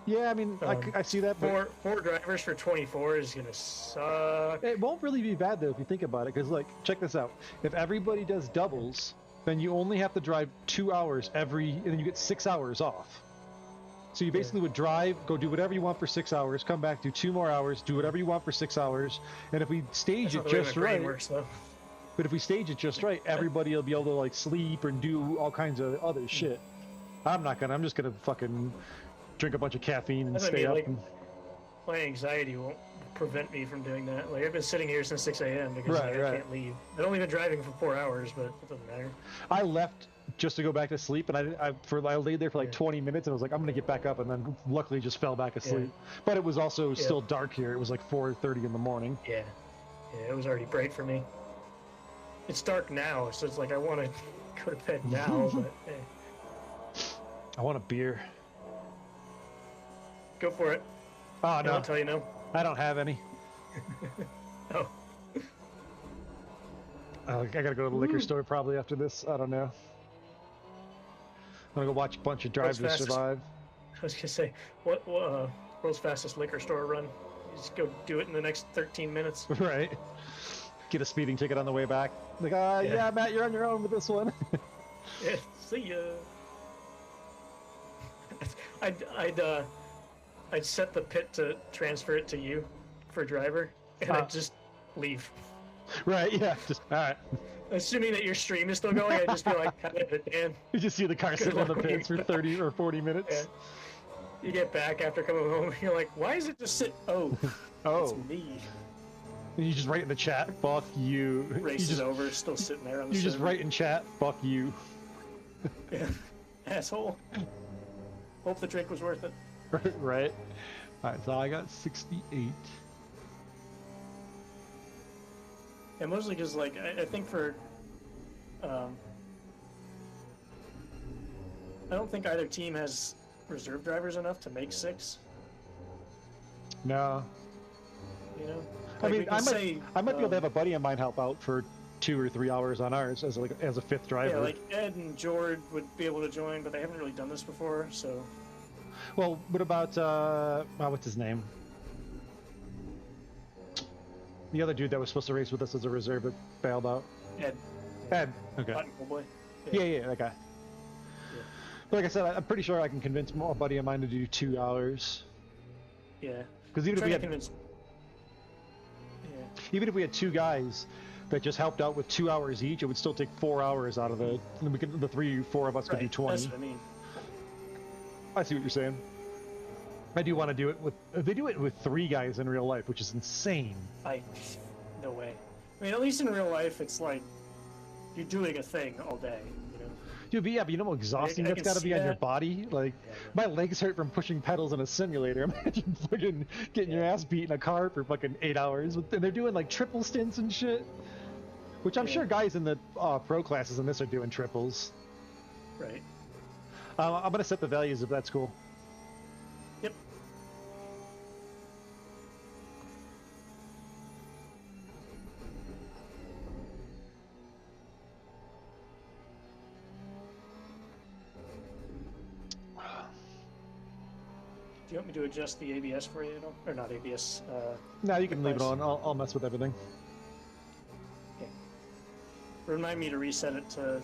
S1: Yeah, I mean, I see that, but
S4: Four drivers for 24 is gonna suck.
S1: it won't really be bad though if you think about it. Because like, check this out: if everybody does doubles, then you only have to drive 2 hours and then you get 6 hours off. So you basically would drive, go do whatever you want for 6 hours, come back, do 2 more hours, do whatever you want for 6 hours, and if we stage
S4: That's not
S1: it
S4: the way
S1: just
S4: my brain
S1: right,
S4: works, though.
S1: but if we stage it just right, everybody will be able to like sleep and do all kinds of other shit. I'm not gonna. I'm just gonna fucking drink a bunch of caffeine and
S4: That's what I
S1: stay
S4: mean,
S1: up.
S4: like,
S1: And...
S4: My anxiety won't prevent me from doing that. Like I've been sitting here since 6 a.m. because
S1: Right,
S4: I
S1: right.
S4: can't leave. I've only been driving for 4 hours, but it doesn't matter.
S1: I left just to go back to sleep, and I laid there for like 20 minutes, and I was like, I'm gonna get back up, and then luckily just fell back asleep. But it was also still dark here. It was like 4:30 in the morning.
S4: Yeah, it was already bright for me. It's dark now, so it's like I want to go to bed now, but
S1: I want a beer.
S4: go for it.
S1: Oh no,
S4: I'll tell you no.
S1: I don't have any.
S4: Oh,
S1: I gotta go to the liquor store probably after this. I don't know. I'm gonna go watch a bunch of Drive
S4: What's
S1: to
S4: fastest?
S1: Survive.
S4: I was gonna say, what world's fastest liquor store run? You just go do it in the next 13 minutes.
S1: Right. Get a speeding ticket on the way back. Like, yeah, Matt, you're on your own with this one.
S4: Yeah, see ya. I'd set the pit to transfer it to you for driver, and I'd just leave.
S1: Right, yeah, just, alright.
S4: Assuming that your stream is still going, I'd just be like, have it, Dan.
S1: You just see the car sitting in the
S4: luck when you
S1: pits for
S4: get
S1: 30 or 40 minutes.
S4: Yeah. You get back after coming home, you're like, why is it just sit? Oh,
S1: Oh.
S4: it's me.
S1: And you just write in the chat, fuck you.
S4: Race
S1: you
S4: is
S1: just,
S4: over, still sitting there on the
S1: You just
S4: server.
S1: write in chat, fuck you.
S4: Yeah. Asshole. Hope the drink was worth it.
S1: Right? Alright, so I got 68.
S4: Yeah, mostly because, like, I think for, I don't think either team has reserve drivers enough to make 6.
S1: No.
S4: You know,
S1: I
S4: Like, we
S1: mean,
S4: can
S1: I
S4: say,
S1: might be able to have a buddy of mine help out for 2 or 3 hours on ours as a fifth driver.
S4: Yeah, like Ed and Jord would be able to join, but they haven't really done this before, so.
S1: Well, what about what's his name? The other dude that was supposed to race with us as a reserve but bailed out.
S4: Ed,
S1: Okay.
S4: Button Boy.
S1: Yeah, that guy.
S4: Yeah.
S1: But like I said, I'm pretty sure I can convince a buddy of mine to do 2 hours.
S4: Yeah.
S1: Because even if
S4: Trying
S1: we
S4: to
S1: had
S4: convince. Yeah.
S1: even if we had 2 guys that just helped out with 2 hours each, it would still take 4 hours out of it. And we could, the 3-4 of us could do
S4: Right,
S1: 20.
S4: That's what I mean.
S1: I see what you're saying. I do want to do it with. They do it with 3 guys in real life, which is insane.
S4: No way. I mean, at least in real life, it's like you're doing a thing all day. You know.
S1: Dude, but yeah, but you know how exhausting
S4: I
S1: that's
S4: can
S1: got to
S4: see
S1: be on your
S4: that.
S1: body? Like, my legs hurt from pushing pedals in a simulator. Imagine fucking getting your ass beat in a car for fucking 8 hours. And they're doing like triple stints and shit. Which I'm
S4: Yeah.
S1: sure guys in the pro classes in this are doing triples.
S4: Right.
S1: I'm going to set the values if that's cool.
S4: Yep. you want me to adjust the ABS for you at all? Or not ABS?
S1: No, you can leave it
S4: device?
S1: on. I'll mess with everything.
S4: Okay. Remind me to reset it to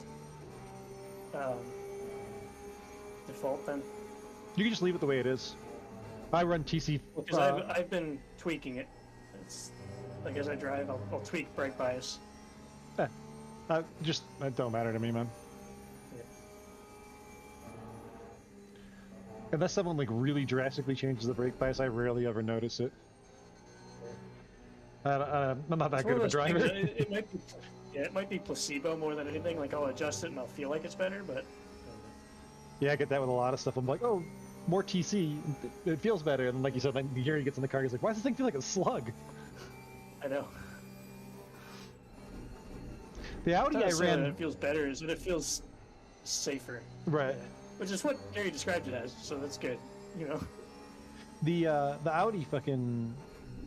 S4: default then.
S1: You can just leave it the way it is. I run TC.
S4: Because I've been tweaking it. It's like as I drive, I'll tweak brake bias.
S1: It don't matter to me, man.
S4: Yeah.
S1: Unless someone like really drastically changes the brake bias, I rarely ever notice it. I'm not that
S4: It's
S1: good
S4: one
S1: of a
S4: those things
S1: driver.
S4: that it might be placebo more than anything. Like I'll adjust it and I'll feel like it's better, but
S1: Yeah, I get that with a lot of stuff. I'm like, oh, more TC, it feels better. And like you said, like Gary gets in the car, he's like, why does this thing feel like a slug?
S4: I know.
S1: The Audi I ran.
S4: That it feels better is that it feels safer.
S1: Right.
S4: Which is what Gary described it as, so that's good. You know.
S1: The Audi fucking.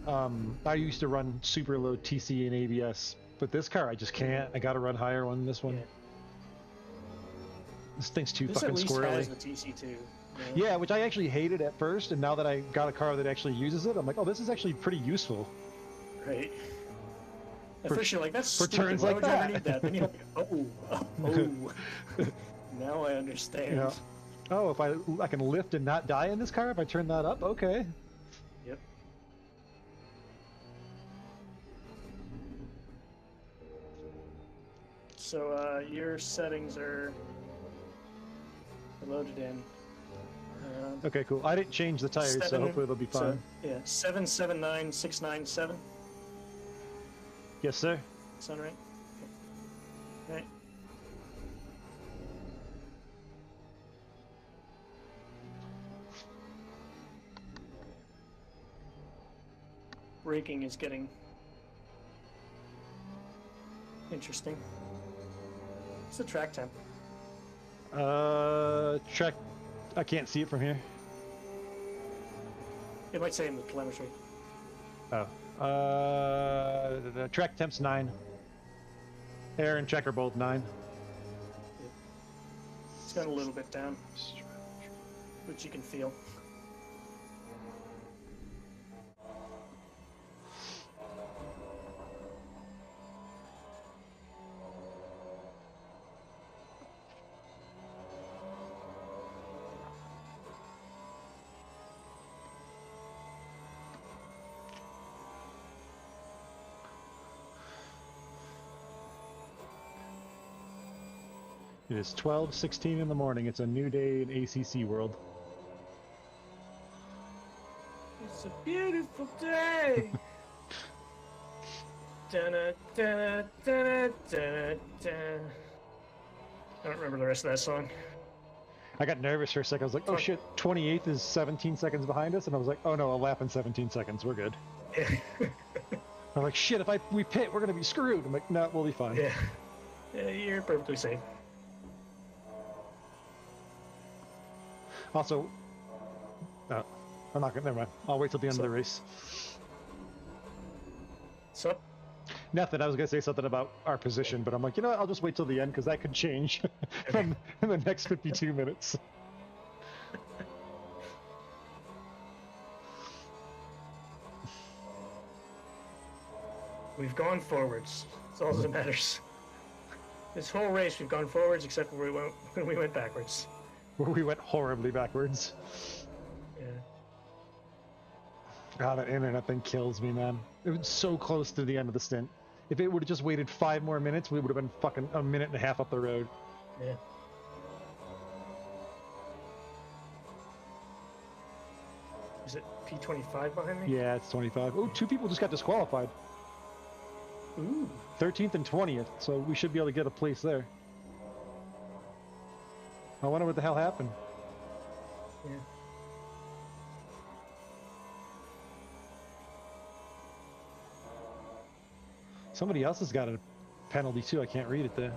S1: I used to run super low TC and ABS, but this car I just can't. I gotta run higher on this one.
S4: Yeah.
S1: This thing's too
S4: This at
S1: fucking
S4: least
S1: squirrely.
S4: has the TC2. You know?
S1: Yeah, which I actually hated at first, and now that I got a car that actually uses it, I'm like, oh, this is actually pretty useful.
S4: Right. At
S1: For-
S4: first you're like, that's
S1: for
S4: stupid.
S1: turns
S4: Why
S1: like
S4: would you ever
S1: that.
S4: need that? Then you're like, oh. Now I understand.
S1: You know, oh, if I can lift and not die in this car if I turn that up, okay.
S4: Yep. So your settings are loaded in.
S1: Okay, cool. I didn't change the tires, so hopefully they'll be fine.
S4: Yeah, 779697.
S1: Yes, sir.
S4: Sound right? Okay. Right. Braking is getting interesting. What's the track temp?
S1: Track. I can't see it from here.
S4: It might say in the telemetry.
S1: Oh. The track temp's 9. Air and check are both 9.
S4: It's got a little bit down, which you can feel.
S1: It is 12:16 in the morning. It's a new day in ACC world.
S4: It's a beautiful day. Dun-dun, dun-dun, dun-dun, dun-dun, dun. I don't remember the rest of that song.
S1: I got nervous for a second. I was like, oh shit, 28th is 17 seconds behind us. And I was like, oh no, a lap in 17 seconds. We're good. I'm like, shit, if we pit, we're going to be screwed. I'm like, no, we'll be fine.
S4: Yeah. Yeah, you're perfectly safe.
S1: Also, no, I'm not going to, never mind. I'll wait till the end of the race.
S4: So,
S1: Nothing. I was going to say something about our position, but I'm like, you know what? I'll just wait till the end because that could change in the next 52 minutes.
S4: we've gone forwards. That's all that matters. This whole race, we've gone forwards except when we went backwards.
S1: We went horribly backwards.
S4: Yeah.
S1: God, that internet thing kills me, man. It was so close to the end of the stint. If it would have just waited 5 more minutes, we would have been fucking a minute and a half up the road.
S4: Yeah. Is it P25 behind me?
S1: Yeah, it's 25. Oh, 2 people just got disqualified.
S4: Ooh.
S1: 13th and 20th, so we should be able to get a place there. I wonder what the hell happened.
S4: Yeah.
S1: Somebody else has got a penalty too. I can't read it there.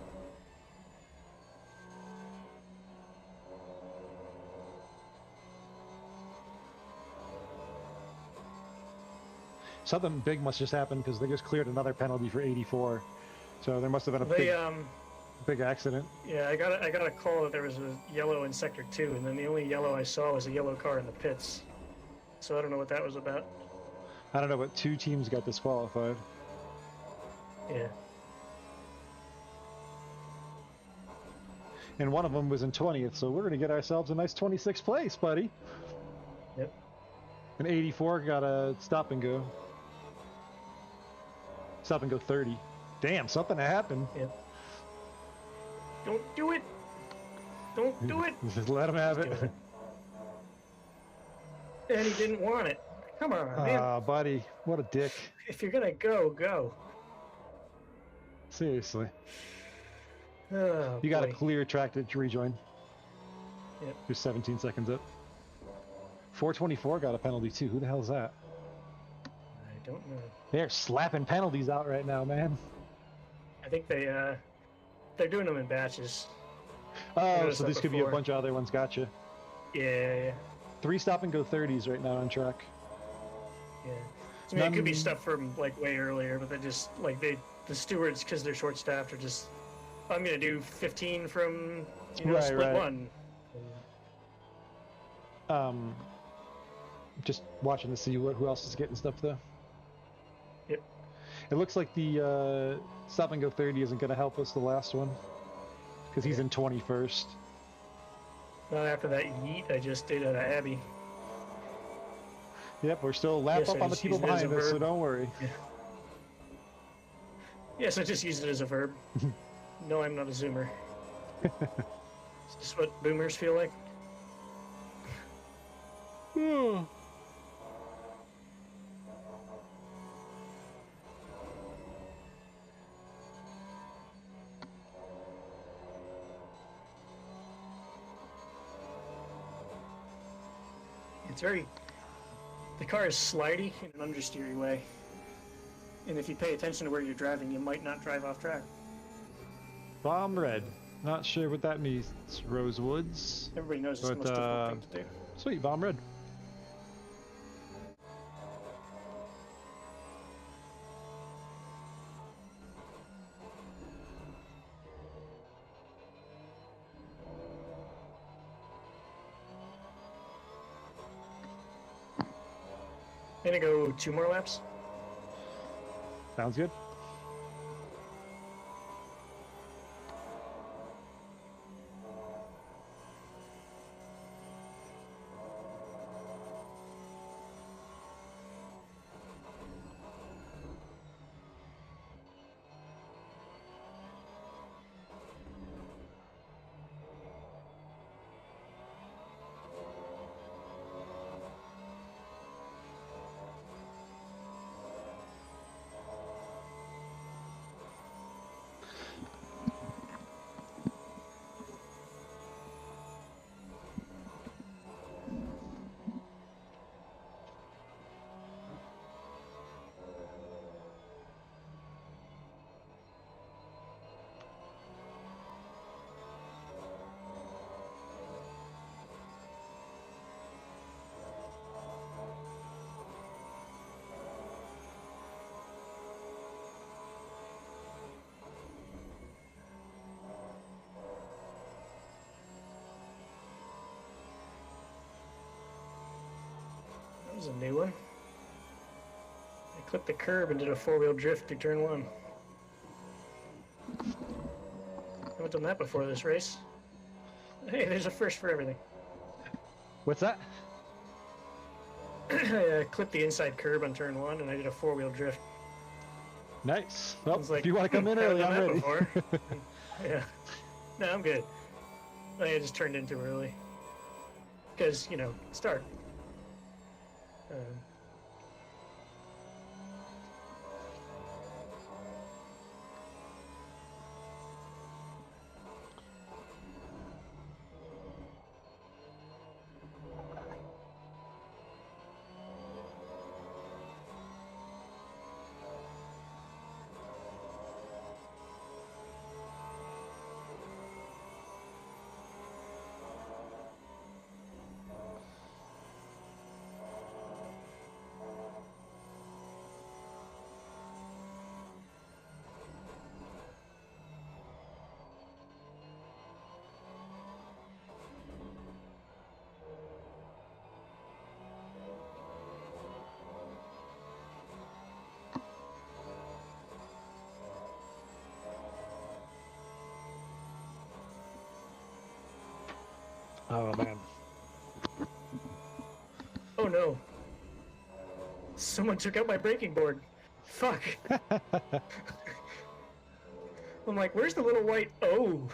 S1: Something big must just happen because they just cleared another penalty for 84. So there must have been a big accident.
S4: Yeah, I got a call that there was a yellow in sector 2, and then the only yellow I saw was a yellow car in the pits. so I don't know what that was about.
S1: I don't know, but 2 teams got disqualified.
S4: Yeah.
S1: And one of them was in 20th, so we're going to get ourselves a nice 26th place, buddy.
S4: Yep.
S1: And 84 got a stop and go. Stop and go 30. Damn, something happened.
S4: Yep. Don't do it. Don't do it.
S1: Just let him have
S4: Just
S1: it.
S4: do it. And he didn't want it. Come on, man.
S1: Ah, buddy, what a dick.
S4: If you're gonna go, go.
S1: Seriously.
S4: Oh,
S1: You got a
S4: boy.
S1: clear track to rejoin.
S4: Yep.
S1: You're 17 seconds up. 424 got a penalty too. Who the hell's that?
S4: I don't know.
S1: They're slapping penalties out right now, man.
S4: I think they're doing them in batches.
S1: Oh,
S4: noticed
S1: so
S4: that
S1: this could be a
S4: before.
S1: bunch of other ones. Gotcha.
S4: Yeah.
S1: 3 stop and go 30s right now on track.
S4: Yeah. I mean, it could be
S1: None-
S4: stuff from like way earlier, but they just like the stewards, because they're short staffed, are just, I'm gonna do 15 from
S1: Right,
S4: split
S1: right.
S4: one.
S1: Just watching to see who else is getting stuff though.
S4: Yep.
S1: It looks like the stop and go 30 isn't going to help us the last one because he's in 21st.
S4: Not after that yeet I just did at Abbey.
S1: Yep, we're still a lap
S4: Yes,
S1: up
S4: I
S1: on the
S4: just
S1: people
S4: used it as
S1: behind
S4: a
S1: us, so
S4: verb.
S1: don't worry.
S4: Yes, I just used it as a verb. No, I'm not a zoomer. Is this what boomers feel like? It's very... The car is slidey in an understeery way. And if you pay attention to where you're driving, you might not drive off track.
S1: Bomb red. Not sure what that means, Rosewoods.
S4: Everybody knows it's the
S1: But,
S4: most difficult thing to do.
S1: Sweet, bomb red.
S4: Gonna go 2 more laps.
S1: Sounds good.
S4: That was a new one. I clipped the curb and did a 4-wheel drift through turn 1. Haven't done that before this race. Hey, there's a first for everything.
S1: What's that?
S4: I clipped the inside curb on turn 1 and I did a 4-wheel drift.
S1: Nice. Well,
S4: I was like,
S1: if you want to come in
S4: haven't
S1: early,
S4: done
S1: I'm
S4: that
S1: ready.
S4: before. Yeah. No, I'm good. I just turned in too early. Because, start.
S1: Oh man.
S4: Oh no. Someone took out my braking board. Fuck. I'm like, where's the little white O?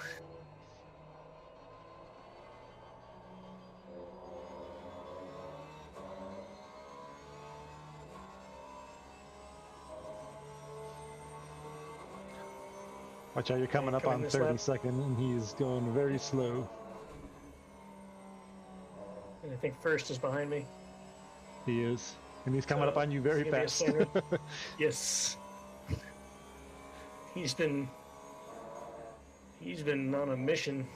S1: Watch out, you're coming up
S4: coming
S1: on
S4: this
S1: 30
S4: lap.
S1: second, and he's going very slow.
S4: And I think first is behind me.
S1: He is. And he's coming
S4: So,
S1: up on you very
S4: it's gonna be a
S1: fast.
S4: slow run. Yes. He's been on a mission.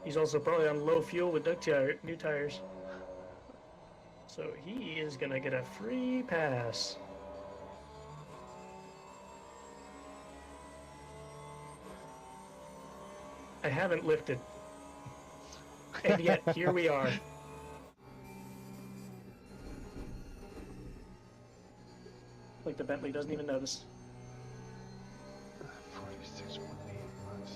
S4: He's also probably on low fuel with new tires. So he is gonna get a free pass. I haven't lifted. And yet, here we are. Like the Bentley doesn't even notice.
S1: 46.8 months.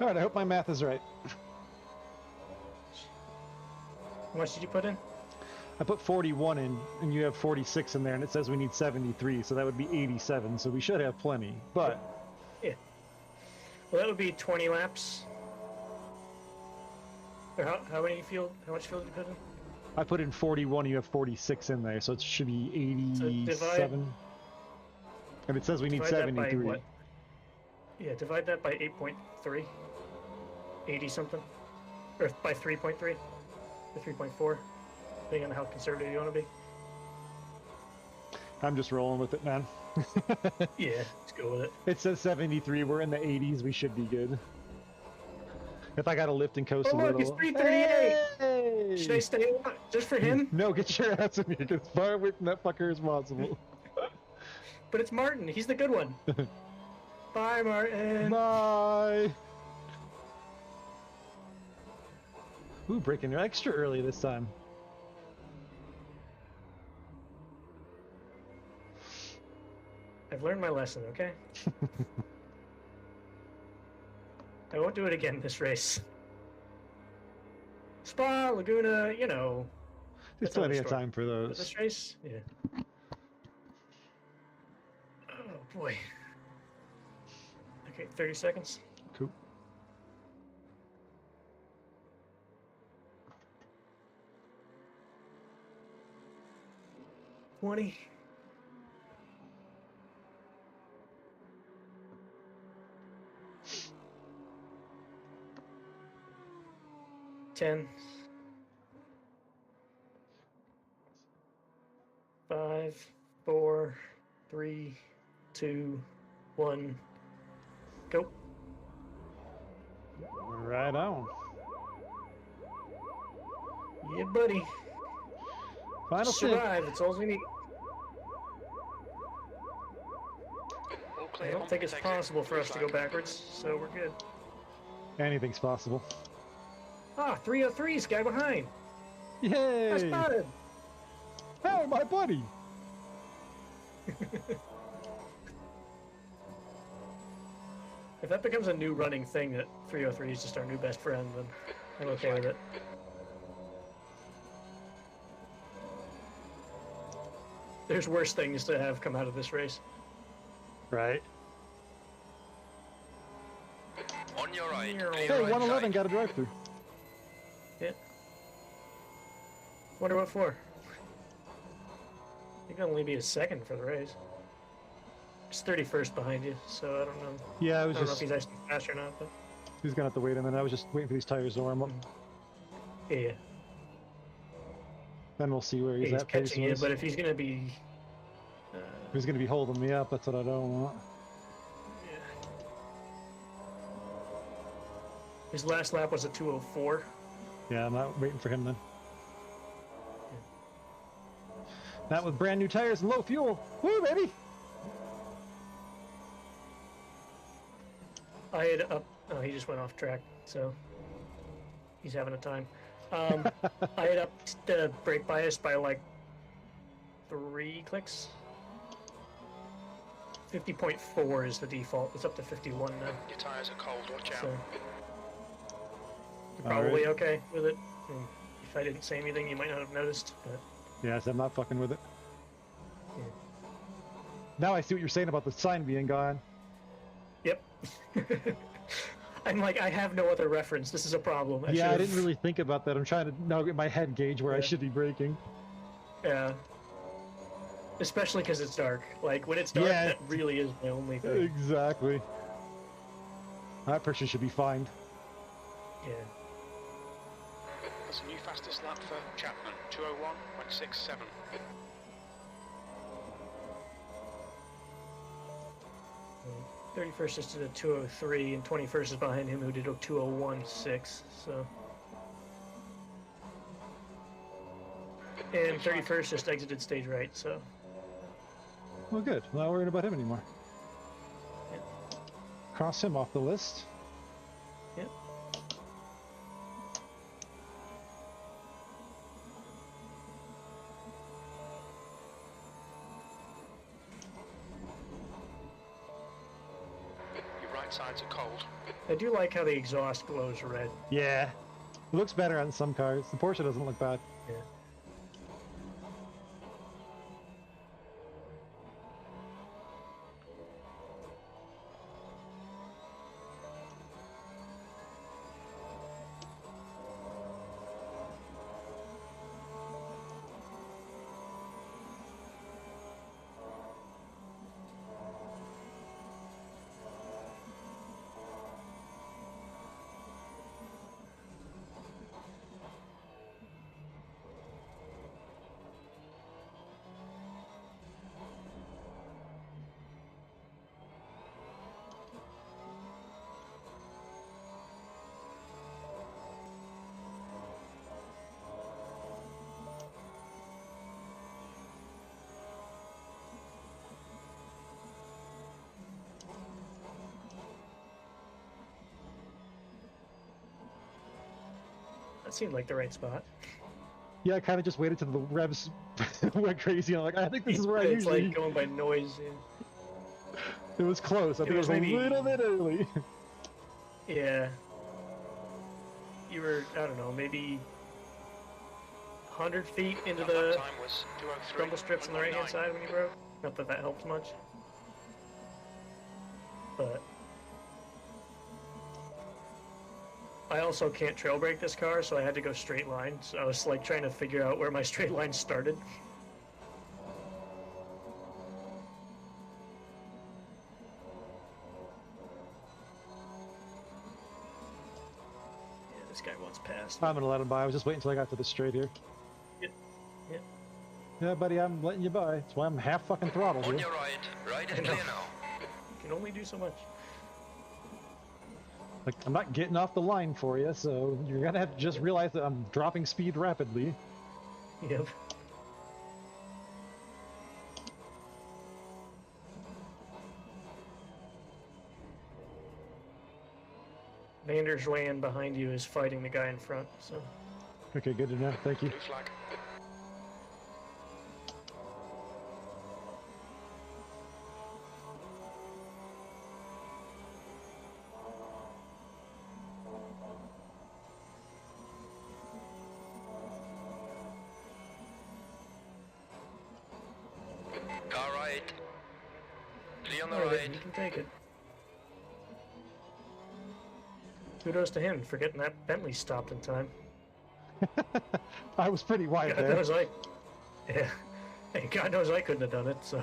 S1: All right, I hope my math is right.
S4: How much did you put in?
S1: I put 41 in, and you have 46 in there, and it says we need 73, so that would be 87, so we should have plenty. But
S4: Yeah. Well, that would be 20 laps. Or how much fuel did you put in?
S1: I put in 41, you have 46 in there, so it should be
S4: So
S1: 87. And it says we need
S4: divide that by
S1: 73.
S4: what? Yeah, divide that by 8.3. 80 something. Or by 3.3. Or 3.4. Depending on how conservative you want to be.
S1: I'm just rolling with it, man.
S4: Yeah, let's go with it.
S1: It says 73, we're in the 80s, we should be good. If I gotta lift and coast
S4: Oh,
S1: a
S4: look,
S1: little.
S4: it's 338!
S1: Hey!
S4: Should I stay on just for him?
S1: No, get your ass in here, as far away from that fucker as possible.
S4: But it's Martin, he's the good one. Bye, Martin.
S1: Bye! Ooh, breaking extra early this time.
S4: I've learned my lesson, okay? I won't do it again this race. Spa, Laguna, you know.
S1: There's
S4: that's another
S1: plenty of
S4: story.
S1: time for
S4: But
S1: those.
S4: this race, yeah. Oh boy. Okay, 30 seconds.
S1: Cool.
S4: $20. $10. 5, 4, 3, 2, 1. Go.
S1: Right on.
S4: Yeah, buddy.
S1: Final stint.
S4: Survive. It's all we need.
S3: All
S4: I
S3: clear.
S4: don't think it's possible for us to go backwards, so we're good.
S1: Anything's possible.
S4: Ah, 303's guy behind. I
S1: Yay!
S4: spotted.
S1: Hey, my buddy!
S4: If that becomes a new running thing that 303 is just our new best friend, then I'm okay with it. There's worse things to have come out of this race.
S1: Right.
S6: On your right.
S4: Hey,
S6: clear
S1: Hey,
S6: right
S1: 111
S6: side.
S1: got a drive through.
S4: Yeah. Wonder what for. He can only be a second for the race. It's 31st behind you, so I don't know.
S1: Yeah, I
S4: I
S1: was
S4: don't know if
S1: just.
S4: he's actually fast or not, but
S1: He's gonna have to wait a minute. I was just waiting for these tires to warm up.
S4: yeah.
S1: Then we'll see where he's
S4: He's
S1: at pace
S4: catching you,
S1: wise.
S4: but if he's gonna be
S1: He's gonna be holding me up. That's what I don't want.
S4: yeah. His last lap was a 2:04.
S1: Yeah, I'm not waiting for him then. That with brand new tires and low fuel. Woo, baby!
S4: I had up. Oh, he just went off track, so he's having a time. I had upped the brake bias by like 3 clicks. 50.4 is the default. It's up to 51 now.
S3: Your tyres are cold, watch out.
S4: So you're probably okay with it. And if I didn't say anything, you might not have noticed. But
S1: Yes, I'm not fucking with it.
S4: yeah.
S1: Now I see what you're saying about the sign being gone.
S4: Yep. I'm like, I have no other reference. This is a problem.
S1: Yeah, I didn't really think about that. I'm trying to now get my head gauge where I
S4: Yeah.
S1: should be braking.
S4: Yeah. Especially because it's dark. Like, when it's dark,
S1: Yeah.
S4: that really is my only thing.
S1: Exactly. That person should be fined.
S4: Yeah.
S3: That's a new fastest lap for Chapman, 2:01.67.
S4: 31st is to the 203, and 21st is behind him, who did a 201.6. So. And 31st just exited stage right, so.
S1: Well, good. Not worried about him anymore.
S4: Yeah.
S1: Cross him off the list.
S4: Yep.
S3: Your right sides are cold.
S4: I do like how the exhaust glows red.
S1: Yeah. It looks better on some cars. The Porsche doesn't look bad.
S4: Yeah. That seemed like the right spot.
S1: Yeah, I kind of just waited till the revs went crazy. I'm like, I think this is where I
S4: It's
S1: usually...
S4: like going by noise. Yeah.
S1: It was close. I think it was
S4: maybe-
S1: a little bit early.
S4: Yeah. You were, I don't know, maybe 100 feet into
S3: That lap
S4: the
S3: time was 2:03.
S4: rumble strips on the right-hand side when you broke. Not that that helps much. But I also can't trail brake this car, so I had to go straight line. So I was like trying to figure out where my straight line started. Yeah, this guy wants past.
S1: I'm gonna let him by. I was just waiting until I got to the straight here.
S4: Yep. Yep.
S1: Yeah, buddy, I'm letting you by. That's why I'm half fucking throttled
S6: On
S1: here.
S6: your right, right is
S4: I know.
S6: clear now.
S4: You can only do so much.
S1: Like, I'm not getting off the line for you, so you're gonna have to just realize that I'm dropping speed rapidly.
S4: Yep. Van Zwan behind you is fighting the guy in front, so.
S1: Okay, good to know. Thank you.
S3: Blue flag.
S6: Car right. Clear on the
S4: Alright,
S6: right.
S4: you can take it. Kudos to him for getting that Bentley stopped in time.
S1: I was pretty wide
S4: God
S1: there.
S4: knows I. Yeah. Hey, God knows I couldn't have done it, so.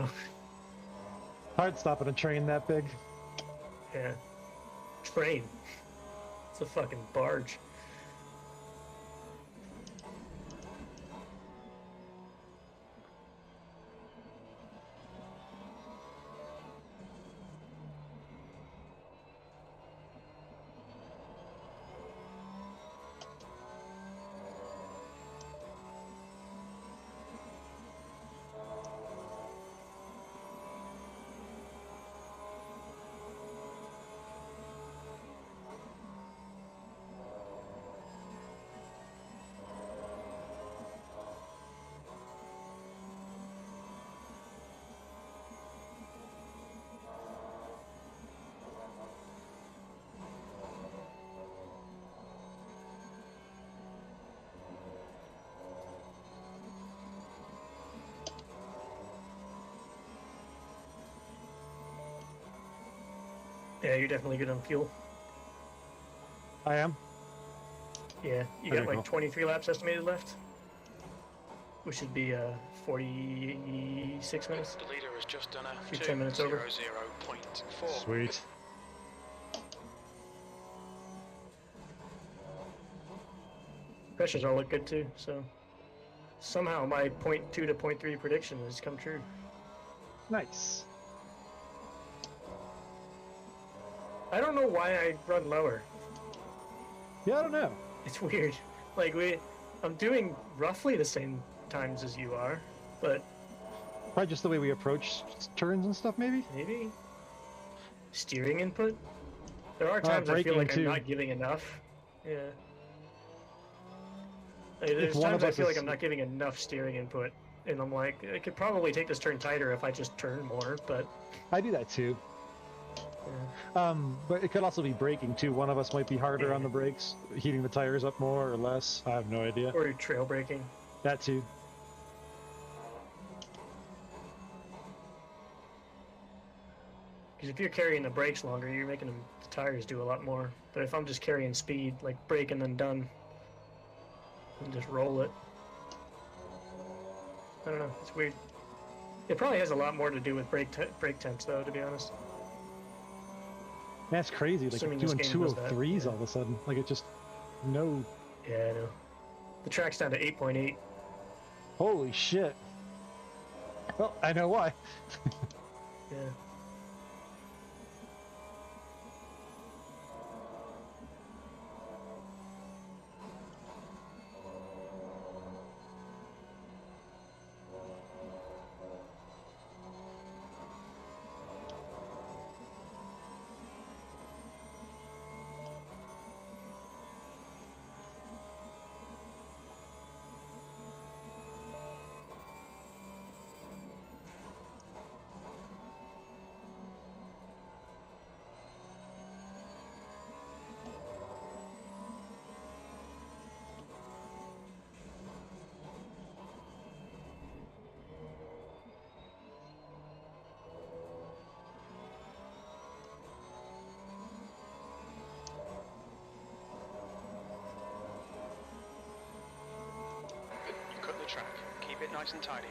S1: Hard stopping a train that big.
S4: Yeah. Train. It's a fucking barge. Yeah, you're definitely good on fuel.
S1: I am.
S4: Yeah, you
S1: Okay,
S4: got like
S1: cool.
S4: 23 laps estimated left, which should be 46 minutes.
S3: The leader has just done a
S4: You're 10 minutes over.
S3: 2:00.4.
S1: Sweet.
S4: Pressures all look good too, so somehow my 0.2 to 0.3 prediction has come true.
S1: Nice.
S4: I don't know why I run lower.
S1: Yeah, I don't know.
S4: It's weird. Like I'm doing roughly the same times as you are, but
S1: Probably just the way we approach turns and stuff, maybe?
S4: maybe steering input. There are times I feel
S1: braking
S4: like I'm
S1: too.
S4: not giving enough. Yeah. Like,
S1: If
S4: there's
S1: one
S4: times
S1: of
S4: I
S1: us
S4: feel like
S1: is-
S4: I'm not giving enough steering input, and I'm like, I could probably take this turn tighter if I just turn more, but
S1: I do that too.
S4: yeah.
S1: But it could also be braking too. One of us might be harder on the brakes, heating the tires up more or less. I have no idea.
S4: Or trail braking.
S1: That too.
S4: Because if you're carrying the brakes longer, you're making the tires do a lot more. But if I'm just carrying speed, like brake and then done, and just roll it. I don't know. It's weird. It probably has a lot more to do with brake temps, though, to be honest.
S1: That's crazy. Like
S4: Assuming this
S1: doing
S4: game does that,
S1: 203s
S4: yeah.
S1: all of a sudden. Like it just no.
S4: Yeah, I know. The track's down to 8.8.
S1: Holy shit. Well, I know why.
S4: Yeah.
S3: You cut the track. Keep it nice and tidy.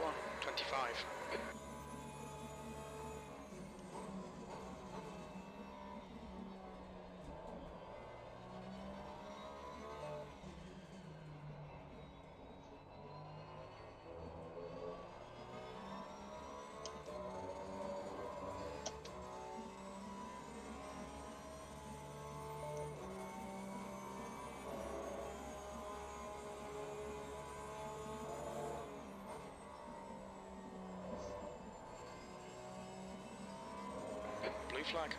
S3: One 25. Blue flag.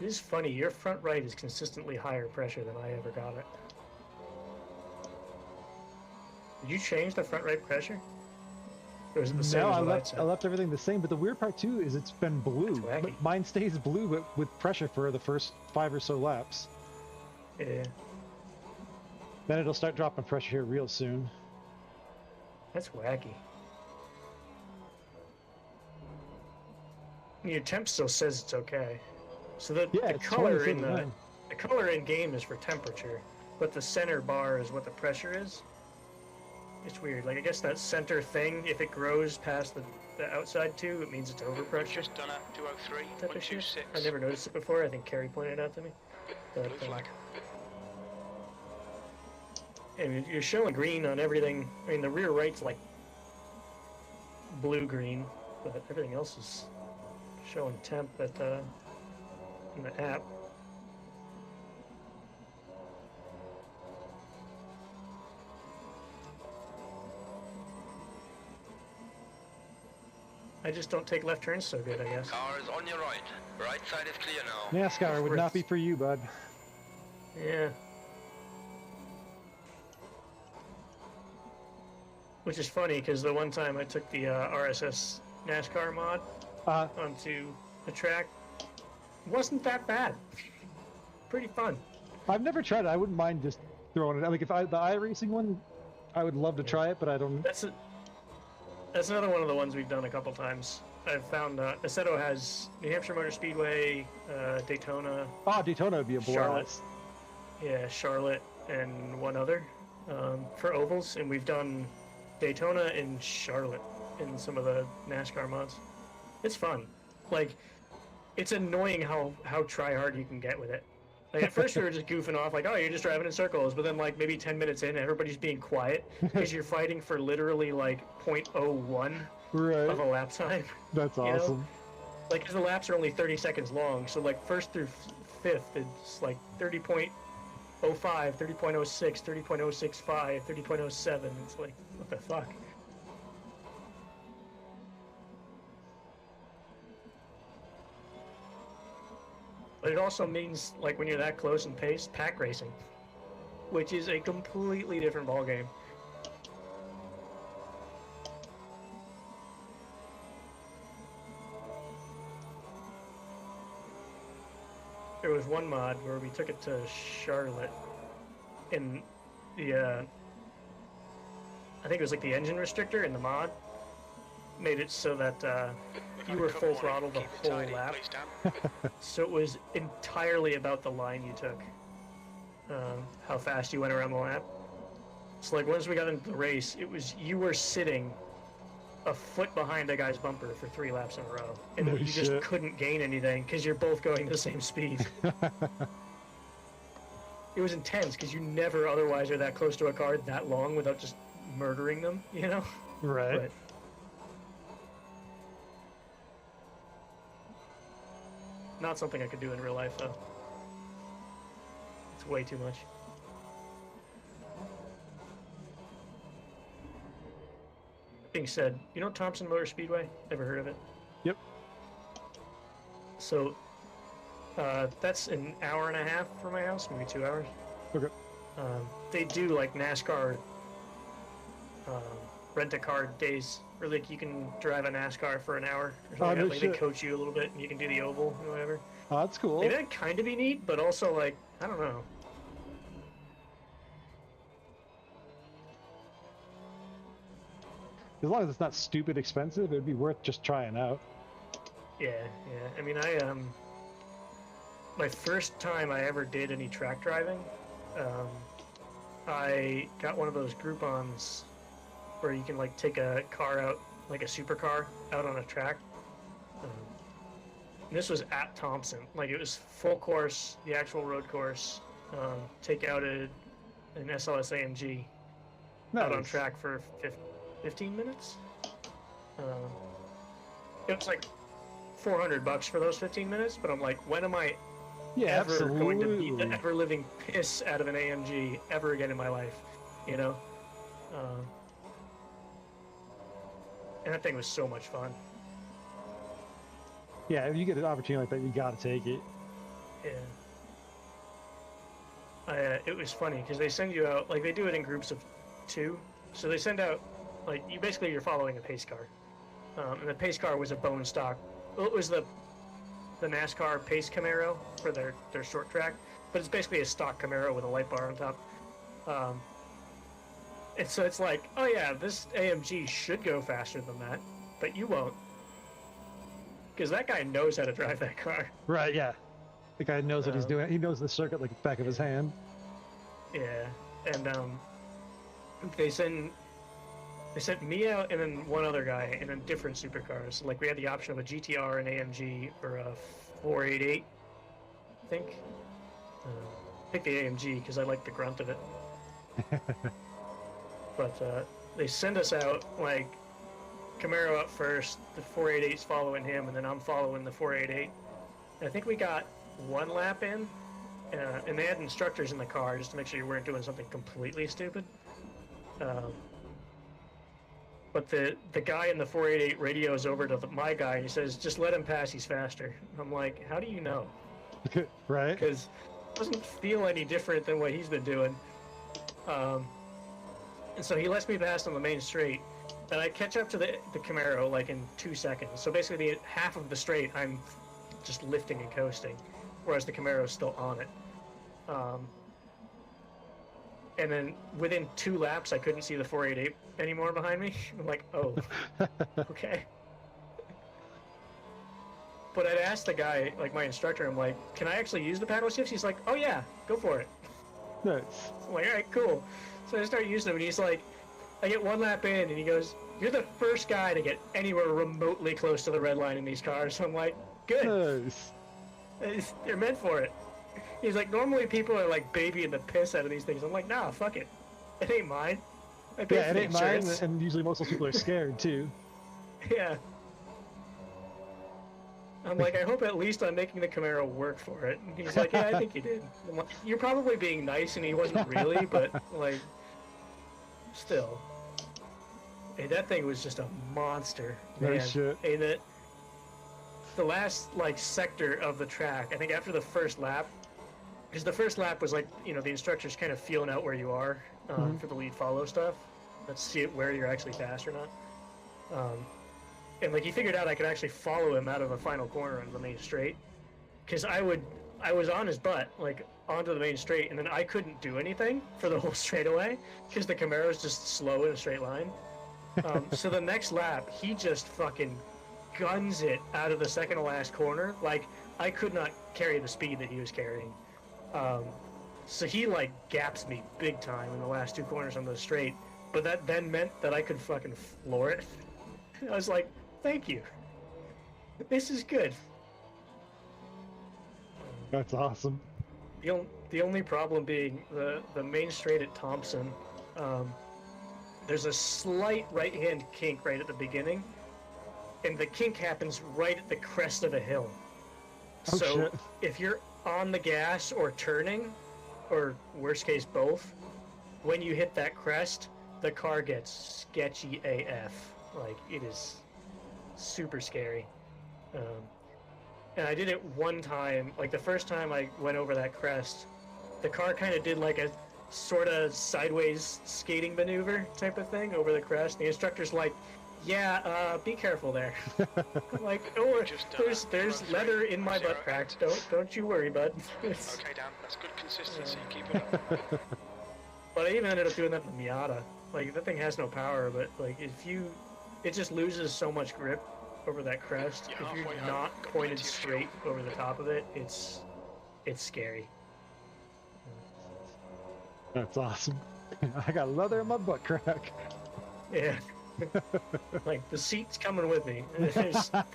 S4: It is funny, your front right is consistently higher pressure than I ever got it. Did you change the front right pressure? Or is it the same
S1: No,
S4: as
S1: I
S4: what
S1: left,
S4: said?
S1: I left everything the same, but the weird part too is it's been blue.
S4: That's wacky.
S1: Mine stays blue, but with pressure for the first 5 or so laps.
S4: Yeah,
S1: Then it'll start dropping pressure here real soon.
S4: that's wacky. Your temp still says it's okay. So the
S1: It's
S4: color in
S1: 27 now.
S4: the color in game is for temperature, but the center bar is what the pressure is. It's weird. Like I guess that center thing, if it grows past the outside two, it means it's overpressure.
S3: Just done at
S4: Type of shit.
S3: 203.26.
S4: I never noticed it before. I think Carrie pointed it out to me. But,
S3: Blue flag.
S4: and you're showing green on everything. I mean, the rear right's like blue-green, but everything else is showing temp at in the app. I just don't take left turns so good, I guess.
S6: Car is on your right. Right side is clear now.
S1: NASCAR would not be for you, bud.
S4: Yeah. Which is funny, because the one time I took the RSS NASCAR mod onto the track, wasn't that bad. Pretty fun.
S1: I've never tried it. I wouldn't mind just throwing it. Like if the iRacing one, I would love to try it, but I don't.
S4: That's another one of the ones we've done a couple times. I've found Assetto has New Hampshire Motor Speedway, Daytona.
S1: Daytona would be a
S4: Charlotte.
S1: blast.
S4: Yeah, Charlotte and one other for ovals, and we've done Daytona and Charlotte in some of the NASCAR mods. It's fun. Like, it's annoying how try hard you can get with it. Like at first we were just goofing off, like, oh, you're just driving in circles, but then like maybe 10 minutes in, everybody's being quiet because you're fighting for literally like 0.01 of a lap time.
S1: That's
S4: you
S1: awesome.
S4: know? Like, 'cause the laps are only 30 seconds long, so like first through fifth, it's like 30.05, 30.06, 30.065, 30.07. It's like, what the fuck? But it also means, like, when you're that close in pace, pack racing, which is a completely different ballgame. There was one mod where we took it to Charlotte, and the, I think it was like the engine restrictor in the mod made it so that you were full throttle the whole lap. So it was entirely about the line you took, how fast you went around the lap. So like once we got into the race, it was you were sitting a foot behind a guy's bumper for 3 laps in a row, and you just couldn't gain anything because you're both going the same speed. It was intense because you never otherwise are that close to a car that long without just murdering them, you know?
S1: Right.
S4: But, not something I could do in real life, though. It's way too much. That being said, you know Thompson Motor Speedway? Ever heard of it?
S1: Yep.
S4: So, that's an hour and a half from my house, maybe 2 hours.
S1: Okay.
S4: They do like NASCAR rent-a-car days, where like you can drive a NASCAR for an hour or something.
S1: no
S4: Like they
S1: shit.
S4: coach you a little bit, and you can do the oval or whatever.
S1: Oh, that's cool.
S4: Maybe that'd kind of be neat, but also like I don't know.
S1: As long as it's not stupid expensive, it'd be worth just trying out.
S4: Yeah. I mean, my first time I ever did any track driving, I got one of those Groupons where you can like take a car out, like a supercar, out on a track. And this was at Thompson, like it was full course, the actual road course. Take out an SLS AMG out on
S1: Nice.
S4: track for 15 minutes. It was like $400 for those 15 minutes, but I'm like, when am I
S1: Yeah,
S4: ever going to beat the
S1: absolutely.
S4: ever-living piss out of an AMG ever again in my life, you know? And that thing was so much fun.
S1: Yeah, if you get an opportunity like that, you gotta take it.
S4: Yeah. It was funny because they send you out, like they do it in groups of 2. So they send out, like you're following a pace car. And the pace car was a bone stock. Well, it was the NASCAR pace Camaro for their short track, but it's basically a stock Camaro with a light bar on top. And so it's like, oh yeah, this AMG should go faster than that, but you won't. Because that guy knows how to drive that car.
S1: Right, yeah. The guy knows what he's doing. He knows the circuit like the back of his hand.
S4: Yeah, and they sent me out and then one other guy in a different supercars. Like we had the option of a GTR and AMG or a 488, I think. Pick the AMG because I like the grunt of it. But they send us out like Camaro up first, the 488's following him, and then I'm following the 488. And I think we got 1 lap in, and they had instructors in the car just to make sure you weren't doing something completely stupid. But the guy in the 488 radios over to my guy, and he says, just let him pass, he's faster. I'm like, how do you know?
S1: Right?
S4: Because it doesn't feel any different than what he's been doing. And so he lets me pass on the main straight, and I catch up to the Camaro like in 2 seconds. So basically half of the straight I'm just lifting and coasting, whereas the Camaro's still on it. And then within 2 laps I couldn't see the 488 anymore behind me. I'm like, oh, okay. But I'd asked the guy, like my instructor, I'm like, can I actually use the paddle shifts? He's like, oh yeah, go for it.
S1: Nice.
S4: I'm like, all right, cool. So I start using them, and he's like, I get 1 lap in, and he goes, you're the first guy to get anywhere remotely close to the red line in these cars. So I'm like, good.
S1: Nice.
S4: They're meant for it. He's like, normally people are like babying the piss out of these things. I'm like, nah, fuck it. It ain't mine. I paid
S1: Yeah,
S4: for
S1: it
S4: the
S1: ain't mine,
S4: insurance.
S1: and usually most of those people are scared too.
S4: Yeah. I'm like, I hope at least I'm making the Camaro work for it. And he's like, yeah, I think you did. I'm like, you're probably being nice, and he wasn't really, but like, still. Hey, that thing was just a monster, man.
S1: No shit.
S4: Hey, the last like sector of the track, I think after the first lap, because the first lap was like, you know, the instructor's kind of feeling out where you are for the lead follow stuff. Let's see where you're actually fast or not. And like he figured out I could actually follow him out of the final corner on the main straight, because I was on his butt, like onto the main straight, and then I couldn't do anything for the whole straightaway because the Camaro's just slow in a straight line. So the next lap, he just fucking guns it out of the second to last corner. Like I could not carry the speed that he was carrying. So he like gaps me big time in the last 2 corners on the straight, but that then meant that I could fucking floor it. I was like, thank you. This is good.
S1: That's awesome.
S4: The only problem being the main straight at Thompson, there's a slight right-hand kink right at the beginning, and the kink happens right at the crest of a hill.
S1: Oh,
S4: So
S1: shit.
S4: if you're on the gas or turning, or worst case both, when you hit that crest, the car gets sketchy AF. Like, it is super scary. And I did it one time, like the first time I went over that crest, the car kind of did like a sort of sideways skating maneuver type of thing over the crest. The instructor's like, yeah, be careful there. I'm like, oh, there's leather in my butt crack. Don't you worry, bud. It's,
S3: Okay, Dan, that's good consistency. Keep it up.
S4: but I even ended up doing that with Miata. Like, that thing has no power, but like it just loses so much grip over that crest.
S3: You're
S4: If you're
S3: halfway home,
S4: not
S3: got
S4: pointed
S3: plenty of
S4: straight
S3: fuel.
S4: over the top of it, it's scary.
S1: That's awesome. I got leather in my butt crack.
S4: Yeah. Like, the seat's coming with me. There's a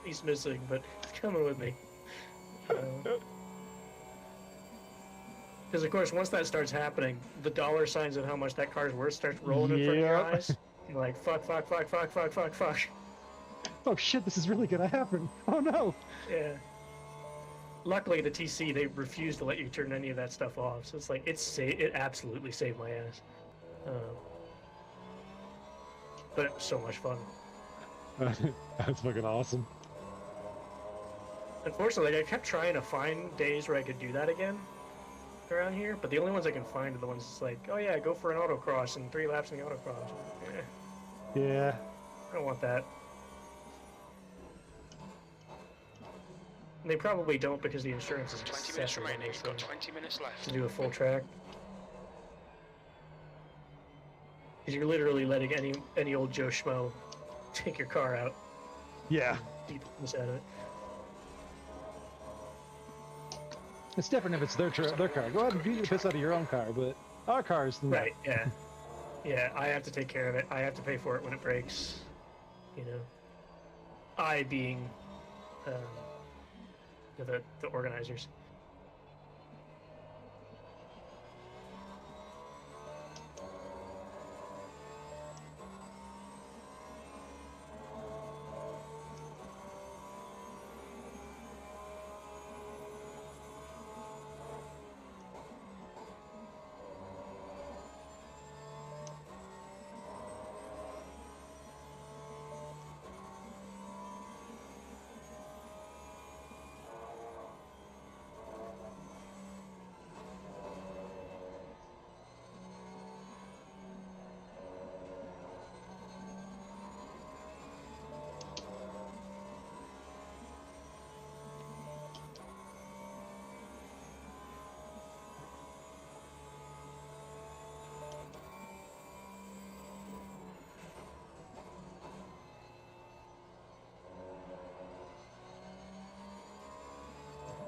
S4: piece missing, but it's coming with me. Because, of course, once that starts happening, the dollar signs of how much that car's worth starts rolling in front of your
S1: Yep.
S4: eyes. You're like, fuck.
S1: Oh shit, this is really gonna happen. Oh no.
S4: Yeah. Luckily, the TC, they refuse to let you turn any of that stuff off. So it's like, it absolutely saved my ass. But it was so much fun.
S1: That's fucking awesome.
S4: Unfortunately, like, I kept trying to find days where I could do that again around here, but the only ones I can find are the ones that's like, oh yeah, go for an autocross and 3 laps in the autocross.
S1: Yeah.
S4: I don't want that. And they probably don't because the insurance is
S3: 20 minutes
S4: excessive on
S3: remaining.
S4: those
S3: Got
S4: things
S3: 20 minutes left.
S4: to do a full track. Because you're literally letting any old Joe Schmo take your car out.
S1: Yeah.
S4: Beat the piss out of it.
S1: It's different if it's their car. Go ahead and beat the piss out of your own car, but our cars. No.
S4: Right, yeah. Yeah, I have to take care of it. I have to pay for it when it breaks. You know. I being the organizers.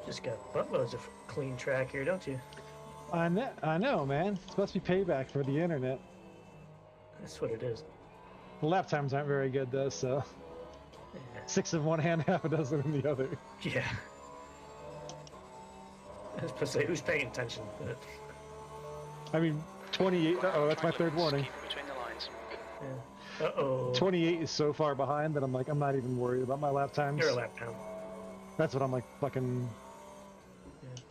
S4: Just got buttloads of clean track here, don't you?
S1: I know, man. It's supposed to be payback for the internet.
S4: That's what it is.
S1: The lap times aren't very good though, so
S4: Yeah.
S1: 6 in one hand, half a dozen in the other.
S4: Yeah. I was supposed to say, who's paying attention? But,
S1: I mean, 28. Oh, that's my third warning.
S3: Keep it between the lines.
S4: yeah. Uh-oh.
S1: 28 is so far behind that I'm like, I'm not even worried about my lap times.
S4: You're a lap down.
S1: That's what I'm like, fucking.
S4: Yeah.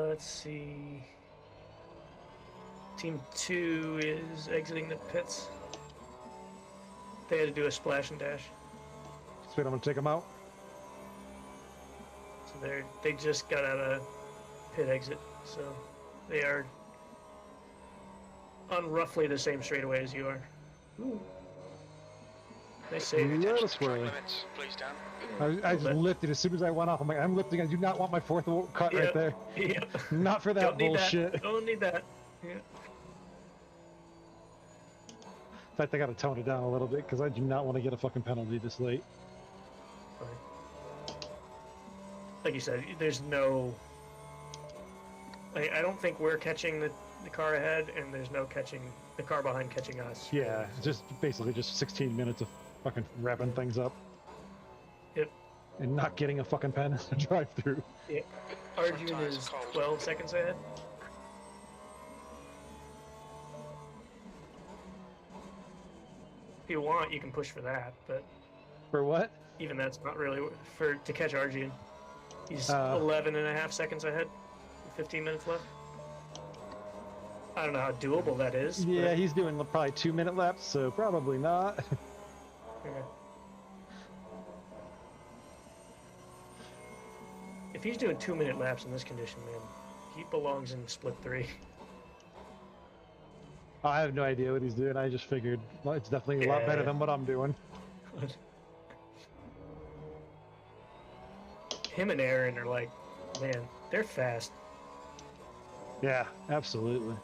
S4: Let's see. Team 2 is exiting the pits. They had to do a splash and dash.
S1: Sweet, I'm gonna take them out.
S4: So they just got out of pit exit. So they are on roughly the same straightaway as you are. Ooh. Nice save.
S1: Little
S3: Attention to track
S1: squirrely.
S3: limits, please, Dan.
S1: I just lifted as soon as I went off. I'm like, I'm lifting. I do not want my fourth cut right
S4: Yep.
S1: there.
S4: Yep.
S1: Not for that
S4: Don't need
S1: bullshit.
S4: that. Don't need that. Yeah.
S1: In fact, I gotta tone it down a little bit because I do not want to get a fucking penalty this late.
S4: Fine. Like you said, there's no. I don't think we're catching the car ahead, and there's no catching the car behind catching us.
S1: Yeah, just basically just 16 minutes of fucking wrapping things up.
S4: Yep.
S1: And not getting a fucking pen to drive through.
S4: Yeah. Arjun is 12 seconds ahead. If you want, you can push for that, but
S1: For what?
S4: even that's not really to catch Arjun. He's 11 and a half seconds ahead. 15 minutes left. I don't know how doable that is.
S1: Yeah,
S4: but,
S1: he's doing probably 2-minute laps, so probably not.
S4: yeah. If he's doing 2-minute laps in this condition, man, he belongs in split 3.
S1: I have no idea what he's doing. I just figured, well, it's definitely a lot better
S4: Yeah.
S1: than what I'm doing.
S4: Him and Aaron are like, man, they're fast.
S1: Yeah, absolutely.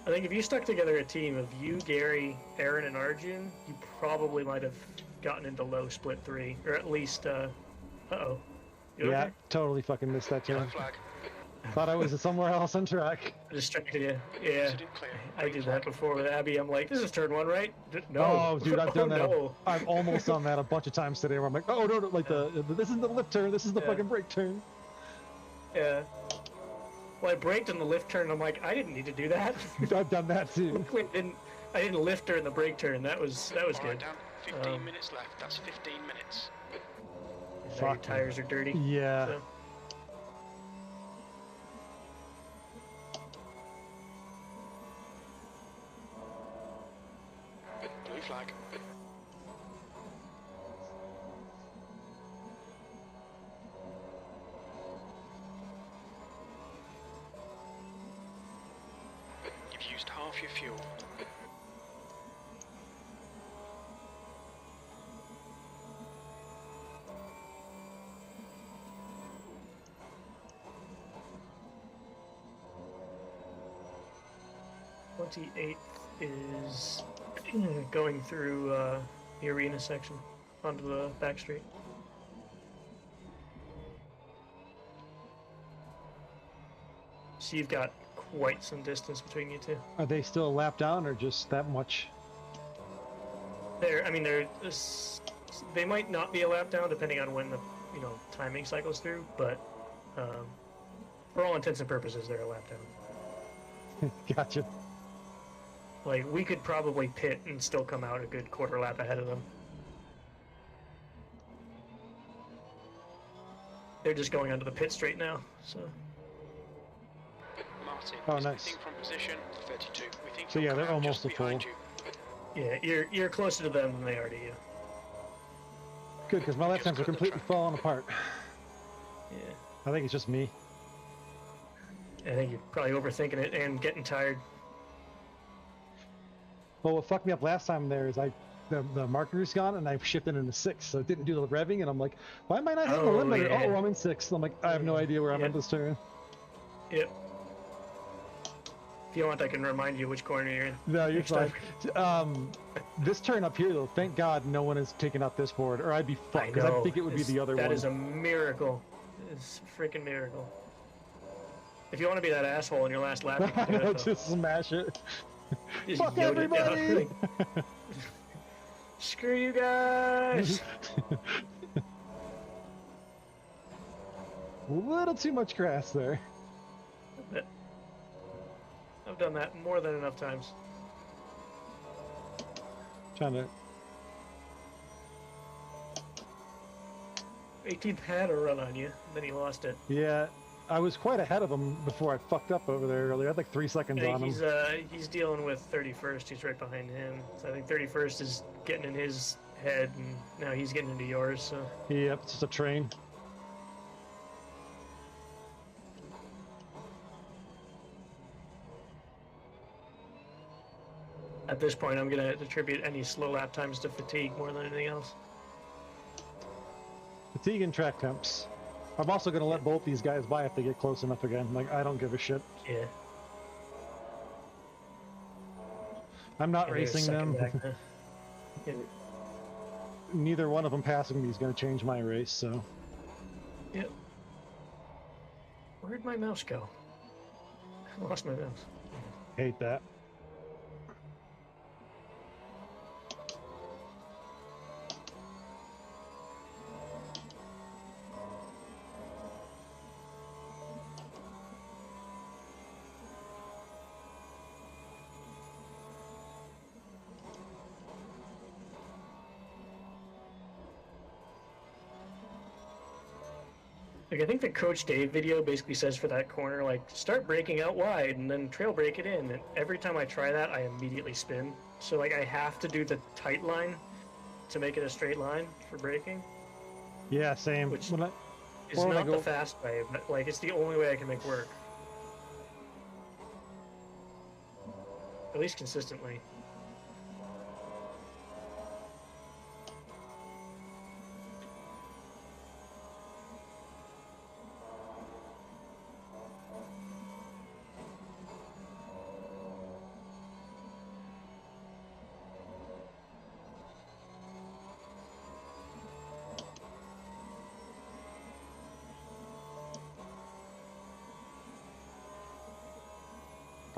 S4: I think if you stuck together a team of you, Gary, Aaron, and Arjun, you probably might have gotten into low split 3, or at least, uh-oh. You
S1: Yeah,
S4: okay?
S1: totally fucking missed that
S3: Yellow
S1: turn.
S3: flag.
S1: Thought I was somewhere else on track.
S4: I distracted you. Yeah,
S3: Considered clear.
S4: I
S3: Green
S4: did
S3: flag.
S4: that before with Abby. I'm like, this is turn 1, right? No.
S1: Oh, dude, I've done that.
S4: No.
S1: I've almost done that a bunch of times today. Where I'm like, oh no, like this is the lift turn. This is the
S4: Yeah.
S1: fucking brake turn.
S4: Yeah. Well, I braked in the lift turn. I'm like, I didn't need to do that.
S1: I've done that too.
S4: I didn't lift during the brake turn. That was
S3: All
S4: good.
S3: right, down 15 minutes left. That's 15 minutes.
S4: Now your
S1: Fuck.
S4: tires are dirty.
S1: Yeah.
S4: So.
S3: Blue flag. You've used half your fuel.
S4: '28th is going through the arena section onto the back street. So you've got quite some distance between you two.
S1: Are they still a lap down or just that much?
S4: They might not be a lap down depending on when the timing cycles through, but for all intents and purposes, they're a lap down.
S1: Gotcha.
S4: Like, we could probably pit and still come out a good quarter lap ahead of them. They're just going onto the pit straight now, so.
S3: Martin
S1: Oh,
S3: is
S1: nice.
S3: pitting from position 32. We think
S1: So
S3: you'll
S1: yeah,
S3: come
S1: they're
S3: out
S1: almost
S3: just
S1: a full.
S3: behind you.
S4: Yeah, you're closer to them than they are to you.
S1: Good, because my lap
S3: Just
S1: times are
S3: cut the
S1: completely
S3: track.
S1: falling apart.
S4: Yeah.
S1: I think it's just me.
S4: I think you're probably overthinking it and getting tired.
S1: Well, what fucked me up last time there is the marker's gone and I shifted into 6, so it didn't do the revving, and I'm like, why am I not hitting the
S4: Oh,
S1: limiter?
S4: yeah.
S1: Oh, I'm in 6. I'm like, I have no idea where I'm
S4: Yep.
S1: at this turn.
S4: Yep. If you want, I can remind you which corner you're in.
S1: No, you're
S4: next
S1: fine.
S4: time.
S1: This turn up here, though, thank God no one has taken up this board, or I'd be fucked, because I think it would be the other one.
S4: That is a miracle. It's a freaking miracle. If you want to be that asshole in your last lap, you can do it. though.
S1: Just smash it.
S4: Just
S1: Fuck
S4: yoed it down.
S1: everybody!
S4: Screw you guys!
S1: A little too much grass there.
S4: I've done that more than enough times.
S1: Trying to.
S4: 18th had a run on you, then he lost it.
S1: Yeah, I was quite ahead of him before I fucked up over there earlier. I had like 3 seconds
S4: I
S1: on
S4: think
S1: him.
S4: he's dealing with 31st. He's right behind him. So I think 31st is getting in his head, and now he's getting into yours. So
S1: Yep, it's just a train.
S4: at this point, I'm gonna attribute any slow lap times to fatigue more than anything else.
S1: Fatigue and track temps. I'm also going to let both these guys by if they get close enough again. Like, I don't give a shit.
S4: Yeah.
S1: I'm not
S4: Yeah, they're
S1: racing
S4: second
S1: them.
S4: back now. Yeah.
S1: Neither one of them passing me is going to change my race, so.
S4: Yep. Where'd my mouse go? I lost my mouse.
S1: Hate that.
S4: Like, I think the Coach Dave video basically says for that corner, like, start braking out wide and then trail brake it in. And every time I try that, I immediately spin. So, like, I have to do the tight line to make it a straight line for braking.
S1: Yeah, same.
S4: Which
S1: When I,
S4: It's
S1: or when I
S4: not the
S1: go-
S4: fast way, but, like, it's the only way I can make work. At least consistently.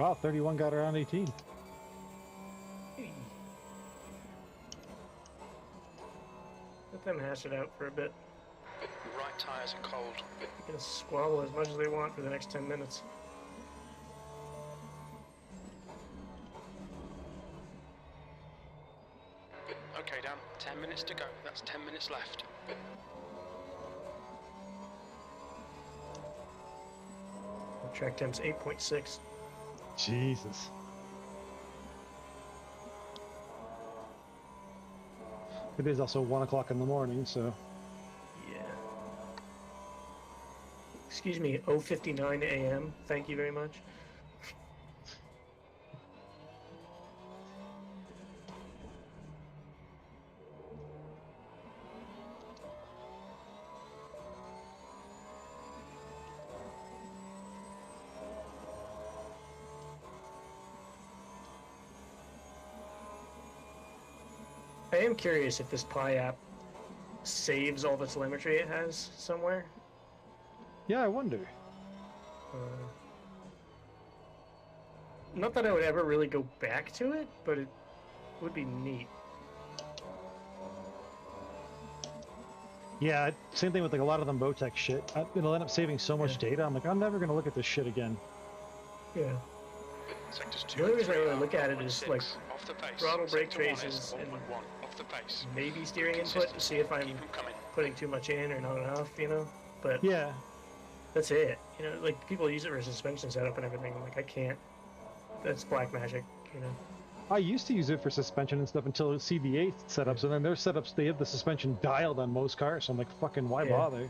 S1: Wow, 31 got around 18.
S4: Let them hash it out for a bit.
S3: Right tyres are cold.
S4: They can squabble as much as they want for the next 10 minutes.
S3: Okay, Dan, 10 minutes to go. That's 10 minutes left.
S4: Track temp's 8.6.
S1: Jesus. It is also 1 o'clock in the morning, so.
S4: Yeah. Excuse me, 0:59 a.m. Thank you very much. I am curious if this Pi app saves all the telemetry it has somewhere.
S1: Yeah, I wonder.
S4: Not that I would ever really go back to it, but it would be neat.
S1: Yeah, same thing with like a lot of the Motec shit. It'll end up saving so much data. I'm like, I'm never gonna look at this shit again.
S4: Yeah.
S3: Sectors 2
S4: The only
S3: and
S4: reason I
S3: 3
S4: really
S3: are
S4: look at it is
S3: 1.6
S4: like
S3: off the pace.
S4: throttle brake
S3: Sector 1 is
S4: traces and
S3: 1.1 off the pace.
S4: maybe steering input to see if I'm
S3: Keep 'em coming.
S4: putting too much in or not enough, you know? But
S1: Yeah.
S4: that's it. You know, like people use it for suspension setup and everything. I'm like, I can't. That's black magic, you know?
S1: I used to use it for suspension and stuff until CBA setups, and then their setups, they have the suspension dialed on most cars, so I'm like, fucking, why
S4: Yeah.
S1: bother?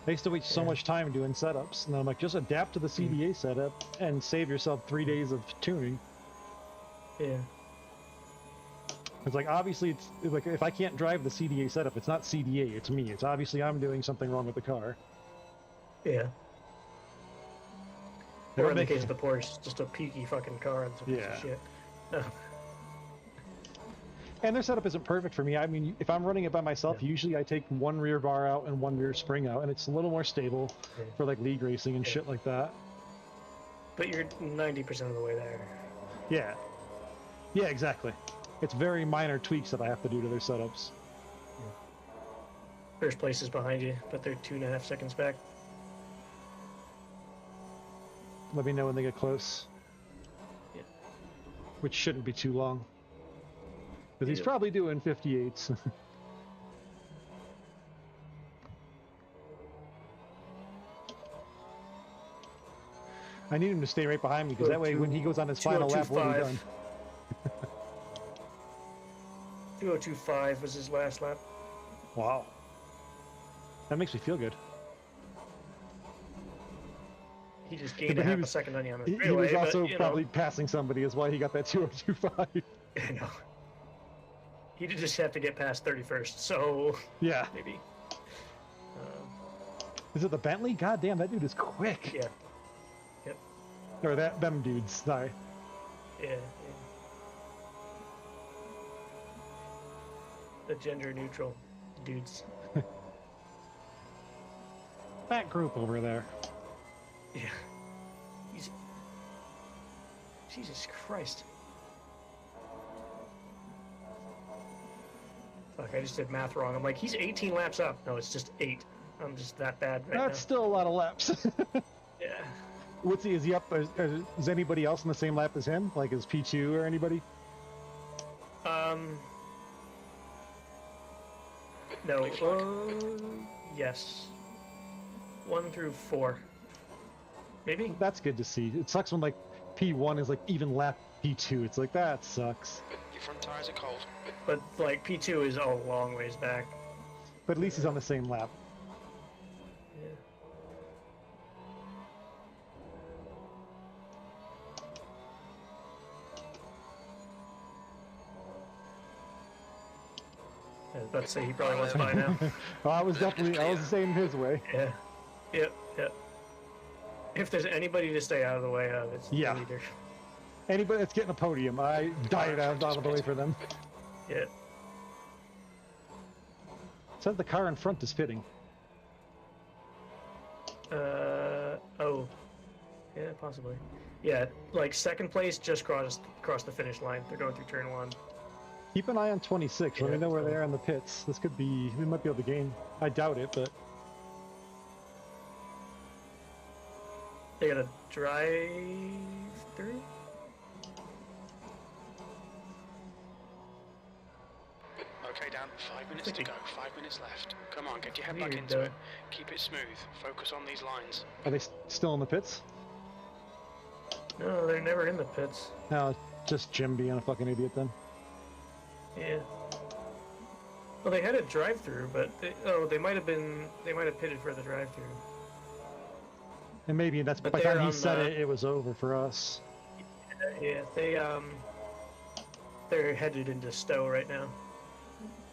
S1: I used to waste so
S4: Yeah.
S1: much time doing setups, and then I'm like, just adapt to the CBA setup and save yourself 3 days of tuning.
S4: Yeah.
S1: It's like, obviously, it's like, if I can't drive the CDA setup, it's not CDA, it's me. It's obviously I'm doing something wrong with the car.
S4: Yeah.
S1: They
S4: Or
S1: don't
S4: in the
S1: make-
S4: case of the Porsche, just a peaky fucking car and some piece
S1: Yeah.
S4: of shit. No.
S1: And their setup isn't perfect for me. I mean, if I'm running it by myself, usually I take one rear bar out and one rear spring out, and it's a little more stable
S4: Yeah.
S1: for like league racing and shit like that.
S4: But you're 90% of the way there.
S1: Yeah. Yeah, exactly. It's very minor tweaks that I have to do to their setups.
S4: First place is behind you, but they're 2.5 seconds back.
S1: Let me know when they get close.
S4: Yeah.
S1: Which shouldn't be too long. Because he's
S4: Yeah.
S1: probably doing 58s. I need him to stay right behind me, because that way when he goes on his final lap, we'll be done.
S4: 2025 was his last lap.
S1: Wow. That makes me feel good.
S4: He just gained
S1: But
S4: a
S1: he
S4: half a
S1: was-
S4: second on you on the
S1: He
S4: freeway.
S1: was also
S4: but, you
S1: probably
S4: know,
S1: passing somebody, is why he got that 2025.
S4: I know. He did just have to get past 31st, so
S1: Yeah.
S4: maybe.
S1: Is it the Bentley? God damn, that dude is quick.
S4: Yeah. Yep.
S1: Or them dudes, sorry.
S4: Yeah. The gender neutral dudes.
S1: That group over there.
S4: Yeah. He's. Jesus Christ. Fuck, I just did math wrong. I'm like, he's 18 laps up. No, it's just 8. I'm just that bad right
S1: That's still a lot of laps.
S4: now. Yeah.
S1: What's he? Is he up? Is anybody else in the same lap as him? Like, is P2 or anybody?
S4: No. Yes. 1 through 4. Maybe?
S1: That's good to see. It sucks when like P1 is like even lap P2. It's like, that sucks.
S3: Your front tyres are cold.
S4: But, like, P2 is a long ways back.
S1: But at least he's on the same lap.
S4: Yeah. I was about to say he probably wants by now.
S1: Well, I was the same his way.
S4: Yeah. Yep. Yep. If there's anybody to stay out of the way of, it's
S1: Yeah.
S4: the leader.
S1: Anybody that's getting a podium, I died out of the way for them.
S4: Yeah.
S1: Says the car in front is fitting.
S4: Oh. Yeah, possibly. Yeah, like second place just crossed the finish line. They're going through turn 1.
S1: Keep an eye on 26. Let
S4: Yeah,
S1: me know where
S4: so-
S1: they are in the pits. This could be, we might be able to gain. I doubt it, but
S4: They gotta drive through?
S3: Okay, Dan, 5 minutes to go, 5 minutes left. Come on, get your head back
S4: Weird,
S3: into
S4: though.
S3: it. Keep it smooth. Focus on these lines.
S1: are they still in the pits?
S4: No, they're never in the pits.
S1: No, just Jim being a fucking idiot then.
S4: Yeah. Well, they had a drive-through, but they might have pitted for the drive-through.
S1: And maybe that's
S4: But
S1: by the
S4: they're
S1: time he
S4: on
S1: said
S4: the-
S1: it, it was over for us.
S4: Yeah, they're headed into Stowe right now.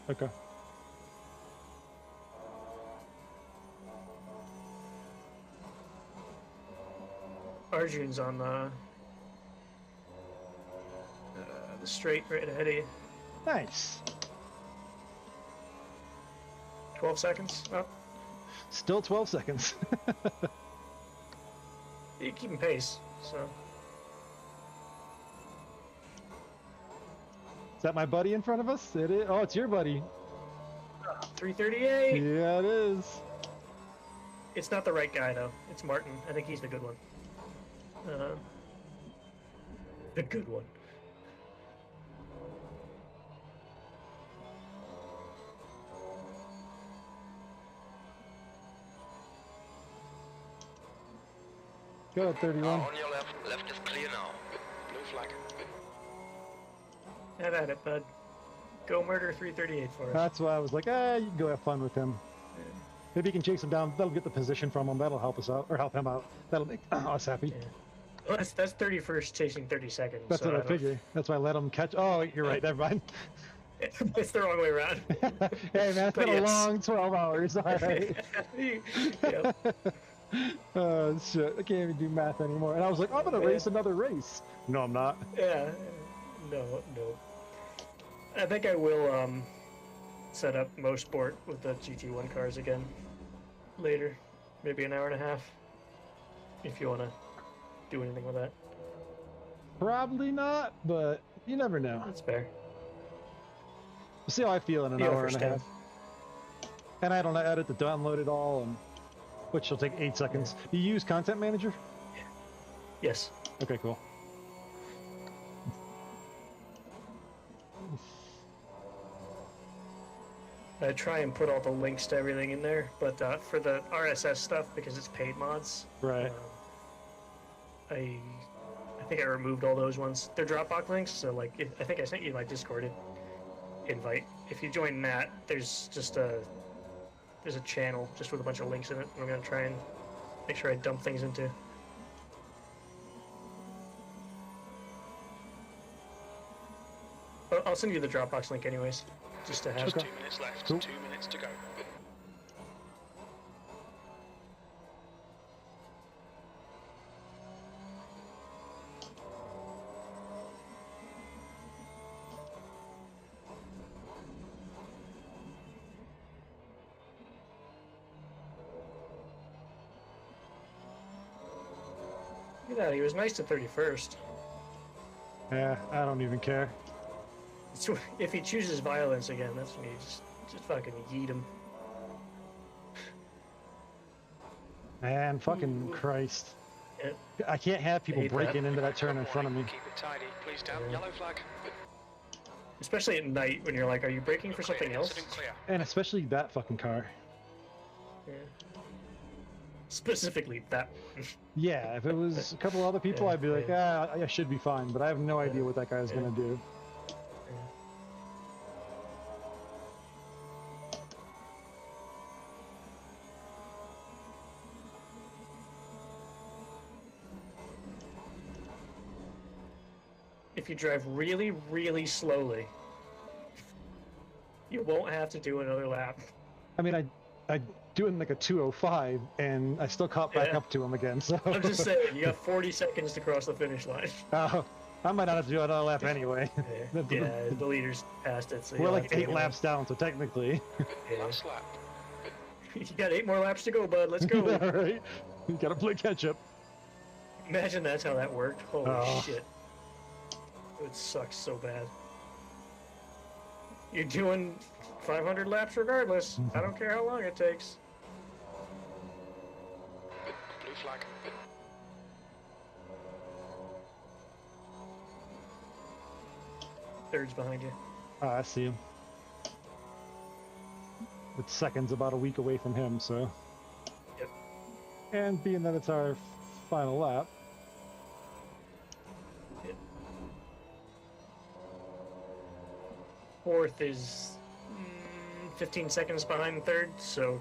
S1: Okay.
S4: Arjun's on the straight right ahead of you.
S1: Nice.
S4: 12 seconds. Oh,
S1: Still 12 seconds.
S4: you're keeping pace, so.
S1: Is that my buddy in front of us? It is. Oh, it's your buddy.
S4: 338.
S1: Yeah, it is.
S4: It's not the right guy though. It's Martin. I think he's the good one. The good one.
S1: Go ahead, 31.
S6: On your left. Left is clear now.
S3: Blue flag.
S4: Have at it, bud. Go murder 338 for us.
S1: That's why I was like, you can go have fun with him. Maybe you can chase him down. That'll get the position from him. That'll help us out, or help him out. That'll make us happy.
S4: Yeah. Well, that's 31st chasing 30 seconds.
S1: That's
S4: so
S1: what I figure. That's why I let him catch. Oh, you're right. Never mind.
S4: It's the wrong way around.
S1: Hey, man, it's
S4: But
S1: been a
S4: yes.
S1: long 12 hours. All right.
S4: Yep.
S1: Oh, shit. I can't even do math anymore. And I was like, I'm going to race another race. No, I'm not.
S4: Yeah. No. I think I will set up Mosport with the GT1 cars again later. Maybe an hour and a half. If you want to do anything with that.
S1: Probably not, but you never know.
S4: That's fair.
S1: We'll see how I feel in an
S4: Yeah,
S1: hour
S4: for
S1: and a
S4: sure.
S1: half. And I don't edit to download it all, and which will take 8 seconds. You use Content Manager?
S4: Yes.
S1: Okay, cool.
S4: I try and put all the links to everything in there, but for the RSS stuff, because it's paid mods,
S1: Right.
S4: I think I removed all those ones. They're Dropbox links, so like I think I sent you my Discord invite. If you join that, there's a channel just with a bunch of links in it. I'm gonna try and make sure I dump things into. I'll send you the Dropbox link anyways, just to have.
S3: Just 2 minutes left.
S1: Cool.
S3: 2 minutes to go.
S4: Look at that, he was nice to 31st.
S1: Yeah, I don't even care.
S4: So if he chooses violence again, that's when you just fucking yeet him.
S1: Man, fucking Christ.
S4: Yeah.
S1: I can't have people
S4: hate
S1: breaking
S4: that.
S1: into that turn in front of me.
S3: Keep it tidy. Please, Dan.
S4: Yeah.
S3: Yellow flag.
S4: Especially at night when you're like, are you braking for something else?
S3: Incident clear.
S1: And especially that fucking car.
S4: Yeah. Specifically that one.
S1: Yeah, if it was a couple other people,
S4: Yeah,
S1: I'd be like, I should be fine, but I have no idea what that guy's gonna do.
S4: If you drive really, really slowly, you won't have to do another lap.
S1: I mean, I do it in like a 2:05, and I still caught back
S4: Yeah.
S1: up to him again. So
S4: I'm just saying, you got 40 seconds to cross the finish line.
S1: Oh, I might not have to do another lap anyway.
S4: Yeah, the leader's past it, so
S1: We're
S4: you'll
S1: like
S4: have to
S1: 8
S4: get
S1: laps down, so technically.
S4: Yeah.
S3: Last lap.
S4: You got 8 more laps to go, bud. Let's go.
S1: All right, you gotta play catch up.
S4: Imagine that's how that worked. Holy
S1: Oh.
S4: shit. It would suck so bad. You're doing 500 laps regardless. I don't care how long it takes.
S3: Blue flag.
S4: Third's behind you.
S1: Oh, I see him. It's seconds about a week away from him, so.
S4: Yep.
S1: And being that it's our final lap.
S4: Yep. Fourth is 15 seconds behind third, so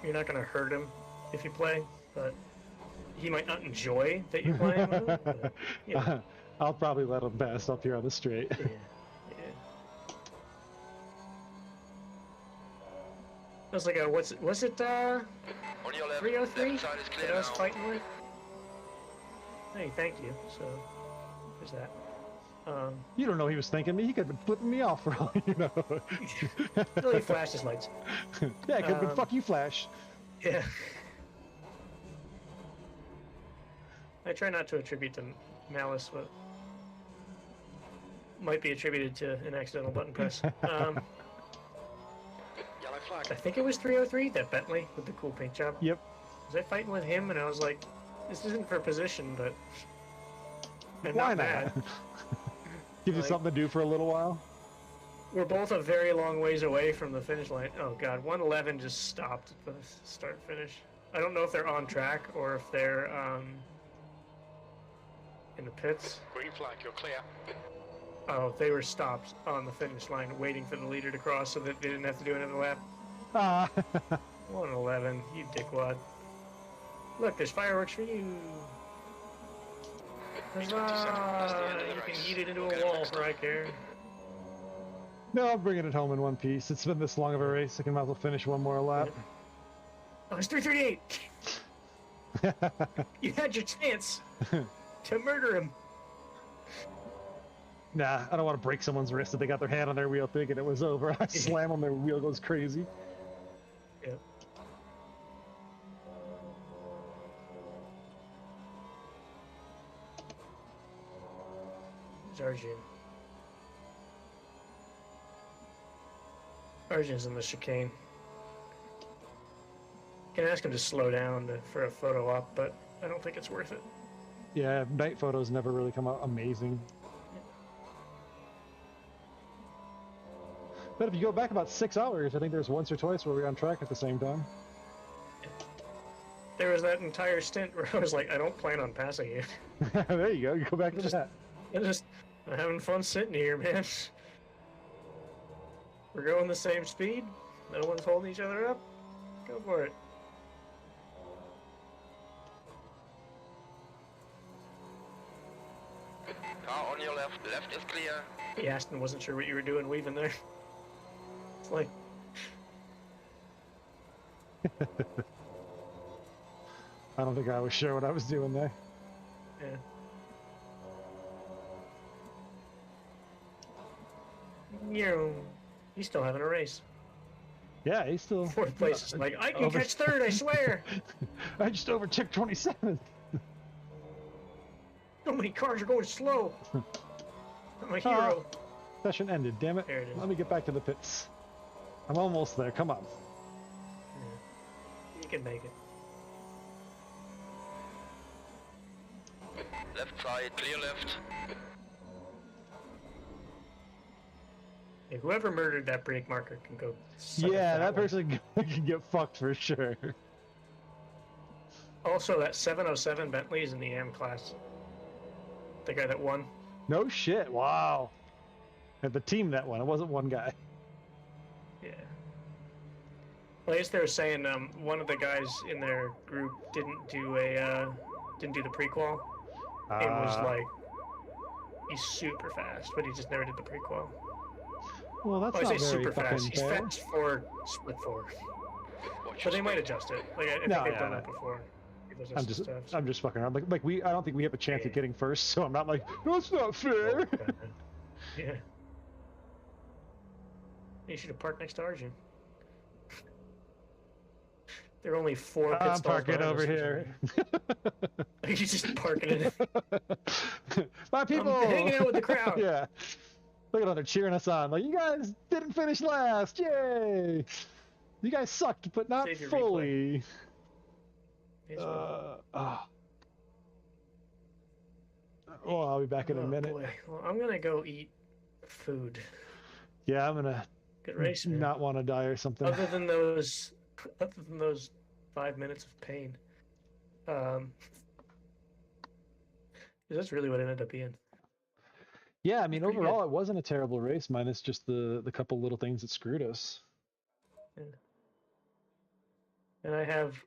S4: you're not going to hurt him if you play, but he might not enjoy that you play him. But, yeah.
S1: I'll probably let him pass up here on the straight.
S4: Yeah. I was like, was it
S6: On your left,
S4: 303
S6: left side is clear
S4: that I was
S6: now.
S4: fighting with? Hey, thank you. So, there's that.
S1: You don't know he was thinking me. He could have been flipping me off for all you know.
S4: Until he flashed his lights.
S1: Yeah, it could have been fuck you, Flash.
S4: Yeah. I try not to attribute to malice, but might be attributed to an accidental button press.
S3: Yellow flag.
S4: I think it was 303, that Bentley with the cool paint job.
S1: Yep.
S4: Was I fighting with him? And I was like, this isn't for position, but I'm
S1: Why
S4: not
S1: not?
S4: mad.
S1: Give you
S4: Like-
S1: something to do for a little while.
S4: We're both a very long ways away from the finish line. Oh god, 111 just stopped at the start finish. I don't know if they're on track or if they're in the pits.
S3: Green flag, you're clear.
S4: Oh, they were stopped on the finish line waiting for the leader to cross so that they didn't have to do another lap.
S1: Ah.
S4: 111, you dickwad. Look, there's fireworks for you.
S3: 27, that's the end of the
S4: You can
S3: race.
S4: eat it into
S3: We'll
S4: a
S3: get it
S4: wall
S3: next
S4: for I
S3: time.
S4: care.
S1: No, I'm bringing it home in one piece. It's been this long of a race. I can might as well finish one more lap.
S4: Oh, it's 338! You had your chance to murder him.
S1: Nah, I don't want to break someone's wrist if they got their hand on their wheel thinking it was over. I slam them, their wheel goes crazy.
S4: Yep. There's Arjun. Arjun's in the chicane. Can ask him to slow down for a photo op, but I don't think it's worth it.
S1: Yeah, night photos never really come out amazing. But if you go back about 6 hours, I think there's once or twice where we were on track at the same time.
S4: There was that entire stint where I was like, I don't plan on passing you.
S1: There you go. You go back to that.
S4: I'm having fun sitting here, man. We're going the same speed. No one's holding each other up. Go for it.
S6: Car on your left, left is clear.
S4: He asked and wasn't sure what you were doing weaving there. It's like,
S1: I don't think I was sure what I was doing there.
S4: yeah. He's still having a race.
S1: Yeah, he's still...
S4: Fourth place is like, I can
S1: Over-
S4: catch third, I swear.
S1: I just overtook 27th.
S4: So many cars are going slow. I'm a hero.
S1: Session ended, damn it.
S4: There it is.
S1: Let me get back to the pits. I'm almost there, come on.
S4: You can make it.
S6: Left side, clear left.
S4: Yeah, whoever murdered that brake marker can go. suck a
S1: Yeah,
S4: fat
S1: that
S4: one.
S1: person can get fucked for sure.
S4: Also, that 707 Bentley is in the AM class. The guy that won.
S1: No shit, wow. And the team that won, it wasn't one guy.
S4: Yeah. Well, I guess they were saying one of the guys in their group didn't do the prequel. It was like he's super fast, but he just never did the prequel.
S1: well, that's
S4: Oh, I
S1: not
S4: say
S1: very
S4: super
S1: fucking
S4: fast. He's
S1: fair.
S4: fast for split 4,
S6: Watch
S4: but they
S6: your
S4: might
S6: speed.
S4: adjust it. Like I think
S1: No,
S4: they've
S1: yeah,
S4: done
S1: no.
S4: that before. People
S1: I'm
S4: adjust
S1: just,
S4: stuff, so-
S1: I'm just fucking around. Like I don't think we have a chance
S4: Yeah.
S1: at getting first, so I'm not like, that's not fair.
S4: Yeah. You should have parked next to Arjun. There are only 4 pit
S1: I'm
S4: stalls
S1: parking
S4: behind
S1: over
S4: us for
S1: here.
S4: You're just parking it.
S1: My people!
S4: I'm hanging out with the crowd.
S1: Yeah. Look at them, they're cheering us on. Like, you guys didn't finish last! Yay! You guys sucked, but not
S4: Save your
S1: fully.
S4: Here's
S1: Oh, I'll be back in a minute.
S4: Boy. Well, I'm gonna go eat food.
S1: Yeah, I'm gonna
S4: Good race, man.
S1: not want to die or something.
S4: Other than those 5 minutes of pain. 'Cause that's really what it ended up being.
S1: Yeah, I mean,
S4: pretty
S1: overall, it wasn't a terrible race, minus just the couple little things that screwed us.
S4: Yeah. And I have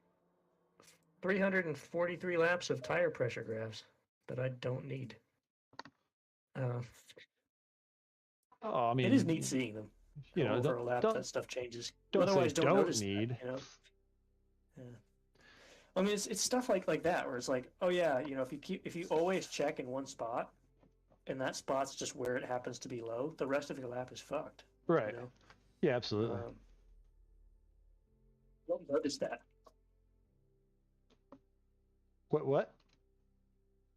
S4: 343 laps of tire pressure graphs that I don't need.
S1: Oh, I mean,
S4: It is neat seeing them.
S1: You know,
S4: over a lap,
S1: don't-
S4: that stuff changes.
S1: don't say
S4: Otherwise,
S1: don't
S4: notice
S1: need.
S4: That, you know? Yeah. I mean, it's stuff like that where it's like, oh yeah, you know, if you always check in one spot, and that spot's just where it happens to be low, the rest of your lap is fucked.
S1: Right.
S4: You know?
S1: Yeah, absolutely.
S4: Don't notice that.
S1: What?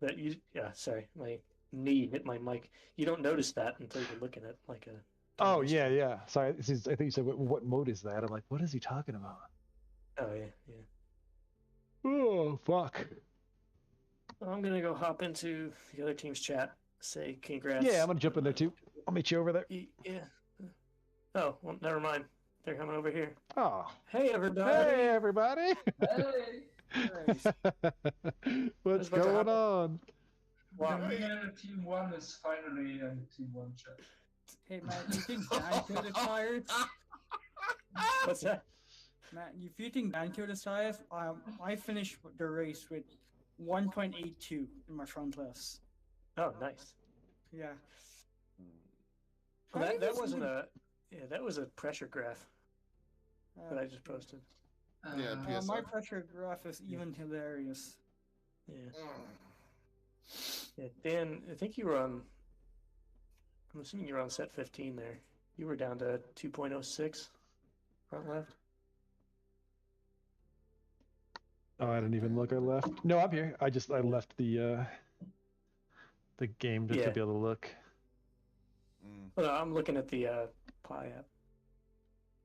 S4: That you, yeah, sorry, my knee hit my mic. You don't notice that until you're looking at like a.
S1: Oh, yeah, yeah. Sorry, I think you said, what mode is that? I'm like, what is he talking about?
S4: Oh yeah, yeah.
S1: Oh, fuck.
S4: I'm gonna go hop into the other team's chat. Say congrats.
S1: Yeah, I'm gonna jump in there too. I'll meet you over there.
S4: Yeah. Oh, well, never mind. They're coming over here.
S1: Oh.
S4: Hey, everybody.
S1: Hey, everybody.
S8: Hey!
S1: What's
S4: about to
S1: going
S4: happen?
S1: on?
S4: Wow.
S8: The winner Team 1 is finally in Team 1 chat.
S9: Hey, Matt, you think Dan killed the tires?
S4: What's that?
S9: Matt, if you think Dan killed the tires, I finished the race with 1.82 in my front lefts.
S4: Oh, nice.
S9: Yeah.
S4: Well,
S9: How did
S4: that
S9: this
S4: wasn't
S9: even-
S4: a. Yeah, that was a pressure graph that I just posted.
S5: Yeah,
S9: my
S5: PSI.
S9: pressure graph is even hilarious.
S4: Yeah. Yeah, Dan, I think you were on. I'm assuming you were on set 15 there. You were down to 2.06 front left.
S1: Oh, I didn't even look. I left. No, I'm here. I left the game just
S4: Yeah.
S1: to be able to look.
S4: Well, no, I'm looking at the Pi app.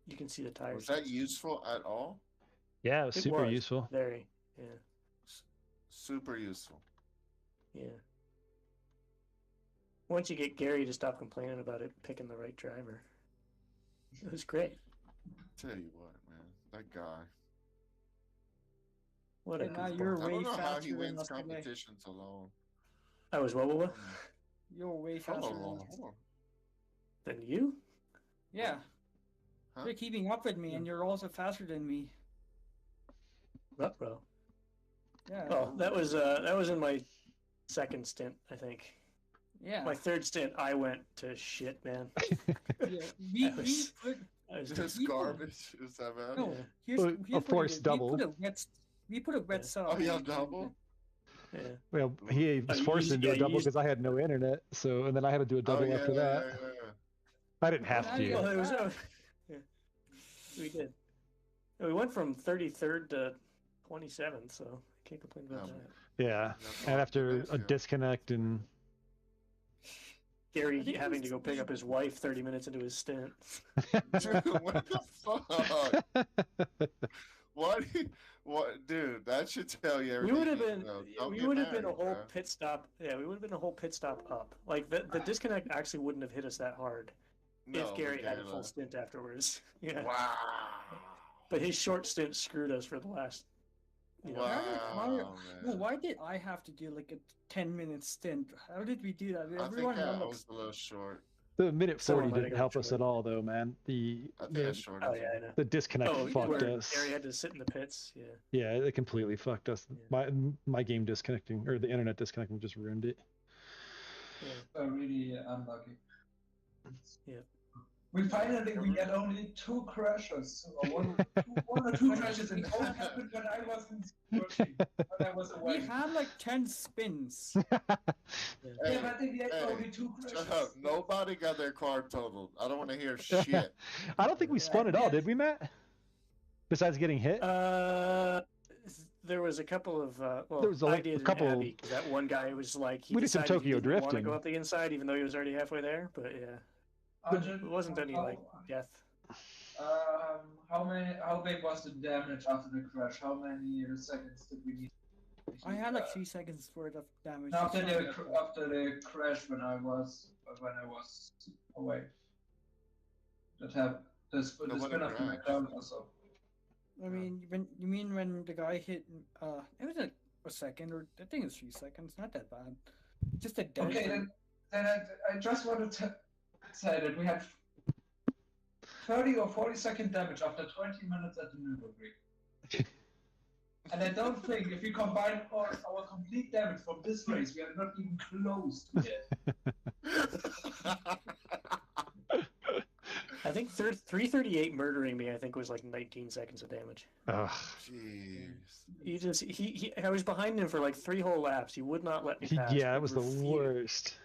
S4: You can see the tires.
S5: Was that useful at all?
S1: Yeah, it was
S4: It
S1: super
S4: was.
S1: useful.
S4: Very. Yeah.
S5: Super useful.
S4: Yeah. Once you get Gary to stop complaining about it picking the right driver, it was great.
S5: Tell you what, man, that guy.
S4: What a
S9: Hey, Matt,
S4: goofball.
S9: you're
S5: I
S9: way
S5: don't know how
S9: faster
S5: he
S9: than
S5: wins
S9: us today.
S5: competitions alone.
S4: I was what?
S9: You're way
S5: Hold
S9: faster
S5: on,
S9: than
S5: hold
S9: us.
S5: on, hold on.
S4: Than you?
S9: Yeah.
S5: Huh?
S9: You're keeping up with me, and you're also faster than me.
S4: Ruh-roh.
S9: Yeah.
S4: Oh, that was in my second stint, I think.
S9: Yeah.
S4: My third stint, I went to shit, man.
S9: Yeah. We
S4: That was-
S9: put
S4: I was
S5: This
S9: You put-
S5: garbage is that bad?
S9: no.
S4: Yeah.
S9: Here's,
S1: Well,
S9: here's
S1: of
S9: what
S1: course,
S9: it is.
S1: double.
S9: We put a wet
S4: Yeah.
S9: setup.
S5: Oh, yeah, double?
S4: Yeah.
S1: Well, he was
S4: you
S1: forced
S4: used-
S1: into
S4: yeah,
S1: a
S4: you
S1: double
S4: used-
S1: because I had no internet. So, and then I had to do a double
S5: Oh, yeah,
S1: after
S5: yeah,
S1: that.
S5: yeah, yeah.
S1: I didn't have
S9: Well,
S1: to.
S4: Well, it was, yeah. We did. We went from 33rd to 27th, so I can't complain about
S5: Yeah.
S4: that.
S1: Yeah,
S5: That's
S1: and
S5: all
S1: after
S5: it is,
S1: a
S5: yeah.
S1: disconnect and
S4: Gary
S9: I think it
S4: having to
S9: was
S4: go pick up his wife 30 minutes into his stint.
S5: What the fuck? What? What, dude? That should tell you
S4: We
S5: everything.
S4: would have
S5: you
S4: been,
S5: need to know. Don't
S4: we
S5: get
S4: would have been a
S5: married,
S4: whole
S5: bro.
S4: pit stop. Yeah, we would have been a whole pit stop up. Like the disconnect actually wouldn't have hit us that hard
S5: No,
S4: if Gary
S5: but
S4: had a
S5: Gary
S4: full
S5: left.
S4: stint afterwards. Yeah,
S5: Wow.
S4: but his short stint screwed us for the last. You know,
S5: Wow,
S9: No,
S5: man.
S9: why did I have to do like a 10-minute stint? How did we do that?
S5: I
S9: Everyone
S5: think I
S9: won, like,
S5: was a little short.
S1: the minute
S4: Someone
S1: 40
S4: might have
S1: didn't
S4: got
S1: help us
S4: short.
S1: at all, though, man. The
S5: I think I
S1: the,
S5: shorted.
S4: oh yeah, I know.
S1: the disconnect
S4: Oh,
S1: fucked
S4: where
S1: us.
S4: Gary had to sit in the pits. Yeah.
S1: Yeah, it completely fucked us. My game disconnecting or the internet disconnecting just ruined it.
S8: Really unlucky.
S4: Yeah.
S8: We get only 2 crashes. Or one or two crashes, and both happened when I wasn't working. When I was
S9: we
S8: away.
S9: had like 10 spins.
S5: Hey,
S8: Yeah, but I think we had
S5: hey,
S8: only 2 crashes.
S5: shut up. Nobody got their car totaled. I don't want to hear shit.
S1: I don't think we spun at all, did we, Matt? Besides getting hit?
S2: There was a couple of well,
S1: There was
S2: I did
S1: a couple.
S2: in Abbey, 'cause that one guy was like he
S1: We did some
S2: decided
S1: Tokyo
S2: he didn't want to
S1: drifting.
S2: go up the inside, even though he was already halfway there. But yeah,
S8: Arjun,
S2: it wasn't any like death.
S8: how big was the damage after the crash? How many seconds did we need?
S9: I had like 3 seconds worth of damage.
S8: After the crash when I was away. That happened. The spin of the McDonald also.
S9: I mean, you mean when the guy hit? It was like a second, or I think it's 3 seconds. Not that bad. Just a dead.
S8: Okay, then I just wanted to say that we had 30 or 40-second damage after 20 minutes at the Nürburgring. And I don't think if we combine our complete damage from this race, we are not even close to it.
S2: I think 338 murdering me. I think was like 19 seconds of damage.
S1: Ugh.
S5: Jeez.
S2: I was behind him for like 3 whole laps. He would not let me pass.
S1: Yeah, it was the
S2: refused.
S1: worst.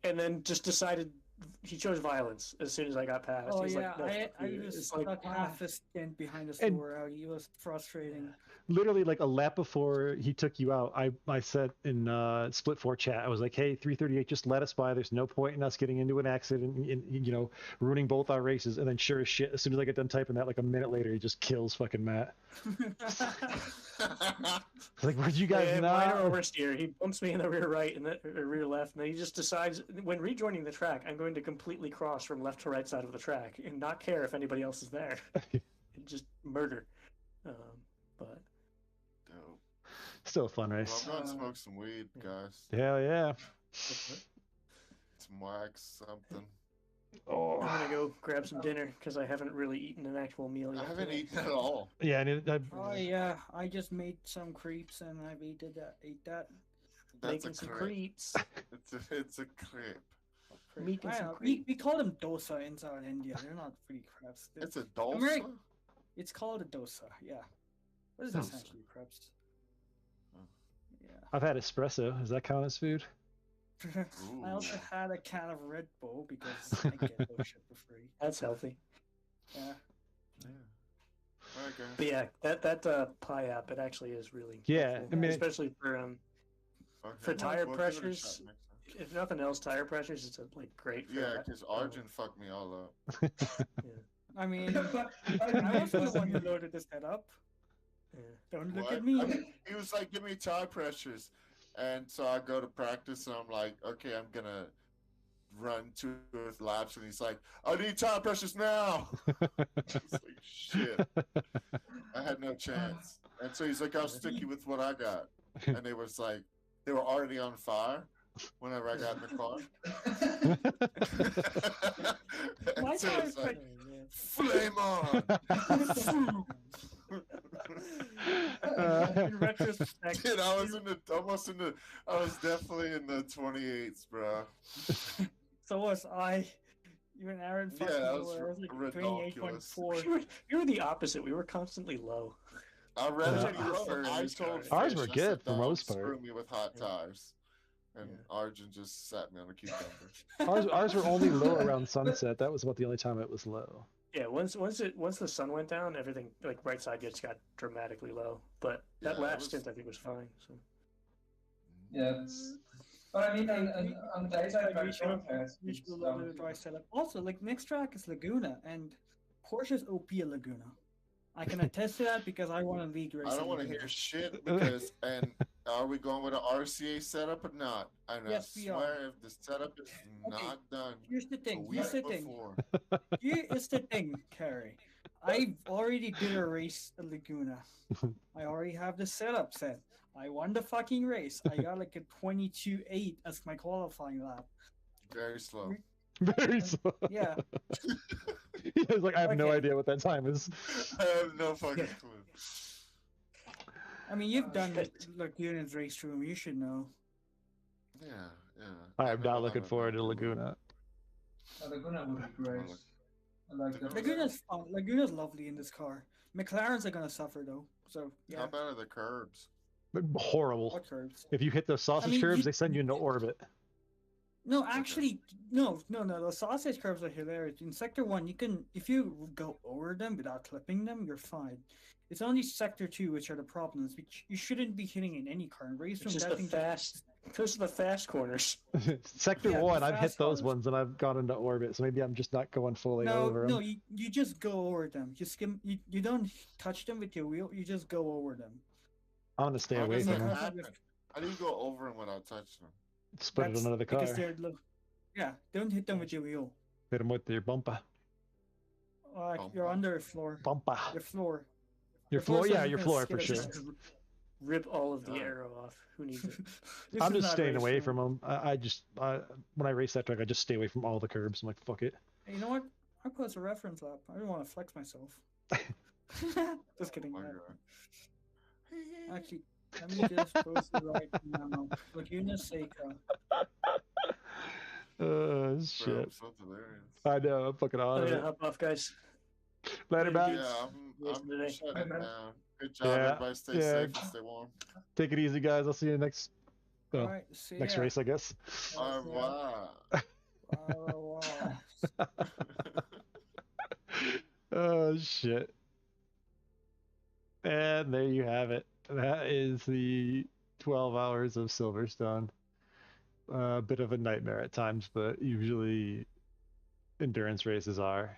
S2: And then just decided he chose violence as soon as I got past.
S9: Oh
S2: He's
S9: yeah,
S2: like, no,
S9: I
S2: fuck you.
S9: was
S2: It's
S9: stuck
S2: like,
S9: half a stint behind the
S1: And-
S9: store out. It was frustrating.
S1: Literally, like a lap before he took you out, I said in Split 4 chat, I was like, hey, 338, just let us by. There's no point in us getting into an accident and, you know, ruining both our races. And then sure as shit, as soon as I get done typing that, like a minute later, he just kills fucking Matt. Like, where'd you guys
S2: minor
S1: know?
S2: oversteer. He bumps me in the rear right and the rear left, and then he just decides when rejoining the track, I'm going to completely cross from left to right side of the track and not care if anybody else is there. And just murder. But
S5: Dope.
S1: Still a fun race.
S5: Well, I'm going to smoke some weed, guys.
S1: Hell yeah.
S5: Some wax, something.
S1: Oh.
S2: I'm gonna go grab some dinner because I haven't really eaten an actual meal yet.
S5: I haven't
S2: today.
S5: eaten at all.
S1: Yeah, and
S9: Oh yeah, I just made some crepes and I ate that.
S5: That's
S2: Making
S5: a
S2: some
S5: crepe.
S2: creeps.
S5: It's a crepe.
S2: Making
S9: I
S2: some
S9: don't know,
S2: creeps.
S9: we call them dosa in South India. They're not really crepes.
S5: It's a dosa?
S9: Ameri- It's called a dosa. Yeah. What is
S5: Dosa.
S9: essentially crepes? Yeah.
S1: I've had espresso. Does that count as food?
S9: I also had a can of Red Bull because I get those shit for free.
S2: That's healthy.
S9: Yeah.
S5: Yeah. Alright, guys.
S2: But yeah, that pie app, it actually is really
S1: Yeah,
S2: helpful,
S1: I mean,
S2: especially for
S5: Fuck
S2: for
S5: it.
S2: tire
S5: We'll give it a
S2: pressures,
S5: shot next time.
S2: if nothing else, tire pressures it's like great. For
S5: Yeah,
S2: that.
S5: because Arjun fucked me all up.
S9: I mean,
S8: But
S9: I wasn't the one who loaded the setup.
S2: Yeah.
S9: Don't look
S5: What?
S9: at me.
S5: He was like, give me tire pressures. And so I go to practice and I'm like, okay, I'm going to run 2 laps. And he's like, I need tire pressures now. It's like, shit. I had no chance. And so he's like, I'll stick you with what I got. And they was like, they were already on fire whenever I got in the car.
S9: My
S5: And so
S9: tire
S5: it's like,
S9: pressure-
S5: flame on.
S2: In retrospect,
S5: Dude, I was I was definitely in the 28s, bro.
S9: So was I. Even Aaron
S5: Yeah,
S9: fucking
S5: that
S9: lower.
S5: was
S9: I was like
S5: ridiculous.
S9: 28.4.
S2: we were the opposite. We were constantly low.
S5: I read
S1: Yeah.
S5: it. I told
S1: Ours
S5: Fish,
S1: were
S5: I
S1: good
S5: said,
S1: for
S5: "Dog,
S1: most part."
S5: Screw me with hot
S2: Yeah.
S5: tires. And Arjun just sat me on a cucumber.
S1: ours were only low around sunset. That was about the only time it was low.
S2: Yeah, once the sun went down, everything like right side just got dramatically low. But that
S5: Yeah, it
S2: last
S5: was-
S2: stint I think was fine. So
S8: yeah, but I mean, on daytime
S9: We should
S8: broadcast,
S9: we
S8: it's
S9: should
S8: down
S9: load the
S8: to-
S9: dry setup. Also, like next track is Laguna, and Porsche's OP at Laguna. I can attest to that because I won a league race.
S5: I don't
S9: at
S5: want to
S9: Laguna.
S5: hear shit because, and are we going with an RCA setup or not? And
S9: Yes,
S5: I
S9: we
S5: swear
S9: are.
S5: if the setup is not done
S9: Here's the
S5: a
S9: thing.
S5: week
S9: Here's the thing.
S5: before,
S9: Here is the thing, Carrie. I already did a race at Laguna. I already have the setup set. I won the fucking race. I got like a 22.8 as my qualifying lap.
S5: very slow.
S1: Very slow.
S9: Yeah.
S1: He was like, I have no
S9: Okay.
S1: idea what that time is.
S5: I have no fucking clue.
S9: I mean, you've done Laguna's race room. You should know.
S5: Yeah, yeah.
S1: I am
S5: mean,
S1: not
S5: I'm
S1: looking
S5: a-
S1: forward to Laguna.
S8: Laguna would be great. I like that.
S9: Laguna's fun. Laguna's lovely in this car. McLarens are gonna suffer though. So yeah.
S5: How bad are the curbs?
S1: Horrible.
S9: What curves?
S1: If you hit the sausage
S9: mean,
S1: curves,
S9: you-
S1: they send you into orbit.
S9: No, actually, no. The sausage curves are hilarious. In Sector 1, you can, if you go over them without clipping them, you're fine. It's only Sector 2 which are the problems, which you shouldn't be hitting in any car. Race
S2: It's
S9: room,
S2: just
S9: that
S2: the
S9: thing
S2: fast. Those are the fast corners.
S1: Sector
S9: Yeah,
S1: 1,
S9: the
S1: I've hit
S9: fast
S1: those
S9: cars.
S1: ones and I've gone into orbit, so maybe I'm just not going fully over them.
S9: No, you just go over them. You skim. You don't touch them with your wheel. You just go over them.
S1: I'm gonna stay
S5: How
S1: away
S5: does
S1: from
S5: that
S1: them.
S5: happen? How do you go over them without touching them?
S1: Just put it under the car.
S9: Because they're low. Yeah, don't hit them with your wheel.
S1: Hit them with your bumper.
S9: You're under your floor.
S1: Bumper.
S9: Your floor.
S1: Your floor? Yeah, your floor for sure.
S2: Rip all of the arrow off. Who needs it?
S1: I'm just staying away from them. I just when I race that track, I just stay away from all the curbs. I'm like, fuck it.
S9: Hey, you know what? I post a reference lap. I don't want to flex myself. Just kidding. Actually, let me just post it right now. Laguna Seca.
S1: Shit.
S5: Bro, so hilarious.
S1: I know. I'm fucking on it.
S2: Hop off, guys.
S1: Later,
S2: Yeah,
S1: man.
S5: Yeah, I'm
S2: today.
S5: shutting down. Good job,
S1: Yeah,
S5: everybody. Stay
S1: yeah.
S5: safe and stay warm.
S1: Take it easy, guys. I'll see you next. Oh,
S9: All right, see
S1: next
S9: ya.
S1: race, I guess.
S5: Au revoir.
S9: Au revoir.
S1: Oh shit. And there you have it. That is the 12 hours of Silverstone. A bit of a nightmare at times, but usually endurance races are.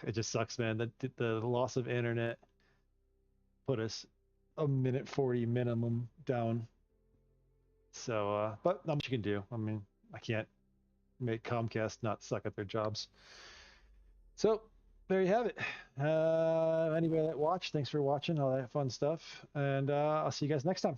S1: It just sucks, man. The loss of internet put us a minute 40 minimum down. So, but not much you can do. I mean, I can't make Comcast not suck at their jobs. So, there you have it. Anybody that watched, thanks for watching all that fun stuff. And I'll see you guys next time.